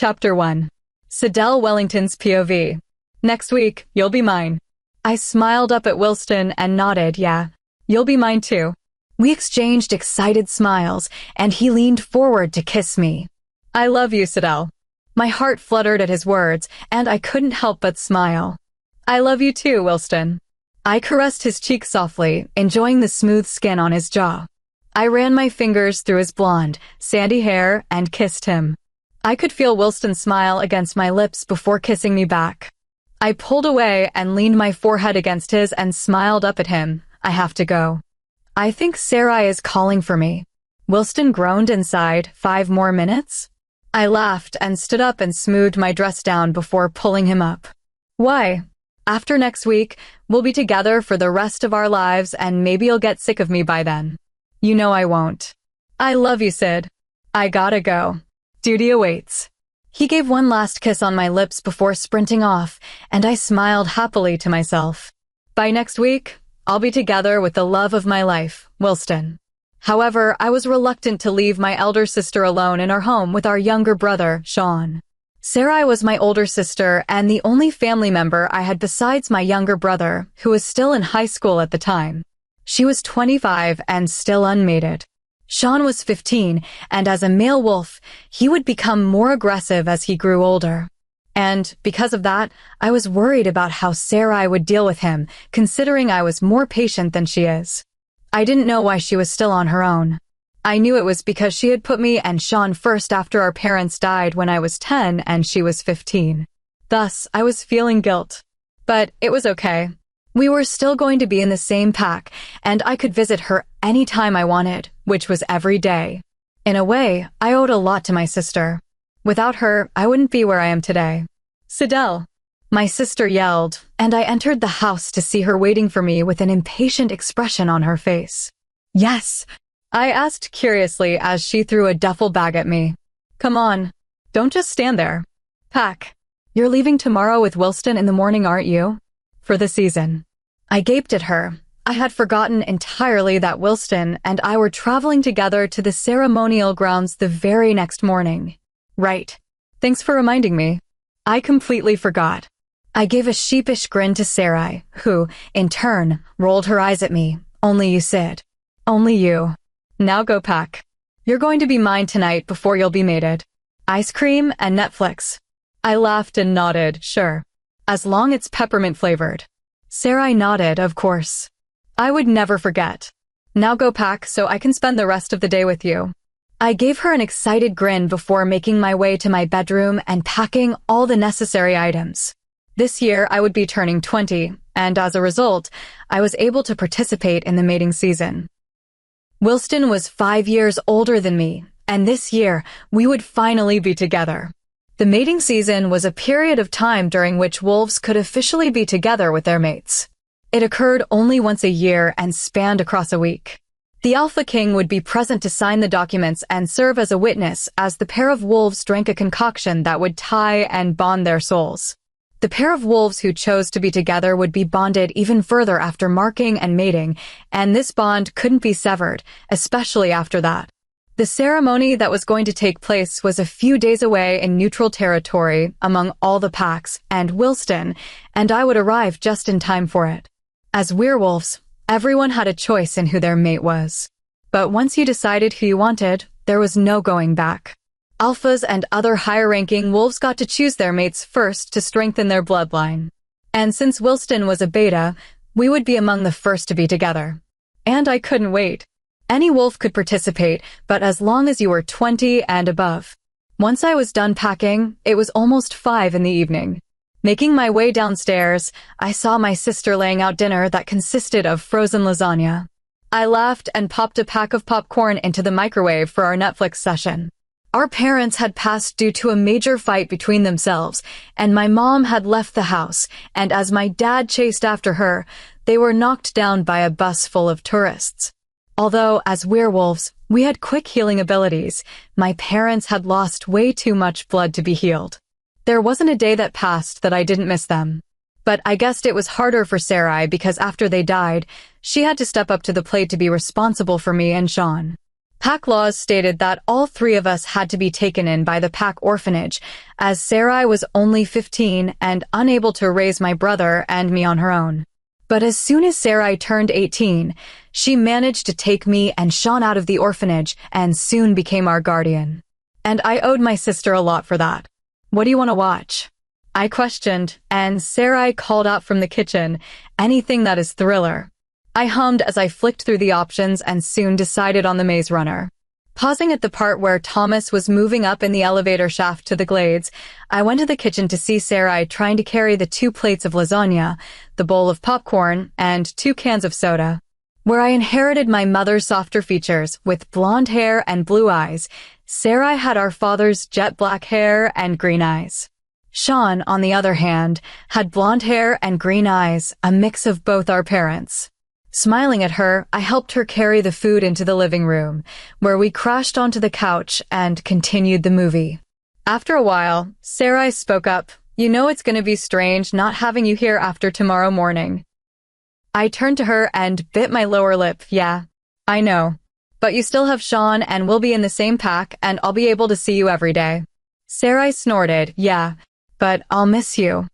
Chapter 1. Sidel Wellington's POV. Next week, you'll be mine. I smiled up at Wilston and nodded, yeah. You'll be mine too. We exchanged excited smiles, and he leaned forward to kiss me. I love you, Sidel. My heart fluttered at his words, and I couldn't help but smile. I love you too, Wilston. I caressed his cheek softly, enjoying the smooth skin on his jaw. I ran my fingers through his blonde, sandy hair and kissed him. I could feel Wilston's smile against my lips before kissing me back. I pulled away and leaned my forehead against his and smiled up at him. I have to go. I think Sarai is calling for me. Wilston groaned inside. 5 more minutes? I laughed and stood up and smoothed my dress down before pulling him up. Why? After next week, we'll be together for the rest of our lives and maybe you'll get sick of me by then. You know I won't. I love you, Sid. I gotta go. Duty awaits. He gave one last kiss on my lips before sprinting off, and I smiled happily to myself. By next week, I'll be together with the love of my life, Wilston. However, I was reluctant to leave my elder sister alone in our home with our younger brother, Sean. Sarai was my older sister and the only family member I had besides my younger brother, who was still in high school at the time. She was 25 and still unmated. Sean was 15, and as a male wolf, he would become more aggressive as he grew older. And because of that, I was worried about how Sarai would deal with him, considering I was more patient than she is. I didn't know why she was still on her own. I knew it was because she had put me and Sean first after our parents died when I was 10 and she was 15. Thus, I was feeling guilt. But it was okay. We were still going to be in the same pack, and I could visit her any time I wanted, which was every day. In a way, I owed a lot to my sister. Without her, I wouldn't be where I am today. Sidel! My sister yelled, and I entered the house to see her waiting for me with an impatient expression on her face. Yes, I asked curiously as she threw a duffel bag at me. Come on, don't just stand there. Pack. You're leaving tomorrow with Wilston in the morning, aren't you? For the season. I gaped at her. I had forgotten entirely that Wilston and I were traveling together to the ceremonial grounds the very next morning. Right. Thanks for reminding me. I completely forgot. I gave a sheepish grin to Sarai, who, in turn, rolled her eyes at me. Only you, Sid. Only you. Now go pack. You're going to be mine tonight before you'll be mated. Ice cream and Netflix. I laughed and nodded, sure. As long as it's peppermint flavored. Sarai nodded, of course. I would never forget. Now go pack so I can spend the rest of the day with you. I gave her an excited grin before making my way to my bedroom and packing all the necessary items. This year I would be turning 20, and as a result, I was able to participate in the mating season. Wilston was 5 years older than me, and this year we would finally be together. The mating season was a period of time during which wolves could officially be together with their mates. It occurred only once a year and spanned across a week. The Alpha King would be present to sign the documents and serve as a witness as the pair of wolves drank a concoction that would tie and bond their souls. The pair of wolves who chose to be together would be bonded even further after marking and mating, and this bond couldn't be severed, especially after that. The ceremony that was going to take place was a few days away in neutral territory among all the packs, and Wilston and I would arrive just in time for it. As werewolves, everyone had a choice in who their mate was. But once you decided who you wanted, there was no going back. Alphas and other higher-ranking wolves got to choose their mates first to strengthen their bloodline. And since Wilston was a beta, we would be among the first to be together. And I couldn't wait. Any wolf could participate, but as long as you were 20 and above. Once I was done packing, it was almost 5 in the evening. Making my way downstairs, I saw my sister laying out dinner that consisted of frozen lasagna. I laughed and popped a pack of popcorn into the microwave for our Netflix session. Our parents had passed due to a major fight between themselves, and my mom had left the house, and as my dad chased after her, they were knocked down by a bus full of tourists. Although, as werewolves, we had quick healing abilities, my parents had lost way too much blood to be healed. There wasn't a day that passed that I didn't miss them. But I guessed it was harder for Sarai because after they died, she had to step up to the plate to be responsible for me and Sean. Pack laws stated that all three of us had to be taken in by the Pack orphanage, as Sarai was only 15 and unable to raise my brother and me on her own. But as soon as Sarai turned 18, she managed to take me and Sean out of the orphanage and soon became our guardian. And I owed my sister a lot for that. "What do you want to watch?" I questioned, and Sarai called out from the kitchen, "Anything that is thriller." I hummed as I flicked through the options and soon decided on The Maze Runner. Pausing at the part where Thomas was moving up in the elevator shaft to the glades, I went to the kitchen to see Sarai trying to carry the 2 plates of lasagna, the bowl of popcorn, and 2 cans of soda. Where I inherited my mother's softer features with blonde hair and blue eyes, Sarai had our father's jet black hair and green eyes. Sean, on the other hand, had blonde hair and green eyes, a mix of both our parents. Smiling at her, I helped her carry the food into the living room, where we crashed onto the couch and continued the movie. After a while, Sarai spoke up, "You know it's going to be strange not having you here after tomorrow morning." I turned to her and bit my lower lip. "Yeah, I know. But you still have Sean and we'll be in the same pack and I'll be able to see you every day." Sarai snorted, "Yeah, but I'll miss you.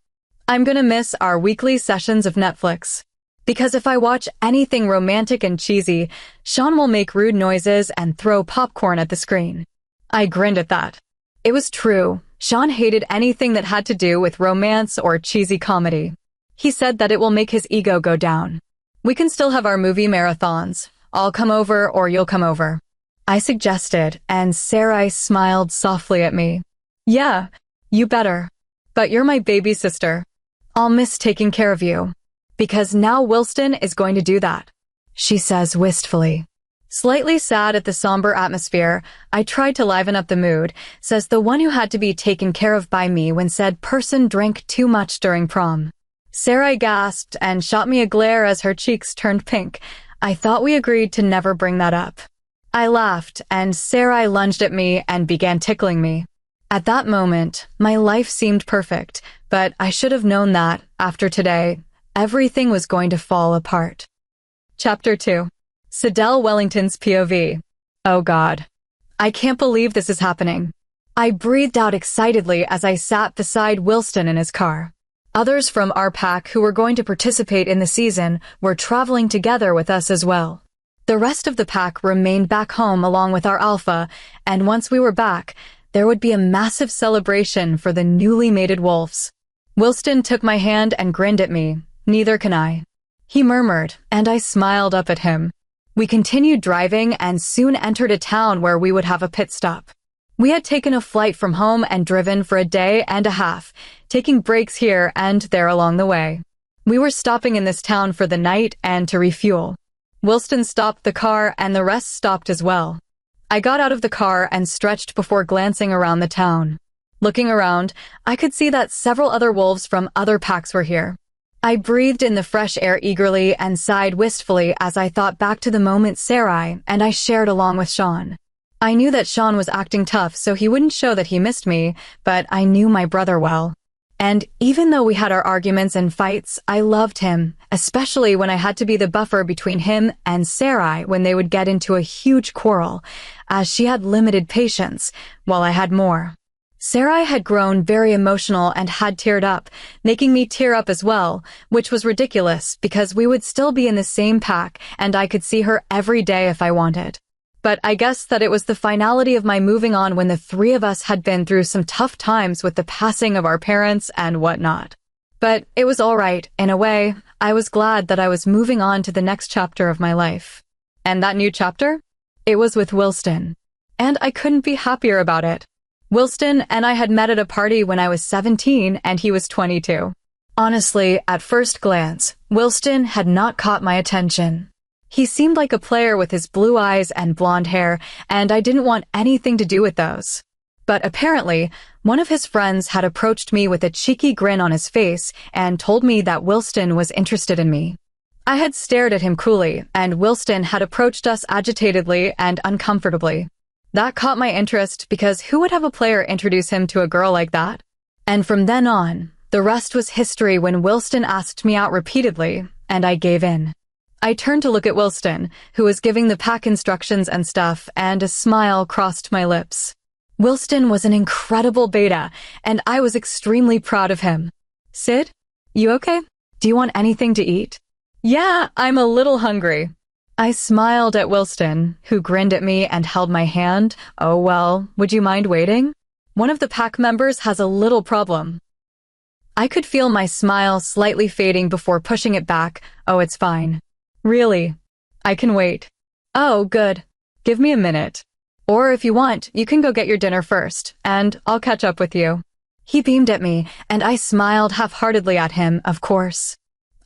I'm going to miss our weekly sessions of Netflix. Because if I watch anything romantic and cheesy, Sean will make rude noises and throw popcorn at the screen." I grinned at that. It was true. Sean hated anything that had to do with romance or cheesy comedy. He said that it will make his ego go down. "We can still have our movie marathons. I'll come over or you'll come over," I suggested, and Sarai smiled softly at me. "Yeah, you better. But you're my baby sister. I'll miss taking care of you. Because now Wilston is going to do that," she says wistfully. Slightly sad at the somber atmosphere, I tried to liven up the mood, says the one who had to be taken care of by me when said person drank too much during prom. Sarai gasped and shot me a glare as her cheeks turned pink. I thought we agreed to never bring that up. I laughed, and Sarai lunged at me and began tickling me. At that moment, my life seemed perfect, but I should have known that, after today, everything was going to fall apart. Chapter 2. Sidel Wellington's POV. Oh God. I can't believe this is happening. I breathed out excitedly as I sat beside Wilston in his car. Others from our pack who were going to participate in the season were traveling together with us as well. The rest of the pack remained back home along with our alpha, and once we were back, there would be a massive celebration for the newly mated wolves. Wilston took my hand and grinned at me. "Neither can I," he murmured, and I smiled up at him. We continued driving and soon entered a town where we would have a pit stop. We had taken a flight from home and driven for a day and a half, taking breaks here and there along the way. We were stopping in this town for the night and to refuel. Wilston stopped the car and the rest stopped as well. I got out of the car and stretched before glancing around the town. Looking around, I could see that several other wolves from other packs were here. I breathed in the fresh air eagerly and sighed wistfully as I thought back to the moment Sarai and I shared along with Sean. I knew that Sean was acting tough so he wouldn't show that he missed me, but I knew my brother well. And even though we had our arguments and fights, I loved him, especially when I had to be the buffer between him and Sarai when they would get into a huge quarrel, as she had limited patience, while I had more. Sarai had grown very emotional and had teared up, making me tear up as well, which was ridiculous because we would still be in the same pack and I could see her every day if I wanted. But I guess that it was the finality of my moving on when the three of us had been through some tough times with the passing of our parents and whatnot. But it was all right, in a way. I was glad that I was moving on to the next chapter of my life. And that new chapter? It was with Wilston. And I couldn't be happier about it. Wilston and I had met at a party when I was 17 and he was 22. Honestly, at first glance, Wilston had not caught my attention. He seemed like a player with his blue eyes and blonde hair, and I didn't want anything to do with those. But apparently, one of his friends had approached me with a cheeky grin on his face and told me that Wilston was interested in me. I had stared at him cruelly, and Wilston had approached us agitatedly and uncomfortably. That caught my interest because who would have a player introduce him to a girl like that? And from then on, the rest was history when Wilston asked me out repeatedly, and I gave in. I turned to look at Wilston, who was giving the pack instructions and stuff, and a smile crossed my lips. Wilston was an incredible beta, and I was extremely proud of him. Sid, you okay? Do you want anything to eat? Yeah, I'm a little hungry. I smiled at Wilston, who grinned at me and held my hand. Oh well, would you mind waiting? One of the pack members has a little problem. I could feel my smile slightly fading before pushing it back. Oh, it's fine. Really? I can wait. Oh, good. Give me a minute. Or if you want, you can go get your dinner first, and I'll catch up with you. He beamed at me, and I smiled half-heartedly at him, of course.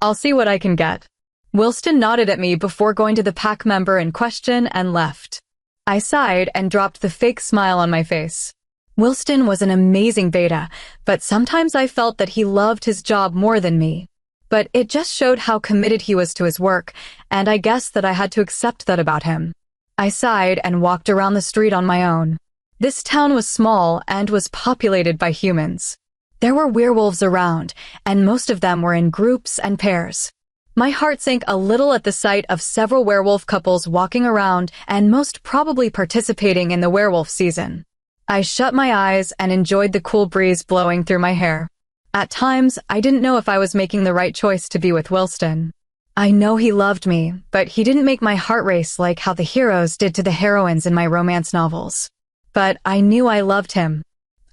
I'll see what I can get. Wilston nodded at me before going to the pack member in question and left. I sighed and dropped the fake smile on my face. Wilston was an amazing beta, but sometimes I felt that he loved his job more than me. But it just showed how committed he was to his work, and I guessed that I had to accept that about him. I sighed and walked around the street on my own. This town was small and was populated by humans. There were werewolves around, and most of them were in groups and pairs. My heart sank a little at the sight of several werewolf couples walking around and most probably participating in the werewolf season. I shut my eyes and enjoyed the cool breeze blowing through my hair. At times, I didn't know if I was making the right choice to be with Wilston. I know he loved me, but he didn't make my heart race like how the heroes did to the heroines in my romance novels. But I knew I loved him.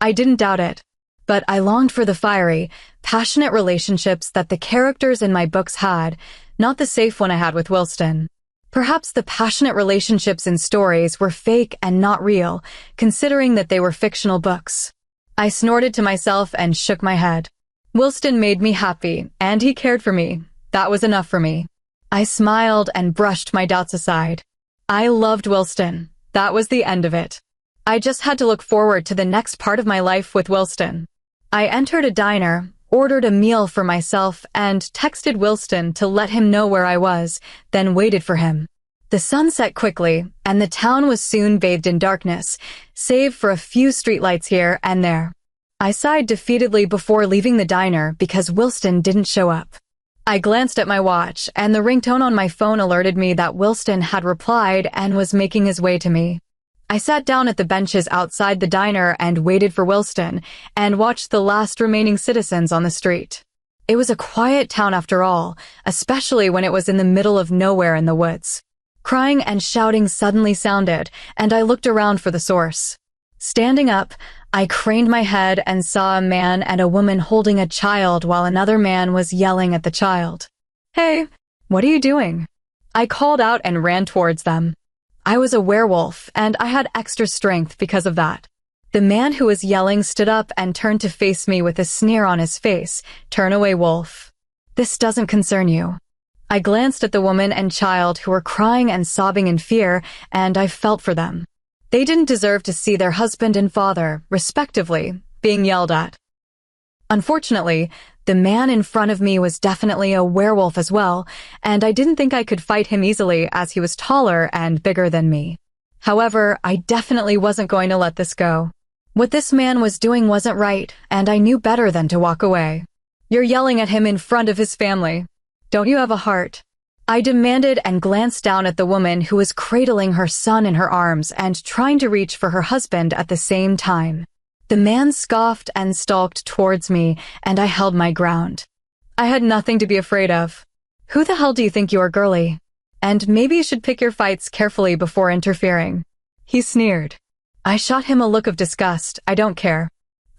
I didn't doubt it. But I longed for the fiery, passionate relationships that the characters in my books had, not the safe one I had with Wilston. Perhaps the passionate relationships in stories were fake and not real, considering that they were fictional books. I snorted to myself and shook my head. Wilston made me happy, and he cared for me. That was enough for me. I smiled and brushed my doubts aside. I loved Wilston. That was the end of it. I just had to look forward to the next part of my life with Wilston. I entered a diner, ordered a meal for myself, and texted Wilston to let him know where I was, then waited for him. The sun set quickly, and the town was soon bathed in darkness, save for a few streetlights here and there. I sighed defeatedly before leaving the diner because Wilston didn't show up. I glanced at my watch, and the ringtone on my phone alerted me that Wilston had replied and was making his way to me. I sat down at the benches outside the diner and waited for Wilston, and watched the last remaining citizens on the street. It was a quiet town after all, especially when it was in the middle of nowhere in the woods. Crying and shouting suddenly sounded, and I looked around for the source. Standing up, I craned my head and saw a man and a woman holding a child while another man was yelling at the child. "Hey, what are you doing?" I called out and ran towards them. I was a werewolf, and I had extra strength because of that. The man who was yelling stood up and turned to face me with a sneer on his face. "Turn away, wolf. This doesn't concern you." I glanced at the woman and child who were crying and sobbing in fear, and I felt for them. They didn't deserve to see their husband and father, respectively, being yelled at. Unfortunately, the man in front of me was definitely a werewolf as well, and I didn't think I could fight him easily as he was taller and bigger than me. However, I definitely wasn't going to let this go. What this man was doing wasn't right, and I knew better than to walk away. "You're yelling at him in front of his family. Don't you have a heart?" I demanded and glanced down at the woman who was cradling her son in her arms and trying to reach for her husband at the same time. The man scoffed and stalked towards me, and I held my ground. I had nothing to be afraid of. "Who the hell do you think you are, girlie? And maybe you should pick your fights carefully before interfering." He sneered. I shot him a look of disgust. "I don't care.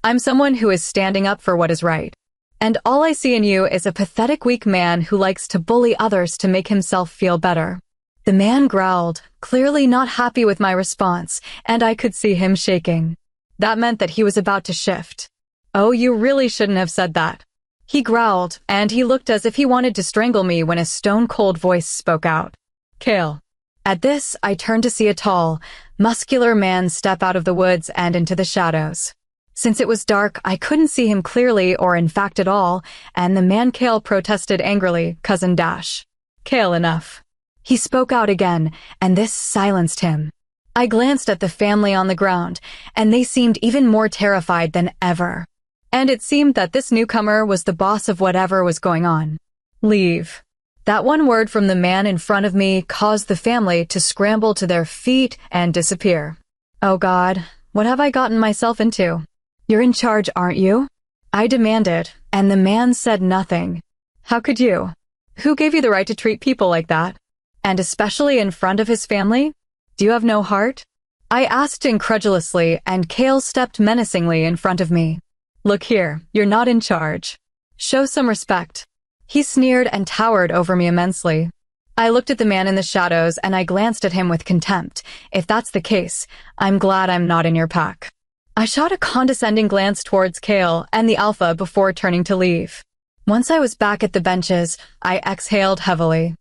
I'm someone who is standing up for what is right. And all I see in you is a pathetic weak man who likes to bully others to make himself feel better." The man growled, clearly not happy with my response, and I could see him shaking. That meant that he was about to shift. "Oh, you really shouldn't have said that." He growled, and he looked as if he wanted to strangle me when a stone-cold voice spoke out. "Kale." At this, I turned to see a tall, muscular man step out of the woods and into the shadows. Since it was dark, I couldn't see him clearly or in fact at all, and the man Kale protested angrily, "Cousin Dash. Kale, enough." He spoke out again, and this silenced him. I glanced at the family on the ground, and they seemed even more terrified than ever. And it seemed that this newcomer was the boss of whatever was going on. "Leave." That one word from the man in front of me caused the family to scramble to their feet and disappear. Oh God, what have I gotten myself into? You're in charge, aren't you? I demanded, and the man said nothing. How could you? Who gave you the right to treat people like that? And especially in front of his family? Do you have no heart? I asked incredulously, and Kale stepped menacingly in front of me. Look here, you're not in charge. Show some respect. He sneered and towered over me immensely. I looked at the man in the shadows and I glanced at him with contempt. If that's the case, I'm glad I'm not in your pack. I shot a condescending glance towards Kale and the Alpha before turning to leave. Once I was back at the benches, I exhaled heavily.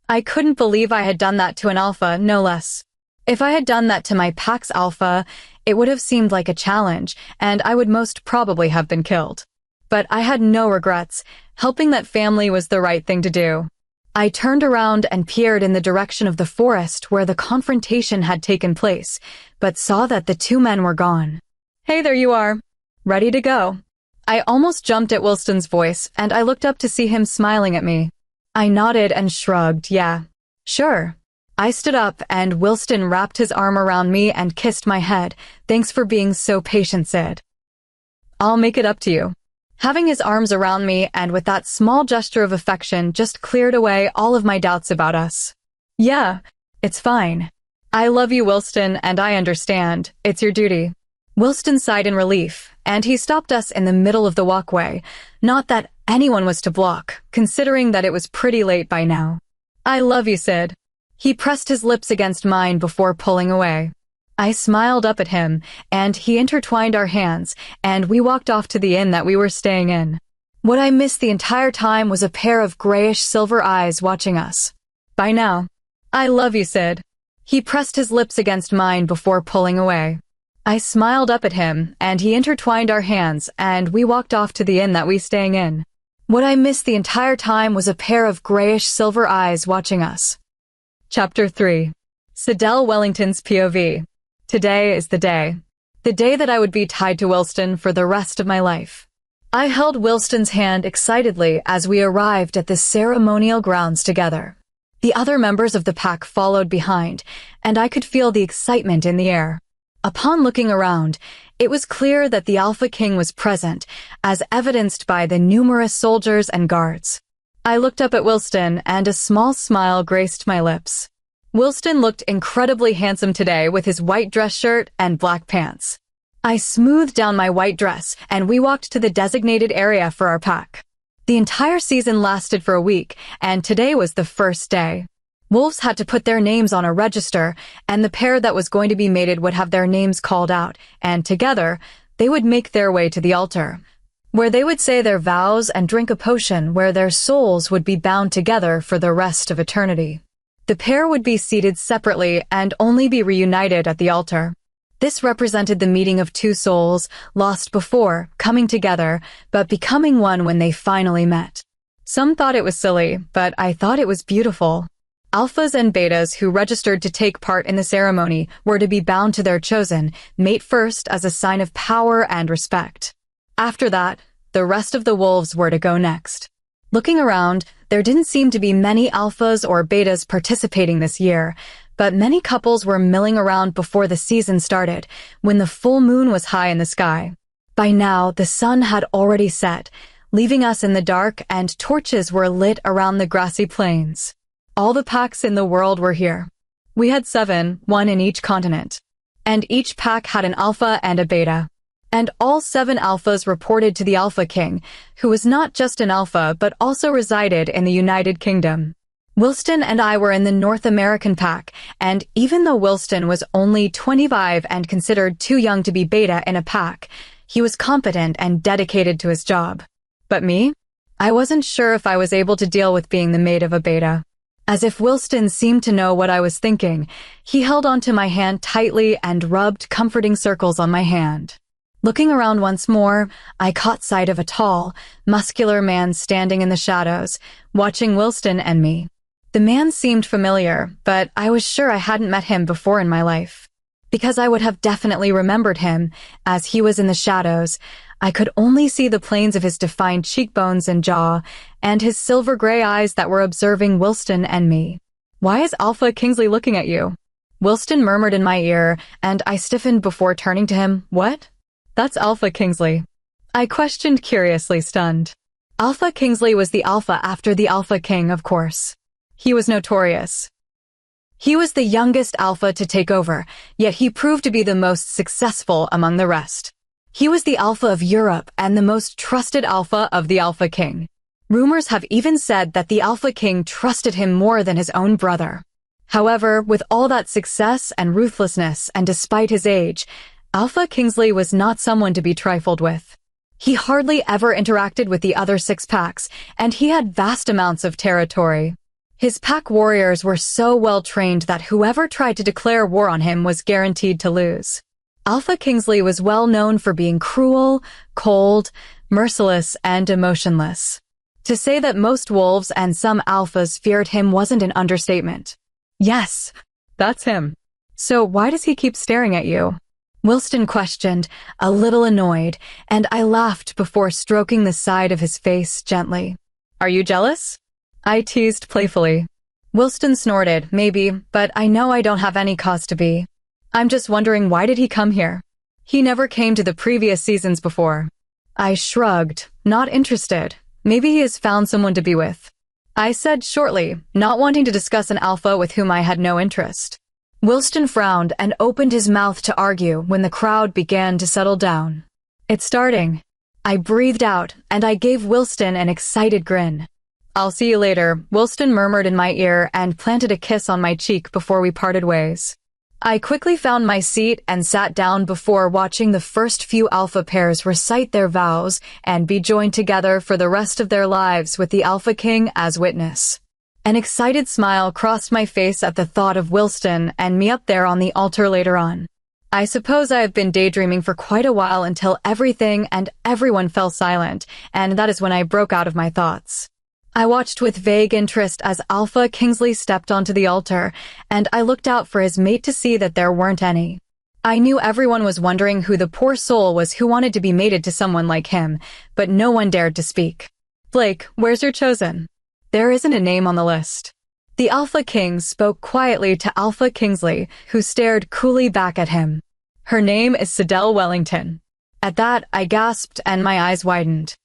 I couldn't believe I had done that to an Alpha, no less. If I had done that to my pack's Alpha, it would have seemed like a challenge, and I would most probably have been killed. But I had no regrets. Helping that family was the right thing to do. I turned around and peered in the direction of the forest where the confrontation had taken place, but saw that the two men were gone. Hey, there you are. Ready to go. I almost jumped at Wilston's voice, and I looked up to see him smiling at me. I nodded and shrugged, yeah. Sure. I stood up, and Wilston wrapped his arm around me and kissed my head. Thanks for being so patient, Sid. I'll make it up to you. Having his arms around me and with that small gesture of affection just cleared away all of my doubts about us. Yeah, it's fine. I love you, Wilston, and I understand. It's your duty. Wilston sighed in relief, and he stopped us in the middle of the walkway. Not that anyone was to block, considering that it was pretty late by now. I love you, Sid. He pressed his lips against mine before pulling away. I smiled up at him, and he intertwined our hands, and we walked off to the inn that we were staying in. What I missed the entire time was a pair of grayish-silver eyes watching us. By now. I love you, Sid. He pressed his lips against mine before pulling away. I smiled up at him, and he intertwined our hands, and we walked off to the inn that we were staying in. What I missed the entire time was a pair of grayish-silver eyes watching us. Chapter 3. Sidel Wellington's POV. Today is the day. The day that I would be tied to Wilston for the rest of my life. I held Wilston's hand excitedly as we arrived at the ceremonial grounds together. The other members of the pack followed behind, and I could feel the excitement in the air. Upon looking around, it was clear that the Alpha King was present, as evidenced by the numerous soldiers and guards. I looked up at Wilston, and a small smile graced my lips. Wilston looked incredibly handsome today with his white dress shirt and black pants. I smoothed down my white dress, and we walked to the designated area for our pack. The entire season lasted for a week, and today was the first day. Wolves had to put their names on a register, and the pair that was going to be mated would have their names called out, and together, they would make their way to the altar, where they would say their vows and drink a potion where their souls would be bound together for the rest of eternity. The pair would be seated separately and only be reunited at the altar. This represented the meeting of two souls, lost before, coming together, but becoming one when they finally met. Some thought it was silly, but I thought it was beautiful. Alphas and betas who registered to take part in the ceremony were to be bound to their chosen mate first as a sign of power and respect. After that, the rest of the wolves were to go next. Looking around, there didn't seem to be many alphas or betas participating this year, but many couples were milling around before the season started, when the full moon was high in the sky. By now, the sun had already set, leaving us in the dark, and torches were lit around the grassy plains. All the packs in the world were here. We had 7, one in each continent. And each pack had an alpha and a beta. And all 7 alphas reported to the Alpha King, who was not just an alpha but also resided in the United Kingdom. Wilston and I were in the North American pack, and even though Wilston was only 25 and considered too young to be beta in a pack, he was competent and dedicated to his job. But me? I wasn't sure if I was able to deal with being the mate of a beta. As if Wilston seemed to know what I was thinking, he held onto my hand tightly and rubbed comforting circles on my hand. Looking around once more, I caught sight of a tall, muscular man standing in the shadows, watching Wilston and me. The man seemed familiar, but I was sure I hadn't met him before in my life. because I would have definitely remembered him, as he was in the shadows. I could only see the planes of his defined cheekbones and jaw, and his silver-gray eyes that were observing Wilston and me. "Why is Alpha Kingsley looking at you?" Wilston murmured in my ear, and I stiffened before turning to him. "What?" "That's Alpha Kingsley," I questioned, curiously stunned. Alpha Kingsley was the Alpha after the Alpha King, of course. He was notorious. He was the youngest Alpha to take over, yet he proved to be the most successful among the rest. He was the Alpha of Europe and the most trusted Alpha of the Alpha King. Rumors have even said that the Alpha King trusted him more than his own brother. However, with all that success and ruthlessness, and despite his age, Alpha Kingsley was not someone to be trifled with. He hardly ever interacted with the other 6 packs, and he had vast amounts of territory. His pack warriors were so well trained that whoever tried to declare war on him was guaranteed to lose. Alpha Kingsley was well known for being cruel, cold, merciless, and emotionless. To say that most wolves and some alphas feared him wasn't an understatement. "Yes, that's him. So why does he keep staring at you?" Wilston questioned, a little annoyed, and I laughed before stroking the side of his face gently. "Are you jealous?" I teased playfully. Wilston snorted, "Maybe, but I know I don't have any cause to be. I'm just wondering, why did he come here? He never came to the previous seasons before." I shrugged, not interested. "Maybe he has found someone to be with," I said shortly, not wanting to discuss an alpha with whom I had no interest. Wilston frowned and opened his mouth to argue when the crowd began to settle down. "It's starting." I breathed out, and I gave Wilston an excited grin. "I'll see you later," Wilston murmured in my ear and planted a kiss on my cheek before we parted ways. I quickly found my seat and sat down before watching the first few alpha pairs recite their vows and be joined together for the rest of their lives with the Alpha King as witness. An excited smile crossed my face at the thought of Wilston and me up there on the altar later on. I suppose I have been daydreaming for quite a while until everything and everyone fell silent, and that is when I broke out of my thoughts. I watched with vague interest as Alpha Kingsley stepped onto the altar, and I looked out for his mate to see that there weren't any. I knew everyone was wondering who the poor soul was who wanted to be mated to someone like him, but no one dared to speak. "Blake, where's your chosen?" "There isn't a name on the list." The Alpha King spoke quietly to Alpha Kingsley, who stared coolly back at him. "Her name is Sidel Wellington." At that, I gasped and my eyes widened.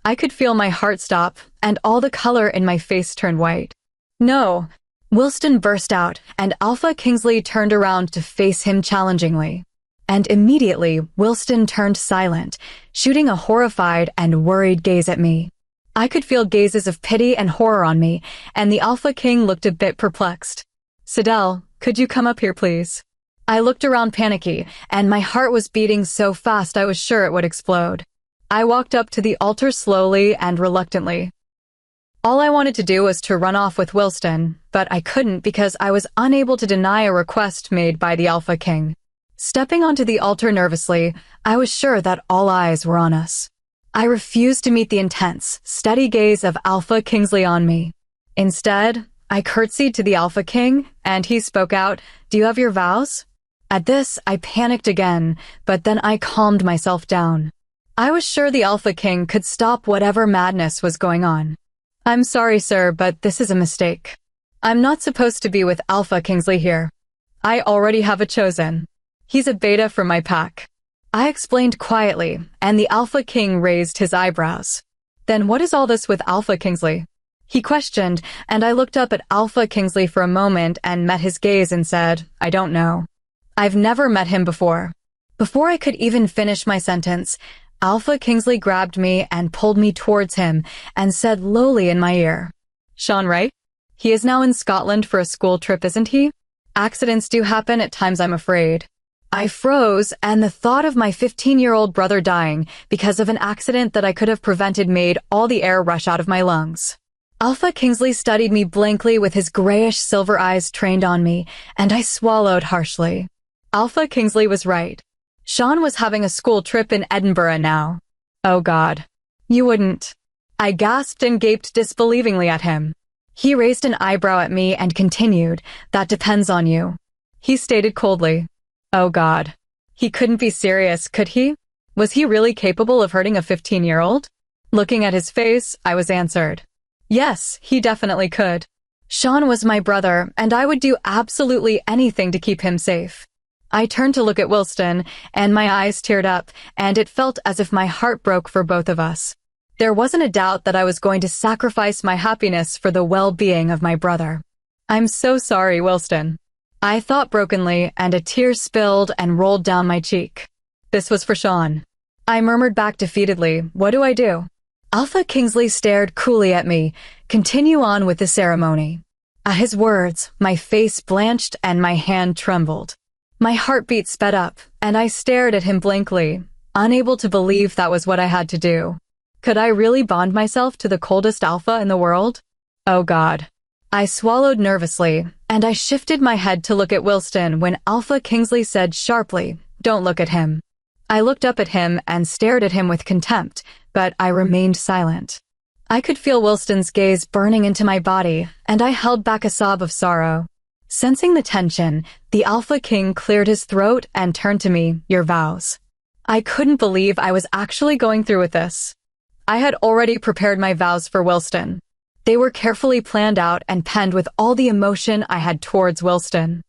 I could feel my heart stop, and all the color in my face turned white. "No!" Wilston burst out, and Alpha Kingsley turned around to face him challengingly. And immediately, Wilston turned silent, shooting a horrified and worried gaze at me. I could feel gazes of pity and horror on me, and the Alpha King looked a bit perplexed. "Sidel, could you come up here, please?" I looked around panicky, and my heart was beating so fast I was sure it would explode. I walked up to the altar slowly and reluctantly. All I wanted to do was to run off with Wilston, but I couldn't because I was unable to deny a request made by the Alpha King. Stepping onto the altar nervously, I was sure that all eyes were on us. I refused to meet the intense, steady gaze of Alpha Kingsley on me. Instead, I curtsied to the Alpha King, and he spoke out, "Do you have your vows?" At this, I panicked again, but then I calmed myself down. I was sure the Alpha King could stop whatever madness was going on. "I'm sorry, sir, but this is a mistake. I'm not supposed to be with Alpha Kingsley here. I already have a chosen. He's a beta from my pack." I explained quietly, and the Alpha King raised his eyebrows. "Then what is all this with Alpha Kingsley?" he questioned, and I looked up at Alpha Kingsley for a moment and met his gaze and said, "I don't know. I've never met him before." Before I could even finish my sentence, Alpha Kingsley grabbed me and pulled me towards him and said lowly in my ear, "Sean, right? He is now in Scotland for a school trip, isn't he? Accidents do happen at times, I'm afraid." I froze, and the thought of my 15-year-old brother dying because of an accident that I could have prevented made all the air rush out of my lungs. Alpha Kingsley studied me blankly with his grayish silver eyes trained on me, and I swallowed harshly. Alpha Kingsley was right. Sean was having a school trip in Edinburgh now. Oh God. You wouldn't. I gasped and gaped disbelievingly at him. He raised an eyebrow at me and continued, "That depends on you," he stated coldly. Oh God. He couldn't be serious, could he? Was he really capable of hurting a 15-year-old? Looking at his face, I was answered. Yes, he definitely could. Sean was my brother, and I would do absolutely anything to keep him safe. I turned to look at Wilston, and my eyes teared up, and it felt as if my heart broke for both of us. There wasn't a doubt that I was going to sacrifice my happiness for the well-being of my brother. I'm so sorry, Wilston. I thought brokenly, and a tear spilled and rolled down my cheek. This was for Sean. I murmured back defeatedly, what do I do? Alpha Kingsley stared coolly at me. Continue on with the ceremony. At his words, my face blanched and my hand trembled. My heartbeat sped up, and I stared at him blankly, unable to believe that was what I had to do. Could I really bond myself to the coldest alpha in the world? Oh God. I swallowed nervously, and I shifted my head to look at Wilston when Alpha Kingsley said sharply, don't look at him. I looked up at him and stared at him with contempt, but I remained silent. I could feel Wilston's gaze burning into my body, and I held back a sob of sorrow. Sensing the tension, the Alpha King cleared his throat and turned to me, your vows. I couldn't believe I was actually going through with this. I had already prepared my vows for Wilston. They were carefully planned out and penned with all the emotion I had towards Wilston.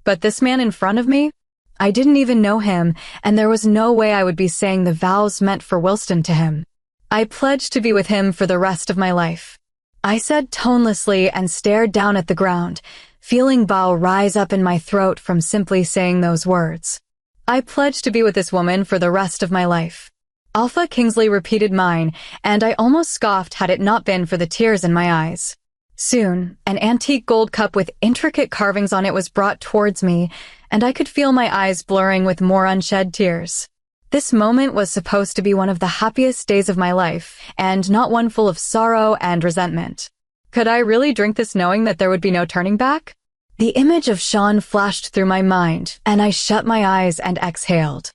But this man in front of me? I didn't even know him, and there was no way I would be saying the vows meant for Wilston to him. I pledged to be with him for the rest of my life. I said tonelessly and stared down at the ground, feeling bow rise up in my throat from simply saying those words. I pledged to be with this woman for the rest of my life. Alpha Kingsley repeated mine, and I almost scoffed had it not been for the tears in my eyes. Soon, an antique gold cup with intricate carvings on it was brought towards me, and I could feel my eyes blurring with more unshed tears. This moment was supposed to be one of the happiest days of my life, and not one full of sorrow and resentment. Could I really drink this knowing that there would be no turning back? The image of Sean flashed through my mind, and I shut my eyes and exhaled.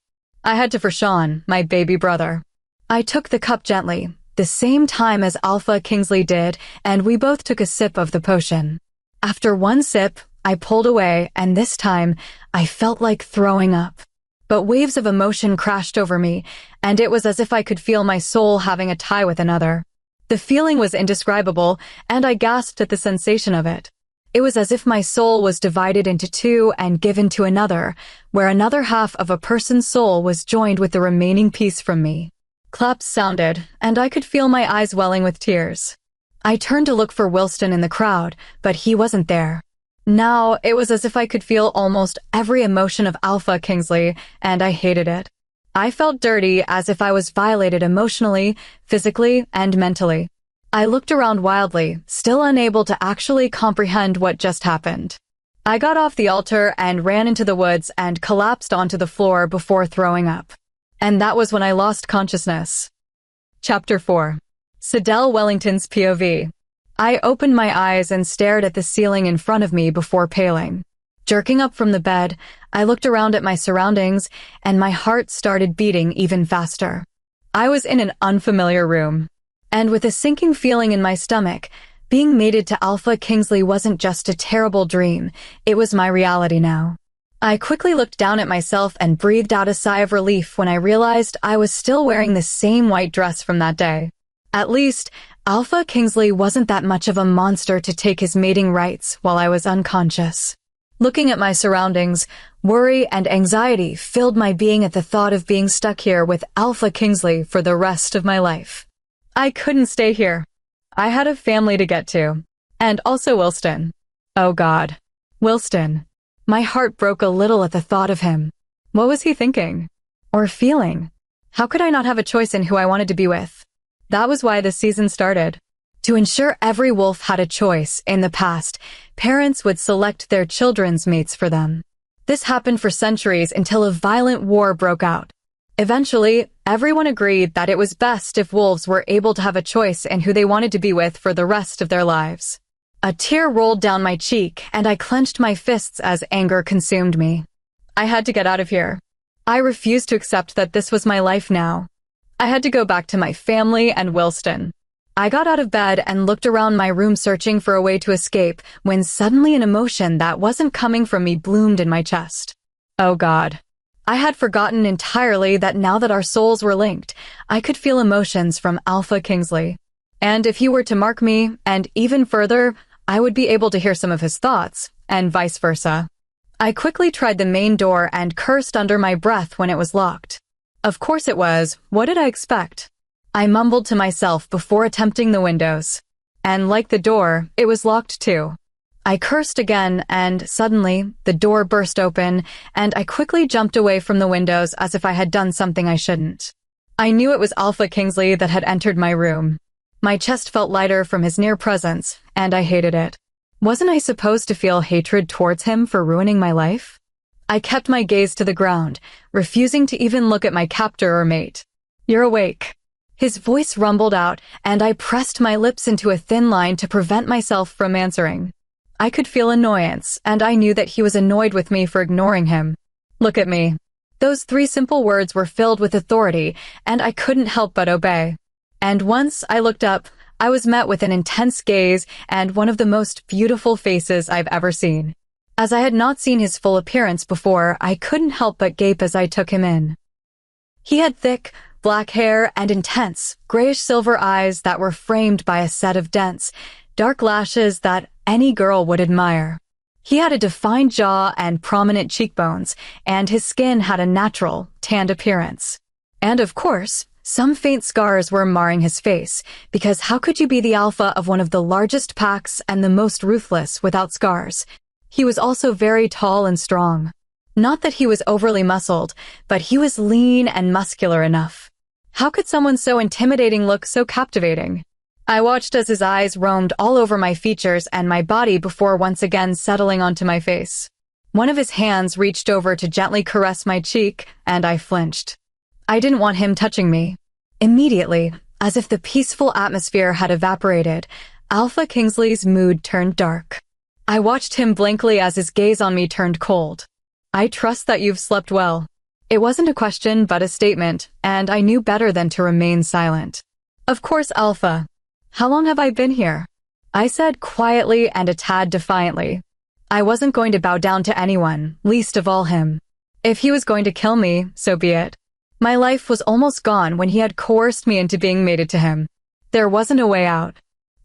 I had to for Sean, my baby brother. I took the cup gently, the same time as Alpha Kingsley did, and we both took a sip of the potion. After one sip, I pulled away, and this time, I felt like throwing up. But waves of emotion crashed over me, and it was as if I could feel my soul having a tie with another. The feeling was indescribable, and I gasped at the sensation of it. It was as if my soul was divided into two and given to another, where another half of a person's soul was joined with the remaining piece from me. Claps sounded, and I could feel my eyes welling with tears. I turned to look for Wilston in the crowd, but he wasn't there. Now, it was as if I could feel almost every emotion of Alpha Kingsley, and I hated it. I felt dirty, as if I was violated emotionally, physically, and mentally. I looked around wildly, still unable to actually comprehend what just happened. I got off the altar and ran into the woods and collapsed onto the floor before throwing up. And that was when I lost consciousness. Chapter 4. Sidel Wellington's POV. I opened my eyes and stared at the ceiling in front of me before paling. Jerking up from the bed, I looked around at my surroundings, and my heart started beating even faster. I was in an unfamiliar room. And with a sinking feeling in my stomach, being mated to Alpha Kingsley wasn't just a terrible dream, it was my reality now. I quickly looked down at myself and breathed out a sigh of relief when I realized I was still wearing the same white dress from that day. At least, Alpha Kingsley wasn't that much of a monster to take his mating rights while I was unconscious. Looking at my surroundings, worry and anxiety filled my being at the thought of being stuck here with Alpha Kingsley for the rest of my life. I couldn't stay here. I had a family to get to. And also Wilston. Oh God. Wilston. My heart broke a little at the thought of him. What was he thinking? Or feeling? How could I not have a choice in who I wanted to be with? That was why the season started. To ensure every wolf had a choice, in the past, parents would select their children's mates for them. This happened for centuries until a violent war broke out. Eventually, everyone agreed that it was best if wolves were able to have a choice in who they wanted to be with for the rest of their lives. A tear rolled down my cheek, and I clenched my fists as anger consumed me. I had to get out of here. I refused to accept that this was my life now. I had to go back to my family and Wilston. I got out of bed and looked around my room searching for a way to escape when suddenly an emotion that wasn't coming from me bloomed in my chest. Oh God. I had forgotten entirely that now that our souls were linked, I could feel emotions from Alpha Kingsley. And if he were to mark me, and even further, I would be able to hear some of his thoughts, and vice versa. I quickly tried the main door and cursed under my breath when it was locked. Of course it was. What did I expect? I mumbled to myself before attempting the windows. And like the door, it was locked too. I cursed again, and suddenly, the door burst open, and I quickly jumped away from the windows as if I had done something I shouldn't. I knew it was Alpha Kingsley that had entered my room. My chest felt lighter from his near presence, and I hated it. Wasn't I supposed to feel hatred towards him for ruining my life? I kept my gaze to the ground, refusing to even look at my captor or mate. "You're awake." His voice rumbled out, and I pressed my lips into a thin line to prevent myself from answering. I could feel annoyance, and I knew that he was annoyed with me for ignoring him. "Look at me." Those 3 simple words were filled with authority, and I couldn't help but obey. And once I looked up, I was met with an intense gaze and one of the most beautiful faces I've ever seen. As I had not seen his full appearance before, I couldn't help but gape as I took him in. He had thick, black hair and intense, grayish-silver eyes that were framed by a set of dense, dark lashes that any girl would admire. He had a defined jaw and prominent cheekbones, and his skin had a natural, tanned appearance. And of course, some faint scars were marring his face, because how could you be the alpha of one of the largest packs and the most ruthless without scars? He was also very tall and strong. Not that he was overly muscled, but he was lean and muscular enough. How could someone so intimidating look so captivating? I watched as his eyes roamed all over my features and my body before once again settling onto my face. One of his hands reached over to gently caress my cheek, and I flinched. I didn't want him touching me. Immediately, as if the peaceful atmosphere had evaporated, Alpha Kingsley's mood turned dark. I watched him blankly as his gaze on me turned cold. "I trust that you've slept well." It wasn't a question but a statement, and I knew better than to remain silent. "Of course, Alpha. How long have I been here?" I said quietly and a tad defiantly. I wasn't going to bow down to anyone, least of all him. If he was going to kill me, so be it. My life was almost gone when he had coerced me into being mated to him. There wasn't a way out.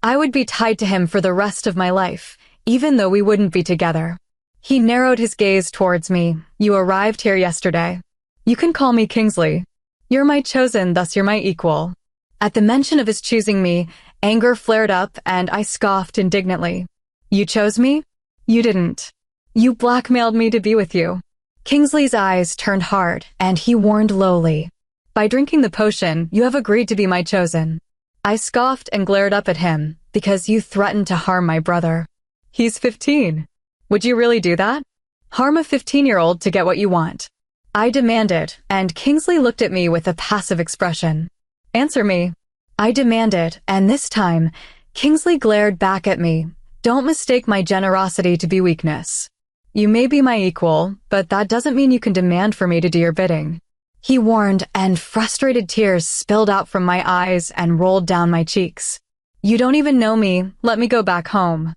I would be tied to him for the rest of my life, even though we wouldn't be together. He narrowed his gaze towards me. "You arrived here yesterday. You can call me Kingsley. You're my chosen, thus you're my equal." At the mention of his choosing me, anger flared up and I scoffed indignantly. "You chose me? You didn't. You blackmailed me to be with you." Kingsley's eyes turned hard and he warned lowly. "By drinking the potion, you have agreed to be my chosen." I scoffed and glared up at him, "Because you threatened to harm my brother." "He's 15. Would you really do that? Harm a 15-year-old to get what you want?" I demanded, and Kingsley looked at me with a passive expression. "Answer me." I demanded, and this time, Kingsley glared back at me. "Don't mistake my generosity to be weakness. You may be my equal, but that doesn't mean you can demand for me to do your bidding." He warned, and frustrated tears spilled out from my eyes and rolled down my cheeks. "You don't even know me. Let me go back home.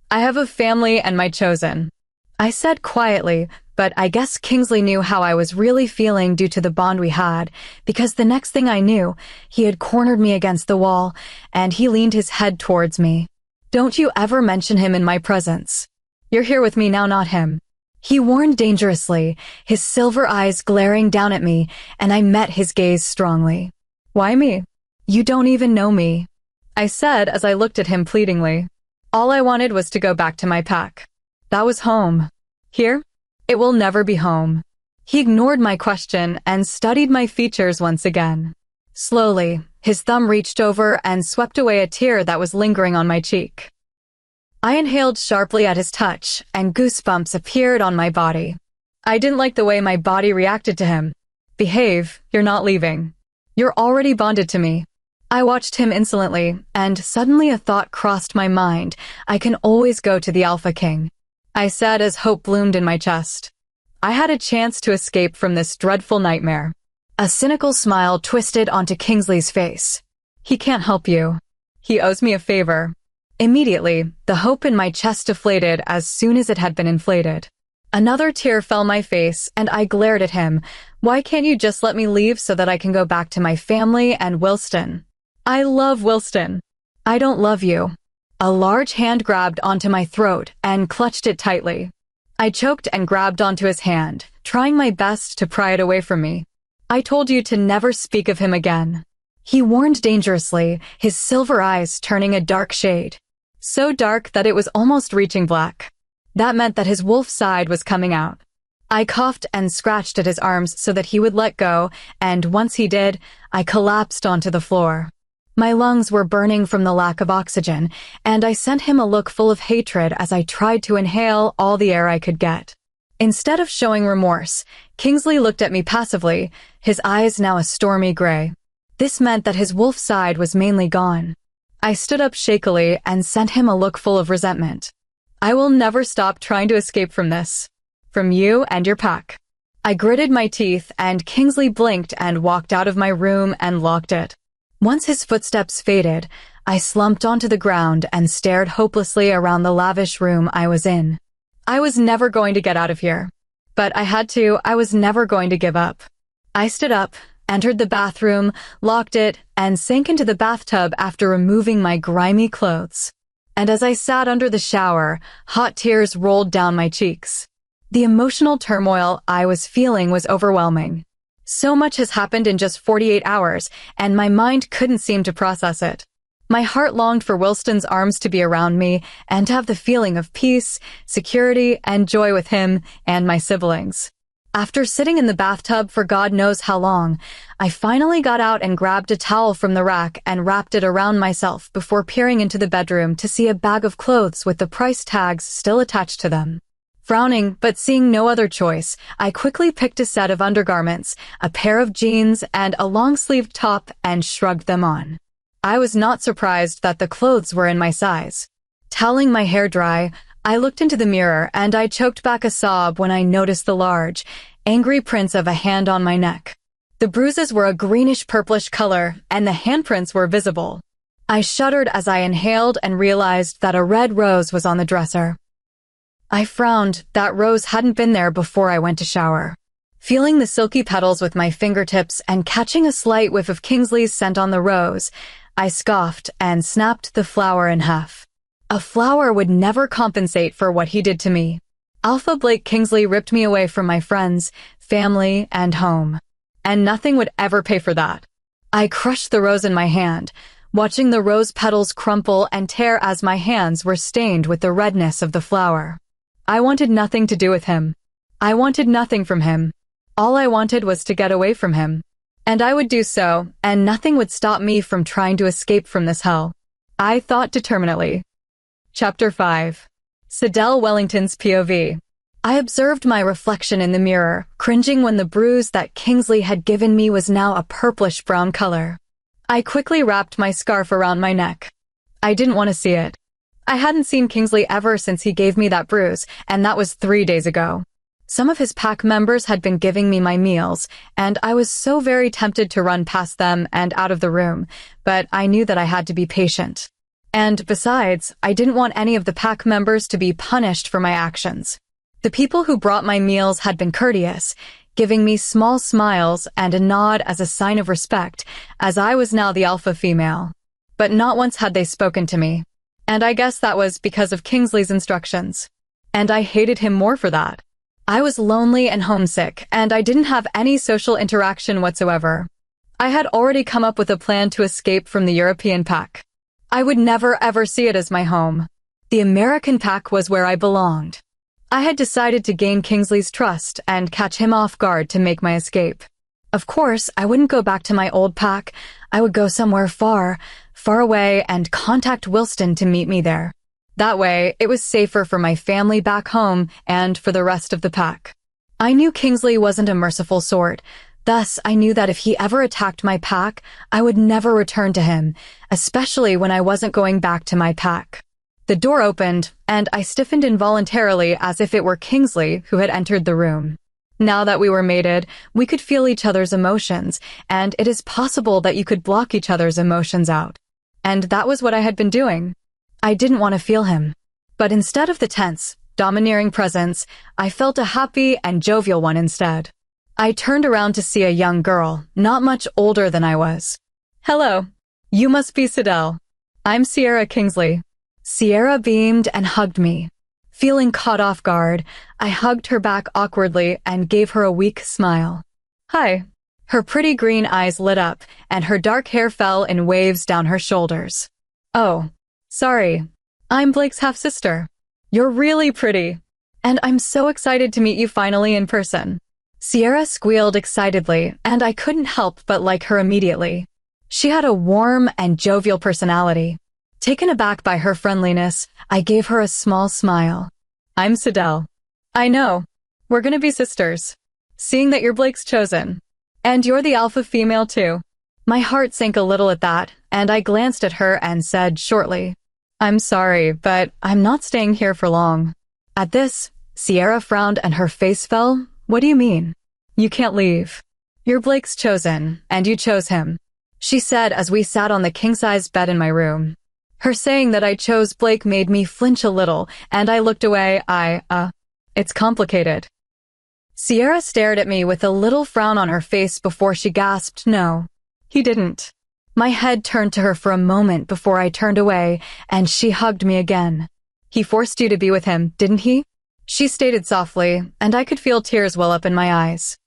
I have a family and my chosen." I said quietly, but I guess Kingsley knew how I was really feeling due to the bond we had, because the next thing I knew, he had cornered me against the wall, and he leaned his head towards me. "Don't you ever mention him in my presence. You're here with me now, not him." He warned dangerously, his silver eyes glaring down at me, and I met his gaze strongly. "Why me? You don't even know me," I said as I looked at him pleadingly. All I wanted was to go back to my pack. That was home. Here, it will never be home. He ignored my question and studied my features once again. Slowly, his thumb reached over and swept away a tear that was lingering on my cheek. I inhaled sharply at his touch, and goosebumps appeared on my body. I didn't like the way my body reacted to him. "Behave, you're not leaving. You're already bonded to me." I watched him insolently, and suddenly a thought crossed my mind. I can always go to the Alpha King, I said as hope bloomed in my chest. I had a chance to escape from this dreadful nightmare. A cynical smile twisted onto Kingsley's face. "He can't help you. He owes me a favor." Immediately, the hope in my chest deflated as soon as it had been inflated. Another tear fell my face, and I glared at him. Why can't you just let me leave so that I can go back to my family and Wilston? I love Wilston. I don't love you. A large hand grabbed onto my throat and clutched it tightly. I choked and grabbed onto his hand, trying my best to pry it away from me. I told you to never speak of him again. He warned dangerously, his silver eyes turning a dark shade. So dark that it was almost reaching black. That meant that his wolf side was coming out. I coughed and scratched at his arms so that he would let go, and once he did, I collapsed onto the floor. My lungs were burning from the lack of oxygen, and I sent him a look full of hatred as I tried to inhale all the air I could get. Instead of showing remorse, Kingsley looked at me passively, his eyes now a stormy gray. This meant that his wolf side was mainly gone. I stood up shakily and sent him a look full of resentment. I will never stop trying to escape from this. From you and your pack. I gritted my teeth, and Kingsley blinked and walked out of my room and locked it. Once his footsteps faded, I slumped onto the ground and stared hopelessly around the lavish room I was in. I was never going to get out of here. But I was never going to give up. I stood up, entered the bathroom, locked it, and sank into the bathtub after removing my grimy clothes. And as I sat under the shower, hot tears rolled down my cheeks. The emotional turmoil I was feeling was overwhelming. So much has happened in just 48 hours, and my mind couldn't seem to process it. My heart longed for Wilston's arms to be around me and to have the feeling of peace, security, and joy with him and my siblings. After sitting in the bathtub for God knows how long, I finally got out and grabbed a towel from the rack and wrapped it around myself before peering into the bedroom to see a bag of clothes with the price tags still attached to them. Frowning, but seeing no other choice, I quickly picked a set of undergarments, a pair of jeans, and a long-sleeved top and shrugged them on. I was not surprised that the clothes were in my size. Toweling my hair dry, I looked into the mirror and I choked back a sob when I noticed the large, angry prints of a hand on my neck. The bruises were a greenish-purplish color and the handprints were visible. I shuddered as I inhaled and realized that a red rose was on the dresser. I frowned. That rose hadn't been there before I went to shower. Feeling the silky petals with my fingertips and catching a slight whiff of Kingsley's scent on the rose, I scoffed and snapped the flower in half. A flower would never compensate for what he did to me. Alpha Blake Kingsley ripped me away from my friends, family, and home. And nothing would ever pay for that. I crushed the rose in my hand, watching the rose petals crumple and tear as my hands were stained with the redness of the flower. I wanted nothing to do with him. I wanted nothing from him. All I wanted was to get away from him. And I would do so, and nothing would stop me from trying to escape from this hell. I thought determinedly. Chapter 5. Sidel Wellington's POV. I observed my reflection in the mirror, cringing when the bruise that Kingsley had given me was now a purplish-brown color. I quickly wrapped my scarf around my neck. I didn't want to see it. I hadn't seen Kingsley ever since he gave me that bruise, and that was 3 days ago. Some of his pack members had been giving me my meals, and I was so very tempted to run past them and out of the room, but I knew that I had to be patient. And besides, I didn't want any of the pack members to be punished for my actions. The people who brought my meals had been courteous, giving me small smiles and a nod as a sign of respect, as I was now the alpha female. But not once had they spoken to me. And I guess that was because of Kingsley's instructions. And I hated him more for that. I was lonely and homesick, and I didn't have any social interaction whatsoever. I had already come up with a plan to escape from the European pack. I would never ever see it as my home. The American pack was where I belonged. I had decided to gain Kingsley's trust and catch him off guard to make my escape. Of course, I wouldn't go back to my old pack. I would go somewhere far, far away and contact Wilston to meet me there. That way, it was safer for my family back home and for the rest of the pack. I knew Kingsley wasn't a merciful sort. Thus, I knew that if he ever attacked my pack, I would never return to him, especially when I wasn't going back to my pack. The door opened, and I stiffened involuntarily as if it were Kingsley who had entered the room. Now that we were mated, we could feel each other's emotions, and it is possible that you could block each other's emotions out. And that was what I had been doing. I didn't want to feel him. But instead of the tense, domineering presence, I felt a happy and jovial one instead. I turned around to see a young girl, not much older than I was. "Hello. You must be Sidel. I'm Sierra Kingsley." Sierra beamed and hugged me. Feeling caught off guard, I hugged her back awkwardly and gave her a weak smile. "Hi." Her pretty green eyes lit up, and her dark hair fell in waves down her shoulders. "Oh, sorry. I'm Blake's half-sister. You're really pretty. And I'm so excited to meet you finally in person." Sierra squealed excitedly, and I couldn't help but like her immediately. She had a warm and jovial personality. Taken aback by her friendliness, I gave her a small smile. "I'm Sidel. I know. We're gonna be sisters. Seeing that you're Blake's chosen. And you're the alpha female too." My heart sank a little at that, and I glanced at her and said shortly, "I'm sorry, but I'm not staying here for long." At this, Sierra frowned and her face fell. "What do you mean?" "You can't leave. You're Blake's chosen, and you chose him," she said as we sat on the king-size bed in my room. Her saying that I chose Blake made me flinch a little, and I looked away. It's complicated." Sierra stared at me with a little frown on her face before she gasped, "No, he didn't." My head turned to her for a moment before I turned away, and she hugged me again. "He forced you to be with him, didn't he?" she stated softly, and I could feel tears well up in my eyes.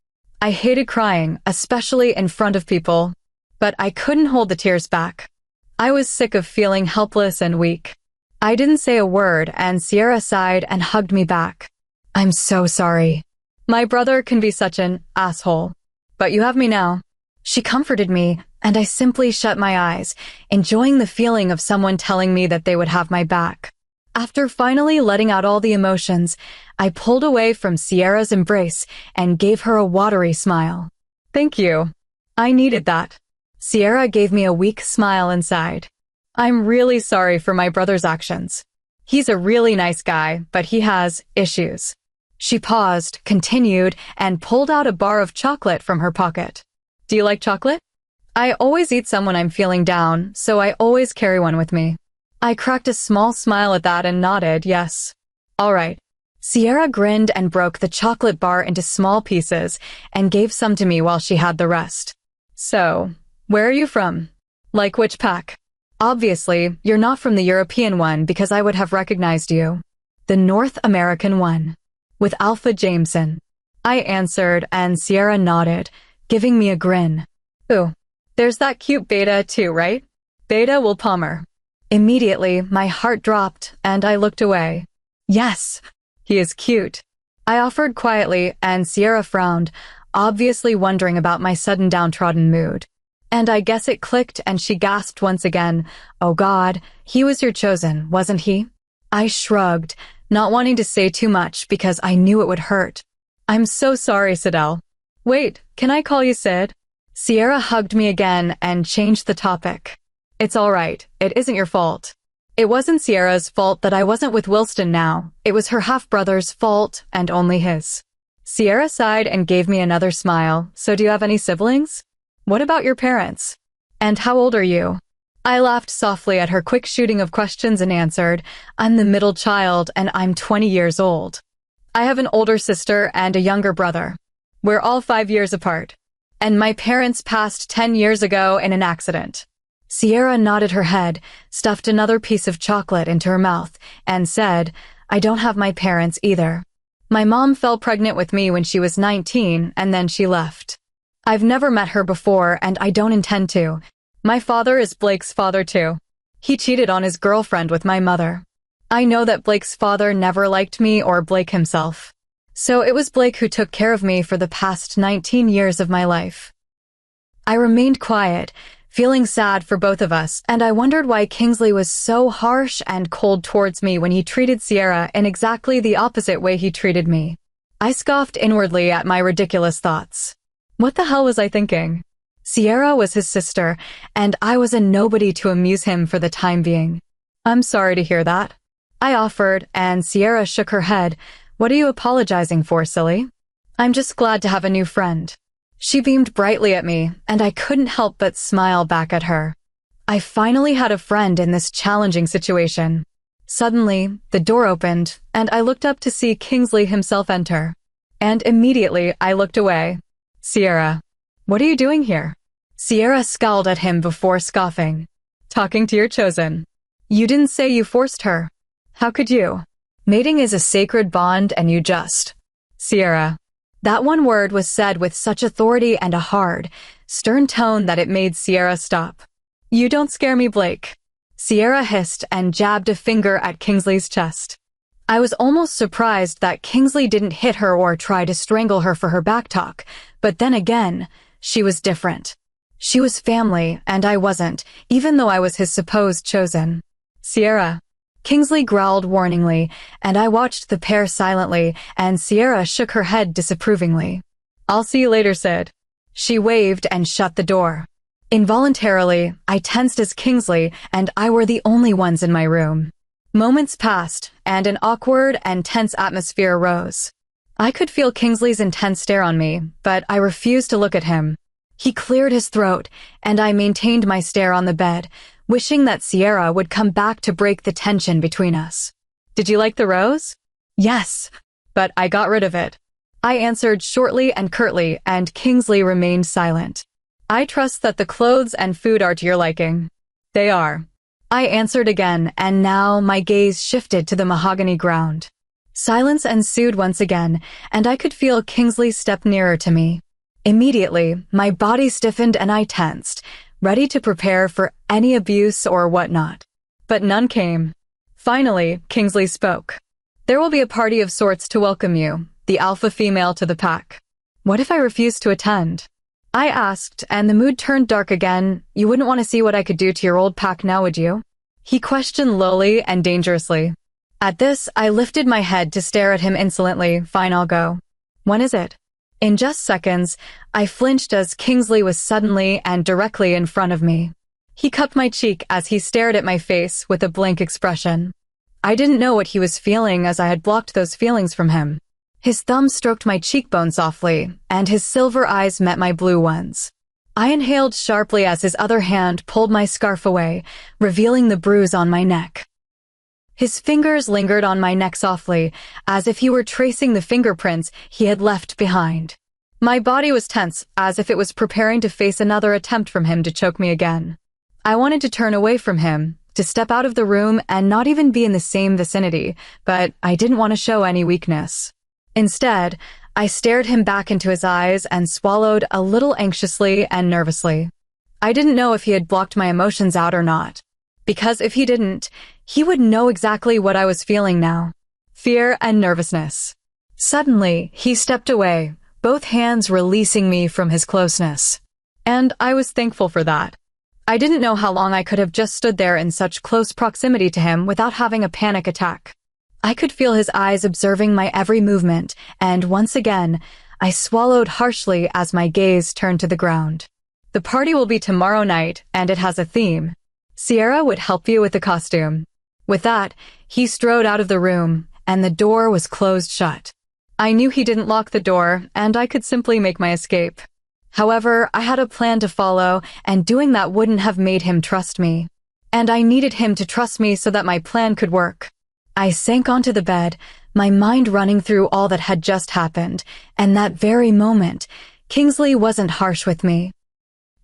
I hated crying, especially in front of people, but I couldn't hold the tears back. I was sick of feeling helpless and weak. I didn't say a word, and Sierra sighed and hugged me back. "I'm so sorry. My brother can be such an asshole. But you have me now." She comforted me, and I simply shut my eyes, enjoying the feeling of someone telling me that they would have my back. After finally letting out all the emotions, I pulled away from Sierra's embrace and gave her a watery smile. "Thank you. I needed that." Sierra gave me a weak smile inside. "I'm really sorry for my brother's actions. He's a really nice guy, but he has issues." She paused, continued, and pulled out a bar of chocolate from her pocket. "Do you like chocolate?" "I always eat some when I'm feeling down, so I always carry one with me." I cracked a small smile at that and nodded, yes. "All right." Sierra grinned and broke the chocolate bar into small pieces and gave some to me while she had the rest. "So, where are you from? Like which pack?" "Obviously, you're not from the European one because I would have recognized you." "The North American one. With Alpha Jameson." I answered, and Sierra nodded, giving me a grin. "Ooh, there's that cute Beta too, right? Beta will Palmer." Immediately, my heart dropped, and I looked away. "Yes, he is cute." I offered quietly, and Sierra frowned, obviously wondering about my sudden downtrodden mood. And I guess it clicked, and she gasped once again, "Oh God, he was your chosen, wasn't he?" I shrugged, not wanting to say too much because I knew it would hurt. "I'm so sorry, Sidel." "Wait, can I call you Sid?" Sierra hugged me again and changed the topic. "It's all right. It isn't your fault." It wasn't Sierra's fault that I wasn't with Wilston now. It was her half-brother's fault, and only his. Sierra sighed and gave me another smile. "So do you have any siblings? What about your parents? And how old are you?" I laughed softly at her quick shooting of questions and answered, "I'm the middle child, and I'm 20 years old. I have an older sister and a younger brother. We're all 5 years apart. And my parents passed 10 years ago in an accident." Sierra nodded her head, stuffed another piece of chocolate into her mouth, and said, "I don't have my parents either. My mom fell pregnant with me when she was 19, and then she left. I've never met her before, and I don't intend to. My father is Blake's father too. He cheated on his girlfriend with my mother. I know that Blake's father never liked me or Blake himself. So it was Blake who took care of me for the past 19 years of my life." I remained quiet, feeling sad for both of us, and I wondered why Kingsley was so harsh and cold towards me when he treated Sierra in exactly the opposite way he treated me. I scoffed inwardly at my ridiculous thoughts. What the hell was I thinking? Sierra was his sister, and I was a nobody to amuse him for the time being. "I'm sorry to hear that," I offered, and Sierra shook her head. "What are you apologizing for, silly? I'm just glad to have a new friend." She beamed brightly at me, and I couldn't help but smile back at her. I finally had a friend in this challenging situation. Suddenly, the door opened, and I looked up to see Kingsley himself enter. And immediately, I looked away. Sierra, what are you doing here? Sierra scowled at him before scoffing. Talking to your chosen. You didn't say you forced her. How could you? Mating is a sacred bond and you just. Sierra. That one word was said with such authority and a hard, stern tone that it made Sierra stop. You don't scare me, Blake. Sierra hissed and jabbed a finger at Kingsley's chest. I was almost surprised that Kingsley didn't hit her or try to strangle her for her backtalk, but then again, she was different. She was family, and I wasn't, even though I was his supposed chosen. Sierra. Kingsley growled warningly, and I watched the pair silently, and Sierra shook her head disapprovingly. I'll see you later, Sid. She waved and shut the door. Involuntarily, I tensed as Kingsley and I were the only ones in my room. Moments passed, and an awkward and tense atmosphere arose. I could feel Kingsley's intense stare on me, but I refused to look at him. He cleared his throat, and I maintained my stare on the bed, wishing that Sierra would come back to break the tension between us. Did you like the rose? Yes, but I got rid of it. I answered shortly and curtly, and Kingsley remained silent. I trust that the clothes and food are to your liking. They are. I answered again, and now my gaze shifted to the mahogany ground. Silence ensued once again, and I could feel Kingsley step nearer to me. Immediately, my body stiffened and I tensed, ready to prepare for any abuse or whatnot. But none came. Finally, Kingsley spoke. There will be a party of sorts to welcome you, the alpha female to the pack. What if I refuse to attend? I asked, and the mood turned dark again. You wouldn't want to see what I could do to your old pack now, would you? He questioned lowly and dangerously. At this, I lifted my head to stare at him insolently. Fine, I'll go. When is it? In just seconds, I flinched as Kingsley was suddenly and directly in front of me. He cupped my cheek as he stared at my face with a blank expression. I didn't know what he was feeling as I had blocked those feelings from him. His thumb stroked my cheekbone softly, and his silver eyes met my blue ones. I inhaled sharply as his other hand pulled my scarf away, revealing the bruise on my neck. His fingers lingered on my neck softly, as if he were tracing the fingerprints he had left behind. My body was tense, as if it was preparing to face another attempt from him to choke me again. I wanted to turn away from him, to step out of the room and not even be in the same vicinity, but I didn't want to show any weakness. Instead, I stared him back into his eyes and swallowed a little anxiously and nervously. I didn't know if he had blocked my emotions out or not, because if he didn't, he would know exactly what I was feeling now. Fear and nervousness. Suddenly, he stepped away, both hands releasing me from his closeness. And I was thankful for that. I didn't know how long I could have just stood there in such close proximity to him without having a panic attack. I could feel his eyes observing my every movement, and once again, I swallowed harshly as my gaze turned to the ground. The party will be tomorrow night, and it has a theme. Sierra would help you with the costume. With that, he strode out of the room, and the door was closed shut. I knew he didn't lock the door, and I could simply make my escape. However, I had a plan to follow, and doing that wouldn't have made him trust me. And I needed him to trust me so that my plan could work. I sank onto the bed, my mind running through all that had just happened, and that very moment, Kingsley wasn't harsh with me.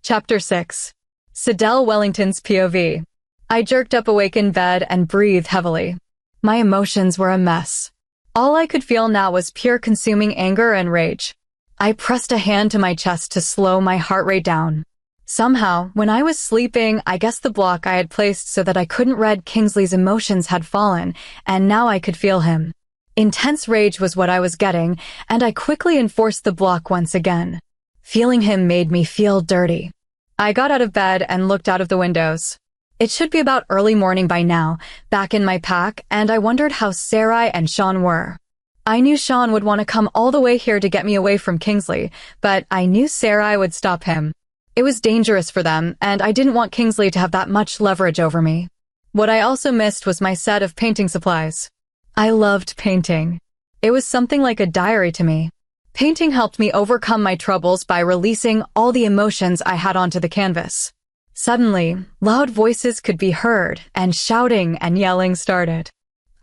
Chapter 6. Sidel Wellington's POV. I jerked up awake in bed and breathed heavily. My emotions were a mess. All I could feel now was pure consuming anger and rage. I pressed a hand to my chest to slow my heart rate down. Somehow, when I was sleeping, I guess the block I had placed so that I couldn't read Kingsley's emotions had fallen, and now I could feel him. Intense rage was what I was getting, and I quickly enforced the block once again. Feeling him made me feel dirty. I got out of bed and looked out of the windows. It should be about early morning by now, back in my pack, and I wondered how Sarai and Sean were. I knew Sean would want to come all the way here to get me away from Kingsley, but I knew Sarai would stop him. It was dangerous for them, and I didn't want Kingsley to have that much leverage over me. What I also missed was my set of painting supplies. I loved painting. It was something like a diary to me. Painting helped me overcome my troubles by releasing all the emotions I had onto the canvas. Suddenly, loud voices could be heard, and shouting and yelling started.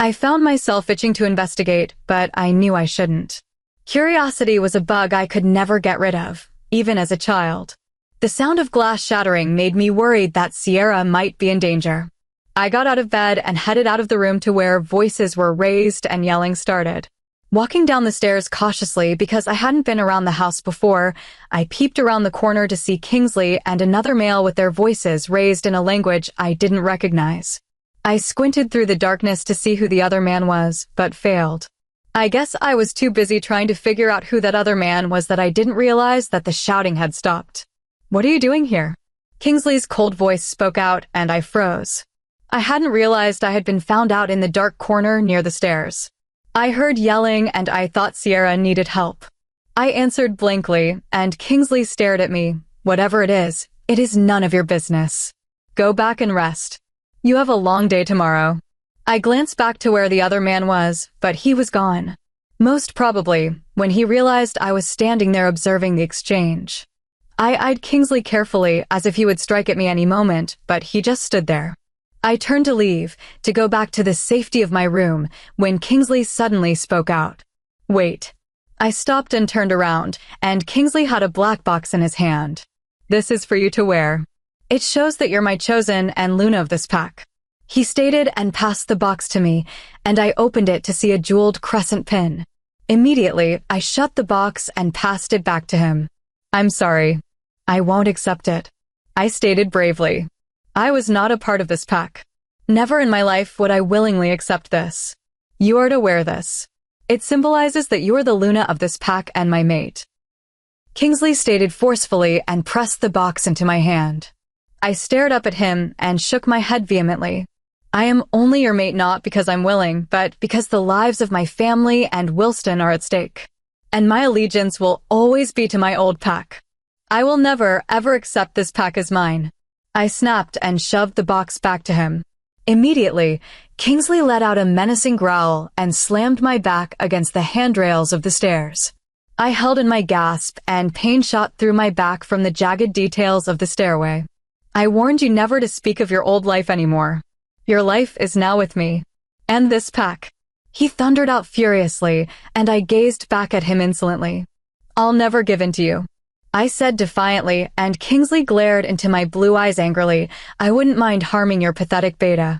I found myself itching to investigate, but I knew I shouldn't. Curiosity was a bug I could never get rid of, even as a child. The sound of glass shattering made me worried that Sierra might be in danger. I got out of bed and headed out of the room to where voices were raised and yelling started. Walking down the stairs cautiously because I hadn't been around the house before, I peeped around the corner to see Kingsley and another male with their voices raised in a language I didn't recognize. I squinted through the darkness to see who the other man was, but failed. I guess I was too busy trying to figure out who that other man was that I didn't realize that the shouting had stopped. "What are you doing here?" Kingsley's cold voice spoke out, and I froze. I hadn't realized I had been found out in the dark corner near the stairs. I heard yelling, and I thought Sierra needed help. I answered blankly, and Kingsley stared at me. "Whatever it is none of your business. Go back and rest. You have a long day tomorrow." I glanced back to where the other man was, but he was gone. Most probably, when he realized I was standing there observing the exchange. I eyed Kingsley carefully as if he would strike at me any moment, but he just stood there. I turned to leave, to go back to the safety of my room, when Kingsley suddenly spoke out. "Wait." I stopped and turned around, and Kingsley had a black box in his hand. "This is for you to wear. It shows that you're my chosen and Luna of this pack," he stated and passed the box to me, and I opened it to see a jeweled crescent pin. Immediately, I shut the box and passed it back to him. "I'm sorry. I won't accept it," I stated bravely. I was not a part of this pack. Never in my life would I willingly accept this. You are to wear this. It symbolizes that you are the Luna of this pack and my mate. Kingsley stated forcefully and pressed the box into my hand. I stared up at him and shook my head vehemently. "I am only your mate not because I'm willing, but because the lives of my family and Wilston are at stake. And my allegiance will always be to my old pack. I will never, ever accept this pack as mine." I snapped and shoved the box back to him. Immediately, Kingsley let out a menacing growl and slammed my back against the handrails of the stairs. I held in my gasp, and pain shot through my back from the jagged details of the stairway. "I warned you never to speak of your old life anymore. Your life is now with me. And this pack." He thundered out furiously, and I gazed back at him insolently. "I'll never give in to you," I said defiantly, and Kingsley glared into my blue eyes angrily. "I wouldn't mind harming your pathetic beta.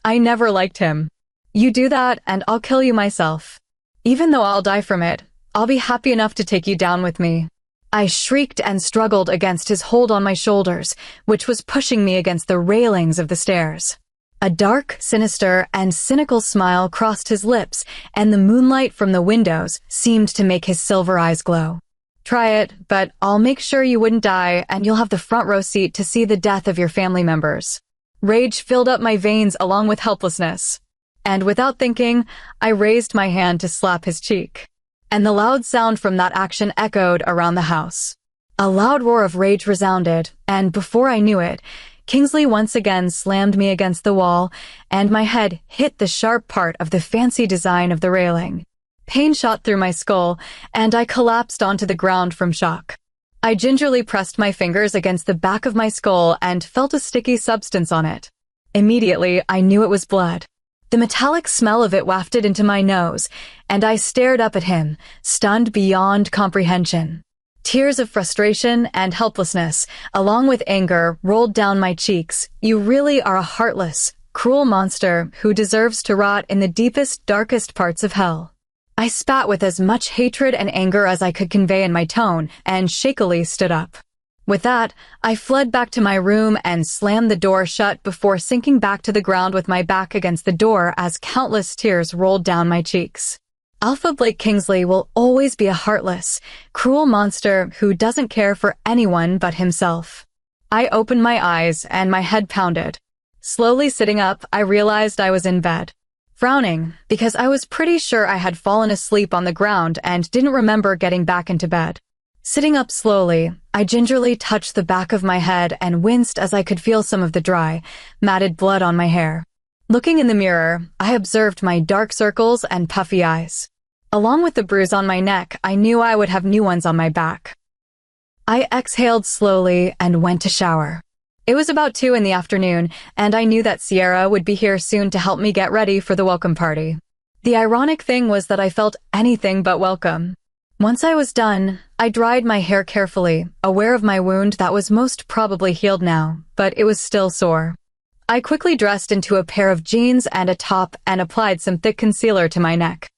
I never liked him. You do that, and I'll kill you myself. Even though I'll die from it, I'll be happy enough to take you down with me." I shrieked and struggled against his hold on my shoulders, which was pushing me against the railings of the stairs. A dark, sinister, and cynical smile crossed his lips, and the moonlight from the windows seemed to make his silver eyes glow. "Try it, but I'll make sure you wouldn't die, and you'll have the front row seat to see the death of your family members." Rage filled up my veins along with helplessness. And without thinking, I raised my hand to slap his cheek. And the loud sound from that action echoed around the house. A loud roar of rage resounded, and before I knew it, Kingsley once again slammed me against the wall, and my head hit the sharp part of the fancy design of the railing. Pain shot through my skull, and I collapsed onto the ground from shock. I gingerly pressed my fingers against the back of my skull and felt a sticky substance on it. Immediately, I knew it was blood. The metallic smell of it wafted into my nose, and I stared up at him, stunned beyond comprehension. Tears of frustration and helplessness, along with anger, rolled down my cheeks. "You really are a heartless, cruel monster who deserves to rot in the deepest, darkest parts of hell." I spat with as much hatred and anger as I could convey in my tone, and shakily stood up. With that, I fled back to my room and slammed the door shut before sinking back to the ground with my back against the door as countless tears rolled down my cheeks. Alpha Blake Kingsley will always be a heartless, cruel monster who doesn't care for anyone but himself. I opened my eyes and my head pounded. Slowly sitting up, I realized I was in bed. Frowning, because I was pretty sure I had fallen asleep on the ground and didn't remember getting back into bed. Sitting up slowly, I gingerly touched the back of my head and winced as I could feel some of the dry, matted blood on my hair. Looking in the mirror, I observed my dark circles and puffy eyes. Along with the bruise on my neck, I knew I would have new ones on my back. I exhaled slowly and went to shower. It was about 2 in the afternoon, and I knew that Sierra would be here soon to help me get ready for the welcome party. The ironic thing was that I felt anything but welcome. Once I was done, I dried my hair carefully, aware of my wound that was most probably healed now, but it was still sore. I quickly dressed into a pair of jeans and a top and applied some thick concealer to my neck.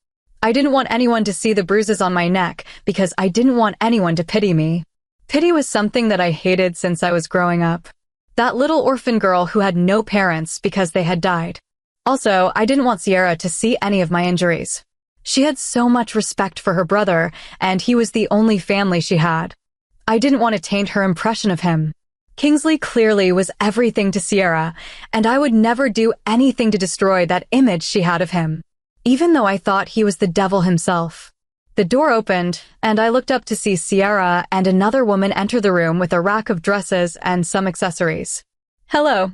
I didn't want anyone to see the bruises on my neck because I didn't want anyone to pity me. Pity was something that I hated since I was growing up. That little orphan girl who had no parents because they had died. Also, I didn't want Sierra to see any of my injuries. She had so much respect for her brother, and he was the only family she had. I didn't want to taint her impression of him. Kingsley clearly was everything to Sierra, and I would never do anything to destroy that image she had of him, even though I thought he was the devil himself. The door opened, and I looked up to see Sierra and another woman enter the room with a rack of dresses and some accessories. "Hello.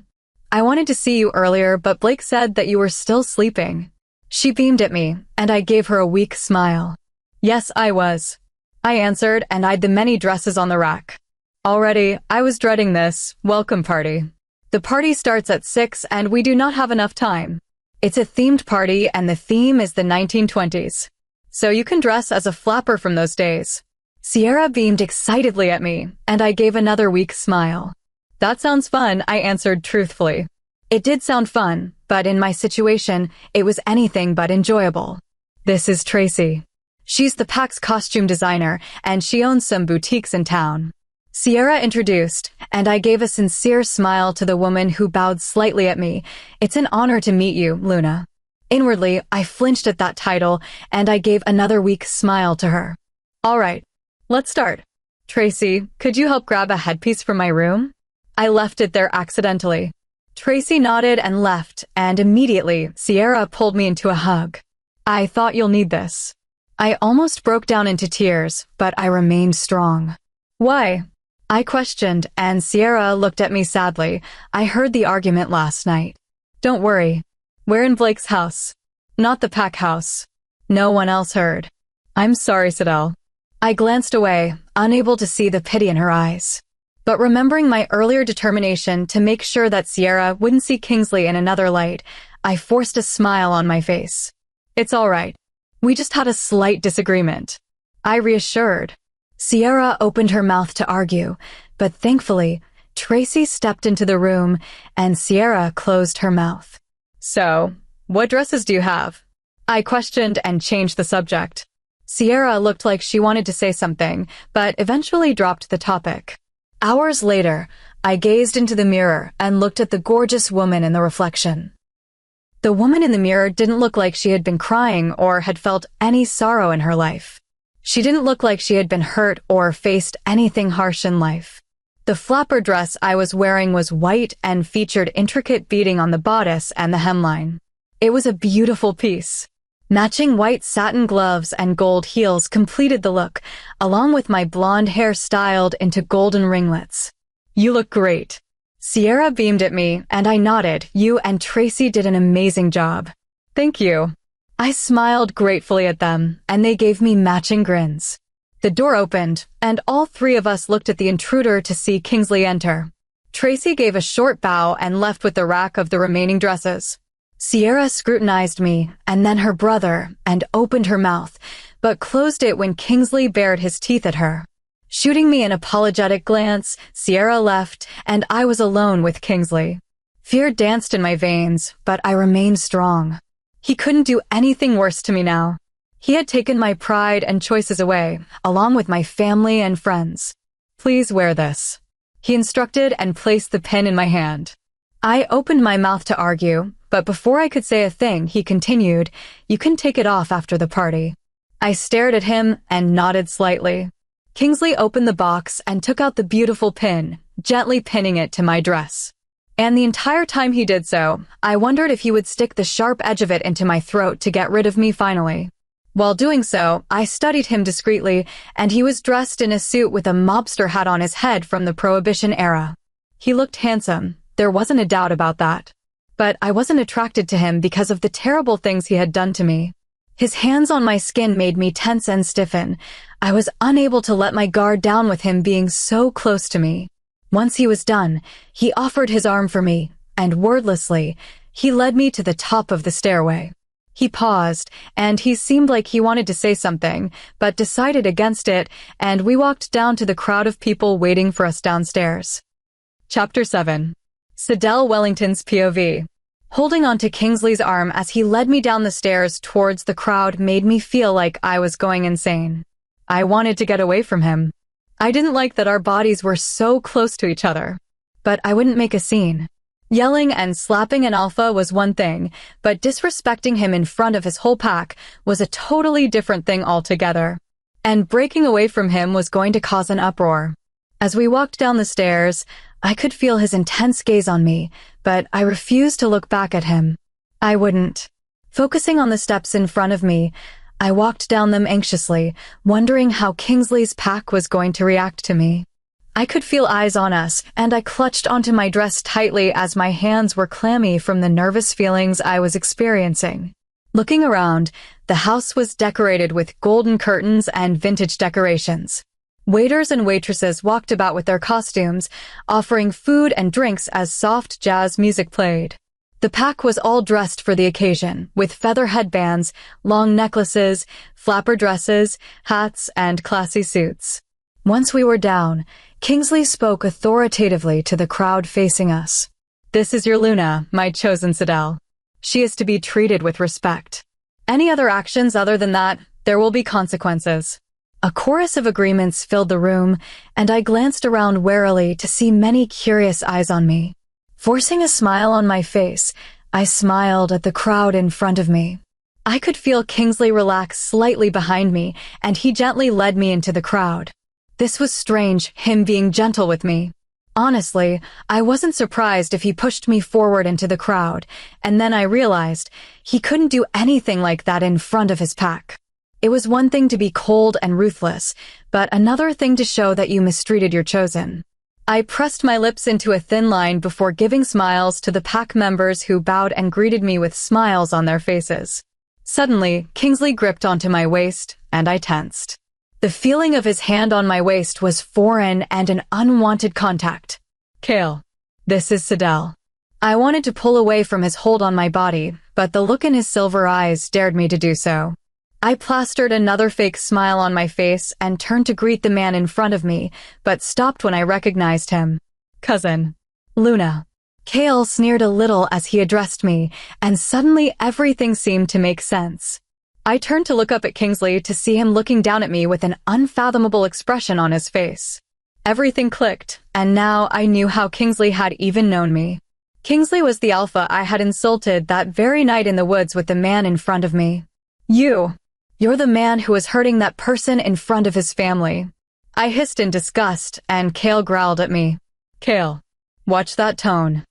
I wanted to see you earlier, but Blake said that you were still sleeping." She beamed at me, and I gave her a weak smile. "Yes, I was," I answered and eyed the many dresses on the rack. Already, I was dreading this welcome party. The party starts at 6 and we do not have enough time. It's a themed party and the theme is the 1920s. So you can dress as a flapper from those days. Sierra beamed excitedly at me, and I gave another weak smile. "That sounds fun," I answered truthfully. It did sound fun, but in my situation, it was anything but enjoyable. "This is Tracy. She's the PAX costume designer, and she owns some boutiques in town." Sierra introduced, and I gave a sincere smile to the woman who bowed slightly at me. "It's an honor to meet you, Luna." Inwardly, I flinched at that title, and I gave another weak smile to her. "All right, let's start. Tracy, could you help grab a headpiece from my room?" I left it there accidentally. Tracy nodded and left, and immediately, Sierra pulled me into a hug. "I thought you'll need this." I almost broke down into tears, but I remained strong. "Why?" I questioned, and Sierra looked at me sadly. "I heard the argument last night." "Don't worry. We're in Blake's house, not the pack house. No one else heard." "I'm sorry, Sidel." I glanced away, unable to see the pity in her eyes. But remembering my earlier determination to make sure that Sierra wouldn't see Kingsley in another light, I forced a smile on my face. "It's all right. We just had a slight disagreement," I reassured. Sierra opened her mouth to argue, but thankfully, Tracy stepped into the room and Sierra closed her mouth. "So, what dresses do you have?" I questioned and changed the subject. Sierra looked like she wanted to say something, but eventually dropped the topic. Hours later, I gazed into the mirror and looked at the gorgeous woman in the reflection. The woman in the mirror didn't look like she had been crying or had felt any sorrow in her life. She didn't look like she had been hurt or faced anything harsh in life. The flapper dress I was wearing was white and featured intricate beading on the bodice and the hemline. It was a beautiful piece. Matching white satin gloves and gold heels completed the look, along with my blonde hair styled into golden ringlets. "You look great." Sierra beamed at me, and I nodded. "You and Tracy did an amazing job." "Thank you." I smiled gratefully at them, and they gave me matching grins. The door opened, and all three of us looked at the intruder to see Kingsley enter. Tracy gave a short bow and left with the rack of the remaining dresses. Sierra scrutinized me, and then her brother, and opened her mouth, but closed it when Kingsley bared his teeth at her. Shooting me an apologetic glance, Sierra left, and I was alone with Kingsley. Fear danced in my veins, but I remained strong. He couldn't do anything worse to me now. He had taken my pride and choices away, along with my family and friends. "Please wear this," he instructed and placed the pin in my hand. I opened my mouth to argue, but before I could say a thing, he continued, "You can take it off after the party." I stared at him and nodded slightly. Kingsley opened the box and took out the beautiful pin, gently pinning it to my dress. And the entire time he did so, I wondered if he would stick the sharp edge of it into my throat to get rid of me finally. While doing so, I studied him discreetly, and he was dressed in a suit with a mobster hat on his head from the Prohibition era. He looked handsome, there wasn't a doubt about that. But I wasn't attracted to him because of the terrible things he had done to me. His hands on my skin made me tense and stiffen. I was unable to let my guard down with him being so close to me. Once he was done, he offered his arm for me, and wordlessly, he led me to the top of the stairway. He paused, and he seemed like he wanted to say something, but decided against it, and we walked down to the crowd of people waiting for us downstairs. Chapter 7. Sidel Wellington's POV. Holding onto Kingsley's arm as he led me down the stairs towards the crowd made me feel like I was going insane. I wanted to get away from him. I didn't like that our bodies were so close to each other. But I wouldn't make a scene. Yelling and slapping an alpha was one thing, but disrespecting him in front of his whole pack was a totally different thing altogether. And breaking away from him was going to cause an uproar. As we walked down the stairs, I could feel his intense gaze on me, but I refused to look back at him. I wouldn't. Focusing on the steps in front of me, I walked down them anxiously, wondering how Kingsley's pack was going to react to me. I could feel eyes on us, and I clutched onto my dress tightly as my hands were clammy from the nervous feelings I was experiencing. Looking around, the house was decorated with golden curtains and vintage decorations. Waiters and waitresses walked about with their costumes, offering food and drinks as soft jazz music played. The pack was all dressed for the occasion, with feather headbands, long necklaces, flapper dresses, hats, and classy suits. Once we were down, Kingsley spoke authoritatively to the crowd facing us. "This is your Luna, my chosen Sidel. She is to be treated with respect. Any other actions other than that, there will be consequences." A chorus of agreements filled the room, and I glanced around warily to see many curious eyes on me. Forcing a smile on my face, I smiled at the crowd in front of me. I could feel Kingsley relax slightly behind me, and he gently led me into the crowd. This was strange, him being gentle with me. Honestly, I wasn't surprised if he pushed me forward into the crowd, and then I realized he couldn't do anything like that in front of his pack. It was one thing to be cold and ruthless, but another thing to show that you mistreated your chosen. I pressed my lips into a thin line before giving smiles to the pack members who bowed and greeted me with smiles on their faces. Suddenly, Kingsley gripped onto my waist, and I tensed. The feeling of his hand on my waist was foreign and an unwanted contact. "Kale, this is Sidel." I wanted to pull away from his hold on my body, but the look in his silver eyes dared me to do so. I plastered another fake smile on my face and turned to greet the man in front of me, but stopped when I recognized him. "Cousin. Luna." Kale sneered a little as he addressed me, and suddenly everything seemed to make sense. I turned to look up at Kingsley to see him looking down at me with an unfathomable expression on his face. Everything clicked, and now I knew how Kingsley had even known me. Kingsley was the alpha I had insulted that very night in the woods with the man in front of me. You're the man who was hurting that person in front of his family." I hissed in disgust, and Kale growled at me. "Kale, watch that tone."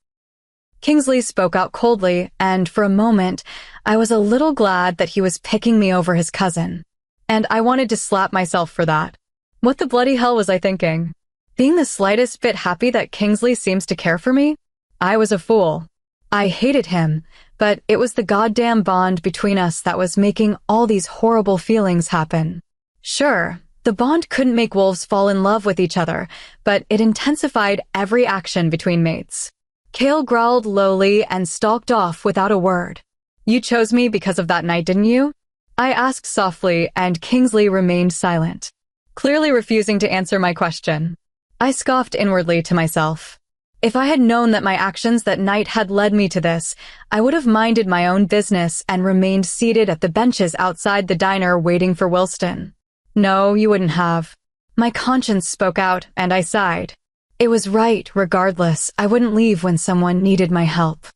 Kingsley spoke out coldly, and for a moment, I was a little glad that he was picking me over his cousin. And I wanted to slap myself for that. What the bloody hell was I thinking? Being the slightest bit happy that Kingsley seems to care for me? I was a fool. I hated him, but it was the goddamn bond between us that was making all these horrible feelings happen. Sure, the bond couldn't make wolves fall in love with each other, but it intensified every action between mates. Kale growled lowly and stalked off without a word. "You chose me because of that night, didn't you?" I asked softly, and Kingsley remained silent, clearly refusing to answer my question. I scoffed inwardly to myself. If I had known that my actions that night had led me to this, I would have minded my own business and remained seated at the benches outside the diner waiting for Wilston. No, you wouldn't have. My conscience spoke out, and I sighed. It was right, regardless. I wouldn't leave when someone needed my help.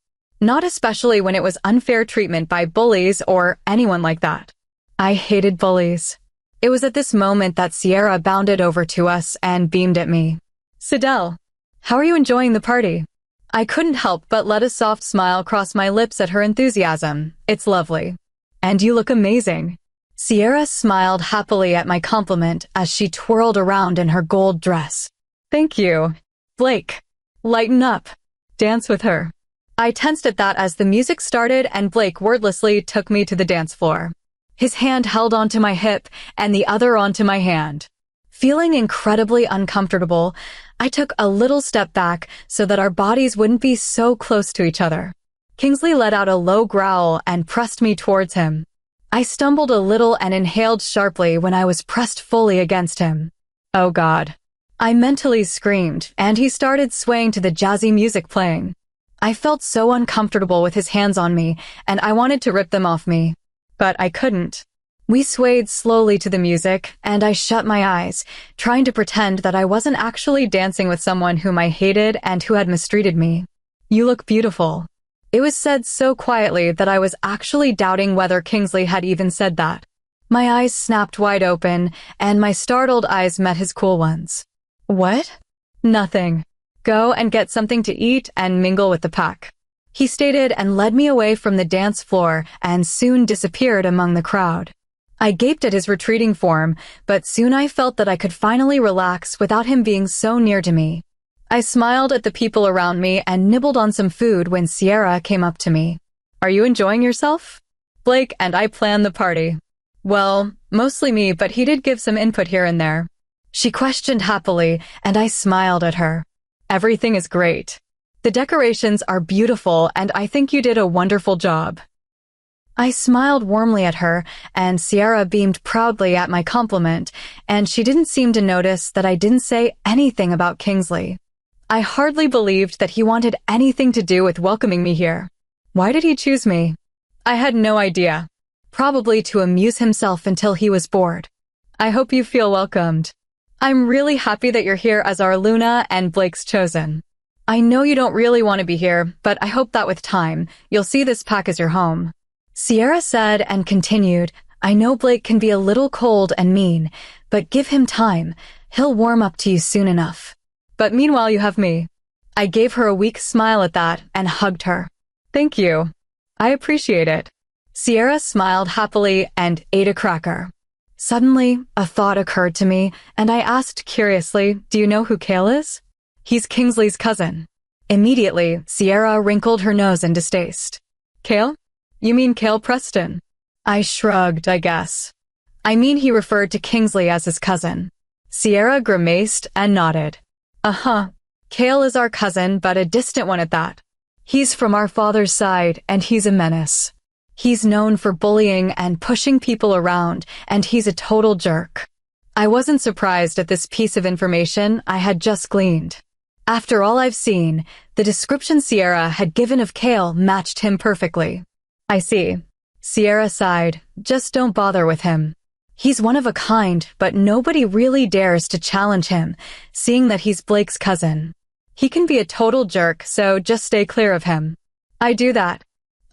Not especially when it was unfair treatment by bullies or anyone like that. I hated bullies. It was at this moment that Sierra bounded over to us and beamed at me. "Sidel, how are you enjoying the party?" I couldn't help but let a soft smile cross my lips at her enthusiasm. "It's lovely. And you look amazing." Sierra smiled happily at my compliment as she twirled around in her gold dress. "Thank you. Blake, lighten up. Dance with her." I tensed at that as the music started and Blake wordlessly took me to the dance floor. His hand held onto my hip and the other onto my hand. Feeling incredibly uncomfortable, I took a little step back so that our bodies wouldn't be so close to each other. Kingsley let out a low growl and pressed me towards him. I stumbled a little and inhaled sharply when I was pressed fully against him. Oh God. I mentally screamed, and he started swaying to the jazzy music playing. I felt so uncomfortable with his hands on me, and I wanted to rip them off me. But I couldn't. We swayed slowly to the music, and I shut my eyes, trying to pretend that I wasn't actually dancing with someone whom I hated and who had mistreated me. You look beautiful. It was said so quietly that I was actually doubting whether Kingsley had even said that. My eyes snapped wide open, and my startled eyes met his cool ones. What? Nothing. Go and get something to eat and mingle with the pack, he stated and led me away from the dance floor and soon disappeared among the crowd. I gaped at his retreating form, but soon I felt that I could finally relax without him being so near to me. I smiled at the people around me and nibbled on some food when Sierra came up to me. Are you enjoying yourself? Blake and I planned the party. Well, mostly me, but he did give some input here and there. She questioned happily, and I smiled at her. Everything is great. The decorations are beautiful, and I think you did a wonderful job. I smiled warmly at her, and Sierra beamed proudly at my compliment, and she didn't seem to notice that I didn't say anything about Kingsley. I hardly believed that he wanted anything to do with welcoming me here. Why did he choose me? I had no idea. Probably to amuse himself until he was bored. I hope you feel welcomed. I'm really happy that you're here as our Luna and Blake's chosen. I know you don't really want to be here, but I hope that with time, you'll see this pack as your home. Sierra said and continued, I know Blake can be a little cold and mean, but give him time. He'll warm up to you soon enough. But meanwhile you have me. I gave her a weak smile at that and hugged her. Thank you. I appreciate it. Sierra smiled happily and ate a cracker. Suddenly, a thought occurred to me, and I asked curiously, do you know who Cale is? He's Kingsley's cousin. Immediately, Sierra wrinkled her nose in distaste. Cale? You mean Cale Preston? I shrugged, I guess. I mean he referred to Kingsley as his cousin. Sierra grimaced and nodded. Uh-huh. Cale is our cousin, but a distant one at that. He's from our father's side, and he's a menace. He's known for bullying and pushing people around, and he's a total jerk. I wasn't surprised at this piece of information I had just gleaned. After all I've seen, the description Sierra had given of Cale matched him perfectly. I see. Sierra sighed. Just don't bother with him. He's one of a kind, but nobody really dares to challenge him, seeing that he's Blake's cousin. He can be a total jerk, so just stay clear of him. I do that.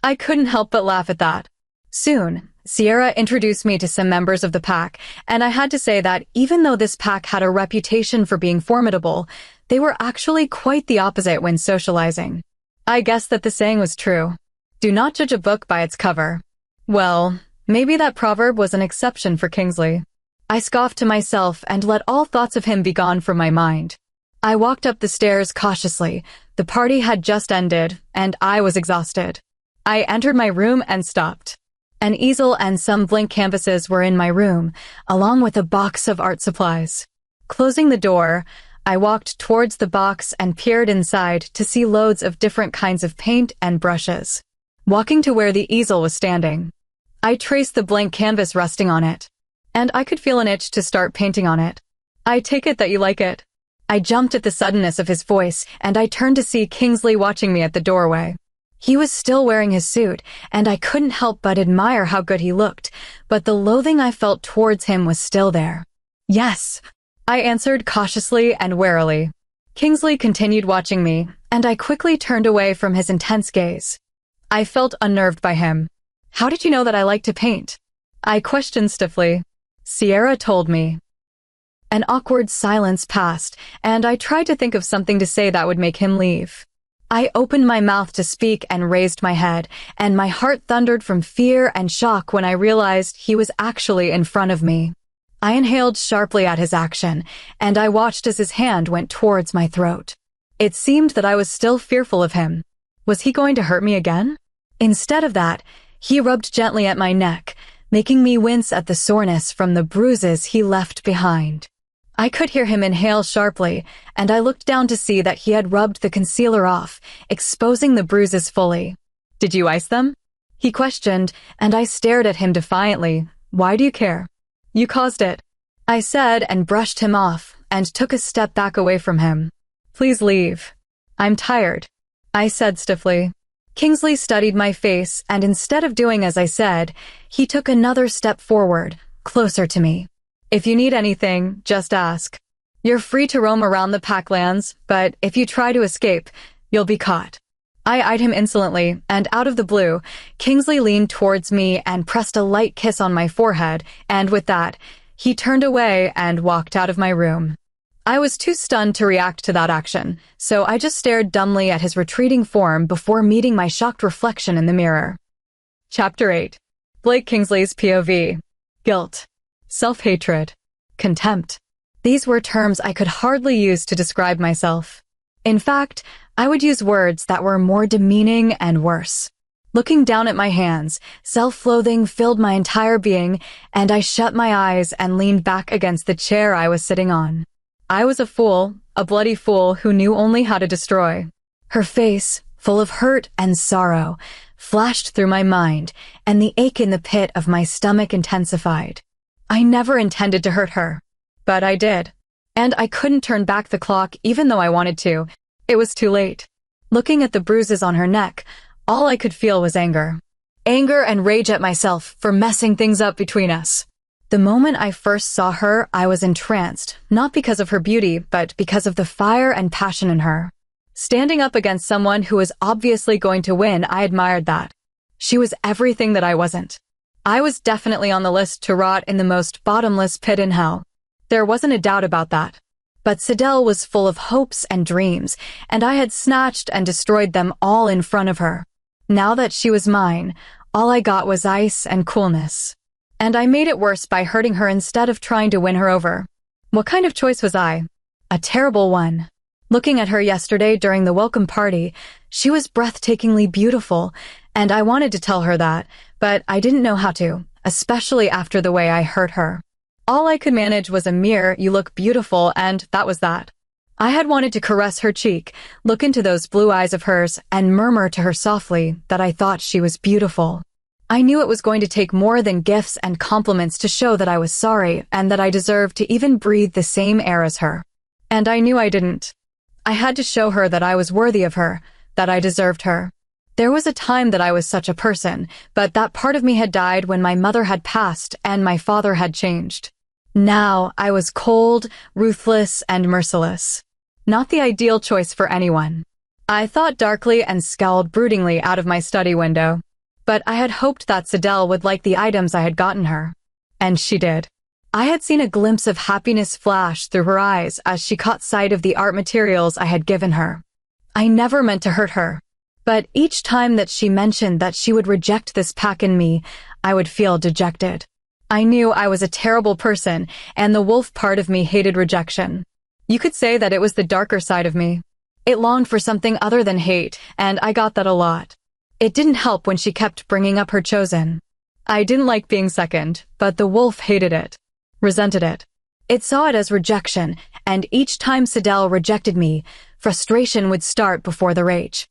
I couldn't help but laugh at that. Soon, Sierra introduced me to some members of the pack, and I had to say that even though this pack had a reputation for being formidable, they were actually quite the opposite when socializing. I guess that the saying was true. Do not judge a book by its cover. Well, maybe that proverb was an exception for Kingsley. I scoffed to myself and let all thoughts of him be gone from my mind. I walked up the stairs cautiously. The party had just ended, and I was exhausted. I entered my room and stopped. An easel and some blank canvases were in my room, along with a box of art supplies. Closing the door, I walked towards the box and peered inside to see loads of different kinds of paint and brushes. Walking to where the easel was standing, I traced the blank canvas resting on it, and I could feel an itch to start painting on it. I take it that you like it. I jumped at the suddenness of his voice, and I turned to see Kingsley watching me at the doorway. He was still wearing his suit, and I couldn't help but admire how good he looked, but the loathing I felt towards him was still there. Yes, I answered cautiously and warily. Kingsley continued watching me, and I quickly turned away from his intense gaze. I felt unnerved by him. How did you know that I like to paint? I questioned stiffly. Sierra told me. An awkward silence passed, and I tried to think of something to say that would make him leave. I opened my mouth to speak and raised my head, and my heart thundered from fear and shock when I realized he was actually in front of me. I inhaled sharply at his action, and I watched as his hand went towards my throat. It seemed that I was still fearful of him. Was he going to hurt me again? Instead of that, he rubbed gently at my neck, making me wince at the soreness from the bruises he left behind. I could hear him inhale sharply, and I looked down to see that he had rubbed the concealer off, exposing the bruises fully. "Did you ice them?" he questioned, and I stared at him defiantly. "Why do you care?" "You caused it," I said, and brushed him off, and took a step back away from him. "Please leave. I'm tired," I said stiffly. Kingsley studied my face, and instead of doing as I said, he took another step forward, closer to me. "If you need anything, just ask. You're free to roam around the Packlands, but if you try to escape, you'll be caught." I eyed him insolently, and out of the blue, Kingsley leaned towards me and pressed a light kiss on my forehead, and with that, he turned away and walked out of my room. I was too stunned to react to that action, so I just stared dumbly at his retreating form before meeting my shocked reflection in the mirror. Chapter 8. Blake Kingsley's POV. Guilt. Self-hatred. Contempt. These were terms I could hardly use to describe myself. In fact, I would use words that were more demeaning and worse. Looking down at my hands, self-loathing filled my entire being, and I shut my eyes and leaned back against the chair I was sitting on. I was a fool, a bloody fool who knew only how to destroy. Her face, full of hurt and sorrow, flashed through my mind, and the ache in the pit of my stomach intensified. I never intended to hurt her, but I did. And I couldn't turn back the clock even though I wanted to. It was too late. Looking at the bruises on her neck, all I could feel was anger. Anger and rage at myself for messing things up between us. The moment I first saw her, I was entranced, not because of her beauty, but because of the fire and passion in her. Standing up against someone who was obviously going to win, I admired that. She was everything that I wasn't. I was definitely on the list to rot in the most bottomless pit in hell. There wasn't a doubt about that. But Sidel was full of hopes and dreams, and I had snatched and destroyed them all in front of her. Now that she was mine, all I got was ice and coolness. And I made it worse by hurting her instead of trying to win her over. What kind of choice was I? A terrible one. Looking at her yesterday during the welcome party, she was breathtakingly beautiful, and I wanted to tell her that, but I didn't know how to, especially after the way I hurt her. All I could manage was a mere "you look beautiful," and that was that. I had wanted to caress her cheek, look into those blue eyes of hers, and murmur to her softly that I thought she was beautiful. I knew it was going to take more than gifts and compliments to show that I was sorry and that I deserved to even breathe the same air as her. And I knew I didn't. I had to show her that I was worthy of her, that I deserved her. There was a time that I was such a person, but that part of me had died when my mother had passed and my father had changed. Now I was cold, ruthless, and merciless. Not the ideal choice for anyone. I thought darkly and scowled broodingly out of my study window. But I had hoped that Sidel would like the items I had gotten her. And she did. I had seen a glimpse of happiness flash through her eyes as she caught sight of the art materials I had given her. I never meant to hurt her. But each time that she mentioned that she would reject this pack in me, I would feel dejected. I knew I was a terrible person, and the wolf part of me hated rejection. You could say that it was the darker side of me. It longed for something other than hate, and I got that a lot. It didn't help when she kept bringing up her chosen. I didn't like being second, but the wolf hated it, resented it. It saw it as rejection, and each time Sidel rejected me, frustration would start before the rage.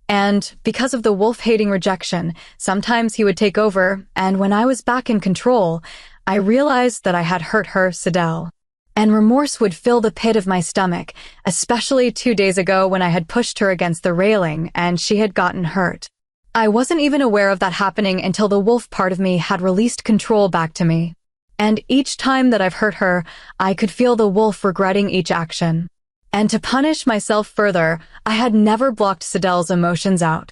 And because of the wolf-hating rejection, sometimes he would take over, and when I was back in control, I realized that I had hurt her, Sidel. And remorse would fill the pit of my stomach, especially 2 days ago when I had pushed her against the railing and she had gotten hurt. I wasn't even aware of that happening until the wolf part of me had released control back to me. And each time that I've hurt her, I could feel the wolf regretting each action. And to punish myself further, I had never blocked Sidel's emotions out.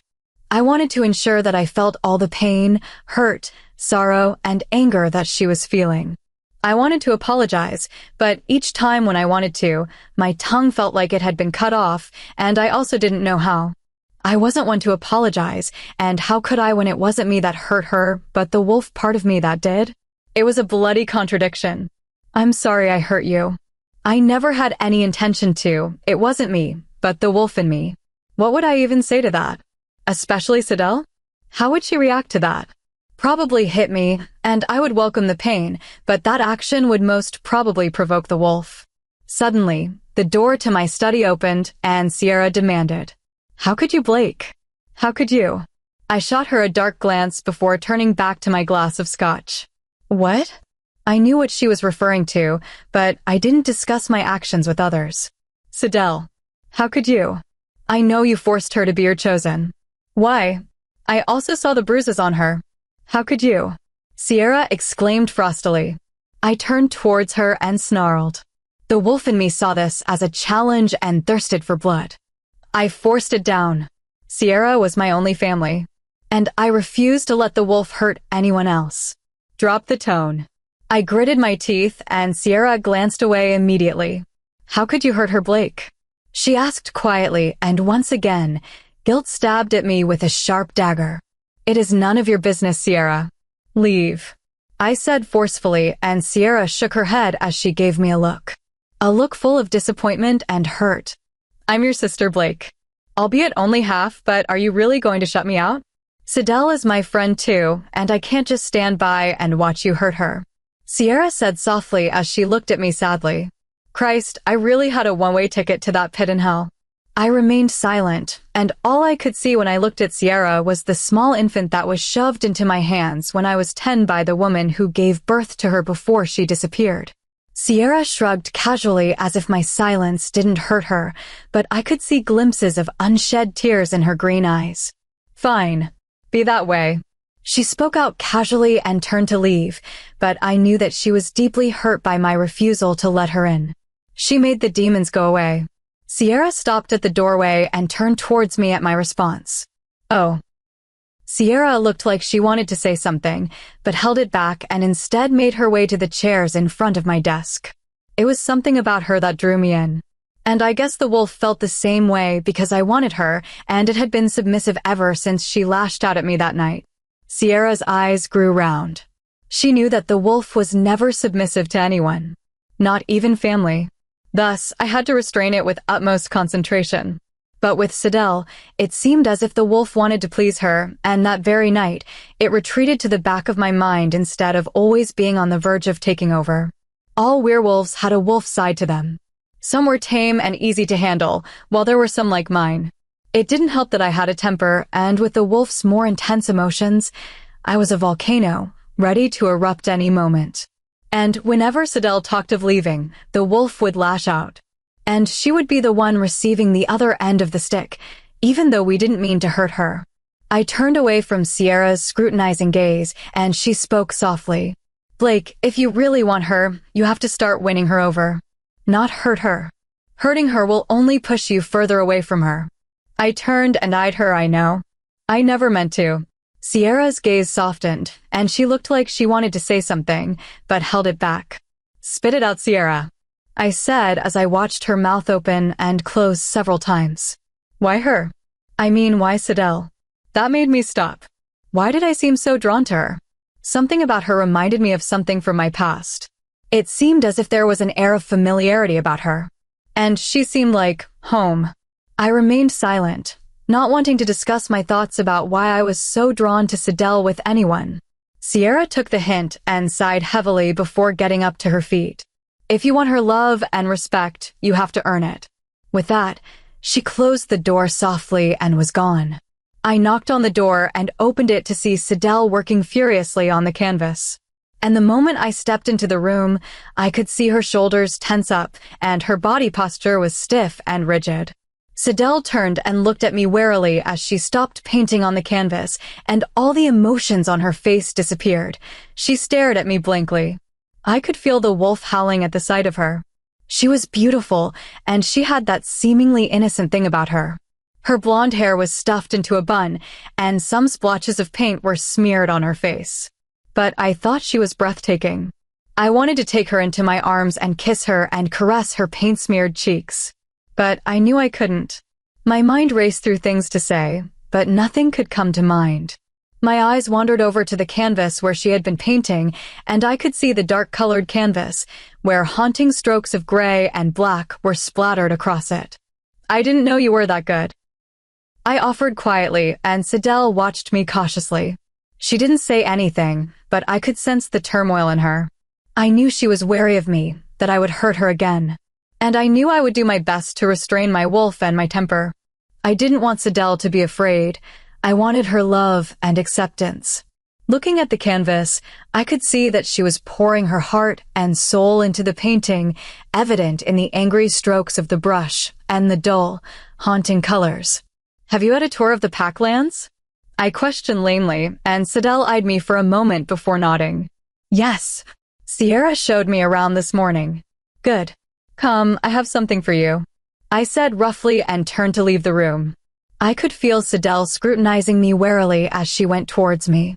I wanted to ensure that I felt all the pain, hurt, sorrow, and anger that she was feeling. I wanted to apologize, but each time when I wanted to, my tongue felt like it had been cut off, and I also didn't know how. I wasn't one to apologize, and how could I when it wasn't me that hurt her, but the wolf part of me that did? It was a bloody contradiction. I'm sorry I hurt you. I never had any intention to. It wasn't me, but the wolf in me. What would I even say to that? Especially Sidel? How would she react to that? probably hit me, and I would welcome the pain, but that action would most probably provoke the wolf. Suddenly, the door to my study opened, and Sierra demanded, "How could you, Blake? How could you?" I shot her a dark glance before turning back to my glass of scotch. What? I knew what she was referring to, but I didn't discuss my actions with others. Sidel, how could you? I know you forced her to be your chosen. Why? I also saw the bruises on her. How could you? Sierra exclaimed frostily. I turned towards her and snarled. The wolf in me saw this as a challenge and thirsted for blood. I forced it down. Sierra was my only family, and I refused to let the wolf hurt anyone else. Drop the tone. I gritted my teeth, and Sierra glanced away immediately. How could you hurt her, Blake? She asked quietly, and once again, guilt stabbed at me with a sharp dagger. It is none of your business, Sierra. Leave. I said forcefully, and Sierra shook her head as she gave me a look. A look full of disappointment and hurt. I'm your sister, Blake. Albeit only half, but are you really going to shut me out? Sidel is my friend too, and I can't just stand by and watch you hurt her. Sierra said softly as she looked at me sadly. Christ, I really had a one-way ticket to that pit in hell. I remained silent, and all I could see when I looked at Sierra was the small infant that was shoved into my hands when I was 10 by the woman who gave birth to her before she disappeared. Sierra shrugged casually as if my silence didn't hurt her, but I could see glimpses of unshed tears in her green eyes. Fine. Be that way. She spoke out casually and turned to leave, but I knew that she was deeply hurt by my refusal to let her in. She made the demons go away. Sierra stopped at the doorway and turned towards me at my response. Oh. Sierra looked like she wanted to say something, but held it back and instead made her way to the chairs in front of my desk. It was something about her that drew me in. And I guess the wolf felt the same way because I wanted her, and it had been submissive ever since she lashed out at me that night. Sierra's eyes grew round. She knew that the wolf was never submissive to anyone, not even family. Thus, I had to restrain it with utmost concentration. But with Sidel, it seemed as if the wolf wanted to please her, and that very night, it retreated to the back of my mind instead of always being on the verge of taking over. All werewolves had a wolf side to them. Some were tame and easy to handle, while there were some like mine. It didn't help that I had a temper, and with the wolf's more intense emotions, I was a volcano, ready to erupt any moment. And whenever Sidel talked of leaving, the wolf would lash out. And she would be the one receiving the other end of the stick, even though we didn't mean to hurt her. I turned away from Sierra's scrutinizing gaze, and she spoke softly. Blake, if you really want her, you have to start winning her over. Not hurt her. Hurting her will only push you further away from her. I turned and eyed her, I know. I never meant to. Sierra's gaze softened, and she looked like she wanted to say something, but held it back. Spit it out, Sierra. I said as I watched her mouth open and close several times. Why her? I mean, why Sidel? That made me stop. Why did I seem so drawn to her? Something about her reminded me of something from my past. It seemed as if there was an air of familiarity about her. And she seemed like home. I remained silent, not wanting to discuss my thoughts about why I was so drawn to Sidel with anyone. Sierra took the hint and sighed heavily before getting up to her feet. If you want her love and respect, you have to earn it. With that, she closed the door softly and was gone. I knocked on the door and opened it to see Sidel working furiously on the canvas. And the moment I stepped into the room, I could see her shoulders tense up and her body posture was stiff and rigid. Sidel turned and looked at me warily as she stopped painting on the canvas, and all the emotions on her face disappeared. She stared at me blankly. I could feel the wolf howling at the sight of her. She was beautiful, and she had that seemingly innocent thing about her. Her blonde hair was stuffed into a bun, and some splotches of paint were smeared on her face. But I thought she was breathtaking. I wanted to take her into my arms and kiss her and caress her paint-smeared cheeks. But I knew I couldn't. My mind raced through things to say, but nothing could come to mind. My eyes wandered over to the canvas where she had been painting, and I could see the dark-colored canvas, where haunting strokes of gray and black were splattered across it. I didn't know you were that good. I offered quietly, and Sidel watched me cautiously. She didn't say anything, but I could sense the turmoil in her. I knew she was wary of me, that I would hurt her again. And I knew I would do my best to restrain my wolf and my temper. I didn't want Sidel to be afraid. I wanted her love and acceptance. Looking at the canvas, I could see that she was pouring her heart and soul into the painting, evident in the angry strokes of the brush and the dull, haunting colors. "Have you had a tour of the Packlands?" I questioned lamely, and Sidel eyed me for a moment before nodding. "Yes. Sierra showed me around this morning." "Good. Come, I have something for you," I said roughly and turned to leave the room. I could feel Sidel scrutinizing me warily as she went towards me.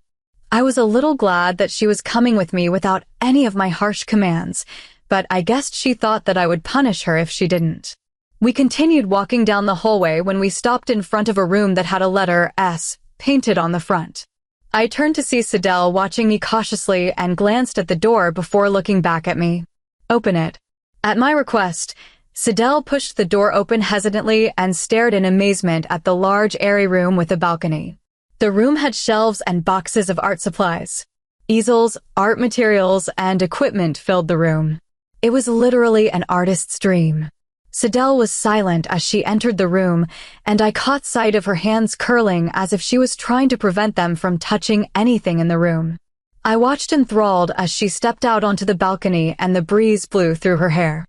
I was a little glad that she was coming with me without any of my harsh commands, but I guessed she thought that I would punish her if she didn't. We continued walking down the hallway when we stopped in front of a room that had a letter S painted on the front. I turned to see Sidel watching me cautiously and glanced at the door before looking back at me. "Open it." At my request, Sidel pushed the door open hesitantly and stared in amazement at the large airy room with a balcony. The room had shelves and boxes of art supplies. Easels, art materials, and equipment filled the room. It was literally an artist's dream. Sidel was silent as she entered the room, and I caught sight of her hands curling as if she was trying to prevent them from touching anything in the room. I watched enthralled as she stepped out onto the balcony and the breeze blew through her hair.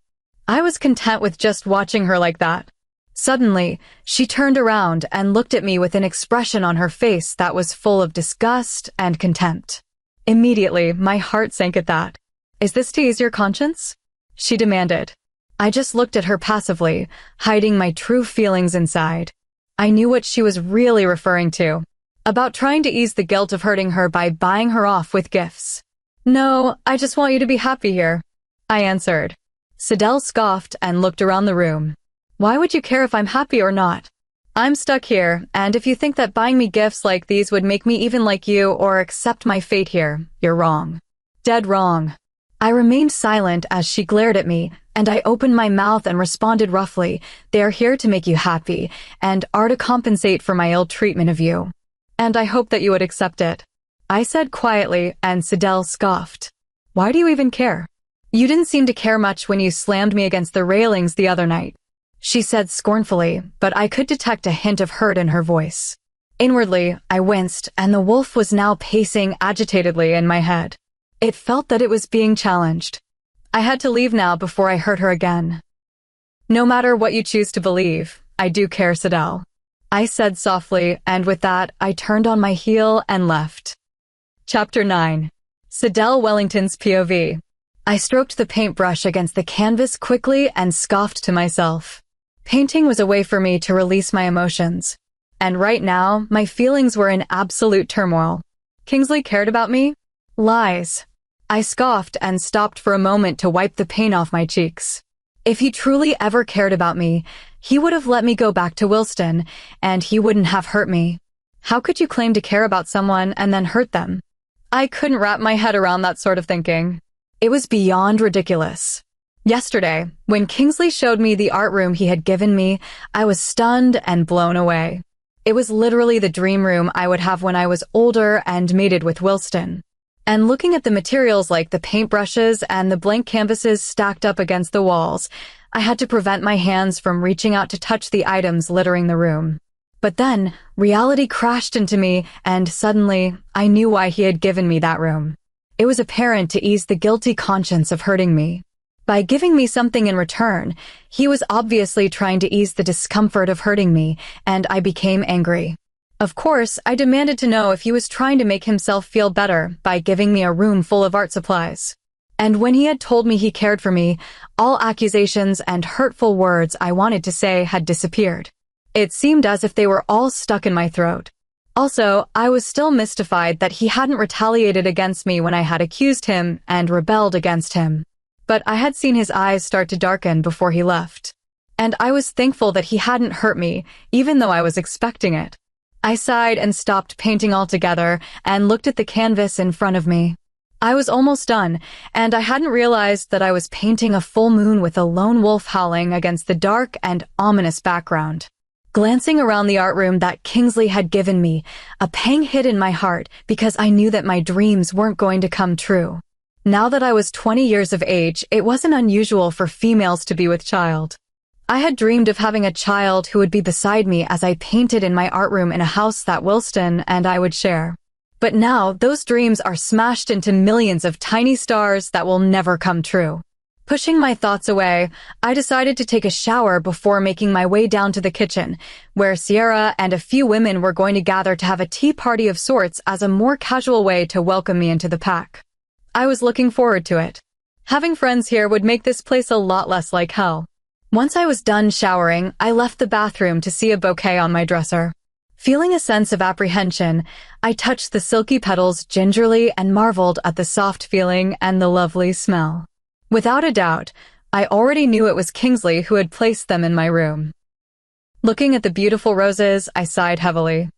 I was content with just watching her like that. Suddenly, she turned around and looked at me with an expression on her face that was full of disgust and contempt. Immediately, my heart sank at that. "Is this to ease your conscience?" she demanded. I just looked at her passively, hiding my true feelings inside. I knew what she was really referring to, about trying to ease the guilt of hurting her by buying her off with gifts. "No, I just want you to be happy here," I answered. Sidel scoffed and looked around the room. "Why would you care if I'm happy or not? I'm stuck here, and if you think that buying me gifts like these would make me even like you or accept my fate here, you're wrong. Dead wrong." I remained silent as she glared at me, and I opened my mouth and responded roughly, "They are here to make you happy, and are to compensate for my ill treatment of you. And I hope that you would accept it," I said quietly, and Sidel scoffed. "Why do you even care? You didn't seem to care much when you slammed me against the railings the other night," she said scornfully, but I could detect a hint of hurt in her voice. Inwardly, I winced, and the wolf was now pacing agitatedly in my head. It felt that it was being challenged. I had to leave now before I hurt her again. "No matter what you choose to believe, I do care, Sidel," I said softly, and with that, I turned on my heel and left. Chapter 9. Sidel Wellington's POV. I stroked the paintbrush against the canvas quickly and scoffed to myself. Painting was a way for me to release my emotions. And right now, my feelings were in absolute turmoil. Kingsley cared about me? Lies. I scoffed and stopped for a moment to wipe the paint off my cheeks. If he truly ever cared about me, he would have let me go back to Wilston, and he wouldn't have hurt me. How could you claim to care about someone and then hurt them? I couldn't wrap my head around that sort of thinking. It was beyond ridiculous. Yesterday, when Kingsley showed me the art room he had given me, I was stunned and blown away. It was literally the dream room I would have when I was older and mated with Wilston. And looking at the materials like the paintbrushes and the blank canvases stacked up against the walls, I had to prevent my hands from reaching out to touch the items littering the room. But then, reality crashed into me, and suddenly, I knew why he had given me that room. It was apparent to ease the guilty conscience of hurting me. By giving me something in return, he was obviously trying to ease the discomfort of hurting me, and I became angry. Of course, I demanded to know if he was trying to make himself feel better by giving me a room full of art supplies. And when he had told me he cared for me, all accusations and hurtful words I wanted to say had disappeared. It seemed as if they were all stuck in my throat. Also, I was still mystified that he hadn't retaliated against me when I had accused him and rebelled against him. But I had seen his eyes start to darken before he left. And I was thankful that he hadn't hurt me, even though I was expecting it. I sighed and stopped painting altogether and looked at the canvas in front of me. I was almost done, and I hadn't realized that I was painting a full moon with a lone wolf howling against the dark and ominous background. Glancing around the art room that Kingsley had given me, a pang hit in my heart because I knew that my dreams weren't going to come true. Now that I was 20 years of age, it wasn't unusual for females to be with child. I had dreamed of having a child who would be beside me as I painted in my art room in a house that Wilston and I would share. But now, those dreams are smashed into millions of tiny stars that will never come true. Pushing my thoughts away, I decided to take a shower before making my way down to the kitchen, where Sierra and a few women were going to gather to have a tea party of sorts as a more casual way to welcome me into the pack. I was looking forward to it. Having friends here would make this place a lot less like hell. Once I was done showering, I left the bathroom to see a bouquet on my dresser. Feeling a sense of apprehension, I touched the silky petals gingerly and marveled at the soft feeling and the lovely smell. Without a doubt, I already knew it was Kingsley who had placed them in my room. Looking at the beautiful roses, I sighed heavily.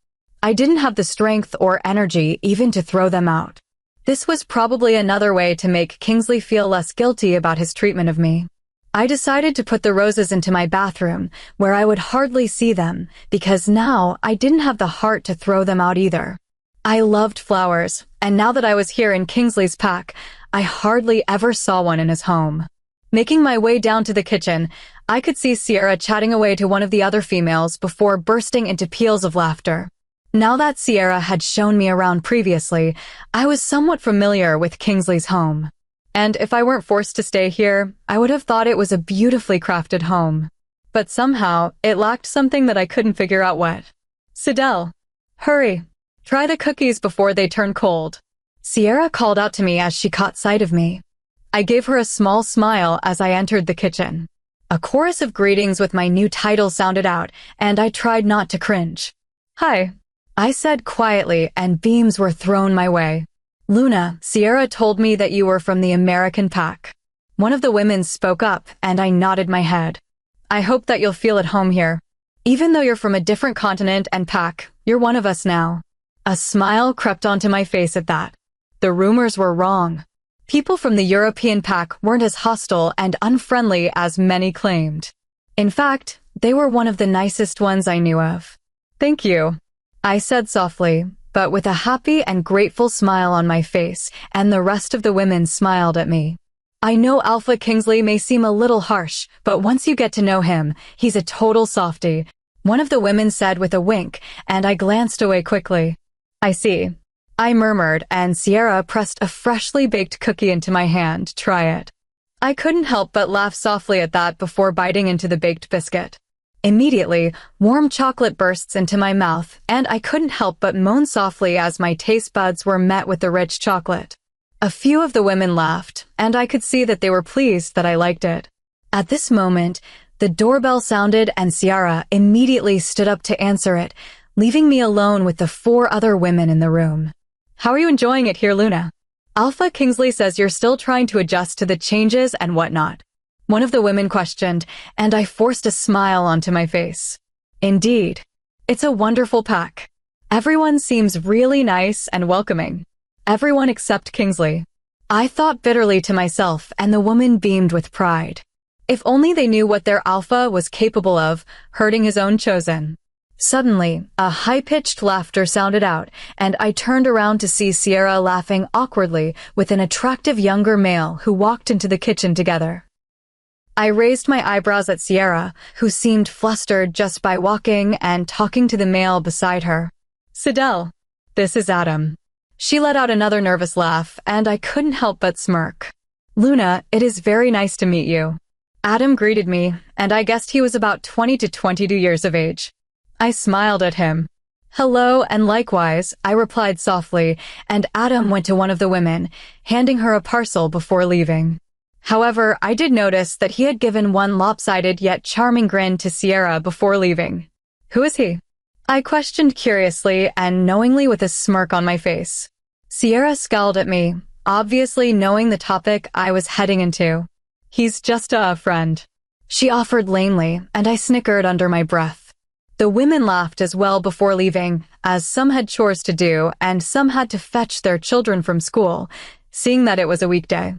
I didn't have the strength or energy even to throw them out. This was probably another way to make Kingsley feel less guilty about his treatment of me. I decided to put the roses into my bathroom, where I would hardly see them, because now I didn't have the heart to throw them out either. I loved flowers, and now that I was here in Kingsley's pack, I hardly ever saw one in his home. Making my way down to the kitchen, I could see Sierra chatting away to one of the other females before bursting into peals of laughter. Now that Sierra had shown me around previously, I was somewhat familiar with Kingsley's home. And if I weren't forced to stay here, I would have thought it was a beautifully crafted home. But somehow, it lacked something that I couldn't figure out what. Sidel, hurry. Try the cookies before they turn cold. Sierra called out to me as she caught sight of me. I gave her a small smile as I entered the kitchen. A chorus of greetings with my new title sounded out, and I tried not to cringe. Hi, I said quietly, and beams were thrown my way. Luna, Sierra told me that you were from the American pack. One of the women spoke up, and I nodded my head. I hope that you'll feel at home here. Even though you're from a different continent and pack, you're one of us now. A smile crept onto my face at that. The rumors were wrong. People from the European pack weren't as hostile and unfriendly as many claimed. In fact, they were one of the nicest ones I knew of. Thank you, I said softly, but with a happy and grateful smile on my face, and the rest of the women smiled at me. I know Alpha Kingsley may seem a little harsh, but once you get to know him, he's a total softie, one of the women said with a wink, and I glanced away quickly. I see, I murmured, and Sierra pressed a freshly baked cookie into my hand. Try it. I couldn't help but laugh softly at that before biting into the baked biscuit. Immediately, warm chocolate bursts into my mouth, and I couldn't help but moan softly as my taste buds were met with the rich chocolate. A few of the women laughed, and I could see that they were pleased that I liked it. At this moment, the doorbell sounded and Sierra immediately stood up to answer it, leaving me alone with the 4 other women in the room. How are you enjoying it here, Luna? Alpha Kingsley says you're still trying to adjust to the changes and whatnot. One of the women questioned, and I forced a smile onto my face. Indeed, it's a wonderful pack. Everyone seems really nice and welcoming. Everyone except Kingsley. I thought bitterly to myself, and the woman beamed with pride. If only they knew what their alpha was capable of, hurting his own chosen. Suddenly, a high-pitched laughter sounded out, and I turned around to see Sierra laughing awkwardly with an attractive younger male who walked into the kitchen together. I raised my eyebrows at Sierra, who seemed flustered just by walking and talking to the male beside her. Sidel, this is Adam. She let out another nervous laugh, and I couldn't help but smirk. Luna, it is very nice to meet you. Adam greeted me, and I guessed he was about 20 to 22 years of age. I smiled at him. Hello, and likewise, I replied softly, and Adam went to one of the women, handing her a parcel before leaving. However, I did notice that he had given one lopsided yet charming grin to Sierra before leaving. Who is he? I questioned curiously and knowingly with a smirk on my face. Sierra scowled at me, obviously knowing the topic I was heading into. He's just a friend, she offered lamely, and I snickered under my breath. The women laughed as well before leaving, as some had chores to do and some had to fetch their children from school, seeing that it was a weekday.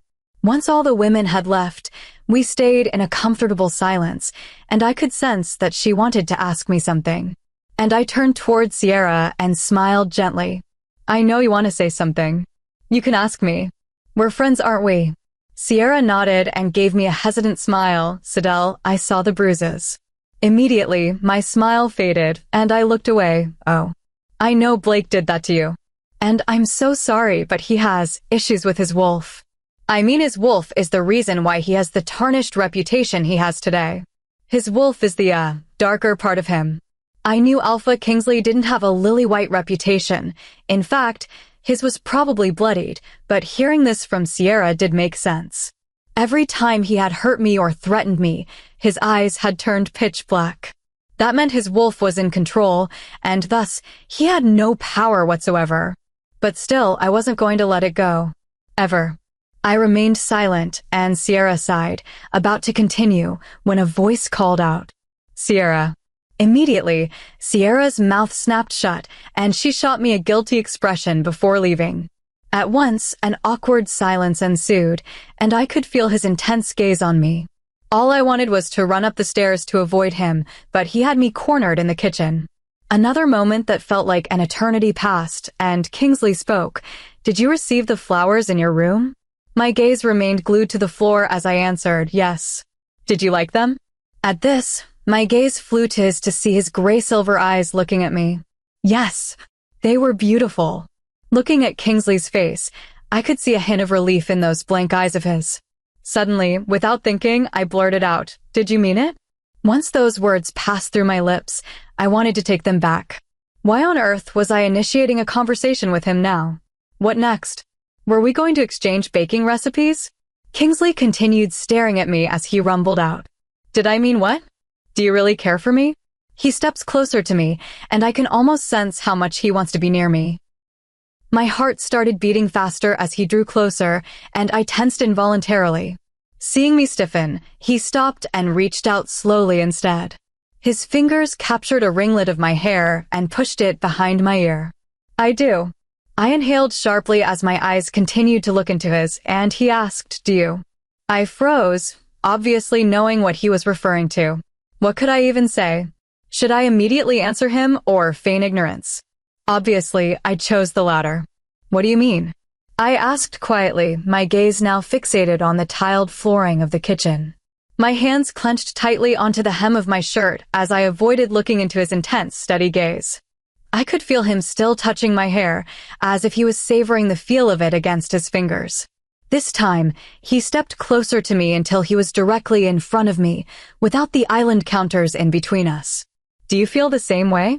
Once all the women had left, we stayed in a comfortable silence, and I could sense that she wanted to ask me something. And I turned toward Sierra and smiled gently. I know you want to say something. You can ask me. We're friends, aren't we? Sierra nodded and gave me a hesitant smile. Sidel, I saw the bruises. Immediately, my smile faded, and I looked away. Oh. I know Blake did that to you. And I'm so sorry, but he has issues with his wolf. I mean, his wolf is the reason why he has the tarnished reputation he has today. His wolf is the, darker part of him. I knew Alpha Kingsley didn't have a lily-white reputation. In fact, his was probably bloodied, but hearing this from Sierra did make sense. Every time he had hurt me or threatened me, his eyes had turned pitch black. That meant his wolf was in control, and thus, he had no power whatsoever. But still, I wasn't going to let it go. Ever. I remained silent, and Sierra sighed, about to continue, when a voice called out, Sierra. Immediately, Sierra's mouth snapped shut, and she shot me a guilty expression before leaving. At once, an awkward silence ensued, and I could feel his intense gaze on me. All I wanted was to run up the stairs to avoid him, but he had me cornered in the kitchen. Another moment that felt like an eternity passed, and Kingsley spoke. Did you receive the flowers in your room? My gaze remained glued to the floor as I answered, yes. Did you like them? At this, my gaze flew to see his gray-silver eyes looking at me. Yes, they were beautiful. Looking at Kingsley's face, I could see a hint of relief in those blank eyes of his. Suddenly, without thinking, I blurted out, did you mean it? Once those words passed through my lips, I wanted to take them back. Why on earth was I initiating a conversation with him now? What next? Were we going to exchange baking recipes? Kingsley continued staring at me as he rumbled out. Did I mean what? Do you really care for me? He steps closer to me, and I can almost sense how much he wants to be near me. My heart started beating faster as he drew closer, and I tensed involuntarily. Seeing me stiffen, he stopped and reached out slowly instead. His fingers captured a ringlet of my hair and pushed it behind my ear. I do. I inhaled sharply as my eyes continued to look into his, and he asked, do you? I froze, obviously knowing what he was referring to. What could I even say? Should I immediately answer him or feign ignorance? Obviously, I chose the latter. What do you mean? I asked quietly, my gaze now fixated on the tiled flooring of the kitchen. My hands clenched tightly onto the hem of my shirt as I avoided looking into his intense, steady gaze. I could feel him still touching my hair, as if he was savoring the feel of it against his fingers. This time, he stepped closer to me until he was directly in front of me, without the island counters in between us. Do you feel the same way?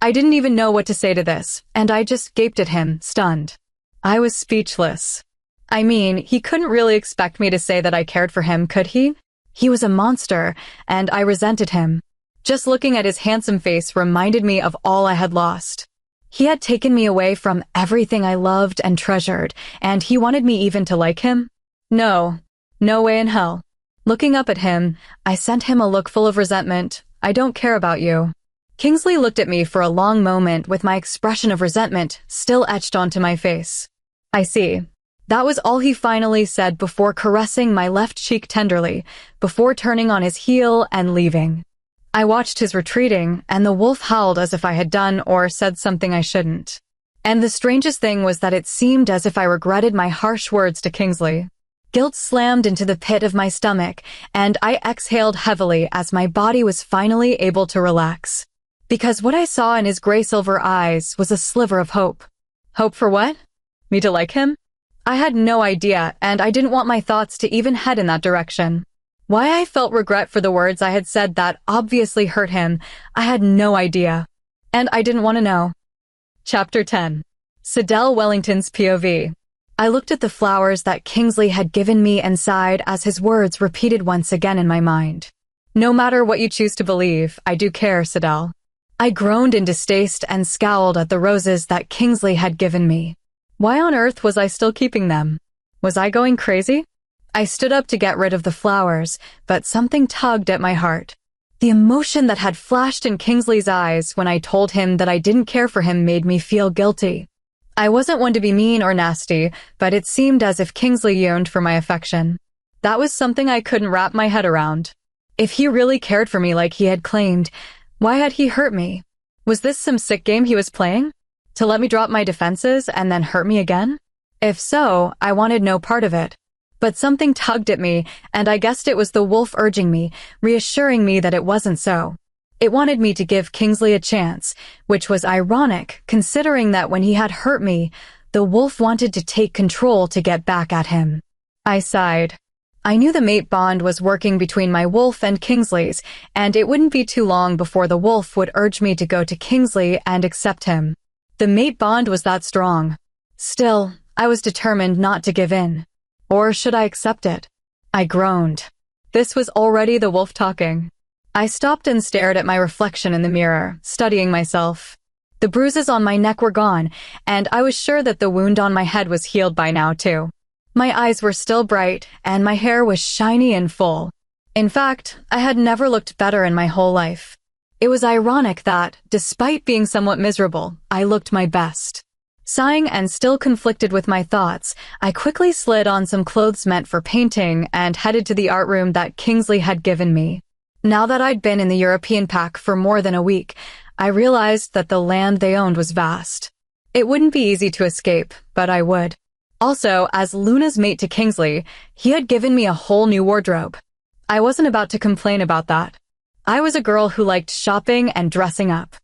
I didn't even know what to say to this, and I just gaped at him, stunned. I was speechless. I mean, he couldn't really expect me to say that I cared for him, could he? He was a monster, and I resented him. Just looking at his handsome face reminded me of all I had lost. He had taken me away from everything I loved and treasured, and he wanted me even to like him? No. No way in hell. Looking up at him, I sent him a look full of resentment. I don't care about you. Kingsley looked at me for a long moment with my expression of resentment still etched onto my face. I see. That was all he finally said before caressing my left cheek tenderly, before turning on his heel and leaving. I watched his retreating, and the wolf howled as if I had done or said something I shouldn't. And the strangest thing was that it seemed as if I regretted my harsh words to Kingsley. Guilt slammed into the pit of my stomach, and I exhaled heavily as my body was finally able to relax. Because what I saw in his gray-silver eyes was a sliver of hope. Hope for what? Me to like him? I had no idea, and I didn't want my thoughts to even head in that direction. Why I felt regret for the words I had said that obviously hurt him, I had no idea. And I didn't want to know. Chapter 10. Sidel Wellington's POV. I looked at the flowers that Kingsley had given me and sighed as his words repeated once again in my mind. No matter what you choose to believe, I do care, Sidel. I groaned in distaste and scowled at the roses that Kingsley had given me. Why on earth was I still keeping them? Was I going crazy? I stood up to get rid of the flowers, but something tugged at my heart. The emotion that had flashed in Kingsley's eyes when I told him that I didn't care for him made me feel guilty. I wasn't one to be mean or nasty, but it seemed as if Kingsley yearned for my affection. That was something I couldn't wrap my head around. If he really cared for me like he had claimed, why had he hurt me? Was this some sick game he was playing? To let me drop my defenses and then hurt me again? If so, I wanted no part of it. But something tugged at me, and I guessed it was the wolf urging me, reassuring me that it wasn't so. It wanted me to give Kingsley a chance, which was ironic, considering that when he had hurt me, the wolf wanted to take control to get back at him. I sighed. I knew the mate bond was working between my wolf and Kingsley's, and it wouldn't be too long before the wolf would urge me to go to Kingsley and accept him. The mate bond was that strong. Still, I was determined not to give in. Or should I accept it? I groaned. This was already the wolf talking. I stopped and stared at my reflection in the mirror, studying myself. The bruises on my neck were gone, and I was sure that the wound on my head was healed by now, too. My eyes were still bright, and my hair was shiny and full. In fact, I had never looked better in my whole life. It was ironic that, despite being somewhat miserable, I looked my best. Sighing and still conflicted with my thoughts, I quickly slid on some clothes meant for painting and headed to the art room that Kingsley had given me. Now that I'd been in the European pack for more than a week, I realized that the land they owned was vast. It wouldn't be easy to escape, but I would. Also, as Luna's mate to Kingsley, he had given me a whole new wardrobe. I wasn't about to complain about that. I was a girl who liked shopping and dressing up.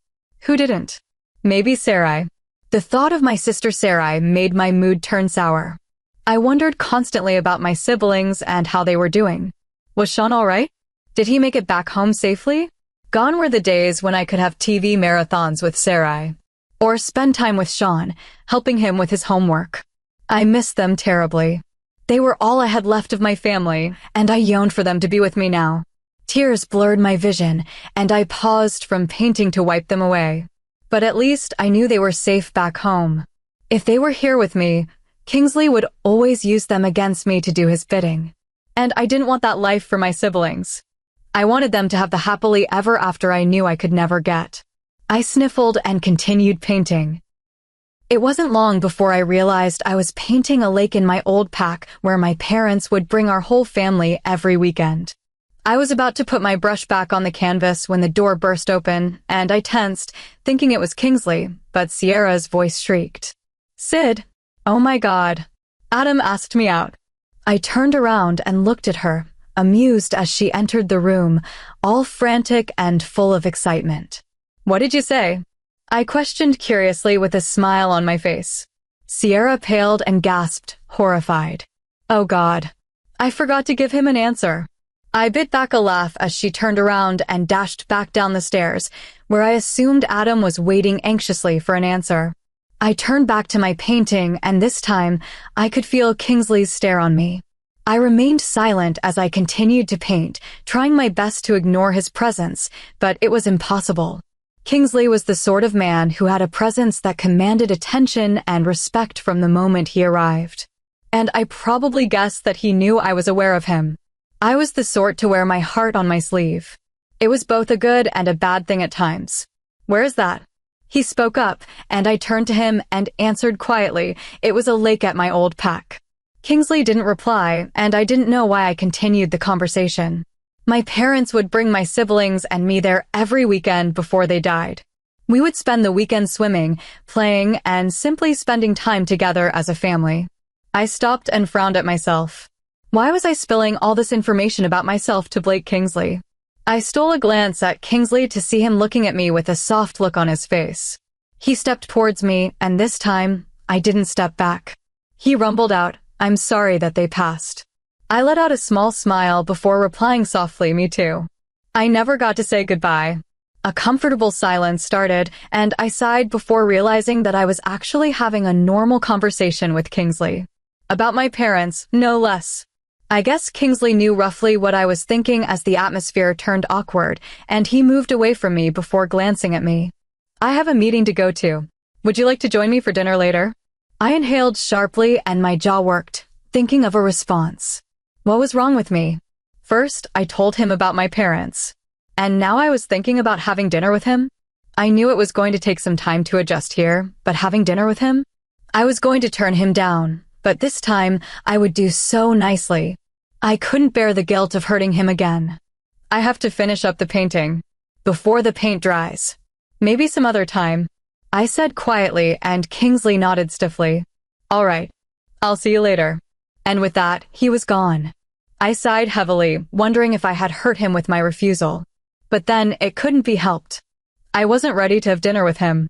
Who didn't? Maybe Sarai. The thought of my sister Sarai made my mood turn sour. I wondered constantly about my siblings and how they were doing. Was Sean all right? Did he make it back home safely? Gone were the days when I could have TV marathons with Sarai, or spend time with Sean, helping him with his homework. I missed them terribly. They were all I had left of my family, and I yearned for them to be with me now. Tears blurred my vision, and I paused from painting to wipe them away. But at least I knew they were safe back home. If they were here with me, Kingsley would always use them against me to do his bidding. And I didn't want that life for my siblings. I wanted them to have the happily ever after I knew I could never get. I sniffled and continued painting. It wasn't long before I realized I was painting a lake in my old pack where my parents would bring our whole family every weekend. I was about to put my brush back on the canvas when the door burst open, and I tensed, thinking it was Kingsley, but Sierra's voice shrieked. "Sid!" "Oh my God!" Adam asked me out. I turned around and looked at her, amused as she entered the room, all frantic and full of excitement. "What did you say?" I questioned curiously with a smile on my face. Sierra paled and gasped, horrified. Oh God. I forgot to give him an answer. I bit back a laugh as she turned around and dashed back down the stairs, where I assumed Adam was waiting anxiously for an answer. I turned back to my painting, and this time, I could feel Kingsley's stare on me. I remained silent as I continued to paint, trying my best to ignore his presence, but it was impossible. Kingsley was the sort of man who had a presence that commanded attention and respect from the moment he arrived. And I probably guessed that he knew I was aware of him. I was the sort to wear my heart on my sleeve. It was both a good and a bad thing at times. "Where is that?" He spoke up, and I turned to him and answered quietly. It was a lake at my old pack. Kingsley didn't reply, and I didn't know why I continued the conversation. My parents would bring my siblings and me there every weekend before they died. We would spend the weekend swimming, playing, and simply spending time together as a family. I stopped and frowned at myself. Why was I spilling all this information about myself to Blake Kingsley? I stole a glance at Kingsley to see him looking at me with a soft look on his face. He stepped towards me, and this time, I didn't step back. He rumbled out, "I'm sorry that they passed." I let out a small smile before replying softly, "Me too." I never got to say goodbye. A comfortable silence started, and I sighed before realizing that I was actually having a normal conversation with Kingsley. About my parents, no less. I guess Kingsley knew roughly what I was thinking as the atmosphere turned awkward, and he moved away from me before glancing at me. "I have a meeting to go to. Would you like to join me for dinner later?" I inhaled sharply and my jaw worked, thinking of a response. What was wrong with me? First, I told him about my parents. And now I was thinking about having dinner with him? I knew it was going to take some time to adjust here, but having dinner with him? I was going to turn him down, but this time I would do so nicely. I couldn't bear the guilt of hurting him again. I have to finish up the painting before the paint dries. Maybe some other time, I said quietly, and Kingsley nodded stiffly. All right, I'll see you later. And with that, he was gone. I sighed heavily, wondering if I had hurt him with my refusal. But then it couldn't be helped. I wasn't ready to have dinner with him.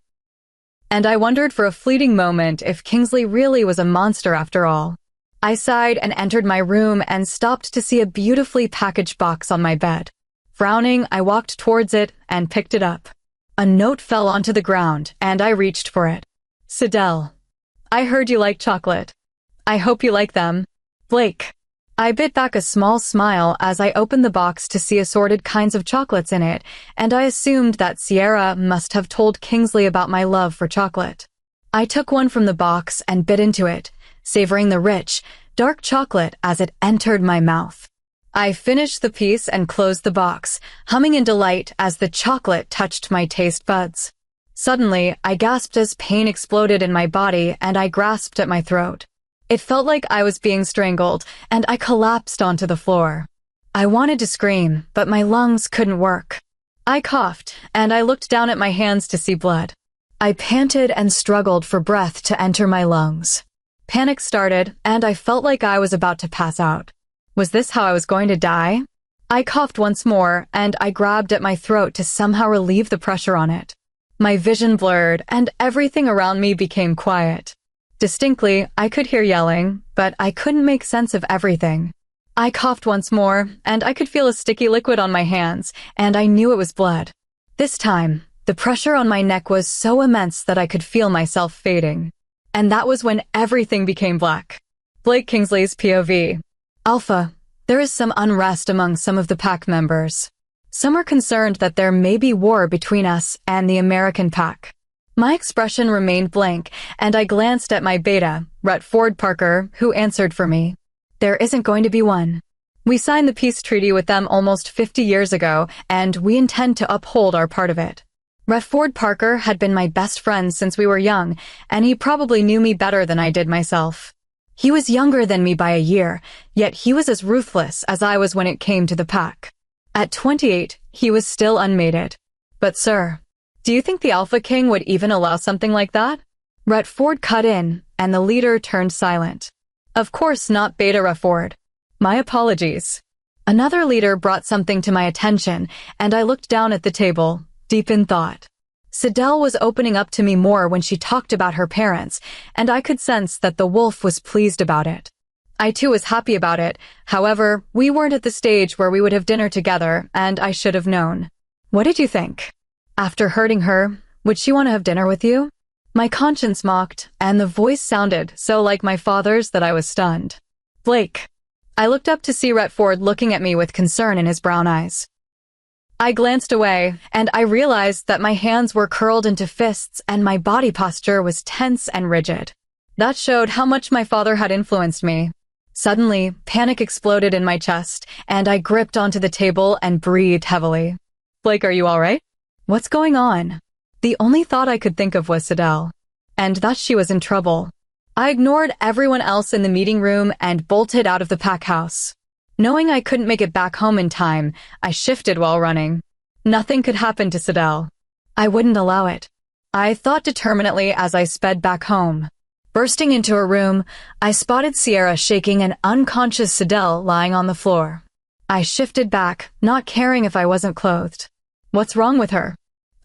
And I wondered for a fleeting moment if Kingsley really was a monster after all. I sighed and entered my room and stopped to see a beautifully packaged box on my bed. Frowning, I walked towards it and picked it up. A note fell onto the ground, and I reached for it. Sidel, I heard you like chocolate. I hope you like them. Blake. I bit back a small smile as I opened the box to see assorted kinds of chocolates in it, and I assumed that Sierra must have told Kingsley about my love for chocolate. I took one from the box and bit into it, savoring the rich, dark chocolate as it entered my mouth. I finished the piece and closed the box, humming in delight as the chocolate touched my taste buds. Suddenly, I gasped as pain exploded in my body and I grasped at my throat. It felt like I was being strangled, and I collapsed onto the floor. I wanted to scream, but my lungs couldn't work. I coughed, and I looked down at my hands to see blood. I panted and struggled for breath to enter my lungs. Panic started, and I felt like I was about to pass out. Was this how I was going to die? I coughed once more, and I grabbed at my throat to somehow relieve the pressure on it. My vision blurred, and everything around me became quiet. Distinctly, I could hear yelling, but I couldn't make sense of everything. I coughed once more, and I could feel a sticky liquid on my hands, and I knew it was blood. This time, the pressure on my neck was so immense that I could feel myself fading. And that was when everything became black. Blake Kingsley's POV. Alpha, there is some unrest among some of the pack members. Some are concerned that there may be war between us and the American pack. My expression remained blank, and I glanced at my beta, Rutford Parker, who answered for me. There isn't going to be one. We signed the peace treaty with them almost 50 years ago, and we intend to uphold our part of it. Rutford Parker had been my best friend since we were young, and he probably knew me better than I did myself. He was younger than me by a year, yet he was as ruthless as I was when it came to the pack. At 28, he was still unmated. But sir, do you think the Alpha King would even allow something like that? Rutford cut in, and the leader turned silent. Of course not, Beta Rutford. My apologies. Another leader brought something to my attention, and I looked down at the table, deep in thought. Sidel was opening up to me more when she talked about her parents, and I could sense that the wolf was pleased about it. I too was happy about it. However, we weren't at the stage where we would have dinner together, and I should have known. What did you think? After hurting her, would she want to have dinner with you? My conscience mocked, and the voice sounded so like my father's that I was stunned. Blake. I looked up to see Rutford looking at me with concern in his brown eyes. I glanced away, and I realized that my hands were curled into fists and my body posture was tense and rigid. That showed how much my father had influenced me. Suddenly, panic exploded in my chest, and I gripped onto the table and breathed heavily. Blake, are you all right? What's going on? The only thought I could think of was Sidel, and that she was in trouble. I ignored everyone else in the meeting room and bolted out of the pack house. Knowing I couldn't make it back home in time, I shifted while running. Nothing could happen to Sidel. I wouldn't allow it. I thought determinately as I sped back home. Bursting into her room, I spotted Sierra shaking an unconscious Sidel lying on the floor. I shifted back, not caring if I wasn't clothed. What's wrong with her?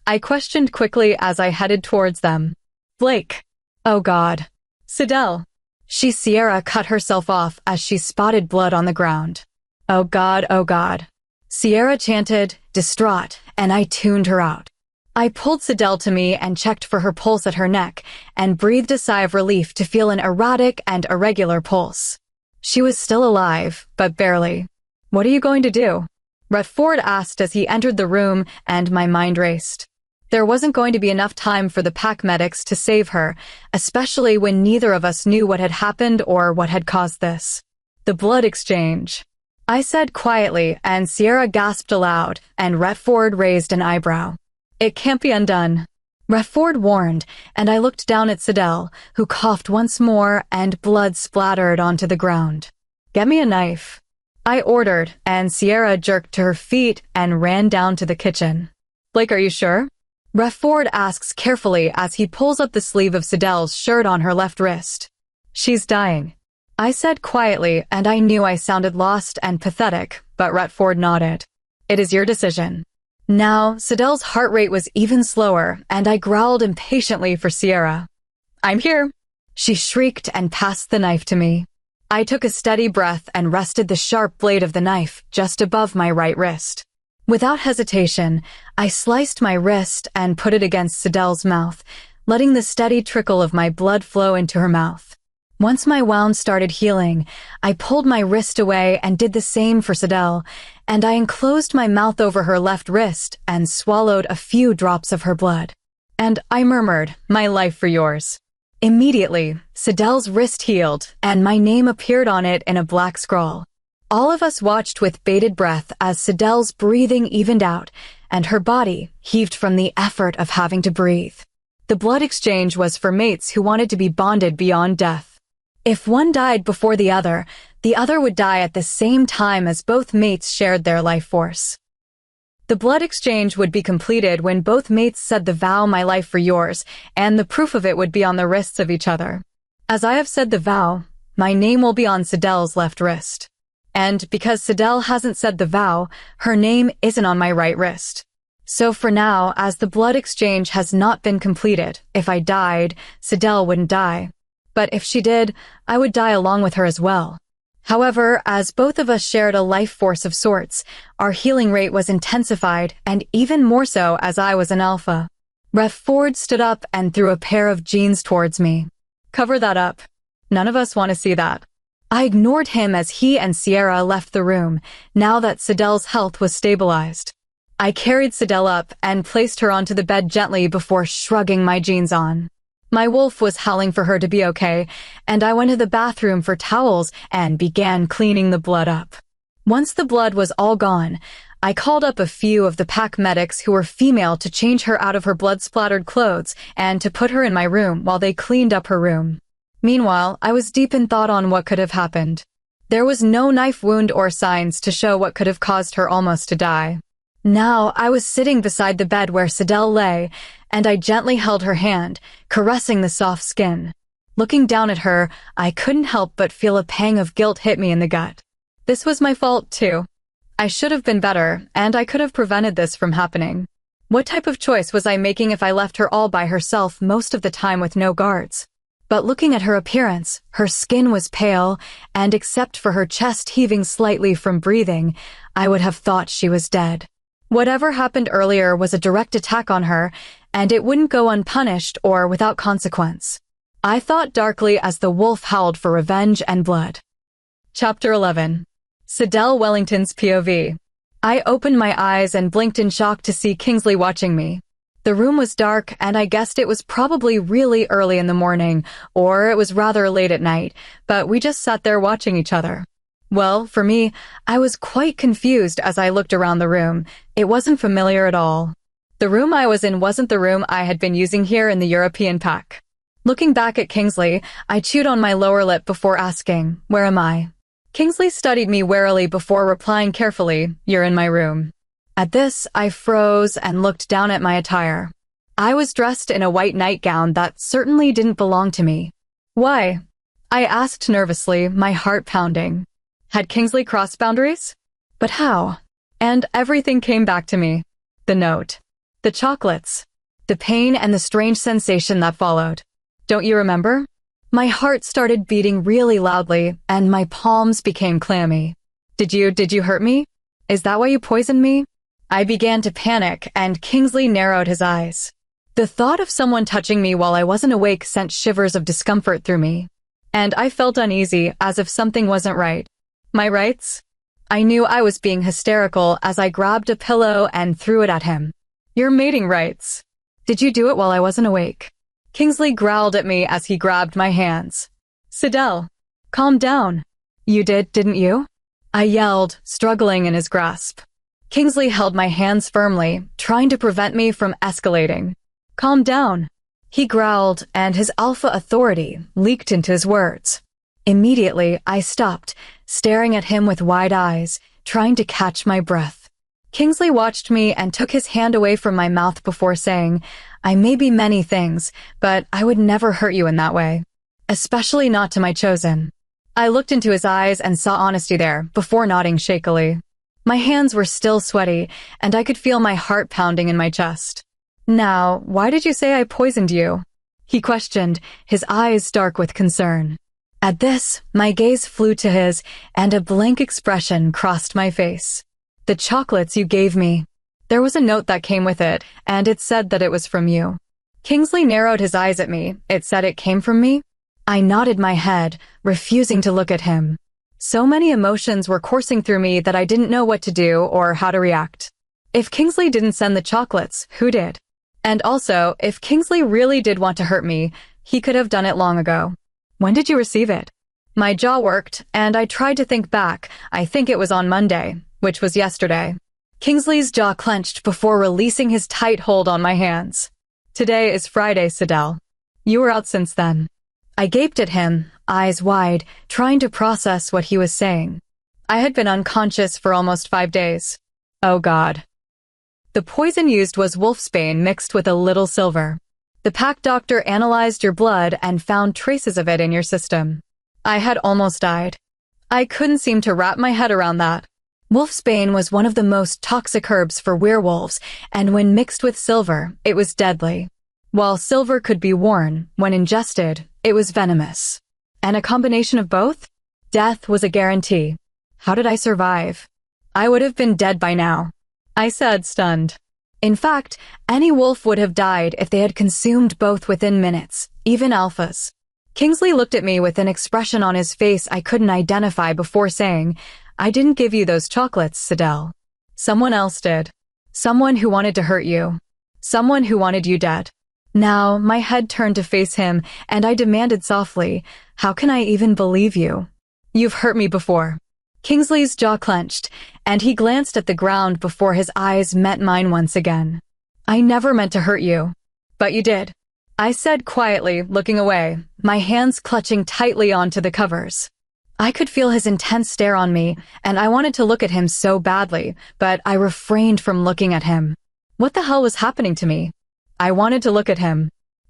I questioned quickly as I headed towards them. Blake. Oh God. Sidel. Sierra cut herself off as she spotted blood on the ground. Oh God, oh God. Sierra chanted, distraught, and I tuned her out. I pulled Sidel to me and checked for her pulse at her neck, and breathed a sigh of relief to feel an erratic and irregular pulse. She was still alive, but barely. What are you going to do? Rutford asked as he entered the room, and my mind raced. There wasn't going to be enough time for the pack medics to save her, especially when neither of us knew what had happened or what had caused this. The blood exchange. I said quietly, and Sierra gasped aloud, and Rutford raised an eyebrow. It can't be undone. Ford warned, and I looked down at Sidel, who coughed once more and blood splattered onto the ground. Get me a knife, I ordered, and Sierra jerked to her feet and ran down to the kitchen. Blake, are you sure? Ford asks carefully as he pulls up the sleeve of Sidel's shirt on her left wrist. She's dying, I said quietly, and I knew I sounded lost and pathetic, but Ford nodded. It is your decision. Now, Sidel's heart rate was even slower, and I growled impatiently for Sierra. I'm here. She shrieked and passed the knife to me. I took a steady breath and rested the sharp blade of the knife just above my right wrist. Without hesitation, I sliced my wrist and put it against Sidel's mouth, letting the steady trickle of my blood flow into her mouth. Once my wound started healing, I pulled my wrist away and did the same for Sidel, and I enclosed my mouth over her left wrist and swallowed a few drops of her blood. And I murmured, "My life for yours." Immediately, Sidel's wrist healed, and my name appeared on it in a black scroll. All of us watched with bated breath as Sidel's breathing evened out, and her body heaved from the effort of having to breathe. The blood exchange was for mates who wanted to be bonded beyond death. If one died before the other would die at the same time as both mates shared their life force. The blood exchange would be completed when both mates said the vow, "My life for yours," and the proof of it would be on the wrists of each other. As I have said the vow, my name will be on Sidel's left wrist. And because Sidel hasn't said the vow, her name isn't on my right wrist. So for now, as the blood exchange has not been completed, if I died, Sidel wouldn't die. But if she did, I would die along with her as well. However, as both of us shared a life force of sorts, our healing rate was intensified, and even more so as I was an alpha. Ford stood up and threw a pair of jeans towards me. Cover that up. None of us want to see that. I ignored him as he and Sierra left the room, now that Sidel's health was stabilized. I carried Sidel up and placed her onto the bed gently before shrugging my jeans on. My wolf was howling for her to be okay, and I went to the bathroom for towels and began cleaning the blood up. Once the blood was all gone, I called up a few of the pack medics who were female to change her out of her blood-splattered clothes and to put her in my room while they cleaned up her room. Meanwhile, I was deep in thought on what could have happened. There was no knife wound or signs to show what could have caused her almost to die. Now, I was sitting beside the bed where Sidel lay, and I gently held her hand, caressing the soft skin. Looking down at her, I couldn't help but feel a pang of guilt hit me in the gut. This was my fault, too. I should have been better, and I could have prevented this from happening. What type of choice was I making if I left her all by herself most of the time with no guards? But looking at her appearance, her skin was pale, and except for her chest heaving slightly from breathing, I would have thought she was dead. Whatever happened earlier was a direct attack on her, and it wouldn't go unpunished or without consequence. I thought darkly as the wolf howled for revenge and blood. Chapter 11. Sidel Wellington's POV. I opened my eyes and blinked in shock to see Kingsley watching me. The room was dark, and I guessed it was probably really early in the morning, or it was rather late at night, but we just sat there watching each other. Well, for me, I was quite confused as I looked around the room. It wasn't familiar at all. The room I was in wasn't the room I had been using here in the European pack. Looking back at Kingsley, I chewed on my lower lip before asking, "Where am I?" Kingsley studied me warily before replying carefully, "You're in my room." At this, I froze and looked down at my attire. I was dressed in a white nightgown that certainly didn't belong to me. "Why?" I asked nervously, my heart pounding. Had Kingsley crossed boundaries? But how? And everything came back to me. The note. The chocolates. The pain and the strange sensation that followed. Don't you remember? My heart started beating really loudly, and my palms became clammy. Did you hurt me? Is that why you poisoned me? I began to panic, and Kingsley narrowed his eyes. The thought of someone touching me while I wasn't awake sent shivers of discomfort through me. And I felt uneasy, as if something wasn't right. My rights? I knew I was being hysterical as I grabbed a pillow and threw it at him. Your mating rights. Did you do it while I wasn't awake? Kingsley growled at me as he grabbed my hands. Sidel, calm down. You did, didn't you? I yelled, struggling in his grasp. Kingsley held my hands firmly, trying to prevent me from escalating. Calm down. He growled, and his alpha authority leaked into his words. Immediately, I stopped, staring at him with wide eyes, trying to catch my breath. Kingsley watched me and took his hand away from my mouth before saying, I may be many things, but I would never hurt you in that way. Especially not to my chosen. I looked into his eyes and saw honesty there, before nodding shakily. My hands were still sweaty, and I could feel my heart pounding in my chest. Now, why did you say I poisoned you? He questioned, his eyes dark with concern. At this, my gaze flew to his, and a blank expression crossed my face. The chocolates you gave me. There was a note that came with it, and it said that it was from you. Kingsley narrowed his eyes at me. It said it came from me? I nodded my head, refusing to look at him. So many emotions were coursing through me that I didn't know what to do or how to react. If Kingsley didn't send the chocolates, who did? And also, if Kingsley really did want to hurt me, he could have done it long ago. When did you receive it? My jaw worked, and I tried to think back. I think it was on Monday, which was yesterday. Kingsley's jaw clenched before releasing his tight hold on my hands. Today is Friday, Sidel. You were out since then. I gaped at him, eyes wide, trying to process what he was saying. I had been unconscious for almost 5 days. Oh God. The poison used was wolfsbane mixed with a little silver. The pack doctor analyzed your blood and found traces of it in your system. I had almost died. I couldn't seem to wrap my head around that. Wolfsbane was one of the most toxic herbs for werewolves, and when mixed with silver, it was deadly. While silver could be worn, when ingested, it was venomous. And a combination of both? Death was a guarantee. How did I survive? I would have been dead by now. I said, stunned. In fact, any wolf would have died if they had consumed both within minutes, even alphas. Kingsley looked at me with an expression on his face I couldn't identify before saying, I didn't give you those chocolates, Sidel. Someone else did. Someone who wanted to hurt you. Someone who wanted you dead. Now, my head turned to face him, and I demanded softly, how can I even believe you? You've hurt me before. Kingsley's jaw clenched, and he glanced at the ground before his eyes met mine once again. I never meant to hurt you. But you did. I said quietly, looking away, my hands clutching tightly onto the covers. I could feel his intense stare on me, and I wanted to look at him so badly, but I refrained from looking at him. What the hell was happening to me? I wanted to look at him.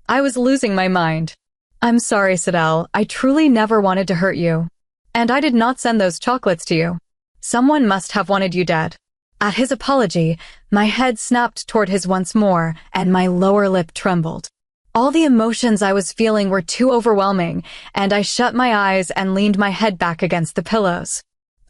I was losing my mind. I'm sorry, Sidel. I truly never wanted to hurt you. And I did not send those chocolates to you. Someone must have wanted you dead. At his apology, my head snapped toward his once more, and my lower lip trembled. All the emotions I was feeling were too overwhelming, and I shut my eyes and leaned my head back against the pillows.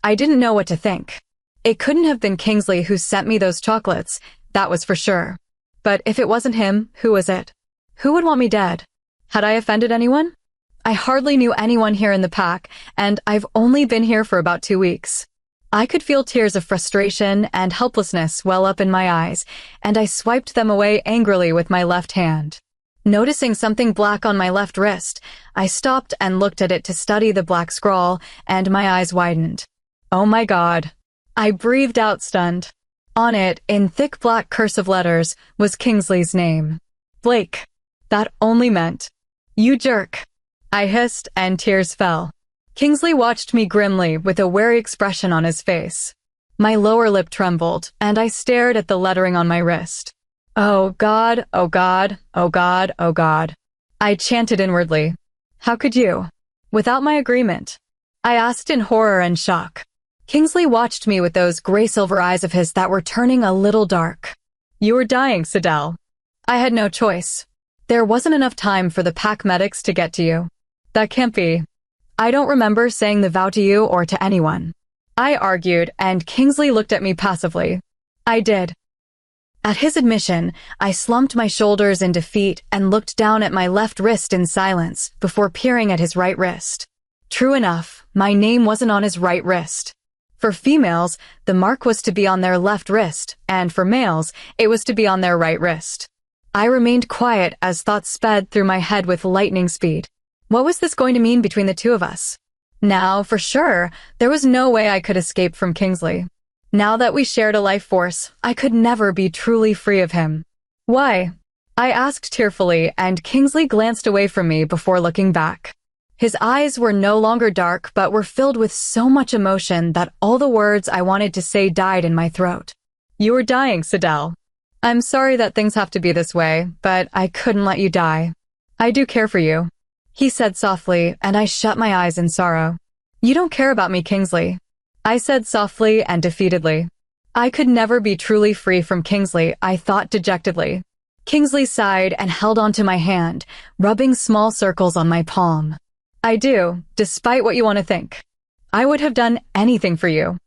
I didn't know what to think. It couldn't have been Kingsley who sent me those chocolates, that was for sure. But if it wasn't him, who was it? Who would want me dead? Had I offended anyone? I hardly knew anyone here in the pack, and I've only been here for about 2 weeks. I could feel tears of frustration and helplessness well up in my eyes, and I swiped them away angrily with my left hand. Noticing something black on my left wrist, I stopped and looked at it to study the black scrawl, and my eyes widened. Oh my God. I breathed out stunned. On it, in thick black cursive letters, was Kingsley's name. Blake. That only meant, you jerk. I hissed, and tears fell. Kingsley watched me grimly with a wary expression on his face. My lower lip trembled, and I stared at the lettering on my wrist. Oh God, oh God, oh God, oh God. I chanted inwardly. How could you? Without my agreement. I asked in horror and shock. Kingsley watched me with those gray-silver eyes of his that were turning a little dark. You were dying, Sidel. I had no choice. There wasn't enough time for the pack medics to get to you. That can't be. I don't remember saying the vow to you or to anyone. I argued, and Kingsley looked at me passively. I did. At his admission, I slumped my shoulders in defeat and looked down at my left wrist in silence before peering at his right wrist. True enough, my name wasn't on his right wrist. For females, the mark was to be on their left wrist, and for males, it was to be on their right wrist. I remained quiet as thoughts sped through my head with lightning speed. What was this going to mean between the two of us? Now, for sure, there was no way I could escape from Kingsley. Now that we shared a life force, I could never be truly free of him. Why? I asked tearfully, and Kingsley glanced away from me before looking back. His eyes were no longer dark but were filled with so much emotion that all the words I wanted to say died in my throat. You were dying, Sidel. I'm sorry that things have to be this way, but I couldn't let you die. I do care for you, he said softly, and I shut my eyes in sorrow. You don't care about me, Kingsley, I said softly and defeatedly. I could never be truly free from Kingsley, I thought dejectedly. Kingsley sighed and held onto my hand, rubbing small circles on my palm. I do, despite what you want to think. I would have done anything for you.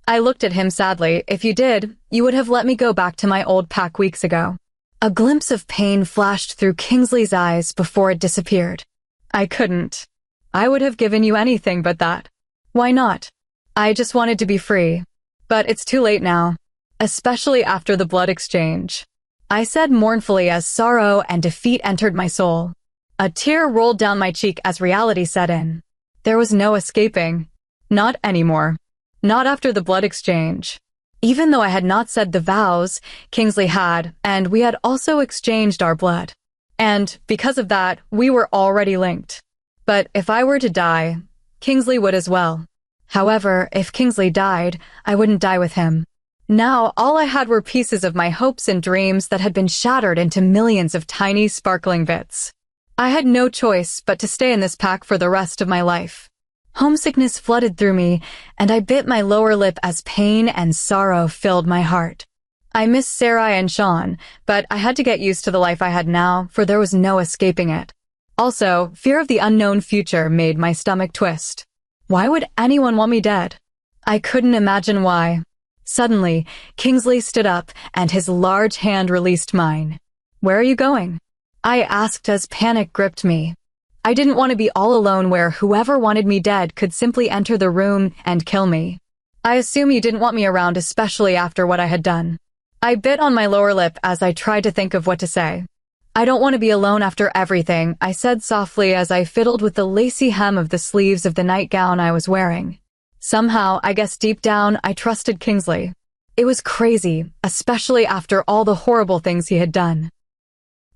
I looked at him sadly. If you did, you would have let me go back to my old pack weeks ago. A glimpse of pain flashed through Kingsley's eyes before it disappeared. I couldn't. I would have given you anything but that. Why not? I just wanted to be free. But it's too late now, especially after the blood exchange, I said mournfully as sorrow and defeat entered my soul. A tear rolled down my cheek as reality set in. There was no escaping. Not anymore. Not after the blood exchange. Even though I had not said the vows, Kingsley had, and we had also exchanged our blood. And because of that, we were already linked. But if I were to die, Kingsley would as well. However, if Kingsley died, I wouldn't die with him. Now, all I had were pieces of my hopes and dreams that had been shattered into millions of tiny, sparkling bits. I had no choice but to stay in this pack for the rest of my life. Homesickness flooded through me, and I bit my lower lip as pain and sorrow filled my heart. I missed Sarai and Sean, but I had to get used to the life I had now, for there was no escaping it. Also, fear of the unknown future made my stomach twist. Why would anyone want me dead? I couldn't imagine why. Suddenly, Kingsley stood up, and his large hand released mine. Where are you going? I asked as panic gripped me. I didn't want to be all alone where whoever wanted me dead could simply enter the room and kill me. I assume you didn't want me around, especially after what I had done. I bit on my lower lip as I tried to think of what to say. I don't want to be alone after everything, I said softly as I fiddled with the lacy hem of the sleeves of the nightgown I was wearing. Somehow, I guess deep down, I trusted Kingsley. It was crazy, especially after all the horrible things he had done.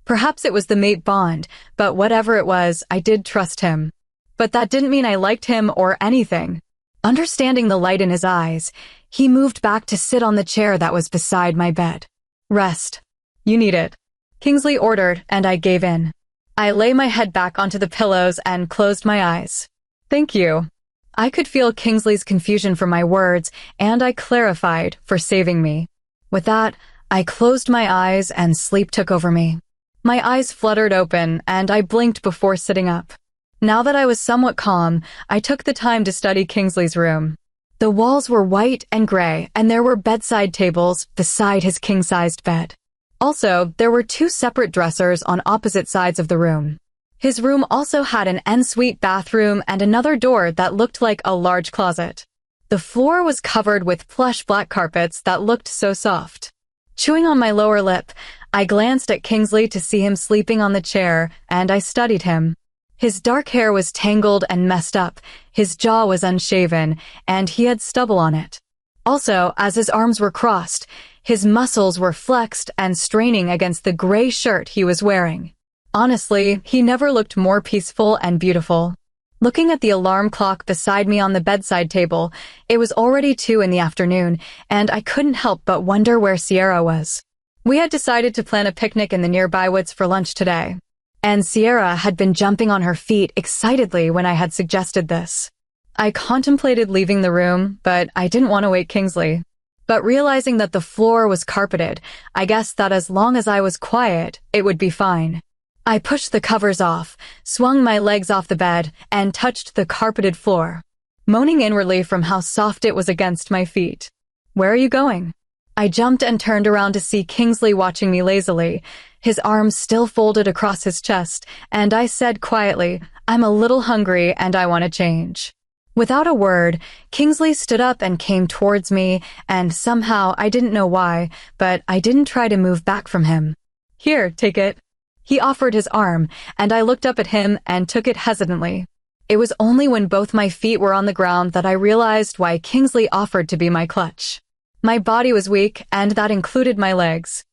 Perhaps it was the mate bond, but whatever it was, I did trust him. But that didn't mean I liked him or anything. Understanding the light in his eyes, he moved back to sit on the chair that was beside my bed. Rest. You need it, Kingsley ordered, and I gave in. I lay my head back onto the pillows and closed my eyes. Thank you. I could feel Kingsley's confusion for my words, and I clarified for saving me. With that, I closed my eyes and sleep took over me. My eyes fluttered open, and I blinked before sitting up. Now that I was somewhat calm, I took the time to study Kingsley's room. The walls were white and gray, and there were bedside tables beside his king-sized bed. Also, there were 2 separate dressers on opposite sides of the room. His room also had an ensuite bathroom and another door that looked like a large closet. The floor was covered with plush black carpets that looked so soft. Chewing on my lower lip, I glanced at Kingsley to see him sleeping on the chair, and I studied him. His dark hair was tangled and messed up, his jaw was unshaven, and he had stubble on it. Also, as his arms were crossed, his muscles were flexed and straining against the gray shirt he was wearing. Honestly, he never looked more peaceful and beautiful. Looking at the alarm clock beside me on the bedside table, it was already 2 in the afternoon, and I couldn't help but wonder where Sierra was. We had decided to plan a picnic in the nearby woods for lunch today, and Sierra had been jumping on her feet excitedly when I had suggested this. I contemplated leaving the room, but I didn't want to wake Kingsley. But realizing that the floor was carpeted, I guessed that as long as I was quiet, it would be fine. I pushed the covers off, swung my legs off the bed, and touched the carpeted floor, moaning inwardly from how soft it was against my feet. Where are you going? I jumped and turned around to see Kingsley watching me lazily, his arms still folded across his chest, and I said quietly, I'm a little hungry and I want to change. Without a word, Kingsley stood up and came towards me, and somehow I didn't know why, but I didn't try to move back from him. Here, take it. He offered his arm, and I looked up at him and took it hesitantly. It was only when both my feet were on the ground that I realized why Kingsley offered to be my clutch. My body was weak, and that included my legs.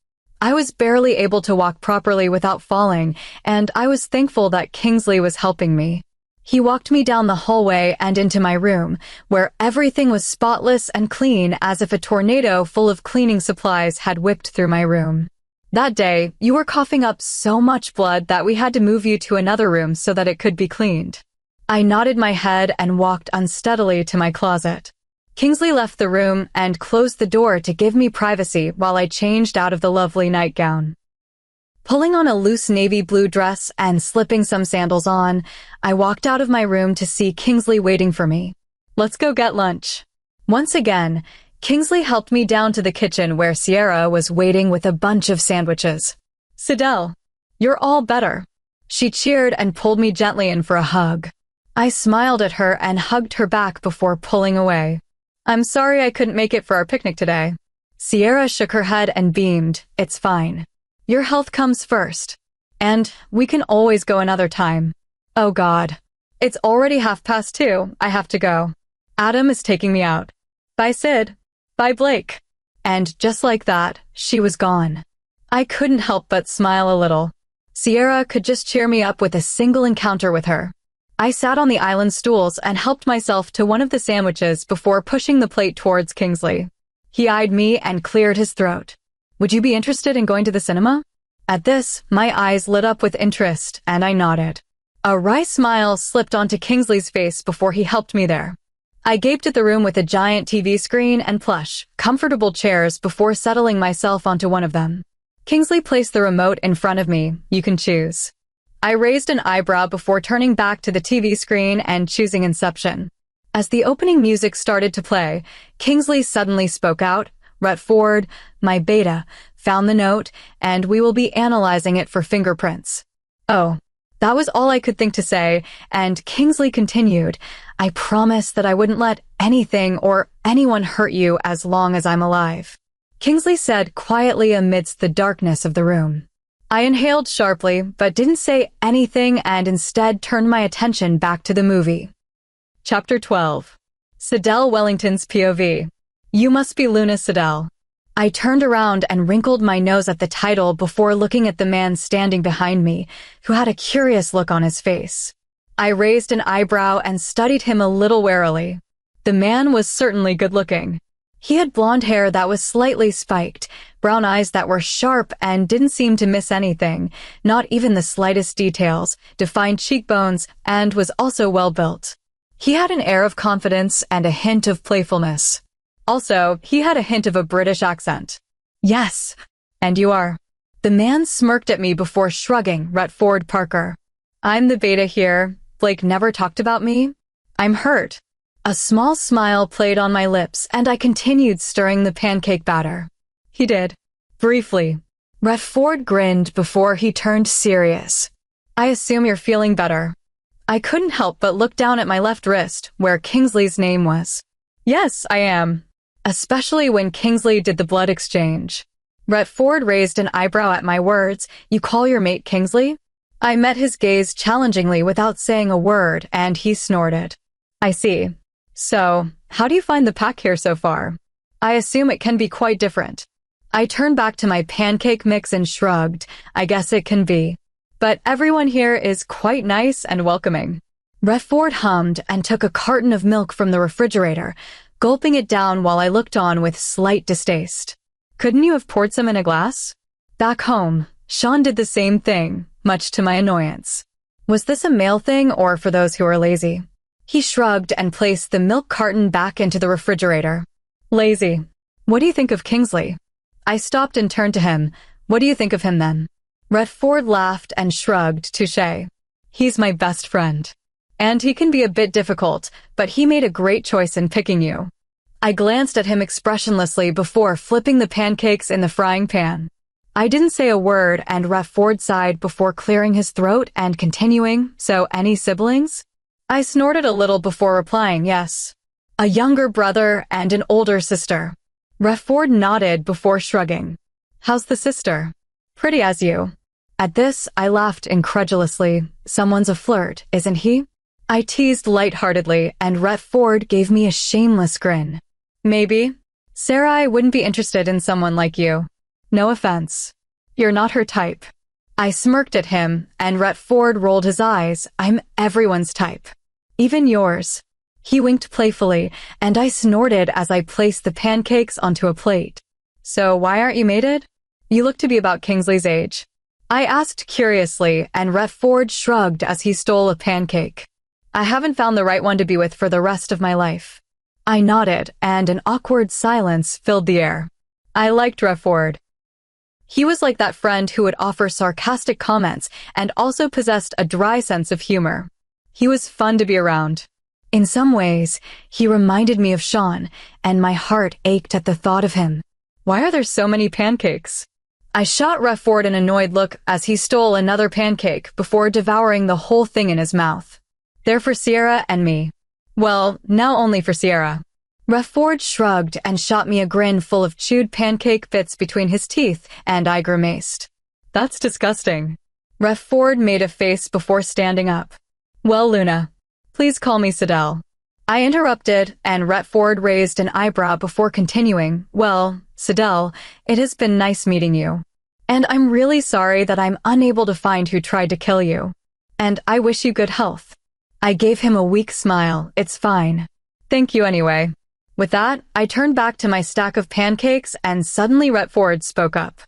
I was barely able to walk properly without falling, and I was thankful that Kingsley was helping me. He walked me down the hallway and into my room, where everything was spotless and clean as if a tornado full of cleaning supplies had whipped through my room. That day, you were coughing up so much blood that we had to move you to another room so that it could be cleaned. I nodded my head and walked unsteadily to my closet. Kingsley left the room and closed the door to give me privacy while I changed out of the lovely nightgown. Pulling on a loose navy blue dress and slipping some sandals on, I walked out of my room to see Kingsley waiting for me. Let's go get lunch. Once again, Kingsley helped me down to the kitchen where Sierra was waiting with a bunch of sandwiches. Sidel, you're all better. She cheered and pulled me gently in for a hug. I smiled at her and hugged her back before pulling away. I'm sorry I couldn't make it for our picnic today. Sierra shook her head and beamed. It's fine. Your health comes first. And we can always go another time. Oh God. It's already 2:30. I have to go. Adam is taking me out. Bye, Sid. Bye, Blake. And just like that, she was gone. I couldn't help but smile a little. Sierra could just cheer me up with a single encounter with her. I sat on the island stools and helped myself to one of the sandwiches before pushing the plate towards Kingsley. He eyed me and cleared his throat. Would you be interested in going to the cinema? At this, my eyes lit up with interest, and I nodded. A wry smile slipped onto Kingsley's face before he helped me there. I gaped at the room with a giant TV screen and plush, comfortable chairs before settling myself onto one of them. Kingsley placed the remote in front of me. You can choose. I raised an eyebrow before turning back to the TV screen and choosing Inception. As the opening music started to play, Kingsley suddenly spoke out. Retford, my beta, found the note, and we will be analyzing it for fingerprints. Oh, that was all I could think to say, and Kingsley continued, I promised that I wouldn't let anything or anyone hurt you as long as I'm alive. Kingsley said quietly amidst the darkness of the room. I inhaled sharply, but didn't say anything and instead turned my attention back to the movie. Chapter 12. Sidel Wellington's POV. You must be Luna Sidel. I turned around and wrinkled my nose at the title before looking at the man standing behind me, who had a curious look on his face. I raised an eyebrow and studied him a little warily. The man was certainly good-looking. He had blonde hair that was slightly spiked, brown eyes that were sharp and didn't seem to miss anything, not even the slightest details, defined cheekbones, and was also well-built. He had an air of confidence and a hint of playfulness. Also, he had a hint of a British accent. Yes, and you are. The man smirked at me before shrugging. Retford Parker. I'm the beta here. Blake never talked about me. I'm hurt. A small smile played on my lips, and I continued stirring the pancake batter. He did. Briefly. Retford grinned before he turned serious. I assume you're feeling better. I couldn't help but look down at my left wrist, where Kingsley's name was. Yes, I am. Especially when Kingsley did the blood exchange. Retford raised an eyebrow at my words. You call your mate Kingsley? I met his gaze challengingly without saying a word, and he snorted. I see. So, how do you find the pack here so far? I assume it can be quite different. I turned back to my pancake mix and shrugged. I guess it can be. But everyone here is quite nice and welcoming. Retford hummed and took a carton of milk from the refrigerator, gulping it down while I looked on with slight distaste. Couldn't you have poured some in a glass? Back home, Sean did the same thing, much to my annoyance. Was this a male thing or for those who are lazy? He shrugged and placed the milk carton back into the refrigerator. Lazy. What do you think of Kingsley? I stopped and turned to him. What do you think of him then? Retford laughed and shrugged. Touché. He's my best friend. And he can be a bit difficult, but he made a great choice in picking you. I glanced at him expressionlessly before flipping the pancakes in the frying pan. I didn't say a word, and Retford sighed before clearing his throat and continuing, so any siblings? I snorted a little before replying, yes. A younger brother and an older sister. Retford nodded before shrugging. How's the sister? Pretty as you. At this, I laughed incredulously. Someone's a flirt, isn't he? I teased lightheartedly, and Retford gave me a shameless grin. Maybe. Sarah, I wouldn't be interested in someone like you. No offense. You're not her type. I smirked at him, and Retford rolled his eyes. I'm everyone's type. Even yours. He winked playfully, and I snorted as I placed the pancakes onto a plate. So why aren't you mated? You look to be about Kingsley's age. I asked curiously, and Retford shrugged as he stole a pancake. I haven't found the right one to be with for the rest of my life. I nodded, and an awkward silence filled the air. I liked Retford. He was like that friend who would offer sarcastic comments and also possessed a dry sense of humor. He was fun to be around. In some ways, he reminded me of Sean, and my heart ached at the thought of him. Why are there so many pancakes? I shot Retford an annoyed look as he stole another pancake before devouring the whole thing in his mouth. They're for Sierra and me. Well, now only for Sierra. Retford shrugged and shot me a grin full of chewed pancake bits between his teeth, and I grimaced. That's disgusting. Retford made a face before standing up. Well, Luna, please call me Sidel. I interrupted, and Retford raised an eyebrow before continuing. Well, Sidel, it has been nice meeting you. And I'm really sorry that I'm unable to find who tried to kill you. And I wish you good health. I gave him a weak smile. It's fine. Thank you anyway. With that, I turned back to my stack of pancakes, and suddenly Retford spoke up.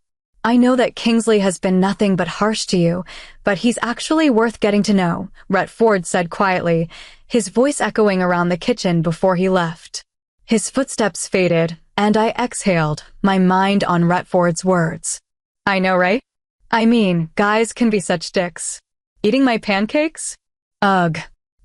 I know that Kingsley has been nothing but harsh to you, but he's actually worth getting to know, Retford said quietly, his voice echoing around the kitchen before he left. His footsteps faded, and I exhaled, my mind on Retford's words. I know, right? I mean, guys can be such dicks. Eating my pancakes? Ugh.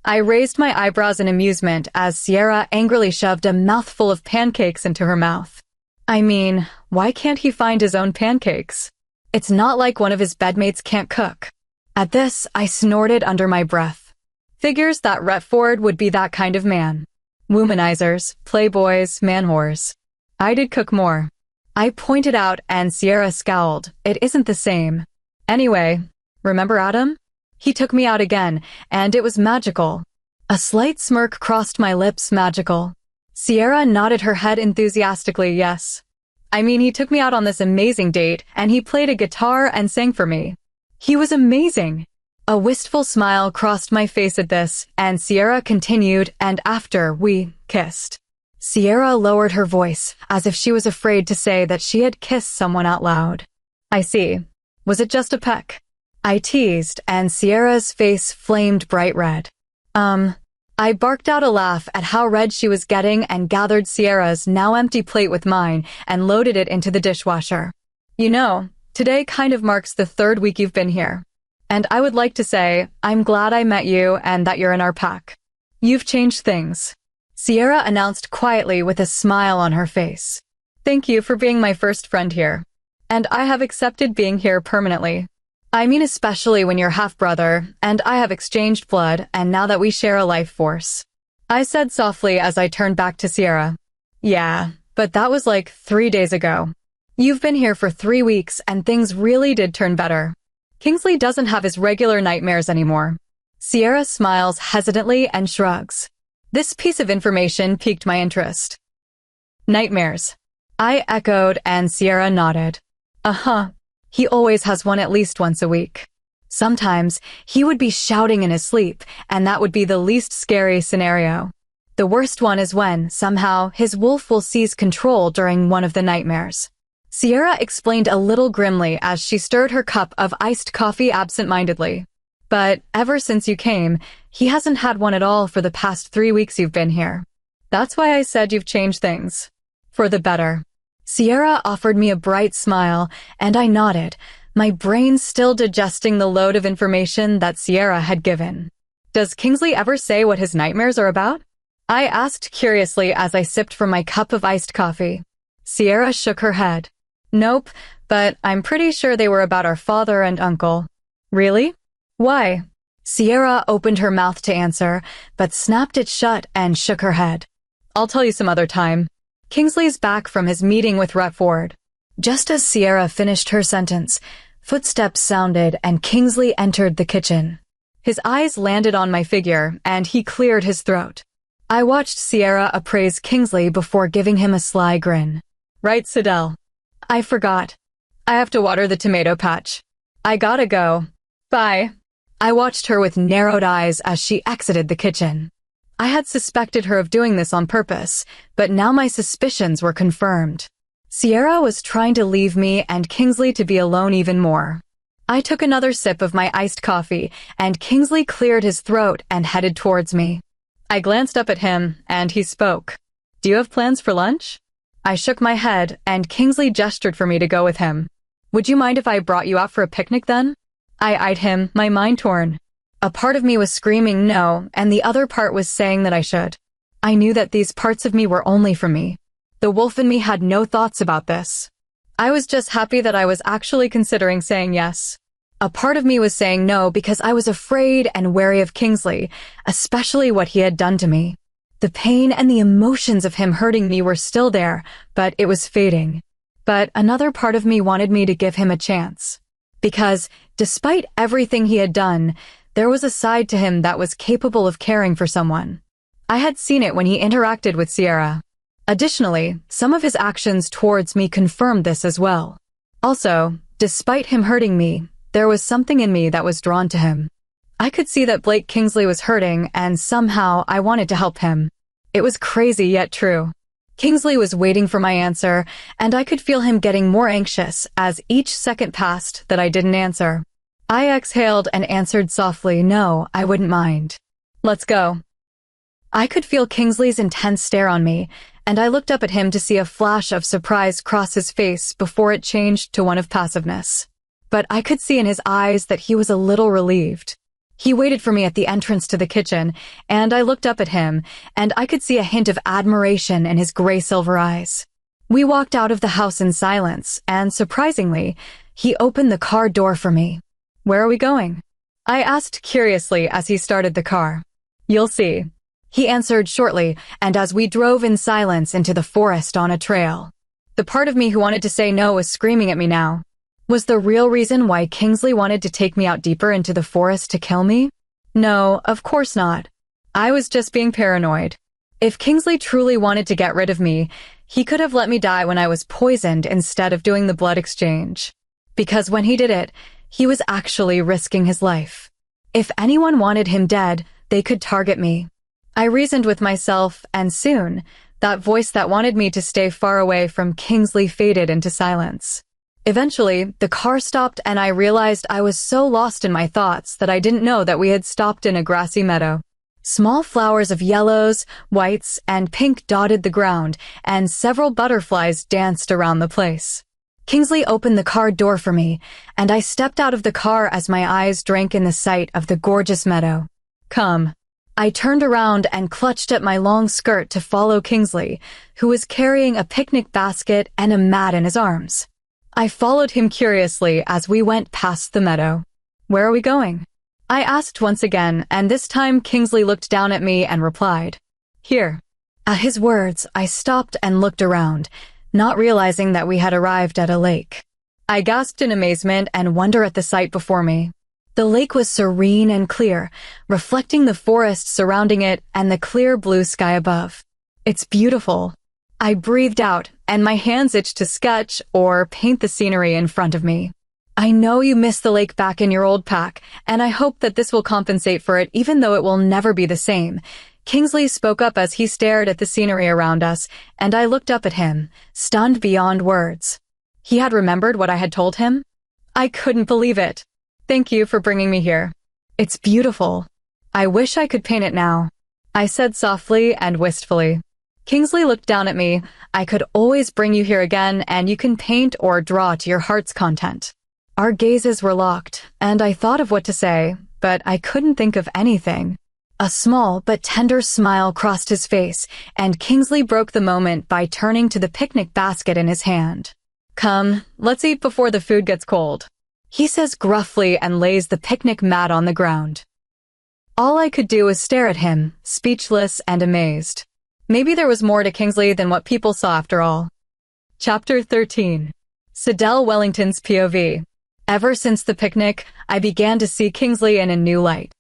I raised my eyebrows in amusement as Sierra angrily shoved a mouthful of pancakes into her mouth. I mean, why can't he find his own pancakes? It's not like one of his bedmates can't cook. At this, I snorted under my breath. Figures that Retford would be that kind of man. Womanizers, playboys, man-whores. I did cook more. I pointed out and Sierra scowled. It isn't the same. Anyway, remember Adam? He took me out again, and it was magical. A slight smirk crossed my lips. Magical. Sierra nodded her head enthusiastically, yes. I mean, he took me out on this amazing date, and he played a guitar and sang for me. He was amazing. A wistful smile crossed my face at this, and Sierra continued, and after we kissed. Sierra lowered her voice, as if she was afraid to say that she had kissed someone out loud. I see. Was it just a peck? I teased, and Sierra's face flamed bright red. I barked out a laugh at how red she was getting and gathered Sierra's now empty plate with mine and loaded it into the dishwasher. You know, today kind of marks the 3rd week you've been here. And I would like to say, I'm glad I met you and that you're in our pack. You've changed things. Sierra announced quietly with a smile on her face. Thank you for being my first friend here. And I have accepted being here permanently. I mean, especially when you're half-brother, and I have exchanged blood, and now that we share a life force. I said softly as I turned back to Sierra. Yeah, but that was like 3 days ago. You've been here for 3 weeks, and things really did turn better. Kingsley doesn't have his regular nightmares anymore. Sierra smiles hesitantly and shrugs. This piece of information piqued my interest. Nightmares. I echoed, and Sierra nodded. Uh-huh. He always has one at least once a week. Sometimes, he would be shouting in his sleep, and that would be the least scary scenario. The worst one is when, somehow, his wolf will seize control during one of the nightmares. Sierra explained a little grimly as she stirred her cup of iced coffee absent-mindedly. But ever since you came, he hasn't had one at all for the past 3 weeks you've been here. That's why I said you've changed things. For the better. Sierra offered me a bright smile, and I nodded, my brain still digesting the load of information that Sierra had given. Does Kingsley ever say what his nightmares are about? I asked curiously as I sipped from my cup of iced coffee. Sierra shook her head. Nope, but I'm pretty sure they were about our father and uncle. Really? Why? Sierra opened her mouth to answer, but snapped it shut and shook her head. I'll tell you some other time. Kingsley's back from his meeting with Retford. Just as Sierra finished her sentence, footsteps sounded and Kingsley entered the kitchen. His eyes landed on my figure, and he cleared his throat. I watched Sierra appraise Kingsley before giving him a sly grin. Right, Sidel? I forgot. I have to water the tomato patch. I gotta go. Bye. I watched her with narrowed eyes as she exited the kitchen. I had suspected her of doing this on purpose, but now my suspicions were confirmed. Sierra was trying to leave me and Kingsley to be alone even more. I took another sip of my iced coffee, and Kingsley cleared his throat and headed towards me. I glanced up at him, and he spoke. Do you have plans for lunch? I shook my head, and Kingsley gestured for me to go with him. Would you mind if I brought you out for a picnic then? I eyed him, my mind torn. A part of me was screaming no, and the other part was saying that I should. I knew that these parts of me were only for me. The wolf in me had no thoughts about this. I was just happy that I was actually considering saying yes. A part of me was saying no because I was afraid and wary of Kingsley, especially what he had done to me. The pain and the emotions of him hurting me were still there, but it was fading. But another part of me wanted me to give him a chance. Because, despite everything he had done, there was a side to him that was capable of caring for someone. I had seen it when he interacted with Sierra. Additionally, some of his actions towards me confirmed this as well. Also, despite him hurting me, there was something in me that was drawn to him. I could see that Blake Kingsley was hurting, and somehow I wanted to help him. It was crazy yet true. Kingsley was waiting for my answer, and I could feel him getting more anxious as each second passed that I didn't answer. I exhaled and answered softly, no, I wouldn't mind. Let's go. I could feel Kingsley's intense stare on me, and I looked up at him to see a flash of surprise cross his face before it changed to one of passiveness. But I could see in his eyes that he was a little relieved. He waited for me at the entrance to the kitchen, and I looked up at him, and I could see a hint of admiration in his gray-silver eyes. We walked out of the house in silence, and surprisingly, he opened the car door for me. Where are we going? I asked curiously as he started the car. You'll see. He answered shortly, and as we drove in silence into the forest on a trail. The part of me who wanted to say no was screaming at me now. Was the real reason why Kingsley wanted to take me out deeper into the forest to kill me? No, of course not. I was just being paranoid. If Kingsley truly wanted to get rid of me, he could have let me die when I was poisoned instead of doing the blood exchange. Because when he did it, he was actually risking his life. If anyone wanted him dead, they could target me. I reasoned with myself, and soon, that voice that wanted me to stay far away from Kingsley faded into silence. Eventually, the car stopped and I realized I was so lost in my thoughts that I didn't know that we had stopped in a grassy meadow. Small flowers of yellows, whites, and pink dotted the ground, and several butterflies danced around the place. Kingsley opened the car door for me, and I stepped out of the car as my eyes drank in the sight of the gorgeous meadow. Come. I turned around and clutched at my long skirt to follow Kingsley, who was carrying a picnic basket and a mat in his arms. I followed him curiously as we went past the meadow. Where are we going? I asked once again, and this time Kingsley looked down at me and replied, Here. At his words, I stopped and looked around, not realizing that we had arrived at a lake. I gasped in amazement and wonder at the sight before me. The lake was serene and clear, reflecting the forest surrounding it and the clear blue sky above. It's beautiful. I breathed out, and my hands itched to sketch or paint the scenery in front of me. I know you miss the lake back in your old pack, and I hope that this will compensate for it even though it will never be the same. Kingsley spoke up as he stared at the scenery around us, and I looked up at him, stunned beyond words. He had remembered what I had told him? I couldn't believe it. Thank you for bringing me here. It's beautiful. I wish I could paint it now, I said softly and wistfully. Kingsley looked down at me. I could always bring you here again, and you can paint or draw to your heart's content. Our gazes were locked, and I thought of what to say, but I couldn't think of anything. A small but tender smile crossed his face, and Kingsley broke the moment by turning to the picnic basket in his hand. Come, let's eat before the food gets cold, he says gruffly and lays the picnic mat on the ground. All I could do was stare at him, speechless and amazed. Maybe there was more to Kingsley than what people saw after all. Chapter 13. Sidel Wellington's POV. Ever since the picnic, I began to see Kingsley in a new light.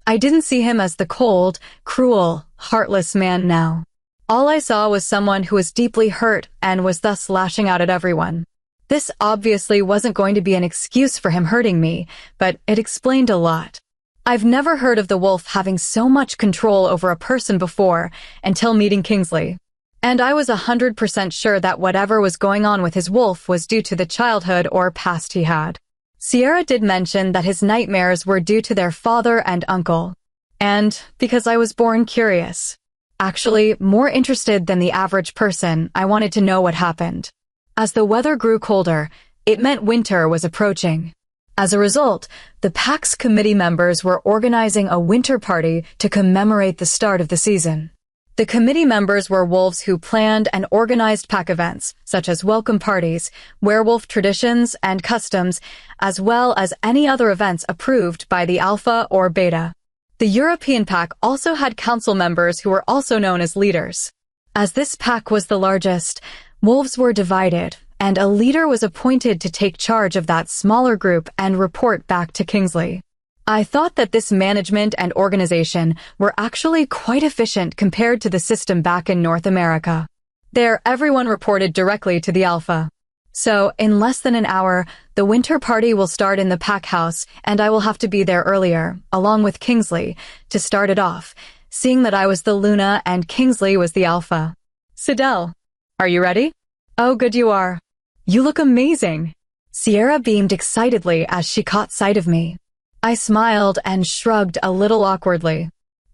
I didn't see him as the cold, cruel, heartless man now. All I saw was someone who was deeply hurt and was thus lashing out at everyone. This obviously wasn't going to be an excuse for him hurting me, but it explained a lot. I've never heard of the wolf having so much control over a person before until meeting Kingsley. And I was 100% sure that whatever was going on with his wolf was due to the childhood or past he had. Sierra did mention that his nightmares were due to their father and uncle. And because I was born curious. Actually, more interested than the average person, I wanted to know what happened. As the weather grew colder, it meant winter was approaching. As a result, the pack's committee members were organizing a winter party to commemorate the start of the season. The committee members were wolves who planned and organized pack events, such as welcome parties, werewolf traditions and customs, as well as any other events approved by the Alpha or Beta. The European pack also had council members who were also known as leaders. As this pack was the largest, wolves were divided, and a leader was appointed to take charge of that smaller group and report back to Kingsley. I thought that this management and organization were actually quite efficient compared to the system back in North America. There, everyone reported directly to the Alpha. So, in less than an hour, the winter party will start in the pack house, and I will have to be there earlier, along with Kingsley, to start it off, seeing that I was the Luna and Kingsley was the Alpha. Sidel, are you ready? Oh, good you are. You look amazing. Sierra beamed excitedly as she caught sight of me. I smiled and shrugged a little awkwardly.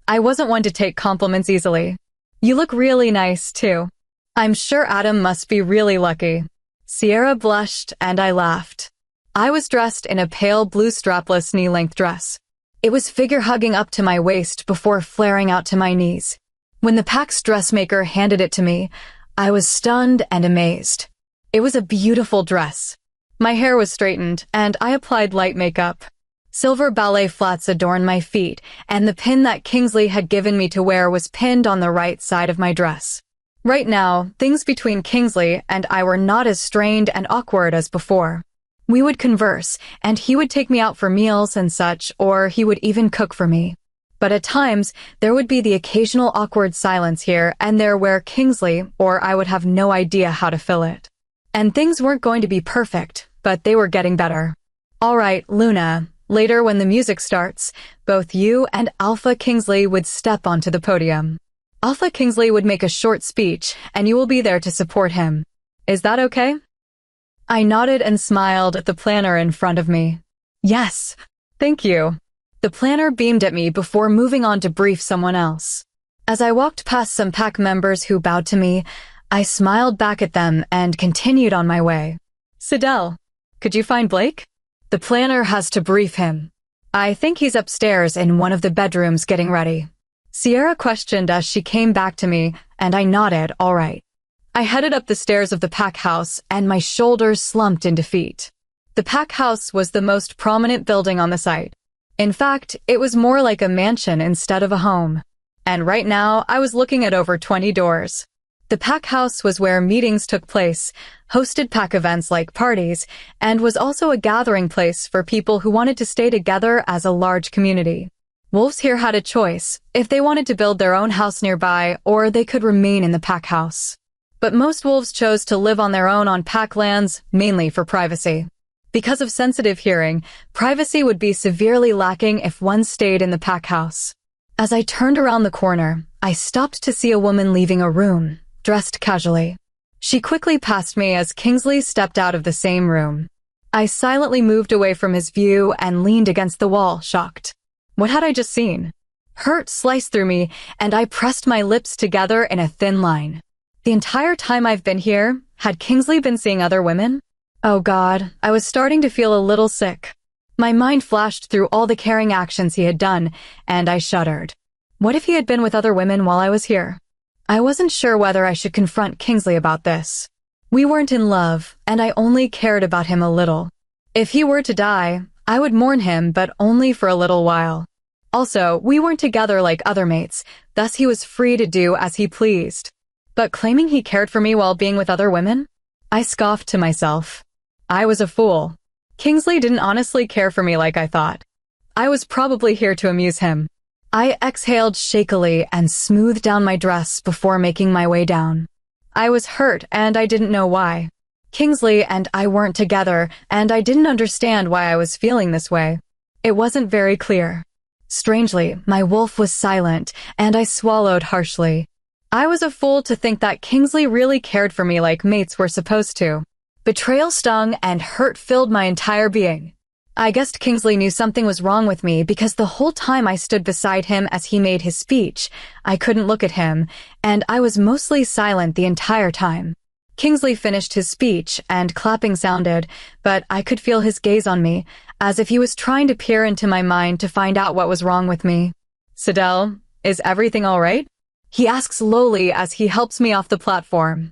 I wasn't one to take compliments easily. You look really nice, too. I'm sure Adam must be really lucky. Sierra blushed and I laughed. I was dressed in a pale blue strapless knee-length dress. It was figure-hugging up to my waist before flaring out to my knees. When the pack's dressmaker handed it to me, I was stunned and amazed. It was a beautiful dress. My hair was straightened and I applied light makeup. Silver ballet flats adorned my feet, and the pin that Kingsley had given me to wear was pinned on the right side of my dress. Right now, things between Kingsley and I were not as strained and awkward as before. We would converse, and he would take me out for meals and such, or he would even cook for me. But at times, there would be the occasional awkward silence here and there where Kingsley or I would have no idea how to fill it. And things weren't going to be perfect, but they were getting better. All right, Luna. Later, when the music starts, both you and Alpha Kingsley would step onto the podium. Alpha Kingsley would make a short speech, and you will be there to support him. Is that okay? I nodded and smiled at the planner in front of me. Yes, thank you. The planner beamed at me before moving on to brief someone else. As I walked past some pack members who bowed to me, I smiled back at them and continued on my way. Sidel, could you find Blake? The planner has to brief him. I think he's upstairs in one of the bedrooms getting ready. Sierra questioned as she came back to me, and I nodded, all right. I headed up the stairs of the pack house, and my shoulders slumped in defeat. The pack house was the most prominent building on the site. In fact, it was more like a mansion instead of a home. And right now, I was looking at over 20 doors. The pack house was where meetings took place, hosted pack events like parties, and was also a gathering place for people who wanted to stay together as a large community. Wolves here had a choice, if they wanted to build their own house nearby, or they could remain in the pack house. But most wolves chose to live on their own on pack lands, mainly for privacy. Because of sensitive hearing, privacy would be severely lacking if one stayed in the pack house. As I turned around the corner, I stopped to see a woman leaving a room, dressed casually. She quickly passed me as Kingsley stepped out of the same room. I silently moved away from his view and leaned against the wall, shocked. What had I just seen? Hurt sliced through me, and I pressed my lips together in a thin line. The entire time I've been here, had Kingsley been seeing other women? Oh God, I was starting to feel a little sick. My mind flashed through all the caring actions he had done, and I shuddered. What if he had been with other women while I was here? I wasn't sure whether I should confront Kingsley about this. We weren't in love, and I only cared about him a little. If he were to die, I would mourn him, but only for a little while. Also, we weren't together like other mates, thus he was free to do as he pleased. But claiming he cared for me while being with other women? I scoffed to myself. I was a fool. Kingsley didn't honestly care for me like I thought. I was probably here to amuse him. I exhaled shakily and smoothed down my dress before making my way down. I was hurt and I didn't know why. Kingsley and I weren't together, and I didn't understand why I was feeling this way. It wasn't very clear. Strangely, my wolf was silent, and I swallowed harshly. I was a fool to think that Kingsley really cared for me like mates were supposed to. Betrayal stung and hurt filled my entire being. I guessed Kingsley knew something was wrong with me because the whole time I stood beside him as he made his speech, I couldn't look at him, and I was mostly silent the entire time. Kingsley finished his speech, and clapping sounded, but I could feel his gaze on me, as if he was trying to peer into my mind to find out what was wrong with me. "Sidel, is everything all right?" he asks slowly as he helps me off the platform.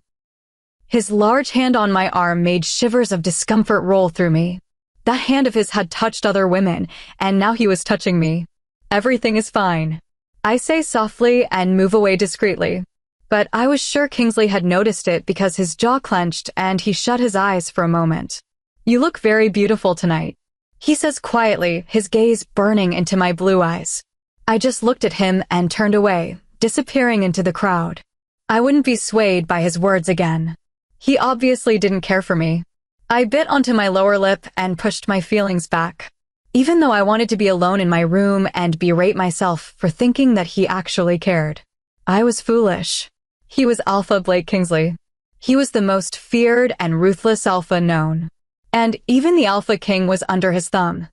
His large hand on my arm made shivers of discomfort roll through me. That hand of his had touched other women, and now he was touching me. "Everything is fine," I say softly and move away discreetly. But I was sure Kingsley had noticed it because his jaw clenched and he shut his eyes for a moment. "You look very beautiful tonight," he says quietly, his gaze burning into my blue eyes. I just looked at him and turned away, disappearing into the crowd. I wouldn't be swayed by his words again. He obviously didn't care for me. I bit onto my lower lip and pushed my feelings back. Even though I wanted to be alone in my room and berate myself for thinking that he actually cared. I was foolish. He was Alpha Blake Kingsley. He was the most feared and ruthless alpha known. And even the Alpha King was under his thumb.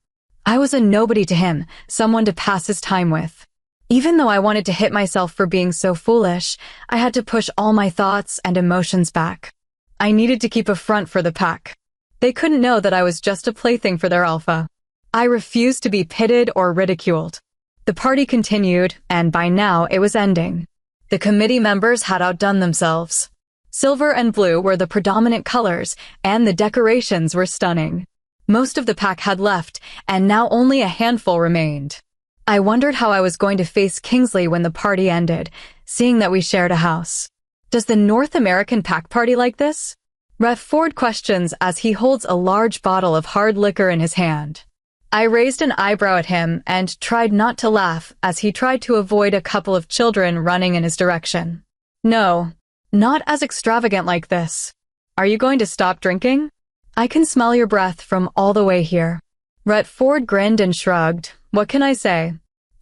I was a nobody to him, someone to pass his time with. Even though I wanted to hit myself for being so foolish, I had to push all my thoughts and emotions back. I needed to keep a front for the pack. They couldn't know that I was just a plaything for their alpha. I refused to be pitted or ridiculed. The party continued, and by now it was ending. The committee members had outdone themselves. Silver and blue were the predominant colors, and the decorations were stunning. Most of the pack had left, and now only a handful remained. I wondered how I was going to face Kingsley when the party ended, seeing that we shared a house. Does the North American pack party like this? Ref Ford questions as he holds a large bottle of hard liquor in his hand. I raised an eyebrow at him and tried not to laugh as he tried to avoid a couple of children running in his direction. "No, not as extravagant like this. Are you going to stop drinking? I can smell your breath from all the way here." Rhett Ford grinned and shrugged. "What can I say?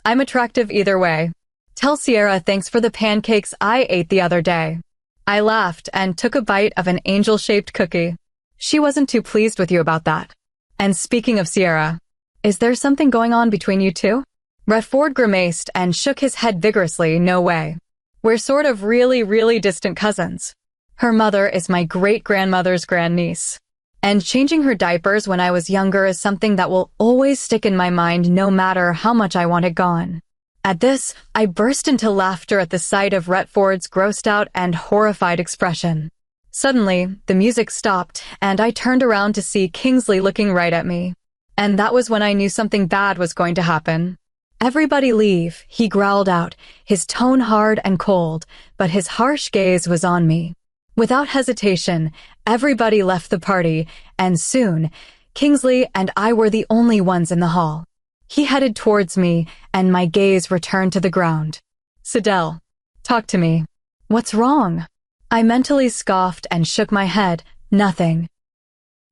I'm attractive either way. Tell Sierra thanks for the pancakes I ate the other day." I laughed and took a bite of an angel-shaped cookie. She wasn't too pleased with you about that. "And speaking of Sierra, is there something going on between you two?" Rhett Ford grimaced and shook his head vigorously. "No way. We're sort of really distant cousins. Her mother is my great-grandmother's grandniece. And changing her diapers when I was younger is something that will always stick in my mind no matter how much I want it gone." At this, I burst into laughter at the sight of Rhett Ford's grossed out and horrified expression. Suddenly, the music stopped, and I turned around to see Kingsley looking right at me. And that was when I knew something bad was going to happen. "Everybody leave," he growled out, his tone hard and cold, but his harsh gaze was on me. Without hesitation, everybody left the party, and soon, Kingsley and I were the only ones in the hall. He headed towards me, and my gaze returned to the ground. "Sidel, talk to me. What's wrong?" I mentally scoffed and shook my head. "Nothing."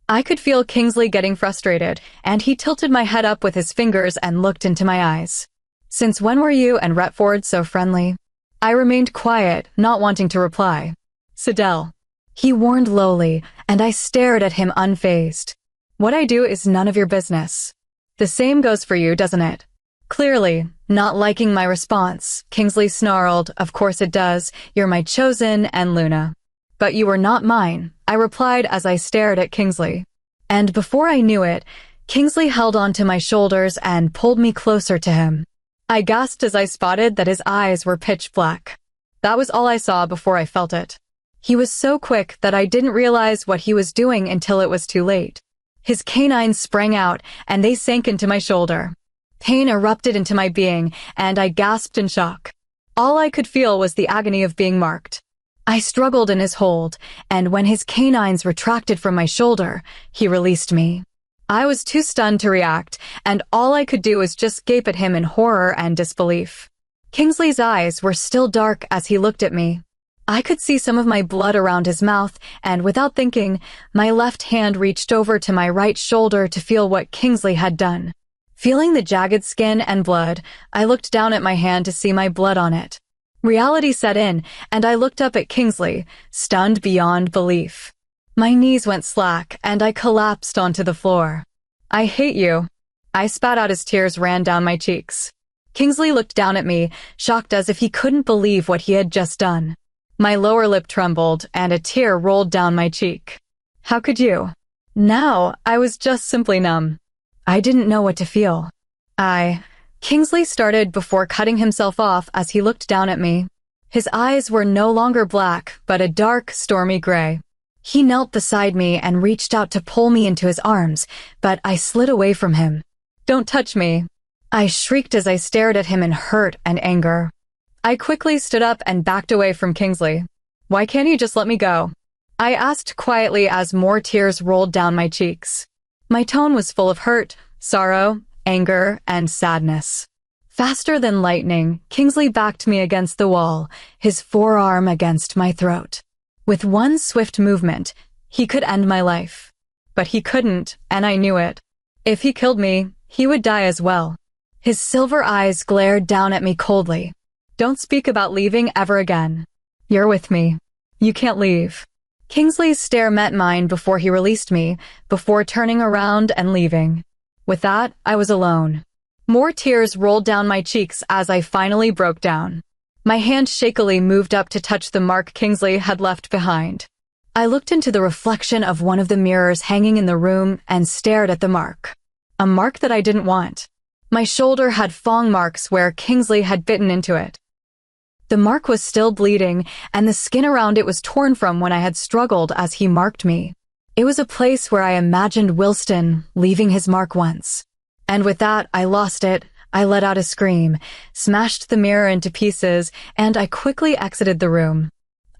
I could feel Kingsley getting frustrated, and he tilted my head up with his fingers and looked into my eyes. "Since when were you and Rhett Ford so friendly?" I remained quiet, not wanting to reply. "Sidel," he warned lowly, and I stared at him unfazed. "What I do is none of your business. The same goes for you, doesn't it?" Clearly, not liking my response, Kingsley snarled, "Of course it does. You're my chosen and Luna." "But you were not mine," I replied as I stared at Kingsley. And before I knew it, Kingsley held onto my shoulders and pulled me closer to him. I gasped as I spotted that his eyes were pitch black. That was all I saw before I felt it. He was so quick that I didn't realize what he was doing until it was too late. His canines sprang out, and they sank into my shoulder. Pain erupted into my being, and I gasped in shock. All I could feel was the agony of being marked. I struggled in his hold, and when his canines retracted from my shoulder, he released me. I was too stunned to react, and all I could do was just gape at him in horror and disbelief. Kingsley's eyes were still dark as he looked at me. I could see some of my blood around his mouth, and without thinking, my left hand reached over to my right shoulder to feel what Kingsley had done. Feeling the jagged skin and blood, I looked down at my hand to see my blood on it. Reality set in, and I looked up at Kingsley, stunned beyond belief. My knees went slack, and I collapsed onto the floor. "I hate you." I spat out as tears ran down my cheeks. Kingsley looked down at me, shocked as if he couldn't believe what he had just done. My lower lip trembled, and a tear rolled down my cheek. "How could you?" Now, I was just simply numb. I didn't know what to feel. Kingsley started before cutting himself off as he looked down at me. His eyes were no longer black, but a dark, stormy gray. He knelt beside me and reached out to pull me into his arms, but I slid away from him. "Don't touch me." I shrieked as I stared at him in hurt and anger. I quickly stood up and backed away from Kingsley. "Why can't you just let me go?" I asked quietly as more tears rolled down my cheeks. My tone was full of hurt, sorrow, anger, and sadness. Faster than lightning, Kingsley backed me against the wall, his forearm against my throat. With one swift movement, he could end my life. But he couldn't, and I knew it. If he killed me, he would die as well. His silver eyes glared down at me coldly. "Don't speak about leaving ever again. You're with me. You can't leave." Kingsley's stare met mine before he released me, before turning around and leaving. With that, I was alone. More tears rolled down my cheeks as I finally broke down. My hand shakily moved up to touch the mark Kingsley had left behind. I looked into the reflection of one of the mirrors hanging in the room and stared at the mark. A mark that I didn't want. My shoulder had fang marks where Kingsley had bitten into it. The mark was still bleeding, and the skin around it was torn from when I had struggled as he marked me. It was a place where I imagined Wilston leaving his mark once. And with that, I lost it. I let out a scream, smashed the mirror into pieces, and I quickly exited the room.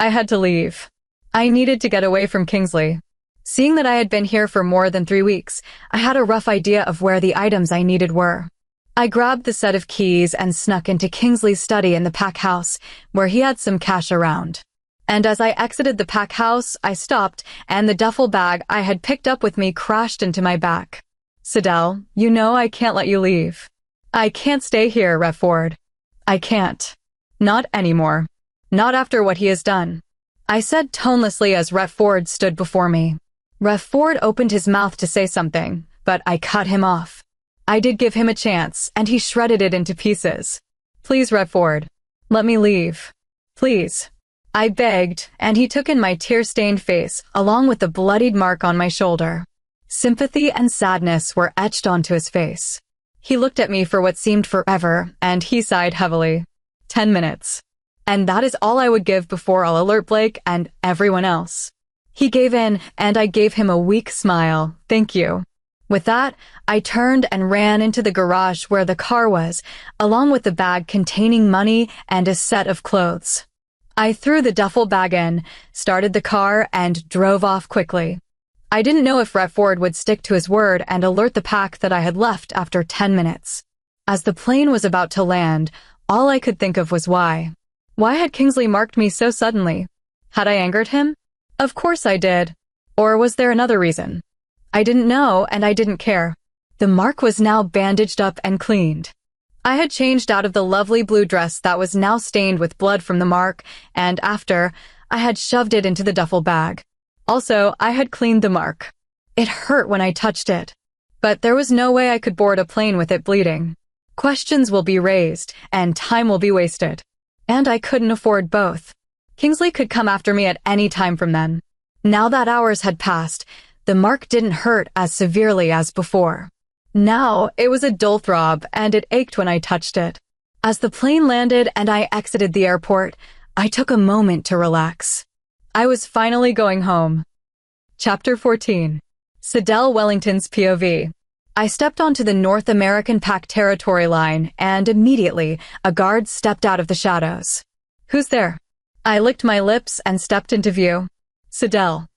I had to leave. I needed to get away from Kingsley. Seeing that I had been here for more than 3 weeks, I had a rough idea of where the items I needed were. I grabbed the set of keys and snuck into Kingsley's study in the pack house, where he had some cash around. And as I exited the pack house, I stopped, and the duffel bag I had picked up with me crashed into my back. "Sidel, you know I can't let you leave. I can't stay here, Redford. I can't. Not anymore. Not after what he has done," I said tonelessly as Redford stood before me. Redford opened his mouth to say something, but I cut him off. I did give him a chance, and he shredded it into pieces. "Please, Redford, let me leave. Please." I begged, and he took in my tear-stained face, along with the bloodied mark on my shoulder. Sympathy and sadness were etched onto his face. He looked at me for what seemed forever, and he sighed heavily. 10 minutes. And that is all I would give before I'll alert Blake and everyone else. He gave in, and I gave him a weak smile. "Thank you." With that, I turned and ran into the garage where the car was, along with the bag containing money and a set of clothes. I threw the duffel bag in, started the car, and drove off quickly. I didn't know if Redford would stick to his word and alert the pack that I had left after 10 minutes. As the plane was about to land, all I could think of was why. Why had Kingsley marked me so suddenly? Had I angered him? Of course I did. Or was there another reason? I didn't know, and I didn't care. The mark was now bandaged up and cleaned. I had changed out of the lovely blue dress that was now stained with blood from the mark, and after, I had shoved it into the duffel bag. Also, I had cleaned the mark. It hurt when I touched it. But there was no way I could board a plane with it bleeding. Questions will be raised, and time will be wasted. And I couldn't afford both. Kingsley could come after me at any time from then. Now that hours had passed, the mark didn't hurt as severely as before. Now, it was a dull throb, and it ached when I touched it. As the plane landed and I exited the airport, I took a moment to relax. I was finally going home. Chapter 14. Sidel Wellington's POV. I stepped onto the North American Pac territory line, and immediately, a guard stepped out of the shadows. "Who's there?" I licked my lips and stepped into view. Sidel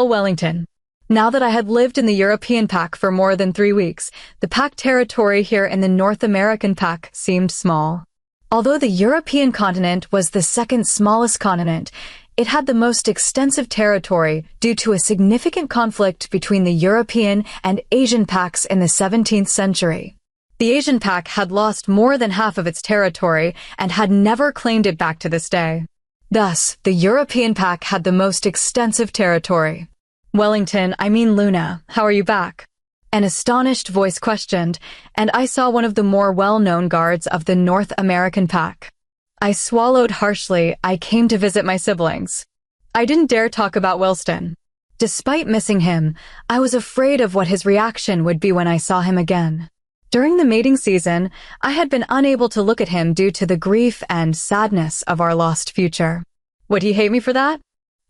Wellington. Now that I had lived in the European Pac for more than 3 weeks, the Pac territory here in the North American Pac seemed small. Although the European continent was the second smallest continent, it had the most extensive territory due to a significant conflict between the European and Asian packs in the 17th century. The Asian pack had lost more than half of its territory and had never claimed it back to this day. Thus, the European pack had the most extensive territory. "Wellington, I mean Luna, how are you back?" An astonished voice questioned, and I saw one of the more well-known guards of the North American pack. I swallowed harshly. I came to visit my siblings. I didn't dare talk about Wilston. Despite missing him, I was afraid of what his reaction would be when I saw him again. During the mating season, I had been unable to look at him due to the grief and sadness of our lost future. Would he hate me for that?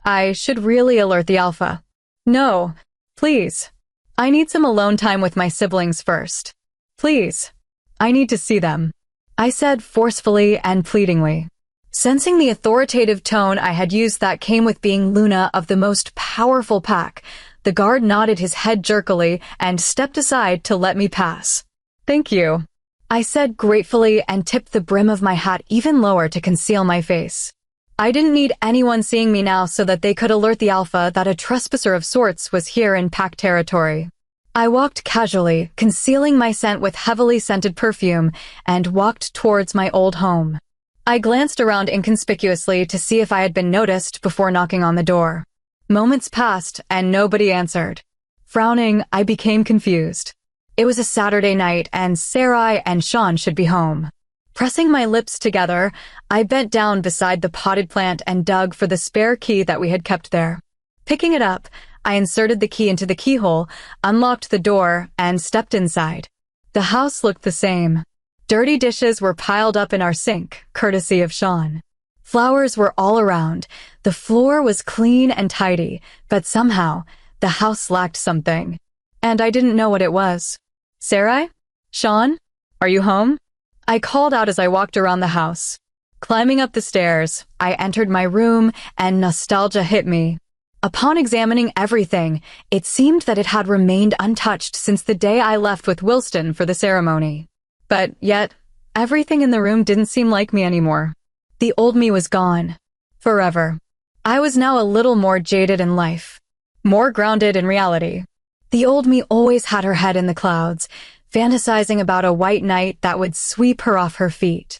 I should really alert the alpha. No, please. I need some alone time with my siblings first. Please. I need to see them, I said forcefully and pleadingly. Sensing the authoritative tone I had used that came with being Luna of the most powerful pack, the guard nodded his head jerkily and stepped aside to let me pass. "Thank you," I said gratefully and tipped the brim of my hat even lower to conceal my face. I didn't need anyone seeing me now so that they could alert the alpha that a trespasser of sorts was here in pack territory. I walked casually, concealing my scent with heavily scented perfume, and walked towards my old home. I glanced around inconspicuously to see if I had been noticed before knocking on the door. Moments passed, and nobody answered. Frowning, I became confused. It was a Saturday night, and Sarai and Sean should be home. Pressing my lips together, I bent down beside the potted plant and dug for the spare key that we had kept there. Picking it up, I inserted the key into the keyhole, unlocked the door, and stepped inside. The house looked the same. Dirty dishes were piled up in our sink, courtesy of Sean. Flowers were all around. The floor was clean and tidy, but somehow, the house lacked something. And I didn't know what it was. "Sarai? Sean? Are you home?" I called out as I walked around the house. Climbing up the stairs, I entered my room, and nostalgia hit me. Upon examining everything, it seemed that it had remained untouched since the day I left with Wilston for the ceremony. But yet, everything in the room didn't seem like me anymore. The old me was gone. Forever. I was now a little more jaded in life. More grounded in reality. The old me always had her head in the clouds, fantasizing about a white night that would sweep her off her feet.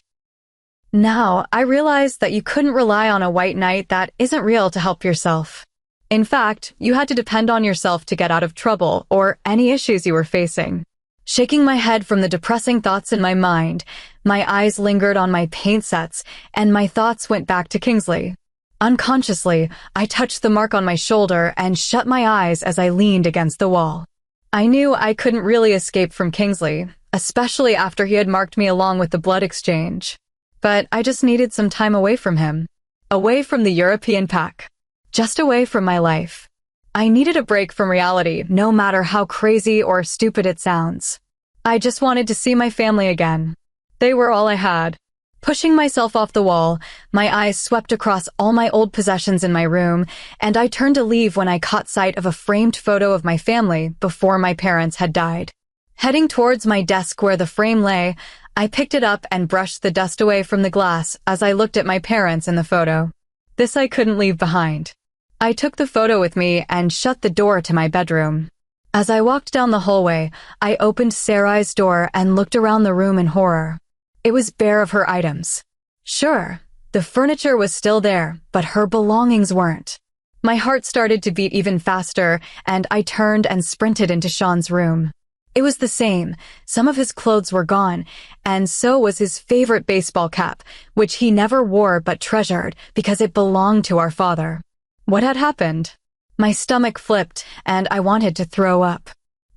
Now, I realized that you couldn't rely on a white knight that isn't real to help yourself. In fact, you had to depend on yourself to get out of trouble or any issues you were facing. Shaking my head from the depressing thoughts in my mind, my eyes lingered on my paint sets, and my thoughts went back to Kingsley. Unconsciously, I touched the mark on my shoulder and shut my eyes as I leaned against the wall. I knew I couldn't really escape from Kingsley, especially after he had marked me along with the blood exchange. But I just needed some time away from him. Away from the European pack. Just away from my life. I needed a break from reality, no matter how crazy or stupid it sounds. I just wanted to see my family again. They were all I had. Pushing myself off the wall, my eyes swept across all my old possessions in my room, and I turned to leave when I caught sight of a framed photo of my family before my parents had died. Heading towards my desk where the frame lay, I picked it up and brushed the dust away from the glass as I looked at my parents in the photo. This I couldn't leave behind. I took the photo with me and shut the door to my bedroom. As I walked down the hallway, I opened Sarai's door and looked around the room in horror. It was bare of her items. Sure, the furniture was still there, but her belongings weren't. My heart started to beat even faster, and I turned and sprinted into Sean's room. It was the same. Some of his clothes were gone, and so was his favorite baseball cap, which he never wore but treasured because it belonged to our father. What had happened? My stomach flipped, and I wanted to throw up.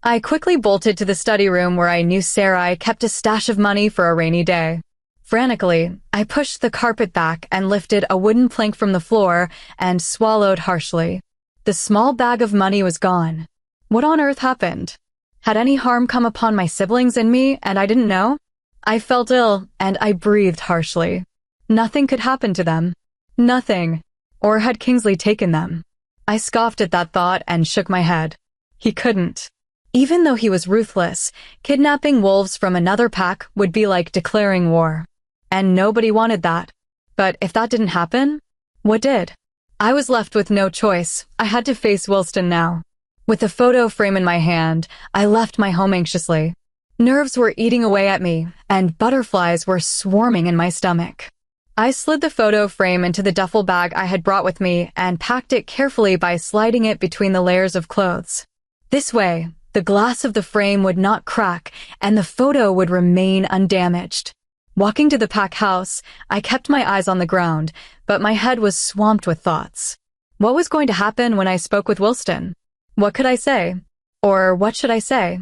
I quickly bolted to the study room where I knew Sarai kept a stash of money for a rainy day. Frantically, I pushed the carpet back and lifted a wooden plank from the floor and swallowed harshly. The small bag of money was gone. What on earth happened? Had any harm come upon my siblings and me, and I didn't know? I felt ill, and I breathed harshly. Nothing could happen to them. Nothing. Or had Kingsley taken them? I scoffed at that thought and shook my head. He couldn't. Even though he was ruthless, kidnapping wolves from another pack would be like declaring war. and nobody wanted that. But if that didn't happen, what did? I was left with no choice. I had to face Wilston now. With the photo frame in my hand, I left my home anxiously. Nerves were eating away at me, and butterflies were swarming in my stomach. I slid the photo frame into the duffel bag I had brought with me and packed it carefully by sliding it between the layers of clothes. This way, the glass of the frame would not crack and the photo would remain undamaged. Walking to the pack house, I kept my eyes on the ground, but my head was swamped with thoughts. What was going to happen when I spoke with Wilston? What could I say? Or what should I say?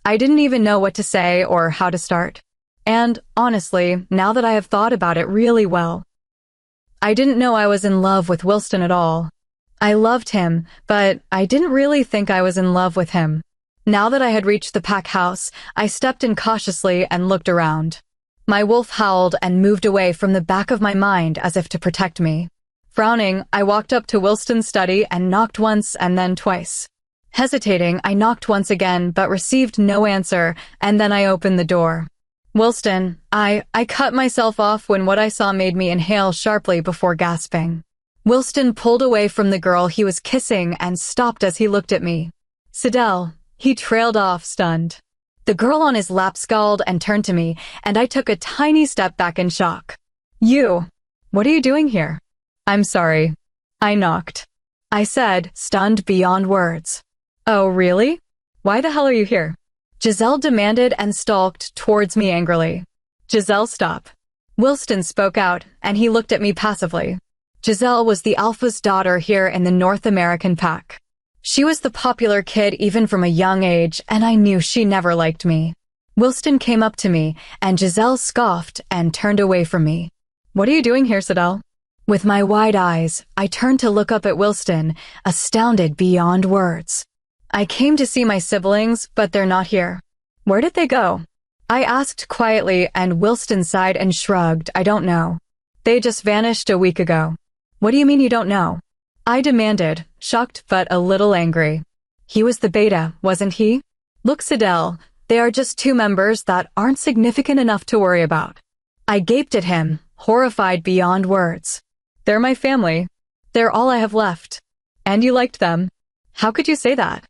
I didn't even know what to say or how to start. And, honestly, now that I have thought about it really well, I didn't know I was in love with Wilston at all. I loved him, but I didn't really think I was in love with him. Now that I had reached the pack house, I stepped in cautiously and looked around. My wolf howled and moved away from the back of my mind as if to protect me. Frowning, I walked up to Wilston's study and knocked once and then twice. Hesitating, I knocked once again but received no answer, and then I opened the door. Wilston, I cut myself off when what I saw made me inhale sharply before gasping. Wilston pulled away from the girl he was kissing and stopped as he looked at me. Sidel, he trailed off, stunned. The girl on his lap scowled and turned to me, and I took a tiny step back in shock. You, what are you doing here? I'm sorry. I knocked. I said, stunned beyond words. Oh, really? Why the hell are you here? Giselle demanded and stalked towards me angrily. Giselle, stop. Wilston spoke out, and he looked at me passively. Giselle was the alpha's daughter here in the North American pack. She was the popular kid even from a young age, and I knew she never liked me. Wilston came up to me, and Giselle scoffed and turned away from me. What are you doing here, Sidel? With my wide eyes, I turned to look up at Wilston, astounded beyond words. I came to see my siblings, but they're not here. Where did they go? I asked quietly, and Wilston sighed and shrugged. I don't know. They just vanished a week ago. What do you mean you don't know? I demanded, shocked but a little angry. He was the beta, wasn't he? Look, Sidel, they are just two members that aren't significant enough to worry about. I gaped at him, horrified beyond words. They're my family. They're all I have left. And you liked them. How could you say that?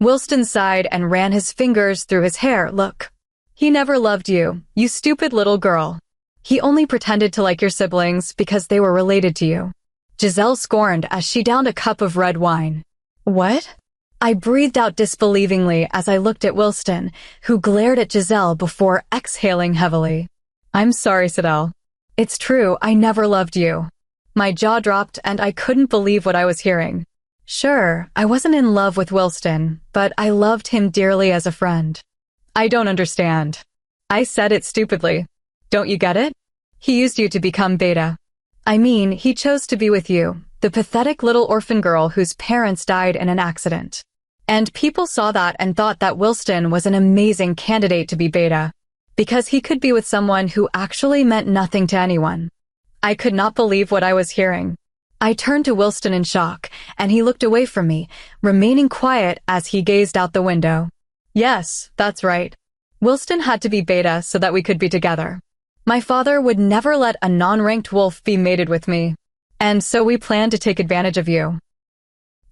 Wilston sighed and ran his fingers through his hair. Look. He never loved you, you stupid little girl. He only pretended to like your siblings because they were related to you. Giselle scorned as she downed a cup of red wine. What? I breathed out disbelievingly as I looked at Wilston, who glared at Giselle before exhaling heavily. I'm sorry, Sidel. It's true, I never loved you. My jaw dropped and I couldn't believe what I was hearing. Sure, I wasn't in love with Wilston, but I loved him dearly as a friend. I don't understand. I said it stupidly. Don't you get it? He used you to become beta. I mean, he chose to be with you, the pathetic little orphan girl whose parents died in an accident. And people saw that and thought that Wilston was an amazing candidate to be beta, because he could be with someone who actually meant nothing to anyone. I could not believe what I was hearing. I turned to Wilston in shock, and he looked away from me, remaining quiet as he gazed out the window. Yes, that's right. Wilston had to be beta so that we could be together. My father would never let a non-ranked wolf be mated with me, and so we planned to take advantage of you.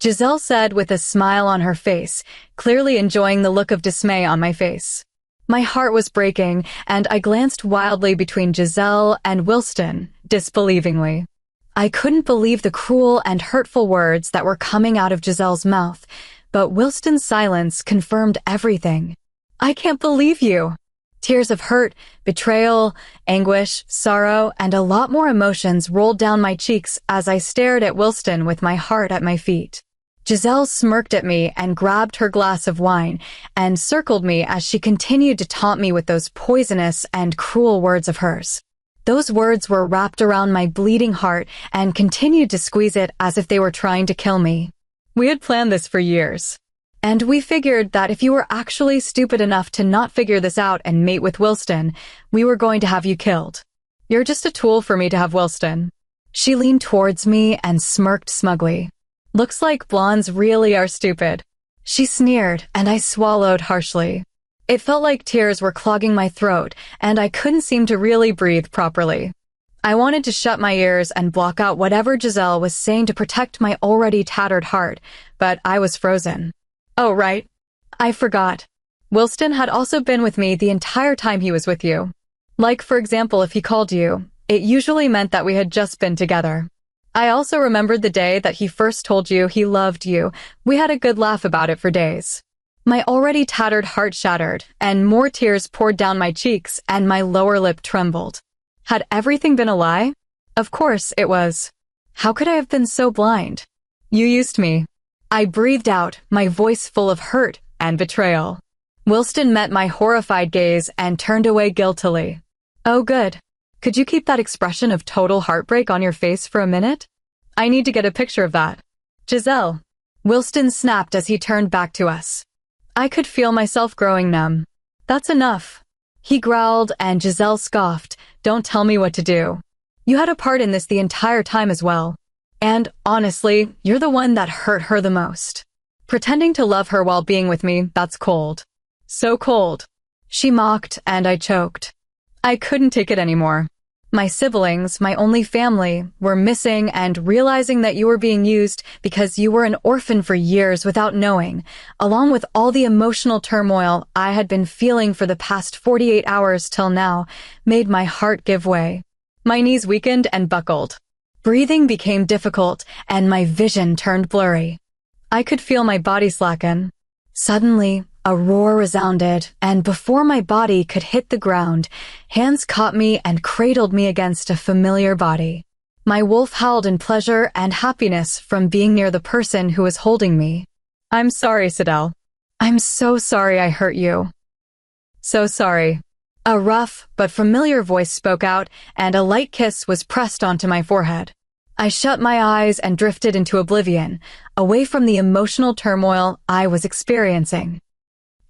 Giselle said with a smile on her face, clearly enjoying the look of dismay on my face. My heart was breaking, and I glanced wildly between Giselle and Wilston, disbelievingly. I couldn't believe the cruel and hurtful words that were coming out of Giselle's mouth, but Wilston's silence confirmed everything. I can't believe you. Tears of hurt, betrayal, anguish, sorrow, and a lot more emotions rolled down my cheeks as I stared at Wilston with my heart at my feet. Giselle smirked at me and grabbed her glass of wine and circled me as she continued to taunt me with those poisonous and cruel words of hers. Those words were wrapped around my bleeding heart and continued to squeeze it as if they were trying to kill me. We had planned this for years. And we figured that if you were actually stupid enough to not figure this out and mate with Wilston, we were going to have you killed. You're just a tool for me to have Wilston. She leaned towards me and smirked smugly. Looks like blondes really are stupid. She sneered, and I swallowed harshly. It felt like tears were clogging my throat, and I couldn't seem to really breathe properly. I wanted to shut my ears and block out whatever Giselle was saying to protect my already tattered heart, but I was frozen. Oh, right. I forgot. Wilston had also been with me the entire time he was with you. Like, for example, if he called you, it usually meant that we had just been together. I also remembered the day that he first told you he loved you. We had a good laugh about it for days. My already tattered heart shattered, and more tears poured down my cheeks, and my lower lip trembled. Had everything been a lie? Of course it was. How could I have been so blind? You used me. I breathed out, my voice full of hurt and betrayal. Wilston met my horrified gaze and turned away guiltily. Oh, good. Could you keep that expression of total heartbreak on your face for a minute? I need to get a picture of that. Giselle. Wilston snapped as he turned back to us. I could feel myself growing numb. That's enough. He growled, and Giselle scoffed. Don't tell me what to do. You had a part in this the entire time as well. And, honestly, you're the one that hurt her the most. Pretending to love her while being with me, that's cold. So cold. She mocked, and I choked. I couldn't take it anymore. My siblings, my only family, were missing, and realizing that you were being used because you were an orphan for years without knowing, along with all the emotional turmoil I had been feeling for the past 48 hours till now, made my heart give way. My knees weakened and buckled. Breathing became difficult, and my vision turned blurry. I could feel my body slacken. Suddenly, a roar resounded, and before my body could hit the ground, hands caught me and cradled me against a familiar body. My wolf howled in pleasure and happiness from being near the person who was holding me. I'm sorry, Sidel. I'm so sorry I hurt you. So sorry. A rough but familiar voice spoke out, and a light kiss was pressed onto my forehead. I shut my eyes and drifted into oblivion, away from the emotional turmoil I was experiencing.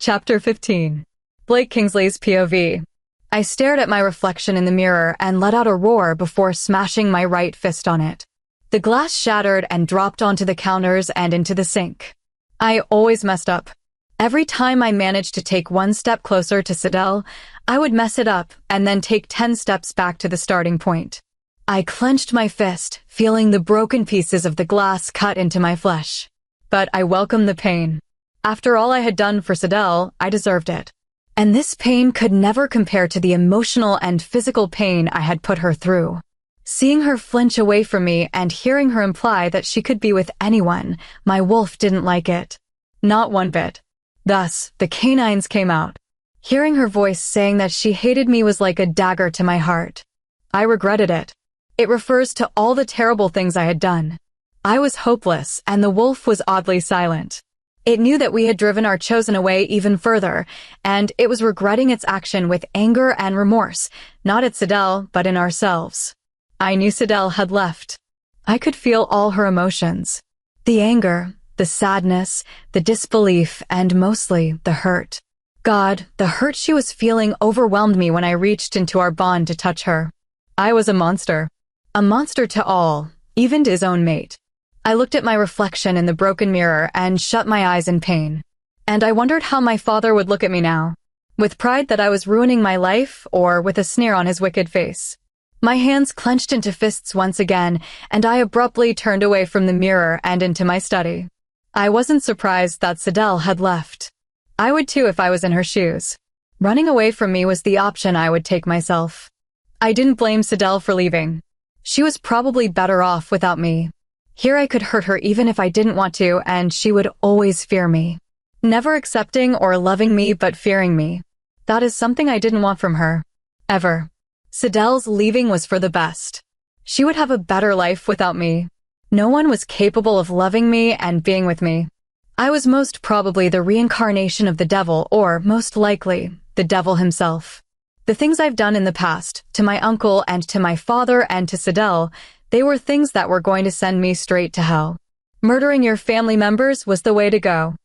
Chapter 15. Blake Kingsley's POV. I stared at my reflection in the mirror and let out a roar before smashing my right fist on it. The glass shattered and dropped onto the counters and into the sink. I always messed up. Every time I managed to take one step closer to Sidel, I would mess it up and then take 10 steps back to the starting point. I clenched my fist, feeling the broken pieces of the glass cut into my flesh. But I welcomed the pain. After all I had done for Sidel, I deserved it. And this pain could never compare to the emotional and physical pain I had put her through. Seeing her flinch away from me and hearing her imply that she could be with anyone, my wolf didn't like it. Not one bit. Thus, the canines came out. Hearing her voice saying that she hated me was like a dagger to my heart. I regretted it. It refers to all the terrible things I had done. I was hopeless, and the wolf was oddly silent. It knew that we had driven our chosen away even further, and it was regretting its action with anger and remorse, not at Sidel, but in ourselves. I knew Sidel had left. I could feel all her emotions. The anger, the sadness, the disbelief, and mostly the hurt. God, the hurt she was feeling overwhelmed me when I reached into our bond to touch her. I was a monster. A monster to all, even to his own mate. I looked at my reflection in the broken mirror and shut my eyes in pain. And I wondered how my father would look at me now. With pride that I was ruining my life, or with a sneer on his wicked face. My hands clenched into fists once again, and I abruptly turned away from the mirror and into my study. I wasn't surprised that Sidel had left. I would too if I was in her shoes. Running away from me was the option I would take myself. I didn't blame Sidel for leaving. She was probably better off without me. Here I could hurt her even if I didn't want to, and she would always fear me. Never accepting or loving me, but fearing me. That is something I didn't want from her. Ever. Sidel's leaving was for the best. She would have a better life without me. No one was capable of loving me and being with me. I was most probably the reincarnation of the devil, or, most likely, the devil himself. The things I've done in the past, to my uncle and to my father and to Sidel, they were things that were going to send me straight to hell. Murdering your family members was the way to go.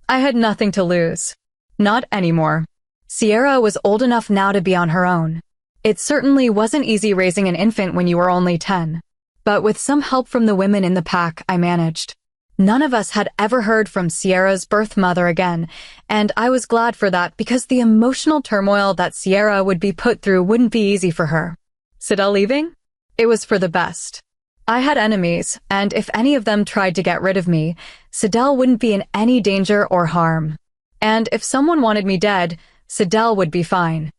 I had nothing to lose. Not anymore. Sierra was old enough now to be on her own. It certainly wasn't easy raising an infant when you were only 10. But with some help from the women in the pack, I managed. None of us had ever heard from Sierra's birth mother again, and I was glad for that because the emotional turmoil that Sierra would be put through wouldn't be easy for her. Sidel leaving? It was for the best. I had enemies, and if any of them tried to get rid of me, Sidel wouldn't be in any danger or harm. And if someone wanted me dead, Sidel would be fine.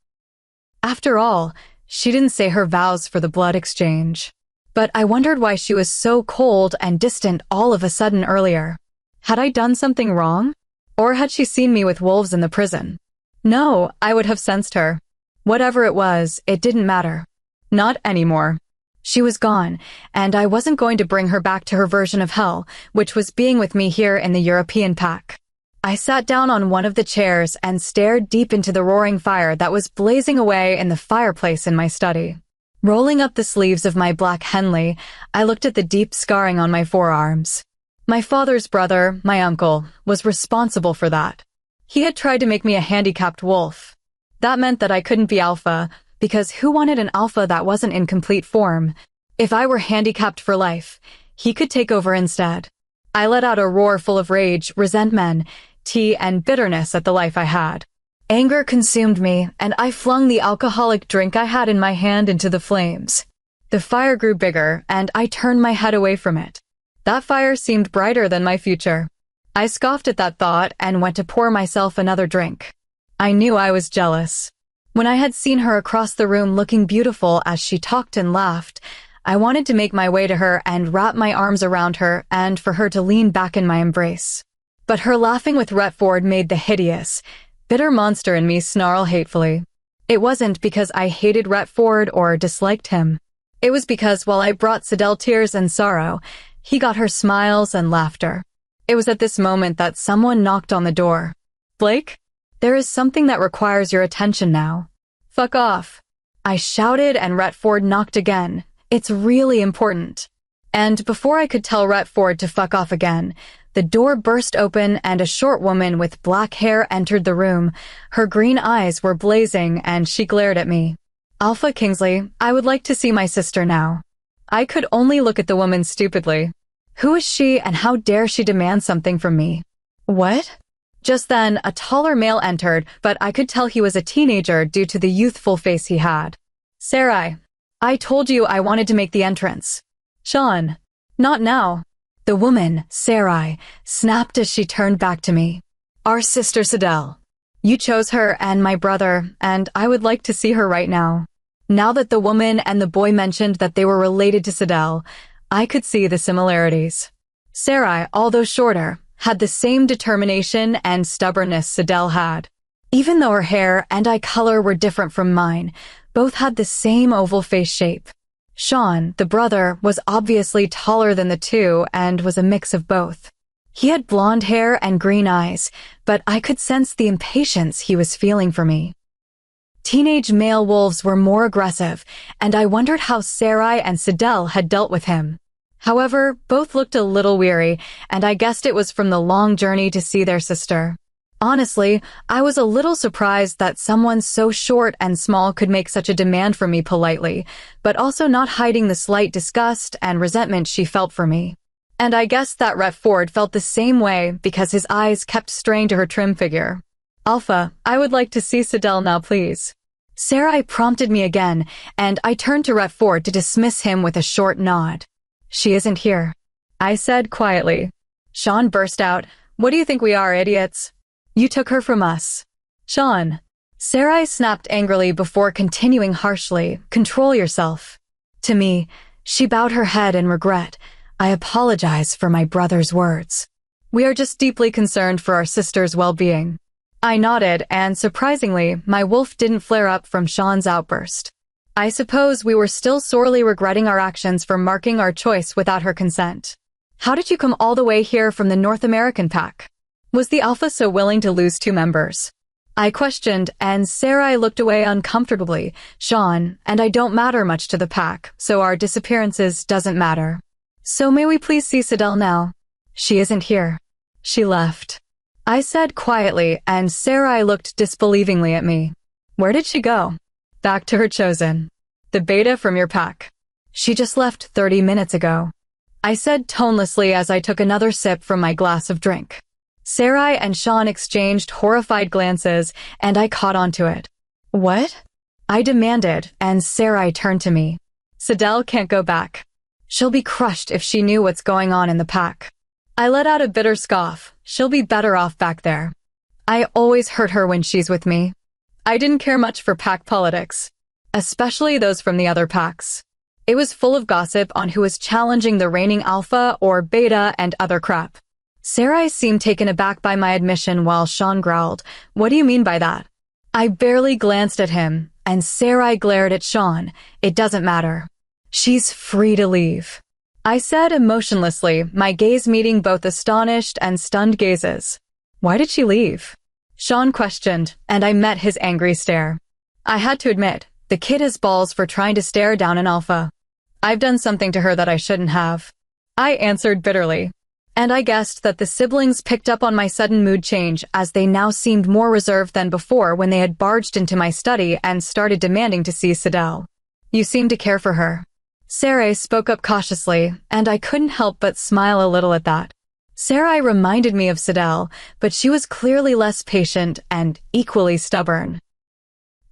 After all, she didn't say her vows for the blood exchange. But I wondered why she was so cold and distant all of a sudden earlier. Had I done something wrong? Or had she seen me with wolves in the prison? No, I would have sensed her. Whatever it was, it didn't matter. Not anymore. She was gone, and I wasn't going to bring her back to her version of hell, which was being with me here in the European pack. I sat down on one of the chairs and stared deep into the roaring fire that was blazing away in the fireplace in my study. Rolling up the sleeves of my black Henley, I looked at the deep scarring on my forearms. My father's brother, my uncle, was responsible for that. He had tried to make me a handicapped wolf. That meant that I couldn't be alpha, because who wanted an alpha that wasn't in complete form? If I were handicapped for life, he could take over instead. I let out a roar full of rage, resentment, tea, and bitterness at the life I had. Anger consumed me, and I flung the alcoholic drink I had in my hand into the flames. The fire grew bigger, and I turned my head away from it. That fire seemed brighter than my future. I scoffed at that thought and went to pour myself another drink. I knew I was jealous. When I had seen her across the room looking beautiful as she talked and laughed, I wanted to make my way to her and wrap my arms around her and for her to lean back in my embrace. But her laughing with Retford made the hideous, bitter monster in me snarl hatefully. It wasn't because I hated Retford or disliked him. It was because while I brought Sidel tears and sorrow, he got her smiles and laughter. It was at this moment that someone knocked on the door. Blake? There is something that requires your attention now. Fuck off. I shouted and Retford knocked again. It's really important. And before I could tell Retford to fuck off again, the door burst open and a short woman with black hair entered the room. Her green eyes were blazing and she glared at me. Alpha Kingsley, I would like to see my sister now. I could only look at the woman stupidly. Who is she and how dare she demand something from me? What? Just then, a taller male entered, but I could tell he was a teenager due to the youthful face he had. Sarai, I told you I wanted to make the entrance. Sean, not now. The woman, Sarai, snapped as she turned back to me. Our sister Sidel. You chose her and my brother, and I would like to see her right now. Now that the woman and the boy mentioned that they were related to Sidel, I could see the similarities. Sarai, although shorter, had the same determination and stubbornness Sidel had. Even though her hair and eye color were different from mine, both had the same oval face shape. Sean, the brother, was obviously taller than the two and was a mix of both. He had blonde hair and green eyes, but I could sense the impatience he was feeling for me. Teenage male wolves were more aggressive, and I wondered how Sarai and Sidel had dealt with him. However, both looked a little weary, and I guessed it was from the long journey to see their sister. Honestly, I was a little surprised that someone so short and small could make such a demand from me politely, but also not hiding the slight disgust and resentment she felt for me. And I guessed that Retford felt the same way because his eyes kept straying to her trim figure. Alpha, I would like to see Sidel now, please. Sarai prompted me again, and I turned to Retford to dismiss him with a short nod. She isn't here, I said quietly. Sean burst out, What do you think we are, idiots? You took her from us. Sean. Sarai snapped angrily before continuing harshly, Control yourself. To me, she bowed her head in regret. I apologize for my brother's words. We are just deeply concerned for our sister's well-being. I nodded, and surprisingly, my wolf didn't flare up from Sean's outburst. I suppose we were still sorely regretting our actions for marking our choice without her consent. How did you come all the way here from the North American pack? Was the Alpha so willing to lose 2 members? I questioned, and Sarai looked away uncomfortably. Sean, and I don't matter much to the pack, so our disappearances doesn't matter. So may we please see Sidel now? She isn't here. She left. I said quietly, and Sarai looked disbelievingly at me. Where did she go? Back to her chosen. The beta from your pack. She just left 30 minutes ago. I said tonelessly as I took another sip from my glass of drink. Sarai and Sean exchanged horrified glances, and I caught onto it. What? I demanded, and Sarai turned to me. Sidel can't go back. She'll be crushed if she knew what's going on in the pack. I let out a bitter scoff. She'll be better off back there. I always hurt her when she's with me. I didn't care much for pack politics, especially those from the other packs. It was full of gossip on who was challenging the reigning alpha or beta and other crap. Sarai seemed taken aback by my admission while Sean growled, "What do you mean by that?" I barely glanced at him, and Sarai glared at Sean. "It doesn't matter. She's free to leave," I said emotionlessly, my gaze meeting both astonished and stunned gazes. "Why did she leave?" Sean questioned, and I met his angry stare. I had to admit, the kid has balls for trying to stare down an alpha. I've done something to her that I shouldn't have. I answered bitterly, and I guessed that the siblings picked up on my sudden mood change as they now seemed more reserved than before when they had barged into my study and started demanding to see Sidel. "You seem to care for her." Sarai spoke up cautiously, and I couldn't help but smile a little at that. Sarai reminded me of Sidel, but she was clearly less patient and equally stubborn.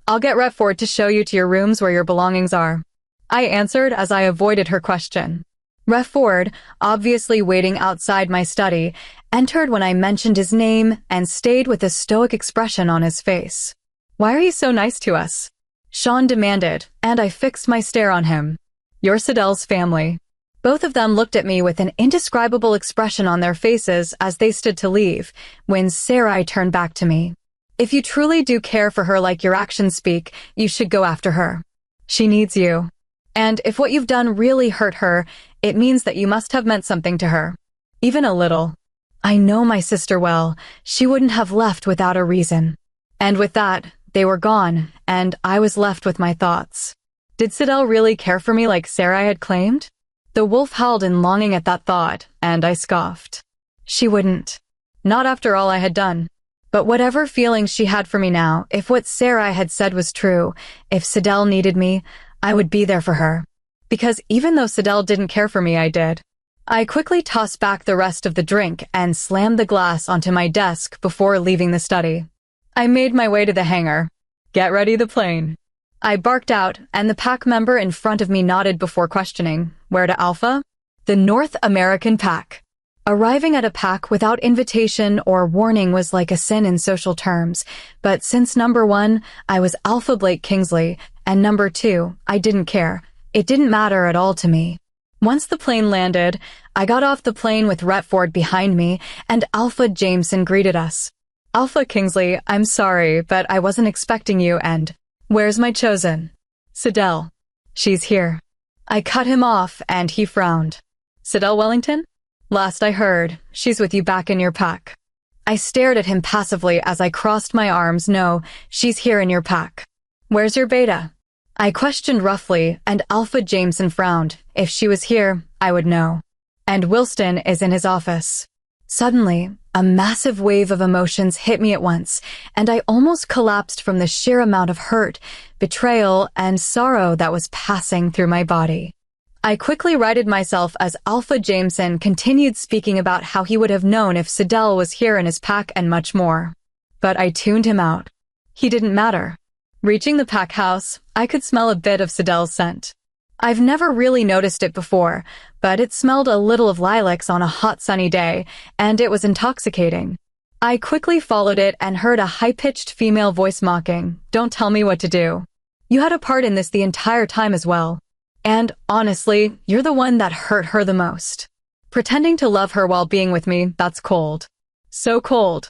"I'll get Retford to show you to your rooms where your belongings are," I answered as I avoided her question. Retford, obviously waiting outside my study, entered when I mentioned his name and stayed with a stoic expression on his face. "Why are you so nice to us?" Sean demanded, and I fixed my stare on him. "You're Sidel's family." Both of them looked at me with an indescribable expression on their faces as they stood to leave, when Sarai turned back to me. "If you truly do care for her like your actions speak, you should go after her. She needs you. And if what you've done really hurt her, it means that you must have meant something to her. Even a little. I know my sister well. She wouldn't have left without a reason." And with that, they were gone, and I was left with my thoughts. Did Sidel really care for me like Sarai had claimed? The wolf howled in longing at that thought, and I scoffed. She wouldn't. Not after all I had done. But whatever feelings she had for me now, if what Sarai had said was true, if Sidel needed me, I would be there for her. Because even though Sidel didn't care for me, I did. I quickly tossed back the rest of the drink and slammed the glass onto my desk before leaving the study. I made my way to the hangar. "Get ready the plane." I barked out, and the pack member in front of me nodded before questioning, "Where to Alpha?" "The North American pack." Arriving at a pack without invitation or warning was like a sin in social terms, but since number 1, I was Alpha Blake Kingsley, and number 2, I didn't care. It didn't matter at all to me. Once the plane landed, I got off the plane with Retford behind me, and Alpha Jameson greeted us. "Alpha Kingsley, I'm sorry, but I wasn't expecting you, and where's my chosen?" "Sidel. She's here." I cut him off, and he frowned. "Sidel Wellington? Last I heard, she's with you back in your pack." I stared at him passively as I crossed my arms. "No, she's here in your pack." "Where's your beta?" I questioned roughly, and Alpha Jameson frowned. If she was here, I would know. "And Wilston is in his office." Suddenly, a massive wave of emotions hit me at once, and I almost collapsed from the sheer amount of hurt, betrayal, and sorrow that was passing through my body. I quickly righted myself as Alpha Jameson continued speaking about how he would have known if Sidel was here in his pack and much more. But I tuned him out. He didn't matter. Reaching the pack house, I could smell a bit of Sidel's scent. I've never really noticed it before, but it smelled a little of lilacs on a hot sunny day, and it was intoxicating. I quickly followed it and heard a high-pitched female voice mocking, "Don't tell me what to do. You had a part in this the entire time as well. And, honestly, you're the one that hurt her the most. Pretending to love her while being with me, that's cold. So cold."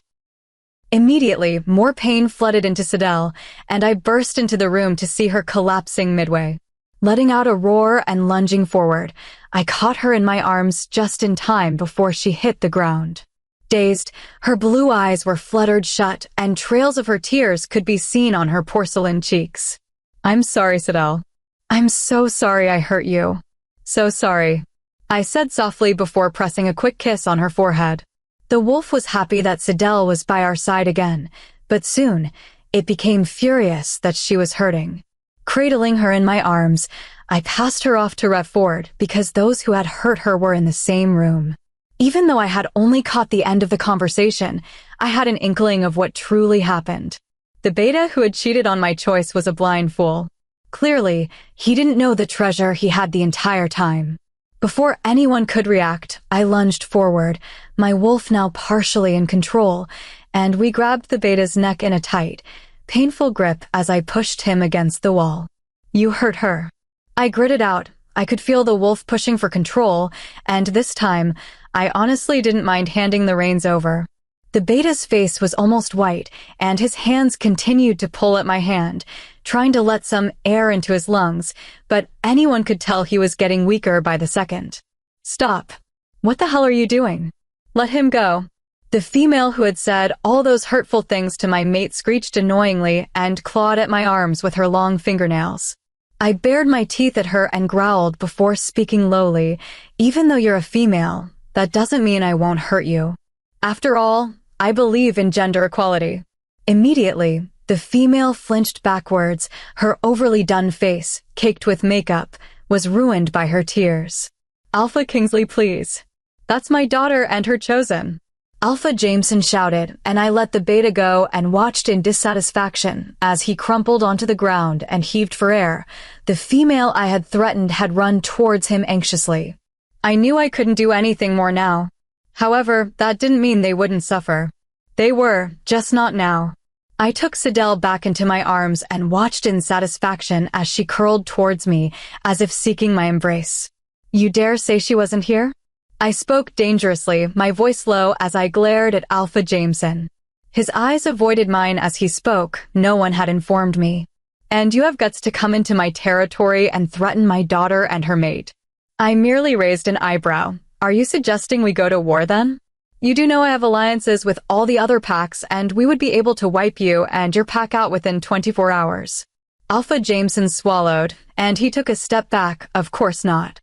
Immediately, more pain flooded into Sidel, and I burst into the room to see her collapsing midway. Letting out a roar and lunging forward, I caught her in my arms just in time before she hit the ground. Dazed, her blue eyes were fluttered shut, and trails of her tears could be seen on her porcelain cheeks. "I'm sorry, Sidel. I'm so sorry I hurt you. So sorry," I said softly before pressing a quick kiss on her forehead. The wolf was happy that Sidel was by our side again, but soon it became furious that she was hurting. Cradling her in my arms, I passed her off to Rev Ford because those who had hurt her were in the same room. Even though I had only caught the end of the conversation, I had an inkling of what truly happened. The beta who had cheated on my choice was a blind fool. Clearly, he didn't know the treasure he had the entire time. Before anyone could react, I lunged forward, my wolf now partially in control, and we grabbed the beta's neck in a tight, painful grip as I pushed him against the wall. "You hurt her." I gritted out. I could feel the wolf pushing for control, and this time, I honestly didn't mind handing the reins over. The beta's face was almost white, and his hands continued to pull at my hand, trying to let some air into his lungs, but anyone could tell he was getting weaker by the second. "Stop. What the hell are you doing? Let him go." The female who had said all those hurtful things to my mate screeched annoyingly and clawed at my arms with her long fingernails. I bared my teeth at her and growled before speaking lowly, "Even though you're a female, that doesn't mean I won't hurt you. After all, I believe in gender equality." Immediately, the female flinched backwards, her overly done face, caked with makeup, was ruined by her tears. "Alpha Kingsley, please. That's my daughter and her chosen." Alpha Jameson shouted, and I let the beta go and watched in dissatisfaction as he crumpled onto the ground and heaved for air. The female I had threatened had run towards him anxiously. I knew I couldn't do anything more now. However, that didn't mean they wouldn't suffer. They were, just not now. I took Sidel back into my arms and watched in satisfaction as she curled towards me, as if seeking my embrace. "You dare say she wasn't here?" I spoke dangerously, my voice low as I glared at Alpha Jameson. His eyes avoided mine as he spoke, no one had informed me. "And you have guts to come into my territory and threaten my daughter and her mate." I merely raised an eyebrow. "Are you suggesting we go to war then? You do know I have alliances with all the other packs, and we would be able to wipe you and your pack out within 24 hours. Alpha Jameson swallowed, and he took a step back. "Of course not.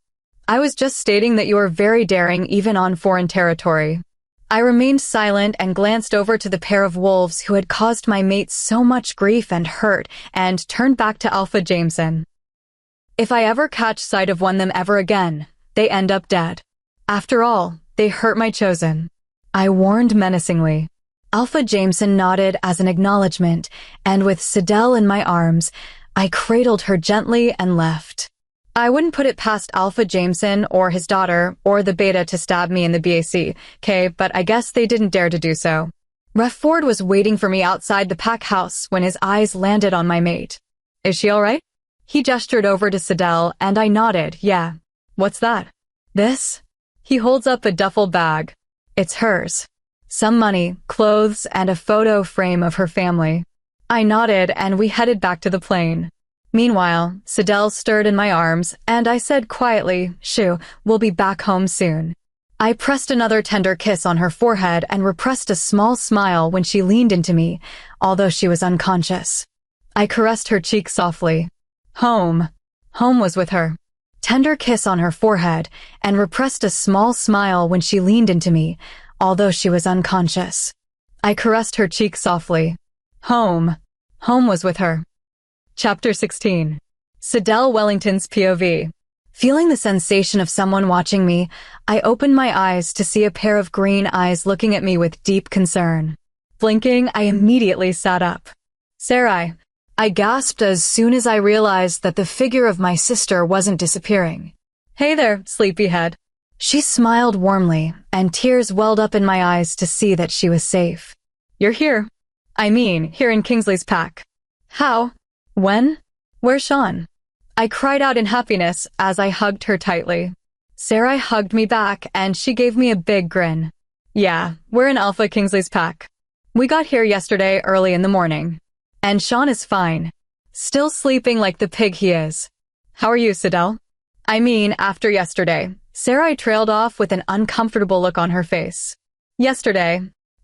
I was just stating that you are very daring even on foreign territory." I remained silent and glanced over to the pair of wolves who had caused my mate so much grief and hurt, and turned back to Alpha Jameson. "If I ever catch sight of one of them ever again, they end up dead. After all, they hurt my chosen," I warned menacingly. Alpha Jameson nodded as an acknowledgement, and with Sidel in my arms, I cradled her gently and left. I wouldn't put it past Alpha Jameson or his daughter or the beta to stab me in the BAC, okay, but I guess they didn't dare to do so. Rev Ford was waiting for me outside the pack house when his eyes landed on my mate. "Is she all right?" He gestured over to Sidel, and I nodded, "Yeah." "What's that?" "This?" He holds up a duffel bag. "It's hers. Some money, clothes, and a photo frame of her family." I nodded, and we headed back to the plane. Meanwhile, Sidel stirred in my arms, and I said quietly, "Shoo, we'll be back home soon." I pressed another tender kiss on her forehead and repressed a small smile when she leaned into me, although she was unconscious. I caressed her cheek softly. Home. Home was with her. Tender kiss on her forehead, and repressed a small smile when she leaned into me, although she was unconscious. I caressed her cheek softly. Home. Home was with her. Chapter 16. Sidel Wellington's POV. Feeling the sensation of someone watching me, I opened my eyes to see a pair of green eyes looking at me with deep concern. Blinking, I immediately sat up. "Sarai," I gasped as soon as I realized that the figure of my sister wasn't disappearing. "Hey there, sleepyhead." She smiled warmly, and tears welled up in my eyes to see that she was safe. "You're here. I mean, here in Kingsley's pack." "How? When? Where's Sean?" I cried out in happiness as I hugged her tightly. Sarai hugged me back, and she gave me a big grin. "Yeah, we're in Alpha Kingsley's pack. We got here yesterday early in the morning. And Sean is fine. Still sleeping like the pig he is. How are you, Sidel?" "I mean, after yesterday." Sarai trailed off with an uncomfortable look on her face. "Yesterday?"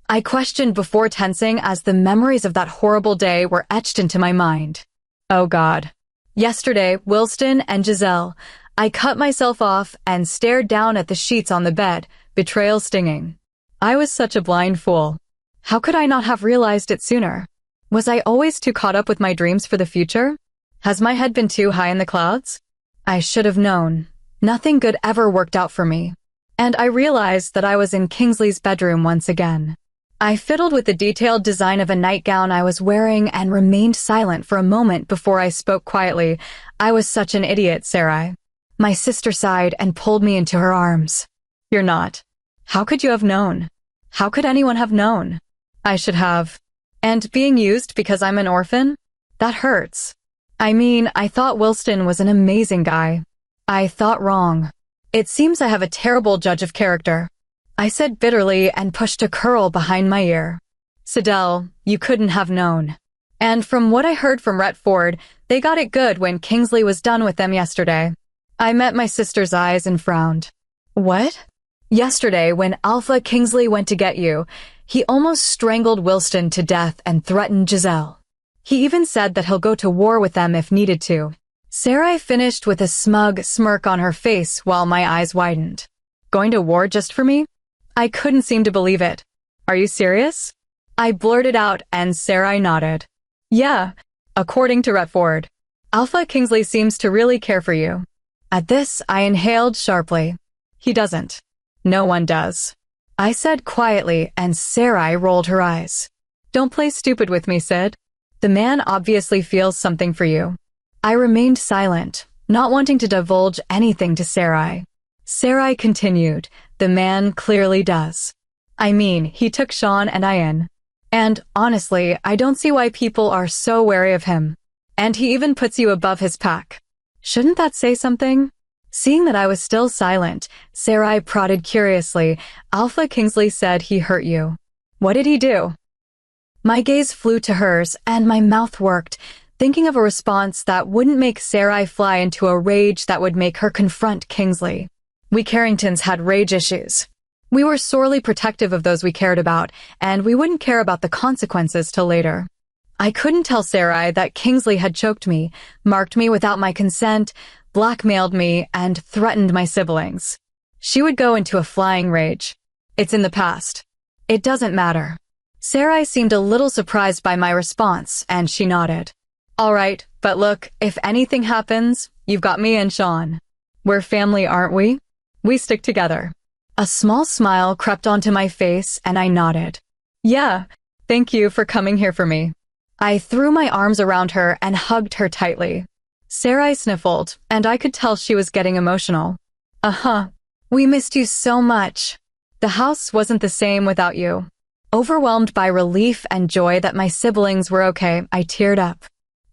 I questioned before tensing as the memories of that horrible day were etched into my mind. Oh God. Yesterday, Wilston and Giselle. I cut myself off and stared down at the sheets on the bed, betrayal stinging. I was such a blind fool. How could I not have realized it sooner? Was I always too caught up with my dreams for the future? Has my head been too high in the clouds? I should have known. Nothing good ever worked out for me. And I realized that I was in Kingsley's bedroom once again. I fiddled with the detailed design of a nightgown I was wearing and remained silent for a moment before I spoke quietly. I was such an idiot, Sarai. My sister sighed and pulled me into her arms. You're not. How could you have known? How could anyone have known? I should have. And being used because I'm an orphan? That hurts. I mean, I thought Wilston was an amazing guy. I thought wrong. It seems I have a terrible judge of character. I said bitterly and pushed a curl behind my ear. Sidel, you couldn't have known. And from what I heard from Retford, they got it good when Kingsley was done with them yesterday. I met my sister's eyes and frowned. What? Yesterday, when Alpha Kingsley went to get you, he almost strangled Wilston to death and threatened Giselle. He even said that he'll go to war with them if needed to. Sarai finished with a smug smirk on her face while my eyes widened. Going to war just for me? I couldn't seem to believe it. Are you serious? I blurted out and Sarai nodded. Yeah, according to Retford. Alpha Kingsley seems to really care for you. At this, I inhaled sharply. He doesn't. No one does. I said quietly and Sarai rolled her eyes. Don't play stupid with me, Sid. The man obviously feels something for you. I remained silent, not wanting to divulge anything to Sarai. Sarai continued, the man clearly does. I mean, he took Sean and I in. And honestly, I don't see why people are so wary of him. And he even puts you above his pack. Shouldn't that say something? Seeing that I was still silent, Sarai prodded curiously. Alpha Kingsley said he hurt you. What did he do? My gaze flew to hers, and my mouth worked, thinking of a response that wouldn't make Sarai fly into a rage that would make her confront Kingsley. We Carringtons had rage issues. We were sorely protective of those we cared about, and we wouldn't care about the consequences till later. I couldn't tell Sarai that Kingsley had choked me, marked me without my consent, blackmailed me, and threatened my siblings. She would go into a flying rage. It's in the past. It doesn't matter. Sarai seemed a little surprised by my response, and she nodded. All right, but look, if anything happens, you've got me and Sean. We're family, aren't we? We stick together. A small smile crept onto my face, and I nodded. Yeah, thank you for coming here for me. I threw my arms around her and hugged her tightly. Sarai sniffled, and I could tell she was getting emotional. Uh-huh. We missed you so much. The house wasn't the same without you. Overwhelmed by relief and joy that my siblings were okay, I teared up.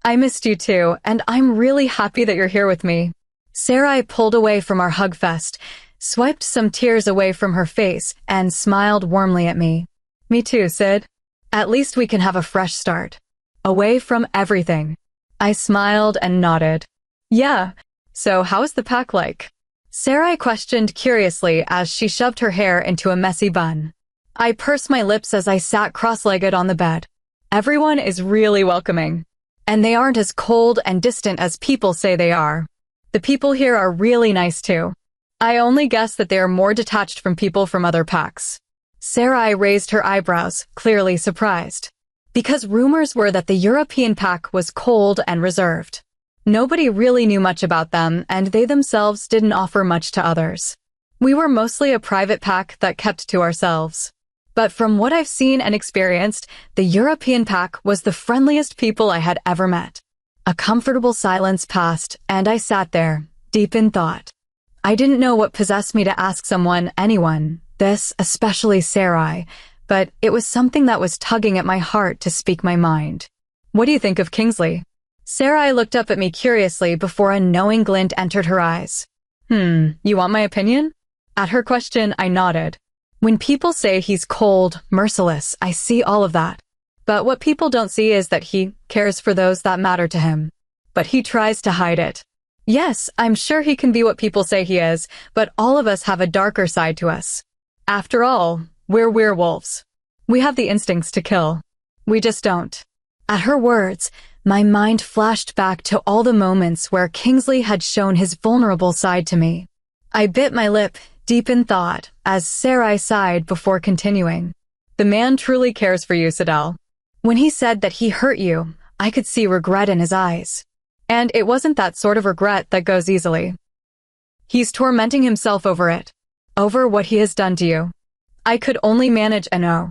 I missed you too, and I'm really happy that you're here with me. Sarai pulled away from our hug fest, swiped some tears away from her face, and smiled warmly at me. Me too, Sid. At least we can have a fresh start. Away from everything. I smiled and nodded. Yeah, so how is the pack like? Sarai questioned curiously as she shoved her hair into a messy bun. I pursed my lips as I sat cross-legged on the bed. Everyone is really welcoming. And they aren't as cold and distant as people say they are. The people here are really nice too. I only guess that they are more detached from people from other packs. Sarai raised her eyebrows, clearly surprised. Because rumors were that the European pack was cold and reserved. Nobody really knew much about them, and they themselves didn't offer much to others. We were mostly a private pack that kept to ourselves. But from what I've seen and experienced, the European pack was the friendliest people I had ever met. A comfortable silence passed, and I sat there, deep in thought. I didn't know what possessed me to ask anyone, this, especially Sarai, but it was something that was tugging at my heart to speak my mind. What do you think of Kingsley? Sarai looked up at me curiously before a knowing glint entered her eyes. You want my opinion? At her question, I nodded. When people say he's cold, merciless, I see all of that. But what people don't see is that he cares for those that matter to him. But he tries to hide it. Yes, I'm sure he can be what people say he is, but all of us have a darker side to us. After all, we're werewolves. We have the instincts to kill. We just don't. At her words, my mind flashed back to all the moments where Kingsley had shown his vulnerable side to me. I bit my lip, deep in thought, as Sarai sighed before continuing. The man truly cares for you, Sidel. When he said that he hurt you, I could see regret in his eyes. And it wasn't that sort of regret that goes easily. He's tormenting himself over it. Over what he has done to you. I could only manage a no.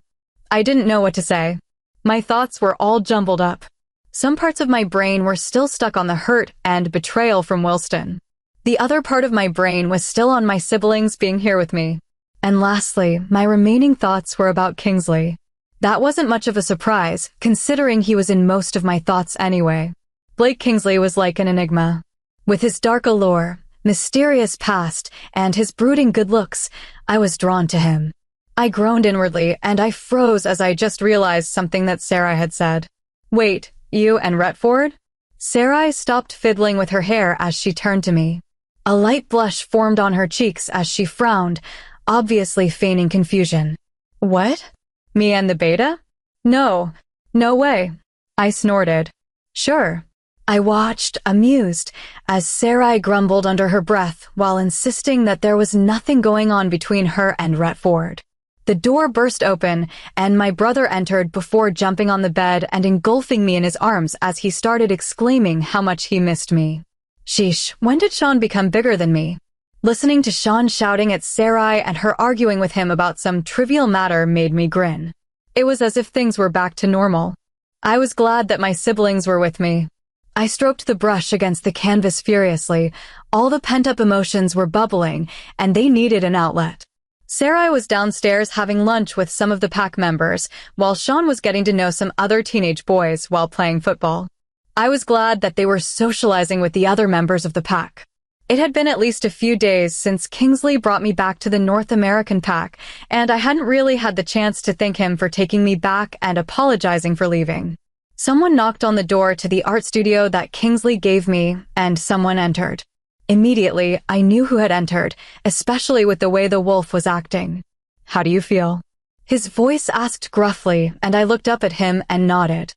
I didn't know what to say. My thoughts were all jumbled up. Some parts of my brain were still stuck on the hurt and betrayal from Wilston. The other part of my brain was still on my siblings being here with me. And lastly, my remaining thoughts were about Kingsley. That wasn't much of a surprise, considering he was in most of my thoughts anyway. Blake Kingsley was like an enigma. With his dark allure, mysterious past, and his brooding good looks, I was drawn to him. I groaned inwardly, and I froze as I just realized something that Sarai had said. Wait, you and Retford? Sarai stopped fiddling with her hair as she turned to me. A light blush formed on her cheeks as she frowned, obviously feigning confusion. What? Me and the beta? No way. I snorted. Sure. I watched, amused, as Sarai grumbled under her breath while insisting that there was nothing going on between her and Retford. The door burst open, and my brother entered before jumping on the bed and engulfing me in his arms as he started exclaiming how much he missed me. Sheesh, when did Sean become bigger than me? Listening to Sean shouting at Sarai and her arguing with him about some trivial matter made me grin. It was as if things were back to normal. I was glad that my siblings were with me. I stroked the brush against the canvas furiously. All the pent-up emotions were bubbling, and they needed an outlet. Sarai was downstairs having lunch with some of the pack members, while Sean was getting to know some other teenage boys while playing football. I was glad that they were socializing with the other members of the pack. It had been at least a few days since Kingsley brought me back to the North American pack, and I hadn't really had the chance to thank him for taking me back and apologizing for leaving. Someone knocked on the door to the art studio that Kingsley gave me, and someone entered. Immediately, I knew who had entered, especially with the way the wolf was acting. How do you feel? His voice asked gruffly, and I looked up at him and nodded.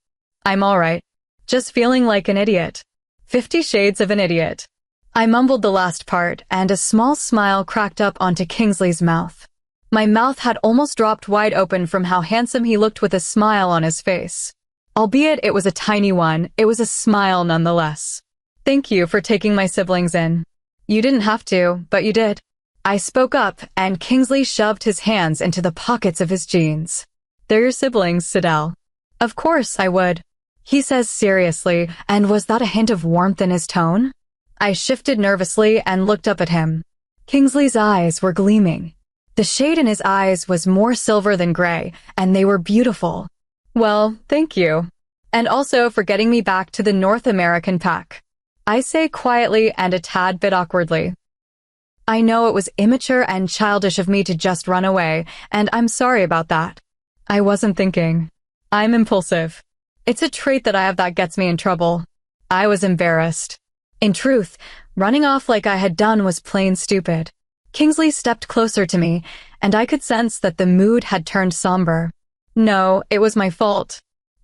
I'm all right. Just feeling like an idiot. 50 Shades of an Idiot. I mumbled the last part, and a small smile cracked up onto Kingsley's mouth. My mouth had almost dropped wide open from how handsome he looked with a smile on his face. Albeit it was a tiny one, it was a smile nonetheless. Thank you for taking my siblings in. You didn't have to, but you did. I spoke up, and Kingsley shoved his hands into the pockets of his jeans. They're your siblings, Sidel. Of course I would. He says seriously, and was that a hint of warmth in his tone? I shifted nervously and looked up at him. Kingsley's eyes were gleaming. The shade in his eyes was more silver than gray, and they were beautiful. Well, thank you. And also for getting me back to the North American pack. I say quietly and a tad bit awkwardly. I know it was immature and childish of me to just run away, and I'm sorry about that. I wasn't thinking. I'm impulsive. It's a trait that I have that gets me in trouble. I was embarrassed. In truth, running off like I had done was plain stupid. Kingsley stepped closer to me, and I could sense that the mood had turned somber. No, it was my fault.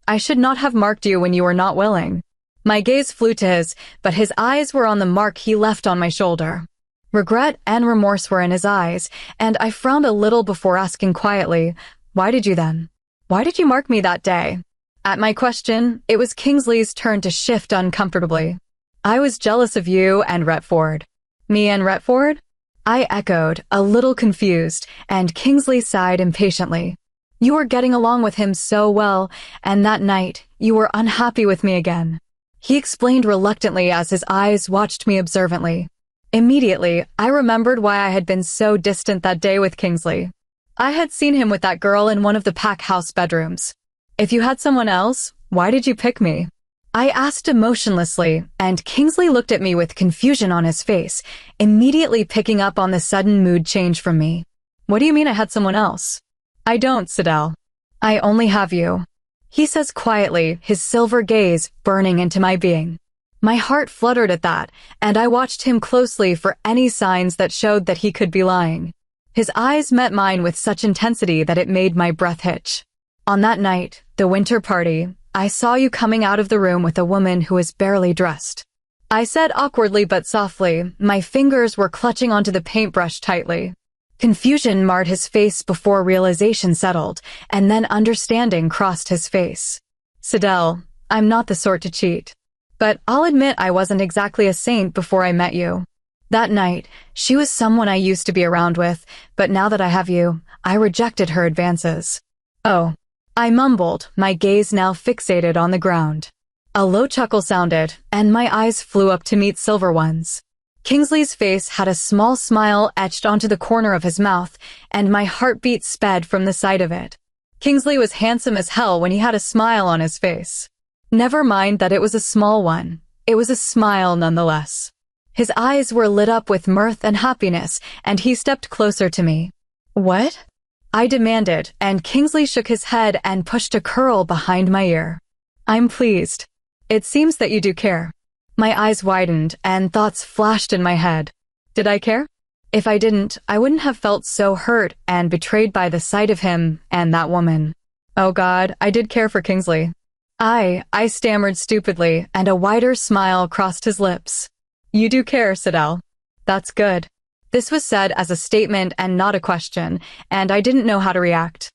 I should not have marked you when you were not willing. My gaze flew to his, but his eyes were on the mark he left on my shoulder. Regret and remorse were in his eyes, and I frowned a little before asking quietly, Why did you then? Why did you mark me that day? At my question, it was Kingsley's turn to shift uncomfortably. I was jealous of you and Retford. Me and Retford? I echoed, a little confused, and Kingsley sighed impatiently. You were getting along with him so well, and that night, you were unhappy with me again. He explained reluctantly as his eyes watched me observantly. Immediately, I remembered why I had been so distant that day with Kingsley. I had seen him with that girl in one of the pack house bedrooms. If you had someone else, why did you pick me? I asked emotionlessly, and Kingsley looked at me with confusion on his face, immediately picking up on the sudden mood change from me. What do you mean I had someone else? I don't, Sidel. I only have you. He says quietly, his silver gaze burning into my being. My heart fluttered at that, and I watched him closely for any signs that showed that he could be lying. His eyes met mine with such intensity that it made my breath hitch. On that night, the winter party, I saw you coming out of the room with a woman who was barely dressed. I said awkwardly but softly, my fingers were clutching onto the paintbrush tightly. Confusion marred his face before realization settled, and then understanding crossed his face. Sidel, I'm not the sort to cheat. But I'll admit I wasn't exactly a saint before I met you. That night, she was someone I used to be around with, but now that I have you, I rejected her advances. Oh, I mumbled, my gaze now fixated on the ground. A low chuckle sounded, and my eyes flew up to meet silver ones. Kingsley's face had a small smile etched onto the corner of his mouth, and my heartbeat sped from the sight of it. Kingsley was handsome as hell when he had a smile on his face. Never mind that it was a small one. It was a smile nonetheless. His eyes were lit up with mirth and happiness, and he stepped closer to me. What? I demanded, and Kingsley shook his head and pushed a curl behind my ear. I'm pleased. It seems that you do care. My eyes widened, and thoughts flashed in my head. Did I care? If I didn't, I wouldn't have felt so hurt and betrayed by the sight of him and that woman. Oh God, I did care for Kingsley. I stammered stupidly, and a wider smile crossed his lips. You do care, Sidel. That's good. This was said as a statement and not a question, and I didn't know how to react.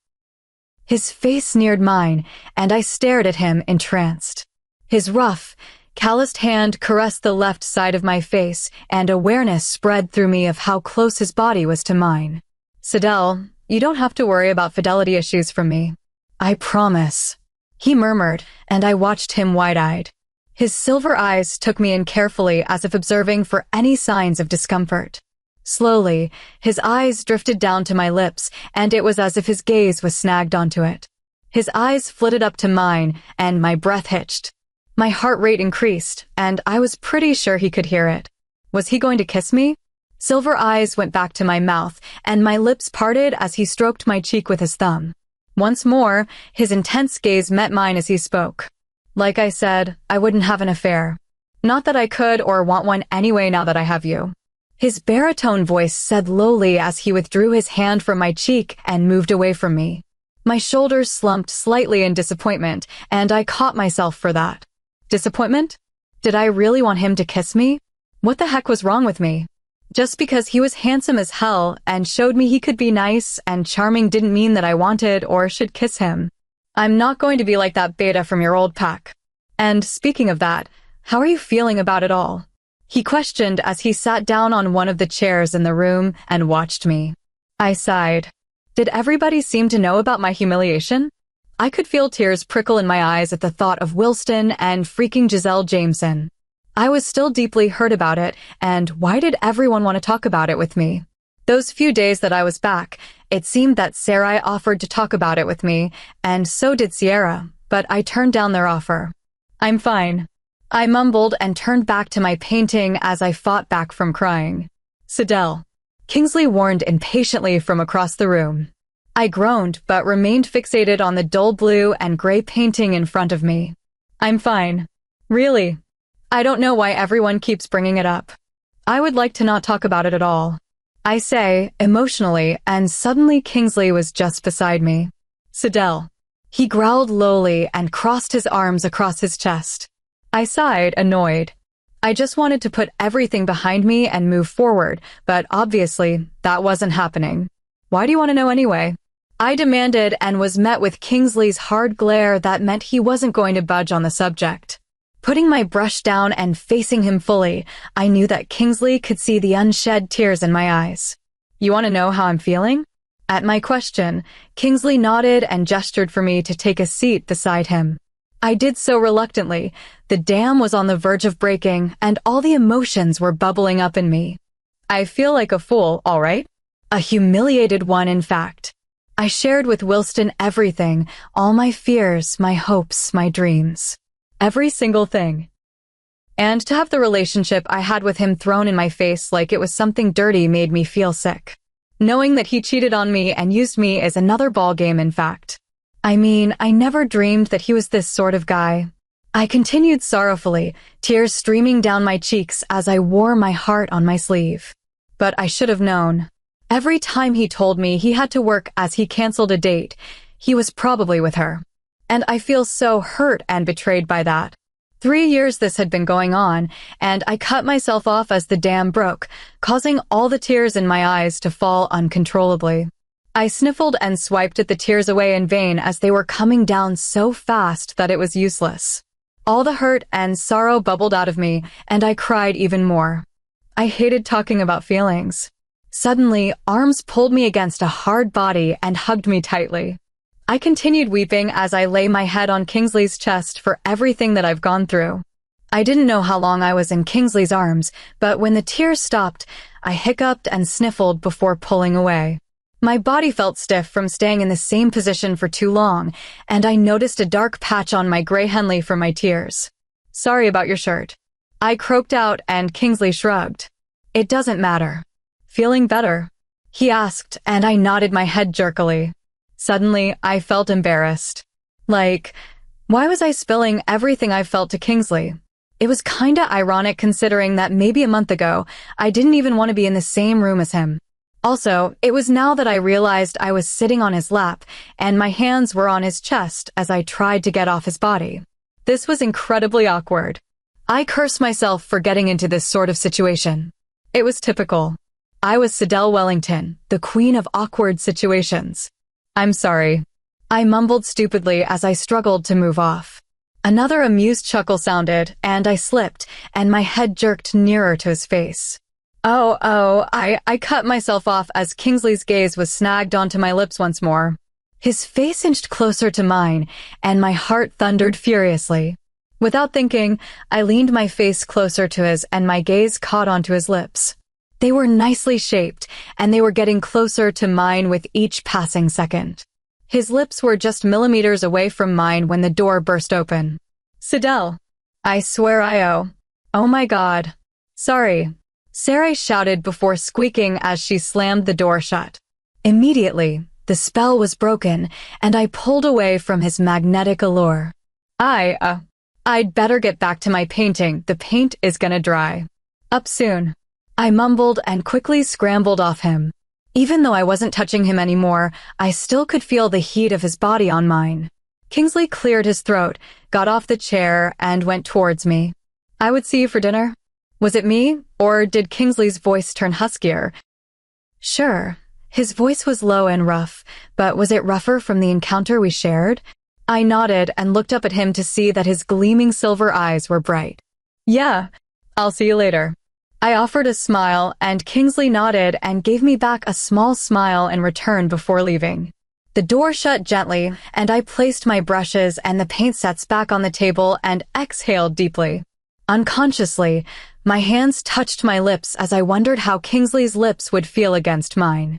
His face neared mine, and I stared at him entranced. His rough, calloused hand caressed the left side of my face, and awareness spread through me of how close his body was to mine. Sidel, you don't have to worry about fidelity issues from me. I promise. He murmured, and I watched him wide-eyed. His silver eyes took me in carefully as if observing for any signs of discomfort. Slowly, his eyes drifted down to my lips, and it was as if his gaze was snagged onto it. His eyes flitted up to mine, and my breath hitched. My heart rate increased, and I was pretty sure he could hear it. Was he going to kiss me? Silver eyes went back to my mouth, and my lips parted as he stroked my cheek with his thumb. Once more, his intense gaze met mine as he spoke. Like I said, I wouldn't have an affair. Not that I could or want one anyway now that I have you. His baritone voice said lowly as he withdrew his hand from my cheek and moved away from me. My shoulders slumped slightly in disappointment, and I caught myself for that. Disappointment? Did I really want him to kiss me? What the heck was wrong with me? Just because he was handsome as hell and showed me he could be nice and charming didn't mean that I wanted or should kiss him. I'm not going to be like that beta from your old pack. And speaking of that, how are you feeling about it all? He questioned as he sat down on one of the chairs in the room and watched me. I sighed. Did everybody seem to know about my humiliation? I could feel tears prickle in my eyes at the thought of Wilston and freaking Giselle Jameson. I was still deeply hurt about it, and why did everyone want to talk about it with me? Those few days that I was back, it seemed that Sarai offered to talk about it with me, and so did Sierra, but I turned down their offer. I'm fine. I mumbled and turned back to my painting as I fought back from crying. Sidel. Kingsley warned impatiently from across the room. I groaned, but remained fixated on the dull blue and gray painting in front of me. I'm fine. Really. I don't know why everyone keeps bringing it up. I would like to not talk about it at all. I say, emotionally, and suddenly Kingsley was just beside me. Sidel. He growled lowly and crossed his arms across his chest. I sighed, annoyed. I just wanted to put everything behind me and move forward, but obviously, that wasn't happening. Why do you want to know anyway? I demanded and was met with Kingsley's hard glare that meant he wasn't going to budge on the subject. Putting my brush down and facing him fully, I knew that Kingsley could see the unshed tears in my eyes. You want to know how I'm feeling? At my question, Kingsley nodded and gestured for me to take a seat beside him. I did so reluctantly. The dam was on the verge of breaking, and all the emotions were bubbling up in me. I feel like a fool, all right? A humiliated one, in fact. I shared with Wilston everything, all my fears, my hopes, my dreams. Every single thing. And to have the relationship I had with him thrown in my face like it was something dirty made me feel sick. Knowing that he cheated on me and used me is another ballgame, in fact. I mean, I never dreamed that he was this sort of guy. I continued sorrowfully, tears streaming down my cheeks as I wore my heart on my sleeve. But I should have known. Every time he told me he had to work as he canceled a date, he was probably with her. And I feel so hurt and betrayed by that. 3 years this had been going on, and I cut myself off as the dam broke, causing all the tears in my eyes to fall uncontrollably. I sniffled and swiped at the tears away in vain as they were coming down so fast that it was useless. All the hurt and sorrow bubbled out of me, and I cried even more. I hated talking about feelings. Suddenly, arms pulled me against a hard body and hugged me tightly. I continued weeping as I lay my head on Kingsley's chest for everything that I've gone through. I didn't know how long I was in Kingsley's arms, but when the tears stopped, I hiccuped and sniffled before pulling away. My body felt stiff from staying in the same position for too long, and I noticed a dark patch on my gray Henley from my tears. "Sorry about your shirt." I croaked out, and Kingsley shrugged. "It doesn't matter." "Feeling better?" he asked, and I nodded my head jerkily. Suddenly, I felt embarrassed. Like, why was I spilling everything I felt to Kingsley? It was kinda ironic considering that maybe a month ago, I didn't even want to be in the same room as him. Also, it was now that I realized I was sitting on his lap, and my hands were on his chest as I tried to get off his body. This was incredibly awkward. I cursed myself for getting into this sort of situation. It was typical. I was Sidel Wellington, the queen of awkward situations. "I'm sorry," I mumbled stupidly as I struggled to move off. Another amused chuckle sounded, and I slipped, and my head jerked nearer to his face. I cut myself off as Kingsley's gaze was snagged onto my lips once more. His face inched closer to mine, and my heart thundered furiously. Without thinking, I leaned my face closer to his, and my gaze caught onto his lips. They were nicely shaped, and they were getting closer to mine with each passing second. His lips were just millimeters away from mine when the door burst open. "Sidel, I swear I owe." "Oh my God. Sorry," Sarai shouted before squeaking as she slammed the door shut. Immediately, the spell was broken, and I pulled away from his magnetic allure. I'd better get back to my painting. The paint is gonna dry up soon." I mumbled and quickly scrambled off him. Even though I wasn't touching him anymore, I still could feel the heat of his body on mine. Kingsley cleared his throat, got off the chair, and went towards me. "I would see you for dinner." Was it me, or did Kingsley's voice turn huskier? Sure, his voice was low and rough, but was it rougher from the encounter we shared? I nodded and looked up at him to see that his gleaming silver eyes were bright. "Yeah, I'll see you later." I offered a smile, and Kingsley nodded and gave me back a small smile in return before leaving. The door shut gently, and I placed my brushes and the paint sets back on the table and exhaled deeply. Unconsciously, my hands touched my lips as I wondered how Kingsley's lips would feel against mine.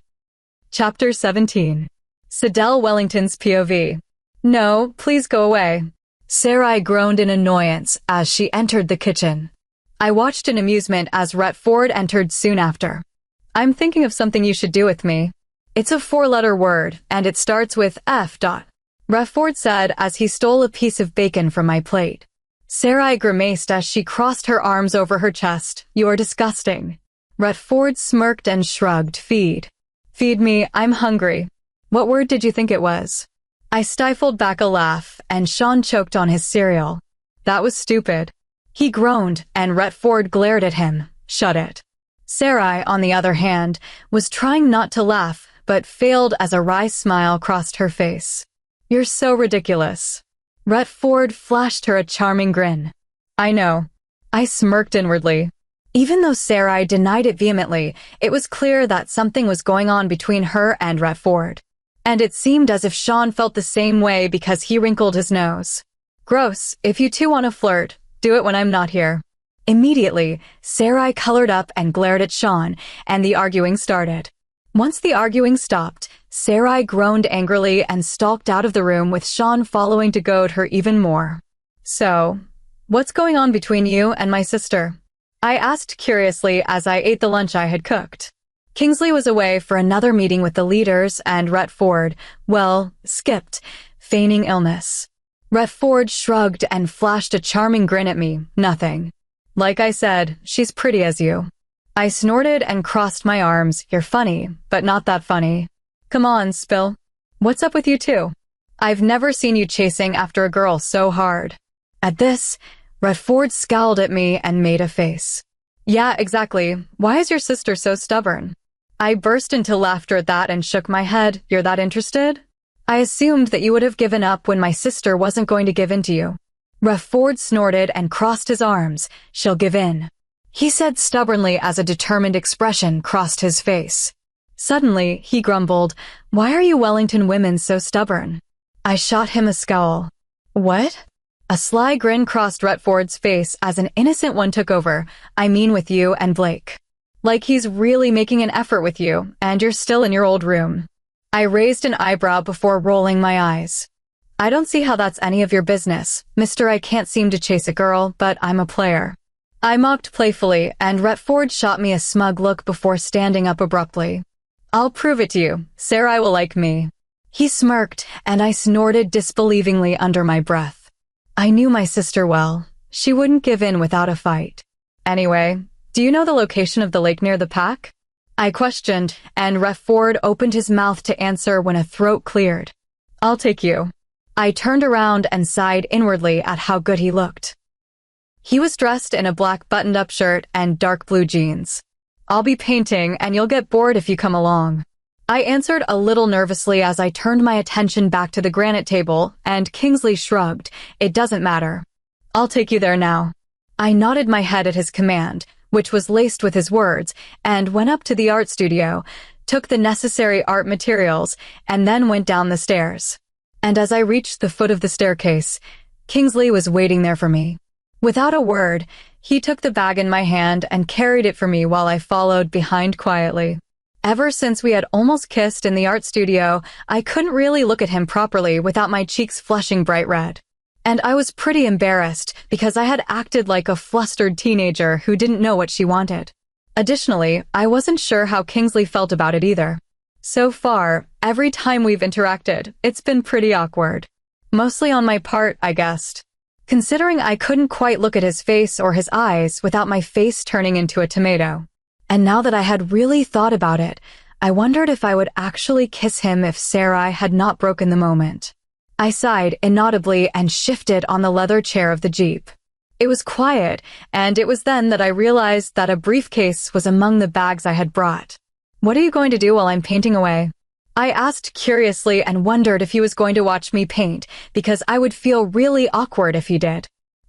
Chapter 17. Sidel Wellington's POV. "No, please go away." Sarai groaned in annoyance as she entered the kitchen. I watched in amusement as Retford entered soon after. "I'm thinking of something you should do with me. It's a 4-letter word, and it starts with F. Retford said as he stole a piece of bacon from my plate. Sarai grimaced as she crossed her arms over her chest. "You're disgusting." Retford smirked and shrugged. Feed me, I'm hungry." "What word did you think it was?" I stifled back a laugh, and Sean choked on his cereal. "That was stupid." He groaned, and Retford glared at him. "Shut it." Sarai, on the other hand, was trying not to laugh, but failed as a wry smile crossed her face. "You're so ridiculous." Retford flashed her a charming grin. "I know." I smirked inwardly. Even though Sarai denied it vehemently, it was clear that something was going on between her and Retford. And it seemed as if Sean felt the same way because he wrinkled his nose. "Gross, if you two want to flirt, do it when I'm not here." Immediately, Sarai colored up and glared at Sean, and the arguing started. Once the arguing stopped, Sarai groaned angrily and stalked out of the room with Sean following to goad her even more. "So, what's going on between you and my sister?" I asked curiously as I ate the lunch I had cooked. Kingsley was away for another meeting with the leaders, and Retford, skipped, feigning illness. Retford shrugged and flashed a charming grin at me. "Nothing. Like I said, she's pretty as you." I snorted and crossed my arms. "You're funny, but not that funny." "Come on, Spill. What's up with you two? I've never seen you chasing after a girl so hard." At this, Retford scowled at me and made a face. "Yeah, exactly. Why is your sister so stubborn?" I burst into laughter at that and shook my head. "You're that interested? I assumed that you would have given up when my sister wasn't going to give in to you." Ref Ford snorted and crossed his arms. She'll give in, he said stubbornly as a determined expression crossed his face. Suddenly, he grumbled, "Why are you Wellington women so stubborn?" I shot him a scowl. "What?" A sly grin crossed Retford's face as an innocent one took over. "I mean with you and Blake. Like he's really making an effort with you, and you're still in your old room." I raised an eyebrow before rolling my eyes. "I don't see how that's any of your business, Mr. I can't seem to chase a girl, but I'm a player." I mocked playfully, and Retford shot me a smug look before standing up abruptly. "I'll prove it to you. Sarai will like me." He smirked, and I snorted disbelievingly under my breath. I knew my sister well. She wouldn't give in without a fight. "Anyway, do you know the location of the lake near the pack?" I questioned, and Ref Ford opened his mouth to answer when a throat cleared. "I'll take you." I turned around and sighed inwardly at how good he looked. He was dressed in a black buttoned-up shirt and dark blue jeans. "I'll be painting, and you'll get bored if you come along." I answered a little nervously as I turned my attention back to the granite table, and Kingsley shrugged. "It doesn't matter. I'll take you there now." I nodded my head at his command, which was laced with his words, and went up to the art studio, took the necessary art materials, and then went down the stairs. And as I reached the foot of the staircase, Kingsley was waiting there for me. Without a word, he took the bag in my hand and carried it for me while I followed behind quietly. Ever since we had almost kissed in the art studio, I couldn't really look at him properly without my cheeks flushing bright red. And I was pretty embarrassed because I had acted like a flustered teenager who didn't know what she wanted. Additionally, I wasn't sure how Kingsley felt about it either. So far, every time we've interacted, it's been pretty awkward. Mostly on my part, I guessed. Considering I couldn't quite look at his face or his eyes without my face turning into a tomato. And now that I had really thought about it, I wondered if I would actually kiss him if Sarai had not broken the moment. I sighed inaudibly and shifted on the leather chair of the Jeep. It was quiet, and it was then that I realized that a briefcase was among the bags I had brought. "What are you going to do while I'm painting away?" I asked curiously and wondered if he was going to watch me paint, because I would feel really awkward if he did.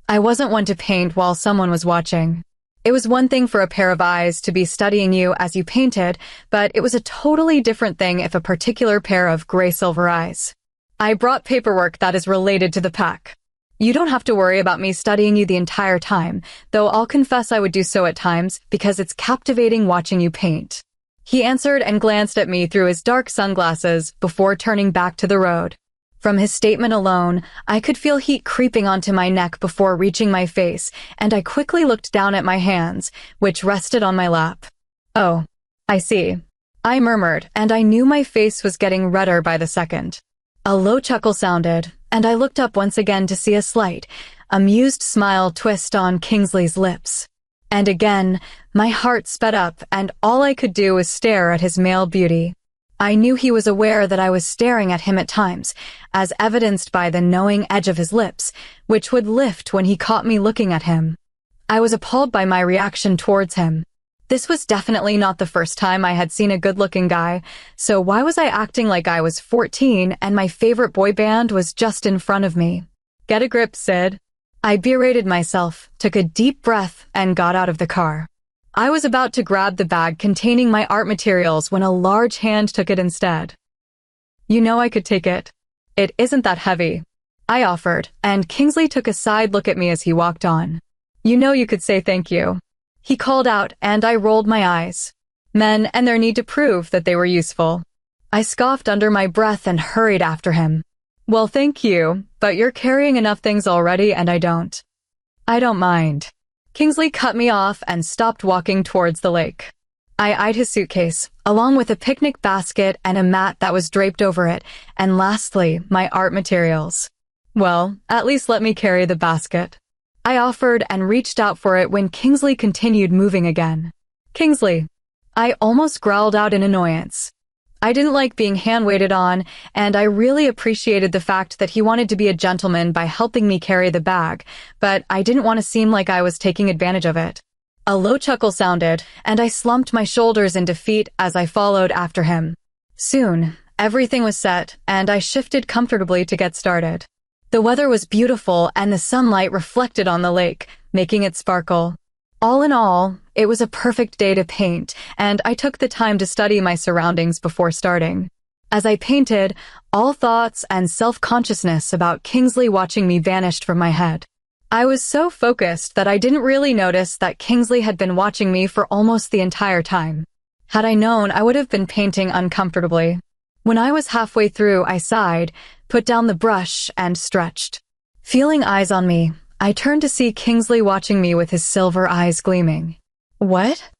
I wasn't one to paint while someone was watching. It was one thing for a pair of eyes to be studying you as you painted, but it was a totally different thing if a particular pair of gray-silver eyes. "I brought paperwork that is related to the pack. You don't have to worry about me studying you the entire time, though I'll confess I would do so at times because it's captivating watching you paint." He answered and glanced at me through his dark sunglasses before turning back to the road. From his statement alone, I could feel heat creeping onto my neck before reaching my face, and I quickly looked down at my hands, which rested on my lap. "Oh, I see," I murmured, and I knew my face was getting redder by the second. A low chuckle sounded, and I looked up once again to see a slight, amused smile twist on Kingsley's lips. And again, my heart sped up, and all I could do was stare at his male beauty. I knew he was aware that I was staring at him at times, as evidenced by the knowing edge of his lips, which would lift when he caught me looking at him. I was appalled by my reaction towards him. This was definitely not the first time I had seen a good-looking guy, so why was I acting like I was 14 and my favorite boy band was just in front of me? "Get a grip, Sid." I berated myself, took a deep breath, and got out of the car. I was about to grab the bag containing my art materials when a large hand took it instead. "You know I could take it. It isn't that heavy," I offered, and Kingsley took a side look at me as he walked on. "You know you could say thank you," he called out, and I rolled my eyes. Men and their need to prove that they were useful. I scoffed under my breath and hurried after him. "Well, thank you, but you're carrying enough things already and I don't." "I don't mind." Kingsley cut me off and stopped walking towards the lake. I eyed his suitcase, along with a picnic basket and a mat that was draped over it, and lastly, my art materials. "Well, at least let me carry the basket." I offered and reached out for it when Kingsley continued moving again. "Kingsley!" I almost growled out in annoyance. I didn't like being hand-waited on, and I really appreciated the fact that he wanted to be a gentleman by helping me carry the bag, but I didn't want to seem like I was taking advantage of it. A low chuckle sounded, and I slumped my shoulders in defeat as I followed after him. Soon, everything was set, and I shifted comfortably to get started. The weather was beautiful and the sunlight reflected on the lake, making it sparkle. All in all, it was a perfect day to paint, and I took the time to study my surroundings before starting. As I painted, all thoughts and self-consciousness about Kingsley watching me vanished from my head. I was so focused that I didn't really notice that Kingsley had been watching me for almost the entire time. Had I known, I would have been painting uncomfortably. When I was halfway through, I sighed, put down the brush, and stretched. Feeling eyes on me, I turned to see Kingsley watching me with his silver eyes gleaming. "What?"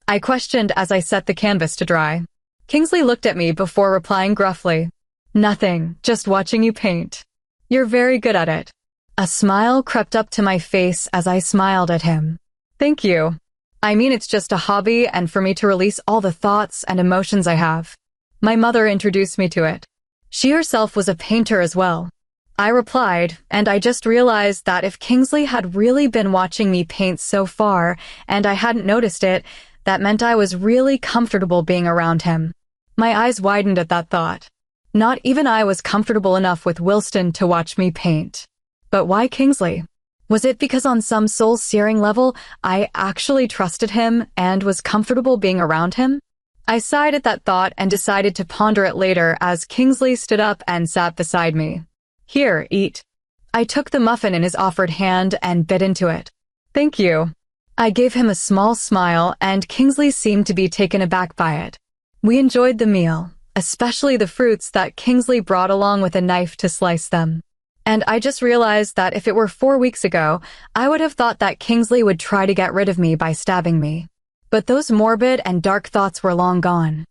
I questioned as I set the canvas to dry. Kingsley looked at me before replying gruffly, "Nothing, just watching you paint. You're very good at it." A smile crept up to my face as I smiled at him. "Thank you. I mean, it's just a hobby and for me to release all the thoughts and emotions I have. My mother introduced me to it. She herself was a painter as well." I replied, and I just realized that if Kingsley had really been watching me paint so far and I hadn't noticed it, that meant I was really comfortable being around him. My eyes widened at that thought. Not even I was comfortable enough with Wilston to watch me paint. But why Kingsley? Was it because on some soul-searing level, I actually trusted him and was comfortable being around him? I sighed at that thought and decided to ponder it later as Kingsley stood up and sat beside me. "Here, eat." I took the muffin in his offered hand and bit into it. "Thank you." I gave him a small smile and Kingsley seemed to be taken aback by it. We enjoyed the meal, especially the fruits that Kingsley brought along with a knife to slice them. And I just realized that if it were 4 weeks ago, I would have thought that Kingsley would try to get rid of me by stabbing me. But those morbid and dark thoughts were long gone.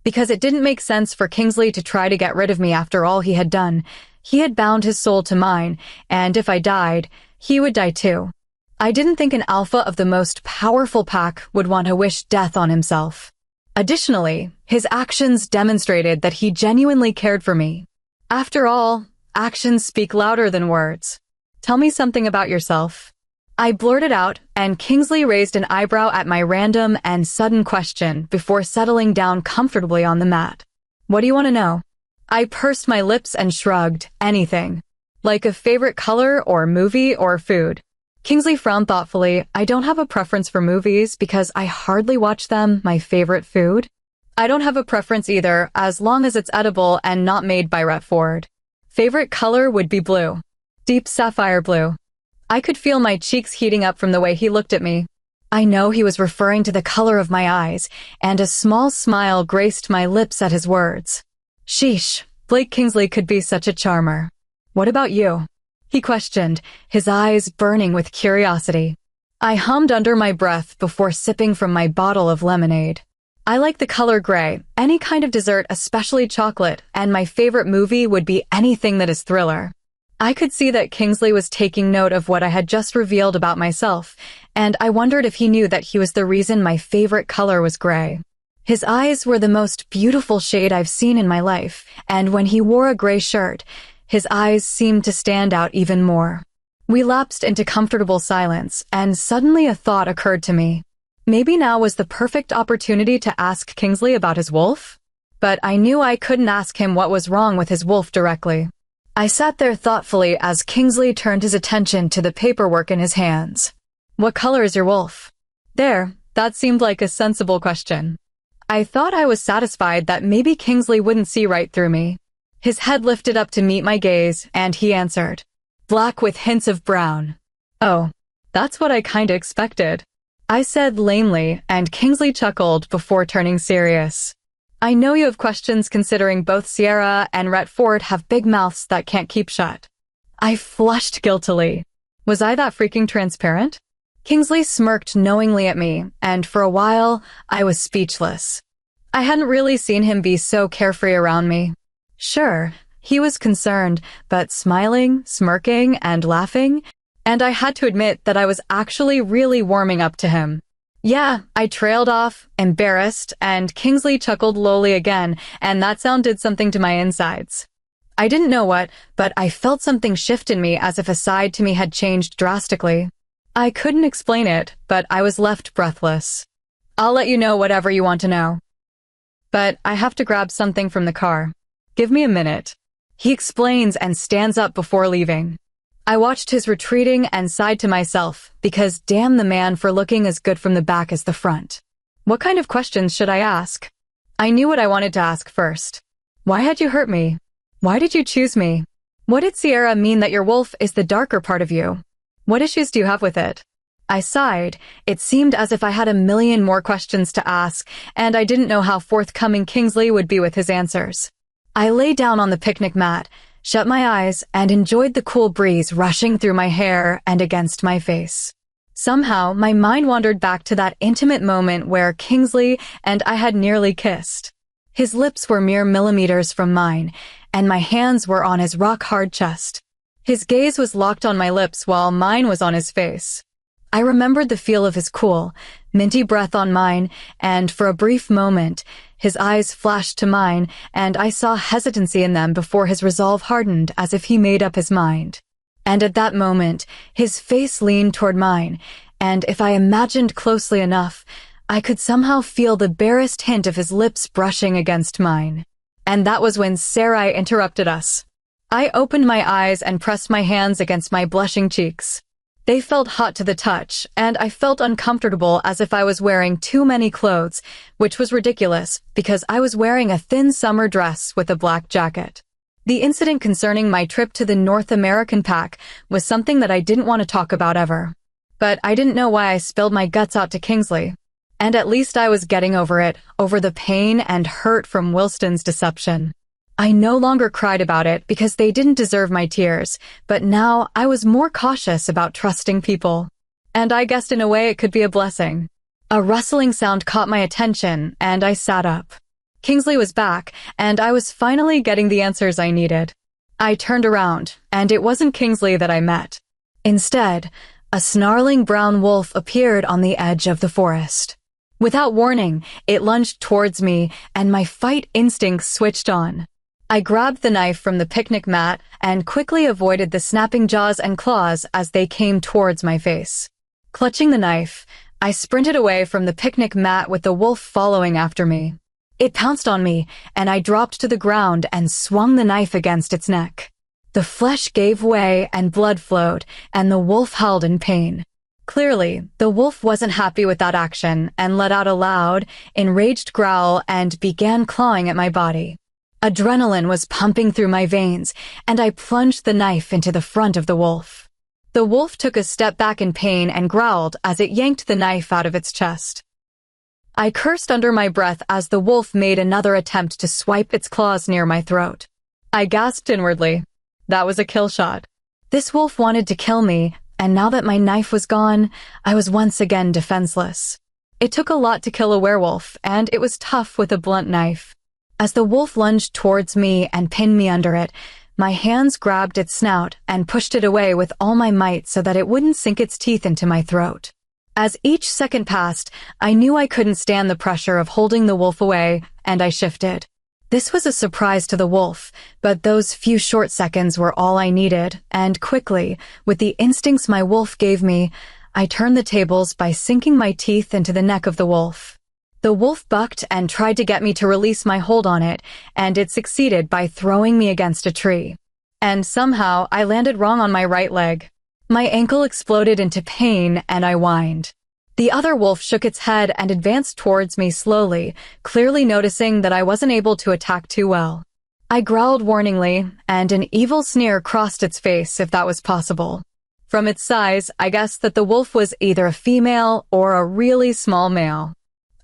Because it didn't make sense for Kingsley to try to get rid of me after all he had done. He had bound his soul to mine, and if I died, he would die too. I didn't think an alpha of the most powerful pack would want to wish death on himself. Additionally, his actions demonstrated that he genuinely cared for me. After all, actions speak louder than words. "Tell me something about yourself." I blurted out, and Kingsley raised an eyebrow at my random and sudden question before settling down comfortably on the mat. "What do you want to know?" I pursed my lips and shrugged. "Anything. Like a favorite color or movie or food." Kingsley frowned thoughtfully. "I don't have a preference for movies because I hardly watch them. My favorite food? I don't have a preference either, as long as it's edible and not made by Retford. Favorite color would be blue. Deep sapphire blue." I could feel my cheeks heating up from the way he looked at me. I know he was referring to the color of my eyes, and a small smile graced my lips at his words. Sheesh, Blake Kingsley could be such a charmer. "What about you?" he questioned, his eyes burning with curiosity. I hummed under my breath before sipping from my bottle of lemonade. I like the color gray, any kind of dessert, especially chocolate, and my favorite movie would be anything that is thriller. I could see that Kingsley was taking note of what I had just revealed about myself, and I wondered if he knew that he was the reason my favorite color was gray. His eyes were the most beautiful shade I've seen in my life, and when he wore a gray shirt, his eyes seemed to stand out even more. We lapsed into comfortable silence, and suddenly a thought occurred to me. Maybe now was the perfect opportunity to ask Kingsley about his wolf? But I knew I couldn't ask him what was wrong with his wolf directly. I sat there thoughtfully as Kingsley turned his attention to the paperwork in his hands. "What color is your wolf?" There, that seemed like a sensible question. I thought I was satisfied that maybe Kingsley wouldn't see right through me. His head lifted up to meet my gaze, and he answered, "Black with hints of brown." "Oh, that's what I kinda expected," I said lamely, and Kingsley chuckled before turning serious. "I know you have questions considering both Sierra and Retford have big mouths that can't keep shut." I flushed guiltily. Was I that freaking transparent? Kingsley smirked knowingly at me, and for a while, I was speechless. I hadn't really seen him be so carefree around me. Sure, he was concerned, but smiling, smirking, and laughing, and I had to admit that I was actually really warming up to him. Yeah, I trailed off, embarrassed, and Kingsley chuckled lowly again, and that sound did something to my insides. I didn't know what, but I felt something shift in me as if a side to me had changed drastically. I couldn't explain it, but I was left breathless. "I'll let you know whatever you want to know. But I have to grab something from the car. Give me a minute." He explains and stands up before leaving. I watched his retreating and sighed to myself, because damn the man for looking as good from the back as the front. What kind of questions should I ask? I knew what I wanted to ask first. Why had you hurt me? Why did you choose me? What did Sierra mean that your wolf is the darker part of you? What issues do you have with it? I sighed. It seemed as if I had a million more questions to ask, and I didn't know how forthcoming Kingsley would be with his answers. I lay down on the picnic mat, shut my eyes, and enjoyed the cool breeze rushing through my hair and against my face. Somehow, my mind wandered back to that intimate moment where Kingsley and I had nearly kissed. His lips were mere millimeters from mine, and my hands were on his rock-hard chest. His gaze was locked on my lips while mine was on his face. I remembered the feel of his cool, minty breath on mine, and for a brief moment, his eyes flashed to mine, and I saw hesitancy in them before his resolve hardened as if he made up his mind. And at that moment, his face leaned toward mine, and if I imagined closely enough, I could somehow feel the barest hint of his lips brushing against mine. And that was when Sarai interrupted us. I opened my eyes and pressed my hands against my blushing cheeks. They felt hot to the touch, and I felt uncomfortable as if I was wearing too many clothes, which was ridiculous because I was wearing a thin summer dress with a black jacket. The incident concerning my trip to the North American pack was something that I didn't want to talk about ever. But I didn't know why I spilled my guts out to Kingsley. And at least I was getting over it, over the pain and hurt from Wilston's deception. I no longer cried about it because they didn't deserve my tears, but now I was more cautious about trusting people. And I guessed in a way it could be a blessing. A rustling sound caught my attention, and I sat up. Kingsley was back, and I was finally getting the answers I needed. I turned around, and it wasn't Kingsley that I met. Instead, a snarling brown wolf appeared on the edge of the forest. Without warning, it lunged towards me, and my fight instincts switched on. I grabbed the knife from the picnic mat and quickly avoided the snapping jaws and claws as they came towards my face. Clutching the knife, I sprinted away from the picnic mat with the wolf following after me. It pounced on me, and I dropped to the ground and swung the knife against its neck. The flesh gave way and blood flowed, and the wolf howled in pain. Clearly, the wolf wasn't happy with that action and let out a loud, enraged growl and began clawing at my body. Adrenaline was pumping through my veins, and I plunged the knife into the front of the wolf. The wolf took a step back in pain and growled as it yanked the knife out of its chest. I cursed under my breath as the wolf made another attempt to swipe its claws near my throat. I gasped inwardly. That was a kill shot. This wolf wanted to kill me, and now that my knife was gone, I was once again defenseless. It took a lot to kill a werewolf, and it was tough with a blunt knife. As the wolf lunged towards me and pinned me under it, my hands grabbed its snout and pushed it away with all my might so that it wouldn't sink its teeth into my throat. As each second passed, I knew I couldn't stand the pressure of holding the wolf away, and I shifted. This was a surprise to the wolf, but those few short seconds were all I needed, and quickly, with the instincts my wolf gave me, I turned the tables by sinking my teeth into the neck of the wolf. The wolf bucked and tried to get me to release my hold on it, and it succeeded by throwing me against a tree. And somehow, I landed wrong on my right leg. My ankle exploded into pain, and I whined. The other wolf shook its head and advanced towards me slowly, clearly noticing that I wasn't able to attack too well. I growled warningly, and an evil sneer crossed its face if that was possible. From its size, I guessed that the wolf was either a female or a really small male.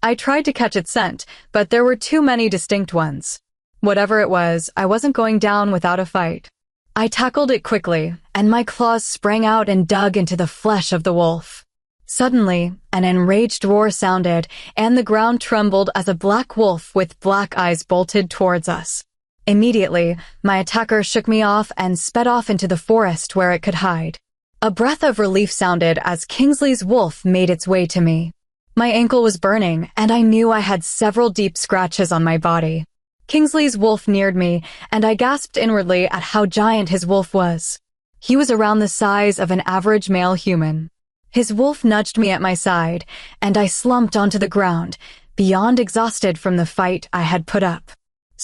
I tried to catch its scent, but there were too many distinct ones. Whatever it was, I wasn't going down without a fight. I tackled it quickly, and my claws sprang out and dug into the flesh of the wolf. Suddenly, an enraged roar sounded, and the ground trembled as a black wolf with black eyes bolted towards us. Immediately, my attacker shook me off and sped off into the forest where it could hide. A breath of relief sounded as Kingsley's wolf made its way to me. My ankle was burning, and I knew I had several deep scratches on my body. Kingsley's wolf neared me, and I gasped inwardly at how giant his wolf was. He was around the size of an average male human. His wolf nudged me at my side, and I slumped onto the ground, beyond exhausted from the fight I had put up.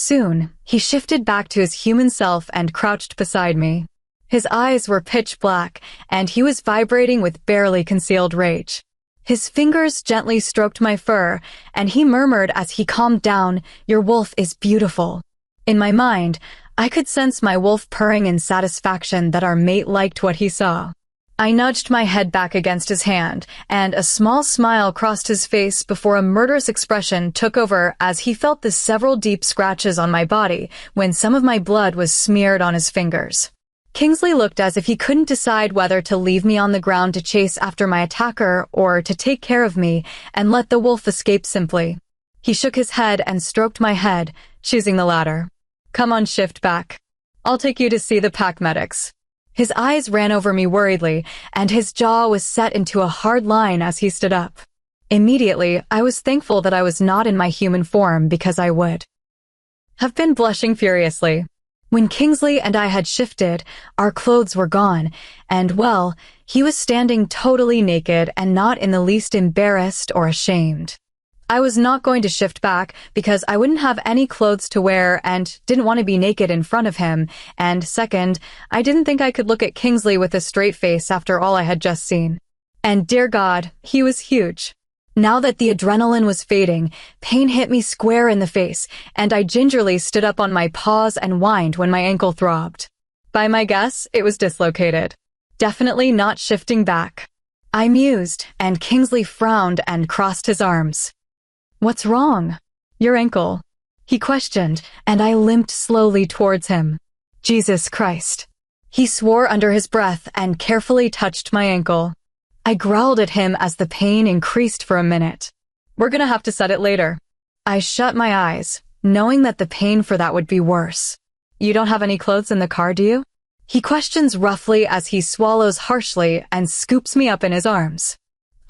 Soon, he shifted back to his human self and crouched beside me. His eyes were pitch black, and he was vibrating with barely concealed rage. His fingers gently stroked my fur, and he murmured as he calmed down, "Your wolf is beautiful." In my mind, I could sense my wolf purring in satisfaction that our mate liked what he saw. I nudged my head back against his hand, and a small smile crossed his face before a murderous expression took over as he felt the several deep scratches on my body when some of my blood was smeared on his fingers. Kingsley looked as if he couldn't decide whether to leave me on the ground to chase after my attacker or to take care of me and let the wolf escape simply. He shook his head and stroked my head, choosing the latter. "Come on, shift back. I'll take you to see the pack medics." His eyes ran over me worriedly, and his jaw was set into a hard line as he stood up. Immediately, I was thankful that I was not in my human form because I would have been blushing furiously. When Kingsley and I had shifted, our clothes were gone, and well, he was standing totally naked and not in the least embarrassed or ashamed. I was not going to shift back because I wouldn't have any clothes to wear and didn't want to be naked in front of him, and second, I didn't think I could look at Kingsley with a straight face after all I had just seen. And dear God, he was huge. Now that the adrenaline was fading, pain hit me square in the face, and I gingerly stood up on my paws and whined when my ankle throbbed. By my guess, it was dislocated. Definitely not shifting back. I mused, and Kingsley frowned and crossed his arms. "What's wrong?" "Your ankle," he questioned, and I limped slowly towards him. "Jesus Christ." He swore under his breath and carefully touched my ankle. I growled at him as the pain increased for a minute. "We're gonna have to set it later." I shut my eyes, knowing that the pain for that would be worse. "You don't have any clothes in the car, do you?" He questions roughly as he swallows harshly and scoops me up in his arms.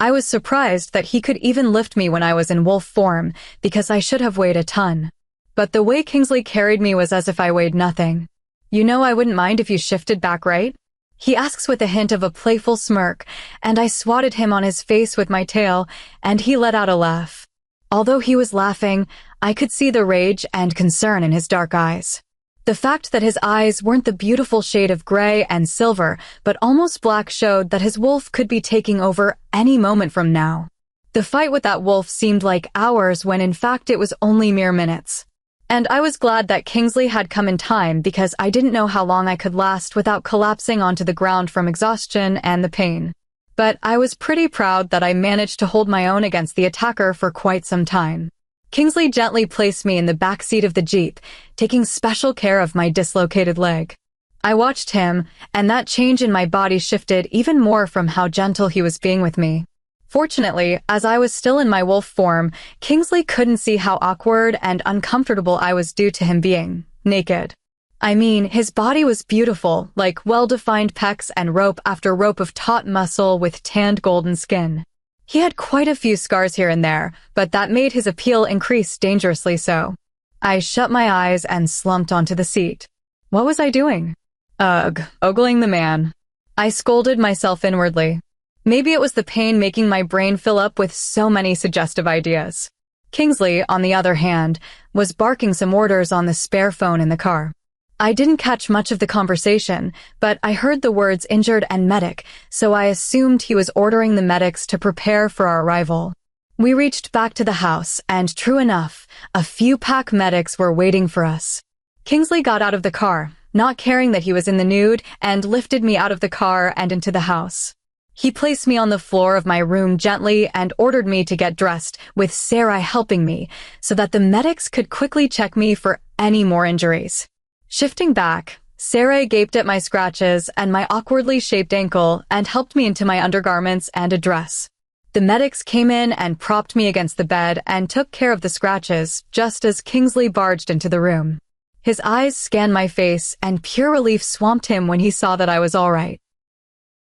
I was surprised that he could even lift me when I was in wolf form, because I should have weighed a ton. But the way Kingsley carried me was as if I weighed nothing. "You know I wouldn't mind if you shifted back, right?" He asks with a hint of a playful smirk, and I swatted him on his face with my tail, and he let out a laugh. Although he was laughing, I could see the rage and concern in his dark eyes. The fact that his eyes weren't the beautiful shade of gray and silver, but almost black showed that his wolf could be taking over any moment from now. The fight with that wolf seemed like hours when in fact it was only mere minutes. And I was glad that Kingsley had come in time because I didn't know how long I could last without collapsing onto the ground from exhaustion and the pain. But I was pretty proud that I managed to hold my own against the attacker for quite some time. Kingsley gently placed me in the back seat of the Jeep, taking special care of my dislocated leg. I watched him, and that change in my body shifted even more from how gentle he was being with me. Fortunately, as I was still in my wolf form, Kingsley couldn't see how awkward and uncomfortable I was due to him being naked. I mean, his body was beautiful, like well-defined pecs and rope after rope of taut muscle with tanned golden skin. He had quite a few scars here and there, but that made his appeal increase dangerously so. I shut my eyes and slumped onto the seat. What was I doing? Ogling the man. I scolded myself inwardly. Maybe it was the pain making my brain fill up with so many suggestive ideas. Kingsley, on the other hand, was barking some orders on the spare phone in the car. I didn't catch much of the conversation, but I heard the words injured and medic, so I assumed he was ordering the medics to prepare for our arrival. We reached back to the house, and true enough, a few pack medics were waiting for us. Kingsley got out of the car, not caring that he was in the nude, and lifted me out of the car and into the house. He placed me on the floor of my room gently and ordered me to get dressed, with Sarai helping me, so that the medics could quickly check me for any more injuries. Shifting back, Sarai gaped at my scratches and my awkwardly shaped ankle and helped me into my undergarments and a dress. The medics came in and propped me against the bed and took care of the scratches just as Kingsley barged into the room. His eyes scanned my face and pure relief swamped him when he saw that I was all right.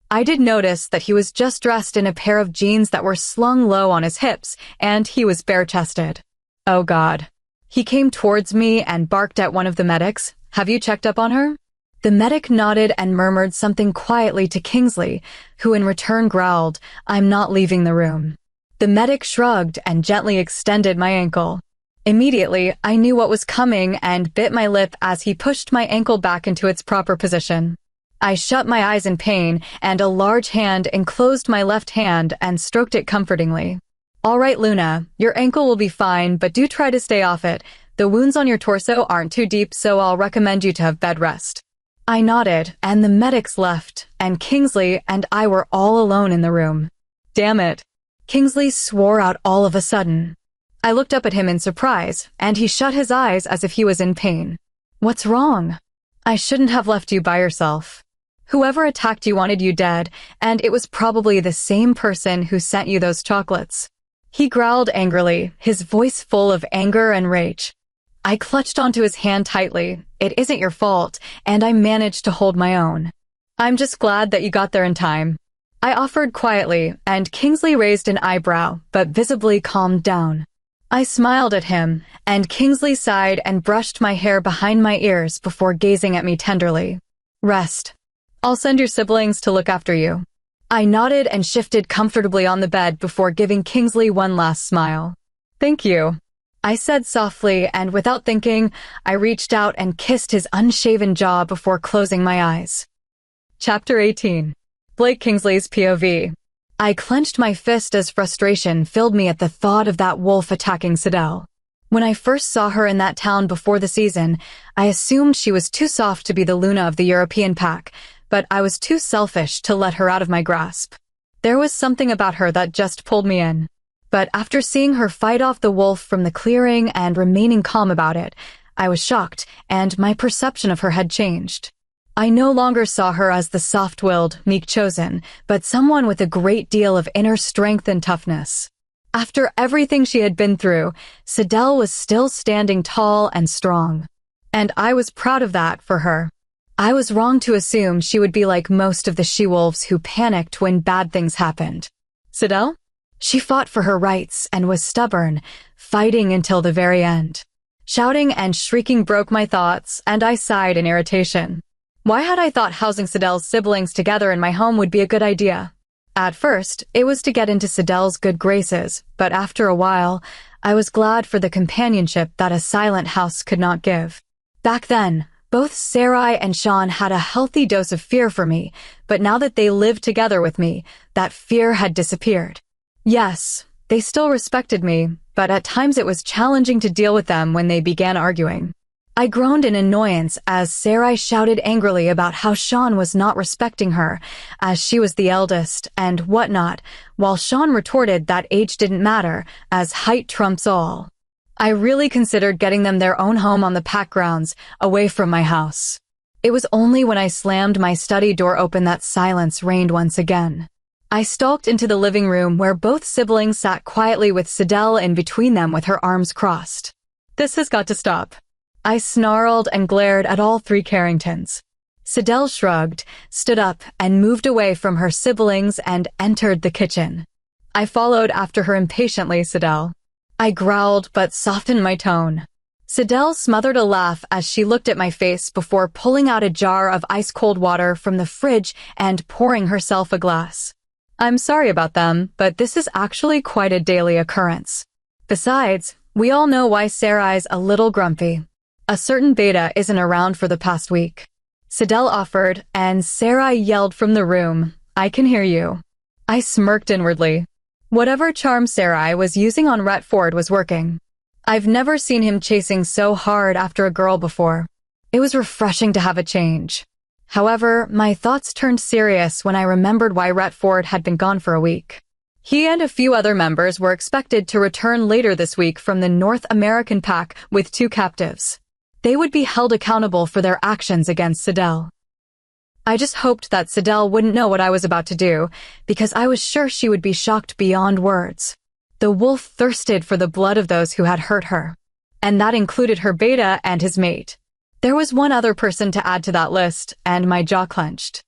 I did notice that he was just dressed in a pair of jeans that were slung low on his hips, and he was bare-chested. Oh God. He came towards me and barked at one of the medics. "Have you checked up on her?" The medic nodded and murmured something quietly to Kingsley, who in return growled, "I'm not leaving the room." The medic shrugged and gently extended my ankle. Immediately, I knew what was coming and bit my lip as he pushed my ankle back into its proper position. I shut my eyes in pain, and a large hand enclosed my left hand and stroked it comfortingly. "All right, Luna, your ankle will be fine, but do try to stay off it. The wounds on your torso aren't too deep, so I'll recommend you to have bed rest." I nodded, and the medics left, and Kingsley and I were all alone in the room. Damn it. Kingsley swore out all of a sudden. I looked up at him in surprise, and he shut his eyes as if he was in pain. "What's wrong?" "I shouldn't have left you by yourself. Whoever attacked you wanted you dead, and it was probably the same person who sent you those chocolates." He growled angrily, his voice full of anger and rage. I clutched onto his hand tightly. "It isn't your fault, and I managed to hold my own." "I'm just glad that you got there in time," I offered quietly, and Kingsley raised an eyebrow, but visibly calmed down. I smiled at him, and Kingsley sighed and brushed my hair behind my ears before gazing at me tenderly. "Rest. I'll send your siblings to look after you." I nodded and shifted comfortably on the bed before giving Kingsley one last smile. "Thank you," I said softly, and without thinking, I reached out and kissed his unshaven jaw before closing my eyes. Chapter 18. Blake Kingsley's POV. I clenched my fist as frustration filled me at the thought of that wolf attacking Sidel. When I first saw her in that town before the season, I assumed she was too soft to be the Luna of the European pack, but I was too selfish to let her out of my grasp. There was something about her that just pulled me in. But after seeing her fight off the wolf from the clearing and remaining calm about it, I was shocked, and my perception of her had changed. I no longer saw her as the soft-willed, meek chosen, but someone with a great deal of inner strength and toughness. After everything she had been through, Sidel was still standing tall and strong. And I was proud of that for her. I was wrong to assume she would be like most of the she-wolves who panicked when bad things happened. Sidel? She fought for her rights and was stubborn, fighting until the very end. Shouting and shrieking broke my thoughts, and I sighed in irritation. Why had I thought housing Sidel's siblings together in my home would be a good idea? At first, it was to get into Sidel's good graces, but after a while, I was glad for the companionship that a silent house could not give. Back then, both Sarai and Sean had a healthy dose of fear for me, but now that they lived together with me, that fear had disappeared. Yes, they still respected me, but at times it was challenging to deal with them when they began arguing. I groaned in annoyance as Sarai shouted angrily about how Sean was not respecting her, as she was the eldest, and whatnot, while Sean retorted that age didn't matter, as height trumps all. I really considered getting them their own home on the pack grounds, away from my house. It was only when I slammed my study door open that silence reigned once again. I stalked into the living room where both siblings sat quietly with Sidel in between them with her arms crossed. "This has got to stop." I snarled and glared at all three Carringtons. Sidel shrugged, stood up, and moved away from her siblings and entered the kitchen. I followed after her impatiently, Sidel. I growled but softened my tone. Sidel smothered a laugh as she looked at my face before pulling out a jar of ice-cold water from the fridge and pouring herself a glass. "I'm sorry about them, but this is actually quite a daily occurrence. Besides, we all know why Sarai's a little grumpy. A certain beta isn't around for the past week." Sidel offered, and Sarai yelled from the room, "I can hear you." I smirked inwardly. Whatever charm Sarai was using on Rhett Ford was working. I've never seen him chasing so hard after a girl before. It was refreshing to have a change. However, my thoughts turned serious when I remembered why Rhett Ford had been gone for a week. He and a few other members were expected to return later this week from the North American pack with 2 captives. They would be held accountable for their actions against Sidel. I just hoped that Sidel wouldn't know what I was about to do, because I was sure she would be shocked beyond words. The wolf thirsted for the blood of those who had hurt her, and that included her beta and his mate. There was one other person to add to that list, and my jaw clenched.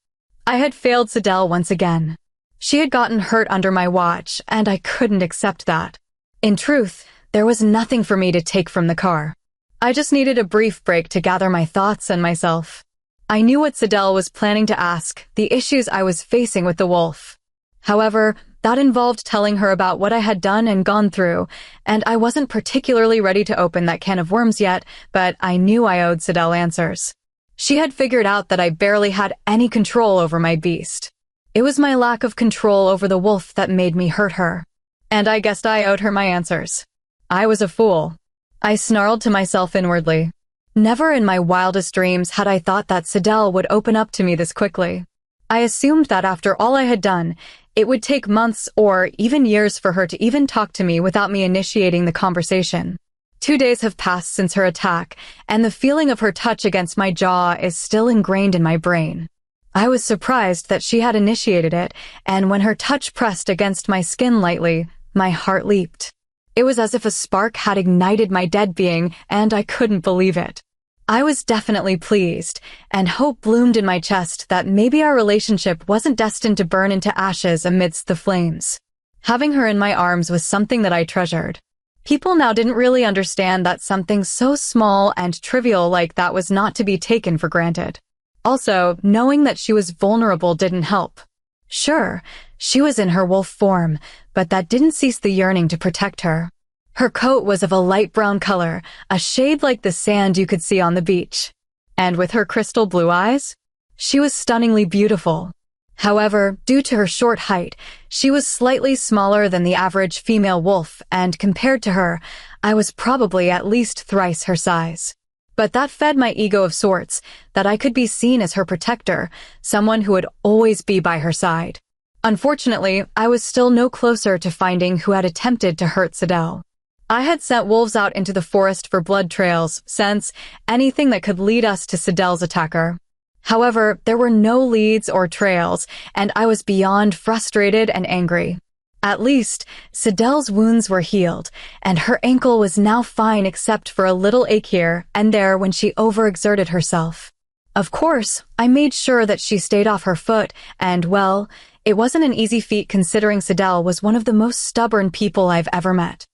I had failed Sidel once again. She had gotten hurt under my watch, and I couldn't accept that. In truth, there was nothing for me to take from the car. I just needed a brief break to gather my thoughts and myself. I knew what Sidel was planning to ask, the issues I was facing with the wolf. However, That involved telling her about what I had done and gone through, and I wasn't particularly ready to open that can of worms yet, but I knew I owed Sidel answers. She had figured out that I barely had any control over my beast. It was my lack of control over the wolf that made me hurt her. And I guessed I owed her my answers. I was a fool. I snarled to myself inwardly. Never in my wildest dreams had I thought that Sidel would open up to me this quickly. I assumed that after all I had done, it would take months or even years for her to even talk to me without me initiating the conversation. 2 days have passed since her attack, and the feeling of her touch against my jaw is still ingrained in my brain. I was surprised that she had initiated it, and when her touch pressed against my skin lightly, my heart leaped. It was as if a spark had ignited my dead being, and I couldn't believe it. I was definitely pleased, and hope bloomed in my chest that maybe our relationship wasn't destined to burn into ashes amidst the flames. Having her in my arms was something that I treasured. People now didn't really understand that something so small and trivial like that was not to be taken for granted. Also, knowing that she was vulnerable didn't help. Sure, she was in her wolf form, but that didn't cease the yearning to protect her. Her coat was of a light brown color, a shade like the sand you could see on the beach. And with her crystal blue eyes, she was stunningly beautiful. However, due to her short height, she was slightly smaller than the average female wolf, and compared to her, I was probably at least thrice her size. But that fed my ego of sorts, that I could be seen as her protector, someone who would always be by her side. Unfortunately, I was still no closer to finding who had attempted to hurt Sidel. I had sent wolves out into the forest for blood trails, scents, anything that could lead us to Sidel's attacker. However, there were no leads or trails, and I was beyond frustrated and angry. At least, Sidel's wounds were healed, and her ankle was now fine except for a little ache here and there when she overexerted herself. Of course, I made sure that she stayed off her foot, and well, it wasn't an easy feat considering Sidel was one of the most stubborn people I've ever met.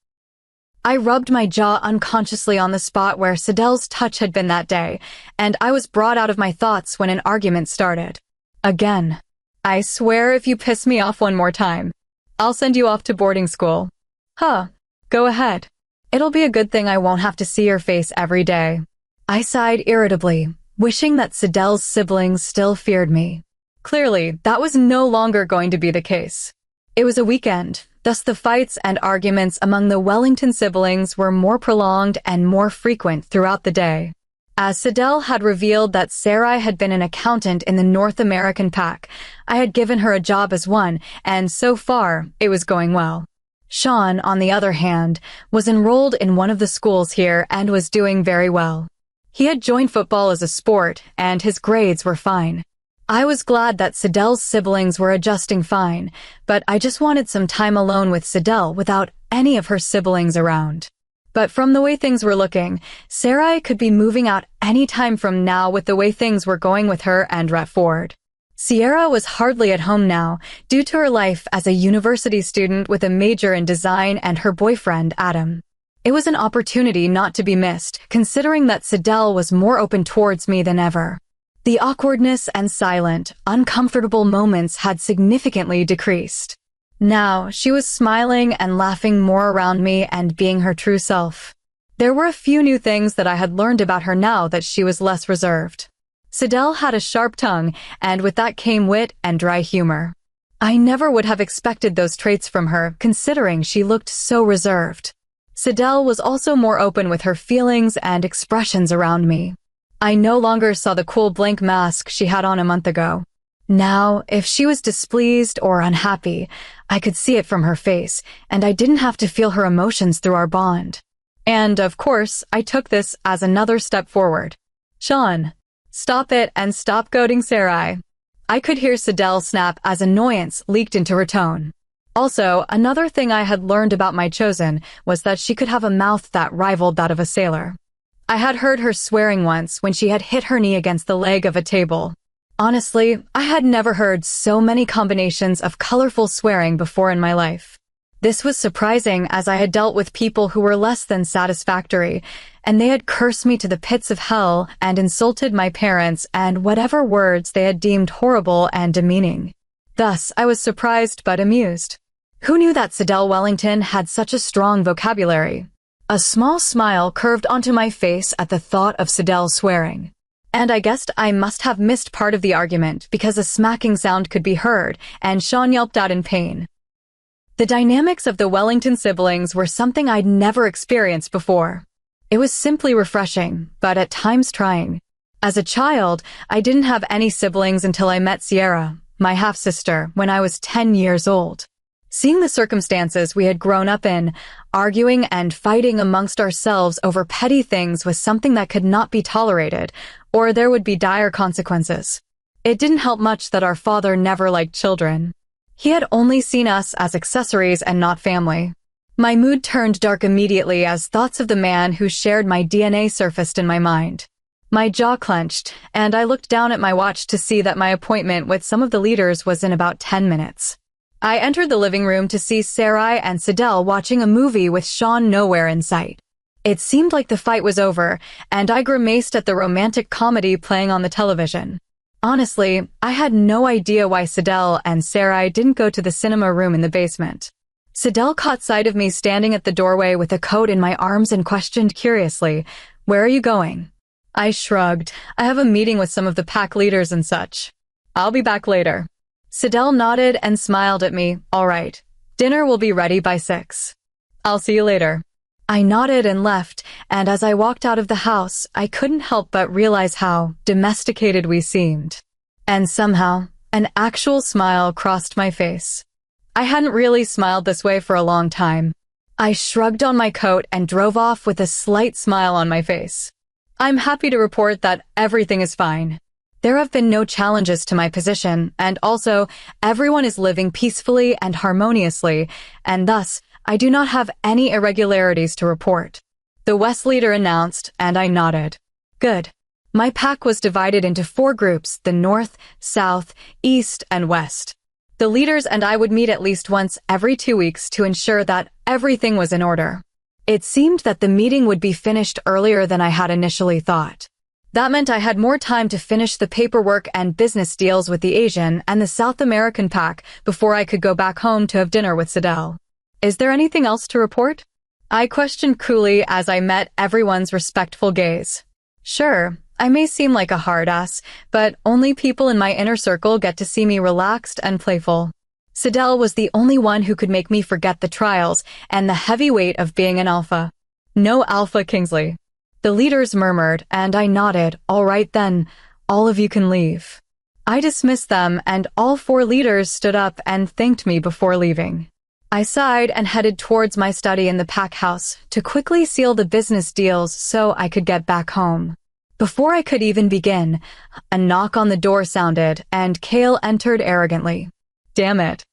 I rubbed my jaw unconsciously on the spot where Sidel's touch had been that day, and I was brought out of my thoughts when an argument started. Again. I swear if you piss me off one more time, I'll send you off to boarding school. Huh. Go ahead. It'll be a good thing I won't have to see your face every day. I sighed irritably, wishing that Sidel's siblings still feared me. Clearly, that was no longer going to be the case. It was a weekend. Thus, the fights and arguments among the Wellington siblings were more prolonged and more frequent throughout the day. As Sidel had revealed that Sarai had been an accountant in the North American pack, I had given her a job as one, and so far, it was going well. Sean, on the other hand, was enrolled in one of the schools here and was doing very well. He had joined football as a sport, and his grades were fine. I was glad that Sidel's siblings were adjusting fine, but I just wanted some time alone with Sidel without any of her siblings around. But from the way things were looking, Sarai could be moving out any time from now with the way things were going with her and Rhett Ford. Sierra was hardly at home now, due to her life as a university student with a major in design and her boyfriend, Adam. It was an opportunity not to be missed, considering that Sidel was more open towards me than ever. The awkwardness and silent, uncomfortable moments had significantly decreased. Now, she was smiling and laughing more around me and being her true self. There were a few new things that I had learned about her now that she was less reserved. Sidel had a sharp tongue, and with that came wit and dry humor. I never would have expected those traits from her, considering she looked so reserved. Sidel was also more open with her feelings and expressions around me. I no longer saw the cool blank mask she had on a month ago. Now, if she was displeased or unhappy, I could see it from her face, and I didn't have to feel her emotions through our bond. And, of course, I took this as another step forward. Sean, stop it and stop goading Sarai. I could hear Sidel snap as annoyance leaked into her tone. Also, another thing I had learned about my chosen was that she could have a mouth that rivaled that of a sailor. I had heard her swearing once when she had hit her knee against the leg of a table. Honestly, I had never heard so many combinations of colorful swearing before in my life. This was surprising as I had dealt with people who were less than satisfactory, and they had cursed me to the pits of hell and insulted my parents and whatever words they had deemed horrible and demeaning. Thus, I was surprised but amused. Who knew that Sidel Wellington had such a strong vocabulary? A small smile curved onto my face at the thought of Sidel swearing. And I guessed I must have missed part of the argument because a smacking sound could be heard, and Sean yelped out in pain. The dynamics of the Wellington siblings were something I'd never experienced before. It was simply refreshing, but at times trying. As a child, I didn't have any siblings until I met Sierra, my half-sister, when I was 10 years old. Seeing the circumstances we had grown up in, arguing and fighting amongst ourselves over petty things was something that could not be tolerated, or there would be dire consequences. It didn't help much that our father never liked children. He had only seen us as accessories and not family. My mood turned dark immediately as thoughts of the man who shared my DNA surfaced in my mind. My jaw clenched, and I looked down at my watch to see that my appointment with some of the leaders was in about 10 minutes. I entered the living room to see Sarai and Sidel watching a movie with Sean nowhere in sight. It seemed like the fight was over, and I grimaced at the romantic comedy playing on the television. Honestly, I had no idea why Sidel and Sarai didn't go to the cinema room in the basement. Sidel caught sight of me standing at the doorway with a coat in my arms and questioned curiously, "Where are you going?" I shrugged. "I have a meeting with some of the pack leaders and such. I'll be back later." Sidel nodded and smiled at me. "All right. Dinner will be ready by 6. I'll see you later." I nodded and left, and as I walked out of the house, I couldn't help but realize how domesticated we seemed. And somehow, an actual smile crossed my face. I hadn't really smiled this way for a long time. I shrugged on my coat and drove off with a slight smile on my face. I'm happy to report that everything is fine. There have been no challenges to my position, and also, everyone is living peacefully and harmoniously, and thus, I do not have any irregularities to report. The West leader announced, and I nodded. Good. My pack was divided into 4 groups, the North, South, East, and West. The leaders and I would meet at least once every 2 weeks to ensure that everything was in order. It seemed that the meeting would be finished earlier than I had initially thought. That meant I had more time to finish the paperwork and business deals with the Asian and the South American pack before I could go back home to have dinner with Sidel. Is there anything else to report? I questioned coolly as I met everyone's respectful gaze. Sure, I may seem like a hard ass, but only people in my inner circle get to see me relaxed and playful. Sidel was the only one who could make me forget the trials and the heavy weight of being an alpha. No Alpha Kingsley. The leaders murmured, and I nodded. All right then, all of you can leave. I dismissed them, and all 4 leaders stood up and thanked me before leaving. I sighed and headed towards my study in the pack house to quickly seal the business deals so I could get back home. Before I could even begin, a knock on the door sounded, and Cale entered arrogantly. Damn it.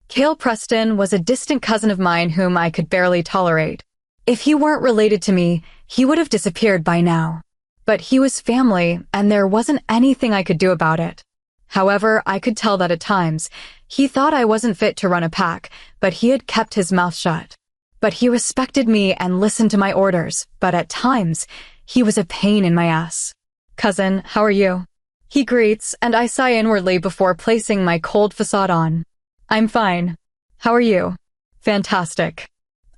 Cale Preston was a distant cousin of mine whom I could barely tolerate. If he weren't related to me, he would have disappeared by now. But he was family, and there wasn't anything I could do about it. However, I could tell that at times, he thought I wasn't fit to run a pack, but he had kept his mouth shut. But he respected me and listened to my orders, but at times, he was a pain in my ass. Cousin, how are you? He greets, and I sigh inwardly before placing my cold facade on. I'm fine. How are you? Fantastic.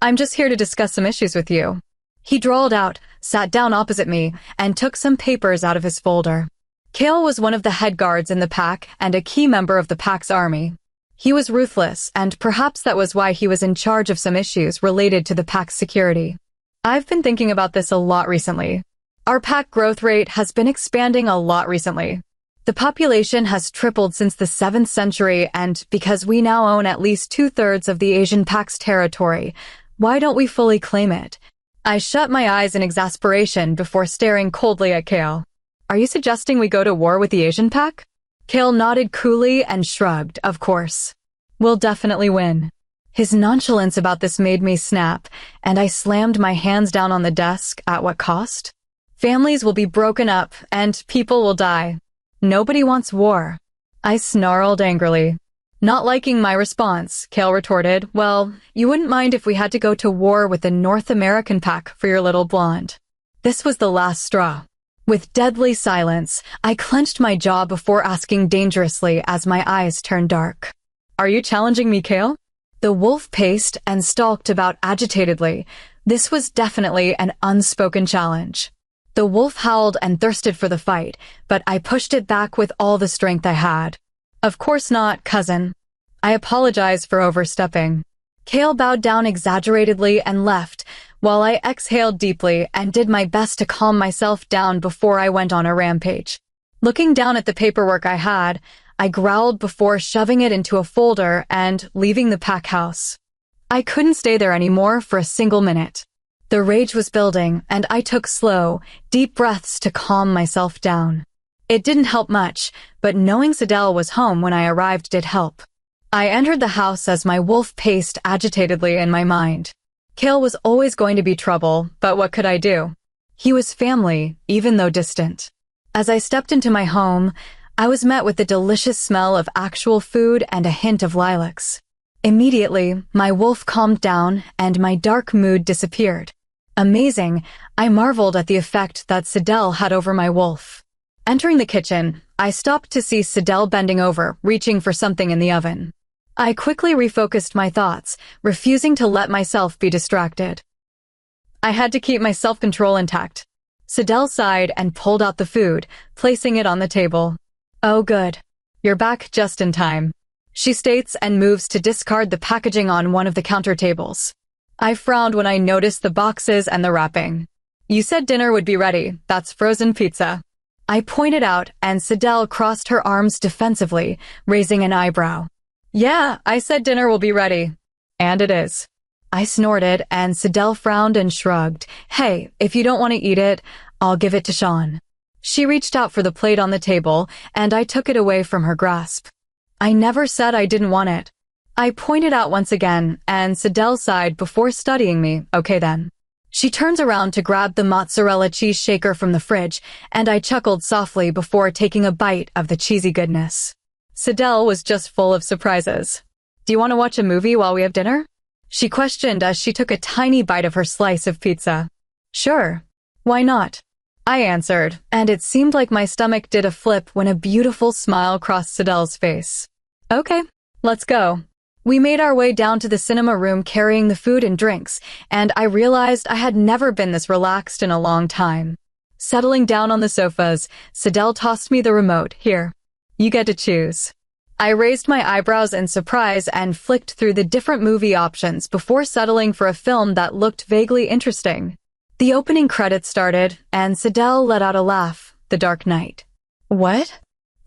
I'm just here to discuss some issues with you. He drawled out, sat down opposite me, and took some papers out of his folder. Cale was one of the head guards in the pack and a key member of the pack's army. He was ruthless, and perhaps that was why he was in charge of some issues related to the pack's security. I've been thinking about this a lot recently. Our pack growth rate has been expanding a lot recently. The population has tripled since the 7th century, and because we now own at least 2/3 of the Asian pack's territory, why don't we fully claim it? I shut my eyes in exasperation before staring coldly at Cale. Are you suggesting we go to war with the Asian pack? Cale nodded coolly and shrugged, of course. We'll definitely win. His nonchalance about this made me snap, and I slammed my hands down on the desk. At what cost? Families will be broken up, and people will die. Nobody wants war. I snarled angrily. Not liking my response, Cale retorted, well, you wouldn't mind if we had to go to war with the North American pack for your little blonde. This was the last straw. With deadly silence, I clenched my jaw before asking dangerously as my eyes turned dark. Are you challenging me, Cale? The wolf paced and stalked about agitatedly. This was definitely an unspoken challenge. The wolf howled and thirsted for the fight, but I pushed it back with all the strength I had. Of course not, cousin. I apologize for overstepping. Kale bowed down exaggeratedly and left, while I exhaled deeply and did my best to calm myself down before I went on a rampage. Looking down at the paperwork I had, I growled before shoving it into a folder and leaving the pack house. I couldn't stay there anymore for a single minute. The rage was building, and I took slow, deep breaths to calm myself down. It didn't help much, but knowing Sidel was home when I arrived did help. I entered the house as my wolf paced agitatedly in my mind. Kale was always going to be trouble, but what could I do? He was family, even though distant. As I stepped into my home, I was met with the delicious smell of actual food and a hint of lilacs. Immediately, my wolf calmed down and my dark mood disappeared. Amazing, I marveled at the effect that Sidel had over my wolf. Entering the kitchen, I stopped to see Sidel bending over, reaching for something in the oven. I quickly refocused my thoughts, refusing to let myself be distracted. I had to keep my self-control intact. Sidel sighed and pulled out the food, placing it on the table. Oh good. You're back just in time. She states and moves to discard the packaging on one of the counter tables. I frowned when I noticed the boxes and the wrapping. You said dinner would be ready. That's frozen pizza. I pointed out, and Sidel crossed her arms defensively, raising an eyebrow. Yeah, I said dinner will be ready. And it is. I snorted, and Sidel frowned and shrugged. Hey, if you don't want to eat it, I'll give it to Sean. She reached out for the plate on the table, and I took it away from her grasp. I never said I didn't want it. I pointed out once again, and Sidel sighed before studying me. Okay then. She turns around to grab the mozzarella cheese shaker from the fridge, and I chuckled softly before taking a bite of the cheesy goodness. Sidel was just full of surprises. Do you want to watch a movie while we have dinner? She questioned as she took a tiny bite of her slice of pizza. Sure. Why not? I answered, and it seemed like my stomach did a flip when a beautiful smile crossed Sidel's face. Okay, let's go. We made our way down to the cinema room carrying the food and drinks, and I realized I had never been this relaxed in a long time. Settling down on the sofas, Sidel tossed me the remote. Here, you get to choose. I raised my eyebrows in surprise and flicked through the different movie options before settling for a film that looked vaguely interesting. The opening credits started, and Sidel let out a laugh. The Dark Knight. What?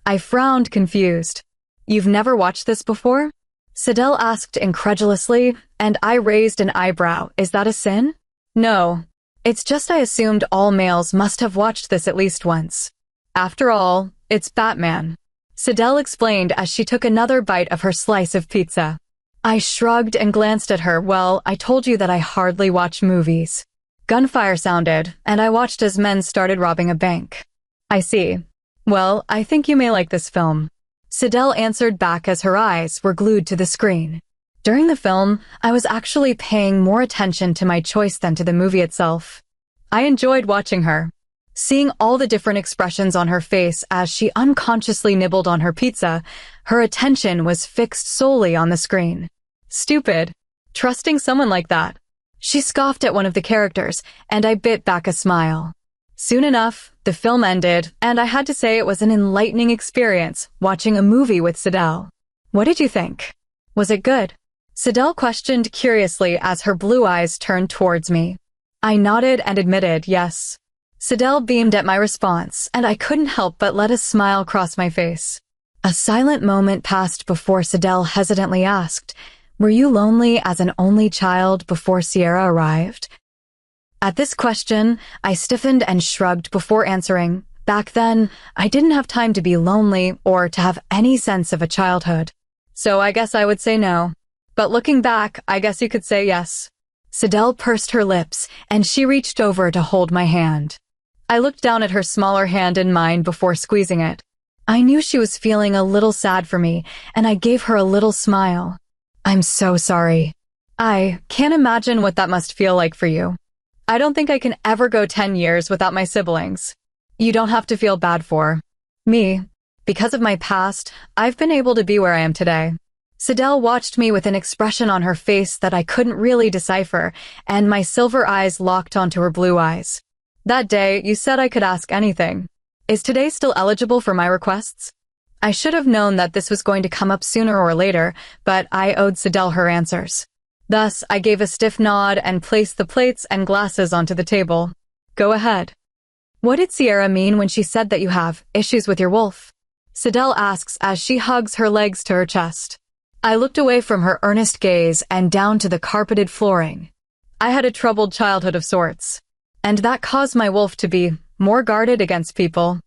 I frowned, confused. You've never watched this before? Sidel asked incredulously, and I raised an eyebrow. Is that a sin? No. It's just I assumed all males must have watched this at least once. After all, it's Batman. Sidel explained as she took another bite of her slice of pizza. I shrugged and glanced at her. Well, I told you that I hardly watch movies. Gunfire sounded, and I watched as men started robbing a bank. I see. Well, I think you may like this film. Sidel answered back as her eyes were glued to the screen. During the film, I was actually paying more attention to my choice than to the movie itself. I enjoyed watching her. Seeing all the different expressions on her face as she unconsciously nibbled on her pizza, her attention was fixed solely on the screen. Stupid. Trusting someone like that. She scoffed at one of the characters, and I bit back a smile. Soon enough, the film ended, and I had to say it was an enlightening experience watching a movie with Sidel. What did you think? Was it good? Sidel questioned curiously as her blue eyes turned towards me. I nodded and admitted yes. Sidel beamed at my response, and I couldn't help but let a smile cross my face. A silent moment passed before Sidel hesitantly asked, "Were you lonely as an only child before Sierra arrived?" At this question, I stiffened and shrugged before answering. Back then, I didn't have time to be lonely or to have any sense of a childhood. So I guess I would say no. But looking back, I guess you could say yes. Sidel pursed her lips, and she reached over to hold my hand. I looked down at her smaller hand in mine before squeezing it. I knew she was feeling a little sad for me, and I gave her a little smile. I'm so sorry. I can't imagine what that must feel like for you. I don't think I can ever go 10 years without my siblings. You don't have to feel bad for me. Because of my past, I've been able to be where I am today. Sidel watched me with an expression on her face that I couldn't really decipher, and my silver eyes locked onto her blue eyes. That day, you said I could ask anything. Is today still eligible for my requests? I should have known that this was going to come up sooner or later, but I owed Sidel her answers. Thus, I gave a stiff nod and placed the plates and glasses onto the table. Go ahead. What did Sierra mean when she said that you have issues with your wolf? Sidel asks as she hugs her legs to her chest. I looked away from her earnest gaze and down to the carpeted flooring. I had a troubled childhood of sorts, and that caused my wolf to be more guarded against people.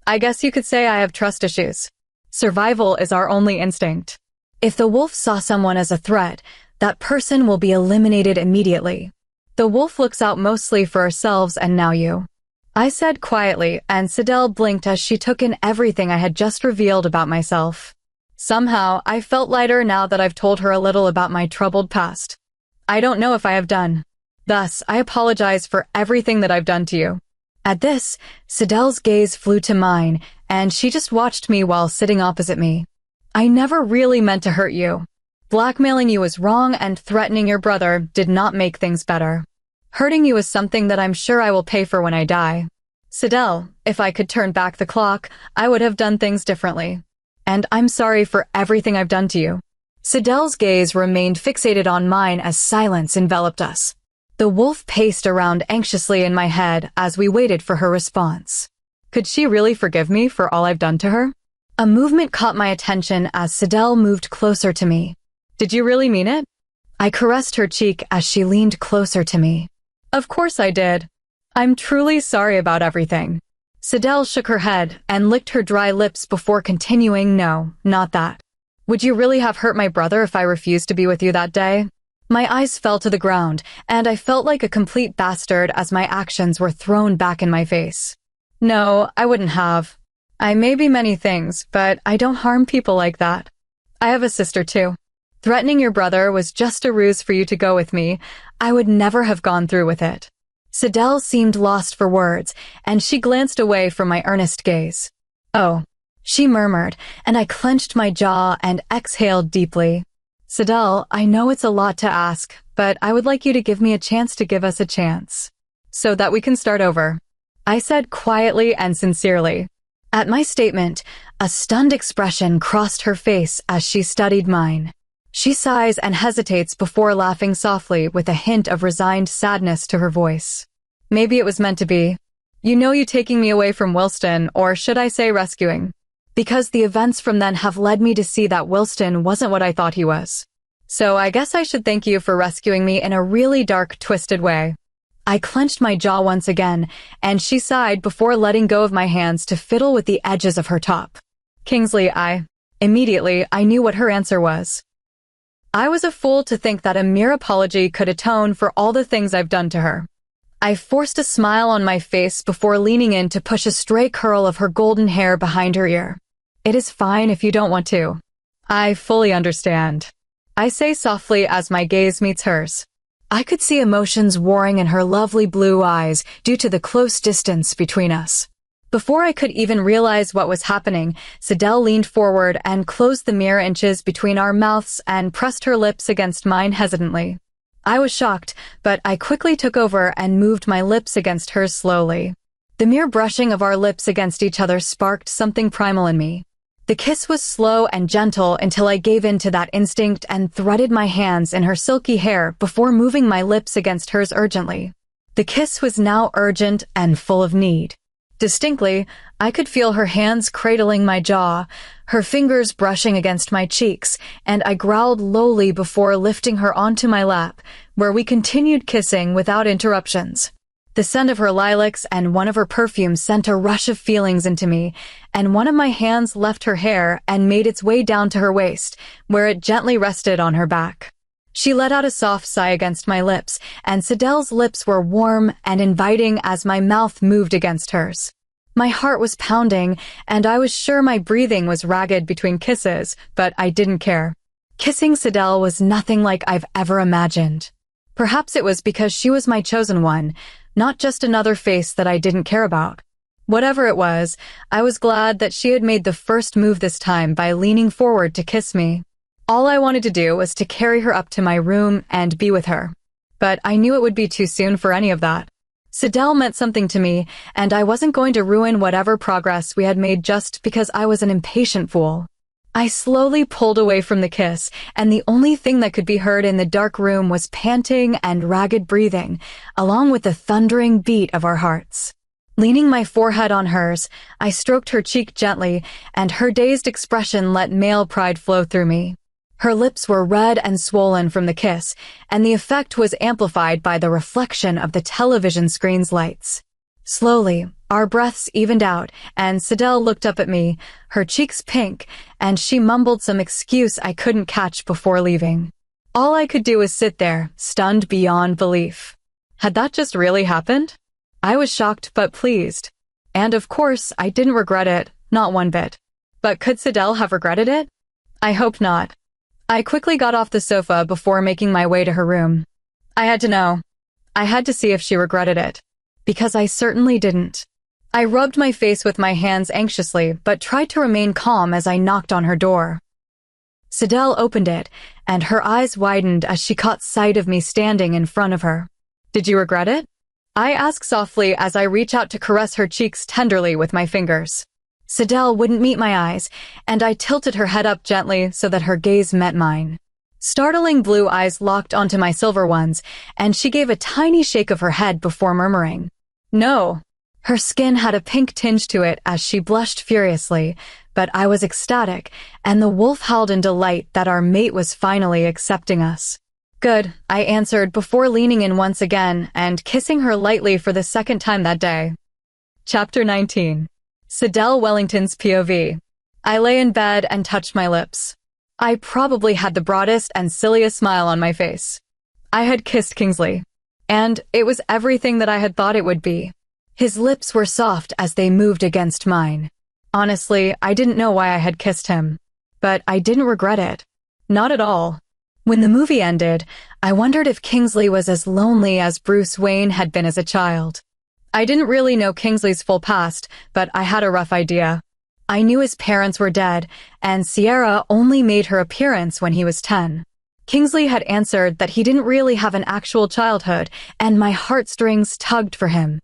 I guess you could say I have trust issues. Survival is our only instinct. If the wolf saw someone as a threat, that person will be eliminated immediately. The wolf looks out mostly for ourselves and now you. I said quietly, and Sidel blinked as she took in everything I had just revealed about myself. Somehow, I felt lighter now that I've told her a little about my troubled past. I don't know if I have done. Thus, I apologize for everything that I've done to you. At this, Sidel's gaze flew to mine, and she just watched me while sitting opposite me. I never really meant to hurt you. Blackmailing you was wrong, and threatening your brother did not make things better. Hurting you is something that I'm sure I will pay for when I die. Sidel, if I could turn back the clock, I would have done things differently. And I'm sorry for everything I've done to you. Sidel's gaze remained fixated on mine as silence enveloped us. The wolf paced around anxiously in my head as we waited for her response. Could she really forgive me for all I've done to her? A movement caught my attention as Sidel moved closer to me. Did you really mean it? I caressed her cheek as she leaned closer to me. Of course I did. I'm truly sorry about everything. Sidel shook her head and licked her dry lips before continuing, no, not that. Would you really have hurt my brother if I refused to be with you that day? My eyes fell to the ground, and I felt like a complete bastard as my actions were thrown back in my face. No, I wouldn't have. I may be many things, but I don't harm people like that. I have a sister too. Threatening your brother was just a ruse for you to go with me. I would never have gone through with it. Sidel seemed lost for words, and she glanced away from my earnest gaze. Oh, she murmured, and I clenched my jaw and exhaled deeply. Sidel, I know it's a lot to ask, but I would like you to give me a chance to give us a chance. So that we can start over. I said quietly and sincerely. At my statement, a stunned expression crossed her face as she studied mine. She sighs and hesitates before laughing softly with a hint of resigned sadness to her voice. Maybe it was meant to be. You know you taking me away from Wilston, or should I say rescuing? Because the events from then have led me to see that Wilston wasn't what I thought he was. So I guess I should thank you for rescuing me in a really dark, twisted way. I clenched my jaw once again, and she sighed before letting go of my hands to fiddle with the edges of her top. Kingsley, Immediately, I knew what her answer was. I was a fool to think that a mere apology could atone for all the things I've done to her. I forced a smile on my face before leaning in to push a stray curl of her golden hair behind her ear. It is fine if you don't want to. I fully understand. I say softly as my gaze meets hers. I could see emotions warring in her lovely blue eyes due to the close distance between us. Before I could even realize what was happening, Sidel leaned forward and closed the mere inches between our mouths and pressed her lips against mine hesitantly. I was shocked, but I quickly took over and moved my lips against hers slowly. The mere brushing of our lips against each other sparked something primal in me. The kiss was slow and gentle until I gave in to that instinct and threaded my hands in her silky hair before moving my lips against hers urgently. The kiss was now urgent and full of need. Distinctly, I could feel her hands cradling my jaw, her fingers brushing against my cheeks, and I growled lowly before lifting her onto my lap, where we continued kissing without interruptions. The scent of her lilacs and one of her perfumes sent a rush of feelings into me, and one of my hands left her hair and made its way down to her waist, where it gently rested on her back. She let out a soft sigh against my lips, and Sidel's lips were warm and inviting as my mouth moved against hers. My heart was pounding, and I was sure my breathing was ragged between kisses, but I didn't care. Kissing Sidel was nothing like I've ever imagined. Perhaps it was because she was my chosen one, not just another face that I didn't care about. Whatever it was, I was glad that she had made the first move this time by leaning forward to kiss me. All I wanted to do was to carry her up to my room and be with her. But I knew it would be too soon for any of that. Sidel meant something to me, and I wasn't going to ruin whatever progress we had made just because I was an impatient fool. I slowly pulled away from the kiss, and the only thing that could be heard in the dark room was panting and ragged breathing, along with the thundering beat of our hearts. Leaning my forehead on hers, I stroked her cheek gently, and her dazed expression let male pride flow through me. Her lips were red and swollen from the kiss, and the effect was amplified by the reflection of the television screen's lights. Slowly, our breaths evened out, and Sidel looked up at me, her cheeks pink, and she mumbled some excuse I couldn't catch before leaving. All I could do was sit there, stunned beyond belief. Had that just really happened? I was shocked but pleased. And of course, I didn't regret it, not one bit. But could Sidel have regretted it? I hope not. I quickly got off the sofa before making my way to her room. I had to know. I had to see if she regretted it. Because I certainly didn't. I rubbed my face with my hands anxiously, but tried to remain calm as I knocked on her door. Sidel opened it, and her eyes widened as she caught sight of me standing in front of her. Did you regret it? I asked softly as I reach out to caress her cheeks tenderly with my fingers. Sidel wouldn't meet my eyes, and I tilted her head up gently so that her gaze met mine. Startling blue eyes locked onto my silver ones, and she gave a tiny shake of her head before murmuring, "No." Her skin had a pink tinge to it as she blushed furiously, but I was ecstatic, and the wolf howled in delight that our mate was finally accepting us. "Good," I answered before leaning in once again and kissing her lightly for the second time that day. Chapter 19. Sidel Wellington's POV. I lay in bed and touched my lips. I probably had the broadest and silliest smile on my face. I had kissed Kingsley, and it was everything that I had thought it would be. His lips were soft as they moved against mine. Honestly, I didn't know why I had kissed him, but I didn't regret it. Not at all. When the movie ended, I wondered if Kingsley was as lonely as Bruce Wayne had been as a child. I didn't really know Kingsley's full past, but I had a rough idea. I knew his parents were dead, and Sierra only made her appearance when he was 10. Kingsley had answered that he didn't really have an actual childhood, and my heartstrings tugged for him.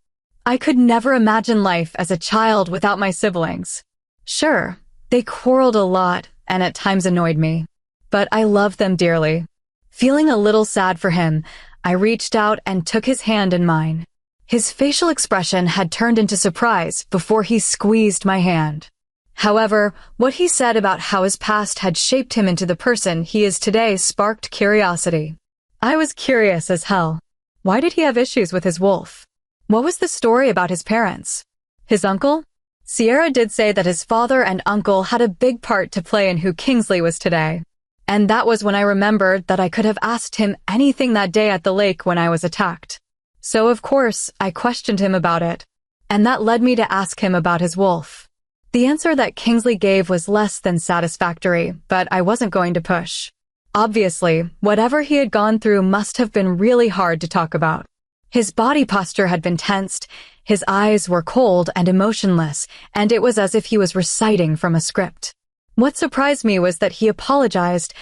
I could never imagine life as a child without my siblings. Sure, they quarreled a lot and at times annoyed me, but I loved them dearly. Feeling a little sad for him, I reached out and took his hand in mine. His facial expression had turned into surprise before he squeezed my hand. However, what he said about how his past had shaped him into the person he is today sparked curiosity. I was curious as hell. Why did he have issues with his wolf? What was the story about his parents? His uncle? Sierra did say that his father and uncle had a big part to play in who Kingsley was today. And that was when I remembered that I could have asked him anything that day at the lake when I was attacked. So of course, I questioned him about it. And that led me to ask him about his wolf. The answer that Kingsley gave was less than satisfactory, but I wasn't going to push. Obviously, whatever he had gone through must have been really hard to talk about. His body posture had been tensed, his eyes were cold and emotionless, and it was as if he was reciting from a script. What surprised me was that he apologized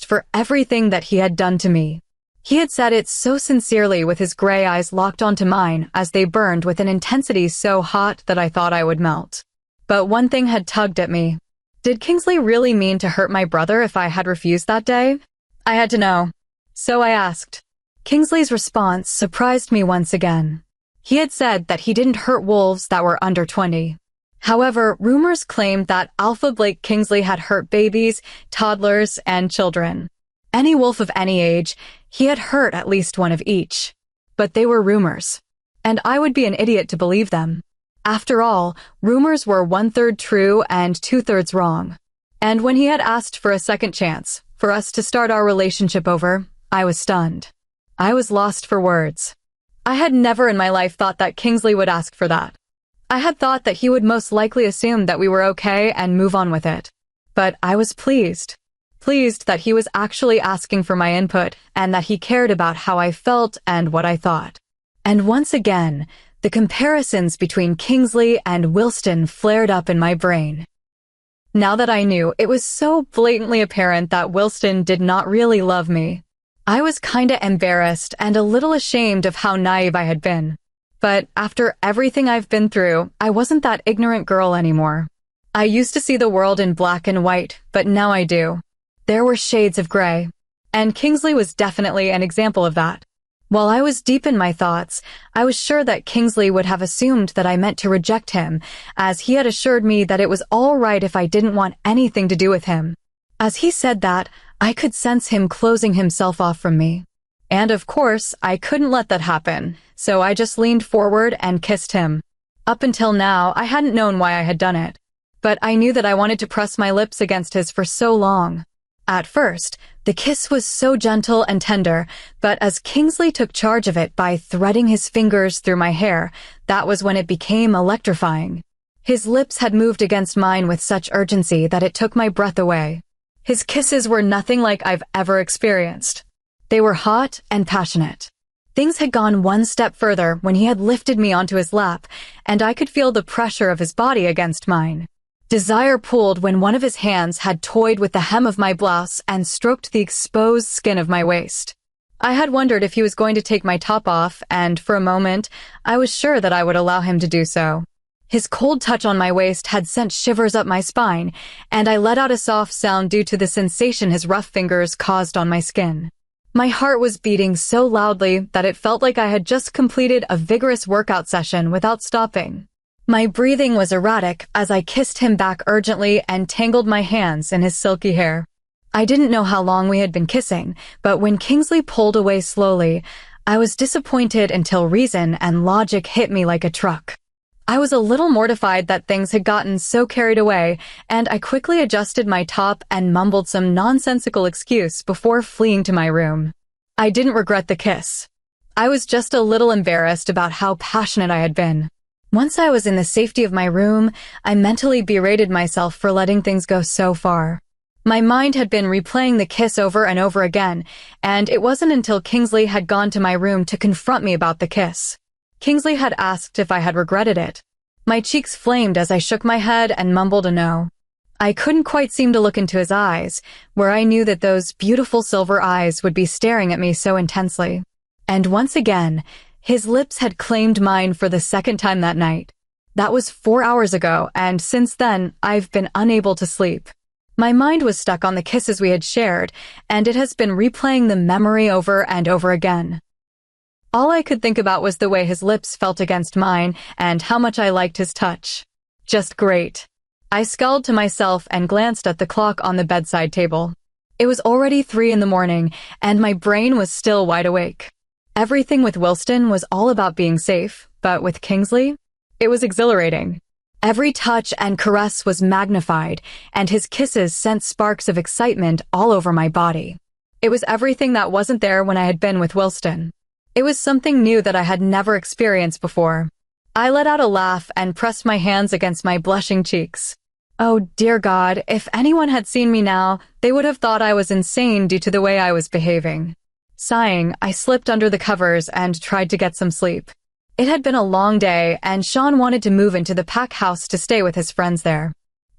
for everything that he had done to me. He had said it so sincerely with his gray eyes locked onto mine as they burned with an intensity so hot that I thought I would melt. But one thing had tugged at me. Did Kingsley really mean to hurt my brother if I had refused that day? I had to know. So I asked. Kingsley's response surprised me once again. He had said that he didn't hurt wolves that were under 20. However, rumors claimed that Alpha Blake Kingsley had hurt babies, toddlers, and children. Any wolf of any age, he had hurt at least one of each. But they were rumors. And I would be an idiot to believe them. After all, rumors were 1/3 true and 2/3 wrong. And when he had asked for a second chance, for us to start our relationship over, I was stunned. I was lost for words. I had never in my life thought that Kingsley would ask for that. I had thought that he would most likely assume that we were okay and move on with it. But I was pleased. Pleased that he was actually asking for my input and that he cared about how I felt and what I thought. And once again, the comparisons between Kingsley and Wilston flared up in my brain. Now that I knew, it was so blatantly apparent that Wilston did not really love me. I was kinda embarrassed and a little ashamed of how naive I had been. But after everything I've been through, I wasn't that ignorant girl anymore. I used to see the world in black and white, but now I do. There were shades of gray. And Kingsley was definitely an example of that. While I was deep in my thoughts, I was sure that Kingsley would have assumed that I meant to reject him, as he had assured me that it was all right if I didn't want anything to do with him. As he said that, I could sense him closing himself off from me. And of course, I couldn't let that happen, so I just leaned forward and kissed him. Up until now, I hadn't known why I had done it. But I knew that I wanted to press my lips against his for so long. At first, the kiss was so gentle and tender, but as Kingsley took charge of it by threading his fingers through my hair, that was when it became electrifying. His lips had moved against mine with such urgency that it took my breath away. His kisses were nothing like I've ever experienced. They were hot and passionate. Things had gone one step further when he had lifted me onto his lap, and I could feel the pressure of his body against mine. Desire pulled when one of his hands had toyed with the hem of my blouse and stroked the exposed skin of my waist. I had wondered if he was going to take my top off, and for a moment, I was sure that I would allow him to do so. His cold touch on my waist had sent shivers up my spine, and I let out a soft sound due to the sensation his rough fingers caused on my skin. My heart was beating so loudly that it felt like I had just completed a vigorous workout session without stopping. My breathing was erratic as I kissed him back urgently and tangled my hands in his silky hair. I didn't know how long we had been kissing, but when Kingsley pulled away slowly, I was disappointed until reason and logic hit me like a truck. I was a little mortified that things had gotten so carried away, and I quickly adjusted my top and mumbled some nonsensical excuse before fleeing to my room. I didn't regret the kiss. I was just a little embarrassed about how passionate I had been. Once I was in the safety of my room, I mentally berated myself for letting things go so far. My mind had been replaying the kiss over and over again, and it wasn't until Kingsley had gone to my room to confront me about the kiss. Kingsley had asked if I had regretted it. My cheeks flamed as I shook my head and mumbled a no. I couldn't quite seem to look into his eyes, where I knew that those beautiful silver eyes would be staring at me so intensely. And once again, his lips had claimed mine for the second time that night. That was 4 hours ago, and since then, I've been unable to sleep. My mind was stuck on the kisses we had shared, and it has been replaying the memory over and over again. All I could think about was the way his lips felt against mine and how much I liked his touch. Just great. I scowled to myself and glanced at the clock on the bedside table. It was already 3 in the morning, and my brain was still wide awake. Everything with Wilston was all about being safe, but with Kingsley, it was exhilarating. Every touch and caress was magnified, and his kisses sent sparks of excitement all over my body. It was everything that wasn't there when I had been with Wilston. It was something new that I had never experienced before. I let out a laugh and pressed my hands against my blushing cheeks. Oh dear God, if anyone had seen me now, they would have thought I was insane due to the way I was behaving. Sighing, I slipped under the covers and tried to get some sleep. It had been a long day, and Sean wanted to move into the pack house to stay with his friends there.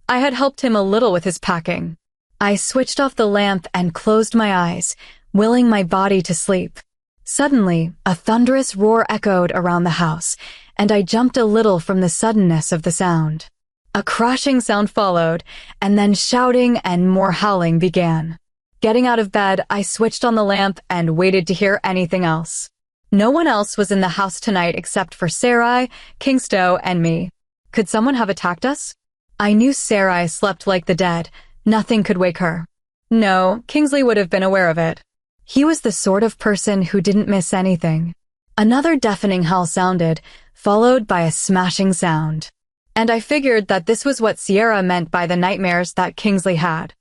I had helped him a little with his packing. I switched off the lamp and closed my eyes, willing my body to sleep. Suddenly, a thunderous roar echoed around the house, and I jumped a little from the suddenness of the sound. A crashing sound followed, and then shouting and more howling began. Getting out of bed, I switched on the lamp and waited to hear anything else. No one else was in the house tonight except for Sarai, Kingstow, and me. Could someone have attacked us? I knew Sarai slept like the dead. Nothing could wake her. No, Kingsley would have been aware of it. He was the sort of person who didn't miss anything. Another deafening howl sounded, followed by a smashing sound. And I figured that this was what Sierra meant by the nightmares that Kingsley had.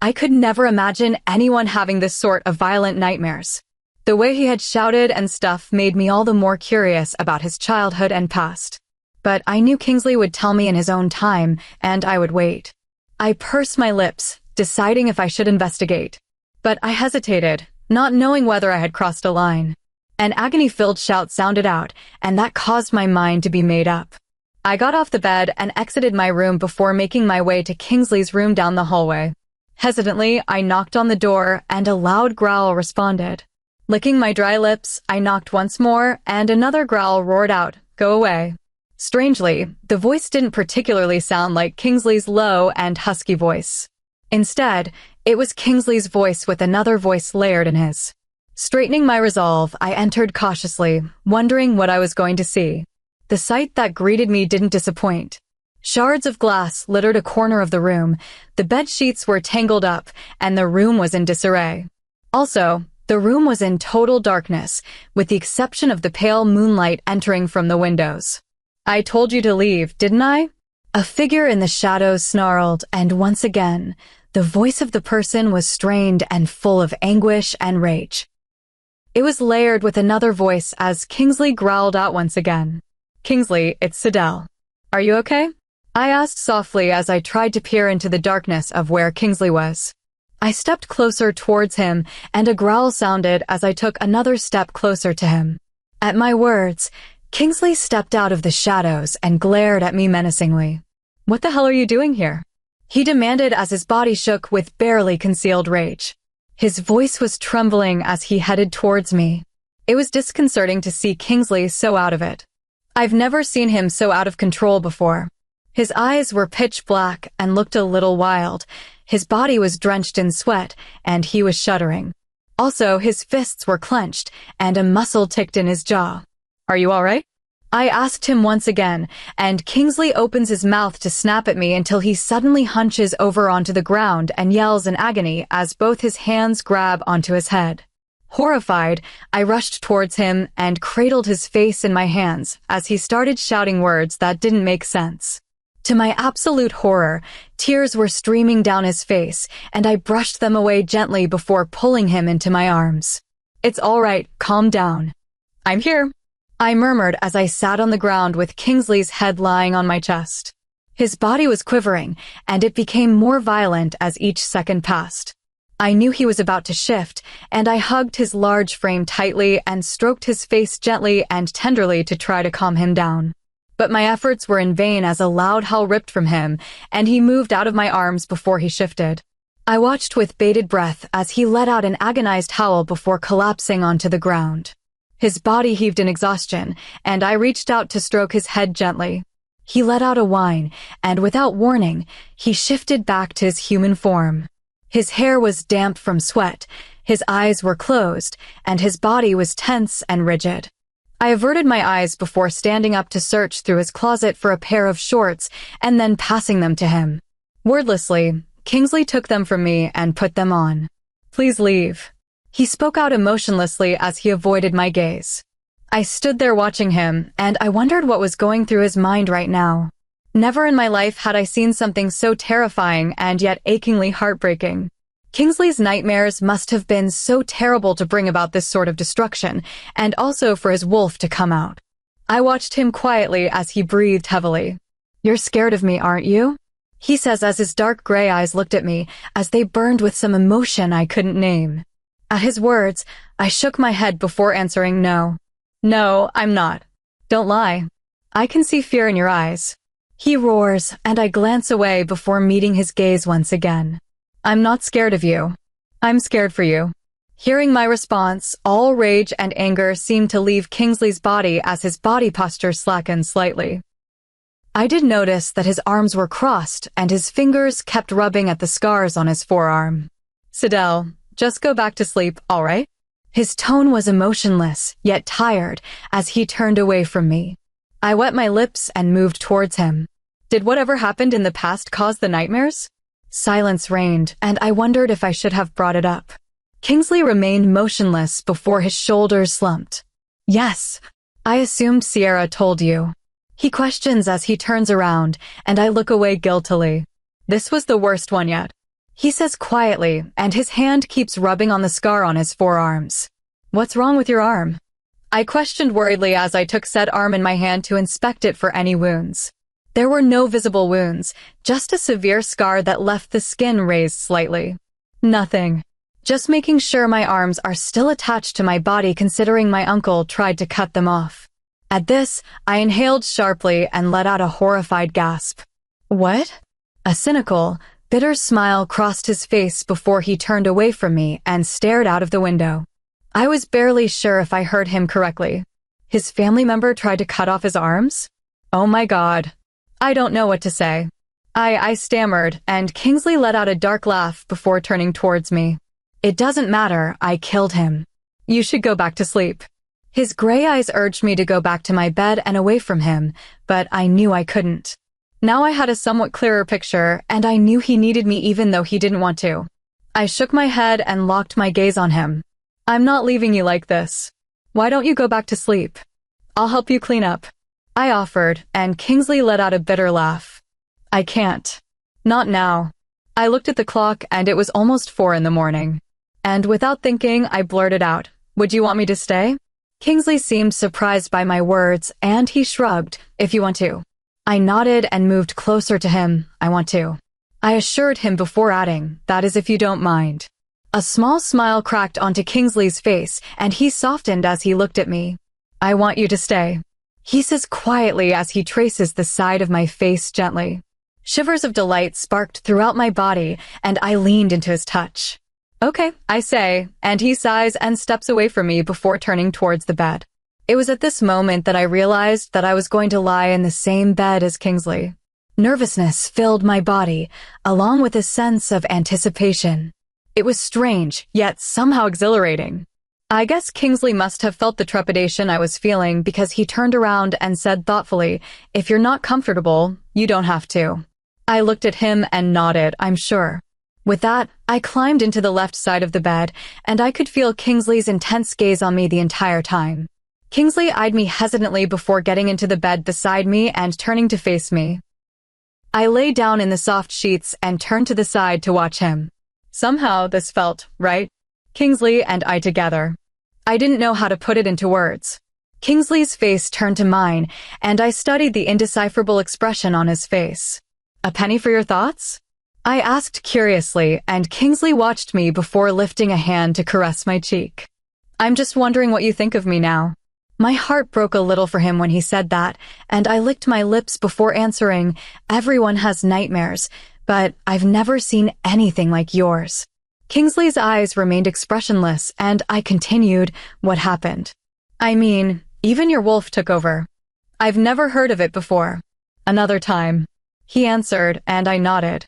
I could never imagine anyone having this sort of violent nightmares. The way he had shouted and stuff made me all the more curious about his childhood and past. But I knew Kingsley would tell me in his own time, and I would wait. I pursed my lips, deciding if I should investigate. But I hesitated, not knowing whether I had crossed a line. An agony-filled shout sounded out, and that caused my mind to be made up. I got off the bed and exited my room before making my way to Kingsley's room down the hallway. Hesitantly, I knocked on the door and a loud growl responded. Licking my dry lips, I knocked once more and another growl roared out, "Go away." Strangely, the voice didn't particularly sound like Kingsley's low and husky voice. Instead, it was Kingsley's voice with another voice layered in his. Straightening my resolve, I entered cautiously, wondering what I was going to see. The sight that greeted me didn't disappoint. Shards of glass littered a corner of the room, the bed sheets were tangled up, and the room was in disarray. Also, the room was in total darkness, with the exception of the pale moonlight entering from the windows. "I told you to leave, didn't I?" A figure in the shadows snarled, and once again, the voice of the person was strained and full of anguish and rage. It was layered with another voice as Kingsley growled out once again. "Kingsley, it's Sidel. Are you okay?" I asked softly as I tried to peer into the darkness of where Kingsley was. I stepped closer towards him, and a growl sounded as I took another step closer to him. At my words, Kingsley stepped out of the shadows and glared at me menacingly. "What the hell are you doing here?" he demanded as his body shook with barely concealed rage. His voice was trembling as he headed towards me. It was disconcerting to see Kingsley so out of it. I've never seen him so out of control before. His eyes were pitch black and looked a little wild. His body was drenched in sweat, and he was shuddering. Also, his fists were clenched, and a muscle ticked in his jaw. "Are you all right?" I asked him once again, and Kingsley opens his mouth to snap at me until he suddenly hunches over onto the ground and yells in agony as both his hands grab onto his head. Horrified, I rushed towards him and cradled his face in my hands as he started shouting words that didn't make sense. To my absolute horror, tears were streaming down his face, and I brushed them away gently before pulling him into my arms. "It's all right, calm down." "I'm here," I murmured as I sat on the ground with Kingsley's head lying on my chest. His body was quivering, and it became more violent as each second passed. I knew he was about to shift, and I hugged his large frame tightly and stroked his face gently and tenderly to try to calm him down. But my efforts were in vain as a loud howl ripped from him, and he moved out of my arms before he shifted. I watched with bated breath as he let out an agonized howl before collapsing onto the ground. His body heaved in exhaustion, and I reached out to stroke his head gently. He let out a whine, and without warning, he shifted back to his human form. His hair was damp from sweat, his eyes were closed, and his body was tense and rigid. I averted my eyes before standing up to search through his closet for a pair of shorts and then passing them to him. Wordlessly, Kingsley took them from me and put them on. "Please leave." He spoke out emotionlessly as he avoided my gaze. I stood there watching him, and I wondered what was going through his mind right now. Never in my life had I seen something so terrifying and yet achingly heartbreaking. Kingsley's nightmares must have been so terrible to bring about this sort of destruction, and also for his wolf to come out. I watched him quietly as he breathed heavily. "You're scared of me, aren't you?" he says as his dark gray eyes looked at me as they burned with some emotion I couldn't name. At his words, I shook my head before answering no. "No, I'm not. Don't lie. I can see fear in your eyes." He roars, and I glance away before meeting his gaze once again. "I'm not scared of you. I'm scared for you." Hearing my response, all rage and anger seemed to leave Kingsley's body as his body posture slackened slightly. I did notice that his arms were crossed and his fingers kept rubbing at the scars on his forearm. "Sidel, just go back to sleep, all right?" His tone was emotionless, yet tired, as he turned away from me. I wet my lips and moved towards him. Did whatever happened in the past cause the nightmares? Silence reigned, and I wondered if I should have brought it up. Kingsley remained motionless before his shoulders slumped. "Yes, I assumed Sierra told you." He questions as he turns around, and I look away guiltily. "This was the worst one yet," he says quietly, and his hand keeps rubbing on the scar on his forearms. "What's wrong with your arm?" I questioned worriedly as I took said arm in my hand to inspect it for any wounds. There were no visible wounds, just a severe scar that left the skin raised slightly. "Nothing. Just making sure my arms are still attached to my body considering my uncle tried to cut them off." At this, I inhaled sharply and let out a horrified gasp. What? A cynical, bitter smile crossed his face before he turned away from me and stared out of the window. I was barely sure if I heard him correctly. His family member tried to cut off his arms? Oh my God. I don't know what to say. I stammered, and Kingsley let out a dark laugh before turning towards me. It doesn't matter, I killed him. You should go back to sleep. His gray eyes urged me to go back to my bed and away from him, but I knew I couldn't. Now I had a somewhat clearer picture, and I knew he needed me even though he didn't want to. I shook my head and locked my gaze on him. I'm not leaving you like this. Why don't you go back to sleep? I'll help you clean up. I offered, and Kingsley let out a bitter laugh. I can't. Not now. I looked at the clock and it was almost 4 a.m. And without thinking, I blurted out, would you want me to stay? Kingsley seemed surprised by my words, and he shrugged, if you want to. I nodded and moved closer to him, I want to. I assured him before adding, that is if you don't mind. A small smile cracked onto Kingsley's face, and he softened as he looked at me. I want you to stay. He says quietly as he traces the side of my face gently. Shivers of delight sparked throughout my body, and I leaned into his touch. Okay, I say, and he sighs and steps away from me before turning towards the bed. It was at this moment that I realized that I was going to lie in the same bed as Kingsley. Nervousness filled my body, along with a sense of anticipation. It was strange, yet somehow exhilarating. I guess Kingsley must have felt the trepidation I was feeling because he turned around and said thoughtfully, if you're not comfortable, you don't have to. I looked at him and nodded, I'm sure. With that, I climbed into the left side of the bed, and I could feel Kingsley's intense gaze on me the entire time. Kingsley eyed me hesitantly before getting into the bed beside me and turning to face me. I lay down in the soft sheets and turned to the side to watch him. Somehow this felt right. Kingsley and I together. I didn't know how to put it into words. Kingsley's face turned to mine, and I studied the indecipherable expression on his face. A penny for your thoughts? I asked curiously, and Kingsley watched me before lifting a hand to caress my cheek. I'm just wondering what you think of me now. My heart broke a little for him when he said that, and I licked my lips before answering, everyone has nightmares, but I've never seen anything like yours. Kingsley's eyes remained expressionless, and I continued, what happened? I mean, even your wolf took over. I've never heard of it before. Another time. He answered, and I nodded.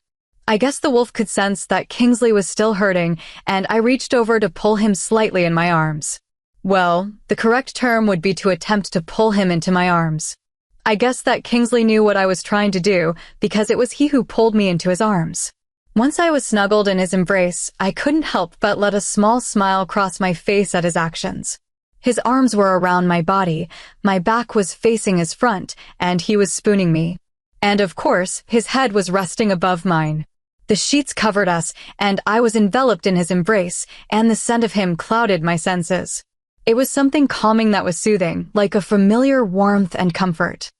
I guess the wolf could sense that Kingsley was still hurting, and I reached over to pull him slightly in my arms. Well, the correct term would be to attempt to pull him into my arms. I guess that Kingsley knew what I was trying to do, because it was he who pulled me into his arms. Once I was snuggled in his embrace, I couldn't help but let a small smile cross my face at his actions. His arms were around my body, my back was facing his front, and he was spooning me. And of course, his head was resting above mine. The sheets covered us, and I was enveloped in his embrace, and the scent of him clouded my senses. It was something calming that was soothing, like a familiar warmth and comfort.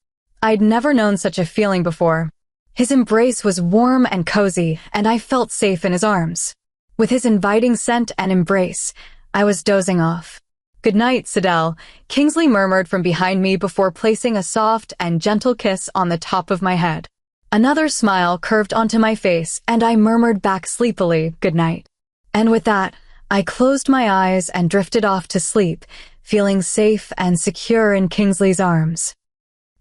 I'd never known such a feeling before. His embrace was warm and cozy, and I felt safe in his arms. With his inviting scent and embrace, I was dozing off. Good night, Sidel, Kingsley murmured from behind me before placing a soft and gentle kiss on the top of my head. Another smile curved onto my face, and I murmured back sleepily, good night. And with that, I closed my eyes and drifted off to sleep, feeling safe and secure in Kingsley's arms.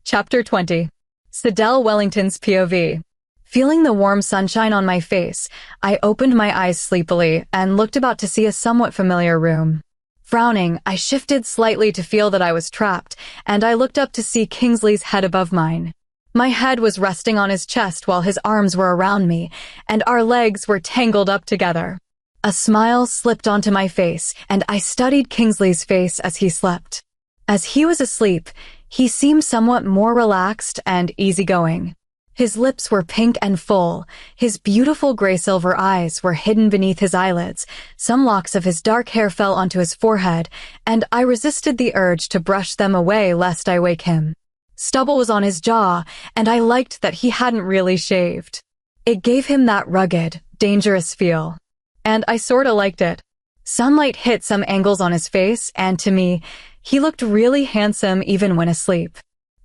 Chapter 20. Sidel Wellington's POV. Feeling the warm sunshine on my face, I opened my eyes sleepily and looked about to see a somewhat familiar room. Frowning, I shifted slightly to feel that I was trapped, and I looked up to see Kingsley's head above mine. My head was resting on his chest while his arms were around me, and our legs were tangled up together. A smile slipped onto my face, and I studied Kingsley's face as he slept. As he was asleep, he seemed somewhat more relaxed and easygoing. His lips were pink and full, his beautiful gray-silver eyes were hidden beneath his eyelids, some locks of his dark hair fell onto his forehead, and I resisted the urge to brush them away lest I wake him. Stubble was on his jaw, and I liked that he hadn't really shaved. It gave him that rugged, dangerous feel. And I sorta liked it. Sunlight hit some angles on his face, and to me, He looked really handsome even when asleep.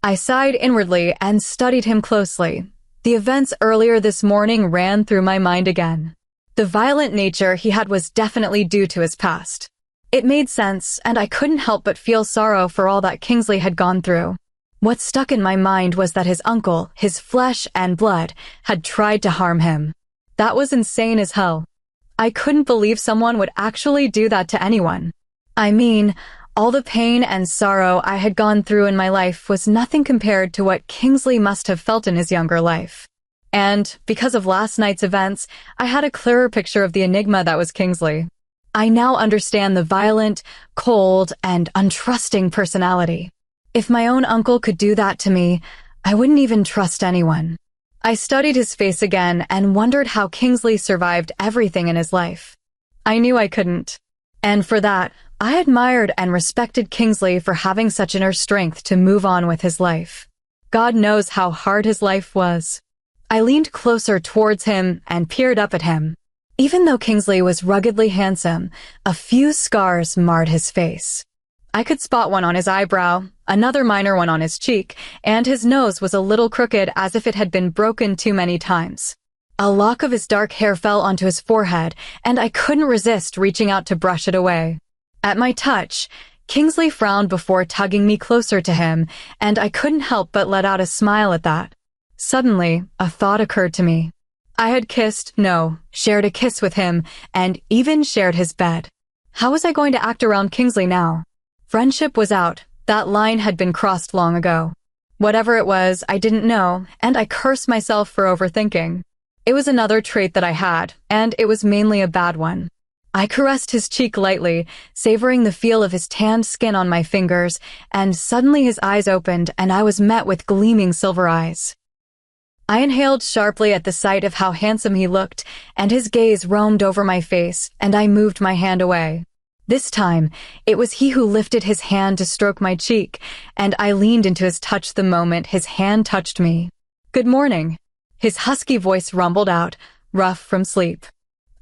I sighed inwardly and studied him closely. The events earlier this morning ran through my mind again. The violent nature he had was definitely due to his past. It made sense, and I couldn't help but feel sorrow for all that Kingsley had gone through. What stuck in my mind was that his uncle, his flesh and blood, had tried to harm him. That was insane as hell. I couldn't believe someone would actually do that to anyone. I mean, all the pain and sorrow I had gone through in my life was nothing compared to what Kingsley must have felt in his younger life. And, because of last night's events, I had a clearer picture of the enigma that was Kingsley. I now understand the violent, cold, and untrusting personality. If my own uncle could do that to me, I wouldn't even trust anyone. I studied his face again and wondered how Kingsley survived everything in his life. I knew I couldn't. And for that, I admired and respected Kingsley for having such inner strength to move on with his life. God knows how hard his life was. I leaned closer towards him and peered up at him. Even though Kingsley was ruggedly handsome, a few scars marred his face. I could spot one on his eyebrow, another minor one on his cheek, and his nose was a little crooked as if it had been broken too many times. A lock of his dark hair fell onto his forehead, and I couldn't resist reaching out to brush it away. At my touch, Kingsley frowned before tugging me closer to him, and I couldn't help but let out a smile at that. Suddenly, a thought occurred to me. I had shared a kiss with him, and even shared his bed. How was I going to act around Kingsley now? Friendship was out. That line had been crossed long ago. Whatever it was, I didn't know, and I cursed myself for overthinking. It was another trait that I had, and it was mainly a bad one. I caressed his cheek lightly, savoring the feel of his tanned skin on my fingers, and suddenly his eyes opened and I was met with gleaming silver eyes. I inhaled sharply at the sight of how handsome he looked, and his gaze roamed over my face, and I moved my hand away. This time, it was he who lifted his hand to stroke my cheek, and I leaned into his touch the moment his hand touched me. "Good morning," his husky voice rumbled out, rough from sleep.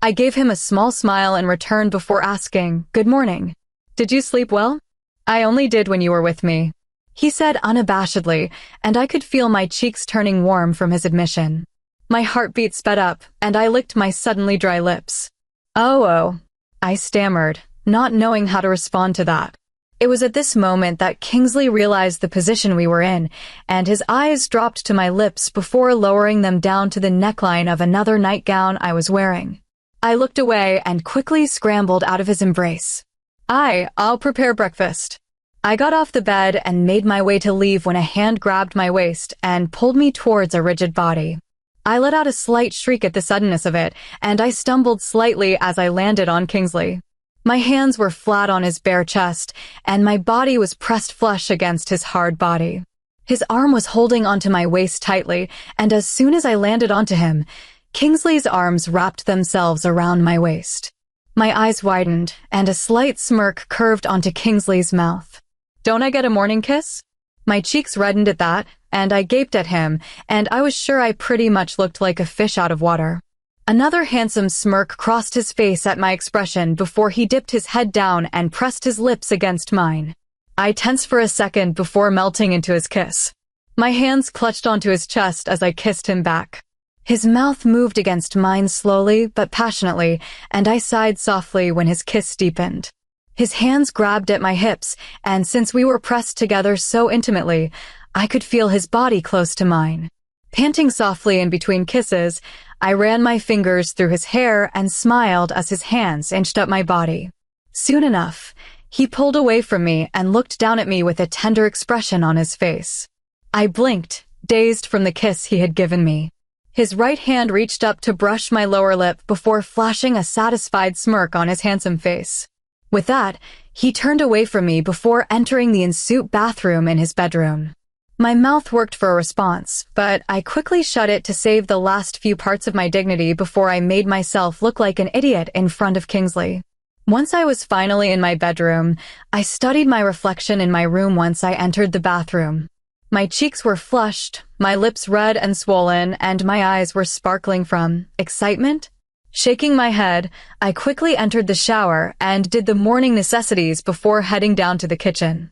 I gave him a small smile in return before asking, "Good morning. Did you sleep well?" "I only did when you were with me," he said unabashedly, and I could feel my cheeks turning warm from his admission. My heartbeat sped up, and I licked my suddenly dry lips. Oh, I stammered, not knowing how to respond to that. It was at this moment that Kingsley realized the position we were in, and his eyes dropped to my lips before lowering them down to the neckline of another nightgown I was wearing. I looked away and quickly scrambled out of his embrace. I'll prepare breakfast." I got off the bed and made my way to leave when a hand grabbed my waist and pulled me towards a rigid body. I let out a slight shriek at the suddenness of it, and I stumbled slightly as I landed on Kingsley. My hands were flat on his bare chest, and my body was pressed flush against his hard body. His arm was holding onto my waist tightly, and as soon as I landed onto him, Kingsley's arms wrapped themselves around my waist. My eyes widened, and a slight smirk curved onto Kingsley's mouth. "Don't I get a morning kiss?" My cheeks reddened at that, and I gaped at him, and I was sure I pretty much looked like a fish out of water. Another handsome smirk crossed his face at my expression before he dipped his head down and pressed his lips against mine. I tensed for a second before melting into his kiss. My hands clutched onto his chest as I kissed him back. His mouth moved against mine slowly but passionately, and I sighed softly when his kiss deepened. His hands grabbed at my hips, and since we were pressed together so intimately, I could feel his body close to mine. Panting softly in between kisses, I ran my fingers through his hair and smiled as his hands inched up my body. Soon enough, he pulled away from me and looked down at me with a tender expression on his face. I blinked, dazed from the kiss he had given me. His right hand reached up to brush my lower lip before flashing a satisfied smirk on his handsome face. With that, he turned away from me before entering the ensuite bathroom in his bedroom. My mouth worked for a response, but I quickly shut it to save the last few parts of my dignity before I made myself look like an idiot in front of Kingsley. Once I was finally in my bedroom, I studied my reflection in my room once I entered the bathroom. My cheeks were flushed, my lips red and swollen, and my eyes were sparkling from excitement, Shaking my head, I quickly entered the shower and did the morning necessities before heading down to the kitchen.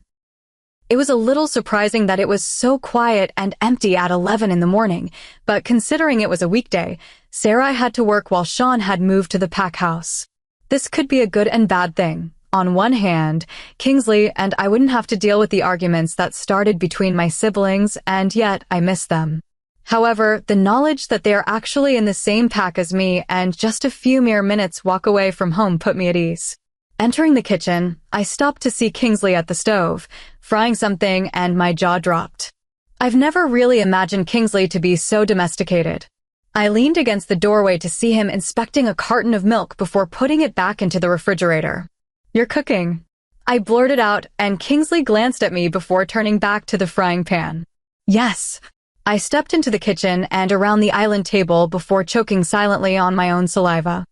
It was a little surprising that it was so quiet and empty at 11 in the morning, but considering it was a weekday, Sarah had to work while Sean had moved to the pack house. This could be a good and bad thing. On one hand, Kingsley and I wouldn't have to deal with the arguments that started between my siblings, and yet I miss them. However, the knowledge that they are actually in the same pack as me and just a few mere minutes walk away from home put me at ease. Entering the kitchen, I stopped to see Kingsley at the stove, frying something, and my jaw dropped. I've never really imagined Kingsley to be so domesticated. I leaned against the doorway to see him inspecting a carton of milk before putting it back into the refrigerator. "You're cooking," I blurted out, and Kingsley glanced at me before turning back to the frying pan. "Yes." I stepped into the kitchen and around the island table before choking silently on my own saliva.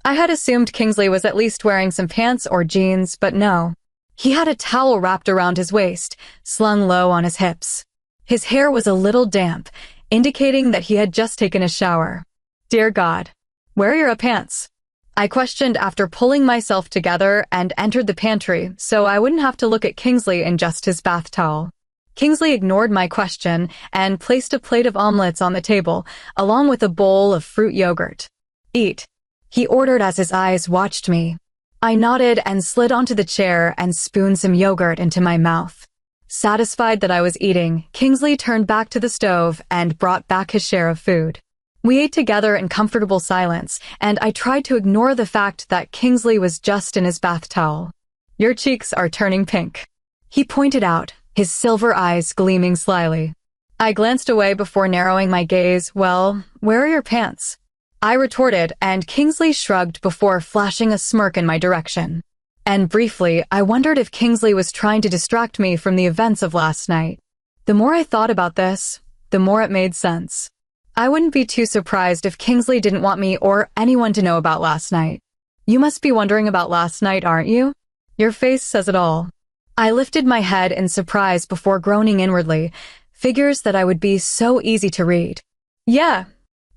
I had assumed Kingsley was at least wearing some pants or jeans, but no. He had a towel wrapped around his waist, slung low on his hips. His hair was a little damp, indicating that he had just taken a shower. "Dear God, where are your pants?" I questioned after pulling myself together and entered the pantry so I wouldn't have to look at Kingsley in just his bath towel. Kingsley ignored my question and placed a plate of omelets on the table, along with a bowl of fruit yogurt. "Eat," he ordered as his eyes watched me. I nodded and slid onto the chair and spooned some yogurt into my mouth. Satisfied that I was eating, Kingsley turned back to the stove and brought back his share of food. We ate together in comfortable silence, and I tried to ignore the fact that Kingsley was just in his bath towel. "Your cheeks are turning pink," he pointed out, his silver eyes gleaming slyly. I glanced away before narrowing my gaze. "Well, where are your pants?" I retorted, and Kingsley shrugged before flashing a smirk in my direction. And briefly, I wondered if Kingsley was trying to distract me from the events of last night. The more I thought about this, the more it made sense. I wouldn't be too surprised if Kingsley didn't want me or anyone to know about last night. "You must be wondering about last night, aren't you?" Your face says it all. I lifted my head in surprise before groaning inwardly, figures that I would be so easy to read. "Yeah."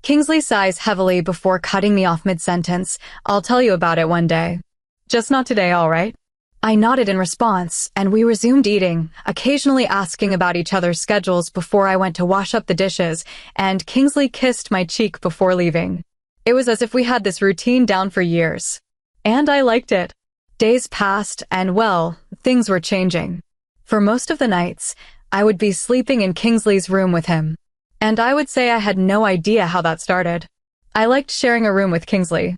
Kingsley sighs heavily before cutting me off mid-sentence. "I'll tell you about it one day. Just not today, all right?" I nodded in response, and we resumed eating, occasionally asking about each other's schedules before I went to wash up the dishes, and Kingsley kissed my cheek before leaving. It was as if we had this routine down for years. And I liked it. Days passed, and well, things were changing. For most of the nights, I would be sleeping in Kingsley's room with him. And I would say I had no idea how that started. I liked sharing a room with Kingsley.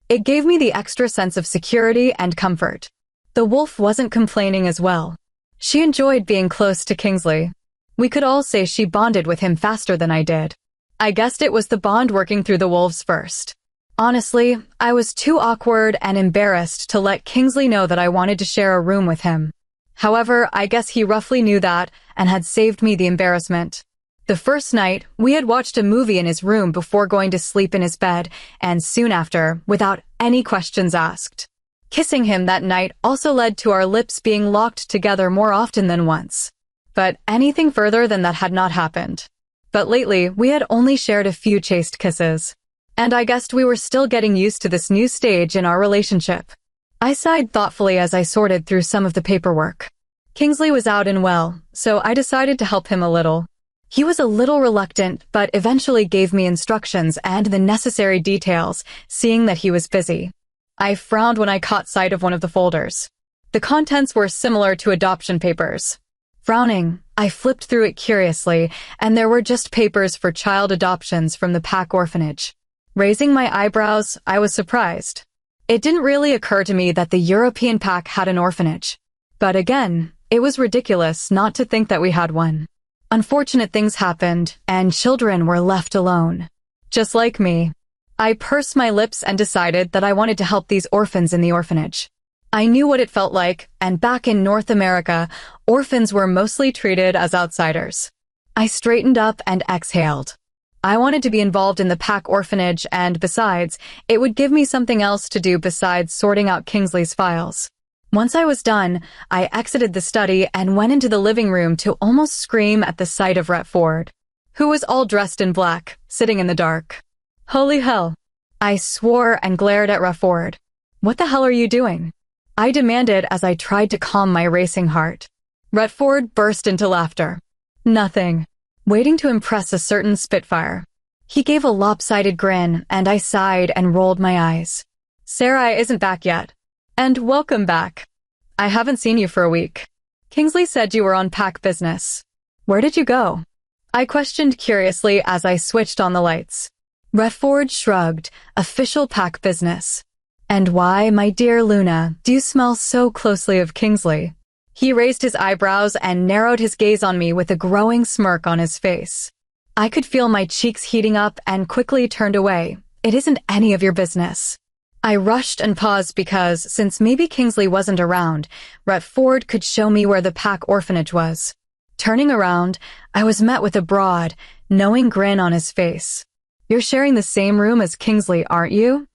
It gave me the extra sense of security and comfort. The wolf wasn't complaining as well. She enjoyed being close to Kingsley. We could all say she bonded with him faster than I did. I guessed it was the bond working through the wolves first. Honestly, I was too awkward and embarrassed to let Kingsley know that I wanted to share a room with him. However, I guess he roughly knew that and had saved me the embarrassment. The first night, we had watched a movie in his room before going to sleep in his bed, and soon after, without any questions asked. Kissing him that night also led to our lips being locked together more often than once. But anything further than that had not happened. But lately, we had only shared a few chaste kisses. And I guessed we were still getting used to this new stage in our relationship. I sighed thoughtfully as I sorted through some of the paperwork. Kingsley was out and well, so I decided to help him a little. He was a little reluctant, but eventually gave me instructions and the necessary details, seeing that he was busy. I frowned when I caught sight of one of the folders. The contents were similar to adoption papers. Frowning, I flipped through it curiously, and there were just papers for child adoptions from the Pack orphanage. Raising my eyebrows, I was surprised. It didn't really occur to me that the European Pack had an orphanage. But again, it was ridiculous not to think that we had one. Unfortunate things happened, and children were left alone. Just like me. I pursed my lips and decided that I wanted to help these orphans in the orphanage. I knew what it felt like, and back in North America, orphans were mostly treated as outsiders. I straightened up and exhaled. I wanted to be involved in the Pack orphanage, and besides, it would give me something else to do besides sorting out Kingsley's files. Once I was done, I exited the study and went into the living room to almost scream at the sight of Rhett Ford, who was all dressed in black, sitting in the dark. Holy hell! I swore and glared at Rufford. What the hell are you doing? I demanded as I tried to calm my racing heart. Retford burst into laughter. Nothing. Waiting to impress a certain Spitfire. He gave a lopsided grin, and I sighed and rolled my eyes. Sarai isn't back yet. And welcome back. I haven't seen you for a week. Kingsley said you were on pack business. Where did you go? I questioned curiously as I switched on the lights. Retford shrugged. Official pack business. And why, my dear Luna, do you smell so closely of Kingsley? He raised his eyebrows and narrowed his gaze on me with a growing smirk on his face. I could feel my cheeks heating up and quickly turned away. It isn't any of your business. I rushed and paused because, since maybe Kingsley wasn't around, Retford could show me where the pack orphanage was. Turning around, I was met with a broad, knowing grin on his face. You're sharing the same room as Kingsley, aren't you?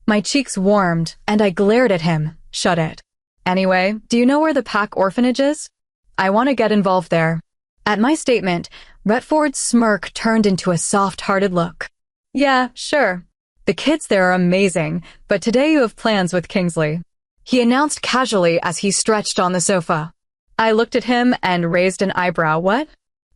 My cheeks warmed, and I glared at him. Shut it. Anyway, do you know where the pack orphanage is? I want to get involved there. At my statement, Retford's smirk turned into a soft-hearted look. Yeah, sure. The kids there are amazing, but today you have plans with Kingsley. He announced casually as he stretched on the sofa. I looked at him and raised an eyebrow. What?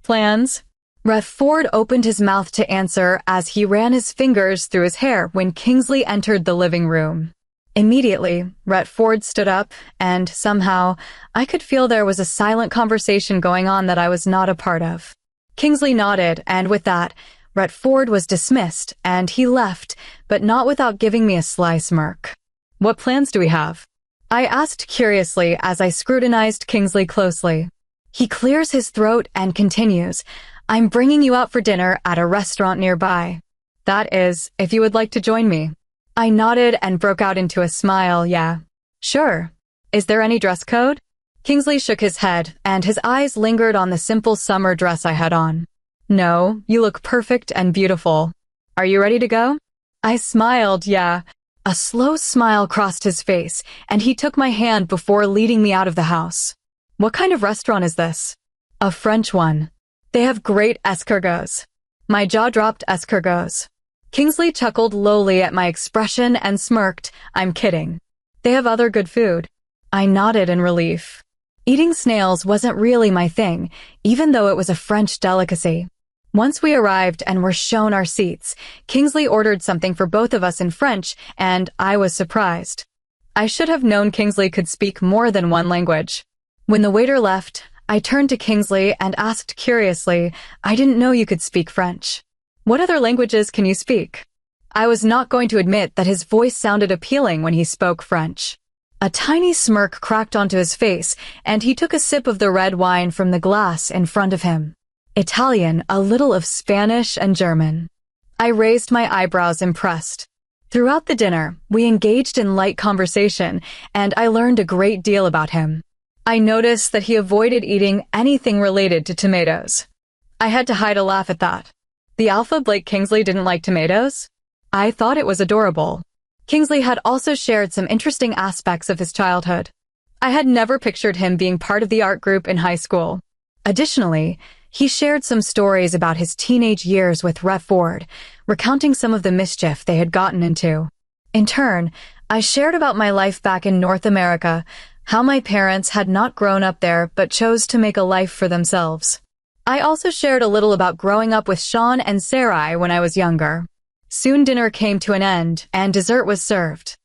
Plans? Retford opened his mouth to answer as he ran his fingers through his hair when Kingsley entered the living room. Immediately, Retford stood up, and somehow, I could feel there was a silent conversation going on that I was not a part of. Kingsley nodded, and with that, Retford was dismissed, and he left, but not without giving me a sly smirk. What plans do we have? I asked curiously as I scrutinized Kingsley closely. He clears his throat and continues, I'm bringing you out for dinner at a restaurant nearby. That is, if you would like to join me. I nodded and broke out into a smile. Yeah. Sure. Is there any dress code? Kingsley shook his head, and his eyes lingered on the simple summer dress I had on. No, you look perfect and beautiful. Are you ready to go? I smiled, yeah. A slow smile crossed his face, and he took my hand before leading me out of the house. What kind of restaurant is this? A French one. They have great escargots. My jaw dropped. Escargots. Kingsley chuckled lowly at my expression and smirked. I'm kidding. They have other good food. I nodded in relief. Eating snails wasn't really my thing, even though it was a French delicacy. Once we arrived and were shown our seats, Kingsley ordered something for both of us in French, and I was surprised. I should have known Kingsley could speak more than one language. When the waiter left, I turned to Kingsley and asked curiously, I didn't know you could speak French. What other languages can you speak? I was not going to admit that his voice sounded appealing when he spoke French. A tiny smirk cracked onto his face, and he took a sip of the red wine from the glass in front of him. Italian, a little of Spanish and German. I raised my eyebrows, impressed. Throughout the dinner, we engaged in light conversation, and I learned a great deal about him. I noticed that he avoided eating anything related to tomatoes. I had to hide a laugh at that. The alpha Blake Kingsley didn't like tomatoes? I thought it was adorable. Kingsley had also shared some interesting aspects of his childhood. I had never pictured him being part of the art group in high school. Additionally, he shared some stories about his teenage years with Retford, recounting some of the mischief they had gotten into. In turn, I shared about my life back in North America, how my parents had not grown up there but chose to make a life for themselves. I also shared a little about growing up with Sean and Sarai when I was younger. Soon dinner came to an end, and dessert was served.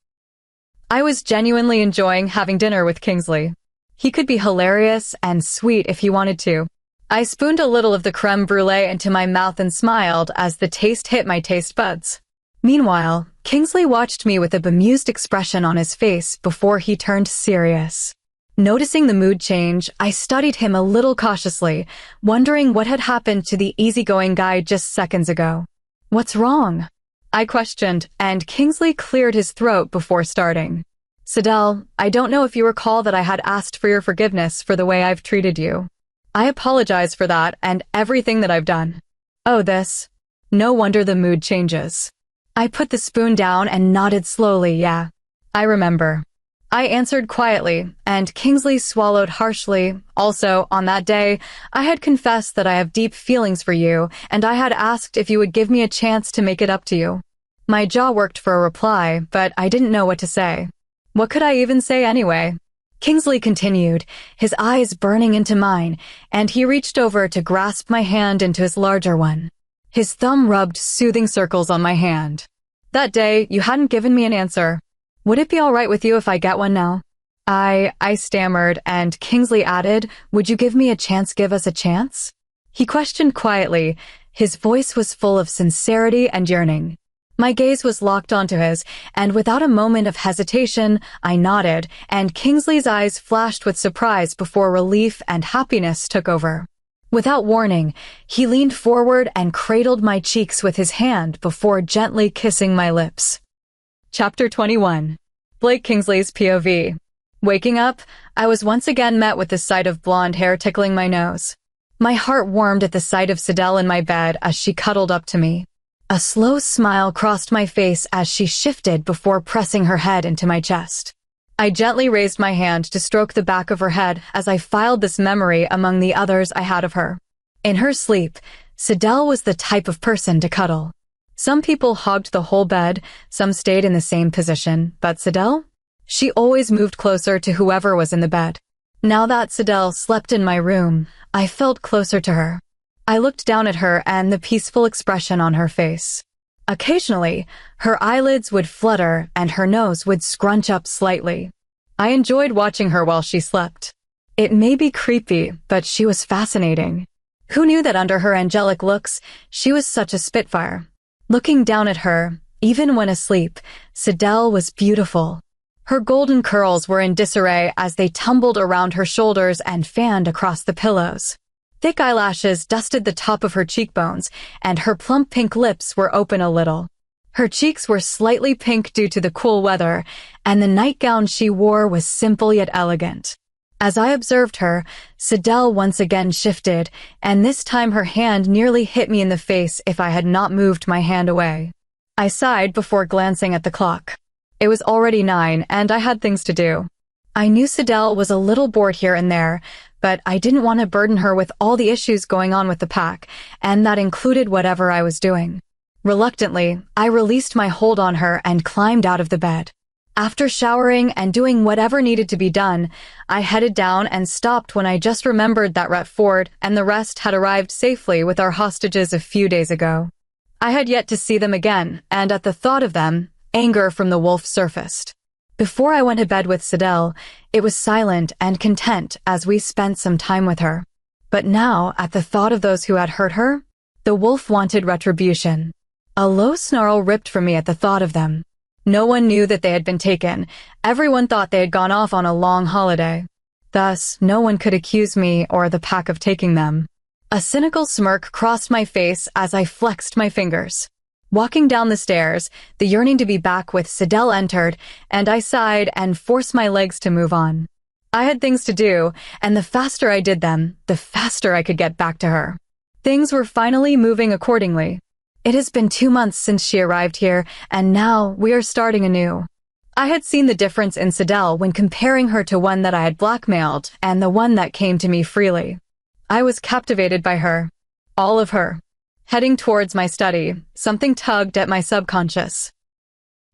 I was genuinely enjoying having dinner with Kingsley. He could be hilarious and sweet if he wanted to. I spooned a little of the creme brulee into my mouth and smiled as the taste hit my taste buds. Meanwhile, Kingsley watched me with a bemused expression on his face before he turned serious. Noticing the mood change, I studied him a little cautiously, wondering what had happened to the easygoing guy just seconds ago. What's wrong? I questioned, and Kingsley cleared his throat before starting. Sidel, I don't know if you recall that I had asked for your forgiveness for the way I've treated you. I apologize for that and everything that I've done. Oh, this. No wonder the mood changes. I put the spoon down and nodded slowly. Yeah, I remember. I answered quietly, and Kingsley swallowed harshly. Also, on that day, I had confessed that I have deep feelings for you, and I had asked if you would give me a chance to make it up to you. My jaw worked for a reply, but I didn't know what to say. What could I even say anyway? Kingsley continued, his eyes burning into mine, and he reached over to grasp my hand into his larger one. His thumb rubbed soothing circles on my hand. That day, you hadn't given me an answer. Would it be all right with you if I get one now? I stammered, and Kingsley added, would you give us a chance? He questioned quietly. His voice was full of sincerity and yearning. My gaze was locked onto his, and without a moment of hesitation, I nodded, and Kingsley's eyes flashed with surprise before relief and happiness took over. Without warning, he leaned forward and cradled my cheeks with his hand before gently kissing my lips. Chapter 21. Blake Kingsley's POV. Waking up, I was once again met with the sight of blonde hair tickling my nose. My heart warmed at the sight of Sidel in my bed as she cuddled up to me. A slow smile crossed my face as she shifted before pressing her head into my chest. I gently raised my hand to stroke the back of her head as I filed this memory among the others I had of her. In her sleep, Sidel was the type of person to cuddle. Some people hogged the whole bed, some stayed in the same position, but Sidel? She always moved closer to whoever was in the bed. Now that Sidel slept in my room, I felt closer to her. I looked down at her and the peaceful expression on her face. Occasionally, her eyelids would flutter and her nose would scrunch up slightly. I enjoyed watching her while she slept. It may be creepy, but she was fascinating. Who knew that under her angelic looks, she was such a spitfire? Looking down at her, even when asleep, Sidel was beautiful. Her golden curls were in disarray as they tumbled around her shoulders and fanned across the pillows. Thick eyelashes dusted the top of her cheekbones, and her plump pink lips were open a little. Her cheeks were slightly pink due to the cool weather, and the nightgown she wore was simple yet elegant. As I observed her, Sidel once again shifted, and this time her hand nearly hit me in the face if I had not moved my hand away. I sighed before glancing at the clock. It was already 9, and I had things to do. I knew Sidel was a little bored here and there, but I didn't want to burden her with all the issues going on with the pack, and that included whatever I was doing. Reluctantly, I released my hold on her and climbed out of the bed. After showering and doing whatever needed to be done, I headed down and stopped when I just remembered that Retford and the rest had arrived safely with our hostages a few days ago. I had yet to see them again, and at the thought of them, anger from the wolf surfaced. Before I went to bed with Sidel, it was silent and content as we spent some time with her. But now, at the thought of those who had hurt her, the wolf wanted retribution. A low snarl ripped from me at the thought of them. No one knew that they had been taken. Everyone thought they had gone off on a long holiday. Thus, no one could accuse me or the pack of taking them. A cynical smirk crossed my face as I flexed my fingers. Walking down the stairs, the yearning to be back with Sidel entered, and I sighed and forced my legs to move on. I had things to do, and the faster I did them, the faster I could get back to her. Things were finally moving accordingly. It has been 2 months since she arrived here, and now we are starting anew. I had seen the difference in Sidel when comparing her to one that I had blackmailed and the one that came to me freely. I was captivated by her. All of her. Heading towards my study, something tugged at my subconscious.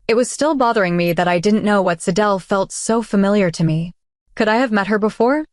It was still bothering me that I didn't know what Sidel felt so familiar to me. Could I have met her before?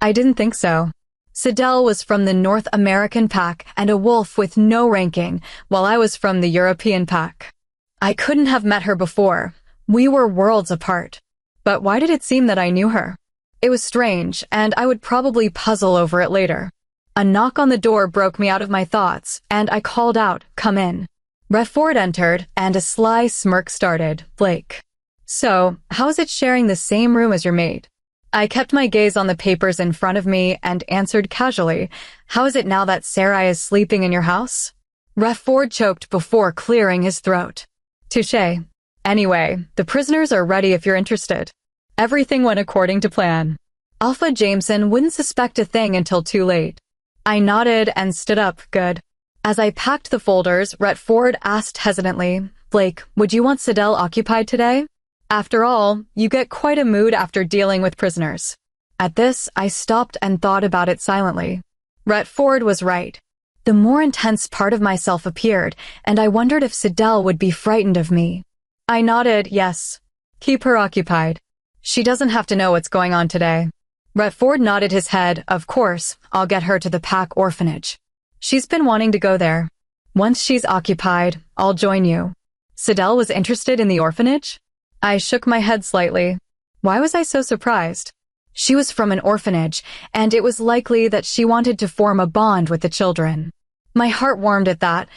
I didn't think so. Sidel was from the North American pack and a wolf with no ranking, while I was from the European pack. I couldn't have met her before. We were worlds apart. But why did it seem that I knew her? It was strange, and I would probably puzzle over it later. A knock on the door broke me out of my thoughts, and I called out, "Come in." Retford entered, and a sly smirk started. "Blake. So, how is it sharing the same room as your maid?" I kept my gaze on the papers in front of me and answered casually, "How is it now that Sarai is sleeping in your house?" Retford choked before clearing his throat. "Touché. Anyway, the prisoners are ready if you're interested." Everything went according to plan. Alpha Jameson wouldn't suspect a thing until too late. I nodded and stood up, good. As I packed the folders, Retford asked hesitantly, "Blake, would you want Sidel occupied today? After all, you get quite a mood after dealing with prisoners." At this, I stopped and thought about it silently. Retford was right. the more intense part of myself appeared, and I wondered if Sidel would be frightened of me. I nodded, yes. Keep her occupied. She doesn't have to know what's going on today. Retford nodded his head. Of course, I'll get her to the Pack orphanage. She's been wanting to go there. Once she's occupied, I'll join you. Sidel was interested in the orphanage? I shook my head slightly. Why was I so surprised? She was from an orphanage, and it was likely that she wanted to form a bond with the children. My heart warmed at that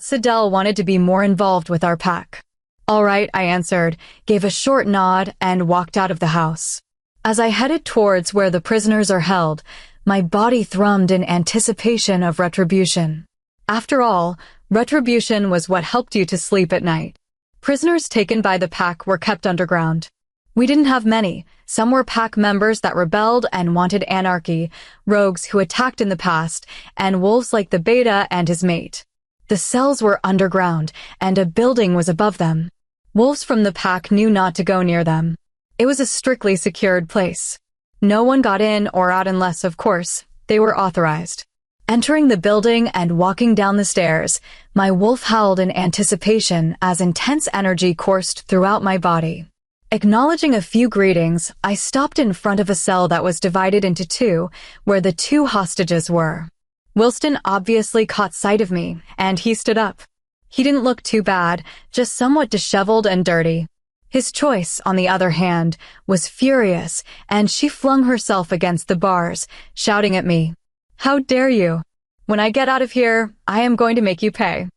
Sidel wanted to be more involved with our pack. All right, I answered, gave a short nod, and walked out of the house. As I headed towards where the prisoners are held, my body thrummed in anticipation of retribution. After all, retribution was what helped you to sleep at night. Prisoners taken by the pack were kept underground. We didn't have many. Some were pack members that rebelled and wanted anarchy, rogues who attacked in the past, and wolves like the beta and his mate. The cells were underground, and a building was above them. Wolves from the pack knew not to go near them. It was a strictly secured place. No one got in or out unless, of course, they were authorized. Entering the building and walking down the stairs, my wolf howled in anticipation as intense energy coursed throughout my body. Acknowledging a few greetings, I stopped in front of a cell that was divided into two, where the two hostages were. Wilston obviously caught sight of me, and he stood up. He didn't look too bad, just somewhat disheveled and dirty. His choice, on the other hand, was furious, and she flung herself against the bars, shouting at me, "How dare you? When I get out of here, I am going to make you pay."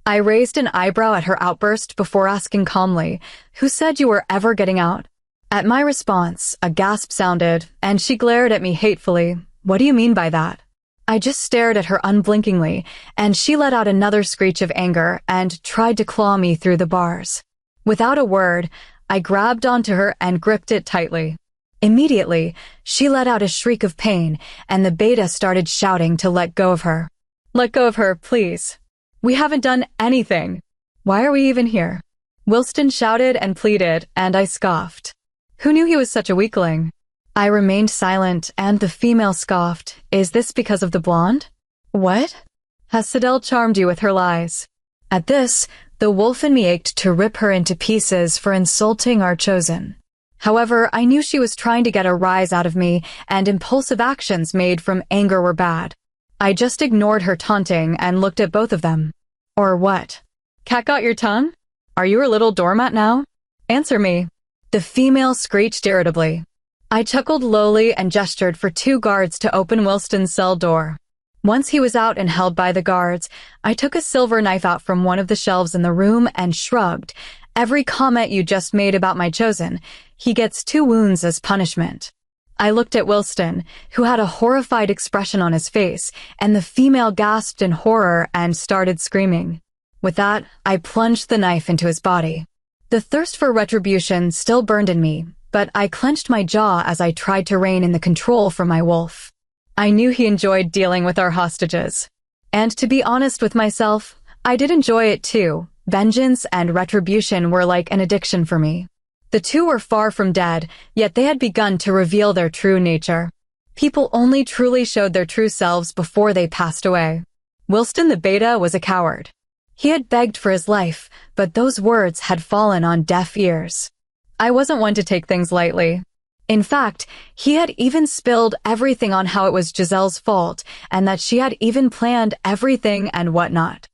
I raised an eyebrow at her outburst before asking calmly, "Who said you were ever getting out?" At my response, a gasp sounded, and she glared at me hatefully. "What do you mean by that?" I just stared at her unblinkingly, and she let out another screech of anger and tried to claw me through the bars. Without a word, I grabbed onto her and gripped it tightly. Immediately, she let out a shriek of pain, and the beta started shouting to let go of her. "Let go of her, please. We haven't done anything. Why are we even here?" Wilston shouted and pleaded, and I scoffed. Who knew he was such a weakling? I remained silent, and the female scoffed. "Is this because of the blonde?" "What? Has Sidel charmed you with her lies?" At this, the wolf in me ached to rip her into pieces for insulting our chosen. However, I knew she was trying to get a rise out of me, and impulsive actions made from anger were bad. I just ignored her taunting and looked at both of them. Or what? Cat got your tongue? Are you her little doormat now? Answer me. The female screeched irritably. I chuckled lowly and gestured for two guards to open Wilston's cell door. Once he was out and held by the guards, I took a silver knife out from one of the shelves in the room and shrugged. "Every comment you just made about my chosen, he gets 2 wounds as punishment." I looked at Wilston, who had a horrified expression on his face, and the female gasped in horror and started screaming. With that, I plunged the knife into his body. The thirst for retribution still burned in me, but I clenched my jaw as I tried to rein in the control from my wolf. I knew he enjoyed dealing with our hostages. And to be honest with myself, I did enjoy it too. Vengeance and retribution were like an addiction for me. The two were far from dead, yet they had begun to reveal their true nature. People only truly showed their true selves before they passed away. Wilston the beta was a coward. He had begged for his life, but those words had fallen on deaf ears. I wasn't one to take things lightly. In fact, he had even spilled everything on how it was Giselle's fault, and that she had even planned everything and whatnot.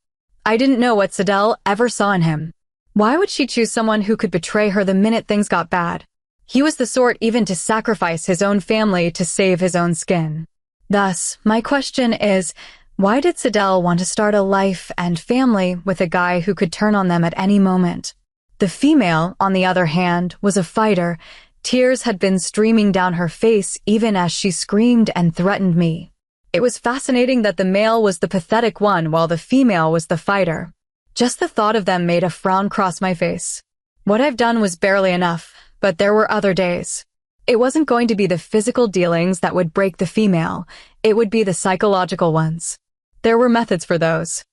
I didn't know what Sidel ever saw in him. Why would she choose someone who could betray her the minute things got bad? He was the sort even to sacrifice his own family to save his own skin. Thus, my question is, why did Sidel want to start a life and family with a guy who could turn on them at any moment? The female, on the other hand, was a fighter. Tears had been streaming down her face even as she screamed and threatened me. It was fascinating that the male was the pathetic one while the female was the fighter. Just the thought of them made a frown cross my face. What I've done was barely enough, but there were other days. It wasn't going to be the physical dealings that would break the female, it would be the psychological ones. There were methods for those.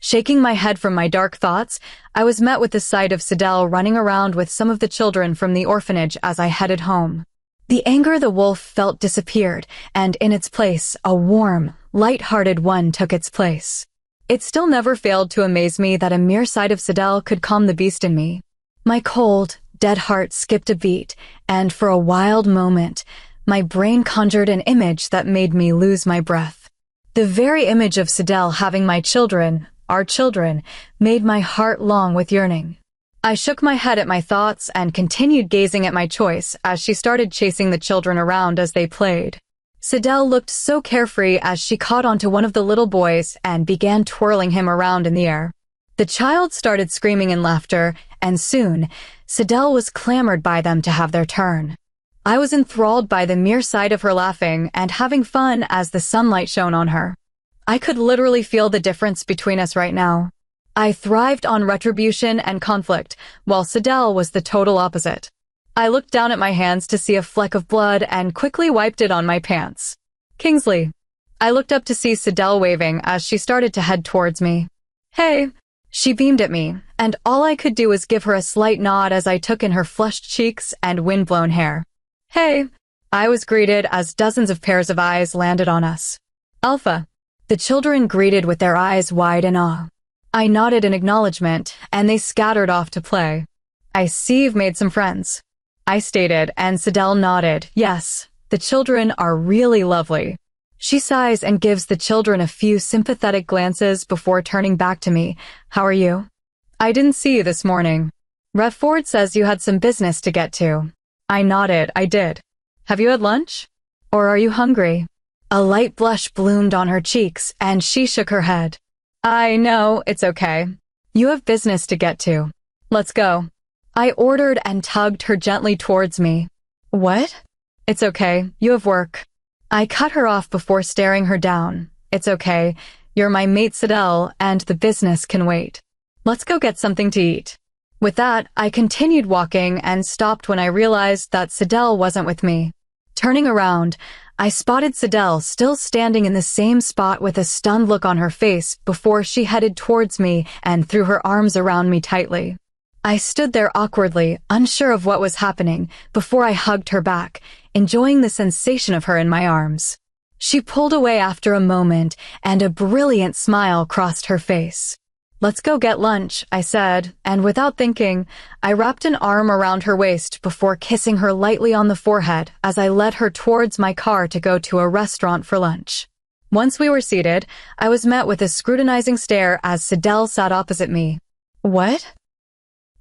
Shaking my head from my dark thoughts, I was met with the sight of Sidel running around with some of the children from the orphanage as I headed home. The anger the wolf felt disappeared, and in its place, a warm, light-hearted one took its place. It still never failed to amaze me that a mere sight of Sidel could calm the beast in me. My cold, dead heart skipped a beat, and for a wild moment, my brain conjured an image that made me lose my breath. The very image of Sidel having my children, our children, made my heart long with yearning. I shook my head at my thoughts and continued gazing at my choice as she started chasing the children around as they played. Sidel looked so carefree as she caught onto one of the little boys and began twirling him around in the air. The child started screaming in laughter, and soon, Sidel was clamored by them to have their turn. I was enthralled by the mere sight of her laughing and having fun as the sunlight shone on her. I could literally feel the difference between us right now. I thrived on retribution and conflict, while Sidel was the total opposite. I looked down at my hands to see a fleck of blood and quickly wiped it on my pants. Kingsley. I looked up to see Sidel waving as she started to head towards me. Hey. She beamed at me, and all I could do was give her a slight nod as I took in her flushed cheeks and windblown hair. Hey. I was greeted as dozens of pairs of eyes landed on us. Alpha. The children greeted with their eyes wide in awe. I nodded in acknowledgement, and they scattered off to play. I see you've made some friends. I stated, and Sidel nodded. Yes, the children are really lovely. She sighs and gives the children a few sympathetic glances before turning back to me. How are you? I didn't see you this morning. Rev Ford says you had some business to get to. I nodded. I did. Have you had lunch? Or are you hungry? A light blush bloomed on her cheeks, and she shook her head. I know, it's okay. You have business to get to. Let's go. I ordered and tugged her gently towards me. What? It's okay, you have work. I cut her off before staring her down. It's okay, you're my mate Sidel, and the business can wait. Let's go get something to eat. With that, I continued walking and stopped when I realized that Sidel wasn't with me. Turning around, I spotted Sidel still standing in the same spot with a stunned look on her face before she headed towards me and threw her arms around me tightly. I stood there awkwardly, unsure of what was happening, before I hugged her back, enjoying the sensation of her in my arms. She pulled away after a moment, and a brilliant smile crossed her face. Let's go get lunch, I said, and without thinking, I wrapped an arm around her waist before kissing her lightly on the forehead as I led her towards my car to go to a restaurant for lunch. Once we were seated, I was met with a scrutinizing stare as Sidel sat opposite me. What?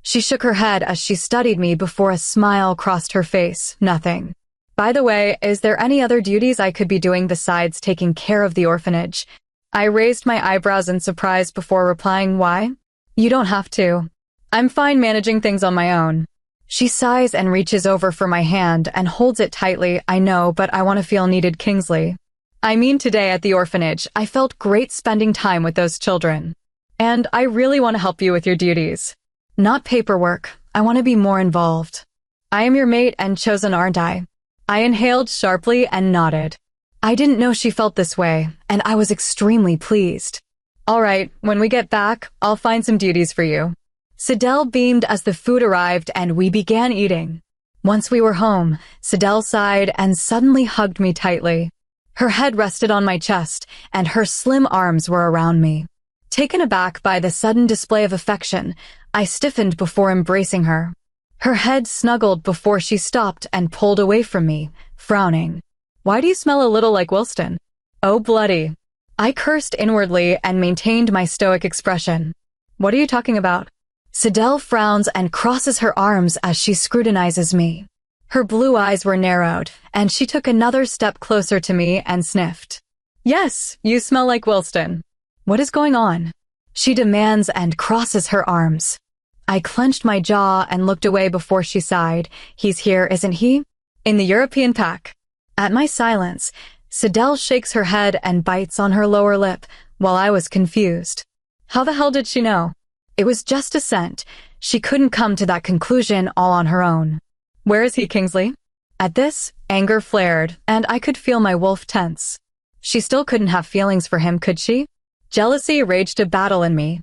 She shook her head as she studied me before a smile crossed her face. Nothing. By the way, is there any other duties I could be doing besides taking care of the orphanage? I raised my eyebrows in surprise before replying, why? You don't have to. I'm fine managing things on my own. She sighs and reaches over for my hand and holds it tightly. I know, but I want to feel needed, Kingsley. I mean, today at the orphanage, I felt great spending time with those children. And I really want to help you with your duties. Not paperwork. I want to be more involved. I am your mate and chosen, aren't I? I inhaled sharply and nodded. I didn't know she felt this way, and I was extremely pleased. All right, when we get back, I'll find some duties for you. Sidel beamed as the food arrived and we began eating. Once we were home, Sidel sighed and suddenly hugged me tightly. Her head rested on my chest, and her slim arms were around me. Taken aback by the sudden display of affection, I stiffened before embracing her. Her head snuggled before she stopped and pulled away from me, frowning. Why do you smell a little like Wilston? Oh, bloody. I cursed inwardly and maintained my stoic expression. What are you talking about? Sidel frowns and crosses her arms as she scrutinizes me. Her blue eyes were narrowed, and she took another step closer to me and sniffed. Yes, you smell like Wilston. What is going on? She demands and crosses her arms. I clenched my jaw and looked away before she sighed. He's here, isn't he? In the European pack. At my silence, Sidel shakes her head and bites on her lower lip, while I was confused. How the hell did she know? It was just a scent. She couldn't come to that conclusion all on her own. Where is he, Kingsley? At this, anger flared, and I could feel my wolf tense. She still couldn't have feelings for him, could she? Jealousy raged a battle in me.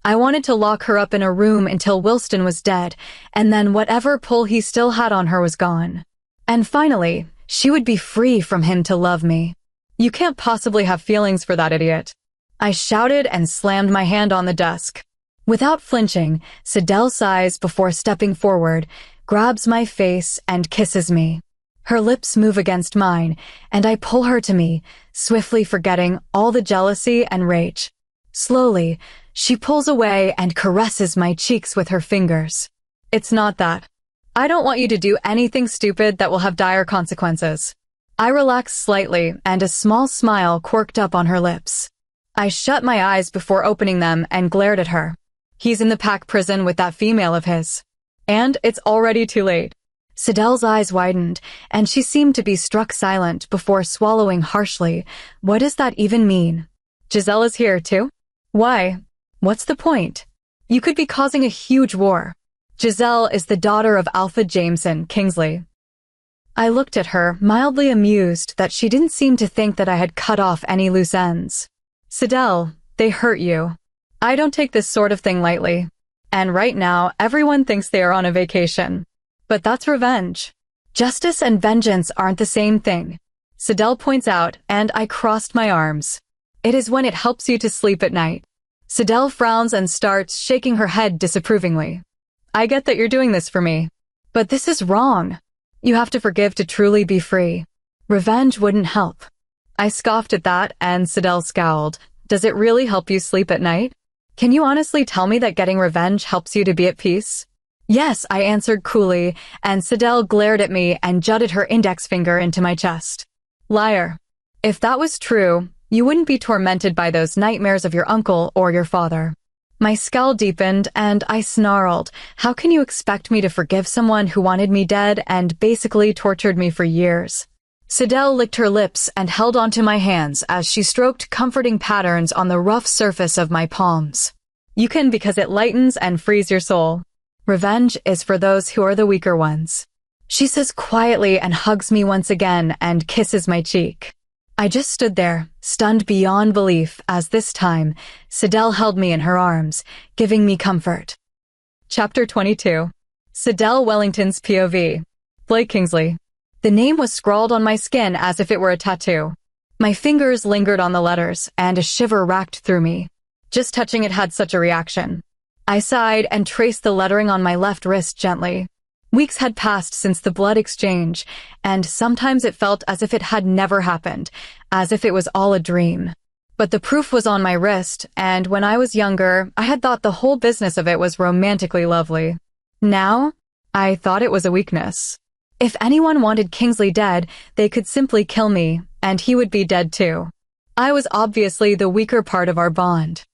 I wanted to lock her up in a room until Wilston was dead, and then whatever pull he still had on her was gone. And finally, she would be free from him to love me. You can't possibly have feelings for that idiot. I shouted and slammed my hand on the desk. Without flinching, Sidel sighs before stepping forward, grabs my face, and kisses me. Her lips move against mine, and I pull her to me, swiftly forgetting all the jealousy and rage. Slowly, she pulls away and caresses my cheeks with her fingers. It's not that. I don't want you to do anything stupid that will have dire consequences. I relaxed slightly, and a small smile quirked up on her lips. I shut my eyes before opening them and glared at her. He's in the pack prison with that female of his. And it's already too late. Sidel's eyes widened, and she seemed to be struck silent before swallowing harshly. What does that even mean? Giselle is here, too? Why? What's the point? You could be causing a huge war. Giselle is the daughter of Alpha Jameson, Kingsley. I looked at her, mildly amused that she didn't seem to think that I had cut off any loose ends. Sidel, they hurt you. I don't take this sort of thing lightly. And right now, everyone thinks they are on a vacation. But that's revenge. Justice and vengeance aren't the same thing. Sidel points out, and I crossed my arms. It is when it helps you to sleep at night. Sidel frowns and starts shaking her head disapprovingly. I get that you're doing this for me. But this is wrong. You have to forgive to truly be free. Revenge wouldn't help. I scoffed at that, and Sidel scowled. Does it really help you sleep at night? Can you honestly tell me that getting revenge helps you to be at peace? Yes, I answered coolly, and Sidel glared at me and jutted her index finger into my chest. Liar. If that was true, you wouldn't be tormented by those nightmares of your uncle or your father. My scowl deepened, and I snarled, how can you expect me to forgive someone who wanted me dead and basically tortured me for years? Sidel licked her lips and held onto my hands as she stroked comforting patterns on the rough surface of my palms. You can because it lightens and frees your soul. Revenge is for those who are the weaker ones. She says quietly and hugs me once again and kisses my cheek. I just stood there, stunned beyond belief, as this time, Sidel held me in her arms, giving me comfort. Chapter 22. Sidel Wellington's POV. Blake Kingsley. The name was scrawled on my skin as if it were a tattoo. My fingers lingered on the letters, and a shiver racked through me. Just touching it had such a reaction. I sighed and traced the lettering on my left wrist gently. Weeks had passed since the blood exchange, and sometimes it felt as if it had never happened, as if it was all a dream. But the proof was on my wrist, and when I was younger, I had thought the whole business of it was romantically lovely. Now, I thought it was a weakness. If anyone wanted Kingsley dead, they could simply kill me, and he would be dead too. I was obviously the weaker part of our bond.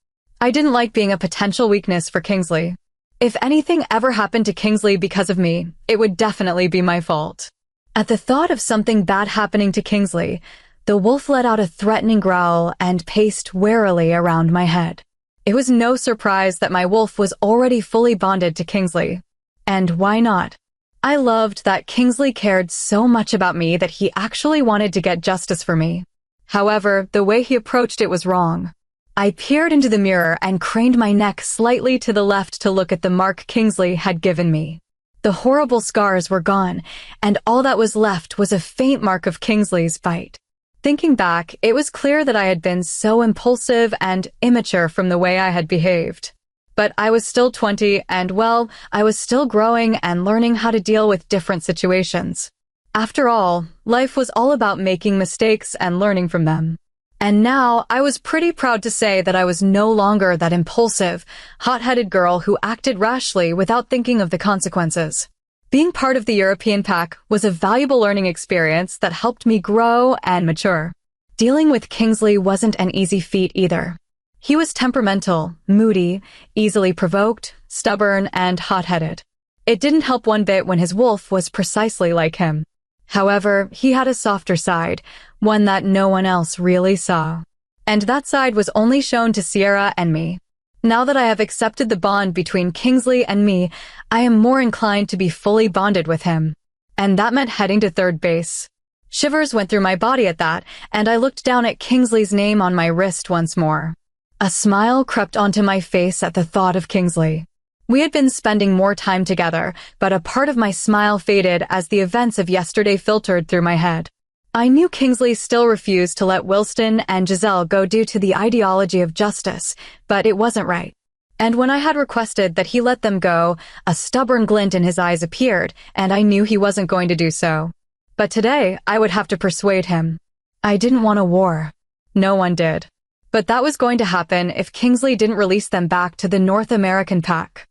I didn't like being a potential weakness for Kingsley. If anything ever happened to Kingsley because of me, it would definitely be my fault. At the thought of something bad happening to Kingsley, the wolf let out a threatening growl and paced warily around my head. It was no surprise that my wolf was already fully bonded to Kingsley. And why not? I loved that Kingsley cared so much about me that he actually wanted to get justice for me. However, the way he approached it was wrong. I peered into the mirror and craned my neck slightly to the left to look at the mark Kingsley had given me. The horrible scars were gone, and all that was left was a faint mark of Kingsley's bite. Thinking back, it was clear that I had been so impulsive and immature from the way I had behaved. But I was still 20, and well, I was still growing and learning how to deal with different situations. After all, life was all about making mistakes and learning from them. And now, I was pretty proud to say that I was no longer that impulsive, hot-headed girl who acted rashly without thinking of the consequences. Being part of the European pack was a valuable learning experience that helped me grow and mature. Dealing with Kingsley wasn't an easy feat either. He was temperamental, moody, easily provoked, stubborn, and hot-headed. It didn't help one bit when his wolf was precisely like him. However, he had a softer side, one that no one else really saw. And that side was only shown to Sierra and me. Now that I have accepted the bond between Kingsley and me, I am more inclined to be fully bonded with him. And that meant heading to third base. Shivers went through my body at that, and I looked down at Kingsley's name on my wrist once more. A smile crept onto my face at the thought of Kingsley. We had been spending more time together, but a part of my smile faded as the events of yesterday filtered through my head. I knew Kingsley still refused to let Wilston and Giselle go due to the ideology of justice, but it wasn't right. And when I had requested that he let them go, a stubborn glint in his eyes appeared, and I knew he wasn't going to do so. But today, I would have to persuade him. I didn't want a war. No one did. But that was going to happen if Kingsley didn't release them back to the North American pack.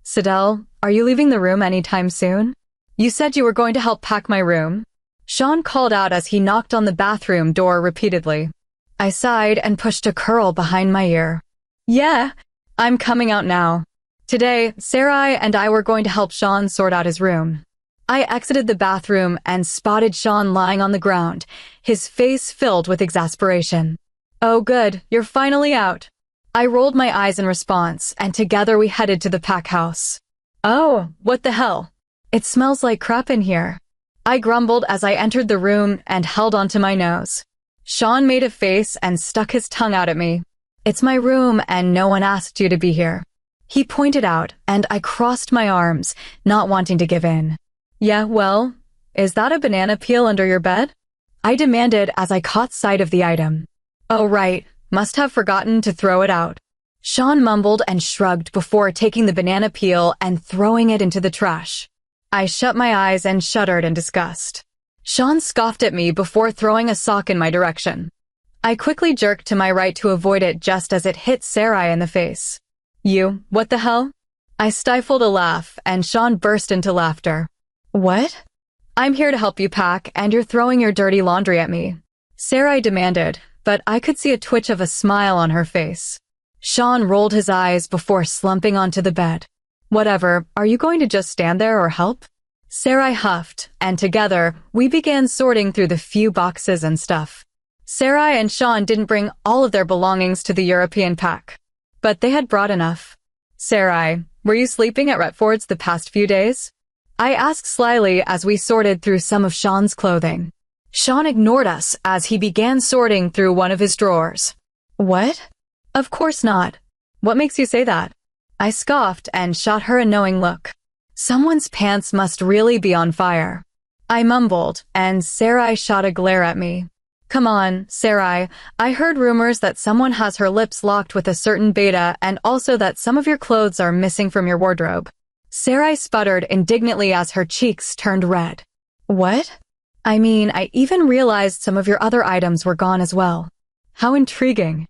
Sidel, are you leaving the room anytime soon? You said you were going to help pack my room. Sean called out as he knocked on the bathroom door repeatedly. I sighed and pushed a curl behind my ear. Yeah, I'm coming out now. Today, Sarai and I were going to help Sean sort out his room. I exited the bathroom and spotted Sean lying on the ground, his face filled with exasperation. Oh good, you're finally out. I rolled my eyes in response, and together we headed to the pack house. Oh, what the hell? It smells like crap in here. I grumbled as I entered the room and held onto my nose. Sean made a face and stuck his tongue out at me. It's my room and no one asked you to be here. He pointed out, and I crossed my arms, not wanting to give in. Yeah, well, is that a banana peel under your bed? I demanded as I caught sight of the item. Oh right, must have forgotten to throw it out. Sean mumbled and shrugged before taking the banana peel and throwing it into the trash. I shut my eyes and shuddered in disgust. Sean scoffed at me before throwing a sock in my direction. I quickly jerked to my right to avoid it just as it hit Sarai in the face. You, what the hell? I stifled a laugh and Sean burst into laughter. What? I'm here to help you pack and you're throwing your dirty laundry at me. Sarai demanded, but I could see a twitch of a smile on her face. Sean rolled his eyes before slumping onto the bed. Whatever, are you going to just stand there or help? Sarai huffed, and together, we began sorting through the few boxes and stuff. Sarai and Sean didn't bring all of their belongings to the European pack, but they had brought enough. Sarai, were you sleeping at Retford's the past few days? I asked slyly as we sorted through some of Sean's clothing. Sean ignored us as he began sorting through one of his drawers. What? Of course not. What makes you say that? I scoffed and shot her a knowing look. Someone's pants must really be on fire. I mumbled, and Sarai shot a glare at me. Come on, Sarai, I heard rumors that someone has her lips locked with a certain beta and also that some of your clothes are missing from your wardrobe. Sarai sputtered indignantly as her cheeks turned red. What? I mean, I even realized some of your other items were gone as well. How intriguing.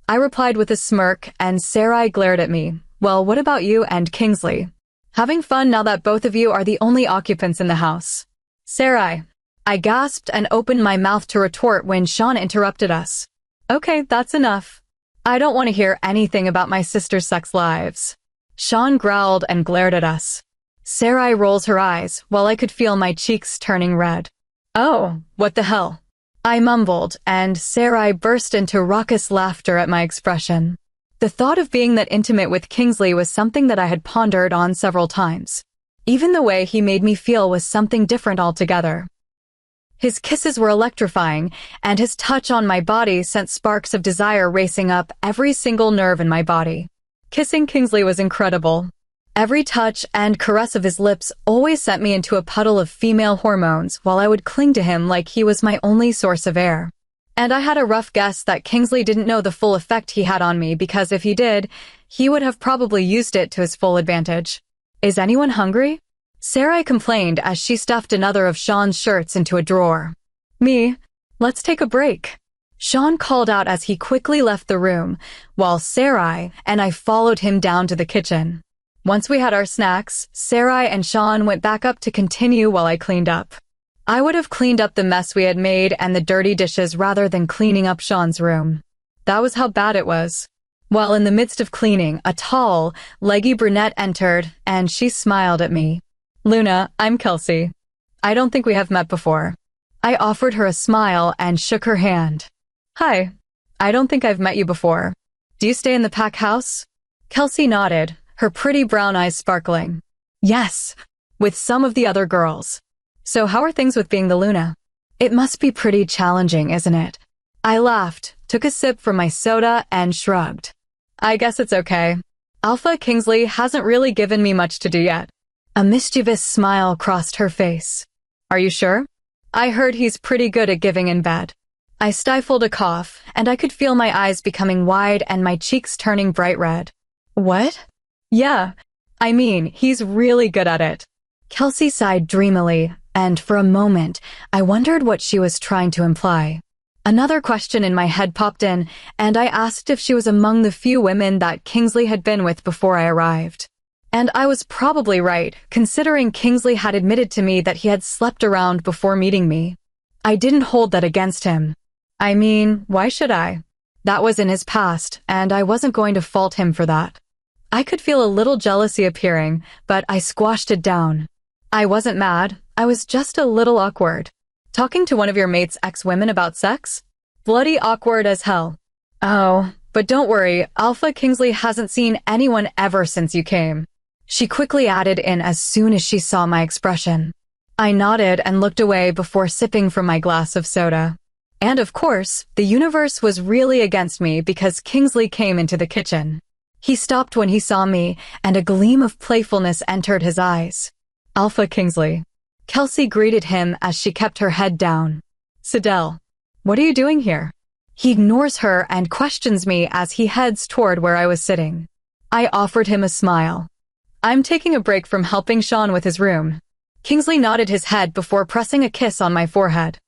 I replied with a smirk, and Sarai glared at me. Well, what about you and Kingsley? Having fun now that both of you are the only occupants in the house. Sarai. I gasped and opened my mouth to retort when Sean interrupted us. Okay, that's enough. I don't want to hear anything about my sister's sex lives. Sean growled and glared at us. Sarai rolls her eyes while I could feel my cheeks turning red. Oh, what the hell? I mumbled, and Sarai burst into raucous laughter at my expression. The thought of being that intimate with Kingsley was something that I had pondered on several times. Even the way he made me feel was something different altogether. His kisses were electrifying, and his touch on my body sent sparks of desire racing up every single nerve in my body. Kissing Kingsley was incredible. Every touch and caress of his lips always sent me into a puddle of female hormones while I would cling to him like he was my only source of air. And I had a rough guess that Kingsley didn't know the full effect he had on me because if he did, he would have probably used it to his full advantage. Is anyone hungry? Sarai complained as she stuffed another of Sean's shirts into a drawer. Me? Let's take a break. Sean called out as he quickly left the room, while Sarai and I followed him down to the kitchen. Once we had our snacks, Sarai and Sean went back up to continue while I cleaned up. I would have cleaned up the mess we had made and the dirty dishes rather than cleaning up Sean's room. That was how bad it was. While in the midst of cleaning, a tall, leggy brunette entered, and she smiled at me. Luna, I'm Kelsey. I don't think we have met before. I offered her a smile and shook her hand. Hi. I don't think I've met you before. Do you stay in the pack house? Kelsey nodded, her pretty brown eyes sparkling. Yes, with some of the other girls. So how are things with being the Luna? It must be pretty challenging, isn't it? I laughed, took a sip from my soda, and shrugged. I guess it's okay. Alpha Kingsley hasn't really given me much to do yet. A mischievous smile crossed her face. Are you sure? I heard he's pretty good at giving in bed. I stifled a cough, and I could feel my eyes becoming wide and my cheeks turning bright red. What? Yeah, I mean, he's really good at it. Kelsey sighed dreamily, and for a moment, I wondered what she was trying to imply. Another question in my head popped in, and I asked if she was among the few women that Kingsley had been with before I arrived. And I was probably right, considering Kingsley had admitted to me that he had slept around before meeting me. I didn't hold that against him. I mean, why should I? That was in his past, and I wasn't going to fault him for that. I could feel a little jealousy appearing, but I squashed it down. I wasn't mad, I was just a little awkward. Talking to one of your mate's ex-women about sex? Bloody awkward as hell. Oh, but don't worry, Alpha Kingsley hasn't seen anyone ever since you came. She quickly added in as soon as she saw my expression. I nodded and looked away before sipping from my glass of soda. And of course, the universe was really against me because Kingsley came into the kitchen. He stopped when he saw me, and a gleam of playfulness entered his eyes. Alpha Kingsley. Kelsey greeted him as she kept her head down. Sidel, what are you doing here? He ignores her and questions me as he heads toward where I was sitting. I offered him a smile. I'm taking a break from helping Sean with his room. Kingsley nodded his head before pressing a kiss on my forehead.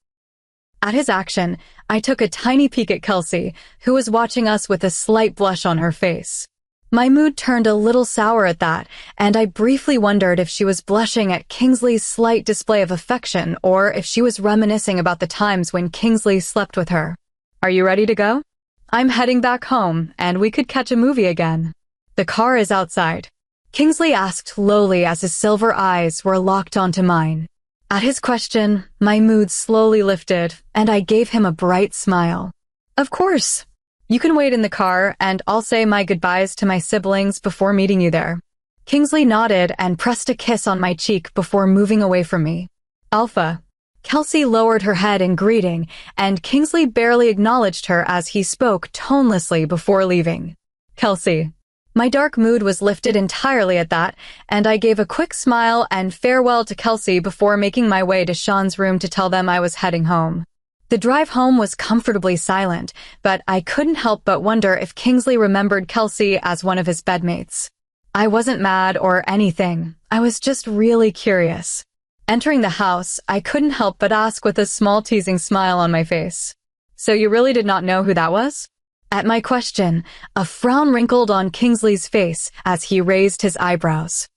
At his action, I took a tiny peek at Kelsey, who was watching us with a slight blush on her face. My mood turned a little sour at that, and I briefly wondered if she was blushing at Kingsley's slight display of affection or if she was reminiscing about the times when Kingsley slept with her. Are you ready to go? I'm heading back home, and we could catch a movie again. The car is outside. Kingsley asked lowly as his silver eyes were locked onto mine. At his question, my mood slowly lifted, and I gave him a bright smile. Of course. You can wait in the car, and I'll say my goodbyes to my siblings before meeting you there. Kingsley nodded and pressed a kiss on my cheek before moving away from me. Alpha. Kelsey lowered her head in greeting, and Kingsley barely acknowledged her as he spoke tonelessly before leaving. Kelsey. My dark mood was lifted entirely at that, and I gave a quick smile and farewell to Kelsey before making my way to Sean's room to tell them I was heading home. The drive home was comfortably silent, but I couldn't help but wonder if Kingsley remembered Kelsey as one of his bedmates. I wasn't mad or anything. I was just really curious. Entering the house, I couldn't help but ask with a small teasing smile on my face. So you really did not know who that was? At my question, a frown wrinkled on Kingsley's face as he raised his eyebrows.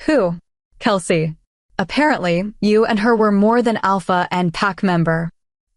Who? Kelsey. Apparently, you and her were more than Alpha and pack member.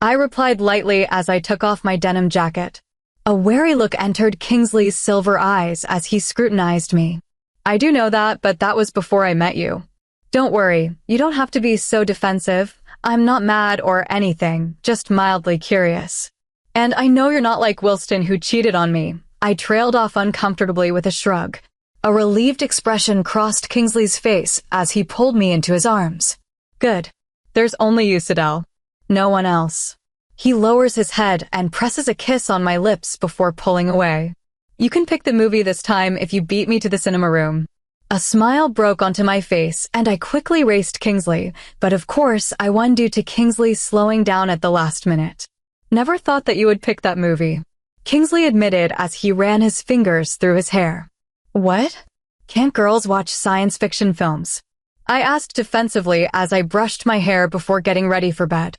I replied lightly as I took off my denim jacket. A wary look entered Kingsley's silver eyes as he scrutinized me. I do know that, but that was before I met you. Don't worry, you don't have to be so defensive. I'm not mad or anything, just mildly curious. And I know you're not like Wilston who cheated on me. I trailed off uncomfortably with a shrug. A relieved expression crossed Kingsley's face as he pulled me into his arms. Good. There's only you, Sidel. No one else. He lowers his head and presses a kiss on my lips before pulling away. You can pick the movie this time if you beat me to the cinema room. A smile broke onto my face and I quickly raced Kingsley, but of course I won due to Kingsley slowing down at the last minute. Never thought that you would pick that movie. Kingsley admitted as he ran his fingers through his hair. What? Can't girls watch science fiction films? I asked defensively as I brushed my hair before getting ready for bed.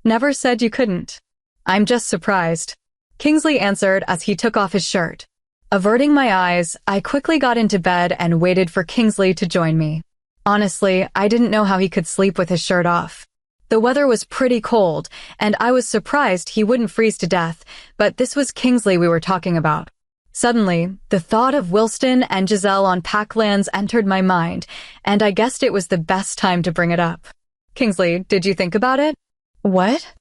Never said you couldn't. I'm just surprised. Kingsley answered as he took off his shirt. Averting my eyes, I quickly got into bed and waited for Kingsley to join me. Honestly, I didn't know how he could sleep with his shirt off. The weather was pretty cold, and I was surprised he wouldn't freeze to death, but this was Kingsley we were talking about. Suddenly, the thought of Wilston and Giselle on Packlands entered my mind, and I guessed it was the best time to bring it up. Kingsley, did you think about it? What?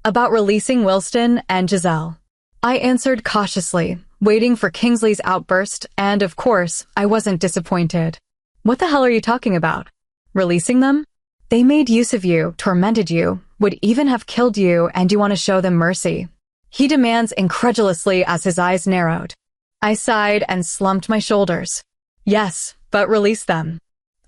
About releasing Wilston and Giselle. I answered cautiously, waiting for Kingsley's outburst, and of course, I wasn't disappointed. What the hell are you talking about? Releasing them? They made use of you, tormented you, would even have killed you, and you want to show them mercy. He demands incredulously as his eyes narrowed. I sighed and slumped my shoulders. Yes, but release them.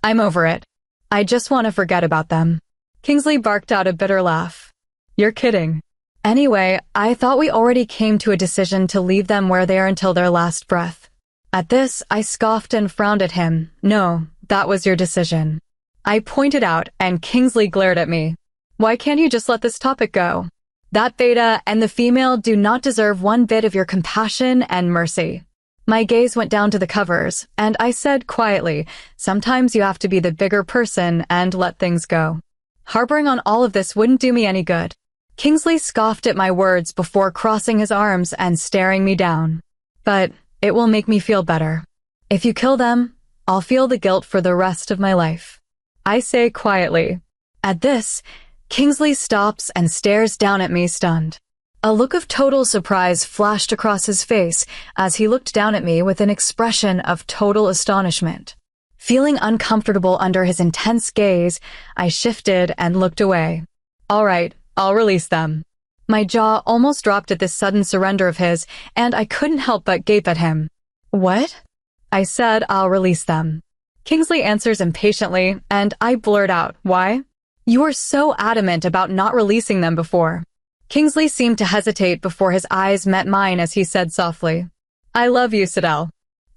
I'm over it. I just want to forget about them. Kingsley barked out a bitter laugh. You're kidding. Anyway, I thought we already came to a decision to leave them where they are until their last breath. At this, I scoffed and frowned at him. No, that was your decision. I pointed out, and Kingsley glared at me. Why can't you just let this topic go? That beta and the female do not deserve one bit of your compassion and mercy. My gaze went down to the covers, and I said quietly, sometimes you have to be the bigger person and let things go. Harboring on all of this wouldn't do me any good. Kingsley scoffed at my words before crossing his arms and staring me down. But it will make me feel better. If you kill them, I'll feel the guilt for the rest of my life. I say quietly. At this, Kingsley stops and stares down at me stunned. A look of total surprise flashed across his face as he looked down at me with an expression of total astonishment. Feeling uncomfortable under his intense gaze, I shifted and looked away. All right, I'll release them. My jaw almost dropped at this sudden surrender of his, and I couldn't help but gape at him. What? I said I'll release them. Kingsley answers impatiently, and I blurt out, why? You were so adamant about not releasing them before. Kingsley seemed to hesitate before his eyes met mine as he said softly, I love you, Sidel.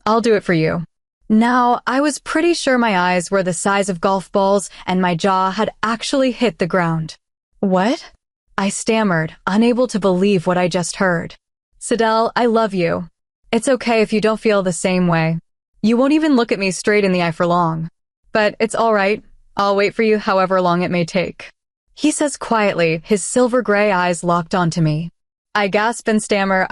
I'll do it for you. Now, I was pretty sure my eyes were the size of golf balls and my jaw had actually hit the ground. What? I stammered, unable to believe what I just heard. Sidel, I love you. It's okay if you don't feel the same way. You won't even look at me straight in the eye for long. But it's all right. I'll wait for you however long it may take. He says quietly, his silver gray eyes locked onto me. I gasp and stammer,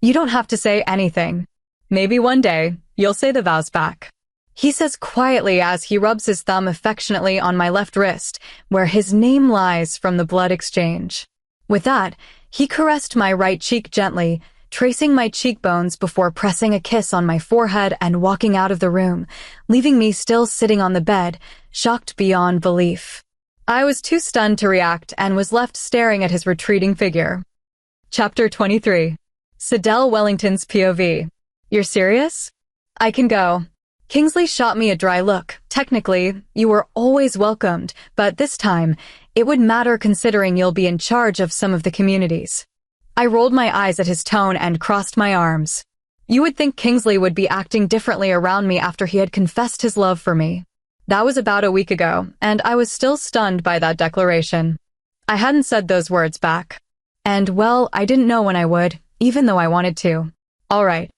You don't have to say anything. Maybe one day, you'll say the vows back. He says quietly as he rubs his thumb affectionately on my left wrist, where his name lies from the blood exchange. With that, he caressed my right cheek gently, tracing my cheekbones before pressing a kiss on my forehead and walking out of the room, leaving me still sitting on the bed, shocked beyond belief. I was too stunned to react and was left staring at his retreating figure. Chapter 23. Sidel Wellington's POV. You're serious? I can go. Kingsley shot me a dry look. Technically, you were always welcomed, but this time, it would matter considering you'll be in charge of some of the communities. I rolled my eyes at his tone and crossed my arms. You would think Kingsley would be acting differently around me after he had confessed his love for me. That was about a week ago, and I was still stunned by that declaration. I hadn't said those words back. And, well, I didn't know when I would, even though I wanted to. All right.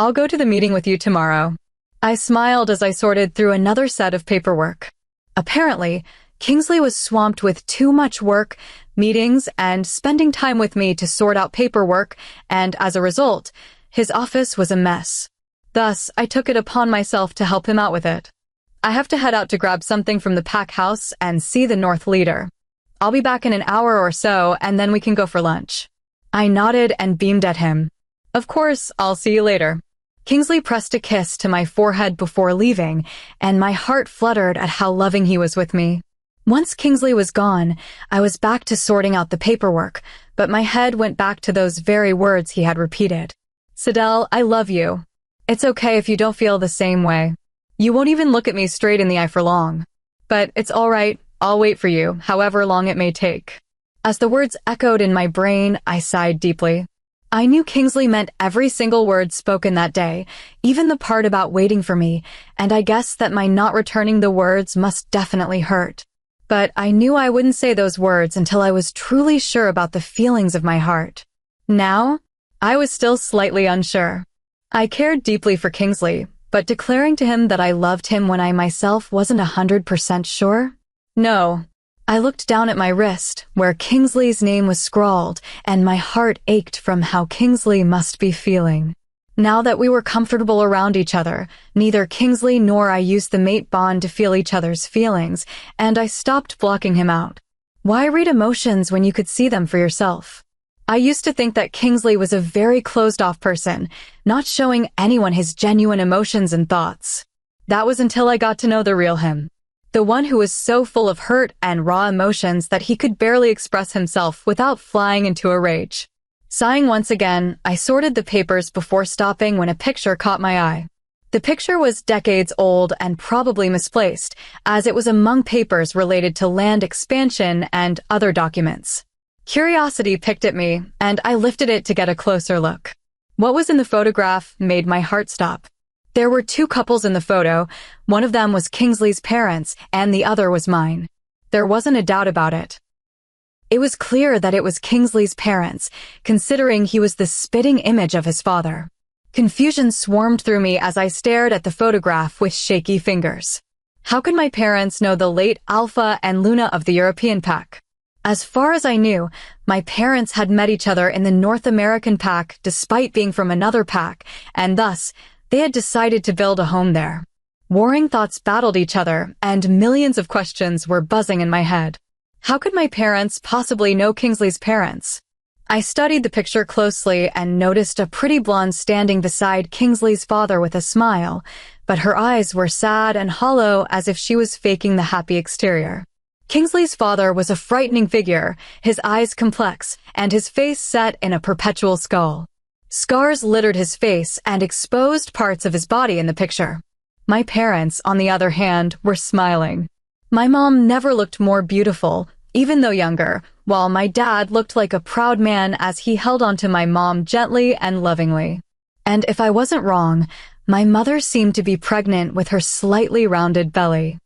I'll go to the meeting with you tomorrow. I smiled as I sorted through another set of paperwork. Apparently, Kingsley was swamped with too much work, meetings, and spending time with me to sort out paperwork, and as a result, his office was a mess. Thus, I took it upon myself to help him out with it. I have to head out to grab something from the pack house and see the North Leader. I'll be back in an hour or so, and then we can go for lunch. I nodded and beamed at him. Of course, I'll see you later. Kingsley pressed a kiss to my forehead before leaving, and my heart fluttered at how loving he was with me. Once Kingsley was gone, I was back to sorting out the paperwork, but my head went back to those very words he had repeated. Sidel, I love you. It's okay if you don't feel the same way. You won't even look at me straight in the eye for long. But it's all right, I'll wait for you, however long it may take. As the words echoed in my brain, I sighed deeply. I knew Kingsley meant every single word spoken that day, even the part about waiting for me, and I guessed that my not returning the words must definitely hurt. But I knew I wouldn't say those words until I was truly sure about the feelings of my heart. Now, I was still slightly unsure. I cared deeply for Kingsley, but declaring to him that I loved him when I myself wasn't 100% sure? No. I looked down at my wrist, where Kingsley's name was scrawled, and my heart ached from how Kingsley must be feeling. Now that we were comfortable around each other, neither Kingsley nor I used the mate bond to feel each other's feelings, and I stopped blocking him out. Why read emotions when you could see them for yourself? I used to think that Kingsley was a very closed-off person, not showing anyone his genuine emotions and thoughts. That was until I got to know the real him. The one who was so full of hurt and raw emotions that he could barely express himself without flying into a rage. Sighing once again, I sorted the papers before stopping when a picture caught my eye. The picture was decades old and probably misplaced, as it was among papers related to land expansion and other documents. Curiosity picked at me, and I lifted it to get a closer look. What was in the photograph made my heart stop. There were two couples in the photo. One of them was Kingsley's parents, and the other was mine. There wasn't a doubt about it. It was clear that it was Kingsley's parents, considering he was the spitting image of his father. Confusion swarmed through me as I stared at the photograph with shaky fingers. How could my parents know the late Alpha and Luna of the European pack? As far as I knew, my parents had met each other in the North American pack despite being from another pack, and thus, they had decided to build a home there. Warring thoughts battled each other, and millions of questions were buzzing in my head. How could my parents possibly know Kingsley's parents? I studied the picture closely and noticed a pretty blonde standing beside Kingsley's father with a smile, but her eyes were sad and hollow as if she was faking the happy exterior. Kingsley's father was a frightening figure, his eyes complex, and his face set in a perpetual skull. Scars littered his face and exposed parts of his body in the picture. My parents, on the other hand, were smiling. My mom never looked more beautiful, even though younger, while my dad looked like a proud man as he held onto my mom gently and lovingly. And if I wasn't wrong, my mother seemed to be pregnant with her slightly rounded belly.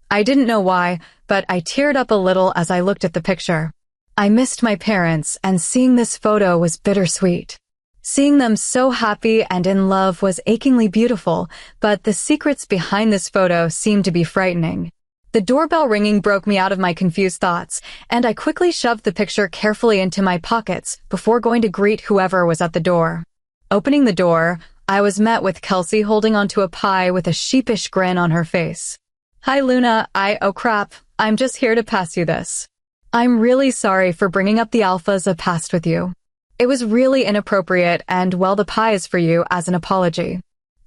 I didn't know why, but I teared up a little as I looked at the picture. I missed my parents, and seeing this photo was bittersweet. Seeing them so happy and in love was achingly beautiful, but the secrets behind this photo seemed to be frightening. The doorbell ringing broke me out of my confused thoughts, and I quickly shoved the picture carefully into my pockets before going to greet whoever was at the door. Opening the door, I was met with Kelsey holding onto a pie with a sheepish grin on her face. "Hi, Luna. Oh crap, I'm just here to pass you this. I'm really sorry for bringing up the alphas of past with you. It was really inappropriate, and well, the pie is for you as an apology."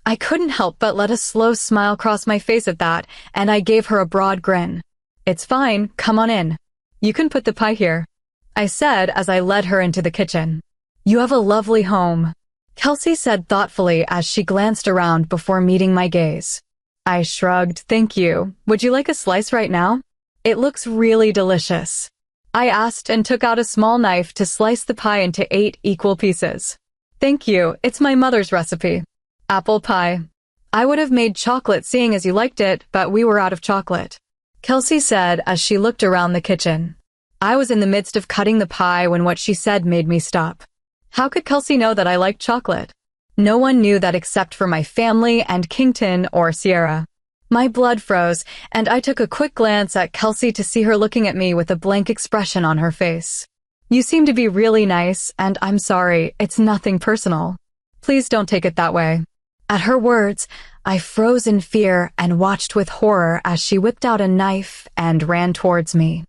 I couldn't help but let a slow smile cross my face at that, and I gave her a broad grin. "It's fine, come on in. You can put the pie here," I said as I led her into the kitchen. "You have a lovely home," Kelsey said thoughtfully as she glanced around before meeting my gaze. I shrugged. "Thank you. Would you like a slice right now? It looks really delicious," I asked and took out a small knife to slice the pie into 8 equal pieces. "Thank you. It's my mother's recipe. Apple pie. I would have made chocolate seeing as you liked it, but we were out of chocolate," Kelsey said as she looked around the kitchen. I was in the midst of cutting the pie when what she said made me stop. How could Kelsey know that I liked chocolate? No one knew that except for my family and Kington or Sierra. My blood froze, and I took a quick glance at Kelsey to see her looking at me with a blank expression on her face. "You seem to be really nice, and I'm sorry, it's nothing personal. Please don't take it that way." At her words, I froze in fear and watched with horror as she whipped out a knife and ran towards me.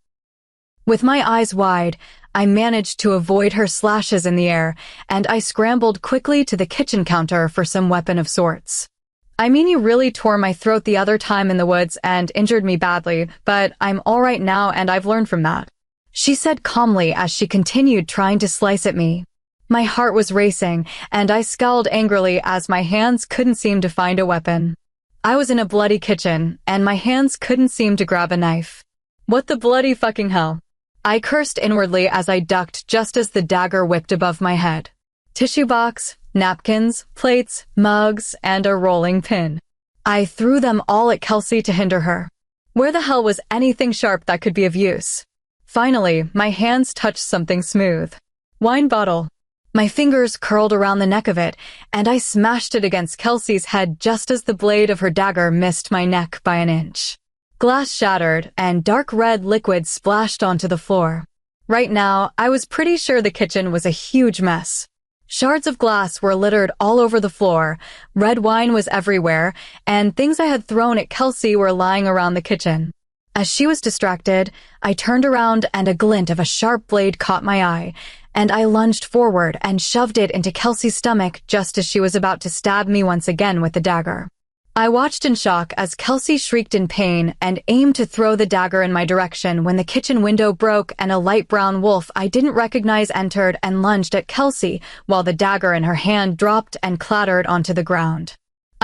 With my eyes wide, I managed to avoid her slashes in the air, and I scrambled quickly to the kitchen counter for some weapon of sorts. "I mean, you really tore my throat the other time in the woods and injured me badly, but I'm all right now and I've learned from that," she said calmly as she continued trying to slice at me. My heart was racing, and I scowled angrily as my hands couldn't seem to find a weapon. I was in a bloody kitchen, and my hands couldn't seem to grab a knife. What the bloody fucking hell? I cursed inwardly as I ducked just as the dagger whipped above my head. Tissue box, napkins, plates, mugs, and a rolling pin. I threw them all at Kelsey to hinder her. Where the hell was anything sharp that could be of use? Finally, my hands touched something smooth. Wine bottle. My fingers curled around the neck of it, and I smashed it against Kelsey's head just as the blade of her dagger missed my neck by an inch. Glass shattered, and dark red liquid splashed onto the floor. Right now, I was pretty sure the kitchen was a huge mess. Shards of glass were littered all over the floor, red wine was everywhere, and things I had thrown at Kelsey were lying around the kitchen. As she was distracted, I turned around and a glint of a sharp blade caught my eye, and I lunged forward and shoved it into Kelsey's stomach just as she was about to stab me once again with the dagger. I watched in shock as Kelsey shrieked in pain and aimed to throw the dagger in my direction when the kitchen window broke and a light brown wolf I didn't recognize entered and lunged at Kelsey while the dagger in her hand dropped and clattered onto the ground.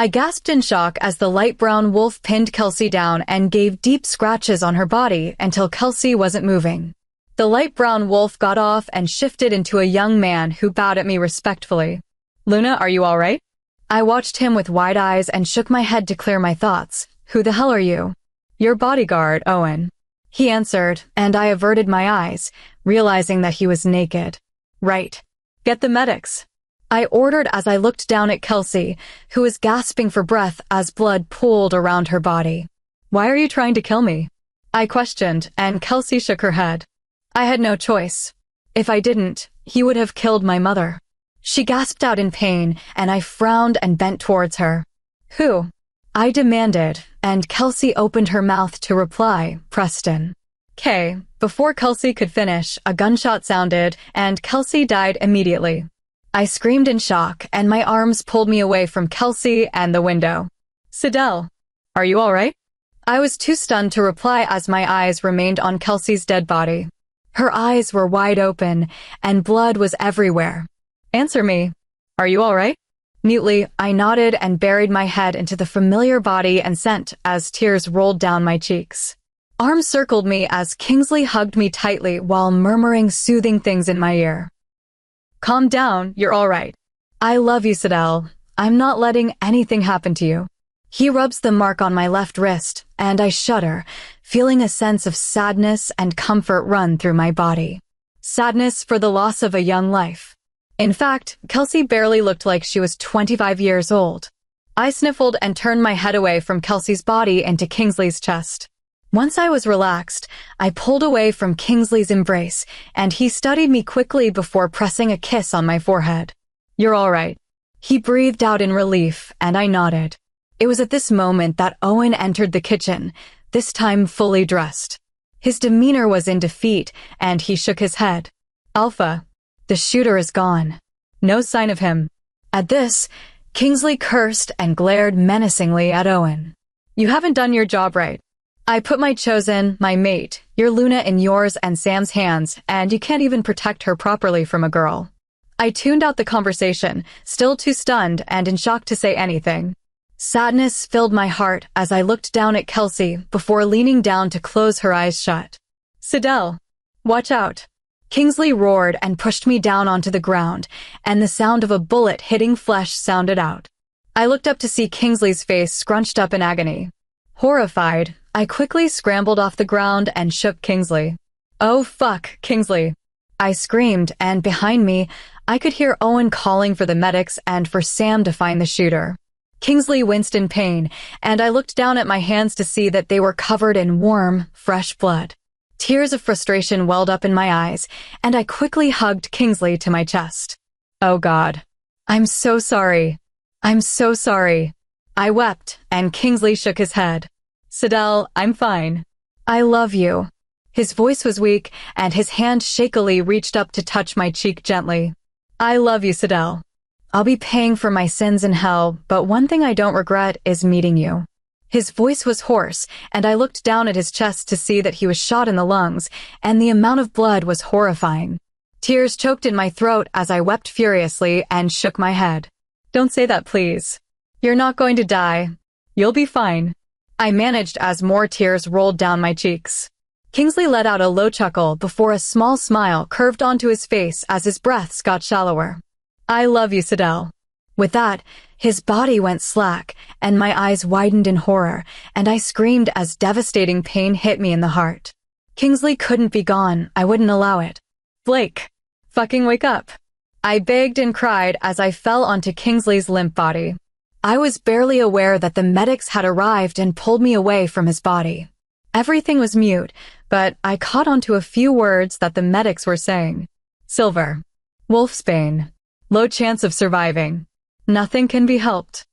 I gasped in shock as the light brown wolf pinned Kelsey down and gave deep scratches on her body until Kelsey wasn't moving. The light brown wolf got off and shifted into a young man who bowed at me respectfully. "Luna, are you all right?" I watched him with wide eyes and shook my head to clear my thoughts. "Who the hell are you?" "Your bodyguard, Owen," he answered, and I averted my eyes, realizing that he was naked. "Right. Get the medics," I ordered as I looked down at Kelsey, who was gasping for breath as blood pooled around her body. "Why are you trying to kill me?" I questioned, and Kelsey shook her head. "I had no choice. If I didn't, he would have killed my mother." She gasped out in pain, and I frowned and bent towards her. "Who?" I demanded, and Kelsey opened her mouth to reply, "Preston." "K." Before Kelsey could finish, a gunshot sounded, and Kelsey died immediately. I screamed in shock, and my arms pulled me away from Kelsey and the window. "Sidel, are you all right?" I was too stunned to reply as my eyes remained on Kelsey's dead body. Her eyes were wide open, and blood was everywhere. "Answer me. Are you all right?" Mutely, I nodded and buried my head into the familiar body and scent as tears rolled down my cheeks. Arms circled me as Kingsley hugged me tightly while murmuring soothing things in my ear. "Calm down, you're all right. I love you, Sidel. I'm not letting anything happen to you." He rubs the mark on my left wrist, and I shudder, feeling a sense of sadness and comfort run through my body. Sadness for the loss of a young life. In fact, Kelsey barely looked like she was 25 years old. I sniffled and turned my head away from Kelsey's body into Kingsley's chest. Once I was relaxed, I pulled away from Kingsley's embrace, and he studied me quickly before pressing a kiss on my forehead. "You're all right." He breathed out in relief, and I nodded. It was at this moment that Owen entered the kitchen, this time fully dressed. His demeanor was in defeat, and he shook his head. "Alpha, the shooter is gone. No sign of him." At this, Kingsley cursed and glared menacingly at Owen. "You haven't done your job right. I put my chosen, my mate, your Luna in yours and Sam's hands, and you can't even protect her properly from a girl." I tuned out the conversation, still too stunned and in shock to say anything. Sadness filled my heart as I looked down at Kelsey before leaning down to close her eyes shut. "Sidel, watch out." Kingsley roared and pushed me down onto the ground, and the sound of a bullet hitting flesh sounded out. I looked up to see Kingsley's face scrunched up in agony. Horrified, I quickly scrambled off the ground and shook Kingsley. "Oh fuck, Kingsley." I screamed, and behind me, I could hear Owen calling for the medics and for Sam to find the shooter. Kingsley winced in pain, and I looked down at my hands to see that they were covered in warm, fresh blood. Tears of frustration welled up in my eyes, and I quickly hugged Kingsley to my chest. "Oh God. I'm so sorry. I'm so sorry." I wept, and Kingsley shook his head. "Sidel, I'm fine. I love you." His voice was weak, and his hand shakily reached up to touch my cheek gently. "I love you, Sidel. I'll be paying for my sins in hell, but one thing I don't regret is meeting you." His voice was hoarse, and I looked down at his chest to see that he was shot in the lungs, and the amount of blood was horrifying. Tears choked in my throat as I wept furiously and shook my head. "Don't say that, please. You're not going to die. You'll be fine." I managed as more tears rolled down my cheeks. Kingsley let out a low chuckle before a small smile curved onto his face as his breaths got shallower. "I love you, Sidel." With that, his body went slack, and my eyes widened in horror, and I screamed as devastating pain hit me in the heart. Kingsley couldn't be gone. I wouldn't allow it. "Blake, fucking wake up." I begged and cried as I fell onto Kingsley's limp body. I was barely aware that the medics had arrived and pulled me away from his body. Everything was mute, but I caught onto a few words that the medics were saying. "Silver. Wolfsbane. Low chance of surviving. Nothing can be helped."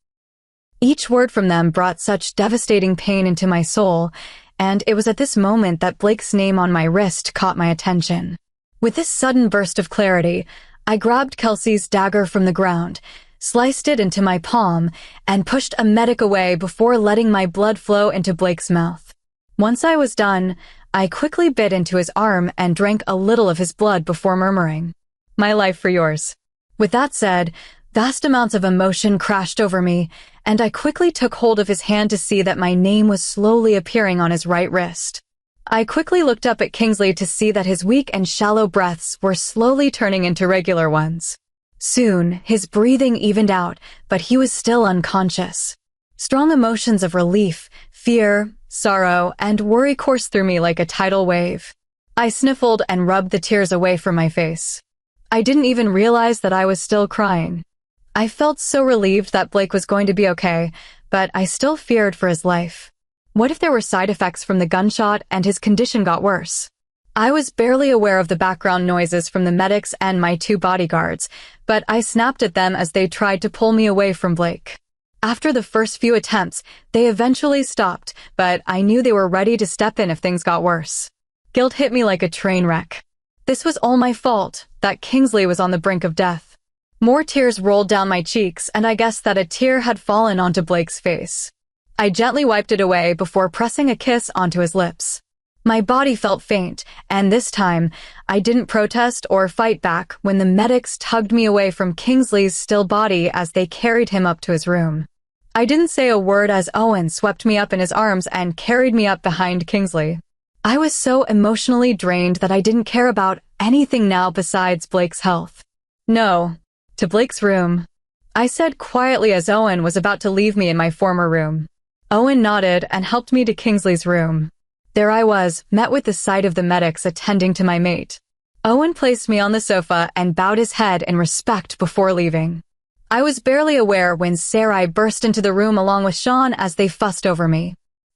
Each word from them brought such devastating pain into my soul, and it was at this moment that Blake's name on my wrist caught my attention. With this sudden burst of clarity, I grabbed Kelsey's dagger from the ground, sliced it into my palm, and pushed a medic away before letting my blood flow into Blake's mouth. Once I was done, I quickly bit into his arm and drank a little of his blood before murmuring, "My life for yours." With that said, Vast amounts of emotion crashed over me, and I quickly took hold of his hand to see that my name was slowly appearing on his right wrist. I quickly looked up at Kingsley to see that his weak and shallow breaths were slowly turning into regular ones. Soon, his breathing evened out, but he was still unconscious. Strong emotions of relief, fear, sorrow, and worry coursed through me like a tidal wave. I sniffled and rubbed the tears away from my face. I didn't even realize that I was still crying. I felt so relieved that Blake was going to be okay, but I still feared for his life. What if there were side effects from the gunshot and his condition got worse? I was barely aware of the background noises from the medics and my 2 bodyguards, but I snapped at them as they tried to pull me away from Blake. After the first few attempts, they eventually stopped, but I knew they were ready to step in if things got worse. Guilt hit me like a train wreck. This was all my fault, that Kingsley was on the brink of death. More tears rolled down my cheeks, and I guessed that a tear had fallen onto Blake's face. I gently wiped it away before pressing a kiss onto his lips. My body felt faint, and this time, I didn't protest or fight back when the medics tugged me away from Kingsley's still body as they carried him up to his room. I didn't say a word as Owen swept me up in his arms and carried me up behind Kingsley. I was so emotionally drained that I didn't care about anything now besides Blake's health. No, to Blake's room, I said quietly as Owen was about to leave me in my former room. Owen nodded and helped me to Kingsley's room. There I was, met with the sight of the medics attending to my mate. Owen placed me on the sofa and bowed his head in respect before leaving. I was barely aware when Sarai burst into the room along with Sean as they fussed over me.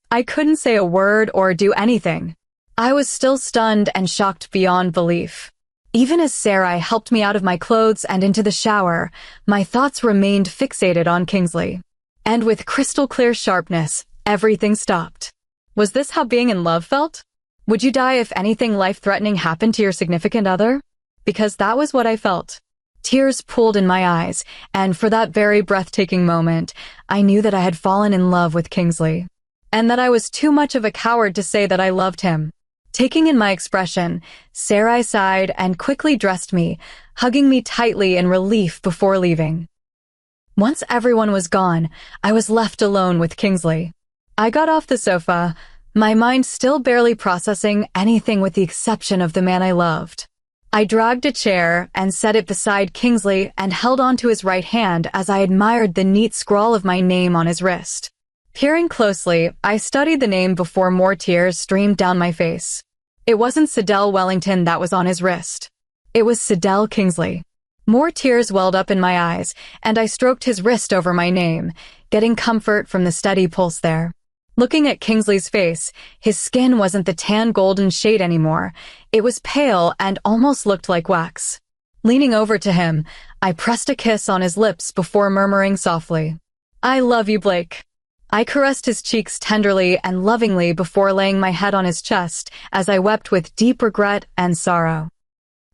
I couldn't say a word or do anything. I was still stunned and shocked beyond belief. Even as Sarai helped me out of my clothes and into the shower, my thoughts remained fixated on Kingsley. And with crystal clear sharpness, everything stopped. Was this how being in love felt? Would you die if anything life-threatening happened to your significant other? Because that was what I felt. Tears pooled in my eyes, and for that very breathtaking moment, I knew that I had fallen in love with Kingsley. And that I was too much of a coward to say that I loved him. Taking in my expression, Sarai sighed and quickly dressed me, hugging me tightly in relief before leaving. Once everyone was gone, I was left alone with Kingsley. I got off the sofa, my mind still barely processing anything with the exception of the man I loved. I dragged a chair and set it beside Kingsley and held onto his right hand as I admired the neat scrawl of my name on his wrist. Peering closely, I studied the name before more tears streamed down my face. It wasn't Sidel Wellington that was on his wrist. It was Sidel Kingsley. More tears welled up in my eyes, and I stroked his wrist over my name, getting comfort from the steady pulse there. Looking at Kingsley's face, his skin wasn't the tan golden shade anymore. It was pale and almost looked like wax. Leaning over to him, I pressed a kiss on his lips before murmuring softly, "I love you, Blake." I caressed his cheeks tenderly and lovingly before laying my head on his chest as I wept with deep regret and sorrow.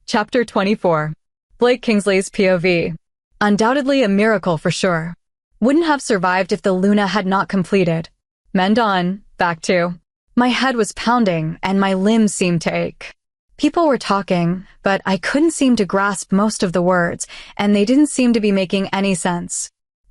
Chapter 24. Blake Kingsley's POV. Undoubtedly a miracle for sure. Wouldn't have survived if the Luna had not completed. Mend on, back to. My head was pounding and my limbs seemed to ache. People were talking, but I couldn't seem to grasp most of the words, and they didn't seem to be making any sense.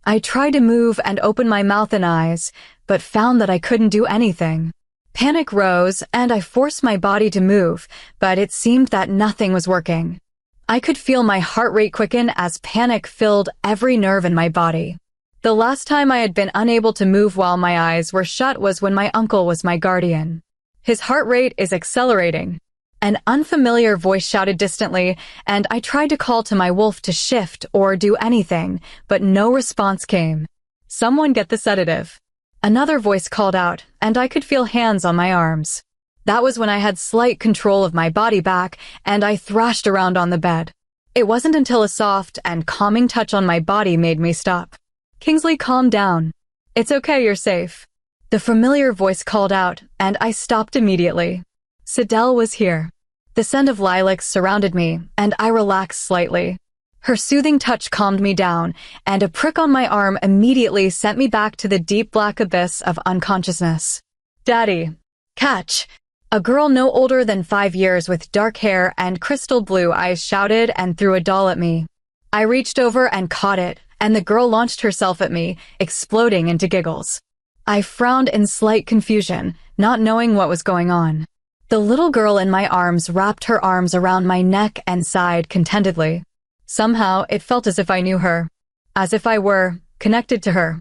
I tried to move and open my mouth and eyes, but found that I couldn't do anything. Panic rose, and I forced my body to move, but it seemed that nothing was working. I could feel my heart rate quicken as panic filled every nerve in my body. The last time I had been unable to move while my eyes were shut was when my uncle was my guardian. His heart rate is accelerating. An unfamiliar voice shouted distantly, and I tried to call to my wolf to shift or do anything, but no response came. Someone get the sedative. Another voice called out, and I could feel hands on my arms. That was when I had slight control of my body back, and I thrashed around on the bed. It wasn't until a soft and calming touch on my body made me stop. Kingsley, calm down. It's okay, you're safe. The familiar voice called out, and I stopped immediately. Sidel was here. The scent of lilacs surrounded me, and I relaxed slightly. Her soothing touch calmed me down, and a prick on my arm immediately sent me back to the deep black abyss of unconsciousness. Daddy. Catch! A girl no older than 5 years with dark hair and crystal blue eyes shouted and threw a doll at me. I reached over and caught it, and the girl launched herself at me, exploding into giggles. I frowned in slight confusion, not knowing what was going on. The little girl in my arms wrapped her arms around my neck and sighed contentedly. Somehow, it felt as if I knew her, as if I were connected to her.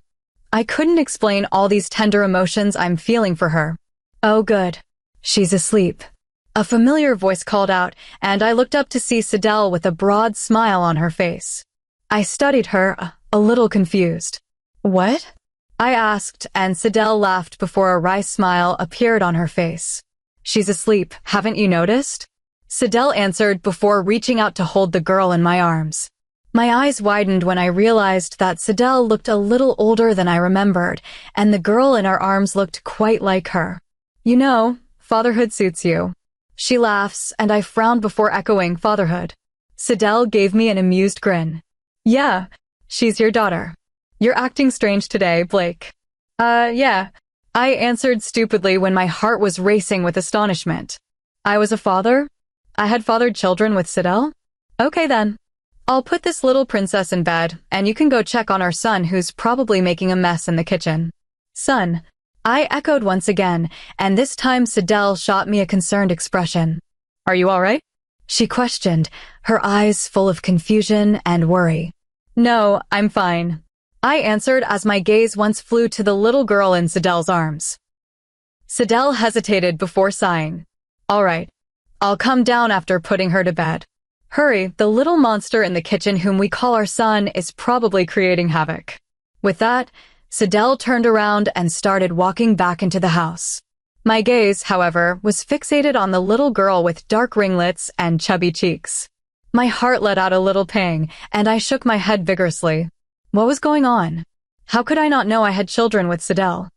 I couldn't explain all these tender emotions I'm feeling for her. Oh good. She's asleep. A familiar voice called out, and I looked up to see Sidel with a broad smile on her face. I studied her, a little confused. What? I asked, and Sidel laughed before a wry smile appeared on her face. She's asleep, haven't you noticed? Sidel answered before reaching out to hold the girl in my arms. My eyes widened when I realized that Sidel looked a little older than I remembered, and the girl in our arms looked quite like her. You know, fatherhood suits you. She laughs, and I frowned before echoing fatherhood. Sidel gave me an amused grin. Yeah, she's your daughter. You're acting strange today, Blake. Yeah. I answered stupidly when my heart was racing with astonishment. I was a father? I had fathered children with Sidel? Okay then. I'll put this little princess in bed, and you can go check on our son who's probably making a mess in the kitchen. Son. I echoed once again, and this time Sidel shot me a concerned expression. Are you all right? She questioned, her eyes full of confusion and worry. No, I'm fine. I answered as my gaze once flew to the little girl in Sidel's arms. Sidel hesitated before sighing. All right. I'll come down after putting her to bed. Hurry, the little monster in the kitchen whom we call our son is probably creating havoc. With that, Sidel turned around and started walking back into the house. My gaze, however, was fixated on the little girl with dark ringlets and chubby cheeks. My heart let out a little pang, and I shook my head vigorously. What was going on? How could I not know I had children with Sidel?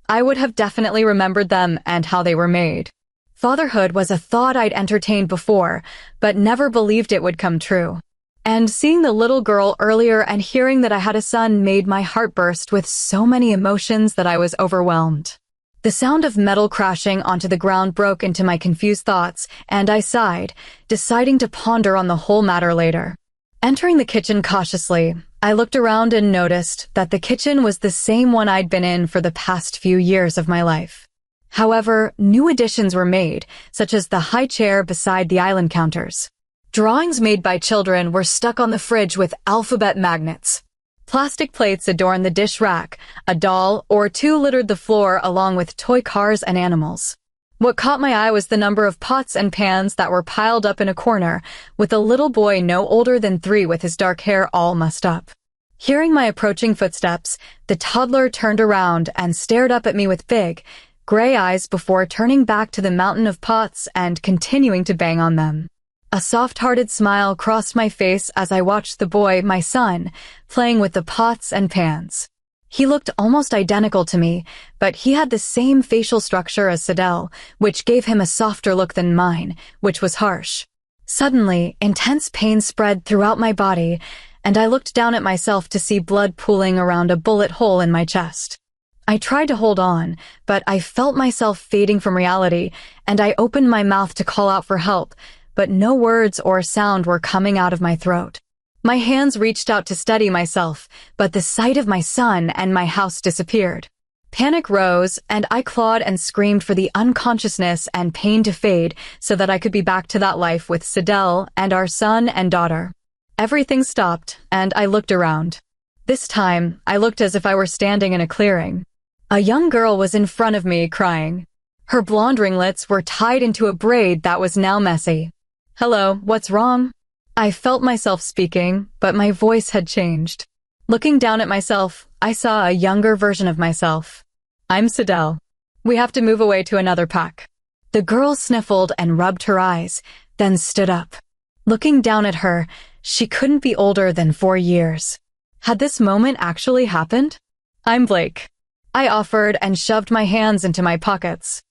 I would have definitely remembered them and how they were made. Fatherhood was a thought I'd entertained before, but never believed it would come true. And seeing the little girl earlier and hearing that I had a son made my heart burst with so many emotions that I was overwhelmed. The sound of metal crashing onto the ground broke into my confused thoughts, and I sighed, deciding to ponder on the whole matter later. Entering the kitchen cautiously, I looked around and noticed that the kitchen was the same one I'd been in for the past few years of my life. However, new additions were made, such as the high chair beside the island counters. Drawings made by children were stuck on the fridge with alphabet magnets. Plastic plates adorned the dish rack, a doll or two littered the floor along with toy cars and animals. What caught my eye was the number of pots and pans that were piled up in a corner, with a little boy no older than 3 with his dark hair all mussed up. Hearing my approaching footsteps, the toddler turned around and stared up at me with big, gray eyes before turning back to the mountain of pots and continuing to bang on them. A soft-hearted smile crossed my face as I watched the boy, my son, playing with the pots and pans. He looked almost identical to me, but he had the same facial structure as Sidel, which gave him a softer look than mine, which was harsh. Suddenly, intense pain spread throughout my body, and I looked down at myself to see blood pooling around a bullet hole in my chest. I tried to hold on, but I felt myself fading from reality, and I opened my mouth to call out for help, but no words or sound were coming out of my throat. My hands reached out to steady myself, but the sight of my son and my house disappeared. Panic rose, and I clawed and screamed for the unconsciousness and pain to fade so that I could be back to that life with Sidel and our son and daughter. Everything stopped, and I looked around. This time, I looked as if I were standing in a clearing. A young girl was in front of me, crying. Her blonde ringlets were tied into a braid that was now messy. Hello, what's wrong? I felt myself speaking, but my voice had changed. Looking down at myself, I saw a younger version of myself. I'm Sidel. We have to move away to another pack. The girl sniffled and rubbed her eyes, then stood up. Looking down at her, she couldn't be older than 4 years. Had this moment actually happened? I'm Blake. I offered and shoved my hands into my pockets.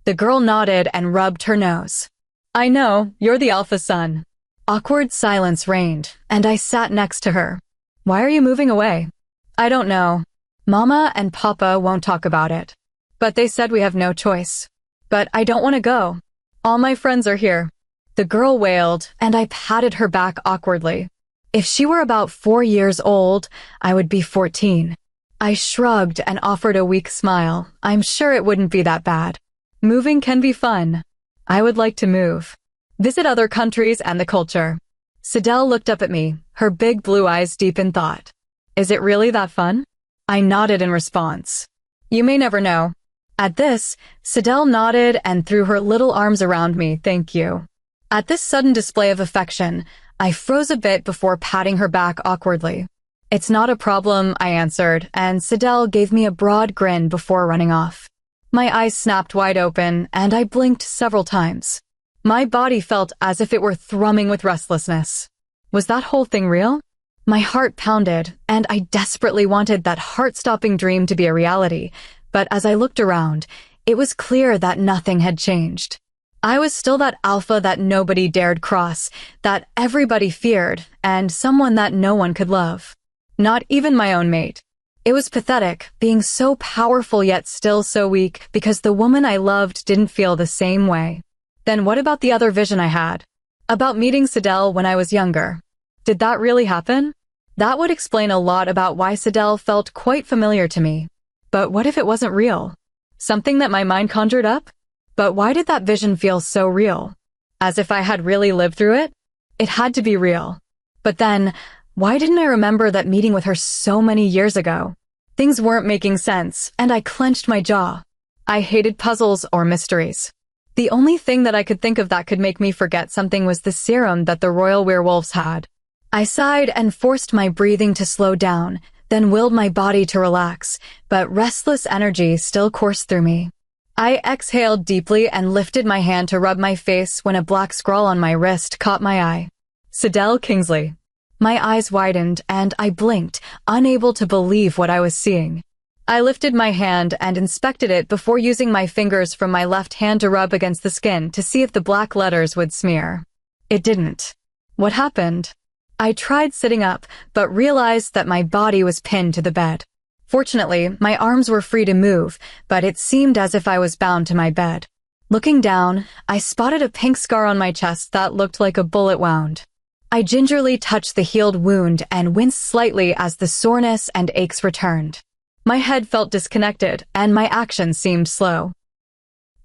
The girl nodded and rubbed her nose. I know, you're the alpha son. Awkward silence reigned, and I sat next to her. Why are you moving away? I don't know. Mama and Papa won't talk about it. But they said we have no choice. But I don't want to go. All my friends are here. The girl wailed, and I patted her back awkwardly. If she were about 4 years old, I would be 14. I shrugged and offered a weak smile. I'm sure it wouldn't be that bad. Moving can be fun. I would like to move. Visit other countries and the culture. Sidel looked up at me, her big blue eyes deep in thought. Is it really that fun? I nodded in response. You may never know. At this, Sidel nodded and threw her little arms around me, thank you. At this sudden display of affection, I froze a bit before patting her back awkwardly. It's not a problem, I answered, and Sidel gave me a broad grin before running off. My eyes snapped wide open, and I blinked several times. My body felt as if it were thrumming with restlessness. Was that whole thing real? My heart pounded, and I desperately wanted that heart-stopping dream to be a reality, but as I looked around, it was clear that nothing had changed. I was still that alpha that nobody dared cross, that everybody feared, and someone that no one could love. Not even my own mate. It was pathetic, being so powerful yet still so weak, because the woman I loved didn't feel the same way. Then what about the other vision I had? About meeting Sidel when I was younger. Did that really happen? That would explain a lot about why Sidel felt quite familiar to me. But what if it wasn't real? Something that my mind conjured up? But why did that vision feel so real? As if I had really lived through it? It had to be real. But then, why didn't I remember that meeting with her so many years ago? Things weren't making sense, and I clenched my jaw. I hated puzzles or mysteries. The only thing that I could think of that could make me forget something was the serum that the royal werewolves had. I sighed and forced my breathing to slow down, then willed my body to relax, but restless energy still coursed through me. I exhaled deeply and lifted my hand to rub my face when a black scrawl on my wrist caught my eye. Sidel Kingsley. My eyes widened and I blinked, unable to believe what I was seeing. I lifted my hand and inspected it before using my fingers from my left hand to rub against the skin to see if the black letters would smear. It didn't. What happened? I tried sitting up, but realized that my body was pinned to the bed. Fortunately, my arms were free to move, but it seemed as if I was bound to my bed. Looking down, I spotted a pink scar on my chest that looked like a bullet wound. I gingerly touched the healed wound and winced slightly as the soreness and aches returned. My head felt disconnected, and my actions seemed slow.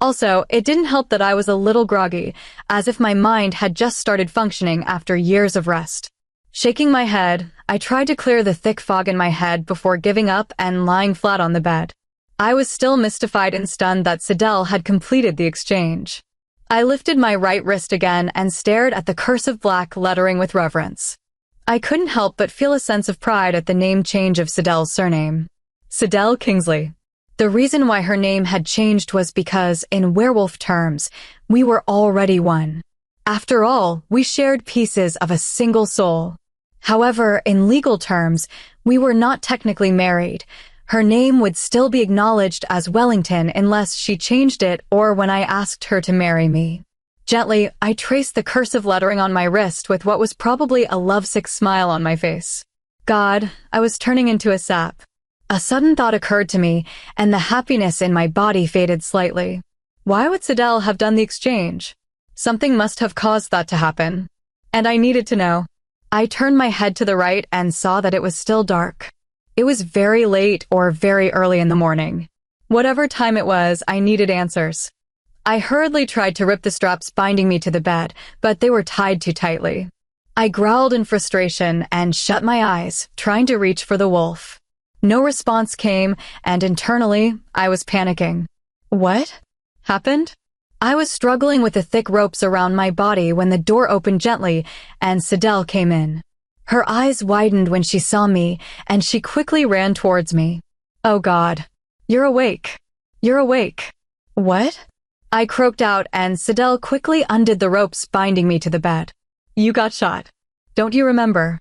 Also, it didn't help that I was a little groggy, as if my mind had just started functioning after years of rest. Shaking my head, I tried to clear the thick fog in my head before giving up and lying flat on the bed. I was still mystified and stunned that Sidel had completed the exchange. I lifted my right wrist again and stared at the cursive black lettering with reverence. I couldn't help but feel a sense of pride at the name change of Sidel's surname. Sidel Kingsley. The reason why her name had changed was because, in werewolf terms, we were already one. After all, we shared pieces of a single soul. However, in legal terms, we were not technically married. Her name would still be acknowledged as Wellington unless she changed it or when I asked her to marry me. Gently, I traced the cursive lettering on my wrist with what was probably a lovesick smile on my face. God, I was turning into a sap. A sudden thought occurred to me, and the happiness in my body faded slightly. Why would Sidel have done the exchange? Something must have caused that to happen. And I needed to know. I turned my head to the right and saw that it was still dark. It was very late or very early in the morning. Whatever time it was, I needed answers. I hurriedly tried to rip the straps binding me to the bed, but they were tied too tightly. I growled in frustration and shut my eyes, trying to reach for the wolf. No response came, and internally, I was panicking. What happened? I was struggling with the thick ropes around my body when the door opened gently and Sidel came in. Her eyes widened when she saw me, and she quickly ran towards me. Oh God, you're awake. You're awake. What? I croaked out and Sidel quickly undid the ropes binding me to the bed. You got shot. Don't you remember?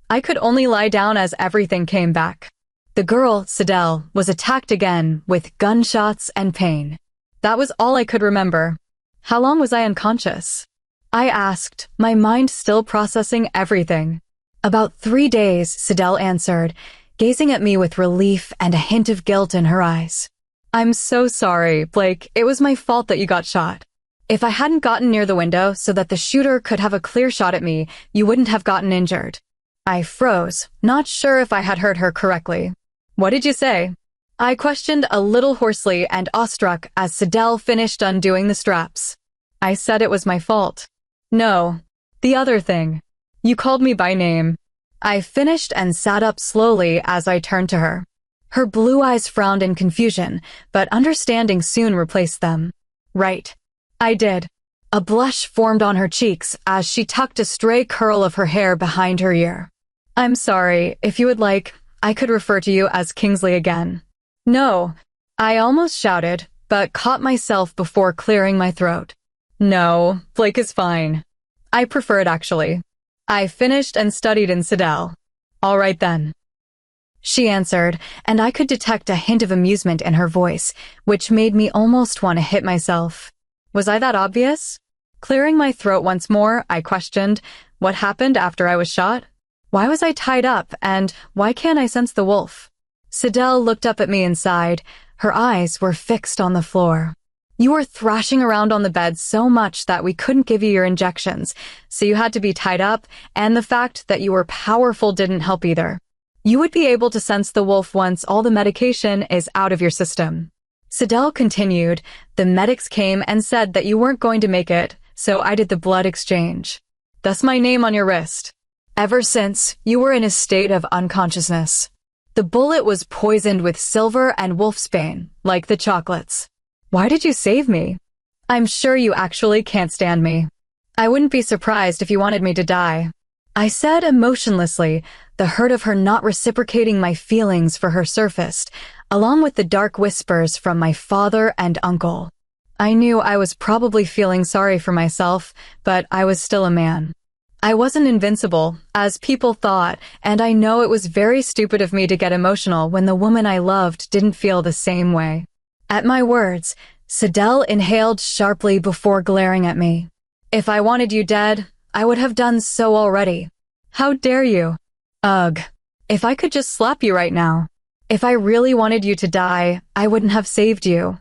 I could only lie down as everything came back. The girl, Sidel, was attacked again with gunshots and pain. That was all I could remember. How long was I unconscious? I asked, my mind still processing everything. About 3 days, Sidel answered, gazing at me with relief and a hint of guilt in her eyes. I'm so sorry, Blake. It was my fault that you got shot. If I hadn't gotten near the window so that the shooter could have a clear shot at me, you wouldn't have gotten injured. I froze, not sure if I had heard her correctly. What did you say? I questioned a little hoarsely and awestruck as Sidel finished undoing the straps. I said it was my fault. No, the other thing. You called me by name. I finished and sat up slowly as I turned to her. Her blue eyes frowned in confusion, but understanding soon replaced them. Right. I did. A blush formed on her cheeks as she tucked a stray curl of her hair behind her ear. I'm sorry, if you would like, I could refer to you as Kingsley again. No, I almost shouted, but caught myself before clearing my throat. No, Blake is fine. I prefer it actually. I finished and studied in Sidel. All right then. She answered, and I could detect a hint of amusement in her voice, which made me almost want to hit myself. Was I that obvious? Clearing my throat once more, I questioned, what happened after I was shot? Why was I tied up, and why can't I sense the wolf? Sidel looked up at me and sighed. Her eyes were fixed on the floor. You were thrashing around on the bed so much that we couldn't give you your injections, so you had to be tied up, and the fact that you were powerful didn't help either. You would be able to sense the wolf once all the medication is out of your system. Sidel continued, the medics came and said that you weren't going to make it, so I did the blood exchange. Thus my name on your wrist. Ever since, you were in a state of unconsciousness. The bullet was poisoned with silver and wolfsbane, like the chocolates. Why did you save me? I'm sure you actually can't stand me. I wouldn't be surprised if you wanted me to die. I said emotionlessly, the hurt of her not reciprocating my feelings for her surfaced, along with the dark whispers from my father and uncle. I knew I was probably feeling sorry for myself, but I was still a man. I wasn't invincible, as people thought, and I know it was very stupid of me to get emotional when the woman I loved didn't feel the same way. At my words, Sidel inhaled sharply before glaring at me. If I wanted you dead, I would have done so already. How dare you? Ugh. If I could just slap you right now. If I really wanted you to die, I wouldn't have saved you.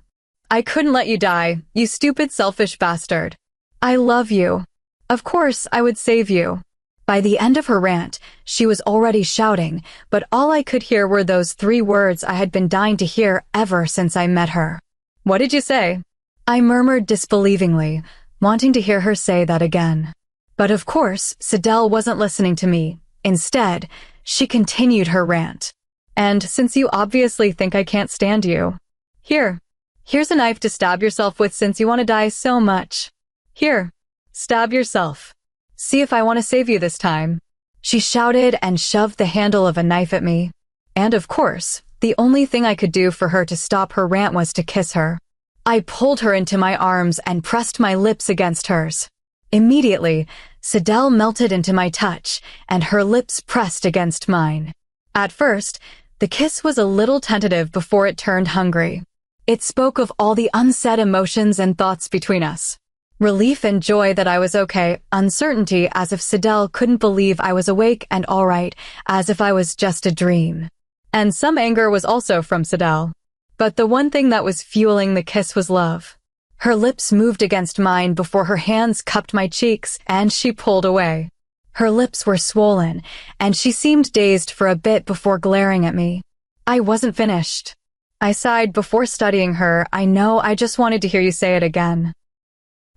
I couldn't let you die, you stupid selfish bastard. I love you. Of course, I would save you. By the end of her rant, she was already shouting, but all I could hear were those 3 words I had been dying to hear ever since I met her. What did you say? I murmured disbelievingly, wanting to hear her say that again. But of course, Sidel wasn't listening to me. Instead, she continued her rant. And since you obviously think I can't stand you, here's a knife to stab yourself with since you want to die so much. Here, stab yourself. See if I want to save you this time. She shouted and shoved the handle of a knife at me. And of course, the only thing I could do for her to stop her rant was to kiss her. I pulled her into my arms and pressed my lips against hers. Immediately, Sidel melted into my touch, and her lips pressed against mine. At first, the kiss was a little tentative before it turned hungry. It spoke of all the unsaid emotions and thoughts between us. Relief and joy that I was okay, uncertainty as if Sidel couldn't believe I was awake and all right, as if I was just a dream. And some anger was also from Sidel. But the one thing that was fueling the kiss was love. Her lips moved against mine before her hands cupped my cheeks, and she pulled away. Her lips were swollen, and she seemed dazed for a bit before glaring at me. I wasn't finished. I sighed before studying her. I know I just wanted to hear you say it again.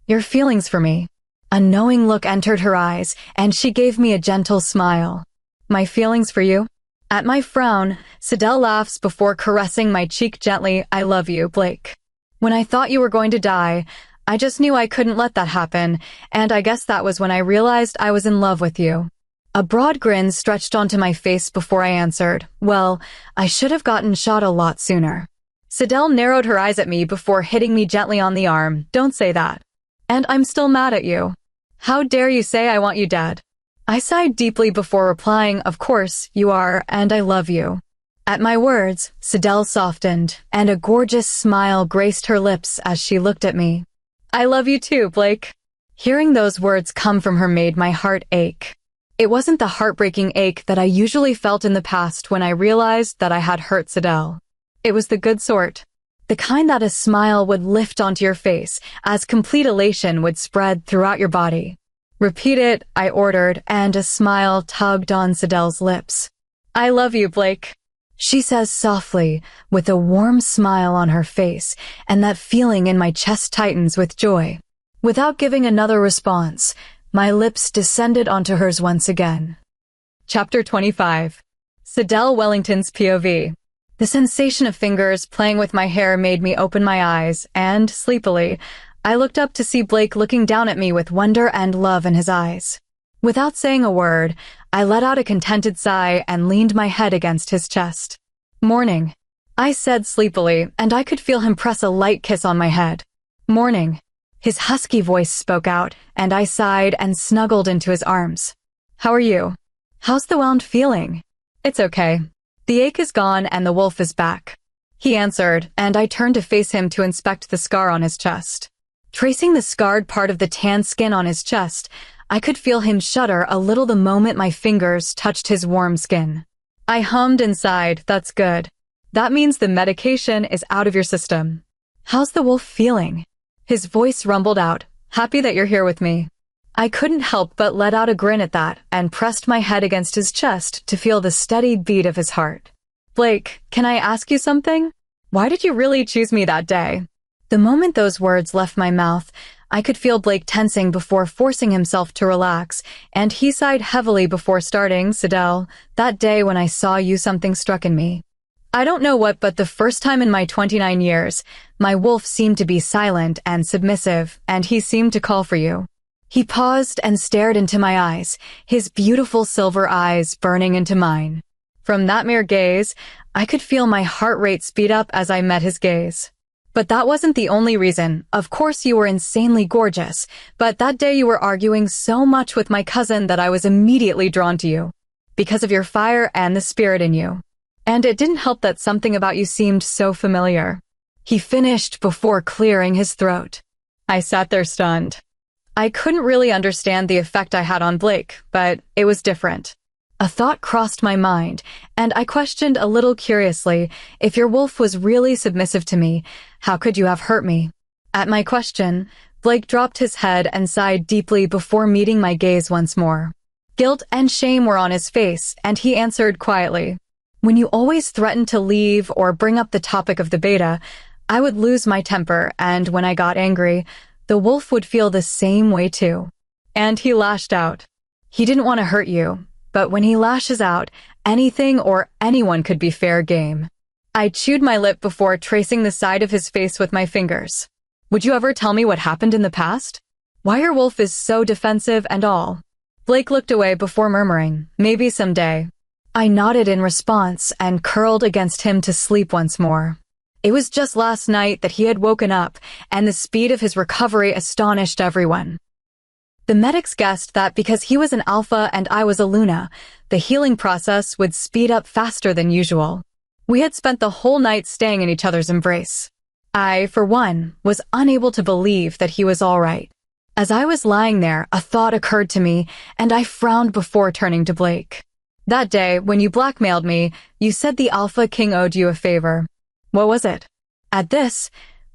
Your feelings for me. A knowing look entered her eyes, and she gave me a gentle smile. My feelings for you? At my frown, Sidel laughs before caressing my cheek gently. I love you, Blake. When I thought you were going to die, I just knew I couldn't let that happen, and I guess that was when I realized I was in love with you. A broad grin stretched onto my face before I answered, well, I should have gotten shot a lot sooner. Sidel narrowed her eyes at me before hitting me gently on the arm. Don't say that. And I'm still mad at you. How dare you say I want you dead? I sighed deeply before replying, of course, you are, and I love you. At my words, Sidel softened, and a gorgeous smile graced her lips as she looked at me. I love you too, Blake. Hearing those words come from her made my heart ache. It wasn't the heartbreaking ache that I usually felt in the past when I realized that I had hurt Sidel. It was the good sort. The kind that a smile would lift onto your face as complete elation would spread throughout your body. Repeat it, I ordered, and a smile tugged on Sidel's lips. I love you, Blake, she says softly, with a warm smile on her face, and that feeling in my chest tightens with joy. Without giving another response, my lips descended onto hers once again. Chapter 25. Sidel Wellington's POV. The sensation of fingers playing with my hair made me open my eyes, and, sleepily, I looked up to see Blake looking down at me with wonder and love in his eyes. Without saying a word, I let out a contented sigh and leaned my head against his chest. Morning, I said sleepily, and I could feel him press a light kiss on my head. Morning. His husky voice spoke out, and I sighed and snuggled into his arms. How are you? How's the wound feeling? It's okay. The ache is gone and the wolf is back, he answered, and I turned to face him to inspect the scar on his chest. Tracing the scarred part of the tan skin on his chest, I could feel him shudder a little the moment my fingers touched his warm skin. I hummed and sighed, that's good. That means the medication is out of your system. How's the wolf feeling? His voice rumbled out, happy that you're here with me. I couldn't help but let out a grin at that and pressed my head against his chest to feel the steady beat of his heart. Blake, can I ask you something? Why did you really choose me that day? The moment those words left my mouth, I could feel Blake tensing before forcing himself to relax, and he sighed heavily before starting, Sidel, that day when I saw you something struck in me. I don't know what, but the first time in my 29 years, my wolf seemed to be silent and submissive, and he seemed to call for you. He paused and stared into my eyes, his beautiful silver eyes burning into mine. From that mere gaze, I could feel my heart rate speed up as I met his gaze. But that wasn't the only reason. Of course you were insanely gorgeous, but that day you were arguing so much with my cousin that I was immediately drawn to you, because of your fire and the spirit in you. And it didn't help that something about you seemed so familiar. He finished before clearing his throat. I sat there stunned. I couldn't really understand the effect I had on Blake, but it was different. A thought crossed my mind, and I questioned a little curiously, if your wolf was really submissive to me, how could you have hurt me? At my question, Blake dropped his head and sighed deeply before meeting my gaze once more. Guilt and shame were on his face, and he answered quietly. When you always threatened to leave or bring up the topic of the beta, I would lose my temper, and when I got angry, the wolf would feel the same way too. And he lashed out. He didn't want to hurt you, but when he lashes out, anything or anyone could be fair game. I chewed my lip before tracing the side of his face with my fingers. Would you ever tell me what happened in the past? Why your wolf is so defensive and all? Blake looked away before murmuring, maybe someday. I nodded in response and curled against him to sleep once more. It was just last night that he had woken up, and the speed of his recovery astonished everyone. The medics guessed that because he was an alpha and I was a Luna, the healing process would speed up faster than usual. We had spent the whole night staying in each other's embrace. I, for one, was unable to believe that he was all right. As I was lying there, a thought occurred to me, and I frowned before turning to Blake. That day, when you blackmailed me, you said the Alpha King owed you a favor. What was it? At this,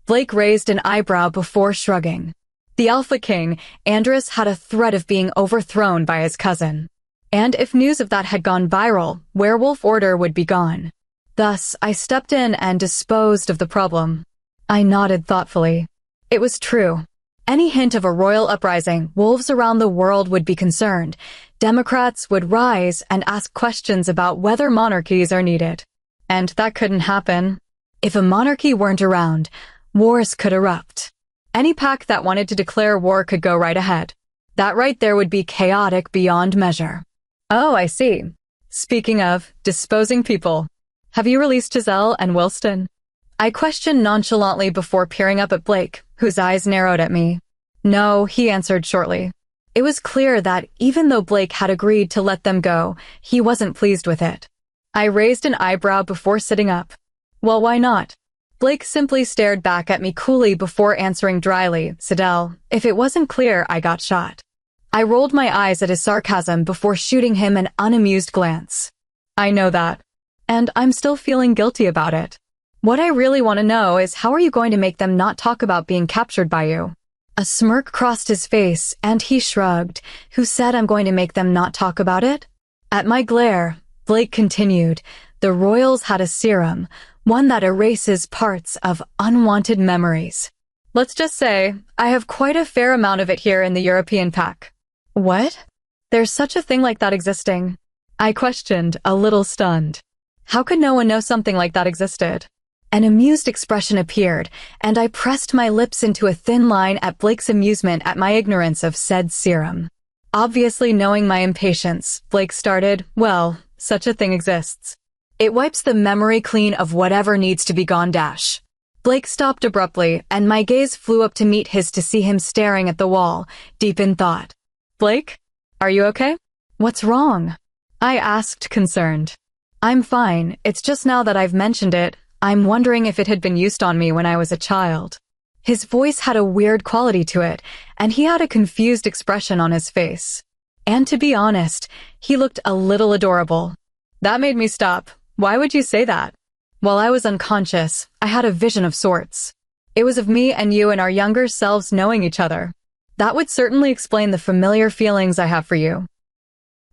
Blake raised an eyebrow before shrugging. The Alpha King, Andrus, had a threat of being overthrown by his cousin. And if news of that had gone viral, Werewolf Order would be gone. Thus, I stepped in and disposed of the problem. I nodded thoughtfully. It was true. Any hint of a royal uprising, wolves around the world would be concerned. Democrats would rise and ask questions about whether monarchies are needed. And that couldn't happen. If a monarchy weren't around, wars could erupt. Any pack that wanted to declare war could go right ahead. That right there would be chaotic beyond measure. Oh, I see. Speaking of disposing people, have you released Giselle and Wilston? I questioned nonchalantly before peering up at Blake, whose eyes narrowed at me. No, he answered shortly. It was clear that even though Blake had agreed to let them go, he wasn't pleased with it. I raised an eyebrow before sitting up. Well, why not? Blake simply stared back at me coolly before answering dryly, Sidel, if it wasn't clear, I got shot. I rolled my eyes at his sarcasm before shooting him an unamused glance. I know that. And I'm still feeling guilty about it. What I really want to know is how are you going to make them not talk about being captured by you? A smirk crossed his face, and he shrugged. Who said I'm going to make them not talk about it? At my glare, Blake continued, the royals had a serum, one that erases parts of unwanted memories. Let's just say, I have quite a fair amount of it here in the European pack. What? There's such a thing like that existing? I questioned, a little stunned. How could no one know something like that existed? An amused expression appeared, and I pressed my lips into a thin line at Blake's amusement at my ignorance of said serum. Obviously knowing my impatience, Blake started, well, such a thing exists. It wipes the memory clean of whatever needs to be gone dash. Blake stopped abruptly, and my gaze flew up to meet his to see him staring at the wall, deep in thought. Blake? Are you okay? What's wrong? I asked, concerned. I'm fine, it's just now that I've mentioned it, I'm wondering if it had been used on me when I was a child. His voice had a weird quality to it, and he had a confused expression on his face. And to be honest, he looked a little adorable. That made me stop. Why would you say that? While I was unconscious, I had a vision of sorts. It was of me and you and our younger selves knowing each other. That would certainly explain the familiar feelings I have for you.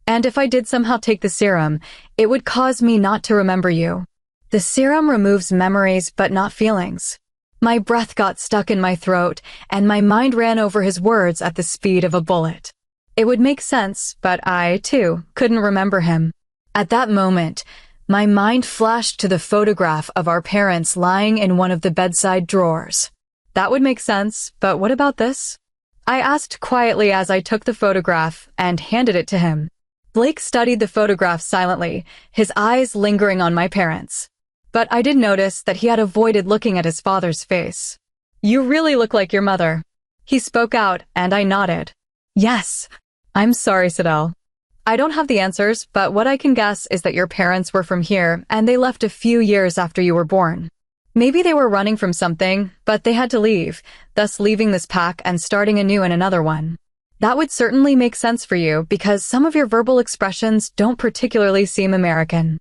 And if I did somehow take the serum, it would cause me not to remember you. The serum removes memories but not feelings. My breath got stuck in my throat, and my mind ran over his words at the speed of a bullet. It would make sense, but I, too, couldn't remember him. At that moment, my mind flashed to the photograph of our parents lying in one of the bedside drawers. That would make sense, but what about this? I asked quietly as I took the photograph and handed it to him. Blake studied the photograph silently, his eyes lingering on my parents. But I did notice that he had avoided looking at his father's face. You really look like your mother. He spoke out, and I nodded. Yes. I'm sorry, Sidel. I don't have the answers, but what I can guess is that your parents were from here, and they left a few years after you were born. Maybe they were running from something, but they had to leave, thus leaving this pack and starting anew in another one. That would certainly make sense for you, because some of your verbal expressions don't particularly seem American.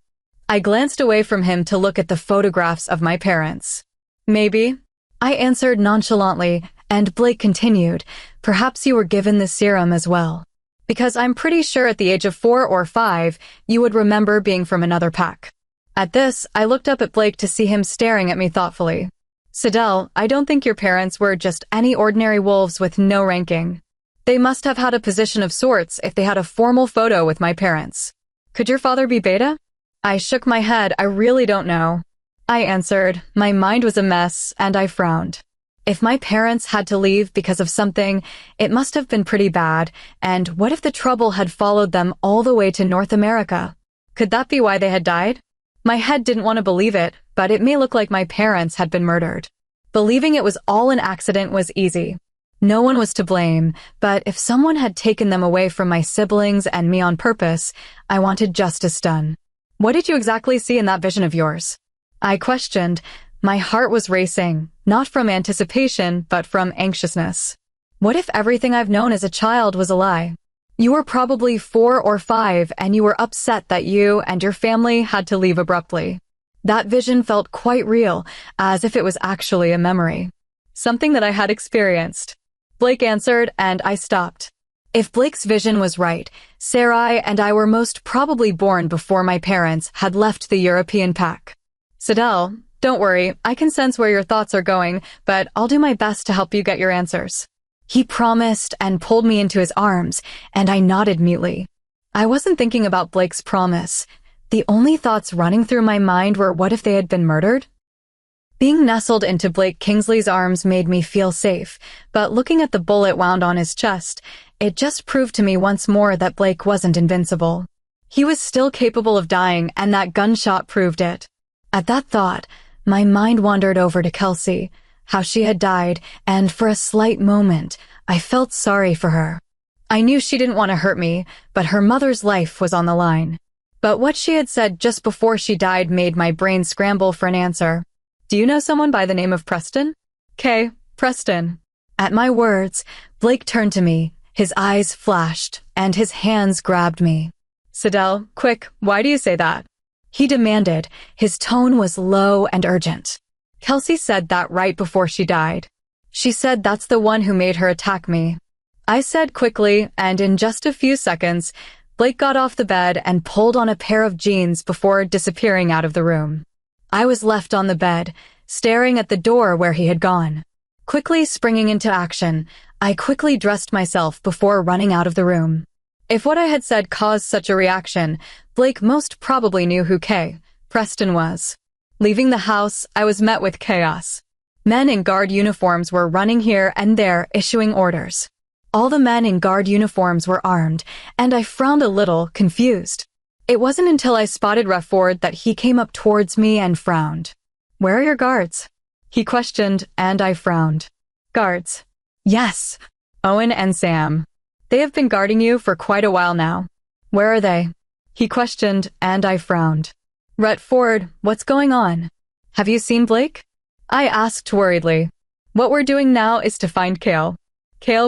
I glanced away from him to look at the photographs of my parents. Maybe. I answered nonchalantly, and Blake continued, perhaps you were given the serum as well. Because I'm pretty sure at the age of 4 or 5, you would remember being from another pack. At this, I looked up at Blake to see him staring at me thoughtfully. Sidel, I don't think your parents were just any ordinary wolves with no ranking. They must have had a position of sorts if they had a formal photo with my parents. Could your father be Beta? I shook my head, I really don't know. I answered, my mind was a mess, and I frowned. If my parents had to leave because of something, it must have been pretty bad, and what if the trouble had followed them all the way to North America? Could that be why they had died? My head didn't want to believe it, but it may look like my parents had been murdered. Believing it was all an accident was easy. No one was to blame, but if someone had taken them away from my siblings and me on purpose, I wanted justice done. What did you exactly see in that vision of yours? I questioned. My heart was racing, not from anticipation, but from anxiousness. What if everything I've known as a child was a lie? You were probably 4 or 5, and you were upset that you and your family had to leave abruptly. That vision felt quite real, as if it was actually a memory. Something that I had experienced. Blake answered, and I stopped. If Blake's vision was right, Sarai and I were most probably born before my parents had left the European pack. Sidel, don't worry, I can sense where your thoughts are going, but I'll do my best to help you get your answers. He promised and pulled me into his arms, and I nodded mutely. I wasn't thinking about Blake's promise. The only thoughts running through my mind were what if they had been murdered? Being nestled into Blake Kingsley's arms made me feel safe, but looking at the bullet wound on his chest, it just proved to me once more that Blake wasn't invincible. He was still capable of dying, and that gunshot proved it. At that thought, my mind wandered over to Kelsey, how she had died, and for a slight moment, I felt sorry for her. I knew she didn't want to hurt me, but her mother's life was on the line. But what she had said just before she died made my brain scramble for an answer. Do you know someone by the name of Preston? Kay, Preston. At my words, Blake turned to me, his eyes flashed, and his hands grabbed me. Sidel, quick, why do you say that? He demanded. His tone was low and urgent. Kelsey said that right before she died. She said that's the one who made her attack me. I said quickly, and in just a few seconds, Blake got off the bed and pulled on a pair of jeans before disappearing out of the room. I was left on the bed, staring at the door where he had gone. Quickly springing into action, I quickly dressed myself before running out of the room. If what I had said caused such a reaction, Blake most probably knew who Preston was. Leaving the house, I was met with chaos. Men in guard uniforms were running here and there issuing orders. All the men in guard uniforms were armed, and I frowned a little, confused. It wasn't until I spotted Refford that he came up towards me and frowned. "Where are your guards?" he questioned, and I frowned. "Guards?" "Yes. Owen and Sam. They have been guarding you for quite a while now." "Where are they?" he questioned, and I frowned. "Refford, what's going on? Have you seen Blake?" I asked worriedly. "What we're doing now is to find Cale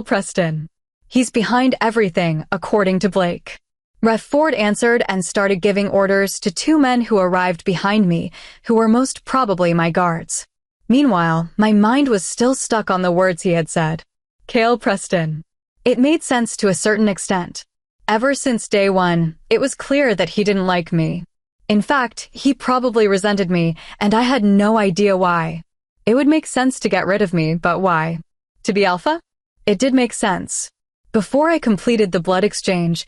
Preston. He's behind everything, according to Blake." Refford answered and started giving orders to two men who arrived behind me, who were most probably my guards. Meanwhile, my mind was still stuck on the words he had said. Cale Preston. It made sense to a certain extent. Ever since day one, it was clear that he didn't like me. In fact, he probably resented me, and I had no idea why. It would make sense to get rid of me, but why? To be alpha? It did make sense. Before I completed the blood exchange,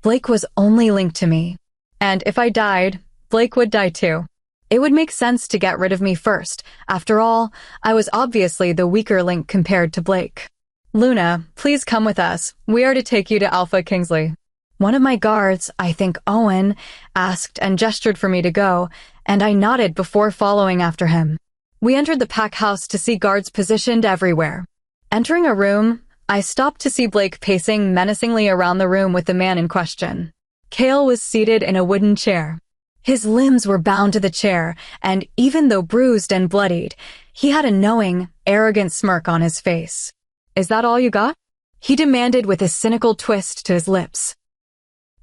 Blake was only linked to me. And if I died, Blake would die too. It would make sense to get rid of me first. After all, I was obviously the weaker link compared to Blake. "Luna, please come with us. We are to take you to Alpha Kingsley." One of my guards, I think Owen, asked and gestured for me to go, and I nodded before following after him. We entered the pack house to see guards positioned everywhere. Entering a room, I stopped to see Blake pacing menacingly around the room with the man in question. Cale was seated in a wooden chair. His limbs were bound to the chair, and even though bruised and bloodied, he had a knowing, arrogant smirk on his face. "Is that all you got?" he demanded with a cynical twist to his lips.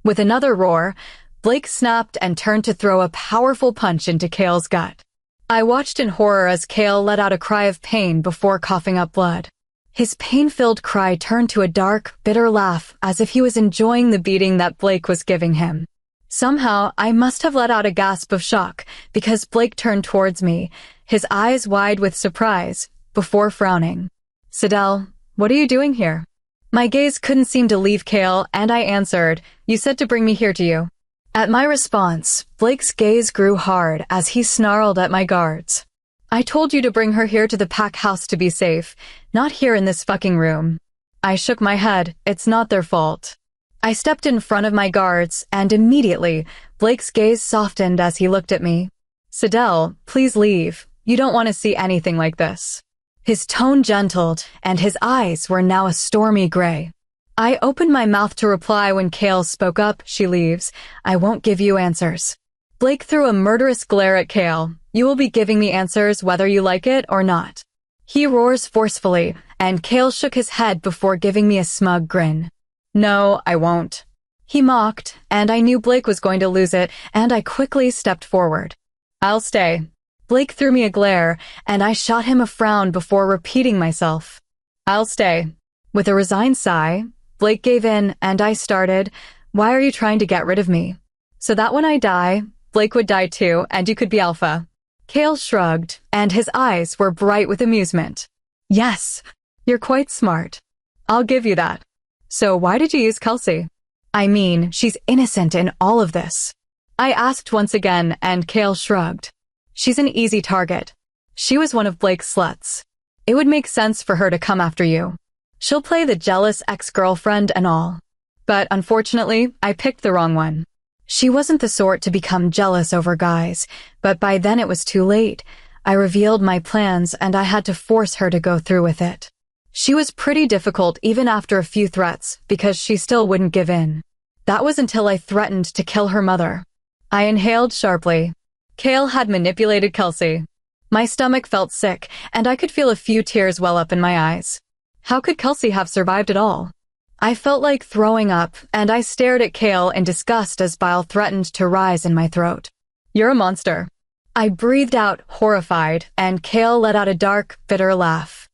With another roar, Blake snapped and turned to throw a powerful punch into Cale's gut. I watched in horror as Cale let out a cry of pain before coughing up blood. His pain-filled cry turned to a dark, bitter laugh as if he was enjoying the beating that Blake was giving him. Somehow, I must have let out a gasp of shock because Blake turned towards me, his eyes wide with surprise, before frowning. "Sidel, what are you doing here?" My gaze couldn't seem to leave Cale, and I answered, "You said to bring me here to you." At my response, Blake's gaze grew hard as he snarled at my guards. "I told you to bring her here to the pack house to be safe, not here in this fucking room." I shook my head. It's not their fault. I stepped in front of my guards, and immediately, Blake's gaze softened as he looked at me. "Sidel, please leave. You don't want to see anything like this." His tone gentled, and his eyes were now a stormy gray. I opened my mouth to reply when Cale spoke up. "She leaves. I won't give you answers." Blake threw a murderous glare at Cale. "You will be giving me answers whether you like it or not." He roars forcefully, and Cale shook his head before giving me a smug grin. "No, I won't." He mocked, and I knew Blake was going to lose it, and I quickly stepped forward. "I'll stay." Blake threw me a glare, and I shot him a frown before repeating myself. "I'll stay." With a resigned sigh, Blake gave in, and I started, "Why are you trying to get rid of me?" "So that when I die, Blake would die too, and you could be alpha." Cale shrugged, and his eyes were bright with amusement. "Yes, you're quite smart. I'll give you that. So why did you use Kelsey?" "I mean, she's innocent in all of this." I asked once again, and Cale shrugged. "She's an easy target. She was one of Blake's sluts. It would make sense for her to come after you. She'll play the jealous ex-girlfriend and all. But unfortunately, I picked the wrong one. She wasn't the sort to become jealous over guys, but by then it was too late. I revealed my plans, and I had to force her to go through with it. She was pretty difficult even after a few threats, because she still wouldn't give in. That was until I threatened to kill her mother." I inhaled sharply. Cale had manipulated Kelsey. My stomach felt sick, and I could feel a few tears well up in my eyes. How could Kelsey have survived at all? I felt like throwing up, and I stared at Cale in disgust as bile threatened to rise in my throat. "You're a monster." I breathed out, horrified, and Cale let out a dark, bitter laugh.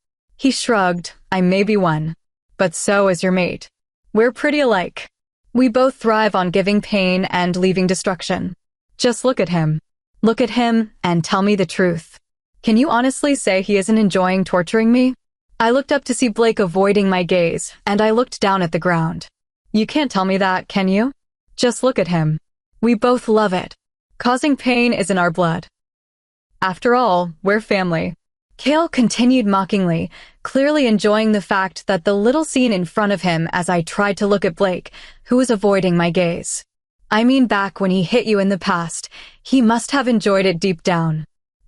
He shrugged. I may be one. But so is your mate. We're pretty alike. We both thrive on giving pain and leaving destruction. Just look at him. Look at him and tell me the truth. Can you honestly say he isn't enjoying torturing me? I looked up to see Blake avoiding my gaze, and I looked down at the ground. You can't tell me that, can you? Just look at him. We both love it. Causing pain is in our blood. After all, we're family. Cale continued mockingly, clearly enjoying the fact that the little scene in front of him as I tried to look at Blake, who was avoiding my gaze. I mean, back when he hit you in the past, he must have enjoyed it deep down.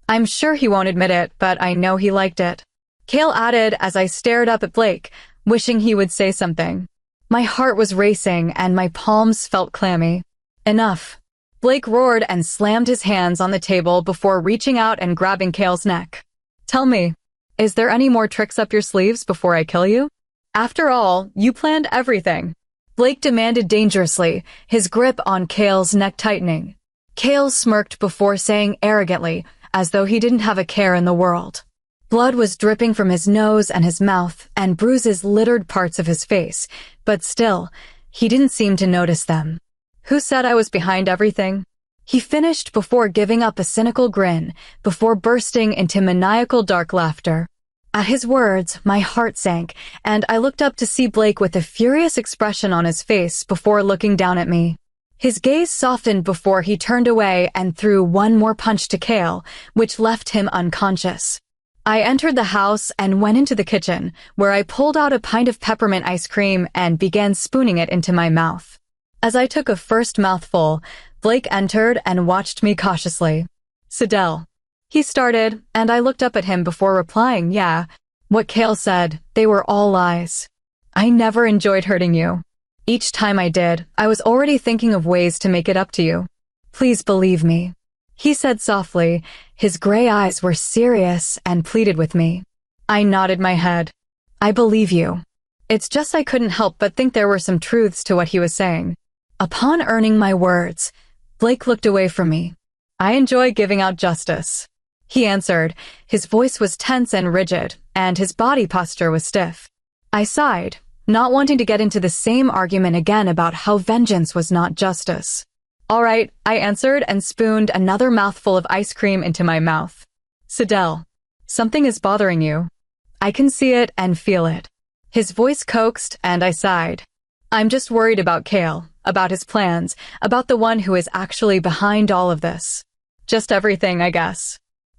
I'm sure he won't admit it, but I know he liked it. Cale added as I stared up at Blake, wishing he would say something. My heart was racing and my palms felt clammy. Enough. Blake roared and slammed his hands on the table before reaching out and grabbing Cale's neck. Tell me, is there any more tricks up your sleeves before I kill you? After all, you planned everything. Blake demanded dangerously, his grip on Cale's neck tightening. Cale smirked before saying arrogantly, as though he didn't have a care in the world. Blood was dripping from his nose and his mouth, and bruises littered parts of his face, but still, he didn't seem to notice them. Who said I was behind everything? He finished before giving up a cynical grin, before bursting into maniacal dark laughter. At his words, my heart sank, and I looked up to see Blake with a furious expression on his face before looking down at me. His gaze softened before he turned away and threw one more punch to Cale, which left him unconscious. I entered the house and went into the kitchen, where I pulled out a pint of peppermint ice cream and began spooning it into my mouth. As I took a first mouthful, Blake entered and watched me cautiously. Sidel. He started, and I looked up at him before replying, yeah. What Cale said, they were all lies. I never enjoyed hurting you. Each time I did, I was already thinking of ways to make it up to you. Please believe me. He said softly, his gray eyes were serious and pleaded with me. I nodded my head. I believe you. It's just I couldn't help but think there were some truths to what he was saying. Upon earning my words, Blake looked away from me. I enjoy giving out justice. He answered. His voice was tense and rigid, and his body posture was stiff. I sighed, not wanting to get into the same argument again about how vengeance was not justice. All right, I answered and spooned another mouthful of ice cream into my mouth. Sidel, something is bothering you. I can see it and feel it. His voice coaxed, and I sighed. I'm just worried about Cale, about his plans, about the one who is actually behind all of this. Just everything, I guess.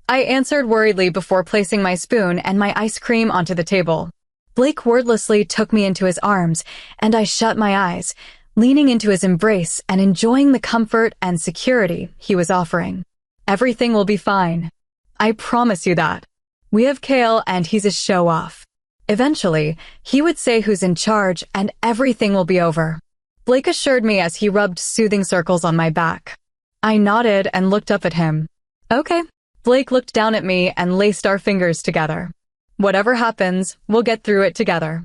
I answered worriedly before placing my spoon and my ice cream onto the table. Blake wordlessly took me into his arms, and I shut my eyes, leaning into his embrace and enjoying the comfort and security he was offering. Everything will be fine. I promise you that. We have Cale and he's a show-off. Eventually, he would say who's in charge and everything will be over. Blake assured me as he rubbed soothing circles on my back. I nodded and looked up at him. Okay. Blake looked down at me and laced our fingers together. Whatever happens, we'll get through it together.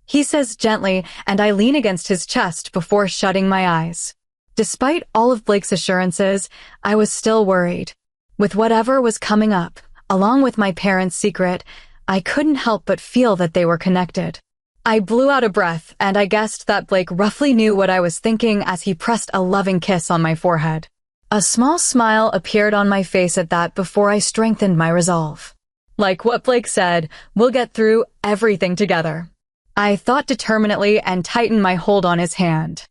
He says gently, and I lean against his chest before shutting my eyes. Despite all of Blake's assurances, I was still worried. With whatever was coming up, along with my parents' secret, I couldn't help but feel that they were connected. I blew out a breath, and I guessed that Blake roughly knew what I was thinking as he pressed a loving kiss on my forehead. A small smile appeared on my face at that before I strengthened my resolve. Like what Blake said, we'll get through everything together. I thought determinately and tightened my hold on his hand.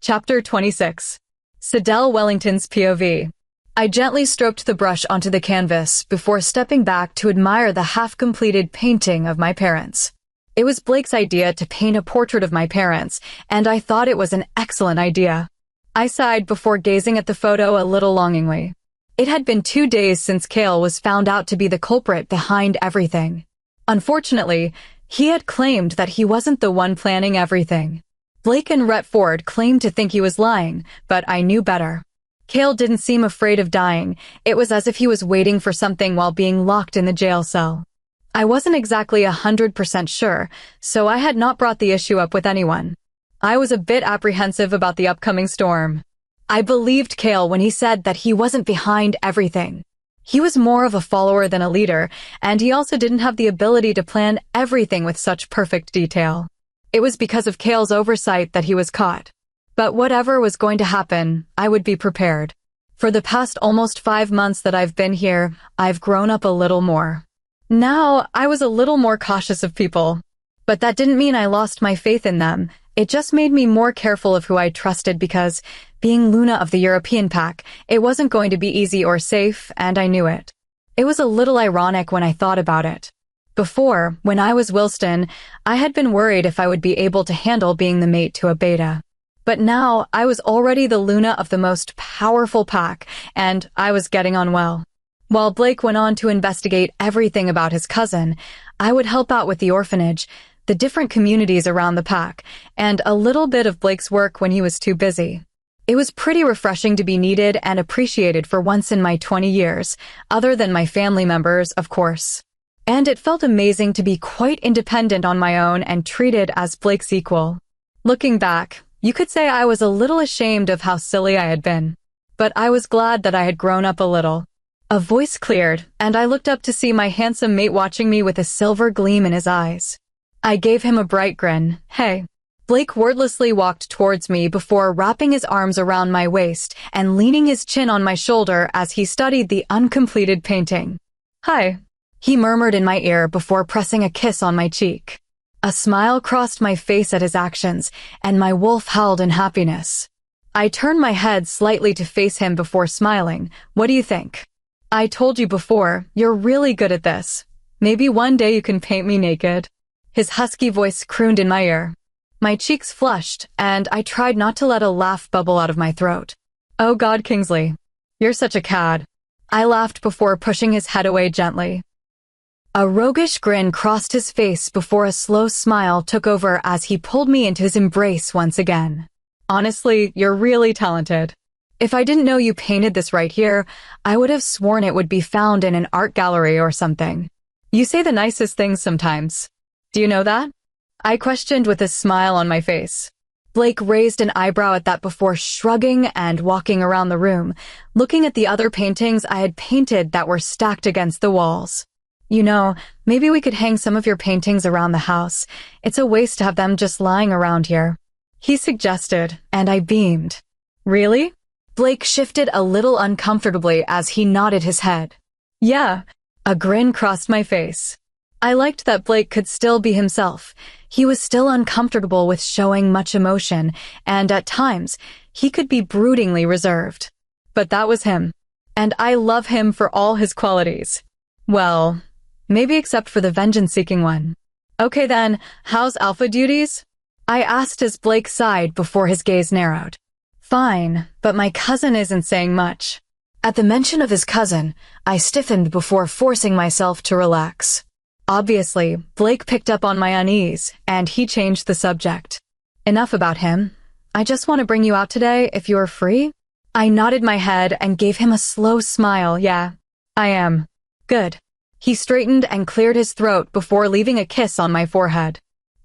Chapter 26. Sidel Wellington's POV. I gently stroked the brush onto the canvas before stepping back to admire the half-completed painting of my parents. It was Blake's idea to paint a portrait of my parents, and I thought it was an excellent idea. I sighed before gazing at the photo a little longingly. It had been 2 days since Cale was found out to be the culprit behind everything. Unfortunately, he had claimed that he wasn't the one planning everything. Blake and Retford claimed to think he was lying, but I knew better. Cale didn't seem afraid of dying. It was as if he was waiting for something while being locked in the jail cell. I wasn't exactly 100% sure, so I had not brought the issue up with anyone. I was a bit apprehensive about the upcoming storm. I believed Cale when he said that he wasn't behind everything. He was more of a follower than a leader, and he also didn't have the ability to plan everything with such perfect detail. It was because of Kale's oversight that he was caught. But whatever was going to happen, I would be prepared. For the past almost 5 months that I've been here, I've grown up a little more. Now, I was a little more cautious of people. But that didn't mean I lost my faith in them. It just made me more careful of who I trusted because, being Luna of the European pack, it wasn't going to be easy or safe, and I knew it. It was a little ironic when I thought about it. Before, when I was Wilston, I had been worried if I would be able to handle being the mate to a beta. But now, I was already the Luna of the most powerful pack, and I was getting on well. While Blake went on to investigate everything about his cousin, I would help out with the orphanage, the different communities around the pack, and a little bit of Blake's work when he was too busy. It was pretty refreshing to be needed and appreciated for once in my 20 years, other than my family members, of course. And it felt amazing to be quite independent on my own and treated as Blake's equal. Looking back, you could say I was a little ashamed of how silly I had been. But I was glad that I had grown up a little. A voice cleared, and I looked up to see my handsome mate watching me with a silver gleam in his eyes. I gave him a bright grin. Hey. Blake wordlessly walked towards me before wrapping his arms around my waist and leaning his chin on my shoulder as he studied the uncompleted painting. Hi. He murmured in my ear before pressing a kiss on my cheek. A smile crossed my face at his actions, and my wolf howled in happiness. I turned my head slightly to face him before smiling. What do you think? I told you before, you're really good at this. Maybe one day you can paint me naked. His husky voice crooned in my ear. My cheeks flushed, and I tried not to let a laugh bubble out of my throat. Oh God, Kingsley. You're such a cad. I laughed before pushing his head away gently. A roguish grin crossed his face before a slow smile took over as he pulled me into his embrace once again. Honestly, you're really talented. If I didn't know you painted this right here, I would have sworn it would be found in an art gallery or something. You say the nicest things sometimes. Do you know that? I questioned with a smile on my face. Blake raised an eyebrow at that before shrugging and walking around the room, looking at the other paintings I had painted that were stacked against the walls. You know, maybe we could hang some of your paintings around the house. It's a waste to have them just lying around here. He suggested, and I beamed. Really? Blake shifted a little uncomfortably as he nodded his head. Yeah. A grin crossed my face. I liked that Blake could still be himself. He was still uncomfortable with showing much emotion, and at times, he could be broodingly reserved. But that was him. And I love him for all his qualities. Well, maybe except for the vengeance-seeking one. Okay then, how's alpha duties? I asked as Blake sighed before his gaze narrowed. Fine, but my cousin isn't saying much. At the mention of his cousin, I stiffened before forcing myself to relax. Obviously, Blake picked up on my unease, and he changed the subject. Enough about him. I just want to bring you out today if you're free. I nodded my head and gave him a slow smile. Yeah, I am. Good. He straightened and cleared his throat before leaving a kiss on my forehead.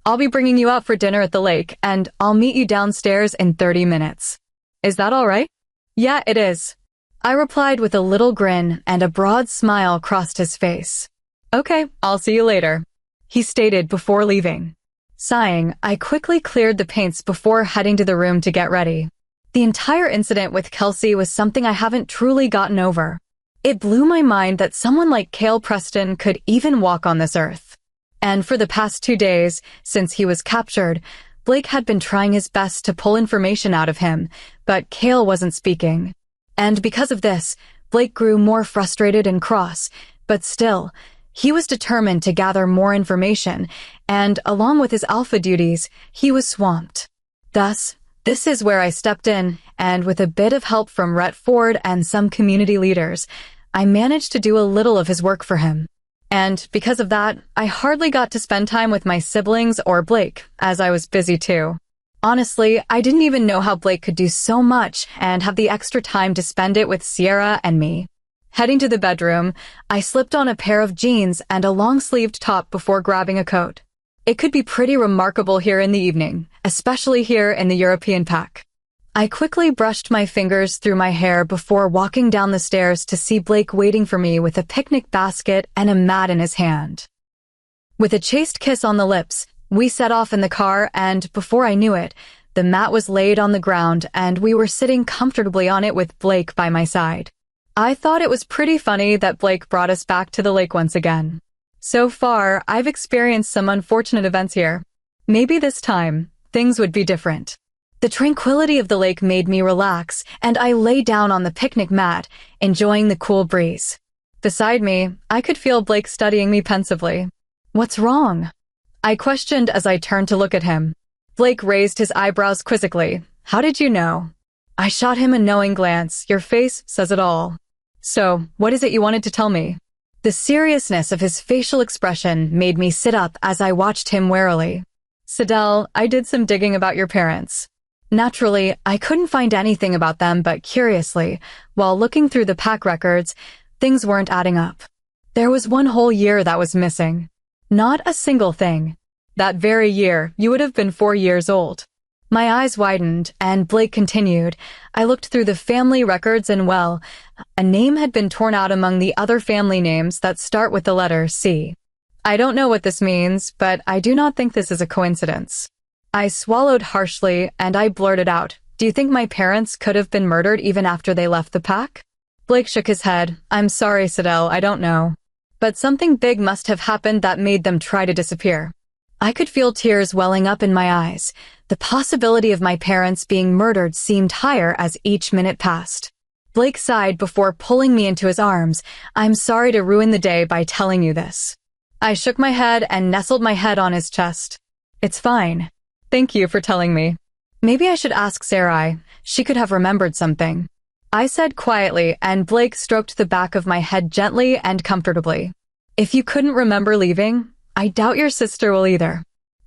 I'll be bringing you out for dinner at the lake, and I'll meet you downstairs in 30 minutes. Is that all right? Yeah, it is. I replied with a little grin, and a broad smile crossed his face. Okay, I'll see you later, he stated before leaving. Sighing, I quickly cleared the paints before heading to the room to get ready. The entire incident with Kelsey was something I haven't truly gotten over. It blew my mind that someone like Cale Preston could even walk on this earth. And for the past 2 days, since he was captured, Blake had been trying his best to pull information out of him, but Cale wasn't speaking. And because of this, Blake grew more frustrated and cross, but still, he was determined to gather more information, and along with his alpha duties, he was swamped. Thus, this is where I stepped in, and with a bit of help from Rhett Ford and some community leaders, I managed to do a little of his work for him. And because of that, I hardly got to spend time with my siblings or Blake, as I was busy too. Honestly, I didn't even know how Blake could do so much and have the extra time to spend it with Sierra and me. Heading to the bedroom, I slipped on a pair of jeans and a long-sleeved top before grabbing a coat. It could be pretty remarkable here in the evening, especially here in the European pack. I quickly brushed my fingers through my hair before walking down the stairs to see Blake waiting for me with a picnic basket and a mat in his hand. With a chaste kiss on the lips, we set off in the car, and before I knew it, the mat was laid on the ground and we were sitting comfortably on it with Blake by my side. I thought it was pretty funny that Blake brought us back to the lake once again. So far, I've experienced some unfortunate events here. Maybe this time, things would be different. The tranquility of the lake made me relax, and I lay down on the picnic mat, enjoying the cool breeze. Beside me, I could feel Blake studying me pensively. "What's wrong?" I questioned as I turned to look at him. Blake raised his eyebrows quizzically. "How did you know?" I shot him a knowing glance. "Your face says it all." "So, what is it you wanted to tell me?" The seriousness of his facial expression made me sit up as I watched him warily. "Sidel, I did some digging about your parents." Naturally, I couldn't find anything about them, but curiously, while looking through the pack records, things weren't adding up. There was one whole year that was missing. Not a single thing. That very year, you would have been 4 years old. My eyes widened, and Blake continued. I looked through the family records and well, a name had been torn out among the other family names that start with the letter C. I don't know what this means, but I do not think this is a coincidence. I swallowed harshly, and I blurted out, "Do you think my parents could have been murdered even after they left the pack?" Blake shook his head. "I'm sorry, Sidel, I don't know. But something big must have happened that made them try to disappear." I could feel tears welling up in my eyes. The possibility of my parents being murdered seemed higher as each minute passed. Blake sighed before pulling me into his arms. "I'm sorry to ruin the day by telling you this." I shook my head and nestled my head on his chest. "It's fine. Thank you for telling me. Maybe I should ask Sarai. She could have remembered something." I said quietly, and Blake stroked the back of my head gently and comfortably. "If you couldn't remember leaving, I doubt your sister will either.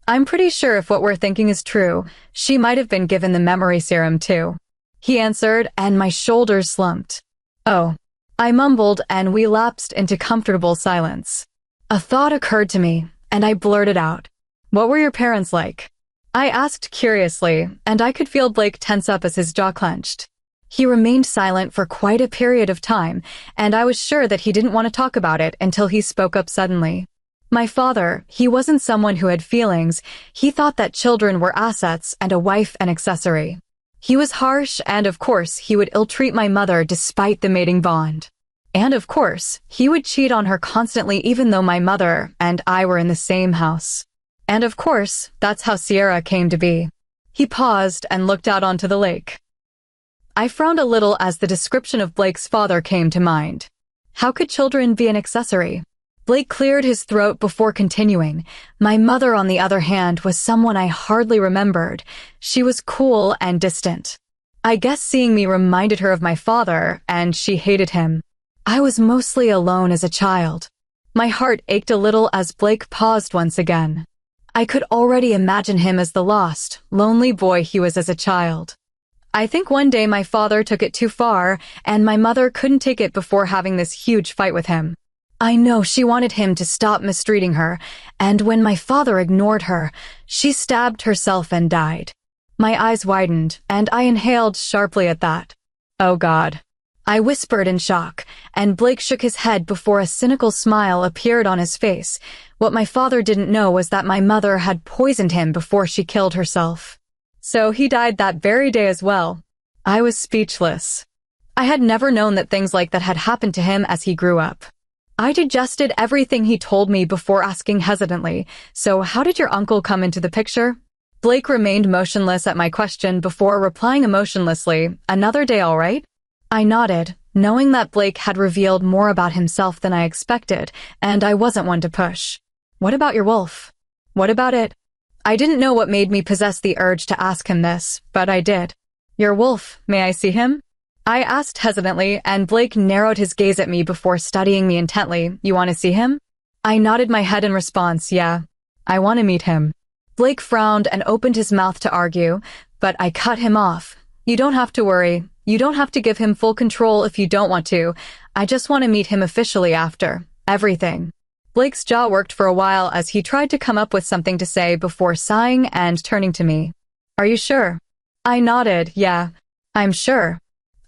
I'm pretty sure if what we're thinking is true, she might have been given the memory serum too." He answered, and my shoulders slumped. "Oh." I mumbled, and we lapsed into comfortable silence. A thought occurred to me, and I blurted out. "What were your parents like?" I asked curiously, and I could feel Blake tense up as his jaw clenched. He remained silent for quite a period of time, and I was sure that he didn't want to talk about it until he spoke up suddenly. "My father, he wasn't someone who had feelings. He thought that children were assets and a wife an accessory. He was harsh, and of course, he would ill-treat my mother despite the mating bond. And of course, he would cheat on her constantly even though my mother and I were in the same house. And of course, that's how Sierra came to be." He paused and looked out onto the lake. I frowned a little as the description of Blake's father came to mind. How could children be an accessory? Blake cleared his throat before continuing. "My mother, on the other hand, was someone I hardly remembered. She was cool and distant. I guess seeing me reminded her of my father, and she hated him. I was mostly alone as a child." My heart ached a little as Blake paused once again. I could already imagine him as the lost, lonely boy he was as a child. I think one day my father took it too far, and my mother couldn't take it before having this huge fight with him. I know she wanted him to stop mistreating her, and when my father ignored her, she stabbed herself and died. My eyes widened, and I inhaled sharply at that. "Oh God." I whispered in shock, and Blake shook his head before a cynical smile appeared on his face. What my father didn't know was that my mother had poisoned him before she killed herself. So he died that very day as well. I was speechless. I had never known that things like that had happened to him as he grew up. I digested everything he told me before asking hesitantly, "So how did your uncle come into the picture?" Blake remained motionless at my question before replying emotionlessly, "Another day, all right?" I nodded, knowing that Blake had revealed more about himself than I expected, and I wasn't one to push. "What about your wolf? What about it?" I didn't know what made me possess the urge to ask him this, but I did. "Your wolf, may I see him?" I asked hesitantly, and Blake narrowed his gaze at me before studying me intently. "You want to see him?" I nodded my head in response. "Yeah, I want to meet him." Blake frowned and opened his mouth to argue, but I cut him off. "You don't have to worry. You don't have to give him full control if you don't want to. I just want to meet him officially after everything." Blake's jaw worked for a while as he tried to come up with something to say before sighing and turning to me. "Are you sure?" I nodded. "Yeah, I'm sure.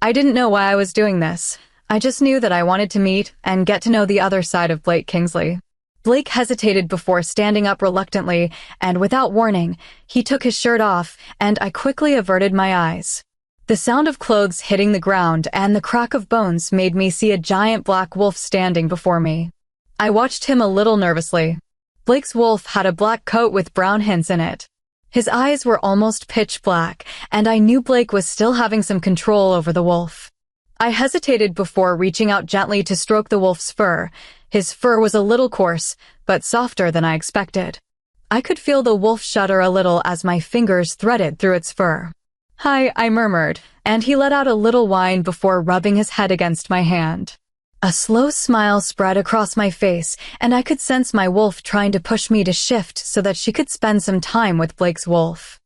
I didn't know why I was doing this. I just knew that I wanted to meet and get to know the other side of Blake Kingsley. Blake hesitated before standing up reluctantly, and without warning, he took his shirt off, and I quickly averted my eyes. The sound of clothes hitting the ground and the crack of bones made me see a giant black wolf standing before me. I watched him a little nervously. Blake's wolf had a black coat with brown hints in it. His eyes were almost pitch black, and I knew Blake was still having some control over the wolf. I hesitated before reaching out gently to stroke the wolf's fur. His fur was a little coarse, but softer than I expected. I could feel the wolf shudder a little as my fingers threaded through its fur. "Hi," I murmured, and he let out a little whine before rubbing his head against my hand. A slow smile spread across my face, and I could sense my wolf trying to push me to shift so that she could spend some time with Blake's wolf.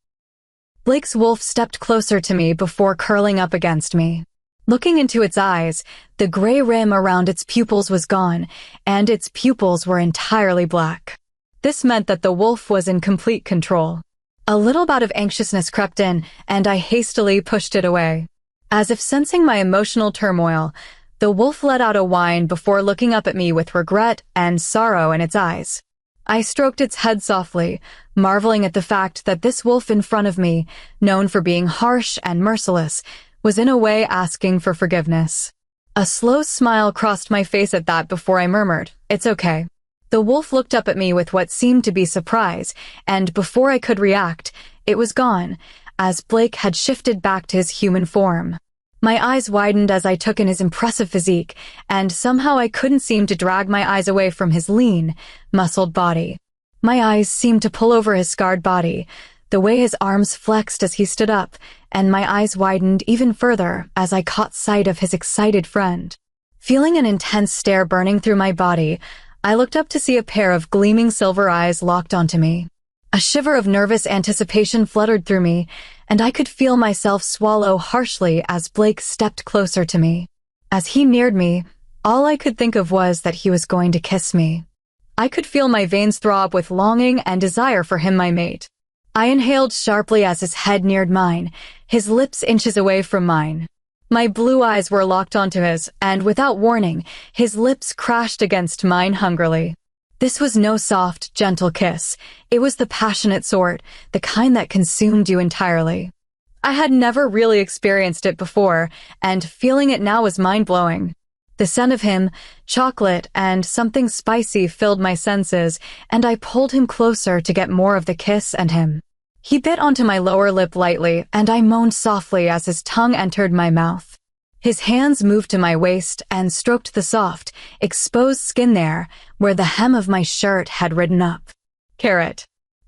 Blake's wolf stepped closer to me before curling up against me. Looking into its eyes, the gray rim around its pupils was gone, and its pupils were entirely black. This meant that the wolf was in complete control. A little bout of anxiousness crept in, and I hastily pushed it away. As if sensing my emotional turmoil, the wolf let out a whine before looking up at me with regret and sorrow in its eyes. I stroked its head softly, marveling at the fact that this wolf in front of me, known for being harsh and merciless, was in a way asking for forgiveness. A slow smile crossed my face at that before I murmured, "It's okay." The wolf looked up at me with what seemed to be surprise, and before I could react, it was gone, as Blake had shifted back to his human form. My eyes widened as I took in his impressive physique, and somehow I couldn't seem to drag my eyes away from his lean, muscled body. My eyes seemed to pull over his scarred body, the way his arms flexed as he stood up, and my eyes widened even further as I caught sight of his excited friend. Feeling an intense stare burning through my body, I looked up to see a pair of gleaming silver eyes locked onto me. A shiver of nervous anticipation fluttered through me, and I could feel myself swallow harshly as Blake stepped closer to me. As he neared me, all I could think of was that he was going to kiss me. I could feel my veins throb with longing and desire for him, my mate. I inhaled sharply as his head neared mine, his lips inches away from mine. My blue eyes were locked onto his, and without warning, his lips crashed against mine hungrily. This was no soft, gentle kiss. It was the passionate sort, the kind that consumed you entirely. I had never really experienced it before, and feeling it now was mind-blowing. The scent of him, chocolate, and something spicy filled my senses, and I pulled him closer to get more of the kiss and him. He bit onto my lower lip lightly, and I moaned softly as his tongue entered my mouth. His hands moved to my waist and stroked the soft, exposed skin there, where the hem of my shirt had ridden up. Carrot.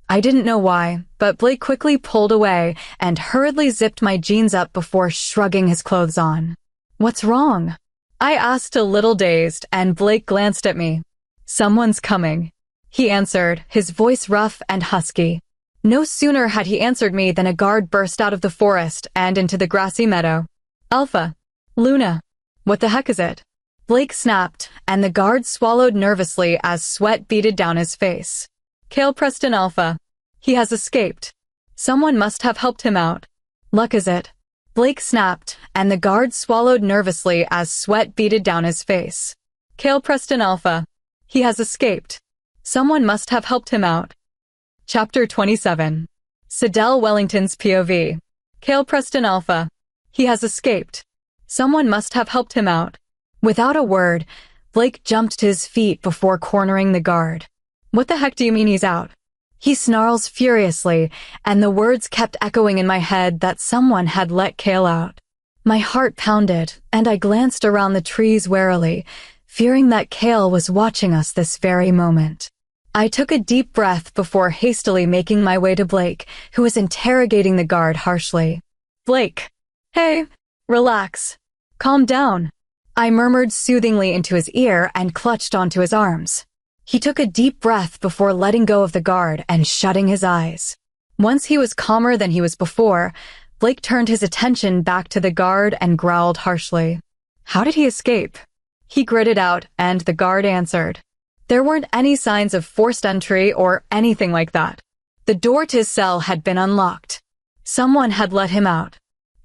I didn't know why, but Blake quickly pulled away and hurriedly zipped my jeans up before shrugging his clothes on. "What's wrong?" I asked, a little dazed, and Blake glanced at me. "Someone's coming," he answered, his voice rough and husky. No sooner had he answered me than a guard burst out of the forest and into the grassy meadow. "Alpha. Luna. What the heck is it?" Blake snapped, and the guard swallowed nervously as sweat beaded down his face. "Cale Preston Alpha. He has escaped. Someone must have helped him out. Luck is it?" Blake snapped, and the guard swallowed nervously as sweat beaded down his face. "Cale Preston Alpha. He has escaped. Someone must have helped him out." Chapter 27. Sidell Wellington's POV. Cale Preston Alpha. He has escaped. Someone must have helped him out. Without a word, Blake jumped to his feet before cornering the guard. "What the heck do you mean he's out?" He snarls furiously, and the words kept echoing in my head that someone had let Cale out. My heart pounded, and I glanced around the trees warily, fearing that Cale was watching us this very moment. I took a deep breath before hastily making my way to Blake, who was interrogating the guard harshly. "Blake. Hey, relax. Calm down," I murmured soothingly into his ear and clutched onto his arms. He took a deep breath before letting go of the guard and shutting his eyes. Once he was calmer than he was before, Blake turned his attention back to the guard and growled harshly. "How did he escape?" He gritted out, and the guard answered. There weren't any signs of forced entry or anything like that. The door to his cell had been unlocked. Someone had let him out.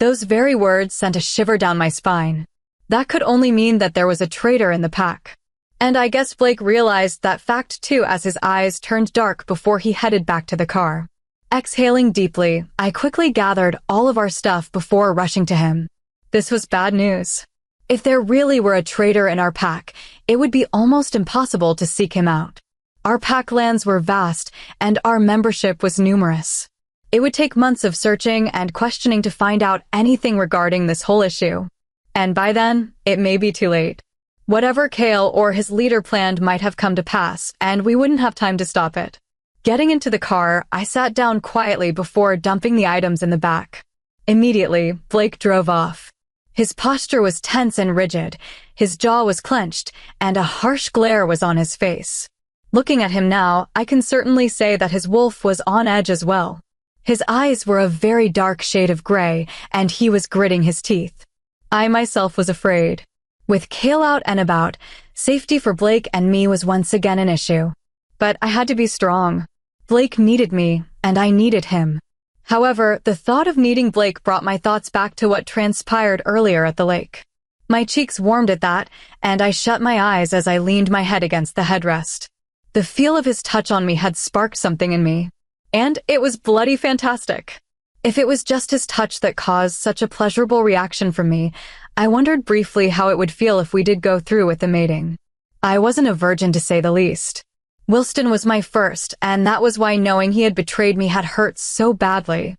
Those very words sent a shiver down my spine. That could only mean that there was a traitor in the pack. And I guess Blake realized that fact too as his eyes turned dark before he headed back to the car. Exhaling deeply, I quickly gathered all of our stuff before rushing to him. This was bad news. If there really were a traitor in our pack, it would be almost impossible to seek him out. Our pack lands were vast, and our membership was numerous. It would take months of searching and questioning to find out anything regarding this whole issue. And by then, it may be too late. Whatever Kale or his leader planned might have come to pass, and we wouldn't have time to stop it. Getting into the car, I sat down quietly before dumping the items in the back. Immediately, Blake drove off. His posture was tense and rigid, his jaw was clenched, and a harsh glare was on his face. Looking at him now, I can certainly say that his wolf was on edge as well. His eyes were a very dark shade of gray, and he was gritting his teeth. I myself was afraid. With Kale out and about, safety for Blake and me was once again an issue. But I had to be strong. Blake needed me, and I needed him. However, the thought of needing Blake brought my thoughts back to what transpired earlier at the lake. My cheeks warmed at that, and I shut my eyes as I leaned my head against the headrest. The feel of his touch on me had sparked something in me. And it was bloody fantastic. If it was just his touch that caused such a pleasurable reaction from me, I wondered briefly how it would feel if we did go through with the mating. I wasn't a virgin to say the least. Wilston was my first, and that was why knowing he had betrayed me had hurt so badly.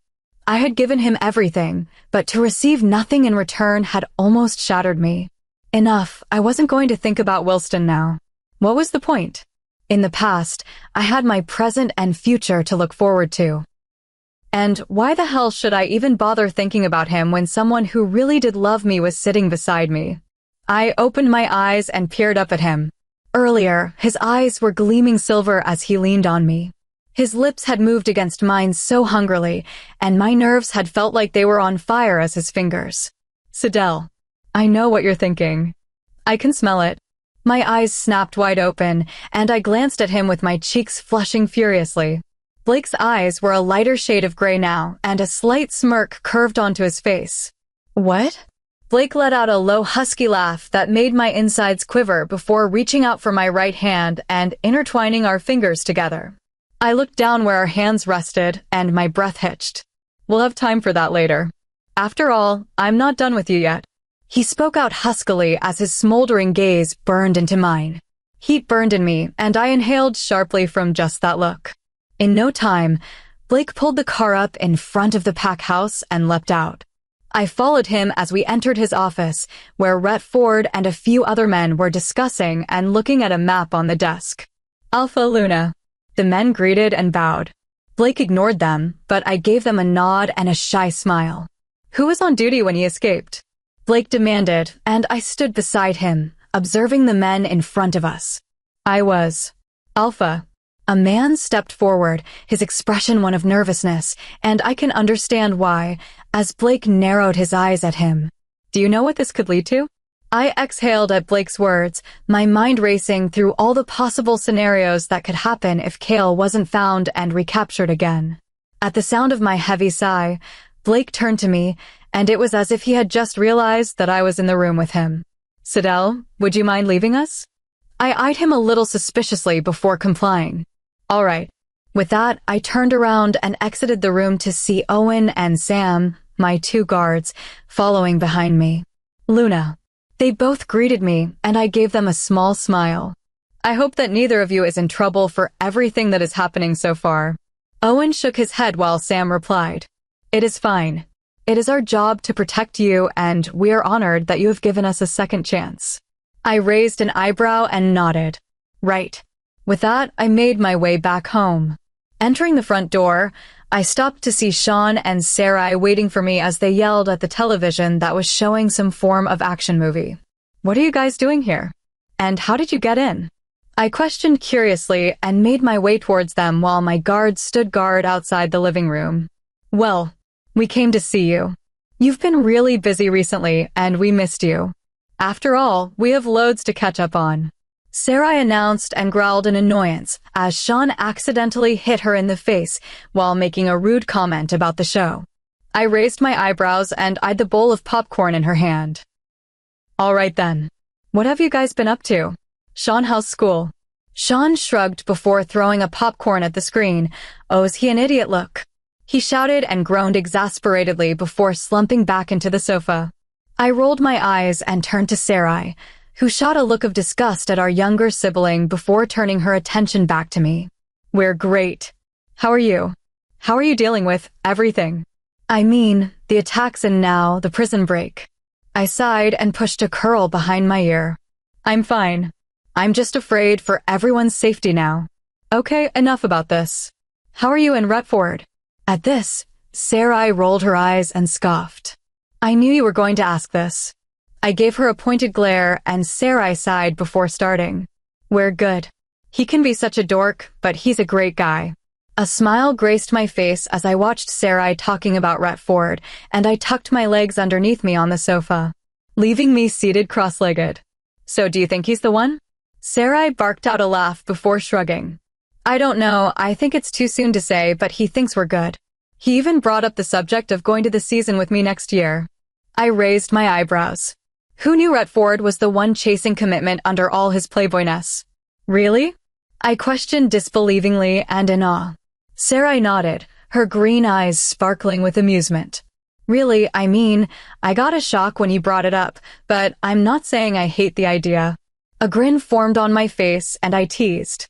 I had given him everything, but to receive nothing in return had almost shattered me. Enough, I wasn't going to think about Wilston now. What was the point? In the past, I had my present and future to look forward to. And why the hell should I even bother thinking about him when someone who really did love me was sitting beside me? I opened my eyes and peered up at him. Earlier, his eyes were gleaming silver as he leaned on me. His lips had moved against mine so hungrily, and my nerves had felt like they were on fire as his fingers. Sidel, I know what you're thinking. I can smell it. My eyes snapped wide open, and I glanced at him with my cheeks flushing furiously. Blake's eyes were a lighter shade of gray now, and a slight smirk curved onto his face. What? Blake let out a low, husky laugh that made my insides quiver before reaching out for my right hand and intertwining our fingers together. I looked down where our hands rested, and my breath hitched. We'll have time for that later. After all, I'm not done with you yet. He spoke out huskily as his smoldering gaze burned into mine. Heat burned in me, and I inhaled sharply from just that look. In no time, Blake pulled the car up in front of the pack house and leapt out. I followed him as we entered his office, where Rhett Ford and a few other men were discussing and looking at a map on the desk. Alpha Luna. The men greeted and bowed. Blake ignored them, but I gave them a nod and a shy smile. Who was on duty when he escaped? Blake demanded, and I stood beside him, observing the men in front of us. I was. Alpha. A man stepped forward, his expression one of nervousness, and I can understand why, as Blake narrowed his eyes at him. Do you know what this could lead to? I exhaled at Blake's words, my mind racing through all the possible scenarios that could happen if Kale wasn't found and recaptured again. At the sound of my heavy sigh, Blake turned to me, and it was as if he had just realized that I was in the room with him. Sidel, would you mind leaving us? I eyed him a little suspiciously before complying. All right. With that, I turned around and exited the room to see Owen and Sam, my two guards, following behind me. Luna. They both greeted me, and I gave them a small smile. I hope that neither of you is in trouble for everything that is happening so far. Owen shook his head while Sam replied. It is fine. It is our job to protect you, and we are honored that you have given us a second chance. I raised an eyebrow and nodded. Right. With that, I made my way back home. Entering the front door, I stopped to see Sean and Sarai waiting for me as they yelled at the television that was showing some form of action movie. What are you guys doing here? And how did you get in? I questioned curiously and made my way towards them while my guards stood guard outside the living room. Well, we came to see you. You've been really busy recently, and we missed you. After all, we have loads to catch up on. Sarai announced and growled in annoyance as Sean accidentally hit her in the face while making a rude comment about the show. I raised my eyebrows and eyed the bowl of popcorn in her hand. All right then. What have you guys been up to? Sean, how's school? Sean shrugged before throwing a popcorn at the screen. Oh, is he an idiot? Look. He shouted and groaned exasperatedly before slumping back into the sofa. I rolled my eyes and turned to Sarai, who shot a look of disgust at our younger sibling before turning her attention back to me. We're great. How are you? How are you dealing with everything? I mean, the attacks and now the prison break. I sighed and pushed a curl behind my ear. I'm fine. I'm just afraid for everyone's safety now. Okay, enough about this. How are you in Retford? At this, Sarai rolled her eyes and scoffed. I knew you were going to ask this. I gave her a pointed glare and Sarai sighed before starting. We're good. He can be such a dork, but he's a great guy. A smile graced my face as I watched Sarai talking about Retford, and I tucked my legs underneath me on the sofa, leaving me seated cross-legged. So do you think he's the one? Sarai barked out a laugh before shrugging. I don't know, I think it's too soon to say, but he thinks we're good. He even brought up the subject of going to the season with me next year. I raised my eyebrows. Who knew Retford was the one chasing commitment under all his playboyness? Really? I questioned disbelievingly and in awe. Sarai nodded, her green eyes sparkling with amusement. Really, I mean, I got a shock when he brought it up, but I'm not saying I hate the idea. A grin formed on my face and I teased.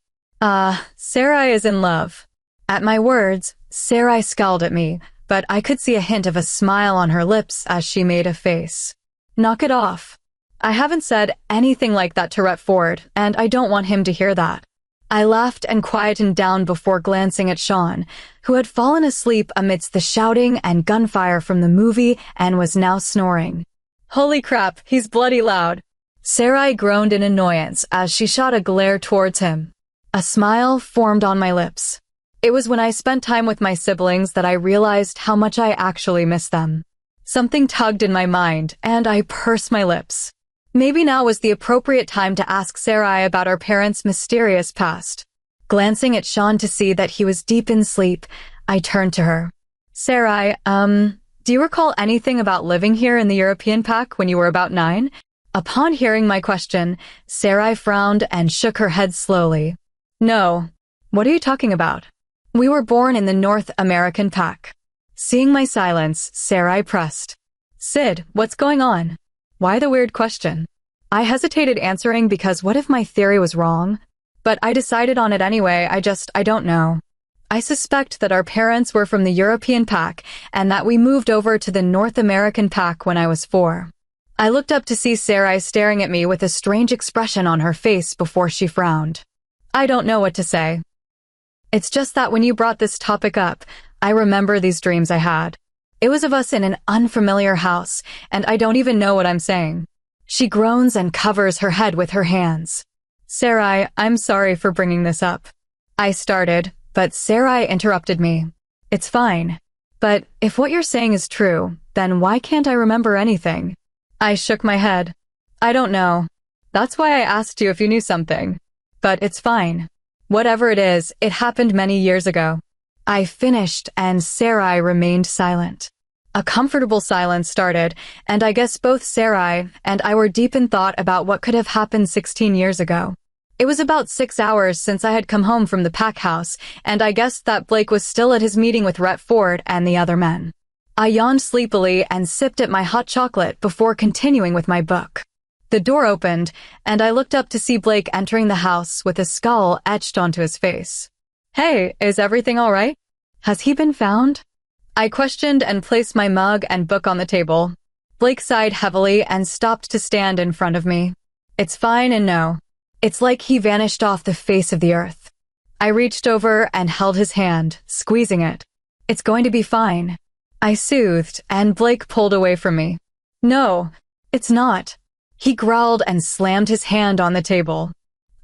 Sarai is in love. At my words, Sarai scowled at me, but I could see a hint of a smile on her lips as she made a face. Knock it off. I haven't said anything like that to Retford, and I don't want him to hear that. I laughed and quietened down before glancing at Sean, who had fallen asleep amidst the shouting and gunfire from the movie and was now snoring. Holy crap, he's bloody loud. Sarai groaned in annoyance as she shot a glare towards him. A smile formed on my lips. It was when I spent time with my siblings that I realized how much I actually miss them. Something tugged in my mind, and I pursed my lips. Maybe now was the appropriate time to ask Sarai about our parents' mysterious past. Glancing at Sean to see that he was deep in sleep, I turned to her. Sarai, do you recall anything about living here in the European Pack when you were about 9? Upon hearing my question, Sarai frowned and shook her head slowly. No. What are you talking about? We were born in the North American Pack. Seeing my silence, Sarai pressed. Sid, what's going on? Why the weird question? I hesitated answering because what if my theory was wrong? But I decided on it anyway, I don't know. I suspect that our parents were from the European Pack and that we moved over to the North American Pack when I was 4. I looked up to see Sarai staring at me with a strange expression on her face before she frowned. I don't know what to say. It's just that when you brought this topic up, I remember these dreams I had. It was of us in an unfamiliar house, and I don't even know what I'm saying. She groans and covers her head with her hands. Sarai, I'm sorry for bringing this up. I started, but Sarai interrupted me. It's fine. But if what you're saying is true, then why can't I remember anything? I shook my head. I don't know. That's why I asked you if you knew something. But it's fine. Whatever it is, it happened many years ago. I finished, and Sarai remained silent. A comfortable silence started, and I guess both Sarai and I were deep in thought about what could have happened 16 years ago. It was about 6 hours since I had come home from the pack house, and I guessed that Blake was still at his meeting with Retford and the other men. I yawned sleepily and sipped at my hot chocolate before continuing with my book. The door opened, and I looked up to see Blake entering the house with a scowl etched onto his face. Hey, is everything all right? Has he been found? I questioned and placed my mug and book on the table. Blake sighed heavily and stopped to stand in front of me. It's fine and no. It's like he vanished off the face of the earth. I reached over and held his hand, squeezing it. It's going to be fine. I soothed, and Blake pulled away from me. No, it's not. He growled and slammed his hand on the table.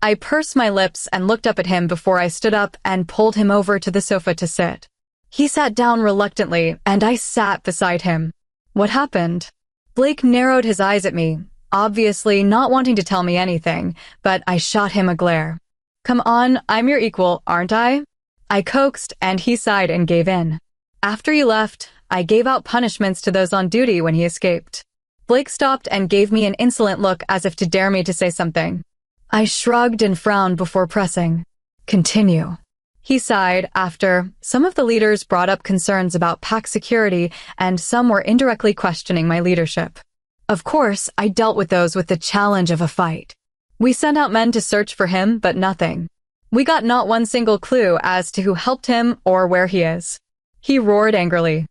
I pursed my lips and looked up at him before I stood up and pulled him over to the sofa to sit. He sat down reluctantly, and I sat beside him. What happened? Blake narrowed his eyes at me, obviously not wanting to tell me anything, but I shot him a glare. Come on, I'm your equal, aren't I? I coaxed, and he sighed and gave in. After you left, I gave out punishments to those on duty when he escaped. Blake stopped and gave me an insolent look as if to dare me to say something. I shrugged and frowned before pressing. Continue. He sighed after some of the leaders brought up concerns about pack security and some were indirectly questioning my leadership. Of course, I dealt with those with the challenge of a fight. We sent out men to search for him, but nothing. We got not one single clue as to who helped him or where he is. He roared angrily.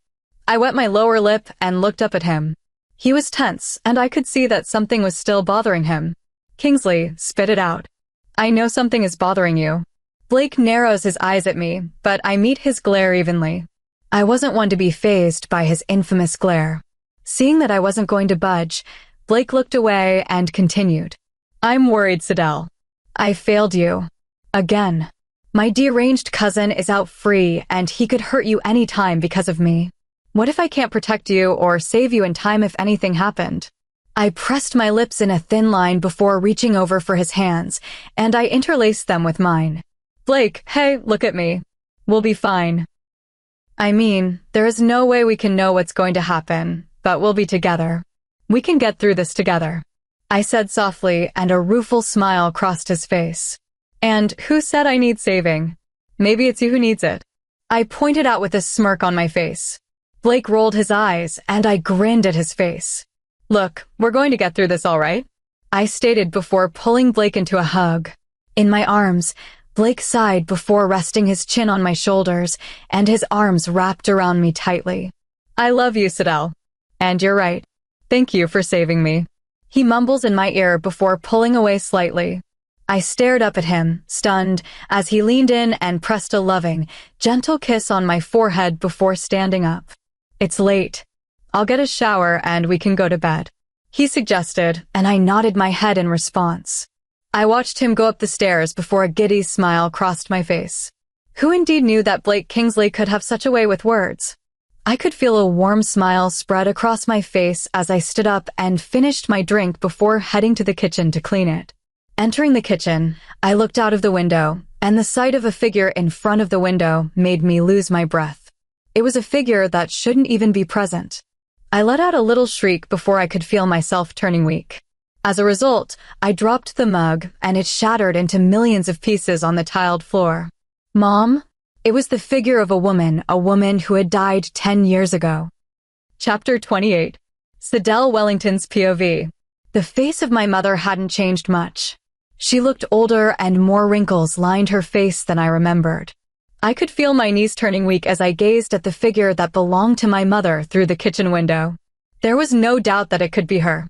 I wet my lower lip and looked up at him. He was tense, and I could see that something was still bothering him. Kingsley, spit it out. I know something is bothering you. Blake narrows his eyes at me, but I meet his glare evenly. I wasn't one to be fazed by his infamous glare. Seeing that I wasn't going to budge, Blake looked away and continued. I'm worried, Sidel. I failed you. Again. My deranged cousin is out free, and he could hurt you any time because of me. What if I can't protect you or save you in time if anything happened? I pressed my lips in a thin line before reaching over for his hands, and I interlaced them with mine. Blake, hey, look at me. We'll be fine. I mean, there is no way we can know what's going to happen, but we'll be together. We can get through this together. I said softly, and a rueful smile crossed his face. And who said I need saving? Maybe it's you who needs it. I pointed out with a smirk on my face. Blake rolled his eyes, and I grinned at his face. Look, we're going to get through this all right, I stated before pulling Blake into a hug. In my arms, Blake sighed before resting his chin on my shoulders, and his arms wrapped around me tightly. I love you, Sidel. And you're right. Thank you for saving me. He mumbles in my ear before pulling away slightly. I stared up at him, stunned, as he leaned in and pressed a loving, gentle kiss on my forehead before standing up. It's late. I'll get a shower and we can go to bed, he suggested, and I nodded my head in response. I watched him go up the stairs before a giddy smile crossed my face. Who indeed knew that Blake Kingsley could have such a way with words? I could feel a warm smile spread across my face as I stood up and finished my drink before heading to the kitchen to clean it. Entering the kitchen, I looked out of the window, and the sight of a figure in front of the window made me lose my breath. It was a figure that shouldn't even be present. I let out a little shriek before I could feel myself turning weak. As a result, I dropped the mug, and it shattered into millions of pieces on the tiled floor. Mom? It was the figure of a woman who had died 10 years ago. Chapter 28. Sidel Wellington's POV. The face of my mother hadn't changed much. She looked older and more wrinkles lined her face than I remembered. I could feel my knees turning weak as I gazed at the figure that belonged to my mother through the kitchen window. There was no doubt that it could be her.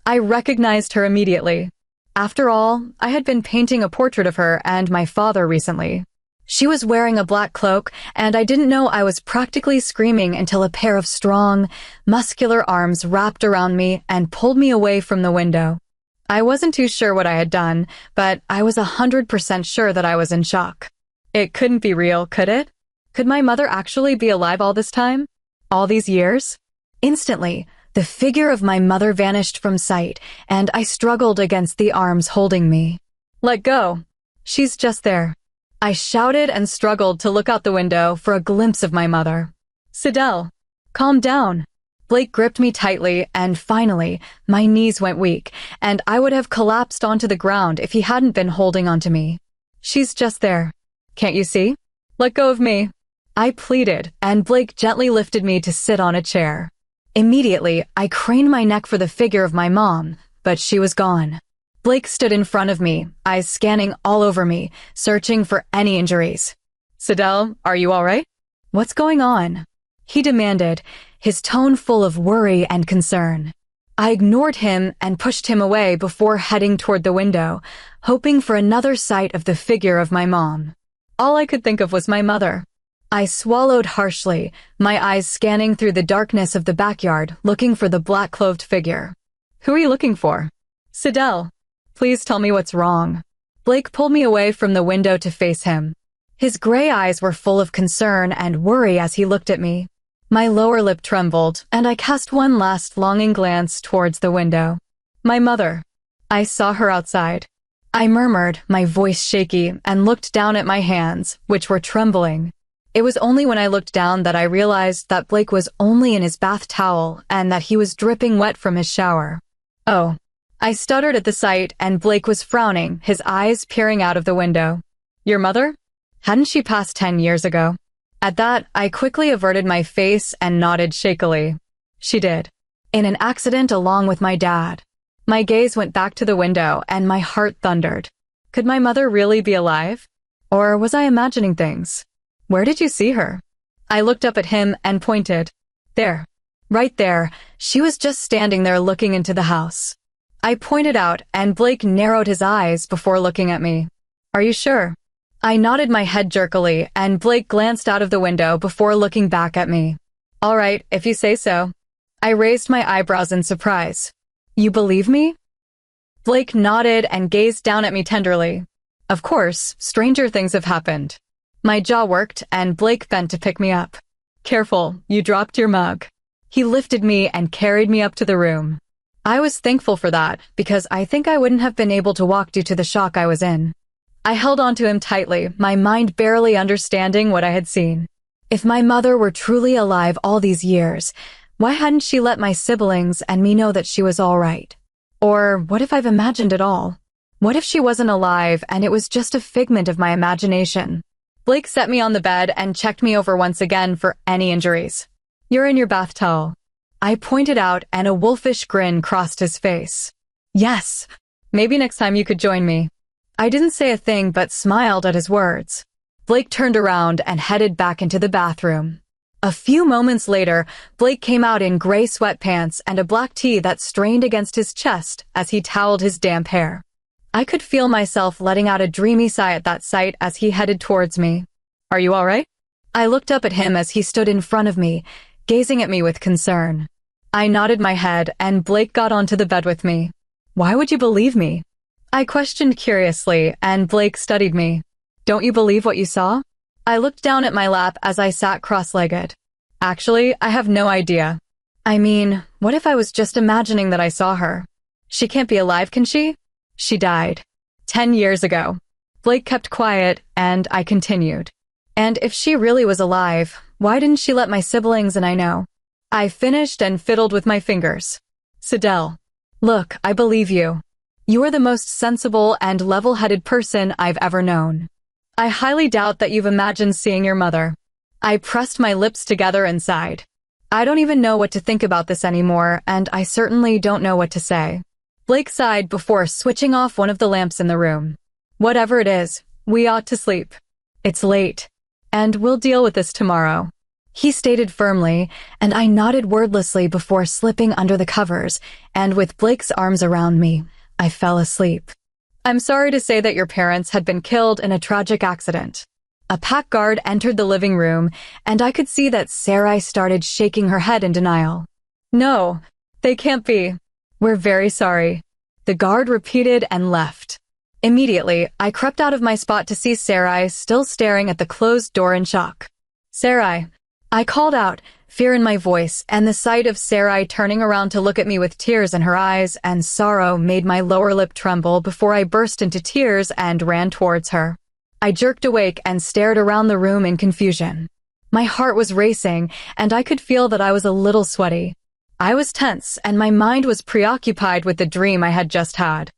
I recognized her immediately. After all, I had been painting a portrait of her and my father recently. She was wearing a black cloak, and I didn't know I was practically screaming until a pair of strong, muscular arms wrapped around me and pulled me away from the window. I wasn't too sure what I had done, but I was 100% sure that I was in shock. It couldn't be real, could it? Could my mother actually be alive all this time? All these years? Instantly, the figure of my mother vanished from sight, and I struggled against the arms holding me. Let go. She's just there. I shouted and struggled to look out the window for a glimpse of my mother. Sidel, calm down. Blake gripped me tightly, and finally, my knees went weak, and I would have collapsed onto the ground if he hadn't been holding onto me. She's just there. Can't you see? Let go of me. I pleaded, and Blake gently lifted me to sit on a chair. Immediately, I craned my neck for the figure of my mom, but she was gone. Blake stood in front of me, eyes scanning all over me, searching for any injuries. Sidel, are you all right? What's going on? He demanded, his tone full of worry and concern. I ignored him and pushed him away before heading toward the window, hoping for another sight of the figure of my mom. All I could think of was my mother. I swallowed harshly, my eyes scanning through the darkness of the backyard, looking for the black-clothed figure. Who are you looking for? Sidel, please tell me what's wrong. Blake pulled me away from the window to face him. His gray eyes were full of concern and worry as he looked at me. My lower lip trembled, and I cast one last longing glance towards the window. My mother. I saw her outside. I murmured, my voice shaky, and looked down at my hands, which were trembling. It was only when I looked down that I realized that Blake was only in his bath towel and that he was dripping wet from his shower. Oh. I stuttered at the sight, and Blake was frowning, his eyes peering out of the window. Your mother? Hadn't she passed 10 years ago? At that, I quickly averted my face and nodded shakily. She did. In an accident along with my dad. My gaze went back to the window, and my heart thundered. Could my mother really be alive? Or was I imagining things? Where did you see her? I looked up at him and pointed. There. Right there. She was just standing there looking into the house. I pointed out, and Blake narrowed his eyes before looking at me. Are you sure? I nodded my head jerkily, and Blake glanced out of the window before looking back at me. All right, if you say so. I raised my eyebrows in surprise. You believe me? Blake nodded and gazed down at me tenderly. Of course, stranger things have happened. My jaw worked, and Blake bent to pick me up. Careful, you dropped your mug. He lifted me and carried me up to the room. I was thankful for that, because I think I wouldn't have been able to walk due to the shock I was in. I held onto him tightly, my mind barely understanding what I had seen. If my mother were truly alive all these years, why hadn't she let my siblings and me know that she was all right? Or what if I've imagined it all? What if she wasn't alive and it was just a figment of my imagination? Blake set me on the bed and checked me over once again for any injuries. You're in your bath towel. I pointed out, and a wolfish grin crossed his face. Yes, maybe next time you could join me. I didn't say a thing but smiled at his words. Blake turned around and headed back into the bathroom. A few moments later, Blake came out in gray sweatpants and a black tee that strained against his chest as he toweled his damp hair. I could feel myself letting out a dreamy sigh at that sight as he headed towards me. Are you all right? I looked up at him as he stood in front of me, gazing at me with concern. I nodded my head, and Blake got onto the bed with me. Why would you believe me? I questioned curiously, and Blake studied me. Don't you believe what you saw? I looked down at my lap as I sat cross-legged. Actually, I have no idea. I mean, what if I was just imagining that I saw her? She can't be alive, can she? She died. 10 years ago. Blake kept quiet, and I continued. And if she really was alive, why didn't she let my siblings and I know? I finished and fiddled with my fingers. Sidel. Look, I believe you. You are the most sensible and level-headed person I've ever known. I highly doubt that you've imagined seeing your mother. I pressed my lips together and sighed. I don't even know what to think about this anymore, and I certainly don't know what to say. Blake sighed before switching off one of the lamps in the room. Whatever it is, we ought to sleep. It's late, and we'll deal with this tomorrow. He stated firmly, and I nodded wordlessly before slipping under the covers, and with Blake's arms around me, I fell asleep. I'm sorry to say that your parents had been killed in a tragic accident. A pack guard entered the living room, and I could see that Sarai started shaking her head in denial. No, they can't be. We're very sorry. The guard repeated and left. Immediately, I crept out of my spot to see Sarai still staring at the closed door in shock. Sarai. I called out, fear in my voice, and the sight of Sarai turning around to look at me with tears in her eyes and sorrow made my lower lip tremble before I burst into tears and ran towards her. I jerked awake and stared around the room in confusion. My heart was racing, and I could feel that I was a little sweaty. I was tense, and my mind was preoccupied with the dream I had just had.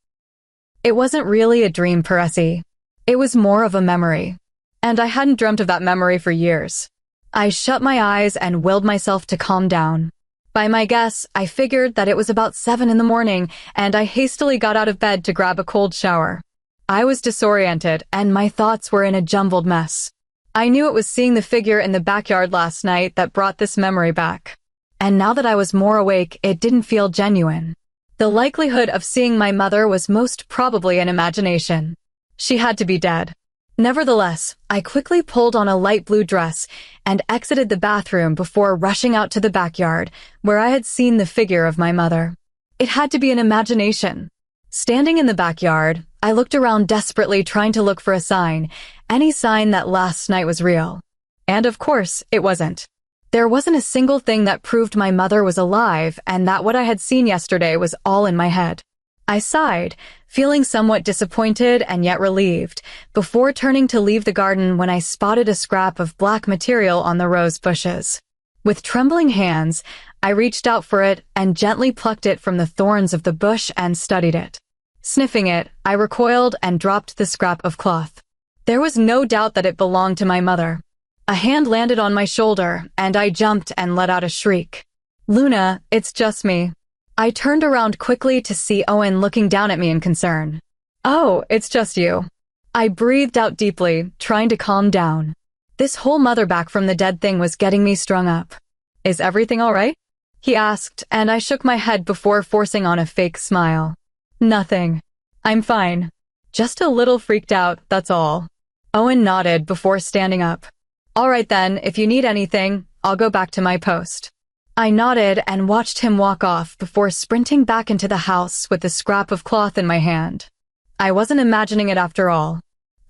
It wasn't really a dream, Peresi. It was more of a memory. And I hadn't dreamt of that memory for years. I shut my eyes and willed myself to calm down. By my guess, I figured that it was about 7 in the morning, and I hastily got out of bed to grab a cold shower. I was disoriented, and my thoughts were in a jumbled mess. I knew it was seeing the figure in the backyard last night that brought this memory back. And now that I was more awake, it didn't feel genuine. The likelihood of seeing my mother was most probably an imagination. She had to be dead. Nevertheless, I quickly pulled on a light blue dress and exited the bathroom before rushing out to the backyard, where I had seen the figure of my mother. It had to be an imagination. Standing in the backyard, I looked around desperately trying to look for a sign, any sign that last night was real. And of course, it wasn't. There wasn't a single thing that proved my mother was alive and that what I had seen yesterday was all in my head. I sighed, feeling somewhat disappointed and yet relieved, before turning to leave the garden when I spotted a scrap of black material on the rose bushes. With trembling hands, I reached out for it and gently plucked it from the thorns of the bush and studied it. Sniffing it, I recoiled and dropped the scrap of cloth. There was no doubt that it belonged to my mother. A hand landed on my shoulder, and I jumped and let out a shriek. "Luna, it's just me." I turned around quickly to see Owen looking down at me in concern. "Oh, it's just you." I breathed out deeply, trying to calm down. This whole mother back from the dead thing was getting me strung up. "Is everything all right?" he asked, and I shook my head before forcing on a fake smile. "Nothing. I'm fine. Just a little freaked out, that's all." Owen nodded before standing up. "All right then, if you need anything, I'll go back to my post." I nodded and watched him walk off before sprinting back into the house with the scrap of cloth in my hand. I wasn't imagining it after all.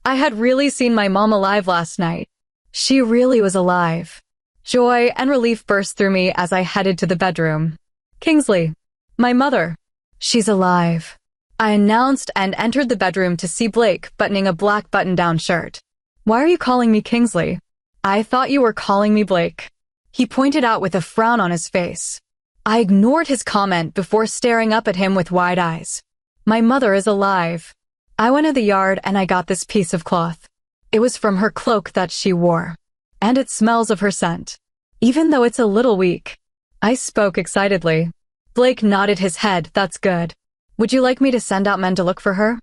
I had really seen my mom alive last night. She really was alive. Joy and relief burst through me as I headed to the bedroom. "Kingsley, my mother. She's alive." I announced and entered the bedroom to see Blake buttoning a black button-down shirt. "Why are you calling me Kingsley?" "I thought you were calling me Blake," he pointed out with a frown on his face. I ignored his comment before staring up at him with wide eyes. "My mother is alive. I went to the yard and I got this piece of cloth. It was from her cloak that she wore. And it smells of her scent. Even though it's a little weak." I spoke excitedly. Blake nodded his head. "That's good. Would you like me to send out men to look for her?"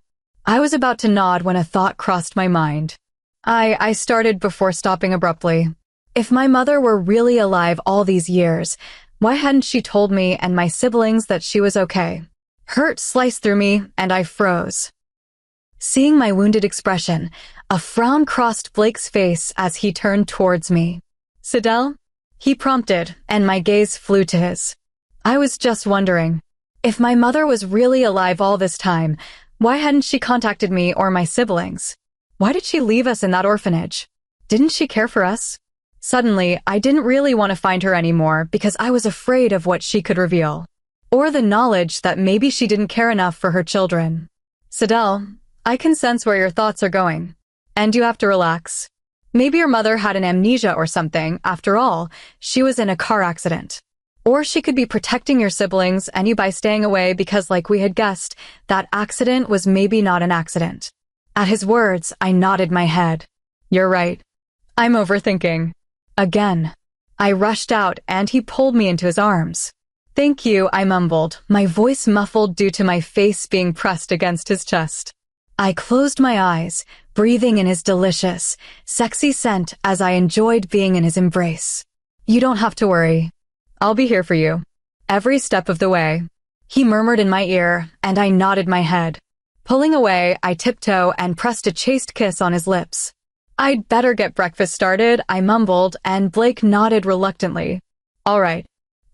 I was about to nod when a thought crossed my mind. I started before stopping abruptly. If my mother were really alive all these years, why hadn't she told me and my siblings that she was okay? Hurt sliced through me, and I froze. Seeing my wounded expression, a frown crossed Blake's face as he turned towards me. "Sidel?" he prompted, and my gaze flew to his. I was just wondering. If my mother was really alive all this time, why hadn't she contacted me or my siblings? Why did she leave us in that orphanage? Didn't she care for us? Suddenly, I didn't really want to find her anymore because I was afraid of what she could reveal. Or the knowledge that maybe she didn't care enough for her children. "Sidel, I can sense where your thoughts are going. And you have to relax. Maybe your mother had an amnesia or something. After all, she was in a car accident. Or she could be protecting your siblings and you by staying away because, like we had guessed, that accident was maybe not an accident." At his words, I nodded my head. "You're right. I'm overthinking." Again. I rushed out and he pulled me into his arms. "Thank you," I mumbled, my voice muffled due to my face being pressed against his chest. I closed my eyes, breathing in his delicious, sexy scent as I enjoyed being in his embrace. "You don't have to worry. I'll be here for you. Every step of the way." He murmured in my ear, and I nodded my head. Pulling away, I tiptoed and pressed a chaste kiss on his lips. "I'd better get breakfast started," I mumbled, and Blake nodded reluctantly. "All right.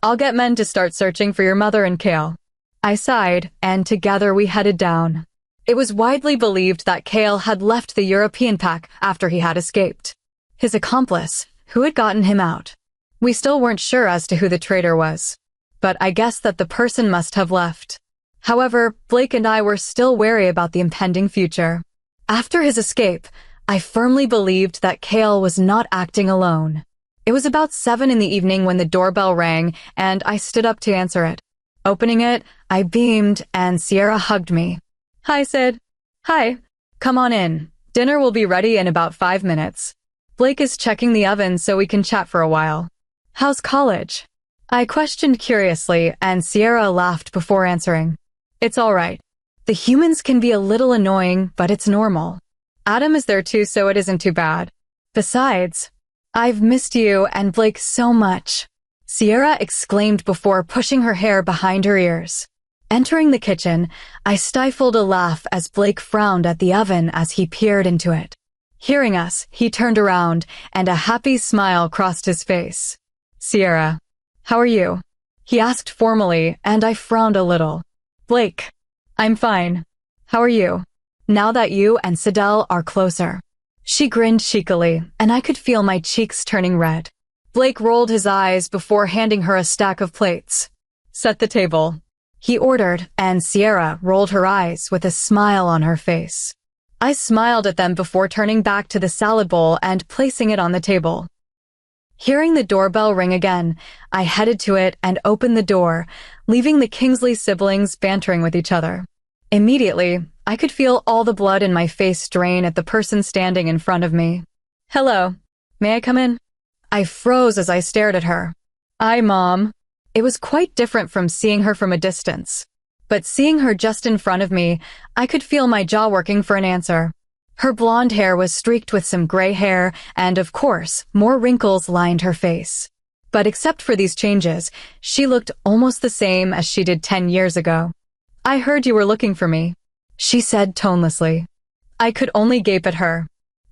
I'll get men to start searching for your mother and Kale." I sighed, and together we headed down. It was widely believed that Kale had left the European pack after he had escaped. His accomplice, who had gotten him out. We still weren't sure as to who the traitor was. But I guessed that the person must have left. However, Blake and I were still wary about the impending future. After his escape, I firmly believed that Kale was not acting alone. It was about 7 in the evening when the doorbell rang, and I stood up to answer it. Opening it, I beamed, and Sierra hugged me. "Hi, Sid." "Hi. Come on in. Dinner will be ready in about 5 minutes. Blake is checking the oven so we can chat for a while." "How's college?" I questioned curiously, and Sierra laughed before answering. "It's all right. The humans can be a little annoying, but it's normal. Adam is there too, so it isn't too bad. Besides, I've missed you and Blake so much," Sierra exclaimed before pushing her hair behind her ears. Entering the kitchen, I stifled a laugh as Blake frowned at the oven as he peered into it. Hearing us, he turned around, and a happy smile crossed his face. "Sierra, how are you?" he asked formally, and I frowned a little. "Blake, I'm fine. How are you? Now that you and Sidel are closer." She grinned cheekily, and I could feel my cheeks turning red. Blake rolled his eyes before handing her a stack of plates. "Set the table. he ordered, and Sierra rolled her eyes with a smile on her face. I smiled at them before turning back to the salad bowl and placing it on the table. Hearing the doorbell ring again, I headed to it and opened the door, leaving the Kingsley siblings bantering with each other. Immediately, I could feel all the blood in my face drain at the person standing in front of me. "Hello. May I come in?" I froze as I stared at her. "Hi, Mom." It was quite different from seeing her from a distance. But seeing her just in front of me, I could feel my jaw working for an answer. Her blonde hair was streaked with some gray hair, and of course, more wrinkles lined her face. But except for these changes, she looked almost the same as she did 10 years ago. "I heard you were looking for me," she said tonelessly. I could only gape at her.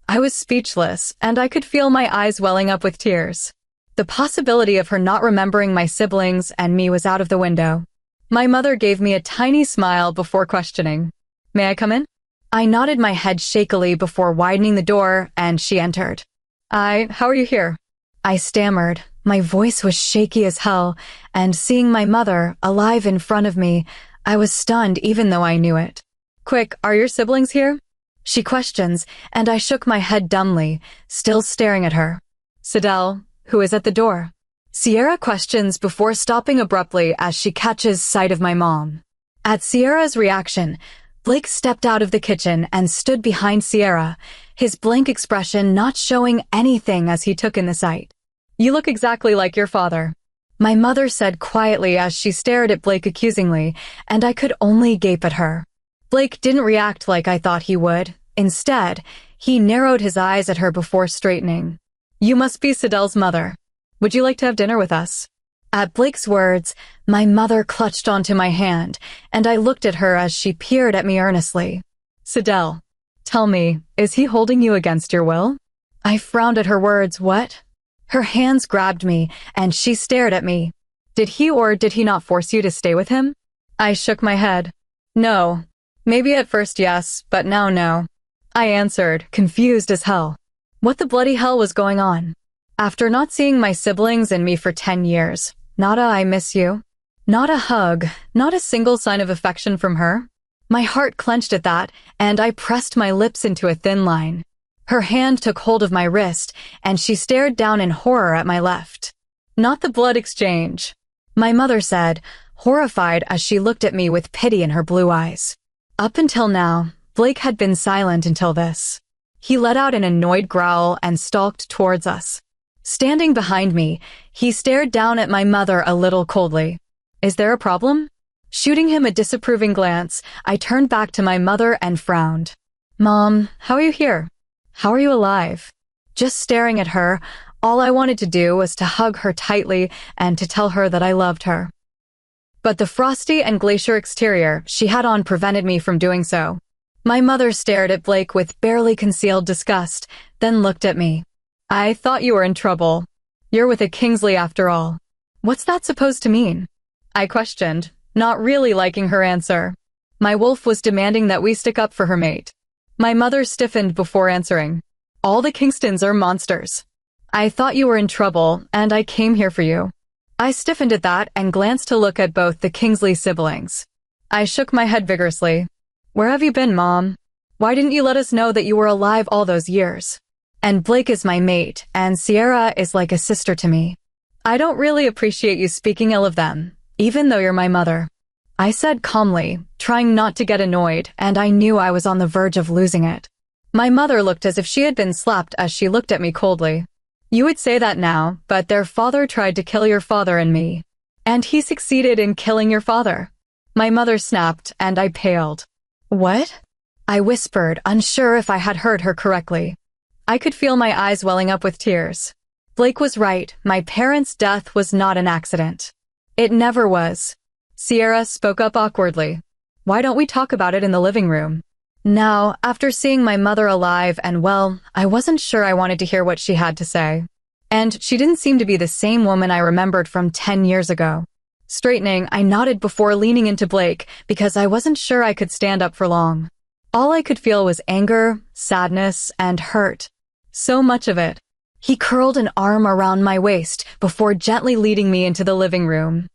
I was speechless, and I could feel my eyes welling up with tears. The possibility of her not remembering my siblings and me was out of the window. My mother gave me a tiny smile before questioning. "May I come in?" I nodded my head shakily before widening the door, and she entered. How are you here?" I stammered. My voice was shaky as hell, and seeing my mother, alive in front of me, I was stunned even though I knew it. "Quick, are your siblings here?" she questions, and I shook my head dumbly, still staring at her. "Sidel, who is at the door?" Sierra questions before stopping abruptly as she catches sight of my mom. At Sierra's reaction, Blake stepped out of the kitchen and stood behind Sierra, his blank expression not showing anything as he took in the sight. "You look exactly like your father," my mother said quietly as she stared at Blake accusingly, and I could only gape at her. Blake didn't react like I thought he would. Instead, he narrowed his eyes at her before straightening. "You must be Sidel's mother. Would you like to have dinner with us?" At Blake's words, my mother clutched onto my hand, and I looked at her as she peered at me earnestly. "Sidel, tell me, is he holding you against your will?" I frowned at her words. "What?" Her hands grabbed me, and she stared at me. "Did he or did he not force you to stay with him?" I shook my head. "No. Maybe at first yes, but now no," I answered, confused as hell. What the bloody hell was going on? After not seeing my siblings and me for 10 years, not a "I miss you," not a hug, not a single sign of affection from her. My heart clenched at that, and I pressed my lips into a thin line. Her hand took hold of my wrist, and she stared down in horror at my left. "Not the blood exchange," my mother said, horrified as she looked at me with pity in her blue eyes. Up until now, Blake had been silent until this. He let out an annoyed growl and stalked towards us. Standing behind me, he stared down at my mother a little coldly. "Is there a problem?" Shooting him a disapproving glance, I turned back to my mother and frowned. "Mom, how are you here? How are you alive?" Just staring at her, all I wanted to do was to hug her tightly and to tell her that I loved her. But the frosty and glacier exterior she had on prevented me from doing so. My mother stared at Blake with barely concealed disgust, then looked at me. "I thought you were in trouble. You're with a Kingsley after all. What's that supposed to mean?" I questioned, not really liking her answer. My wolf was demanding that we stick up for her mate. My mother stiffened before answering. "All the Kingstons are monsters. I thought you were in trouble, and I came here for you." I stiffened at that and glanced to look at both the Kingsley siblings. I shook my head vigorously. "Where have you been, Mom? Why didn't you let us know that you were alive all those years? And Blake is my mate, and Sierra is like a sister to me. I don't really appreciate you speaking ill of them, even though you're my mother," I said calmly, trying not to get annoyed, and I knew I was on the verge of losing it. My mother looked as if she had been slapped as she looked at me coldly. "You would say that now, but their father tried to kill your father and me. And he succeeded in killing your father." My mother snapped, and I paled. "What?" I whispered, unsure if I had heard her correctly. I could feel my eyes welling up with tears. Blake was right. My parents' death was not an accident. It never was. Sierra spoke up awkwardly. "Why don't we talk about it in the living room?" Now, after seeing my mother alive and well, I wasn't sure I wanted to hear what she had to say. And she didn't seem to be the same woman I remembered from 10 years ago. Straightening, I nodded before leaning into Blake because I wasn't sure I could stand up for long. All I could feel was anger, sadness, and hurt. So much of it. He curled an arm around my waist before gently leading me into the living room.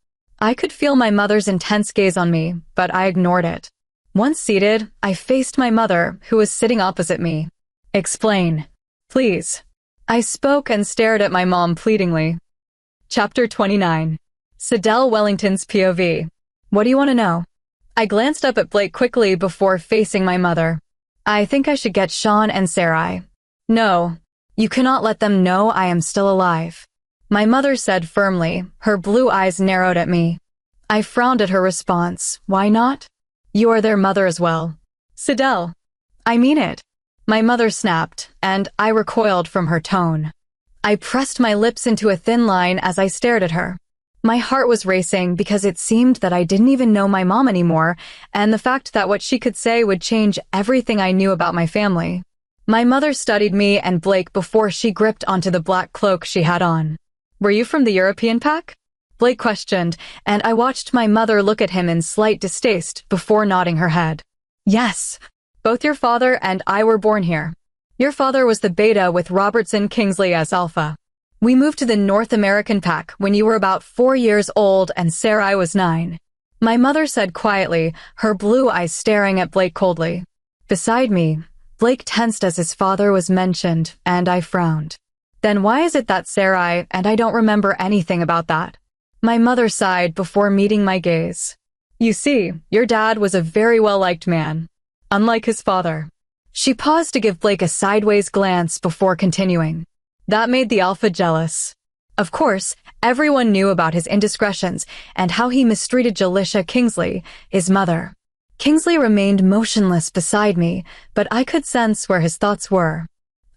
I could feel my mother's intense gaze on me, but I ignored it. Once seated, I faced my mother, who was sitting opposite me. Explain. Please. I spoke and stared at my mom pleadingly. Chapter 29. Sidel Wellington's POV. What do you want to know? I glanced up at Blake quickly before facing my mother. I think I should get Sean and Sarai. No. You cannot let them know I am still alive. My mother said firmly, her blue eyes narrowed at me. I frowned at her response. Why not? You are their mother as well. Sidel. I mean it. My mother snapped, and I recoiled from her tone. I pressed my lips into a thin line as I stared at her. My heart was racing because it seemed that I didn't even know my mom anymore, and the fact that what she could say would change everything I knew about my family. My mother studied me and Blake before she gripped onto the black cloak she had on. Were you from the European pack? Blake questioned, and I watched my mother look at him in slight distaste before nodding her head. Yes, both your father and I were born here. Your father was the beta with Robertson Kingsley as alpha. We moved to the North American pack when you were about 4 years old and Sarai was 9. My mother said quietly, her blue eyes staring at Blake coldly. Beside me, Blake tensed as his father was mentioned, and I frowned. Then why is it that Sarai and I don't remember anything about that? My mother sighed before meeting my gaze. You see, your dad was a very well-liked man, unlike his father. She paused to give Blake a sideways glance before continuing. That made the alpha jealous. Of course, everyone knew about his indiscretions and how he mistreated Jalisha Kingsley, his mother. Kingsley remained motionless beside me, but I could sense where his thoughts were.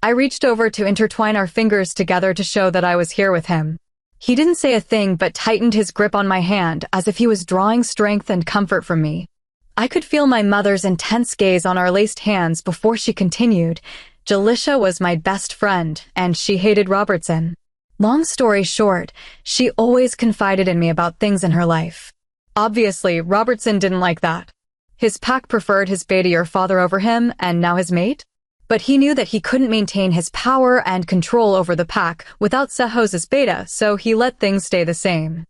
I reached over to intertwine our fingers together to show that I was here with him. He didn't say a thing but tightened his grip on my hand as if he was drawing strength and comfort from me. I could feel my mother's intense gaze on our laced hands before she continued. Jalisha was my best friend, and she hated Robertson. Long story short, she always confided in me about things in her life. Obviously, Robertson didn't like that. His pack preferred his beta father over him, and now his mate? But he knew that he couldn't maintain his power and control over the pack without Sehos's beta, so he let things stay the same.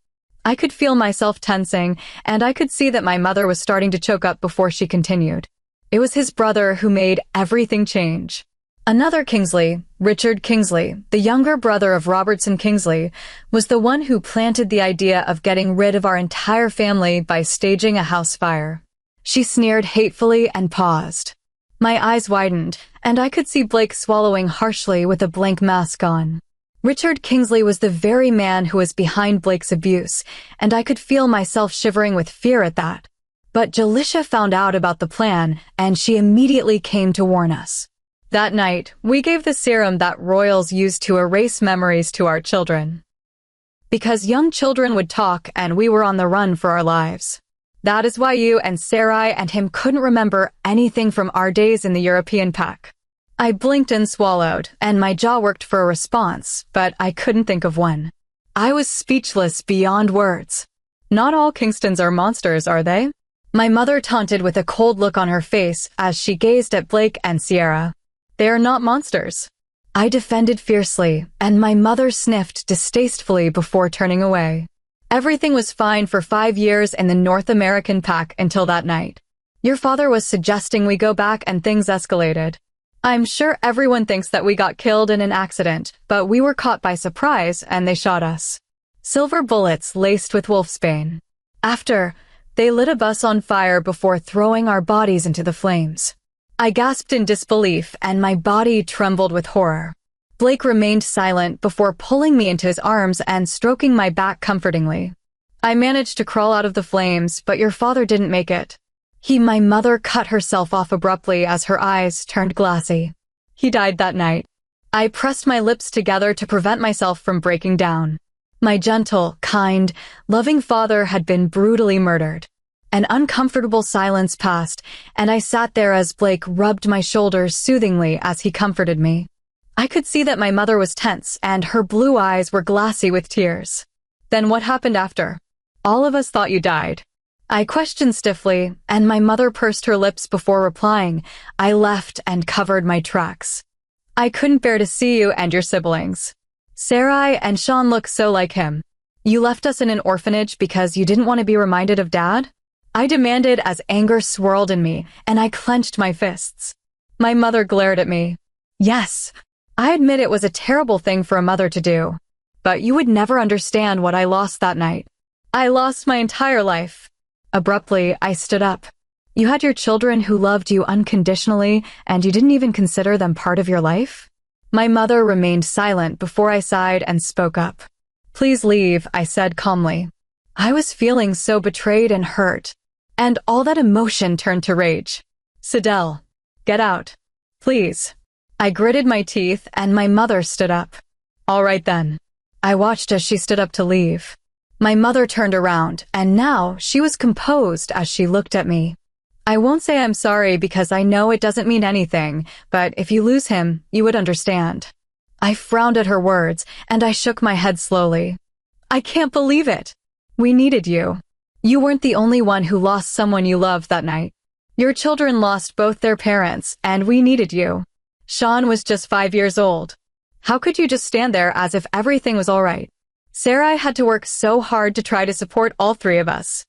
I could feel myself tensing, and I could see that my mother was starting to choke up before she continued. It was his brother who made everything change. Another Kingsley, Richard Kingsley, the younger brother of Robertson Kingsley, was the one who planted the idea of getting rid of our entire family by staging a house fire. She sneered hatefully and paused. My eyes widened, and I could see Blake swallowing harshly with a blank mask on. Richard Kingsley was the very man who was behind Blake's abuse, and I could feel myself shivering with fear at that. But Jalisha found out about the plan, and she immediately came to warn us. That night, we gave the serum that royals used to erase memories to our children. Because young children would talk and we were on the run for our lives. That is why you and Sarai and him couldn't remember anything from our days in the European pack. I blinked and swallowed, and my jaw worked for a response, but I couldn't think of one. I was speechless beyond words. Not all Kingstons are monsters, are they? My mother taunted with a cold look on her face as she gazed at Blake and Sierra. They are not monsters. I defended fiercely, and my mother sniffed distastefully before turning away. Everything was fine for 5 years in the North American pack until that night. Your father was suggesting we go back and things escalated. I'm sure everyone thinks that we got killed in an accident, but we were caught by surprise and they shot us. Silver bullets laced with wolfsbane. After, they lit a bus on fire before throwing our bodies into the flames. I gasped in disbelief and my body trembled with horror. Blake remained silent before pulling me into his arms and stroking my back comfortingly. I managed to crawl out of the flames, but your father didn't make it. My mother cut herself off abruptly as her eyes turned glassy. He died that night. I pressed my lips together to prevent myself from breaking down. My gentle, kind, loving father had been brutally murdered. An uncomfortable silence passed, and I sat there as Blake rubbed my shoulders soothingly as he comforted me. I could see that my mother was tense, and her blue eyes were glassy with tears. Then what happened after? All of us thought you died. I questioned stiffly, and my mother pursed her lips before replying. I left and covered my tracks. I couldn't bear to see you and your siblings. Sarai and Sean look so like him. You left us in an orphanage because you didn't want to be reminded of Dad? I demanded as anger swirled in me, and I clenched my fists. My mother glared at me. Yes, I admit it was a terrible thing for a mother to do. But you would never understand what I lost that night. I lost my entire life. Abruptly, I stood up. You had your children who loved you unconditionally, and you didn't even consider them part of your life? My mother remained silent before I sighed and spoke up. Please leave, I said calmly. I was feeling so betrayed and hurt, and all that emotion turned to rage. Sidel, get out. Please. I gritted my teeth, and my mother stood up. All right then. I watched as she stood up to leave. My mother turned around, and now she was composed as she looked at me. I won't say I'm sorry because I know it doesn't mean anything, but if you lose him, you would understand. I frowned at her words, and I shook my head slowly. I can't believe it. We needed you. You weren't the only one who lost someone you loved that night. Your children lost both their parents, and we needed you. Sean was just 5 years old. How could you just stand there as if everything was all right? Sarah had to work so hard to try to support all three of us.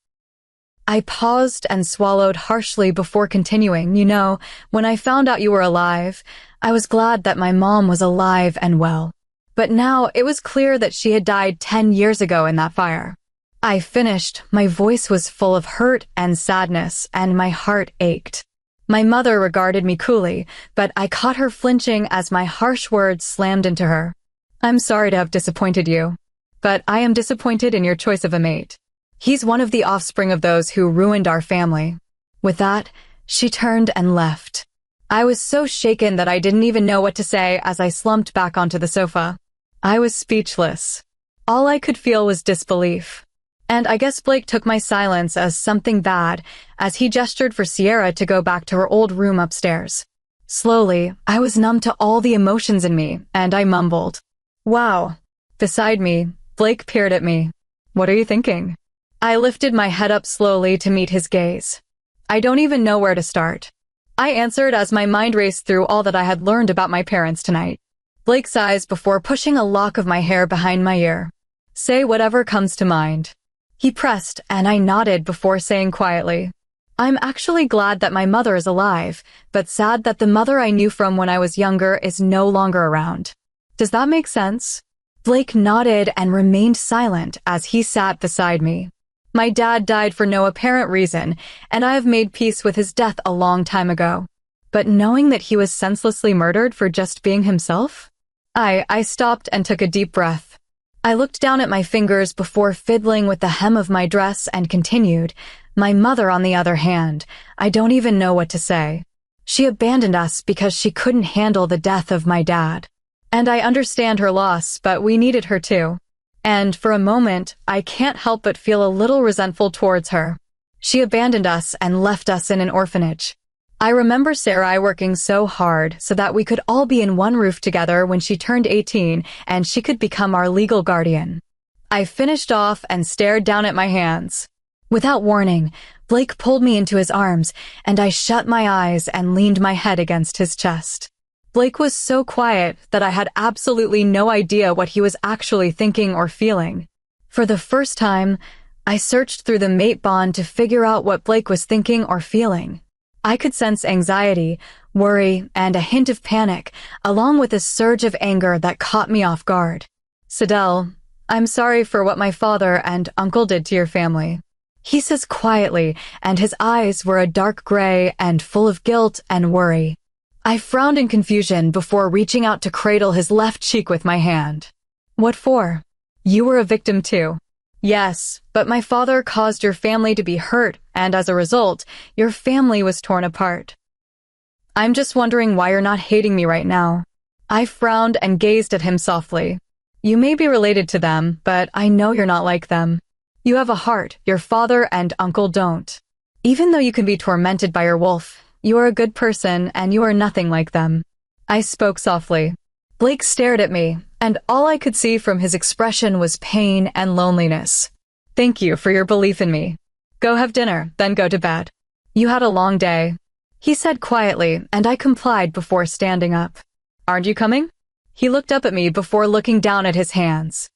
I paused and swallowed harshly before continuing. You know, when I found out you were alive, I was glad that my mom was alive and well. But now it was clear that she had died 10 years ago in that fire. I finished. My voice was full of hurt and sadness, and my heart ached. My mother regarded me coolly, but I caught her flinching as my harsh words slammed into her. I'm sorry to have disappointed you, but I am disappointed in your choice of a mate. He's one of the offspring of those who ruined our family. With that, she turned and left. I was so shaken that I didn't even know what to say as I slumped back onto the sofa. I was speechless. All I could feel was disbelief. And I guess Blake took my silence as something bad as he gestured for Sierra to go back to her old room upstairs. Slowly, I was numb to all the emotions in me, and I mumbled, "Wow." Beside me, Blake peered at me. "What are you thinking?" I lifted my head up slowly to meet his gaze. "I don't even know where to start." I answered as my mind raced through all that I had learned about my parents tonight. Blake sighs before pushing a lock of my hair behind my ear. "Say whatever comes to mind." He pressed, and I nodded before saying quietly, "I'm actually glad that my mother is alive, but sad that the mother I knew from when I was younger is no longer around. Does that make sense?" Blake nodded and remained silent as he sat beside me. My dad died for no apparent reason, and I have made peace with his death a long time ago. But knowing that he was senselessly murdered for just being himself? I stopped and took a deep breath. I looked down at my fingers before fiddling with the hem of my dress and continued, "My mother, on the other hand, I don't even know what to say. She abandoned us because she couldn't handle the death of my dad. And I understand her loss, but we needed her too. And for a moment, I can't help but feel a little resentful towards her. She abandoned us and left us in an orphanage. I remember Sarai working so hard so that we could all be in one roof together when she turned 18 and she could become our legal guardian." I finished off and stared down at my hands. Without warning, Blake pulled me into his arms, and I shut my eyes and leaned my head against his chest. Blake was so quiet that I had absolutely no idea what he was actually thinking or feeling. For the first time, I searched through the mate bond to figure out what Blake was thinking or feeling. I could sense anxiety, worry, and a hint of panic, along with a surge of anger that caught me off guard. "Sidel, I'm sorry for what my father and uncle did to your family," he says quietly, and his eyes were a dark gray and full of guilt and worry. I frowned in confusion before reaching out to cradle his left cheek with my hand. "What for? You were a victim too." "Yes, but my father caused your family to be hurt, and as a result, your family was torn apart. I'm just wondering why you're not hating me right now." I frowned and gazed at him softly. "You may be related to them, but I know you're not like them. You have a heart your father and uncle don't. Even though you can be tormented by your wolf, you are a good person and you are nothing like them." I spoke softly. Blake stared at me, and all I could see from his expression was pain and loneliness. "Thank you for your belief in me. Go have dinner, then go to bed. You had a long day," he said quietly, and I complied before standing up. "Aren't you coming?" He looked up at me before looking down at his hands.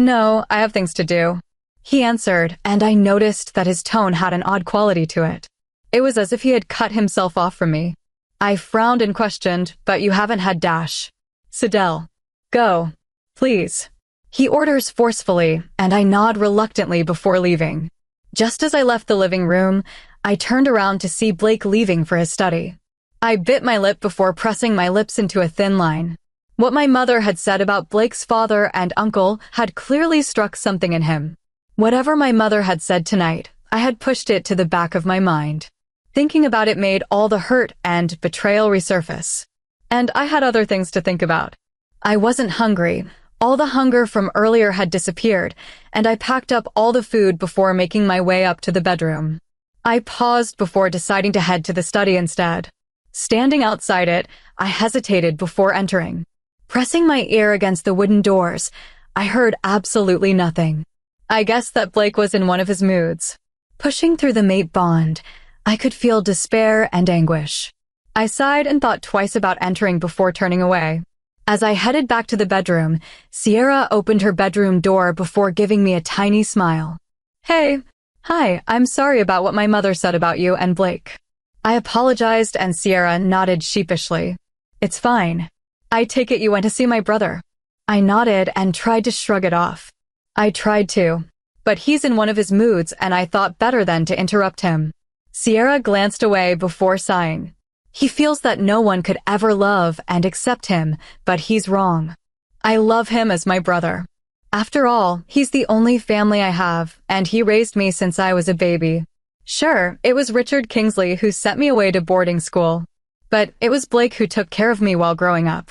No, I have things to do. He answered, and I noticed that his tone had an odd quality to it. It was as if he had cut himself off from me. I frowned and questioned, but you haven't had dash. Sidel. Go. Please. He orders forcefully, and I nod reluctantly before leaving. Just as I left the living room, I turned around to see Blake leaving for his study. I bit my lip before pressing my lips into a thin line. What my mother had said about Blake's father and uncle had clearly struck something in him. Whatever my mother had said tonight, I had pushed it to the back of my mind. Thinking about it made all the hurt and betrayal resurface. And I had other things to think about. I wasn't hungry. All the hunger from earlier had disappeared, and I packed up all the food before making my way up to the bedroom. I paused before deciding to head to the study instead. Standing outside it, I hesitated before entering. Pressing my ear against the wooden doors, I heard absolutely nothing. I guessed that Blake was in one of his moods. Pushing through the mate bond, I could feel despair and anguish. I sighed and thought twice about entering before turning away. As I headed back to the bedroom, Sierra opened her bedroom door before giving me a tiny smile. Hey. Hi, I'm sorry about what my mother said about you and Blake. I apologized and Sierra nodded sheepishly. It's fine. I take it you went to see my brother. I nodded and tried to shrug it off. I tried to, but he's in one of his moods and I thought better than to interrupt him. Sierra glanced away before sighing. He feels that no one could ever love and accept him, but he's wrong. I love him as my brother. After all, he's the only family I have, and he raised me since I was a baby. Sure, it was Richard Kingsley who sent me away to boarding school, but it was Blake who took care of me while growing up.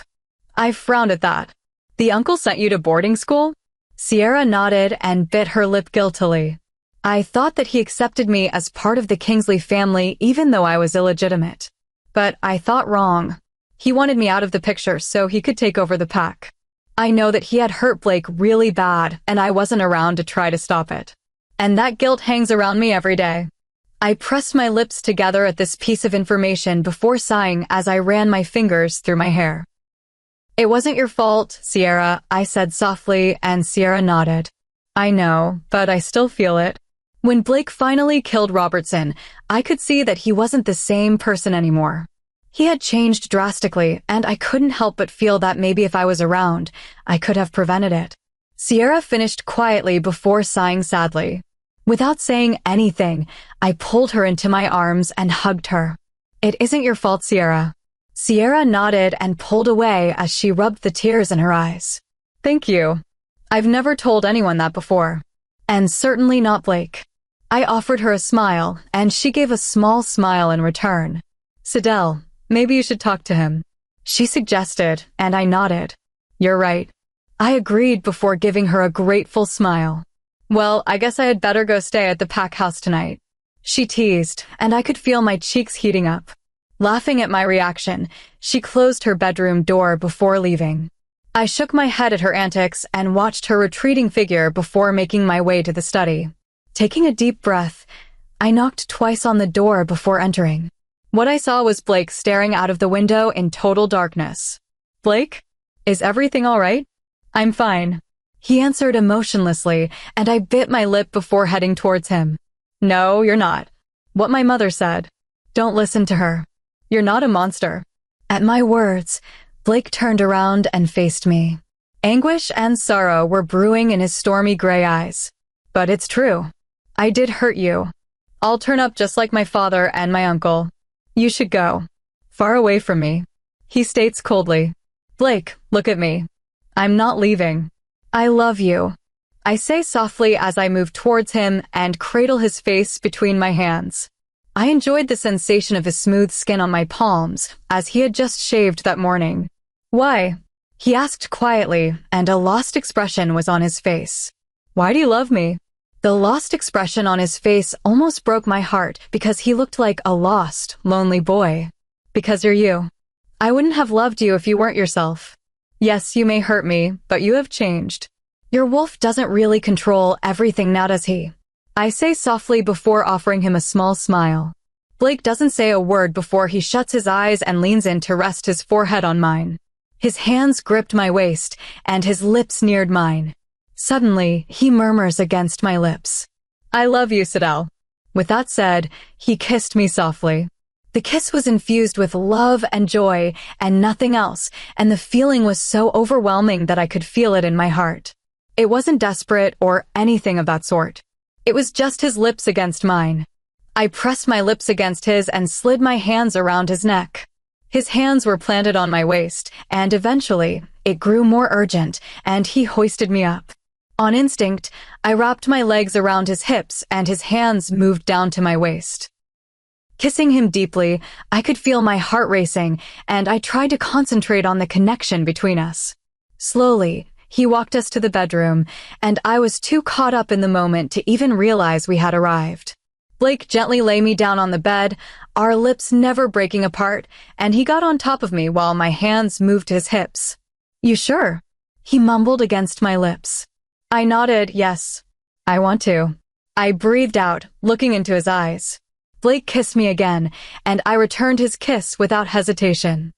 I frowned at that. The uncle sent you to boarding school? Sierra nodded and bit her lip guiltily. I thought that he accepted me as part of the Kingsley family even though I was illegitimate. But I thought wrong. He wanted me out of the picture so he could take over the pack. I know that he had hurt Blake really bad and I wasn't around to try to stop it. And that guilt hangs around me every day. I pressed my lips together at this piece of information before sighing as I ran my fingers through my hair. It wasn't your fault, Sierra, I said softly, and Sierra nodded. I know, but I still feel it. When Blake finally killed Robertson, I could see that he wasn't the same person anymore. He had changed drastically, and I couldn't help but feel that maybe if I was around, I could have prevented it. Sierra finished quietly before sighing sadly. Without saying anything, I pulled her into my arms and hugged her. It isn't your fault, Sierra. Sierra nodded and pulled away as she rubbed the tears in her eyes. Thank you. I've never told anyone that before. And certainly not Blake. I offered her a smile, and she gave a small smile in return. Sidel, maybe you should talk to him. She suggested, and I nodded. You're right. I agreed before giving her a grateful smile. Well, I guess I had better go stay at the pack house tonight. She teased, and I could feel my cheeks heating up. Laughing at my reaction, she closed her bedroom door before leaving. I shook my head at her antics and watched her retreating figure before making my way to the study. Taking a deep breath, I knocked twice on the door before entering. What I saw was Blake staring out of the window in total darkness. Blake? Is everything all right? I'm fine. He answered emotionlessly, and I bit my lip before heading towards him. No, you're not. What my mother said. Don't listen to her. You're not a monster. At my words, Blake turned around and faced me. Anguish and sorrow were brewing in his stormy gray eyes. But it's true. I did hurt you. I'll turn up just like my father and my uncle. You should go. Far away from me. He states coldly. Blake, look at me. I'm not leaving. I love you. I say softly as I move towards him and cradle his face between my hands. I enjoyed the sensation of his smooth skin on my palms, as he had just shaved that morning. Why? He asked quietly, and a lost expression was on his face. Why do you love me? The lost expression on his face almost broke my heart because he looked like a lost, lonely boy. Because you're you. I wouldn't have loved you if you weren't yourself. Yes, you may hurt me, but you have changed. Your wolf doesn't really control everything now, does he? I say softly before offering him a small smile. Blake doesn't say a word before he shuts his eyes and leans in to rest his forehead on mine. His hands gripped my waist, and his lips neared mine. Suddenly, he murmurs against my lips. "I love you, Sidel." With that said, he kissed me softly. The kiss was infused with love and joy and nothing else, and the feeling was so overwhelming that I could feel it in my heart. It wasn't desperate or anything of that sort. It was just his lips against mine. I pressed my lips against his and slid my hands around his neck. His hands were planted on my waist, and eventually, it grew more urgent, and he hoisted me up. On instinct, I wrapped my legs around his hips, and his hands moved down to my waist. Kissing him deeply, I could feel my heart racing, and I tried to concentrate on the connection between us. Slowly, he walked us to the bedroom, and I was too caught up in the moment to even realize we had arrived. Blake gently lay me down on the bed, our lips never breaking apart, and he got on top of me while my hands moved his hips. "You sure?" he mumbled against my lips. I nodded, "Yes, I want to." I breathed out, looking into his eyes. Blake kissed me again, and I returned his kiss without hesitation.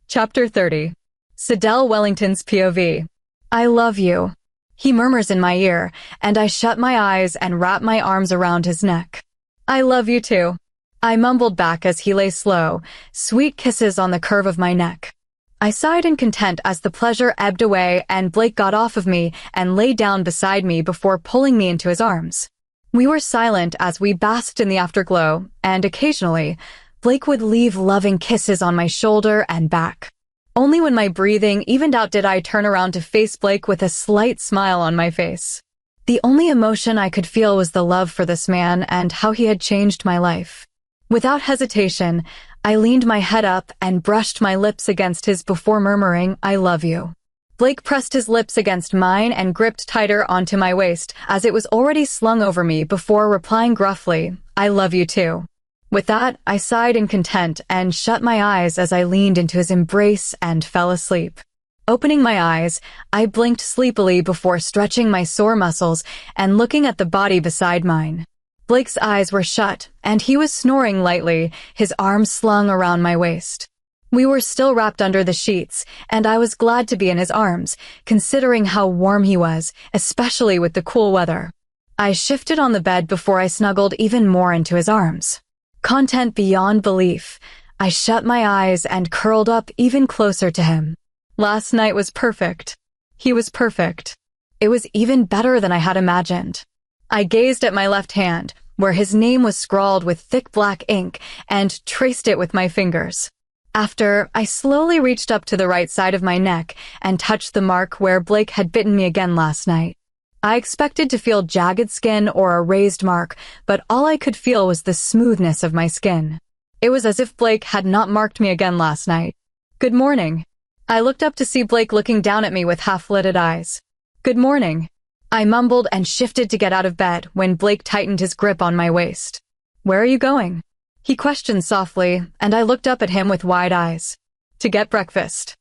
Chapter 30. Sidel Wellington's POV. "I love you," he murmurs in my ear, and I shut my eyes and wrap my arms around his neck. "I love you too," I mumbled back as he lay slow, sweet kisses on the curve of my neck. I sighed in content as the pleasure ebbed away and Blake got off of me and lay down beside me before pulling me into his arms. We were silent as we basked in the afterglow, and occasionally, Blake would leave loving kisses on my shoulder and back. Only when my breathing evened out did I turn around to face Blake with a slight smile on my face. The only emotion I could feel was the love for this man and how he had changed my life. Without hesitation, I leaned my head up and brushed my lips against his before murmuring, "I love you." Blake pressed his lips against mine and gripped tighter onto my waist as it was already slung over me before replying gruffly, "I love you too." With that, I sighed in content and shut my eyes as I leaned into his embrace and fell asleep. Opening my eyes, I blinked sleepily before stretching my sore muscles and looking at the body beside mine. Blake's eyes were shut, and he was snoring lightly, his arms slung around my waist. We were still wrapped under the sheets, and I was glad to be in his arms, considering how warm he was, especially with the cool weather. I shifted on the bed before I snuggled even more into his arms. Content beyond belief, I shut my eyes and curled up even closer to him. Last night was perfect. He was perfect. It was even better than I had imagined. I gazed at my left hand, where his name was scrawled with thick black ink, and traced it with my fingers. After, I slowly reached up to the right side of my neck and touched the mark where Blake had bitten me again last night. I expected to feel jagged skin or a raised mark, but all I could feel was the smoothness of my skin. It was as if Blake had not marked me again last night. "Good morning." I looked up to see Blake looking down at me with half-lidded eyes. "Good morning." I mumbled and shifted to get out of bed when Blake tightened his grip on my waist. "Where are you going?" he questioned softly, and I looked up at him with wide eyes. "To get breakfast."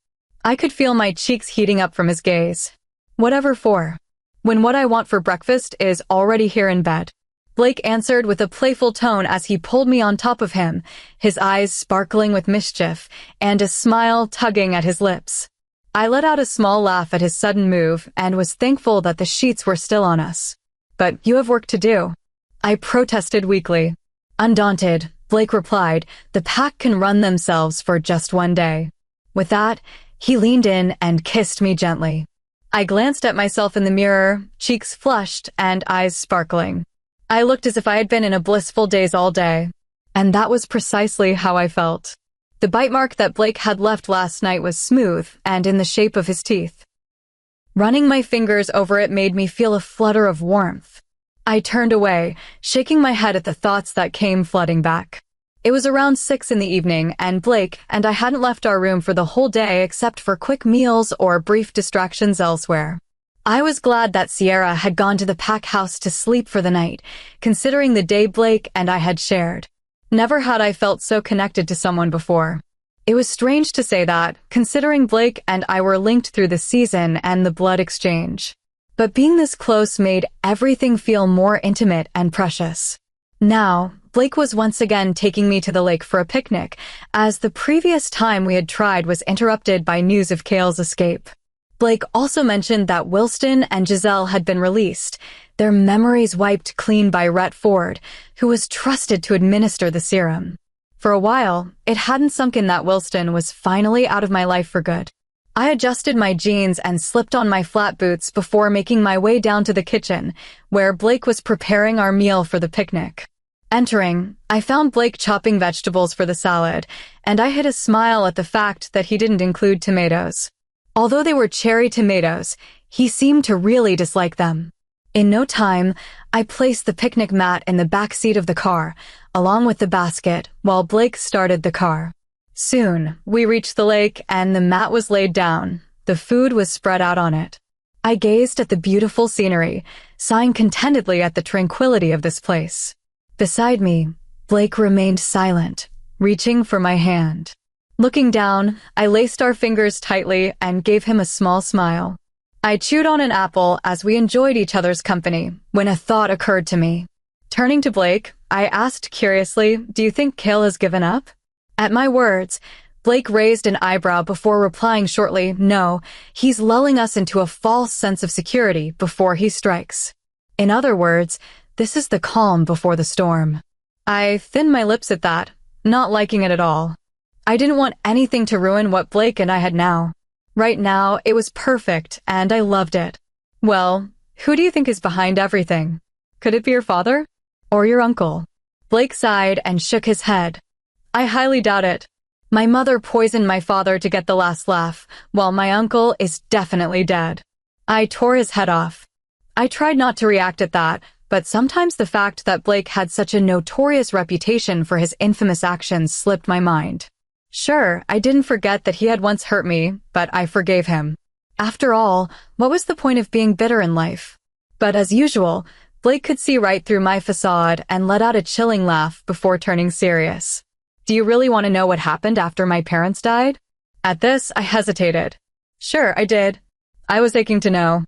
I could feel my cheeks heating up from his gaze. "Whatever for? When what I want for breakfast is already here in bed." Blake answered with a playful tone as he pulled me on top of him, his eyes sparkling with mischief, and a smile tugging at his lips. I let out a small laugh at his sudden move and was thankful that the sheets were still on us. "But you have work to do," I protested weakly. Undaunted, Blake replied, "The pack can run themselves for just one day." With that, he leaned in and kissed me gently. I glanced at myself in the mirror, cheeks flushed and eyes sparkling. I looked as if I had been in a blissful daze all day, and that was precisely how I felt. The bite mark that Blake had left last night was smooth and in the shape of his teeth. Running my fingers over it made me feel a flutter of warmth. I turned away, shaking my head at the thoughts that came flooding back. It was around 6 in the evening, and Blake and I hadn't left our room for the whole day except for quick meals or brief distractions elsewhere. I was glad that Sierra had gone to the pack house to sleep for the night, considering the day Blake and I had shared. Never had I felt so connected to someone before. It was strange to say that, considering Blake and I were linked through the season and the blood exchange. But being this close made everything feel more intimate and precious. Now, Blake was once again taking me to the lake for a picnic, as the previous time we had tried was interrupted by news of Kale's escape. Blake also mentioned that Wilston and Giselle had been released, their memories wiped clean by Rhett Ford, who was trusted to administer the serum. For a while, it hadn't sunk in that Wilston was finally out of my life for good. I adjusted my jeans and slipped on my flat boots before making my way down to the kitchen, where Blake was preparing our meal for the picnic. Entering, I found Blake chopping vegetables for the salad, and I hid a smile at the fact that he didn't include tomatoes. Although they were cherry tomatoes, he seemed to really dislike them. In no time, I placed the picnic mat in the back seat of the car, along with the basket, while Blake started the car. Soon, we reached the lake and the mat was laid down. The food was spread out on it. I gazed at the beautiful scenery, sighing contentedly at the tranquility of this place. Beside me, Blake remained silent, reaching for my hand. Looking down, I laced our fingers tightly and gave him a small smile. I chewed on an apple as we enjoyed each other's company when a thought occurred to me. Turning to Blake, I asked curiously, "Do you think Kale has given up?" At my words, Blake raised an eyebrow before replying shortly, "No, he's lulling us into a false sense of security before he strikes." In other words, this is the calm before the storm. I thinned my lips at that, not liking it at all. I didn't want anything to ruin what Blake and I had now. Right now, it was perfect, and I loved it. Well, who do you think is behind everything? Could it be your father? Or your uncle? Blake sighed and shook his head. I highly doubt it. My mother poisoned my father to get the last laugh, while my uncle is definitely dead. I tore his head off. I tried not to react at that, but sometimes the fact that Blake had such a notorious reputation for his infamous actions slipped my mind. Sure, I didn't forget that he had once hurt me, but I forgave him. After all, what was the point of being bitter in life? But as usual, Blake could see right through my facade and let out a chilling laugh before turning serious. "Do you really want to know what happened after my parents died?" At this, I hesitated. Sure, I did. I was aching to know.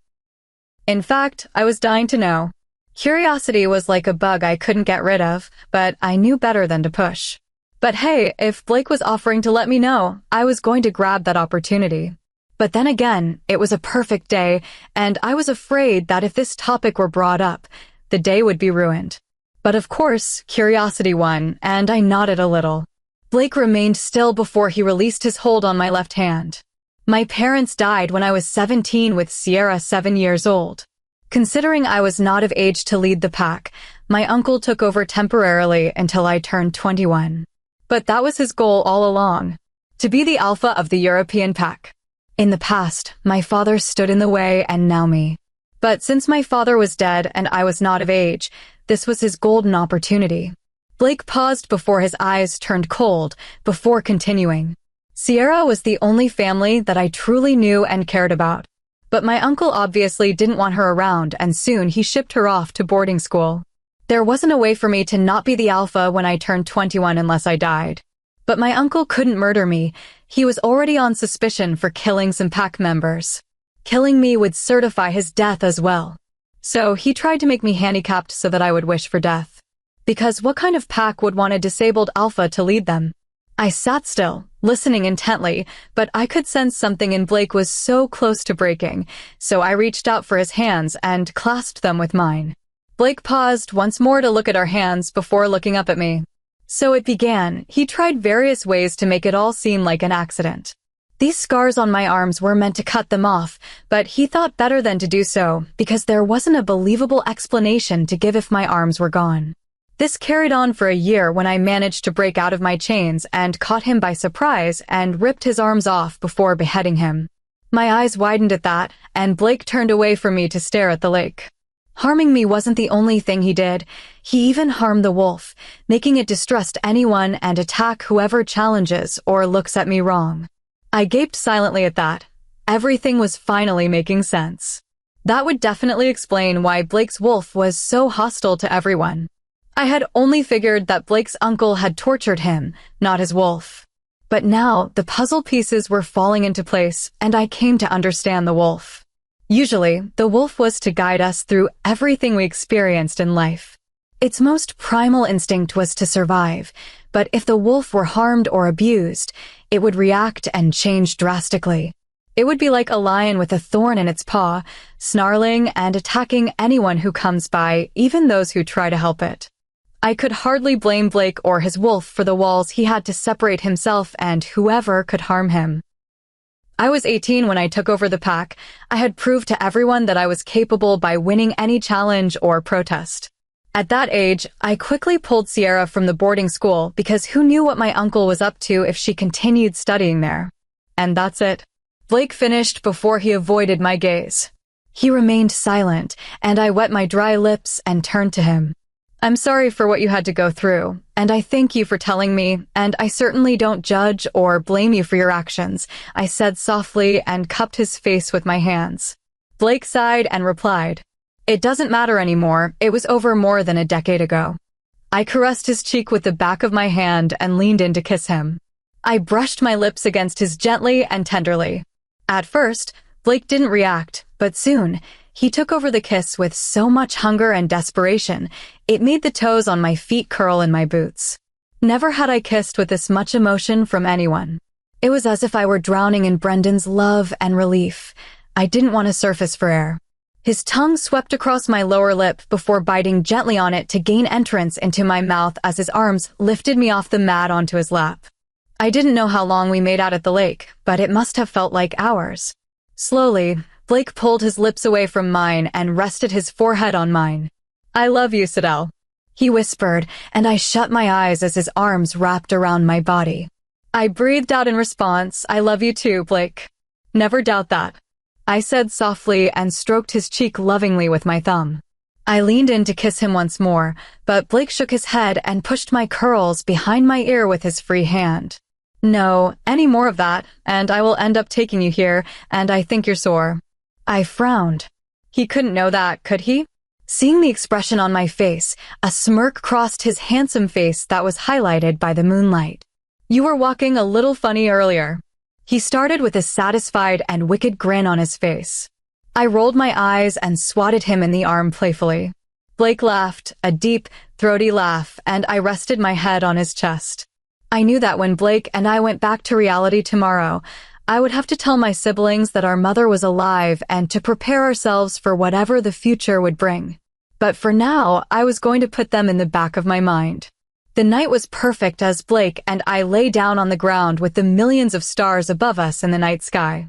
In fact, I was dying to know. Curiosity was like a bug I couldn't get rid of, but I knew better than to push. But hey, if Blake was offering to let me know, I was going to grab that opportunity. But then again, it was a perfect day, and I was afraid that if this topic were brought up, the day would be ruined. But of course, curiosity won, and I nodded a little. Blake remained still before he released his hold on my left hand. My parents died when I was 17 with Sierra 7 years old. Considering I was not of age to lead the pack, my uncle took over temporarily until I turned 21. But that was his goal all along, to be the alpha of the European pack. In the past, my father stood in the way and now me. But since my father was dead and I was not of age, this was his golden opportunity. Blake paused before his eyes turned cold, before continuing. Sierra was the only family that I truly knew and cared about. But my uncle obviously didn't want her around, and soon he shipped her off to boarding school. There wasn't a way for me to not be the alpha when I turned 21 unless I died. But my uncle couldn't murder me. He was already on suspicion for killing some pack members. Killing me would certify his death as well. So he tried to make me handicapped so that I would wish for death. Because what kind of pack would want a disabled alpha to lead them? I sat still, listening intently, but I could sense something in Blake was so close to breaking, so I reached out for his hands and clasped them with mine. Blake paused once more to look at our hands before looking up at me. So it began. He tried various ways to make it all seem like an accident. These scars on my arms were meant to cut them off, but he thought better than to do so because there wasn't a believable explanation to give if my arms were gone. This carried on for a year when I managed to break out of my chains and caught him by surprise and ripped his arms off before beheading him. My eyes widened at that, and Blake turned away from me to stare at the lake. Harming me wasn't the only thing he did. He even harmed the wolf, making it distrust anyone and attack whoever challenges or looks at me wrong. I gaped silently at that. Everything was finally making sense. That would definitely explain why Blake's wolf was so hostile to everyone. I had only figured that Blake's uncle had tortured him, not his wolf. But now, the puzzle pieces were falling into place, and I came to understand the wolf. Usually, the wolf was to guide us through everything we experienced in life. Its most primal instinct was to survive, but if the wolf were harmed or abused, it would react and change drastically. It would be like a lion with a thorn in its paw, snarling and attacking anyone who comes by, even those who try to help it. I could hardly blame Blake or his wolf for the walls he had to separate himself and whoever could harm him. I was 18 when I took over the pack. I had proved to everyone that I was capable by winning any challenge or protest. At that age, I quickly pulled Sierra from the boarding school because who knew what my uncle was up to if she continued studying there. And that's it. Blake finished before he avoided my gaze. He remained silent, and I wet my dry lips and turned to him. I'm sorry for what you had to go through, and I thank you for telling me, and I certainly don't judge or blame you for your actions, I said softly and cupped his face with my hands. Blake sighed and replied, It doesn't matter anymore, it was over more than a decade ago. I caressed his cheek with the back of my hand and leaned in to kiss him. I brushed my lips against his gently and tenderly. At first, Blake didn't react, but soon, he took over the kiss with so much hunger and desperation, it made the toes on my feet curl in my boots. Never had I kissed with this much emotion from anyone. It was as if I were drowning in Brendan's love and relief. I didn't want to surface for air. His tongue swept across my lower lip before biting gently on it to gain entrance into my mouth as his arms lifted me off the mat onto his lap. I didn't know how long we made out at the lake, but it must have felt like hours. Slowly, Blake pulled his lips away from mine and rested his forehead on mine. I love you, Sidel, he whispered, and I shut my eyes as his arms wrapped around my body. I breathed out in response, I love you too, Blake. Never doubt that, I said softly and stroked his cheek lovingly with my thumb. I leaned in to kiss him once more, but Blake shook his head and pushed my curls behind my ear with his free hand. No, any more of that, and I will end up taking you here, and I think you're sore. I frowned. He couldn't know that, could he? Seeing the expression on my face, a smirk crossed his handsome face that was highlighted by the moonlight. You were walking a little funny earlier. He started with a satisfied and wicked grin on his face. I rolled my eyes and swatted him in the arm playfully. Blake laughed, a deep, throaty laugh, and I rested my head on his chest. I knew that when Blake and I went back to reality tomorrow, I would have to tell my siblings that our mother was alive and to prepare ourselves for whatever the future would bring. But for now, I was going to put them in the back of my mind. The night was perfect as Blake and I lay down on the ground with the millions of stars above us in the night sky.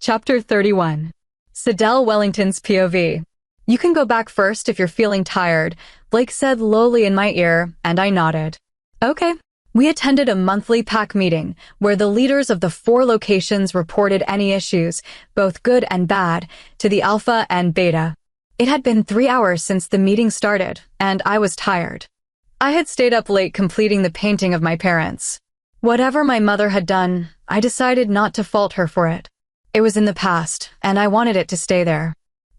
Chapter 31. Sidel Wellington's POV. You can go back first if you're feeling tired, Blake said lowly in my ear, and I nodded. Okay. We attended a monthly pack meeting where the leaders of the 4 locations reported any issues, both good and bad, to the Alpha and Beta. It had been 3 hours since the meeting started, and I was tired. I had stayed up late completing the painting of my parents. Whatever my mother had done, I decided not to fault her for it. It was in the past, and I wanted it to stay there.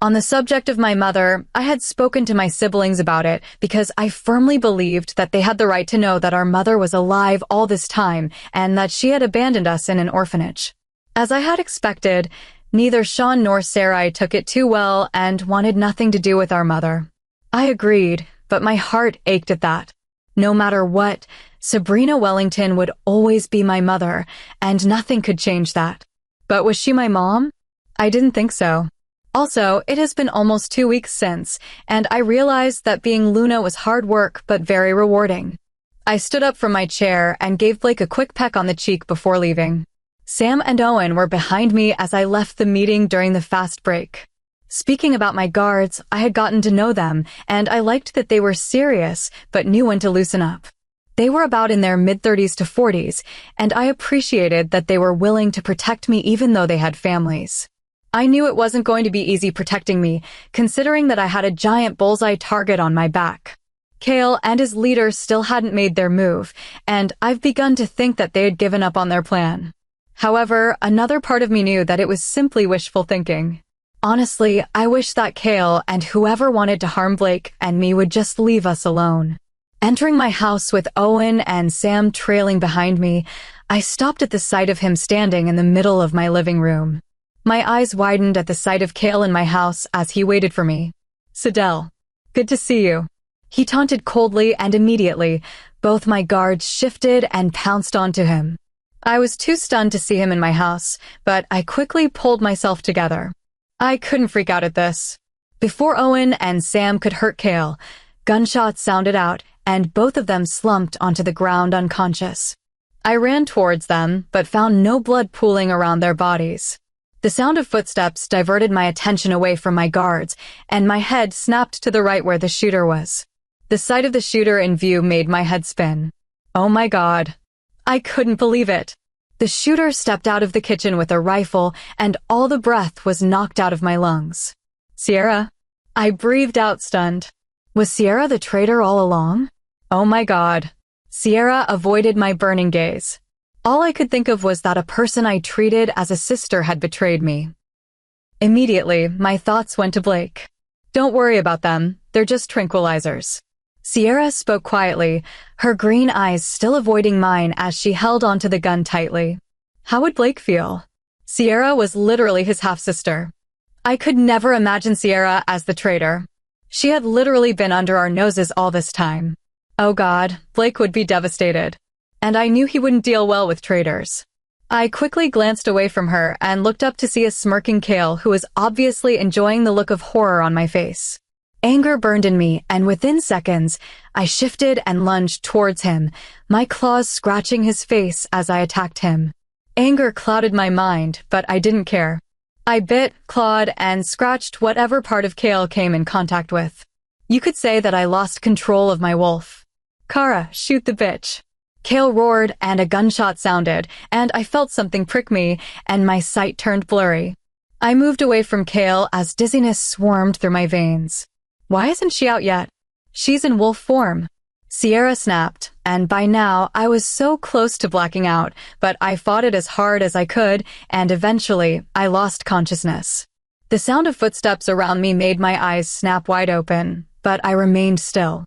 On the subject of my mother, I had spoken to my siblings about it because I firmly believed that they had the right to know that our mother was alive all this time and that she had abandoned us in an orphanage. As I had expected, neither Sean nor Sarai took it too well and wanted nothing to do with our mother. I agreed, but my heart ached at that. No matter what, Sabrina Wellington would always be my mother, and nothing could change that. But was she my mom? I didn't think so. Also, it has been almost 2 weeks since, and I realized that being Luna was hard work but very rewarding. I stood up from my chair and gave Blake a quick peck on the cheek before leaving. Sam and Owen were behind me as I left the meeting during the fast break. Speaking about my guards, I had gotten to know them, and I liked that they were serious but knew when to loosen up. They were about in their mid-30s to 40s, and I appreciated that they were willing to protect me even though they had families. I knew it wasn't going to be easy protecting me, considering that I had a giant bullseye target on my back. Kale and his leaders still hadn't made their move, and I've begun to think that they had given up on their plan. However, another part of me knew that it was simply wishful thinking. Honestly, I wish that Kale and whoever wanted to harm Blake and me would just leave us alone. Entering my house with Owen and Sam trailing behind me, I stopped at the sight of him standing in the middle of my living room. My eyes widened at the sight of Kale in my house as he waited for me. Sidel, good to see you. He taunted coldly, and immediately, both my guards shifted and pounced onto him. I was too stunned to see him in my house, but I quickly pulled myself together. I couldn't freak out at this. Before Owen and Sam could hurt Kale, gunshots sounded out, and both of them slumped onto the ground unconscious. I ran towards them, but found no blood pooling around their bodies. The sound of footsteps diverted my attention away from my guards, and my head snapped to the right where the shooter was. The sight of the shooter in view made my head spin. Oh my God. I couldn't believe it. The shooter stepped out of the kitchen with a rifle, and all the breath was knocked out of my lungs. Sierra? I breathed out, stunned. Was Sierra the traitor all along? Oh my God. Sierra avoided my burning gaze. All I could think of was that a person I treated as a sister had betrayed me. Immediately, my thoughts went to Blake. Don't worry about them, they're just tranquilizers. Sierra spoke quietly, her green eyes still avoiding mine as she held onto the gun tightly. How would Blake feel? Sierra was literally his half-sister. I could never imagine Sierra as the traitor. She had literally been under our noses all this time. Oh God, Blake would be devastated. And I knew he wouldn't deal well with traitors. I quickly glanced away from her and looked up to see a smirking Kale who was obviously enjoying the look of horror on my face. Anger burned in me, and within seconds, I shifted and lunged towards him, my claws scratching his face as I attacked him. Anger clouded my mind, but I didn't care. I bit, clawed, and scratched whatever part of Kale came in contact with. You could say that I lost control of my wolf. Kara, shoot the bitch. Kale roared, and a gunshot sounded, and I felt something prick me, and my sight turned blurry. I moved away from Kale as dizziness swarmed through my veins. Why isn't she out yet? She's in wolf form. Sierra snapped, and by now I was so close to blacking out, but I fought it as hard as I could, and eventually I lost consciousness. The sound of footsteps around me made my eyes snap wide open, but I remained still.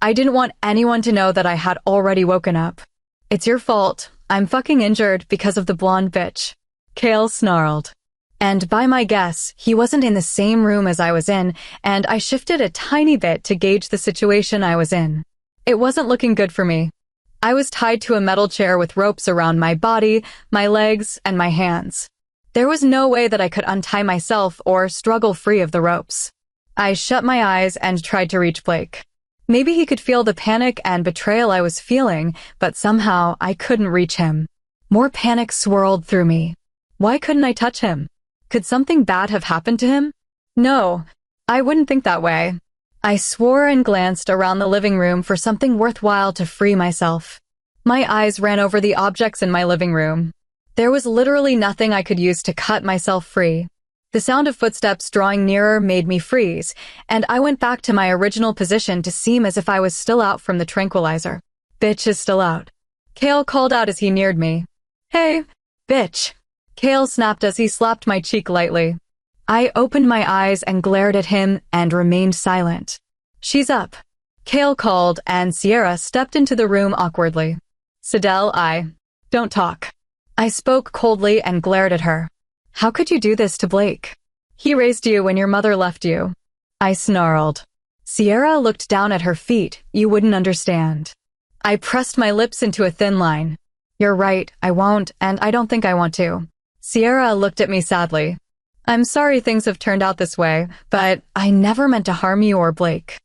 I didn't want anyone to know that I had already woken up. It's your fault. I'm fucking injured because of the blonde bitch. Kale snarled. And by my guess, he wasn't in the same room as I was in, and I shifted a tiny bit to gauge the situation I was in. It wasn't looking good for me. I was tied to a metal chair with ropes around my body, my legs, and my hands. There was no way that I could untie myself or struggle free of the ropes. I shut my eyes and tried to reach Blake. Maybe he could feel the panic and betrayal I was feeling, but somehow I couldn't reach him. More panic swirled through me. Why couldn't I touch him? Could something bad have happened to him? No, I wouldn't think that way. I swore and glanced around the living room for something worthwhile to free myself. My eyes ran over the objects in my living room. There was literally nothing I could use to cut myself free. The sound of footsteps drawing nearer made me freeze, and I went back to my original position to seem as if I was still out from the tranquilizer. Bitch is still out. Kale called out as he neared me. Hey, bitch. Kale snapped as he slapped my cheek lightly. I opened my eyes and glared at him and remained silent. She's up. Kale called, and Sierra stepped into the room awkwardly. Sidel, don't talk. I spoke coldly and glared at her. How could you do this to Blake? He raised you when your mother left you. I snarled. Sierra looked down at her feet. You wouldn't understand. I pressed my lips into a thin line. You're right, I won't, and I don't think I want to. Sierra looked at me sadly. I'm sorry things have turned out this way, but I never meant to harm you or Blake.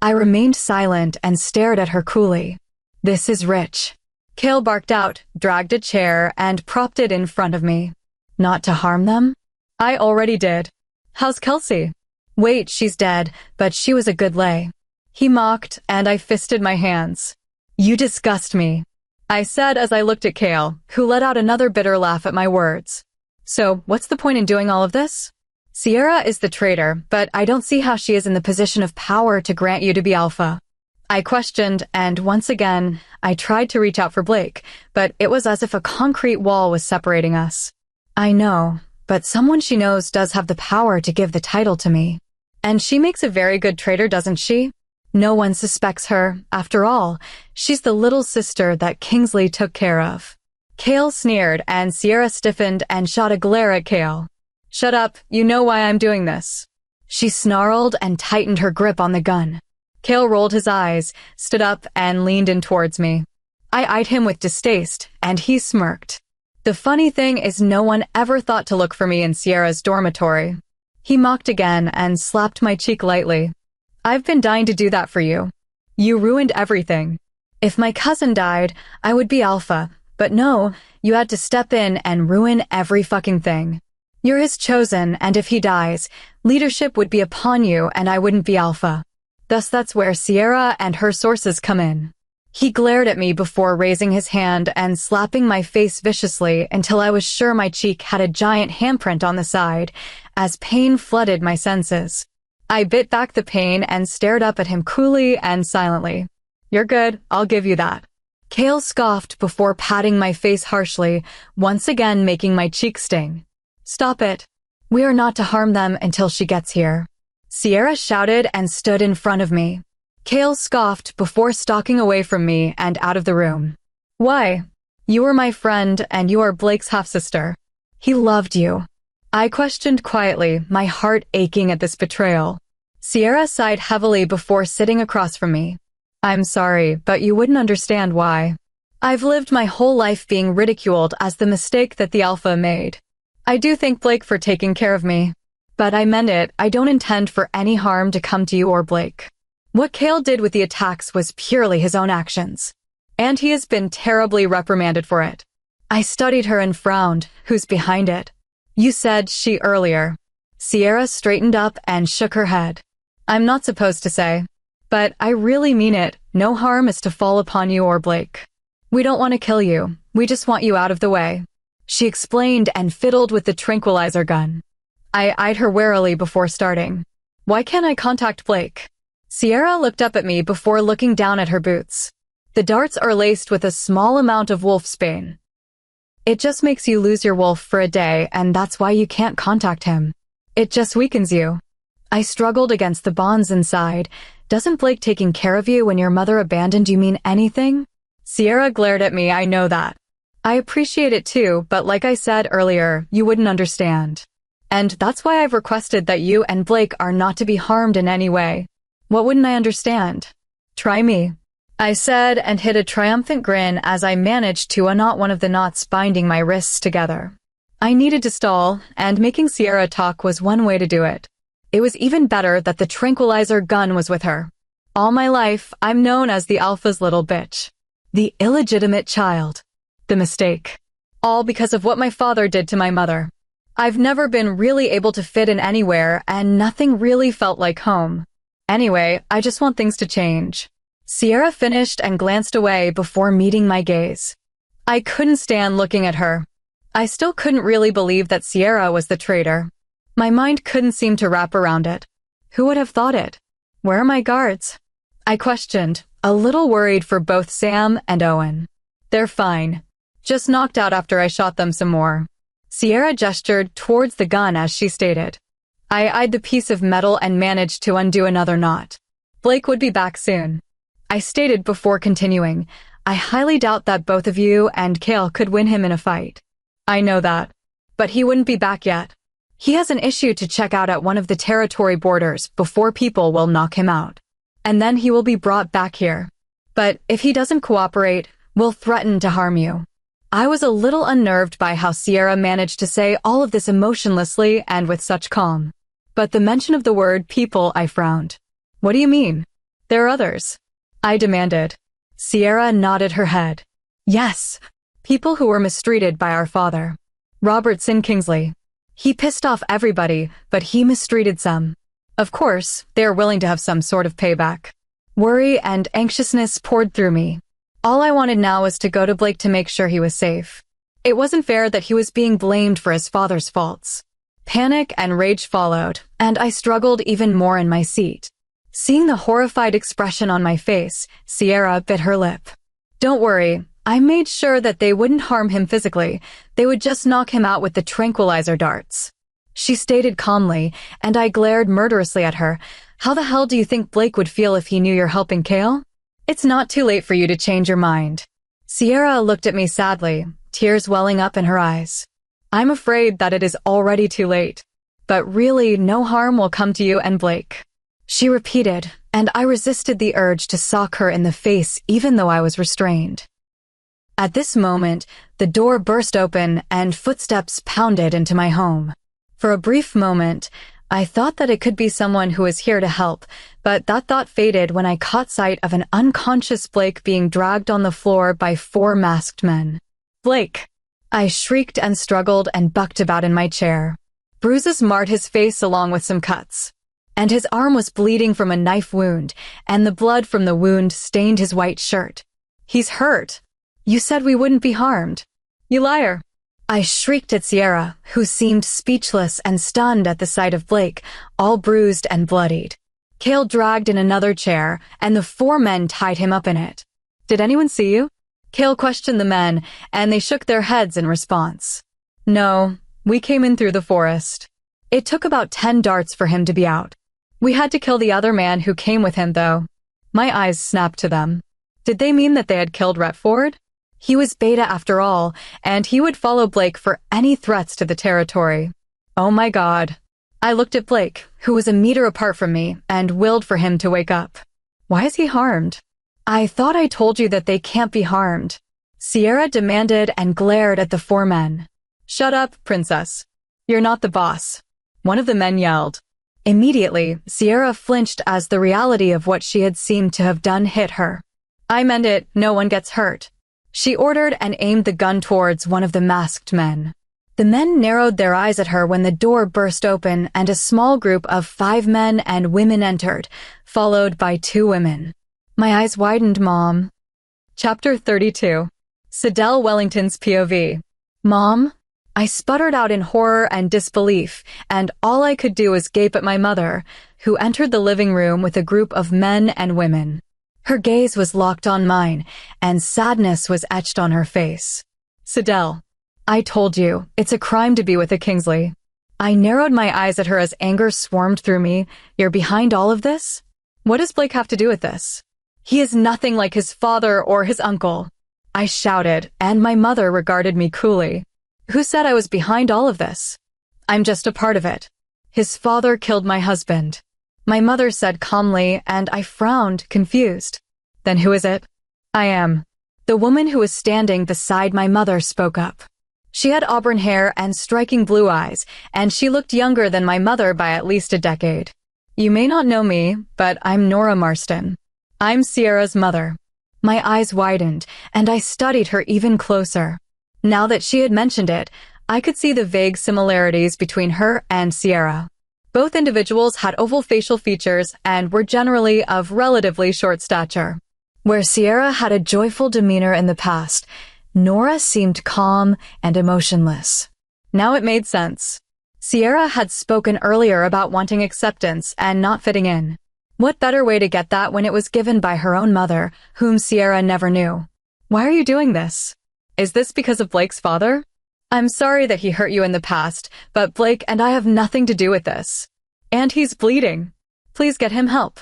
I remained silent and stared at her coolly. This is rich. Kale barked out, dragged a chair, and propped it in front of me. Not to harm them? I already did. How's Kelsey? Wait, she's dead, but she was a good lay. He mocked, and I fisted my hands. You disgust me, I said as I looked at Kale, who let out another bitter laugh at my words. So, what's the point in doing all of this? Sierra is the traitor, but I don't see how she is in the position of power to grant you to be alpha. I questioned, and once again, I tried to reach out for Blake, but it was as if a concrete wall was separating us. I know, but someone she knows does have the power to give the title to me. And she makes a very good traitor, doesn't she? No one suspects her. After all, she's the little sister that Kingsley took care of. Kale sneered, and Sierra stiffened and shot a glare at Kale. Shut up, you know why I'm doing this. She snarled and tightened her grip on the gun. Kale rolled his eyes, stood up, and leaned in towards me. I eyed him with distaste, and he smirked. The funny thing is no one ever thought to look for me in Sierra's dormitory. He mocked again and slapped my cheek lightly. I've been dying to do that for you. You ruined everything. If my cousin died, I would be alpha, but no, you had to step in and ruin every fucking thing. You're his chosen, and if he dies, leadership would be upon you and I wouldn't be alpha. Thus that's where Sierra and her sources come in. He glared at me before raising his hand and slapping my face viciously until I was sure my cheek had a giant handprint on the side, as pain flooded my senses. I bit back the pain and stared up at him coolly and silently. You're good, I'll give you that. Kale scoffed before patting my face harshly, once again making my cheek sting. Stop it. We are not to harm them until she gets here. Sierra shouted and stood in front of me. Kale scoffed before stalking away from me and out of the room. Why? You were my friend and you are Blake's half-sister. He loved you. I questioned quietly, my heart aching at this betrayal. Sierra sighed heavily before sitting across from me. I'm sorry, but you wouldn't understand why. I've lived my whole life being ridiculed as the mistake that the Alpha made. I do thank Blake for taking care of me. But I meant it, I don't intend for any harm to come to you or Blake. What Kale did with the attacks was purely his own actions. And he has been terribly reprimanded for it. I studied her and frowned. Who's behind it? You said she earlier. Sierra straightened up and shook her head. I'm not supposed to say. But I really mean it. No harm is to fall upon you or Blake. We don't want to kill you. We just want you out of the way. She explained and fiddled with the tranquilizer gun. I eyed her warily before starting. Why can't I contact Blake? Sierra looked up at me before looking down at her boots. The darts are laced with a small amount of wolfsbane. It just makes you lose your wolf for a day, and that's why you can't contact him. It just weakens you. I struggled against the bonds inside. Doesn't Blake taking care of you when your mother abandoned you mean anything? Sierra glared at me, I know that. I appreciate it too, but like I said earlier, you wouldn't understand. And that's why I've requested that you and Blake are not to be harmed in any way. What wouldn't I understand? Try me. I said and hid a triumphant grin as I managed to unknot one of the knots binding my wrists together. I needed to stall, and making Sierra talk was one way to do it. It was even better that the tranquilizer gun was with her. All my life, I'm known as the Alpha's little bitch. The illegitimate child. The mistake. All because of what my father did to my mother. I've never been really able to fit in anywhere, and nothing really felt like home. Anyway, I just want things to change. Sierra finished and glanced away before meeting my gaze. I couldn't stand looking at her. I still couldn't really believe that Sierra was the traitor. My mind couldn't seem to wrap around it. Who would have thought it? Where are my guards? I questioned, a little worried for both Sam and Owen. They're fine. Just knocked out after I shot them some more. Sierra gestured towards the gun as she stated. I eyed the piece of metal and managed to undo another knot. Blake would be back soon. I stated before continuing, I highly doubt that both of you and Kale could win him in a fight. I know that. But he wouldn't be back yet. He has an issue to check out at one of the territory borders before people will knock him out. And then he will be brought back here. But if he doesn't cooperate, we'll threaten to harm you. I was a little unnerved by how Sierra managed to say all of this emotionlessly and with such calm. But the mention of the word people, I frowned. What do you mean? There are others. I demanded. Sierra nodded her head. Yes, people who were mistreated by our father. Robertson Kingsley. He pissed off everybody, but he mistreated some. Of course, they are willing to have some sort of payback. Worry and anxiousness poured through me. All I wanted now was to go to Blake to make sure he was safe. It wasn't fair that he was being blamed for his father's faults. Panic and rage followed, and I struggled even more in my seat. Seeing the horrified expression on my face, Sierra bit her lip. Don't worry, I made sure that they wouldn't harm him physically. They would just knock him out with the tranquilizer darts. She stated calmly, and I glared murderously at her. How the hell do you think Blake would feel if he knew you're helping Kale? It's not too late for you to change your mind. Sierra looked at me sadly, tears welling up in her eyes. I'm afraid that it is already too late. But really, no harm will come to you and Blake. She repeated, and I resisted the urge to sock her in the face even though I was restrained. At this moment, the door burst open and footsteps pounded into my home. For a brief moment, I thought that it could be someone who was here to help, but that thought faded when I caught sight of an unconscious Blake being dragged on the floor by 4 masked men. "Blake!" I shrieked and struggled and bucked about in my chair. Bruises marred his face along with some cuts, and his arm was bleeding from a knife wound, and the blood from the wound stained his white shirt. "He's hurt. You said we wouldn't be harmed. You liar." I shrieked at Sierra, who seemed speechless and stunned at the sight of Blake, all bruised and bloodied. Cale dragged in another chair, and the 4 men tied him up in it. "Did anyone see you?" Cale questioned the men, and they shook their heads in response. "No, we came in through the forest. It took about 10 darts for him to be out. We had to kill the other man who came with him, though." My eyes snapped to them. Did they mean that they had killed Retford? He was Beta after all, and he would follow Blake for any threats to the territory. Oh my God. I looked at Blake, who was a meter apart from me, and willed for him to wake up. Why is he harmed? "I thought I told you that they can't be harmed," Sierra demanded and glared at the 4 men. "Shut up, princess. You're not the boss," one of the men yelled. Immediately, Sierra flinched as the reality of what she had seemed to have done hit her. "I meant it, no one gets hurt," she ordered and aimed the gun towards one of the masked men. The men narrowed their eyes at her when the door burst open and a small group of 5 men and women entered, followed by 2 women. My eyes widened, Mom. Chapter 32. Sidel Wellington's POV. "Mom?" I sputtered out in horror and disbelief, and all I could do was gape at my mother, who entered the living room with a group of men and women. Her gaze was locked on mine, and sadness was etched on her face. "Sidel, I told you, it's a crime to be with a Kingsley." I narrowed my eyes at her as anger swarmed through me. "You're behind all of this? What does Blake have to do with this? He is nothing like his father or his uncle," I shouted, and my mother regarded me coolly. "Who said I was behind all of this? I'm just a part of it. His father killed my husband," my mother said calmly, and I frowned, confused. "Then who is it?" "I am." The woman who was standing beside my mother spoke up. She had auburn hair and striking blue eyes, and she looked younger than my mother by at least a decade. "You may not know me, but I'm Nora Marston. I'm Sierra's mother." My eyes widened, and I studied her even closer. Now that she had mentioned it, I could see the vague similarities between her and Sierra. Both individuals had oval facial features and were generally of relatively short stature. Where Sierra had a joyful demeanor in the past, Nora seemed calm and emotionless. Now it made sense. Sierra had spoken earlier about wanting acceptance and not fitting in. What better way to get that when it was given by her own mother, whom Sierra never knew? "Why are you doing this? Is this because of Blake's father? I'm sorry that he hurt you in the past, but Blake and I have nothing to do with this. And he's bleeding. Please get him help."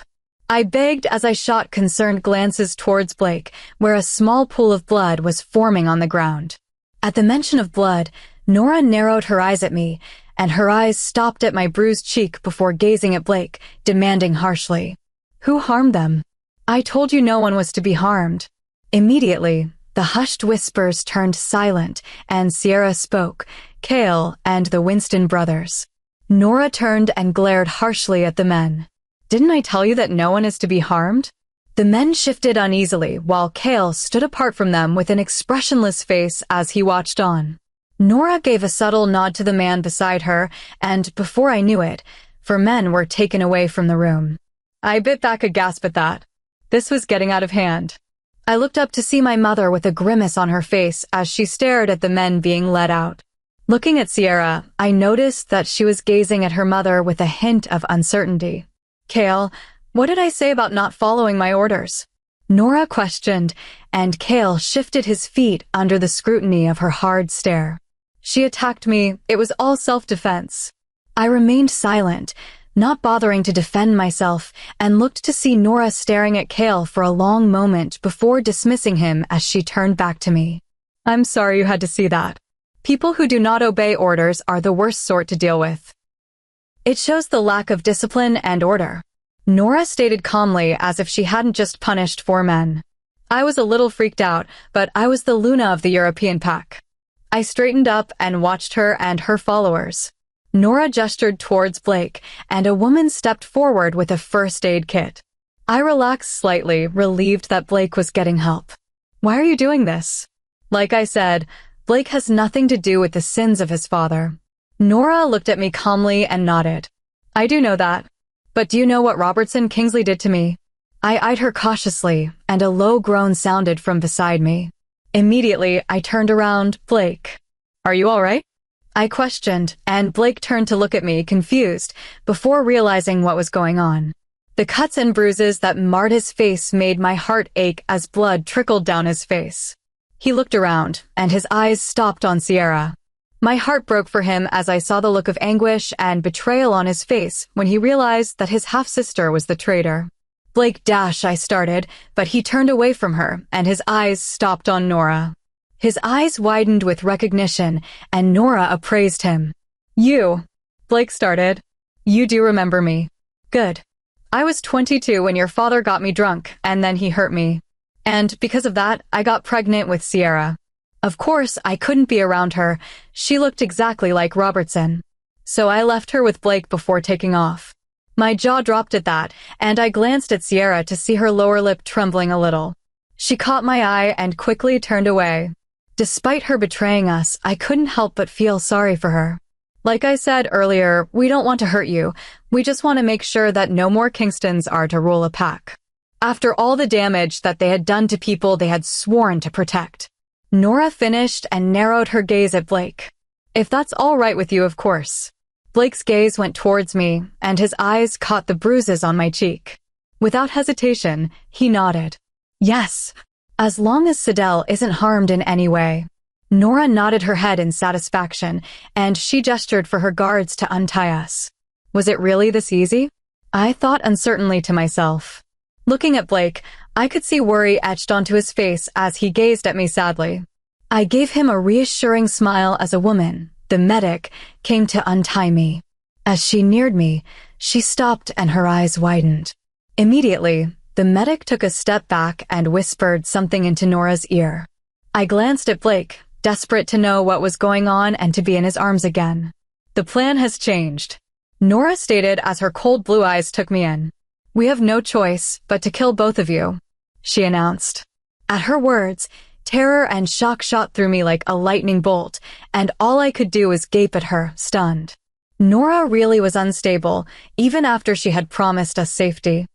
I begged as I shot concerned glances towards Blake, where a small pool of blood was forming on the ground. At the mention of blood, Nora narrowed her eyes at me, and her eyes stopped at my bruised cheek before gazing at Blake, demanding harshly, "Who harmed them? I told you no one was to be harmed." Immediately, the hushed whispers turned silent, and Sierra spoke, Cale and the Winston brothers. Nora turned and glared harshly at the men. "Didn't I tell you that no one is to be harmed?" The men shifted uneasily, while Cale stood apart from them with an expressionless face as he watched on. Nora gave a subtle nod to the man beside her, and before I knew it, 4 men were taken away from the room. I bit back a gasp at that. This was getting out of hand. I looked up to see my mother with a grimace on her face as she stared at the men being led out. Looking at Sierra, I noticed that she was gazing at her mother with a hint of uncertainty. "Cale, what did I say about not following my orders?" Nora questioned, and Cale shifted his feet under the scrutiny of her hard stare. "She attacked me. It was all self-defense." I remained silent, not bothering to defend myself, and looked to see Nora staring at Cale for a long moment before dismissing him as she turned back to me. "I'm sorry you had to see that. People who do not obey orders are the worst sort to deal with. It shows the lack of discipline and order," Nora stated calmly as if she hadn't just punished 4 men. I was a little freaked out, but I was the Luna of the European pack. I straightened up and watched her and her followers. Nora gestured towards Blake, and a woman stepped forward with a first aid kit. I relaxed slightly, relieved that Blake was getting help. Why are you doing this? Like I said, Blake has nothing to do with the sins of his father. Nora looked at me calmly and nodded. I do know that. But do you know what Robertson Kingsley did to me? I eyed her cautiously, and a low groan sounded from beside me. Immediately, I turned around. Blake, are you all right? I questioned, and Blake turned to look at me, confused, before realizing what was going on. The cuts and bruises that marred his face made my heart ache as blood trickled down his face. He looked around, and his eyes stopped on Sierra. My heart broke for him as I saw the look of anguish and betrayal on his face when he realized that his half-sister was the traitor. Blake dash, I started, but he turned away from her, and his eyes stopped on Nora. His eyes widened with recognition, and Nora appraised him. You, Blake started. You do remember me. Good. I was 22 when your father got me drunk, and then he hurt me. And because of that, I got pregnant with Sierra. Of course, I couldn't be around her. She looked exactly like Robertson. So I left her with Blake before taking off. My jaw dropped at that, and I glanced at Sierra to see her lower lip trembling a little. She caught my eye and quickly turned away. Despite her betraying us, I couldn't help but feel sorry for her. Like I said earlier, we don't want to hurt you. We just want to make sure that no more Kingstons are to rule a pack. After all the damage that they had done to people they had sworn to protect. Nora finished and narrowed her gaze at Blake. If that's all right with you, of course. Blake's gaze went towards me, and his eyes caught the bruises on my cheek. Without hesitation, he nodded. Yes, as long as Sidel isn't harmed in any way. Nora nodded her head in satisfaction, and she gestured for her guards to untie us. Was it really this easy? I thought uncertainly to myself. Looking at Blake, I could see worry etched onto his face as he gazed at me sadly. I gave him a reassuring smile as a woman, the medic, came to untie me. As she neared me, she stopped and her eyes widened. Immediately, the medic took a step back and whispered something into Nora's ear. I glanced at Blake, desperate to know what was going on and to be in his arms again. The plan has changed, Nora stated as her cold blue eyes took me in. We have no choice but to kill both of you, she announced. At her words, terror and shock shot through me like a lightning bolt, and all I could do was gape at her, stunned. Nora really was unstable, even after she had promised us safety.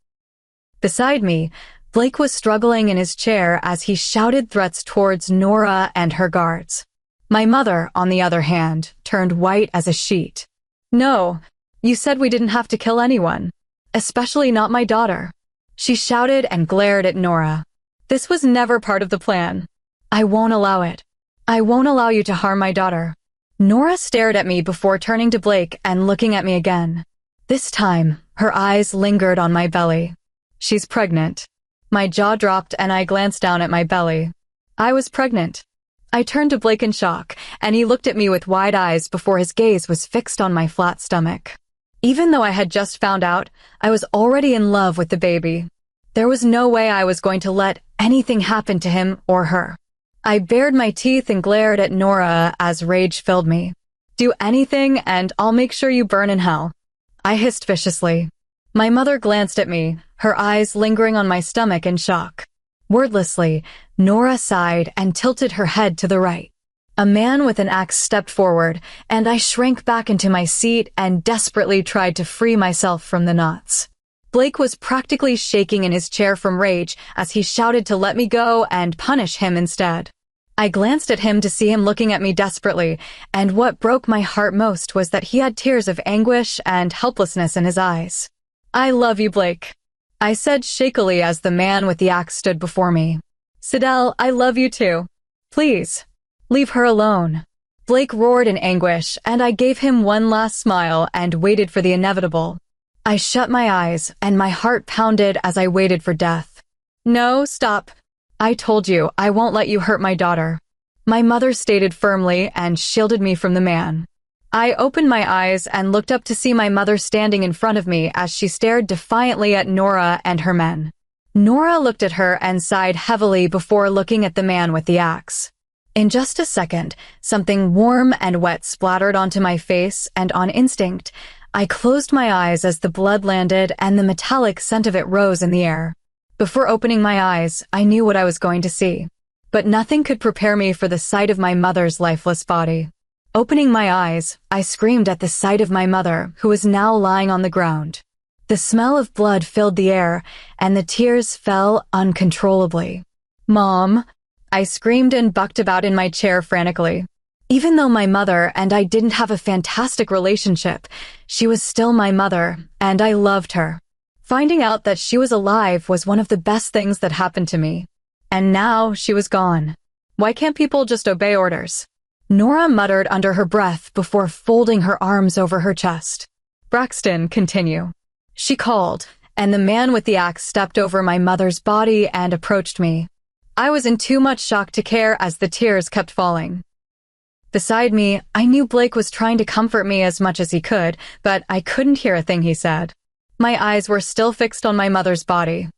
Beside me, Blake was struggling in his chair as he shouted threats towards Nora and her guards. My mother, on the other hand, turned white as a sheet. No, you said we didn't have to kill anyone, especially not my daughter. She shouted and glared at Nora. This was never part of the plan. I won't allow it. I won't allow you to harm my daughter. Nora stared at me before turning to Blake and looking at me again. This time, her eyes lingered on my belly. She's pregnant. My jaw dropped and I glanced down at my belly. I was pregnant. I turned to Blake in shock, and he looked at me with wide eyes before his gaze was fixed on my flat stomach. Even though I had just found out, I was already in love with the baby. There was no way I was going to let anything happen to him or her. I bared my teeth and glared at Nora as rage filled me. Do anything and I'll make sure you burn in hell, I hissed viciously. My mother glanced at me, her eyes lingering on my stomach in shock. Wordlessly, Nora sighed and tilted her head to the right. A man with an axe stepped forward, and I shrank back into my seat and desperately tried to free myself from the knots. Blake was practically shaking in his chair from rage as he shouted to let me go and punish him instead. I glanced at him to see him looking at me desperately, and what broke my heart most was that he had tears of anguish and helplessness in his eyes. I love you, Blake, I said shakily as the man with the axe stood before me. Sidel, I love you too. Please, leave her alone. Blake roared in anguish, and I gave him one last smile and waited for the inevitable. I shut my eyes, and my heart pounded as I waited for death. No, stop. I told you, I won't let you hurt my daughter, my mother stated firmly and shielded me from the man. I opened my eyes and looked up to see my mother standing in front of me as she stared defiantly at Nora and her men. Nora looked at her and sighed heavily before looking at the man with the axe. In just a second, something warm and wet splattered onto my face, and on instinct, I closed my eyes as the blood landed and the metallic scent of it rose in the air. Before opening my eyes, I knew what I was going to see. But nothing could prepare me for the sight of my mother's lifeless body. Opening my eyes, I screamed at the sight of my mother, who was now lying on the ground. The smell of blood filled the air, and the tears fell uncontrollably. "Mom!" I screamed and bucked about in my chair frantically. Even though my mother and I didn't have a fantastic relationship, she was still my mother, and I loved her. Finding out that she was alive was one of the best things that happened to me. And now she was gone. Why can't people just obey orders? Nora muttered under her breath before folding her arms over her chest. "Braxton, continue," she called, and the man with the axe stepped over my mother's body and approached me. I was in too much shock to care as the tears kept falling. Beside me, I knew Blake was trying to comfort me as much as he could, but I couldn't hear a thing he said. My eyes were still fixed on my mother's body.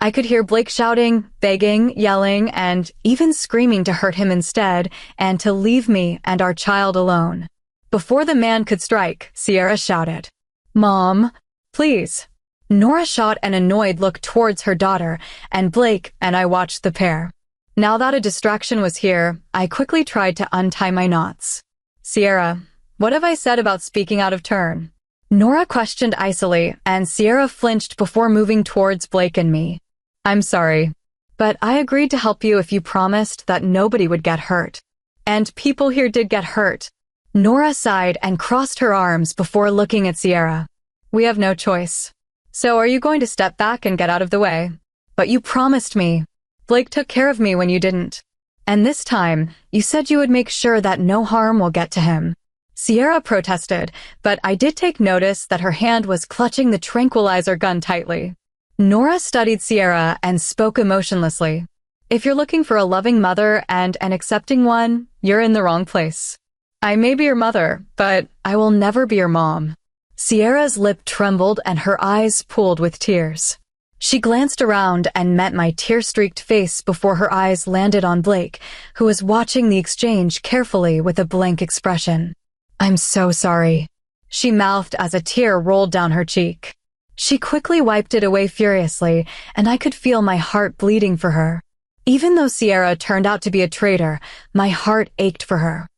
I could hear Blake shouting, begging, yelling, and even screaming to hurt him instead and to leave me and our child alone. Before the man could strike, Sierra shouted, "Mom, please." Nora shot an annoyed look towards her daughter, and Blake and I watched the pair. Now that a distraction was here, I quickly tried to untie my knots. "Sierra, what have I said about speaking out of turn?" Nora questioned icily, and Sierra flinched before moving towards Blake and me. "I'm sorry, but I agreed to help you if you promised that nobody would get hurt. And people here did get hurt." Nora sighed and crossed her arms before looking at Sierra. "We have no choice. So are you going to step back and get out of the way? But you promised me. Blake took care of me when you didn't. And this time, you said you would make sure that no harm will get to him." Sierra protested, but I did take notice that her hand was clutching the tranquilizer gun tightly. Nora studied Sierra and spoke emotionlessly. "If you're looking for a loving mother and an accepting one, you're in the wrong place. I may be your mother, but I will never be your mom." Sierra's lip trembled and her eyes pooled with tears. She glanced around and met my tear-streaked face before her eyes landed on Blake, who was watching the exchange carefully with a blank expression. "I'm so sorry," she mouthed as a tear rolled down her cheek. She quickly wiped it away furiously, and I could feel my heart bleeding for her. Even though Sierra turned out to be a traitor, my heart ached for her.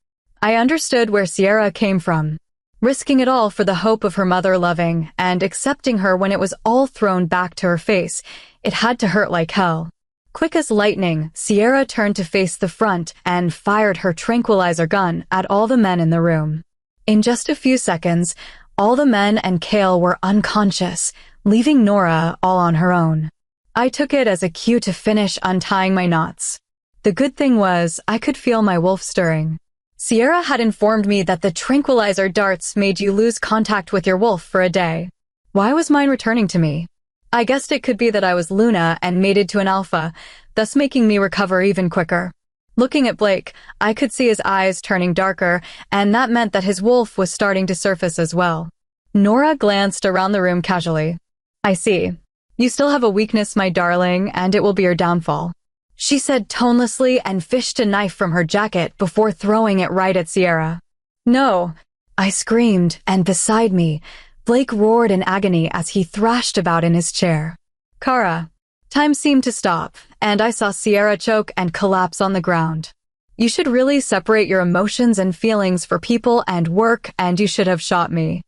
I understood where Sierra came from. Risking it all for the hope of her mother loving and accepting her when it was all thrown back to her face, it had to hurt like hell. Quick as lightning, Sierra turned to face the front and fired her tranquilizer gun at all the men in the room. In just a few seconds, all the men and Kale were unconscious, leaving Nora all on her own. I took it as a cue to finish untying my knots. The good thing was, I could feel my wolf stirring. Sierra had informed me that the tranquilizer darts made you lose contact with your wolf for a day. Why was mine returning to me? I guessed it could be that I was Luna and mated to an alpha, thus making me recover even quicker. Looking at Blake, I could see his eyes turning darker, and that meant that his wolf was starting to surface as well. Nora glanced around the room casually. "I see. You still have a weakness, my darling, and it will be your downfall," she said tonelessly and fished a knife from her jacket before throwing it right at Sierra. "No!" I screamed, and beside me, Blake roared in agony as he thrashed about in his chair. "Kara." Time seemed to stop, and I saw Sierra choke and collapse on the ground. "You should really separate your emotions and feelings for people and work, and you should have shot me,"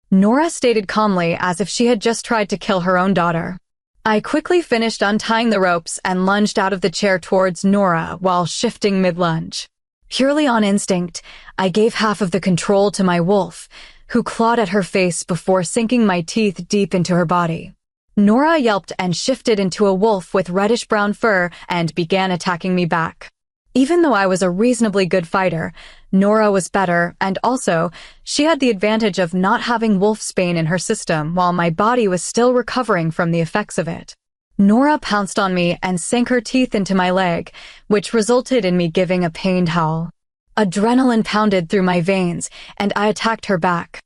Nora stated calmly as if she had just tried to kill her own daughter. I quickly finished untying the ropes and lunged out of the chair towards Nora while shifting mid-lunge. Purely on instinct, I gave half of the control to my wolf, who clawed at her face before sinking my teeth deep into her body. Nora yelped and shifted into a wolf with reddish-brown fur and began attacking me back. Even though I was a reasonably good fighter, Nora was better, and also, she had the advantage of not having wolfsbane in her system while my body was still recovering from the effects of it. Nora pounced on me and sank her teeth into my leg, which resulted in me giving a pained howl. Adrenaline pounded through my veins, and I attacked her back.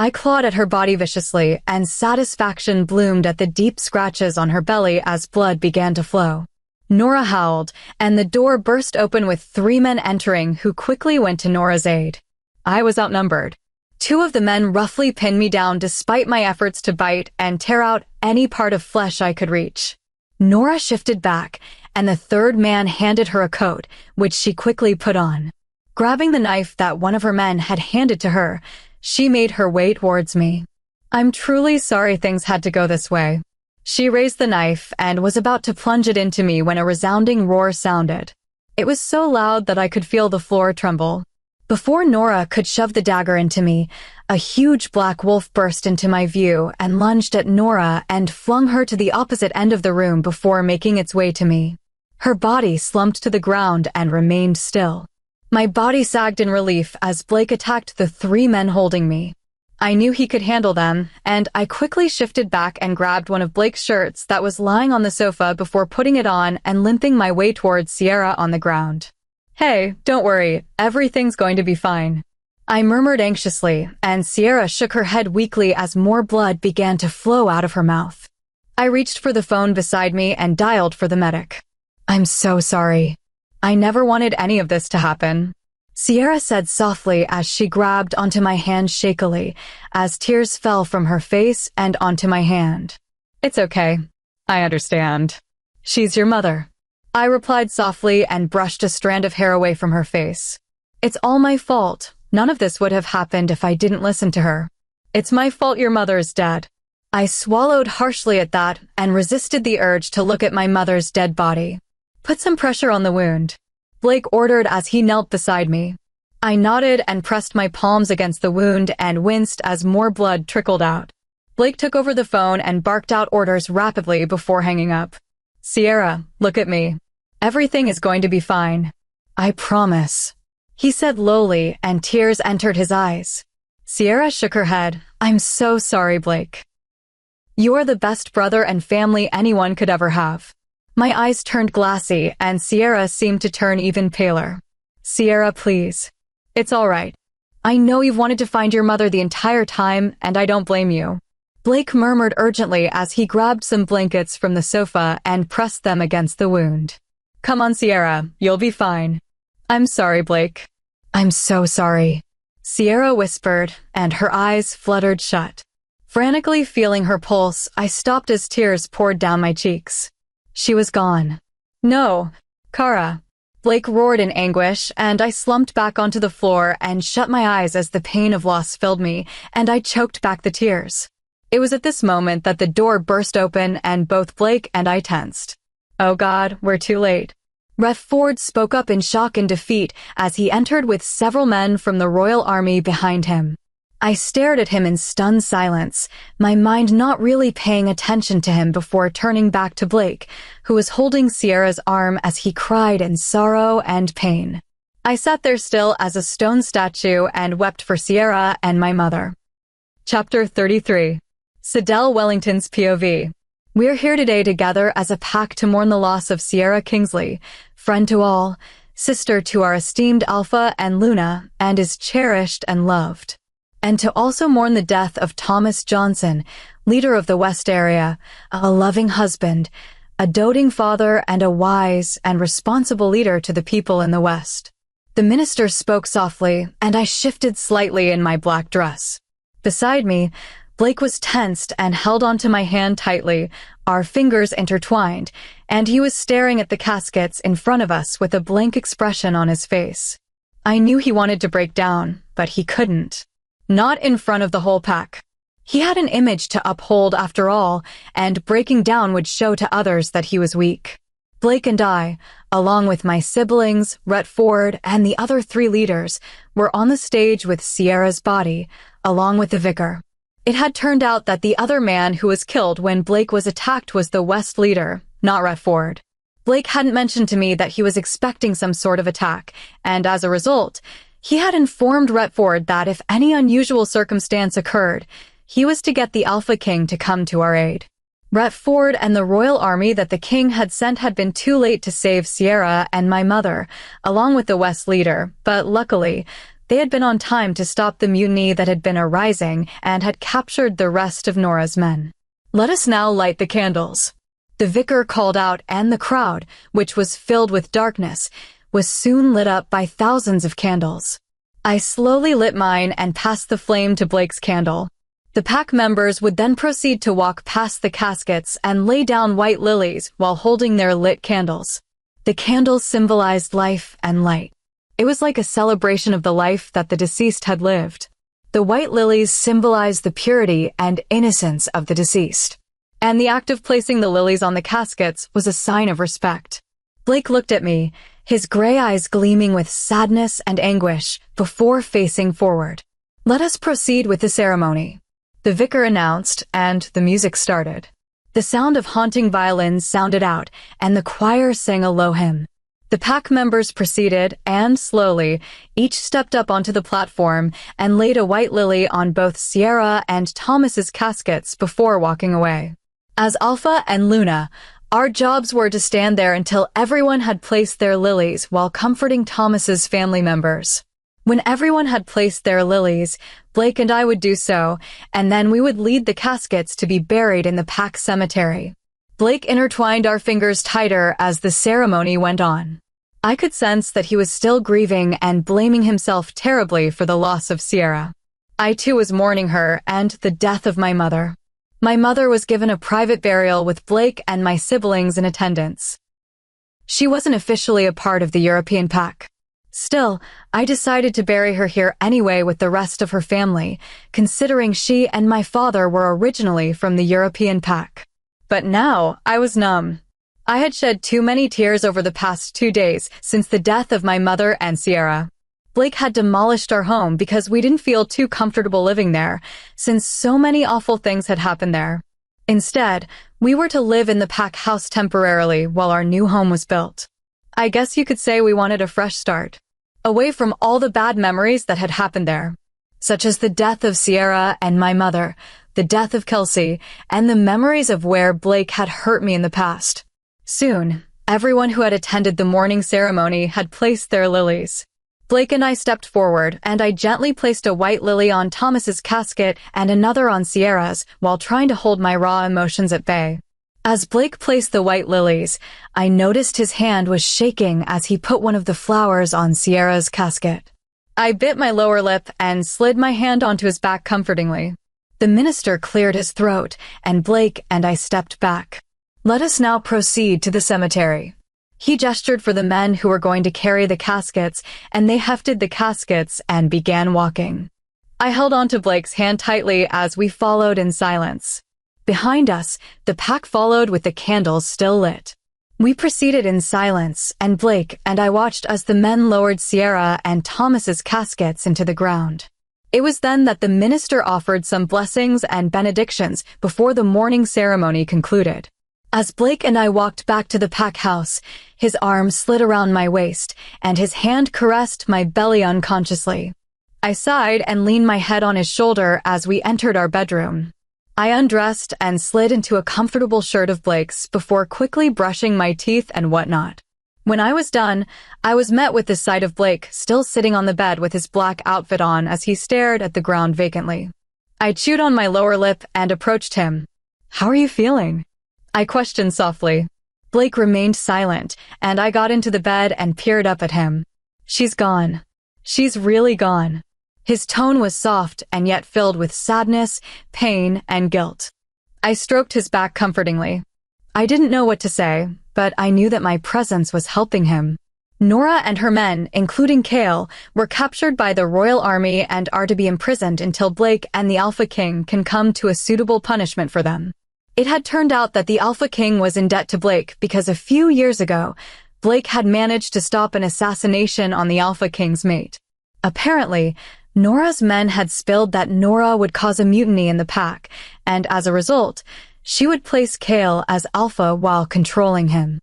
I clawed at her body viciously, and satisfaction bloomed at the deep scratches on her belly as blood began to flow. Nora howled, and the door burst open with 3 men entering who quickly went to Nora's aid. I was outnumbered. 2 of the men roughly pinned me down despite my efforts to bite and tear out any part of flesh I could reach. Nora shifted back, and the 3rd man handed her a coat, which she quickly put on. Grabbing the knife that one of her men had handed to her, she made her way towards me. I'm truly sorry things had to go this way. She raised the knife and was about to plunge it into me when a resounding roar sounded. It was so loud that I could feel the floor tremble. Before Nora could shove the dagger into me, a huge black wolf burst into my view and lunged at Nora and flung her to the opposite end of the room before making its way to me. Her body slumped to the ground and remained still. My body sagged in relief as Blake attacked the 3 men holding me. I knew he could handle them, and I quickly shifted back and grabbed one of Blake's shirts that was lying on the sofa before putting it on and limping my way towards Sierra on the ground. Hey, don't worry, everything's going to be fine. I murmured anxiously, and Sierra shook her head weakly as more blood began to flow out of her mouth. I reached for the phone beside me and dialed for the medic. I'm so sorry. I never wanted any of this to happen, Sierra said softly as she grabbed onto my hand shakily, as tears fell from her face and onto my hand. It's okay. I understand. She's your mother. I replied softly and brushed a strand of hair away from her face. It's all my fault. None of this would have happened if I didn't listen to her. It's my fault your mother is dead. I swallowed harshly at that and resisted the urge to look at my mother's dead body. Put some pressure on the wound, Blake ordered as he knelt beside me. I nodded and pressed my palms against the wound and winced as more blood trickled out. Blake took over the phone and barked out orders rapidly before hanging up. Sierra, look at me. Everything is going to be fine. I promise, he said lowly, and tears entered his eyes. Sierra shook her head. I'm so sorry, Blake. You are the best brother and family anyone could ever have. My eyes turned glassy, and Sierra seemed to turn even paler. Sierra, please. It's all right. I know you've wanted to find your mother the entire time, and I don't blame you. Blake murmured urgently as he grabbed some blankets from the sofa and pressed them against the wound. Come on, Sierra. You'll be fine. I'm sorry, Blake. I'm so sorry, Sierra whispered, and her eyes fluttered shut. Frantically feeling her pulse, I stopped as tears poured down my cheeks. She was gone. No, Kara. Blake roared in anguish, and I slumped back onto the floor and shut my eyes as the pain of loss filled me, and I choked back the tears. It was at this moment that the door burst open and both Blake and I tensed. Oh God, we're too late. Ref Ford spoke up in shock and defeat as he entered with several men from the Royal Army behind him. I stared at him in stunned silence, my mind not really paying attention to him before turning back to Blake, who was holding Sierra's arm as he cried in sorrow and pain. I sat there still as a stone statue and wept for Sierra and my mother. Chapter 33. Sidel Wellington's POV. We're here today together as a pack to mourn the loss of Sierra Kingsley, friend to all, sister to our esteemed Alpha and Luna, and is cherished and loved. And to also mourn the death of Thomas Johnson, leader of the West area, a loving husband, a doting father, and a wise and responsible leader to the people in the West. The minister spoke softly, and I shifted slightly in my black dress. Beside me, Blake was tensed and held onto my hand tightly, our fingers intertwined, and he was staring at the caskets in front of us with a blank expression on his face. I knew he wanted to break down, but he couldn't. Not in front of the whole pack. He had an image to uphold after all, and breaking down would show to others that he was weak. Blake and I, along with my siblings, Rhett Ford, and the other 3 leaders, were on the stage with Sierra's body, along with the vicar. It had turned out that the other man who was killed when Blake was attacked was the West leader, not Rhett Ford. Blake hadn't mentioned to me that he was expecting some sort of attack, and as a result, he had informed Rhett Ford that if any unusual circumstance occurred, he was to get the Alpha King to come to our aid. Rhett Ford and the Royal Army that the King had sent had been too late to save Sierra and my mother, along with the West leader, but luckily, They had been on time to stop the mutiny that had been arising and had captured the rest of Nora's men. "Let us now light the candles," the vicar called out, and the crowd, which was filled with darkness, was soon lit up by thousands of candles. I slowly lit mine and passed the flame to Blake's candle. The pack members would then proceed to walk past the caskets and lay down white lilies while holding their lit candles. The candles symbolized life and light. It was like a celebration of the life that the deceased had lived. The white lilies symbolized the purity and innocence of the deceased, and the act of placing the lilies on the caskets was a sign of respect. Blake looked at me, his gray eyes gleaming with sadness and anguish, before facing forward. "Let us proceed with the ceremony," the vicar announced, and the music started. The sound of haunting violins sounded out, and the choir sang a low hymn. The pack members proceeded, and slowly, each stepped up onto the platform and laid a white lily on both Sierra and Thomas's caskets before walking away. As Alpha and Luna, our jobs were to stand there until everyone had placed their lilies while comforting Thomas's family members. When everyone had placed their lilies, Blake and I would do so, and then we would lead the caskets to be buried in the pack cemetery. Blake intertwined our fingers tighter as the ceremony went on. I could sense that he was still grieving and blaming himself terribly for the loss of Sierra. I too was mourning her and the death of my mother. My mother was given a private burial with Blake and my siblings in attendance. She wasn't officially a part of the European pack. Still, I decided to bury her here anyway with the rest of her family, considering she and my father were originally from the European pack. But now, I was numb. I had shed too many tears over the past 2 days since the death of my mother and Sierra. Blake had demolished our home because we didn't feel too comfortable living there, since so many awful things had happened there. Instead, we were to live in the pack house temporarily while our new home was built. I guess you could say we wanted a fresh start, away from all the bad memories that had happened there, such as the death of Sierra and my mother, the death of Kelsey, and the memories of where Blake had hurt me in the past. Soon, everyone who had attended the mourning ceremony had placed their lilies. Blake and I stepped forward, and I gently placed a white lily on Thomas's casket and another on Sierra's while trying to hold my raw emotions at bay. As Blake placed the white lilies, I noticed his hand was shaking as he put one of the flowers on Sierra's casket. I bit my lower lip and slid my hand onto his back comfortingly. The minister cleared his throat, and Blake and I stepped back. "Let us now proceed to the cemetery." He gestured for the men who were going to carry the caskets, and they hefted the caskets and began walking. I held onto Blake's hand tightly as we followed in silence. Behind us, the pack followed with the candles still lit. We proceeded in silence, and Blake and I watched as the men lowered Sierra and Thomas's caskets into the ground. It was then that the minister offered some blessings and benedictions before the mourning ceremony concluded. As Blake and I walked back to the pack house, his arm slid around my waist, and his hand caressed my belly unconsciously. I sighed and leaned my head on his shoulder as we entered our bedroom. I undressed and slid into a comfortable shirt of Blake's before quickly brushing my teeth and whatnot. When I was done, I was met with the sight of Blake still sitting on the bed with his black outfit on as he stared at the ground vacantly. I chewed on my lower lip and approached him. "How are you feeling?" I questioned softly. Blake remained silent, and I got into the bed and peered up at him. "She's gone. She's really gone." His tone was soft and yet filled with sadness, pain, and guilt. I stroked his back comfortingly. I didn't know what to say, but I knew that my presence was helping him. Nora and her men, including Kale, were captured by the Royal Army and are to be imprisoned until Blake and the Alpha King can come to a suitable punishment for them. It had turned out that the Alpha King was in debt to Blake because a few years ago, Blake had managed to stop an assassination on the Alpha King's mate. Apparently, Nora's men had spilled that Nora would cause a mutiny in the pack, and as a result, she would place Kale as Alpha while controlling him.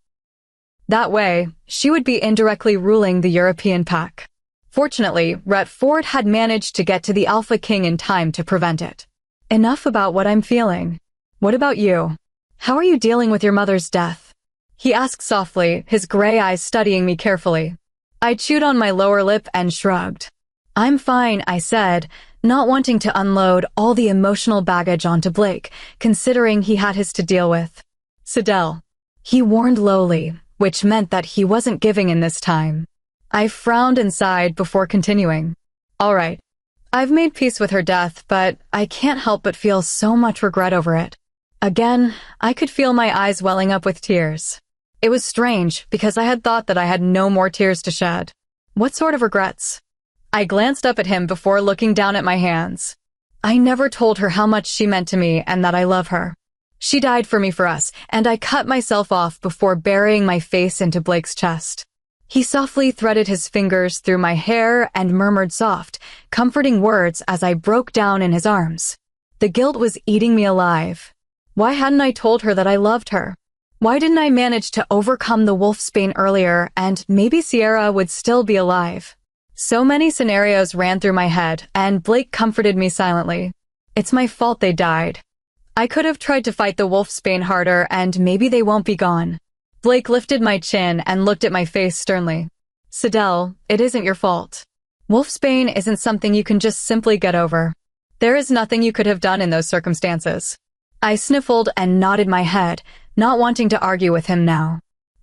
That way, she would be indirectly ruling the European pack. Fortunately, Rhett Ford had managed to get to the Alpha King in time to prevent it. Enough about what I'm feeling. What about you? How are you dealing with your mother's death? He asked softly, his gray eyes studying me carefully. I chewed on my lower lip and shrugged. I'm fine, I said, not wanting to unload all the emotional baggage onto Blake, considering he had his to deal with. Sidel. He warned lowly, which meant that he wasn't giving in this time. I frowned and sighed before continuing. All right. I've made peace with her death, but I can't help but feel so much regret over it. Again, I could feel my eyes welling up with tears. It was strange, because I had thought that I had no more tears to shed. What sort of regrets? I glanced up at him before looking down at my hands. I never told her how much she meant to me and that I love her. She died for me for us, and I cut myself off before burying my face into Blake's chest. He softly threaded his fingers through my hair and murmured soft, comforting words as I broke down in his arms. The guilt was eating me alive. Why hadn't I told her that I loved her? Why didn't I manage to overcome the wolfsbane earlier, and maybe Sierra would still be alive? So many scenarios ran through my head, and Blake comforted me silently. It's my fault they died. I could have tried to fight the wolfsbane harder, and maybe they won't be gone. Blake lifted my chin and looked at my face sternly. Sidel, it isn't your fault. Wolfsbane isn't something you can just simply get over. There is nothing you could have done in those circumstances. I sniffled and nodded my head, not wanting to argue with him now.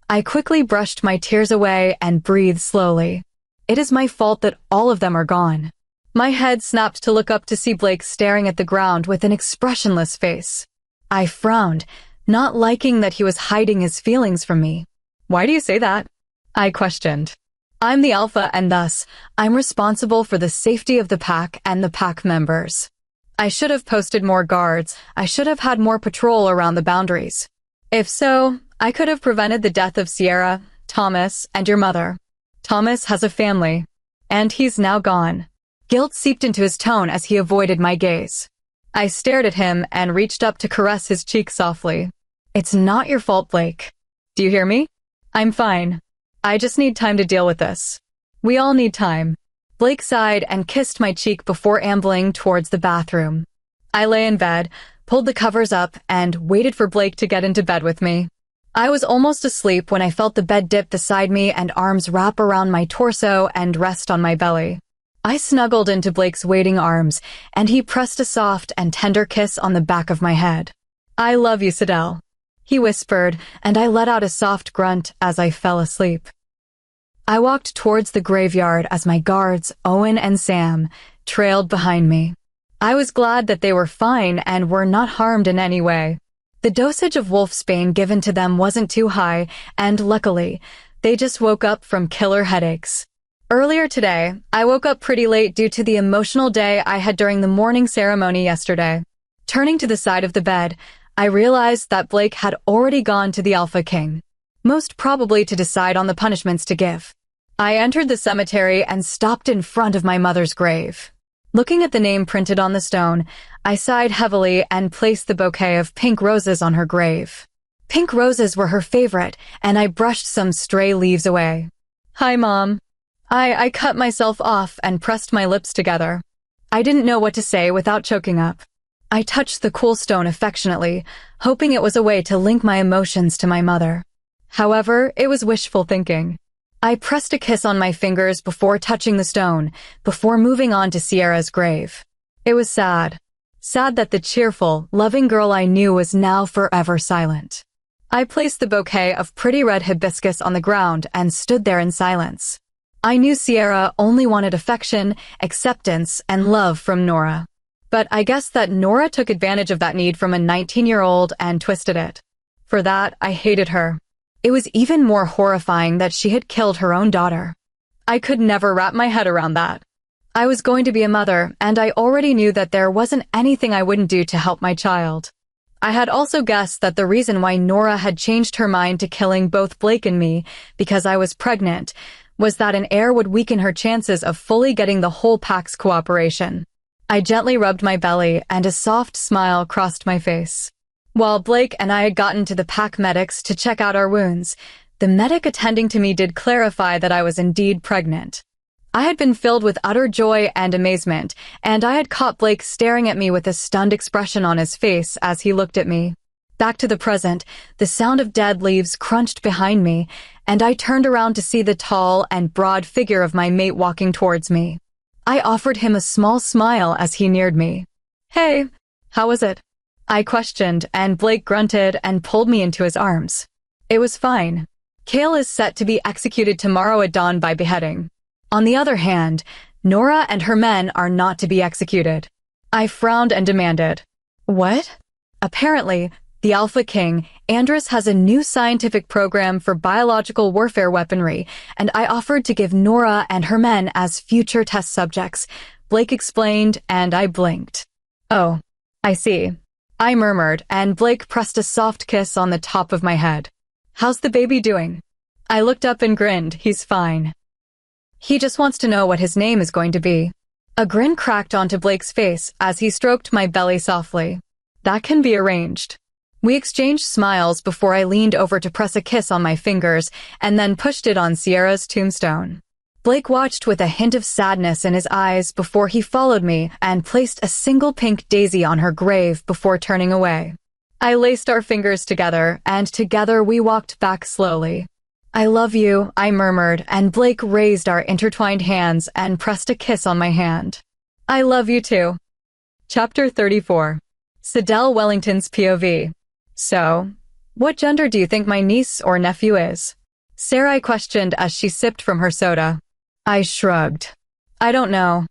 I quickly brushed my tears away and breathed slowly. It is my fault that all of them are gone. My head snapped to look up to see Blake staring at the ground with an expressionless face. I frowned, not liking that he was hiding his feelings from me. Why do you say that? I questioned. I'm the alpha and thus, I'm responsible for the safety of the pack and the pack members. I should have posted more guards. I should have had more patrol around the boundaries. If so, I could have prevented the death of Sierra, Thomas, and your mother. Thomas has a family, and he's now gone. Guilt seeped into his tone as he avoided my gaze. I stared at him and reached up to caress his cheek softly. It's not your fault, Blake. Do you hear me? I'm fine. I just need time to deal with this. We all need time. Blake sighed and kissed my cheek before ambling towards the bathroom. I lay in bed, pulled the covers up, and waited for Blake to get into bed with me. I was almost asleep when I felt the bed dip beside me and arms wrap around my torso and rest on my belly. I snuggled into Blake's waiting arms, and he pressed a soft and tender kiss on the back of my head. I love you, Sidel, he whispered, and I let out a soft grunt as I fell asleep. I walked towards the graveyard as my guards, Owen and Sam, trailed behind me. I was glad that they were fine and were not harmed in any way. The dosage of wolfsbane given to them wasn't too high, and luckily, they just woke up from killer headaches. Earlier today, I woke up pretty late due to the emotional day I had during the morning ceremony yesterday. Turning to the side of the bed, I realized that Blake had already gone to the Alpha King, most probably to decide on the punishments to give. I entered the cemetery and stopped in front of my mother's grave. Looking at the name printed on the stone, I sighed heavily and placed the bouquet of pink roses on her grave. Pink roses were her favorite, and I brushed some stray leaves away. Hi, Mom. I cut myself off and pressed my lips together. I didn't know what to say without choking up. I touched the cool stone affectionately, hoping it was a way to link my emotions to my mother. However, it was wishful thinking. I pressed a kiss on my fingers before touching the stone, before moving on to Sierra's grave. It was sad. Sad that the cheerful, loving girl I knew was now forever silent. I placed the bouquet of pretty red hibiscus on the ground and stood there in silence. I knew Sierra only wanted affection, acceptance, and love from Nora. But I guess that Nora took advantage of that need from a 19-year-old and twisted it. For that, I hated her. It was even more horrifying that she had killed her own daughter. I could never wrap my head around that. I was going to be a mother, and I already knew that there wasn't anything I wouldn't do to help my child. I had also guessed that the reason why Nora had changed her mind to killing both Blake and me, because I was pregnant, was that an heir would weaken her chances of fully getting the whole pack's cooperation. I gently rubbed my belly, and a soft smile crossed my face. While Blake and I had gotten to the pack medics to check out our wounds, the medic attending to me did clarify that I was indeed pregnant. I had been filled with utter joy and amazement, and I had caught Blake staring at me with a stunned expression on his face as he looked at me. Back to the present, the sound of dead leaves crunched behind me, and I turned around to see the tall and broad figure of my mate walking towards me. I offered him a small smile as he neared me. Hey, how was it? I questioned, and Blake grunted and pulled me into his arms. It was fine. Kale is set to be executed tomorrow at dawn by beheading. On the other hand, Nora and her men are not to be executed. I frowned and demanded, What? Apparently, the Alpha King, Andrus, has a new scientific program for biological warfare weaponry, and I offered to give Nora and her men as future test subjects. Blake explained, and I blinked. Oh, I see. I murmured, and Blake pressed a soft kiss on the top of my head. How's the baby doing? I looked up and grinned. He's fine. He just wants to know what his name is going to be. A grin cracked onto Blake's face as he stroked my belly softly. That can be arranged. We exchanged smiles before I leaned over to press a kiss on my fingers and then pushed it on Sierra's tombstone. Blake watched with a hint of sadness in his eyes before he followed me and placed a single pink daisy on her grave before turning away. I laced our fingers together, and together we walked back slowly. I love you, I murmured, and Blake raised our intertwined hands and pressed a kiss on my hand. I love you too. Chapter 34. Sidel Wellington's POV. So, what gender do you think my niece or nephew is? Sarai questioned as she sipped from her soda. I shrugged. I don't know.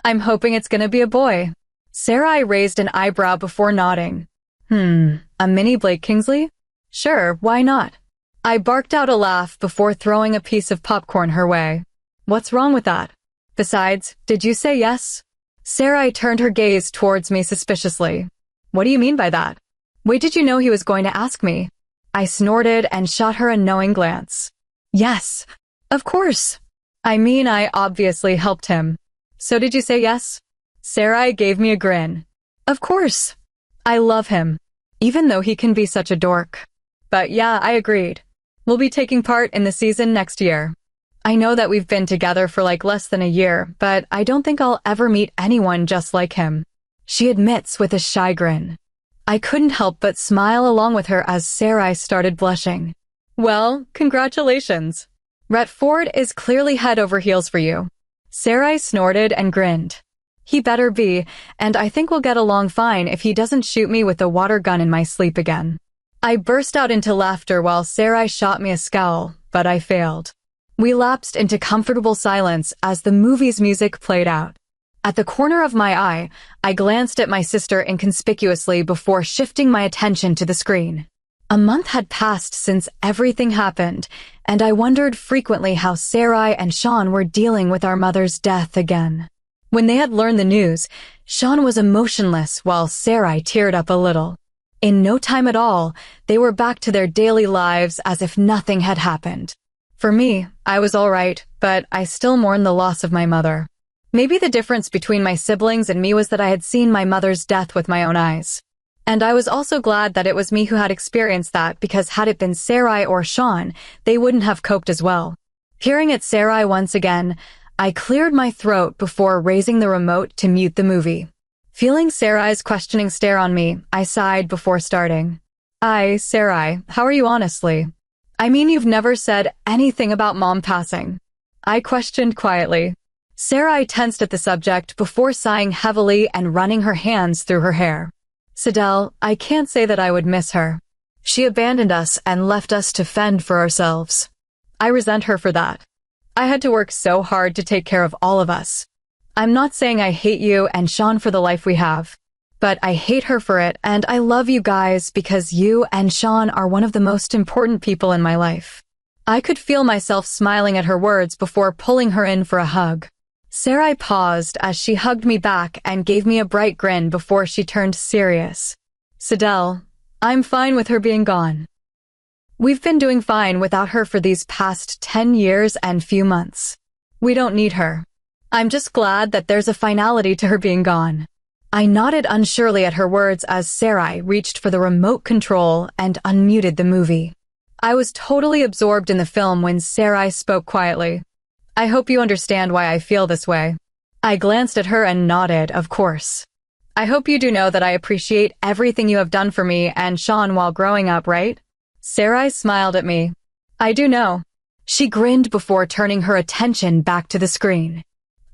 I'm hoping it's gonna be a boy. Sarai raised an eyebrow before nodding. A mini Blake Kingsley? Sure, why not? I barked out a laugh before throwing a piece of popcorn her way. What's wrong with that? Besides, did you say yes? Sarai turned her gaze towards me suspiciously. What do you mean by that? Wait, did you know he was going to ask me? I snorted and shot her a knowing glance. Yes, of course. I mean, I obviously helped him. So did you say yes? Sarai gave me a grin. Of course. I love him, even though he can be such a dork. But yeah, I agreed. We'll be taking part in the season next year. I know that we've been together for like less than a year, but I don't think I'll ever meet anyone just like him. She admits with a shy grin. I couldn't help but smile along with her as Sarai started blushing. Well, congratulations. Rhett Ford is clearly head over heels for you. Sarai snorted and grinned. He better be, and I think we'll get along fine if he doesn't shoot me with a water gun in my sleep again. I burst out into laughter while Sarai shot me a scowl, but I failed. We lapsed into comfortable silence as the movie's music played out. At the corner of my eye, I glanced at my sister inconspicuously before shifting my attention to the screen. A month had passed since everything happened, and I wondered frequently how Sarai and Sean were dealing with our mother's death again. When they had learned the news, Sean was emotionless while Sarai teared up a little. In no time at all, they were back to their daily lives as if nothing had happened. For me, I was all right, but I still mourned the loss of my mother. Maybe the difference between my siblings and me was that I had seen my mother's death with my own eyes. And I was also glad that it was me who had experienced that, because had it been Sarai or Sean, they wouldn't have coped as well. Peering at Sarai once again, I cleared my throat before raising the remote to mute the movie. Feeling Sarai's questioning stare on me, I sighed before starting. Sarai, how are you honestly? I mean, you've never said anything about Mom passing. I questioned quietly. Sarai tensed at the subject before sighing heavily and running her hands through her hair. Sidel, I can't say that I would miss her. She abandoned us and left us to fend for ourselves. I resent her for that. I had to work so hard to take care of all of us. I'm not saying I hate you and Sean for the life we have, but I hate her for it, and I love you guys because you and Sean are one of the most important people in my life. I could feel myself smiling at her words before pulling her in for a hug. Sarai paused as she hugged me back and gave me a bright grin before she turned serious. Sidel, I'm fine with her being gone. We've been doing fine without her for these past 10 years and few months. We don't need her. I'm just glad that there's a finality to her being gone. I nodded unsurely at her words as Sarai reached for the remote control and unmuted the movie. I was totally absorbed in the film when Sarai spoke quietly. I hope you understand why I feel this way. I glanced at her and nodded, of course. I hope you do know that I appreciate everything you have done for me and Sean while growing up, right? Sarai smiled at me. I do know. She grinned before turning her attention back to the screen.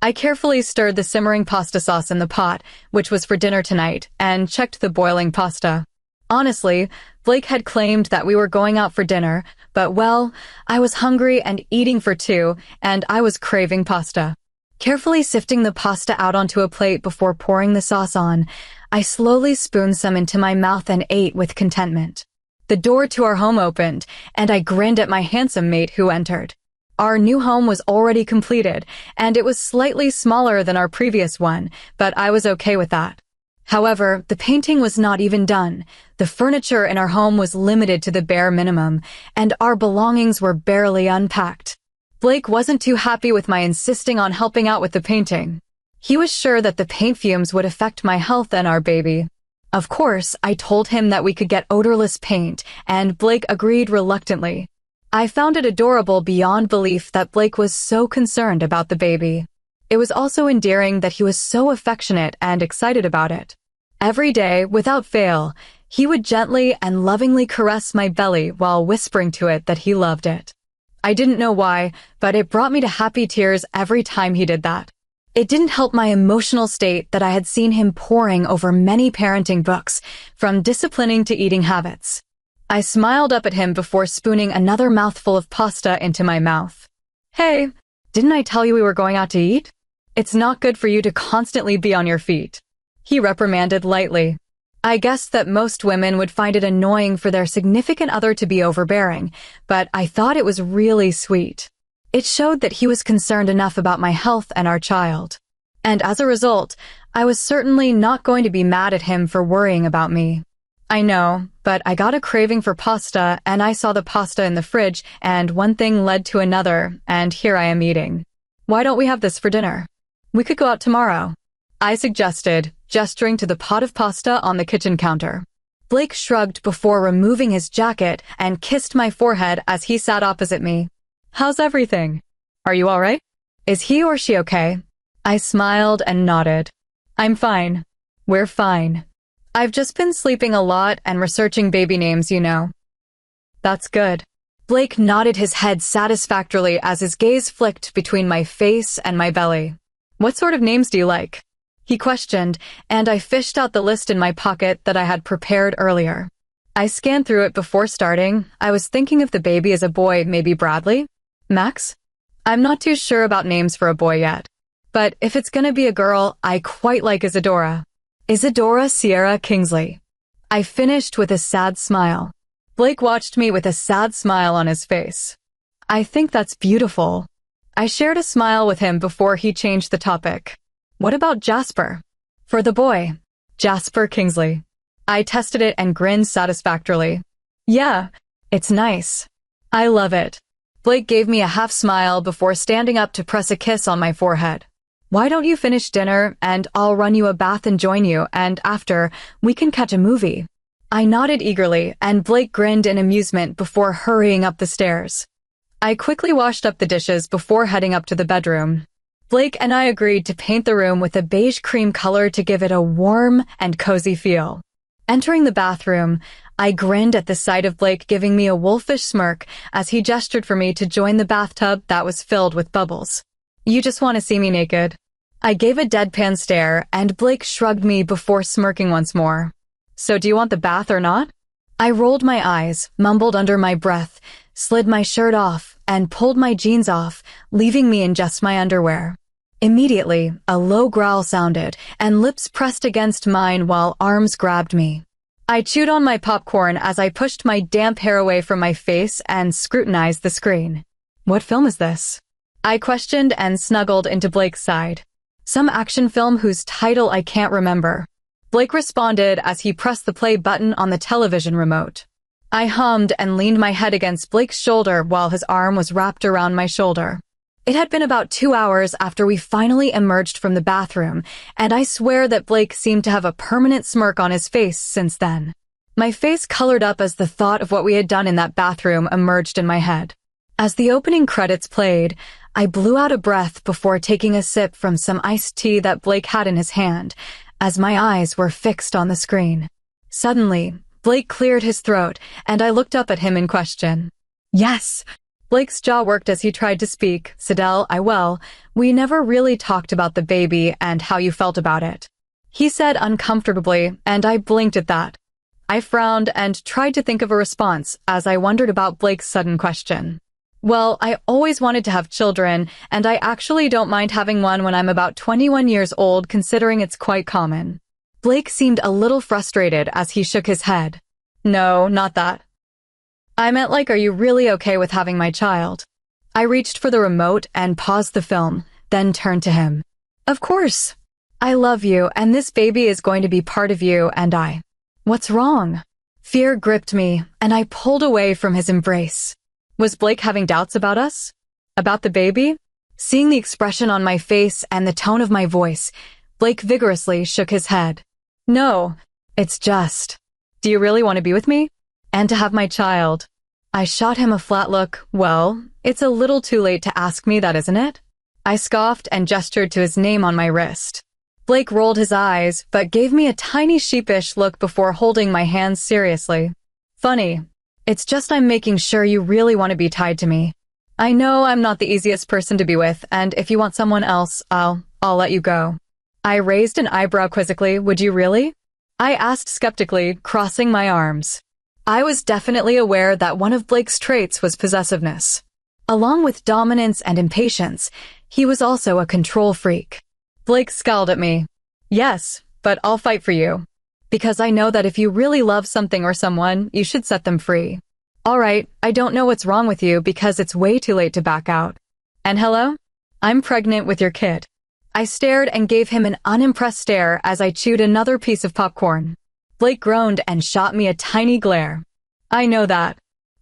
I carefully stirred the simmering pasta sauce in the pot, which was for dinner tonight, and checked the boiling pasta. Honestly, Blake had claimed that we were going out for dinner, but well, I was hungry and eating for two, and I was craving pasta. Carefully sifting the pasta out onto a plate before pouring the sauce on, I slowly spooned some into my mouth and ate with contentment. The door to our home opened, and I grinned at my handsome mate who entered. Our new home was already completed, and it was slightly smaller than our previous one, but I was okay with that. However, the painting was not even done. The furniture in our home was limited to the bare minimum, and our belongings were barely unpacked. Blake wasn't too happy with my insisting on helping out with the painting. He was sure that the paint fumes would affect my health and our baby. Of course, I told him that we could get odorless paint, and Blake agreed reluctantly. I found it adorable beyond belief that Blake was so concerned about the baby. It was also endearing that he was so affectionate and excited about it. Every day, without fail, he would gently and lovingly caress my belly while whispering to it that he loved it. I didn't know why, but it brought me to happy tears every time he did that. It didn't help my emotional state that I had seen him poring over many parenting books, from disciplining to eating habits. I smiled up at him before spooning another mouthful of pasta into my mouth. Hey, didn't I tell you we were going out to eat? It's not good for you to constantly be on your feet. He reprimanded lightly. I guessed that most women would find it annoying for their significant other to be overbearing, but I thought it was really sweet. It showed that he was concerned enough about my health and our child. And as a result, I was certainly not going to be mad at him for worrying about me. I know, but I got a craving for pasta, and I saw the pasta in the fridge, and one thing led to another, and here I am eating. Why don't we have this for dinner? We could go out tomorrow, I suggested, gesturing to the pot of pasta on the kitchen counter. Blake shrugged before removing his jacket and kissed my forehead as he sat opposite me. How's everything? Are you all right? Is he or she okay? I smiled and nodded. I'm fine. We're fine. I've just been sleeping a lot and researching baby names, you know. That's good. Blake nodded his head satisfactorily as his gaze flicked between my face and my belly. What sort of names do you like? He questioned, and I fished out the list in my pocket that I had prepared earlier. I scanned through it before starting. I was thinking if the baby is a boy, maybe Bradley? Max? I'm not too sure about names for a boy yet. But if it's gonna be a girl, I quite like Isadora. Isadora Sierra Kingsley. I finished with a sad smile. Blake watched me with a sad smile on his face. I think that's beautiful. I shared a smile with him before he changed the topic. What about Jasper? For the boy, Jasper Kingsley. I tested it and grinned satisfactorily. Yeah, it's nice. I love it. Blake gave me a half smile before standing up to press a kiss on my forehead. Why don't you finish dinner and I'll run you a bath and join you, and after, we can catch a movie. I nodded eagerly, and Blake grinned in amusement before hurrying up the stairs. I quickly washed up the dishes before heading up to the bedroom. Blake and I agreed to paint the room with a beige cream color to give it a warm and cozy feel. Entering the bathroom, I grinned at the sight of Blake giving me a wolfish smirk as he gestured for me to join the bathtub that was filled with bubbles. You just want to see me naked? I gave a deadpan stare, and Blake shrugged me before smirking once more. So do you want the bath or not? I rolled my eyes, mumbled under my breath, slid my shirt off, and pulled my jeans off, leaving me in just my underwear. Immediately, a low growl sounded, and lips pressed against mine while arms grabbed me. I chewed on my popcorn as I pushed my damp hair away from my face and scrutinized the screen. What film is this? I questioned and snuggled into Blake's side. Some action film whose title I can't remember. Blake responded as he pressed the play button on the television remote. I hummed and leaned my head against Blake's shoulder while his arm was wrapped around my shoulder. It had been about 2 hours after we finally emerged from the bathroom, and I swear that Blake seemed to have a permanent smirk on his face since then. My face colored up as the thought of what we had done in that bathroom emerged in my head. As the opening credits played, I blew out a breath before taking a sip from some iced tea that Blake had in his hand, as my eyes were fixed on the screen. Suddenly, Blake cleared his throat, and I looked up at him in question. Yes! Blake's jaw worked as he tried to speak. Sidel, we never really talked about the baby and how you felt about it. He said uncomfortably, and I blinked at that. I frowned and tried to think of a response as I wondered about Blake's sudden question. Well, I always wanted to have children, and I actually don't mind having one when I'm about 21 years old, considering it's quite common. Blake seemed a little frustrated as he shook his head. No, not that. I meant are you really okay with having my child? I reached for the remote and paused the film, then turned to him. Of course. I love you, and this baby is going to be part of you and I. What's wrong? Fear gripped me, and I pulled away from his embrace. Was Blake having doubts about us? About the baby? Seeing the expression on my face and the tone of my voice, Blake vigorously shook his head. No, it's just. Do you really want to be with me? And to have my child? I shot him a flat look. Well, it's a little too late to ask me that, isn't it? I scoffed and gestured to his name on my wrist. Blake rolled his eyes, but gave me a tiny sheepish look before holding my hands seriously. Funny. It's just I'm making sure you really want to be tied to me. I know I'm not the easiest person to be with, and if you want someone else, I'll let you go. I raised an eyebrow quizzically. Would you really? I asked skeptically, crossing my arms. I was definitely aware that one of Blake's traits was possessiveness. Along with dominance and impatience, he was also a control freak. Blake scowled at me. Yes, but I'll fight for you. Because I know that if you really love something or someone, you should set them free. All right, I don't know what's wrong with you because it's way too late to back out. And hello? I'm pregnant with your kid. I stared and gave him an unimpressed stare as I chewed another piece of popcorn. Blake groaned and shot me a tiny glare. I know that.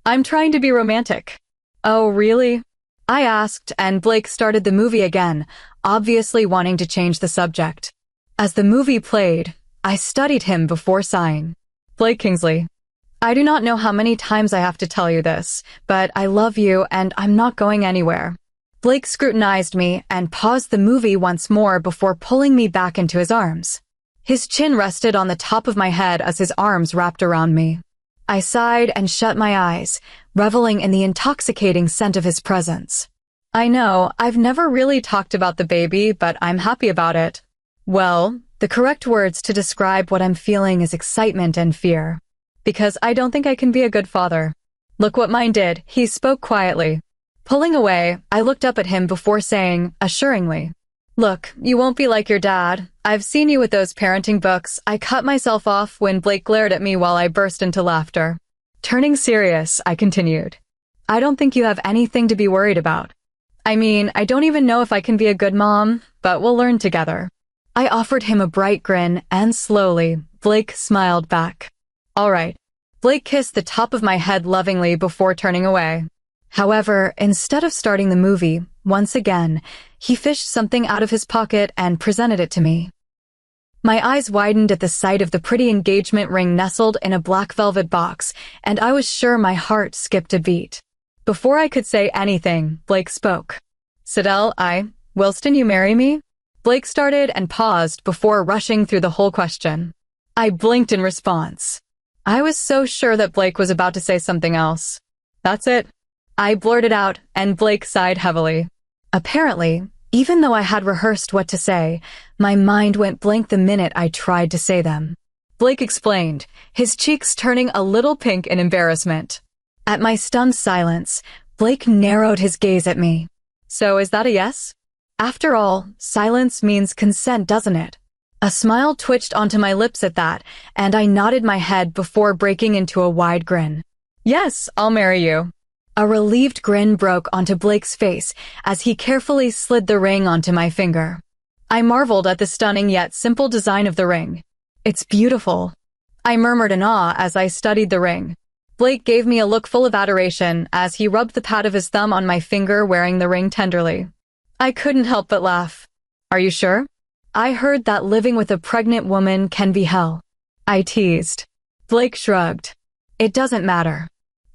I'm trying to be romantic. Oh, really? I asked, and Blake started the movie again, obviously wanting to change the subject. As the movie played, I studied him before sighing. Blake Kingsley, I do not know how many times I have to tell you this, but I love you and I'm not going anywhere. Blake scrutinized me and paused the movie once more before pulling me back into his arms. His chin rested on the top of my head as his arms wrapped around me. I sighed and shut my eyes, reveling in the intoxicating scent of his presence. I know, I've never really talked about the baby, but I'm happy about it. Well, the correct words to describe what I'm feeling is excitement and fear. Because I don't think I can be a good father. Look what mine did, he spoke quietly. Pulling away, I looked up at him before saying, assuringly, Look, you won't be like your dad. I've seen you with those parenting books. I cut myself off when Blake glared at me while I burst into laughter. Turning serious, I continued. I don't think you have anything to be worried about. I mean, I don't even know if I can be a good mom, but we'll learn together. I offered him a bright grin, and slowly, Blake smiled back. All right. Blake kissed the top of my head lovingly before turning away. However, instead of starting the movie, once again, he fished something out of his pocket and presented it to me. My eyes widened at the sight of the pretty engagement ring nestled in a black velvet box, and I was sure my heart skipped a beat. Before I could say anything, Blake spoke. Sidel, Wilston, you marry me? Blake started and paused before rushing through the whole question. I blinked in response. I was so sure that Blake was about to say something else. That's it. I blurted out, and Blake sighed heavily. Apparently, even though I had rehearsed what to say, my mind went blank the minute I tried to say them. Blake explained, his cheeks turning a little pink in embarrassment. At my stunned silence, Blake narrowed his gaze at me. So is that a yes? After all, silence means consent, doesn't it? A smile twitched onto my lips at that, and I nodded my head before breaking into a wide grin. Yes, I'll marry you. A relieved grin broke onto Blake's face as he carefully slid the ring onto my finger. I marveled at the stunning yet simple design of the ring. It's beautiful. I murmured in awe as I studied the ring. Blake gave me a look full of adoration as he rubbed the pad of his thumb on my finger, wearing the ring tenderly. I couldn't help but laugh. Are you sure? I heard that living with a pregnant woman can be hell. I teased. Blake shrugged. It doesn't matter.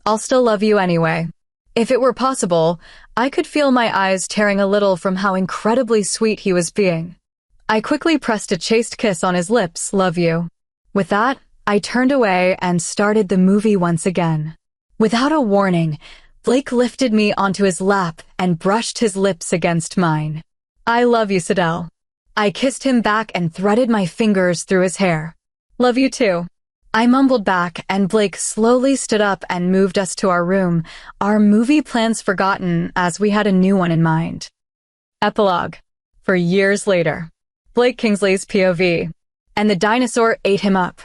I'll still love you anyway. If it were possible, I could feel my eyes tearing a little from how incredibly sweet he was being. I quickly pressed a chaste kiss on his lips. Love you. With that, I turned away and started the movie once again. Without a warning, Blake lifted me onto his lap and brushed his lips against mine. I love you, Sidel. I kissed him back and threaded my fingers through his hair. Love you too. I mumbled back, and Blake slowly stood up and moved us to our room, our movie plans forgotten as we had a new one in mind. Epilogue. For years later. Blake Kingsley's POV. And the dinosaur ate him up.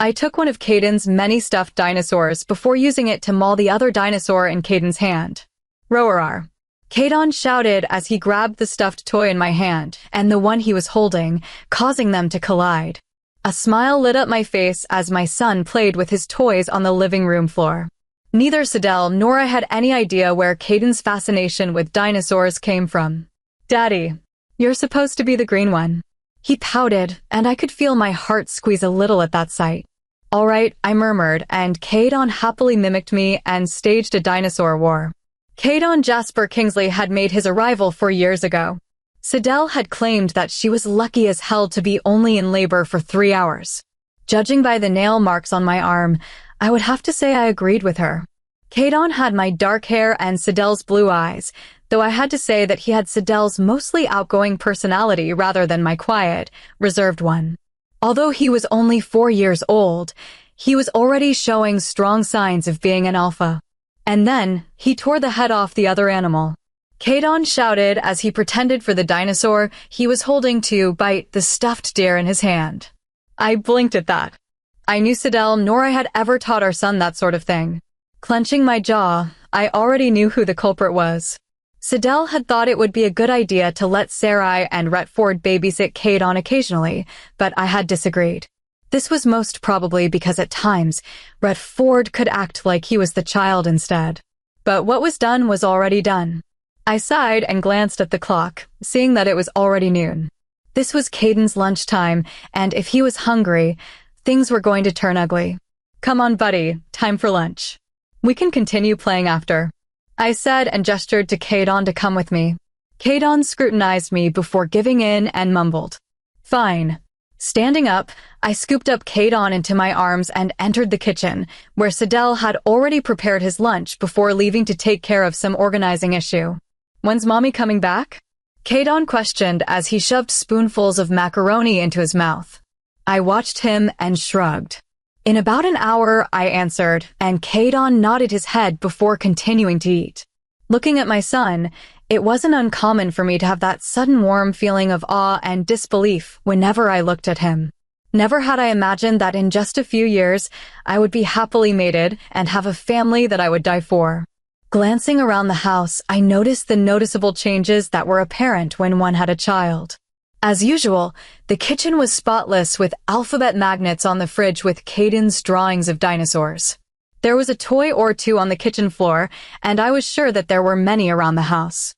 I took one of Caden's many stuffed dinosaurs before using it to maul the other dinosaur in Caden's hand. Roarar. Caden shouted as he grabbed the stuffed toy in my hand and the one he was holding, causing them to collide. A smile lit up my face as my son played with his toys on the living room floor. Neither Sidel nor I had any idea where Caden's fascination with dinosaurs came from. Daddy, you're supposed to be the green one. He pouted, and I could feel my heart squeeze a little at that sight. All right, I murmured, and Caden happily mimicked me and staged a dinosaur war. Caden Jasper Kingsley had made his arrival 4 years ago. Sidel had claimed that she was lucky as hell to be only in labor for 3 hours. Judging by the nail marks on my arm, I would have to say I agreed with her. Caden had my dark hair and Sidel's blue eyes, though I had to say that he had Sidel's mostly outgoing personality rather than my quiet, reserved one. Although he was only 4 years old, he was already showing strong signs of being an alpha. And then, he tore the head off the other animal. Caden shouted as he pretended for the dinosaur he was holding to bite the stuffed deer in his hand. I blinked at that. I knew Sidel nor I had ever taught our son that sort of thing. Clenching my jaw, I already knew who the culprit was. Sidel had thought it would be a good idea to let Sarai and Retford babysit Caden occasionally, but I had disagreed. This was most probably because at times, Retford could act like he was the child instead. But what was done was already done. I sighed and glanced at the clock, seeing that it was already noon. This was Caden's lunchtime, and if he was hungry, things were going to turn ugly. Come on, buddy, time for lunch. We can continue playing after. I said and gestured to Caden to come with me. Caden scrutinized me before giving in and mumbled. Fine. Standing up, I scooped up Caden into my arms and entered the kitchen, where Sidel had already prepared his lunch before leaving to take care of some organizing issue. When's Mommy coming back? Caden questioned as he shoved spoonfuls of macaroni into his mouth. I watched him and shrugged. In about an hour, I answered, and Caden nodded his head before continuing to eat. Looking at my son, it wasn't uncommon for me to have that sudden warm feeling of awe and disbelief whenever I looked at him. Never had I imagined that in just a few years, I would be happily mated and have a family that I would die for. Glancing around the house, I noticed the noticeable changes that were apparent when one had a child. As usual, the kitchen was spotless with alphabet magnets on the fridge with Caden's drawings of dinosaurs. There was a toy or two on the kitchen floor, and I was sure that there were many around the house.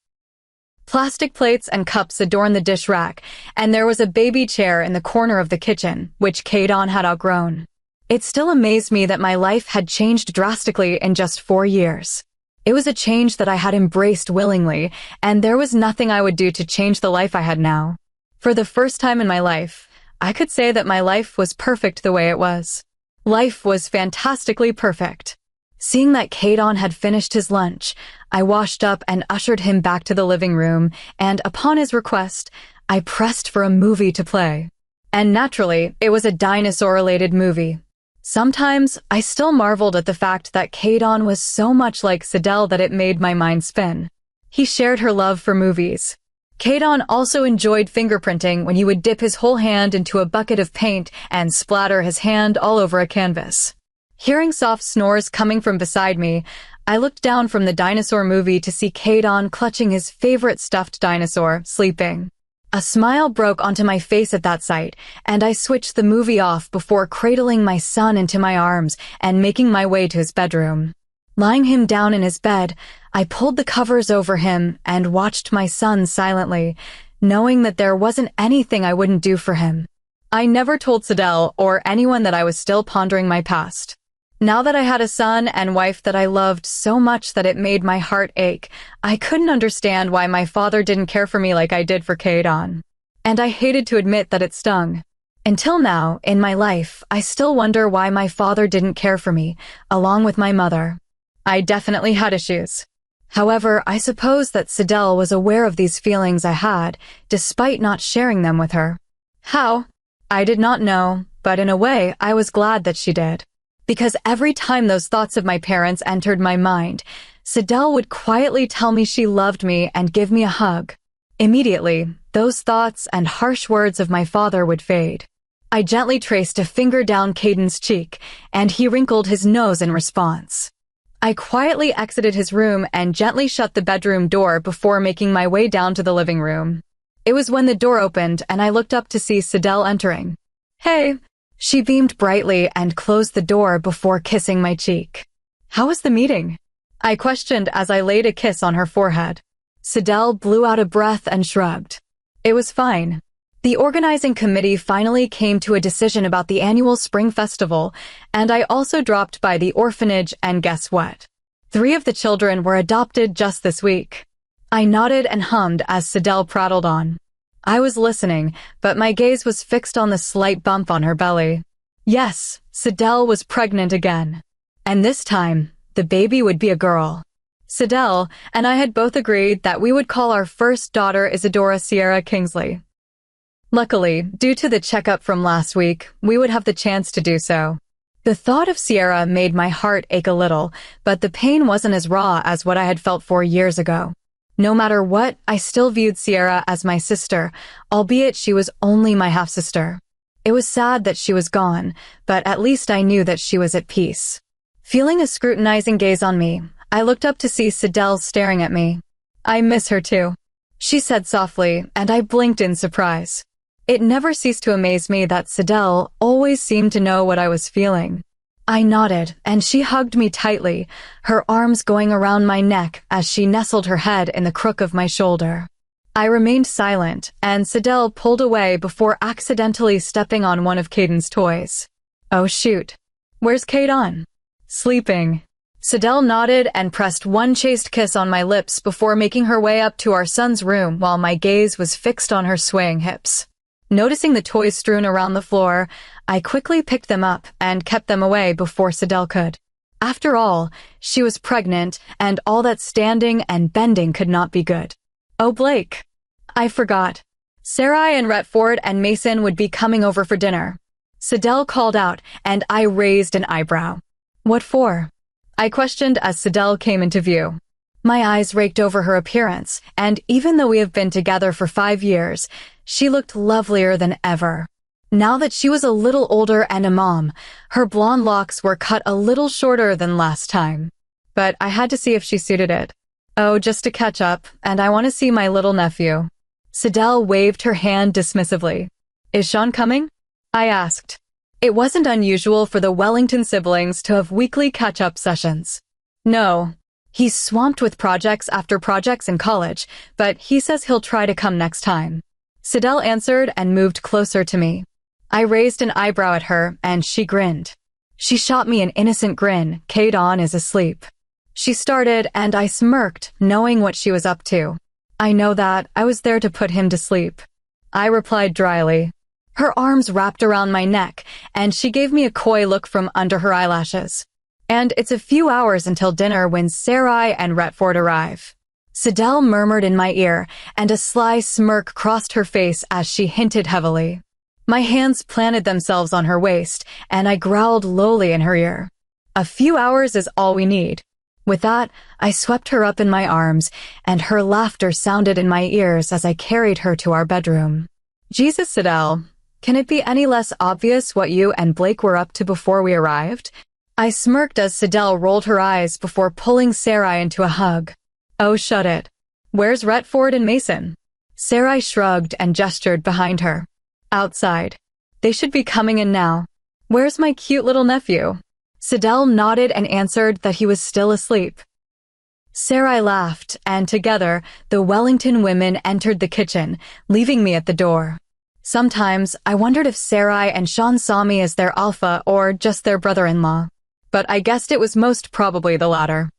Plastic plates and cups adorned the dish rack, and there was a baby chair in the corner of the kitchen, which Caden had outgrown. It still amazed me that my life had changed drastically in just 4 years. It was a change that I had embraced willingly, and there was nothing I would do to change the life I had now. For the first time in my life, I could say that my life was perfect the way it was. Life was fantastically perfect. Seeing that Caden had finished his lunch, I washed up and ushered him back to the living room, and upon his request, I pressed for a movie to play. And naturally, it was a dinosaur-related movie. Sometimes, I still marveled at the fact that Caden was so much like Sidel that it made my mind spin. He shared her love for movies. Caden also enjoyed fingerprinting when he would dip his whole hand into a bucket of paint and splatter his hand all over a canvas. Hearing soft snores coming from beside me, I looked down from the dinosaur movie to see Caden clutching his favorite stuffed dinosaur, sleeping. A smile broke onto my face at that sight, and I switched the movie off before cradling my son into my arms and making my way to his bedroom. Lying him down in his bed, I pulled the covers over him and watched my son silently, knowing that there wasn't anything I wouldn't do for him. I never told Sidel or anyone that I was still pondering my past. Now that I had a son and wife that I loved so much that it made my heart ache, I couldn't understand why my father didn't care for me like I did for Caden. And I hated to admit that it stung. Until now, in my life, I still wonder why my father didn't care for me, along with my mother. I definitely had issues. However, I suppose that Sidel was aware of these feelings I had, despite not sharing them with her. How? I did not know, but in a way, I was glad that she did. Because every time those thoughts of my parents entered my mind, Sidel would quietly tell me she loved me and give me a hug. Immediately, those thoughts and harsh words of my father would fade. I gently traced a finger down Caden's cheek, and he wrinkled his nose in response. I quietly exited his room and gently shut the bedroom door before making my way down to the living room. It was when the door opened and I looked up to see Sidel entering. Hey! She beamed brightly and closed the door before kissing my cheek. How was the meeting? I questioned as I laid a kiss on her forehead. Sidel blew out a breath and shrugged. It was fine. The organizing committee finally came to a decision about the annual spring festival, and I also dropped by the orphanage, and guess what? 3 of the children were adopted just this week. I nodded and hummed as Sidel prattled on. I was listening, but my gaze was fixed on the slight bump on her belly. Yes, Sidel was pregnant again. And this time, the baby would be a girl. Sidel and I had both agreed that we would call our first daughter Isadora Sierra Kingsley. Luckily, due to the checkup from last week, we would have the chance to do so. The thought of Sierra made my heart ache a little, but the pain wasn't as raw as what I had felt 4 years ago. No matter what, I still viewed Sierra as my sister, albeit she was only my half-sister. It was sad that she was gone, but at least I knew that she was at peace. Feeling a scrutinizing gaze on me, I looked up to see Sidel staring at me. I miss her too, she said softly, and I blinked in surprise. It never ceased to amaze me that Sidel always seemed to know what I was feeling. I nodded, and she hugged me tightly, her arms going around my neck as she nestled her head in the crook of my shoulder. I remained silent, and Sidel pulled away before accidentally stepping on one of Caden's toys. Oh shoot. Where's Caden? Sleeping. Sidel nodded and pressed one chaste kiss on my lips before making her way up to our son's room while my gaze was fixed on her swaying hips. Noticing the toys strewn around the floor, I quickly picked them up and kept them away before Sidel could. After all, she was pregnant, and all that standing and bending could not be good. Oh, Blake. I forgot. Sarai and Retford and Mason would be coming over for dinner. Sidel called out, and I raised an eyebrow. What for? I questioned as Sidel came into view. My eyes raked over her appearance, and even though we have been together for 5 years, she looked lovelier than ever. Now that she was a little older and a mom, her blonde locks were cut a little shorter than last time. But I had to see if she suited it. Oh, just to catch up, and I want to see my little nephew. Sidel waved her hand dismissively. Is Sean coming? I asked. It wasn't unusual for the Wellington siblings to have weekly catch-up sessions. No. He's swamped with projects after projects in college, but he says he'll try to come next time. Sidel answered and moved closer to me. I raised an eyebrow at her, and she grinned. She shot me an innocent grin. Caden is asleep. She started, and I smirked, knowing what she was up to. I know that. I was there to put him to sleep. I replied dryly. Her arms wrapped around my neck, and she gave me a coy look from under her eyelashes. And it's a few hours until dinner when Sarai and Retford arrive. Sidel murmured in my ear, and a sly smirk crossed her face as she hinted heavily. My hands planted themselves on her waist, and I growled lowly in her ear. A few hours is all we need. With that, I swept her up in my arms, and her laughter sounded in my ears as I carried her to our bedroom. Jesus, Sidel, can it be any less obvious what you and Blake were up to before we arrived? I smirked as Sidel rolled her eyes before pulling Sarai into a hug. Oh, shut it. Where's Retford and Mason? Sarai shrugged and gestured behind her. Outside. They should be coming in now. Where's my cute little nephew? Sidel nodded and answered that he was still asleep. Sarai laughed, and together, the Wellington women entered the kitchen, leaving me at the door. Sometimes, I wondered if Sarai and Sean saw me as their alpha or just their brother-in-law. But I guessed it was most probably the latter.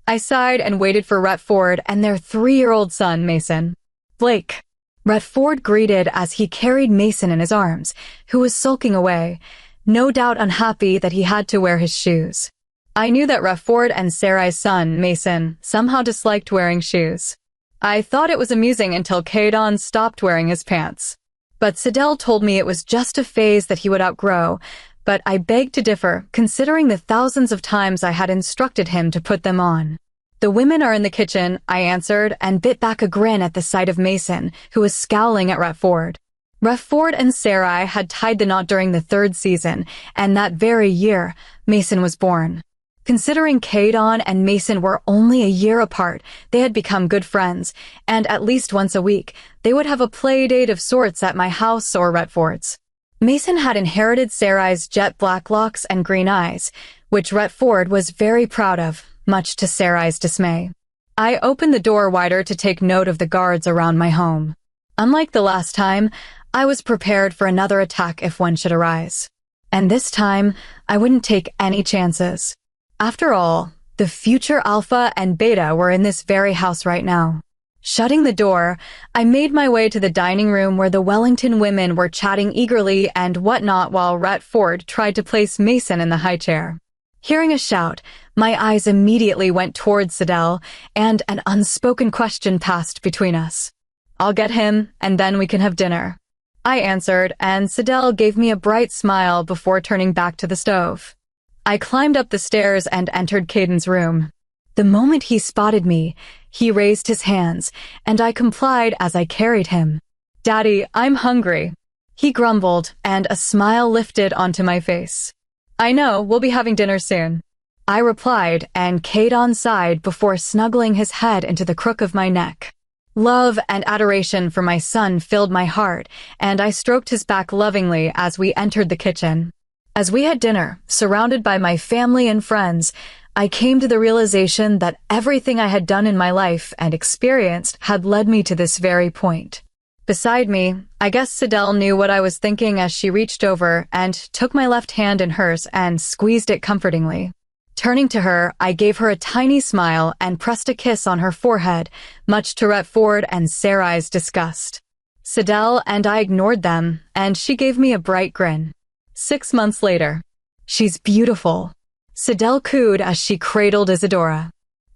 I sighed and waited for Retford and their 3-year-old son, Mason. Blake. Retford greeted as he carried Mason in his arms, who was sulking away, no doubt unhappy that he had to wear his shoes. I knew that Rafford and Sarai's son, Mason, somehow disliked wearing shoes. I thought it was amusing until Kaidon stopped wearing his pants. But Sidel told me it was just a phase that he would outgrow, but I begged to differ, considering the thousands of times I had instructed him to put them on. "The women are in the kitchen," I answered, and bit back a grin at the sight of Mason, who was scowling at Rafford. Rafford and Sarai had tied the knot during the 3rd season, and that very year, Mason was born. Considering Kaidon and Mason were only a year apart, they had become good friends, and at least once a week, they would have a play date of sorts at my house or Retford's. Mason had inherited Sarai's jet black locks and green eyes, which Retford was very proud of, much to Sarai's dismay. I opened the door wider to take note of the guards around my home. Unlike the last time, I was prepared for another attack if one should arise. And this time, I wouldn't take any chances. After all, the future Alpha and Beta were in this very house right now. Shutting the door, I made my way to the dining room where the Wellington women were chatting eagerly and whatnot while Retford tried to place Mason in the high chair. Hearing a shout, my eyes immediately went towards Sidel, and an unspoken question passed between us. "I'll get him, and then we can have dinner," I answered, and Sidel gave me a bright smile before turning back to the stove. I climbed up the stairs and entered Caden's room. The moment he spotted me, he raised his hands, and I complied as I carried him. "Daddy, I'm hungry," he grumbled, and a smile lifted onto my face. "I know, we'll be having dinner soon," I replied, and Caden sighed before snuggling his head into the crook of my neck. Love and adoration for my son filled my heart, and I stroked his back lovingly as we entered the kitchen. As we had dinner, surrounded by my family and friends, I came to the realization that everything I had done in my life and experienced had led me to this very point. Beside me, I guess Sidel knew what I was thinking as she reached over and took my left hand in hers and squeezed it comfortingly. Turning to her, I gave her a tiny smile and pressed a kiss on her forehead, much to Retford and Sarai's disgust. Sidel and I ignored them, and she gave me a bright grin. 6 months later. "She's beautiful," Sidel cooed as she cradled Isadora.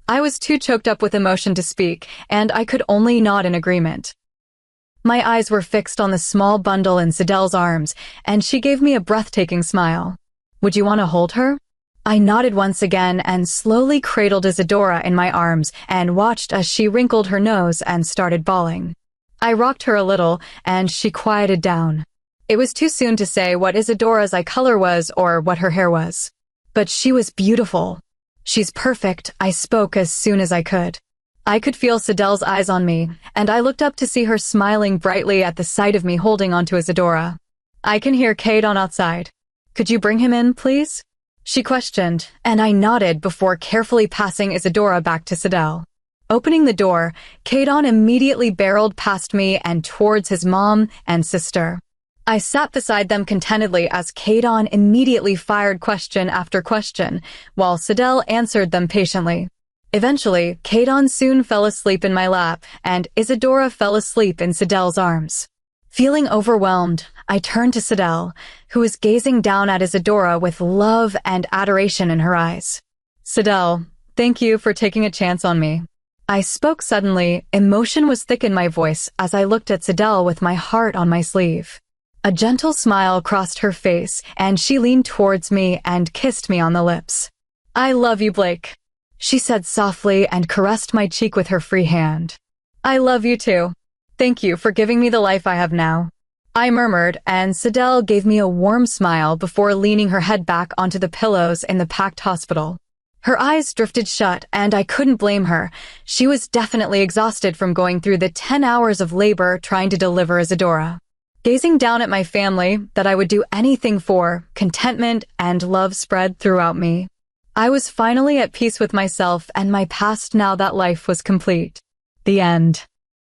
I was too choked up with emotion to speak, and I could only nod in agreement. My eyes were fixed on the small bundle in Sidel's arms, and she gave me a breathtaking smile. "Would you want to hold her?" I nodded once again and slowly cradled Isadora in my arms and watched as she wrinkled her nose and started bawling. I rocked her a little, and she quieted down. It was too soon to say what Isadora's eye color was or what her hair was. But she was beautiful. "She's perfect," I spoke as soon as I could. I could feel Sidel's eyes on me, and I looked up to see her smiling brightly at the sight of me holding onto Isadora. "I can hear Caden outside. Could you bring him in, please?" she questioned, and I nodded before carefully passing Isadora back to Sidel. Opening the door, Caden immediately barreled past me and towards his mom and sister. I sat beside them contentedly as Caden immediately fired question after question, while Sidel answered them patiently. Eventually, Caden soon fell asleep in my lap, and Isadora fell asleep in Sidel's arms. Feeling overwhelmed, I turned to Sidel, who was gazing down at Isadora with love and adoration in her eyes. "Sidel, thank you for taking a chance on me." I spoke suddenly. Emotion was thick in my voice as I looked at Sidel with my heart on my sleeve. A gentle smile crossed her face, and she leaned towards me and kissed me on the lips. "I love you, Blake," she said softly and caressed my cheek with her free hand. "I love you too. Thank you for giving me the life I have now," I murmured, and Sidel gave me a warm smile before leaning her head back onto the pillows in the packed hospital. Her eyes drifted shut, and I couldn't blame her. She was definitely exhausted from going through the 10 hours of labor trying to deliver Isadora. Gazing down at my family, that I would do anything for, contentment and love spread throughout me. I was finally at peace with myself and my past now that life was complete. The end.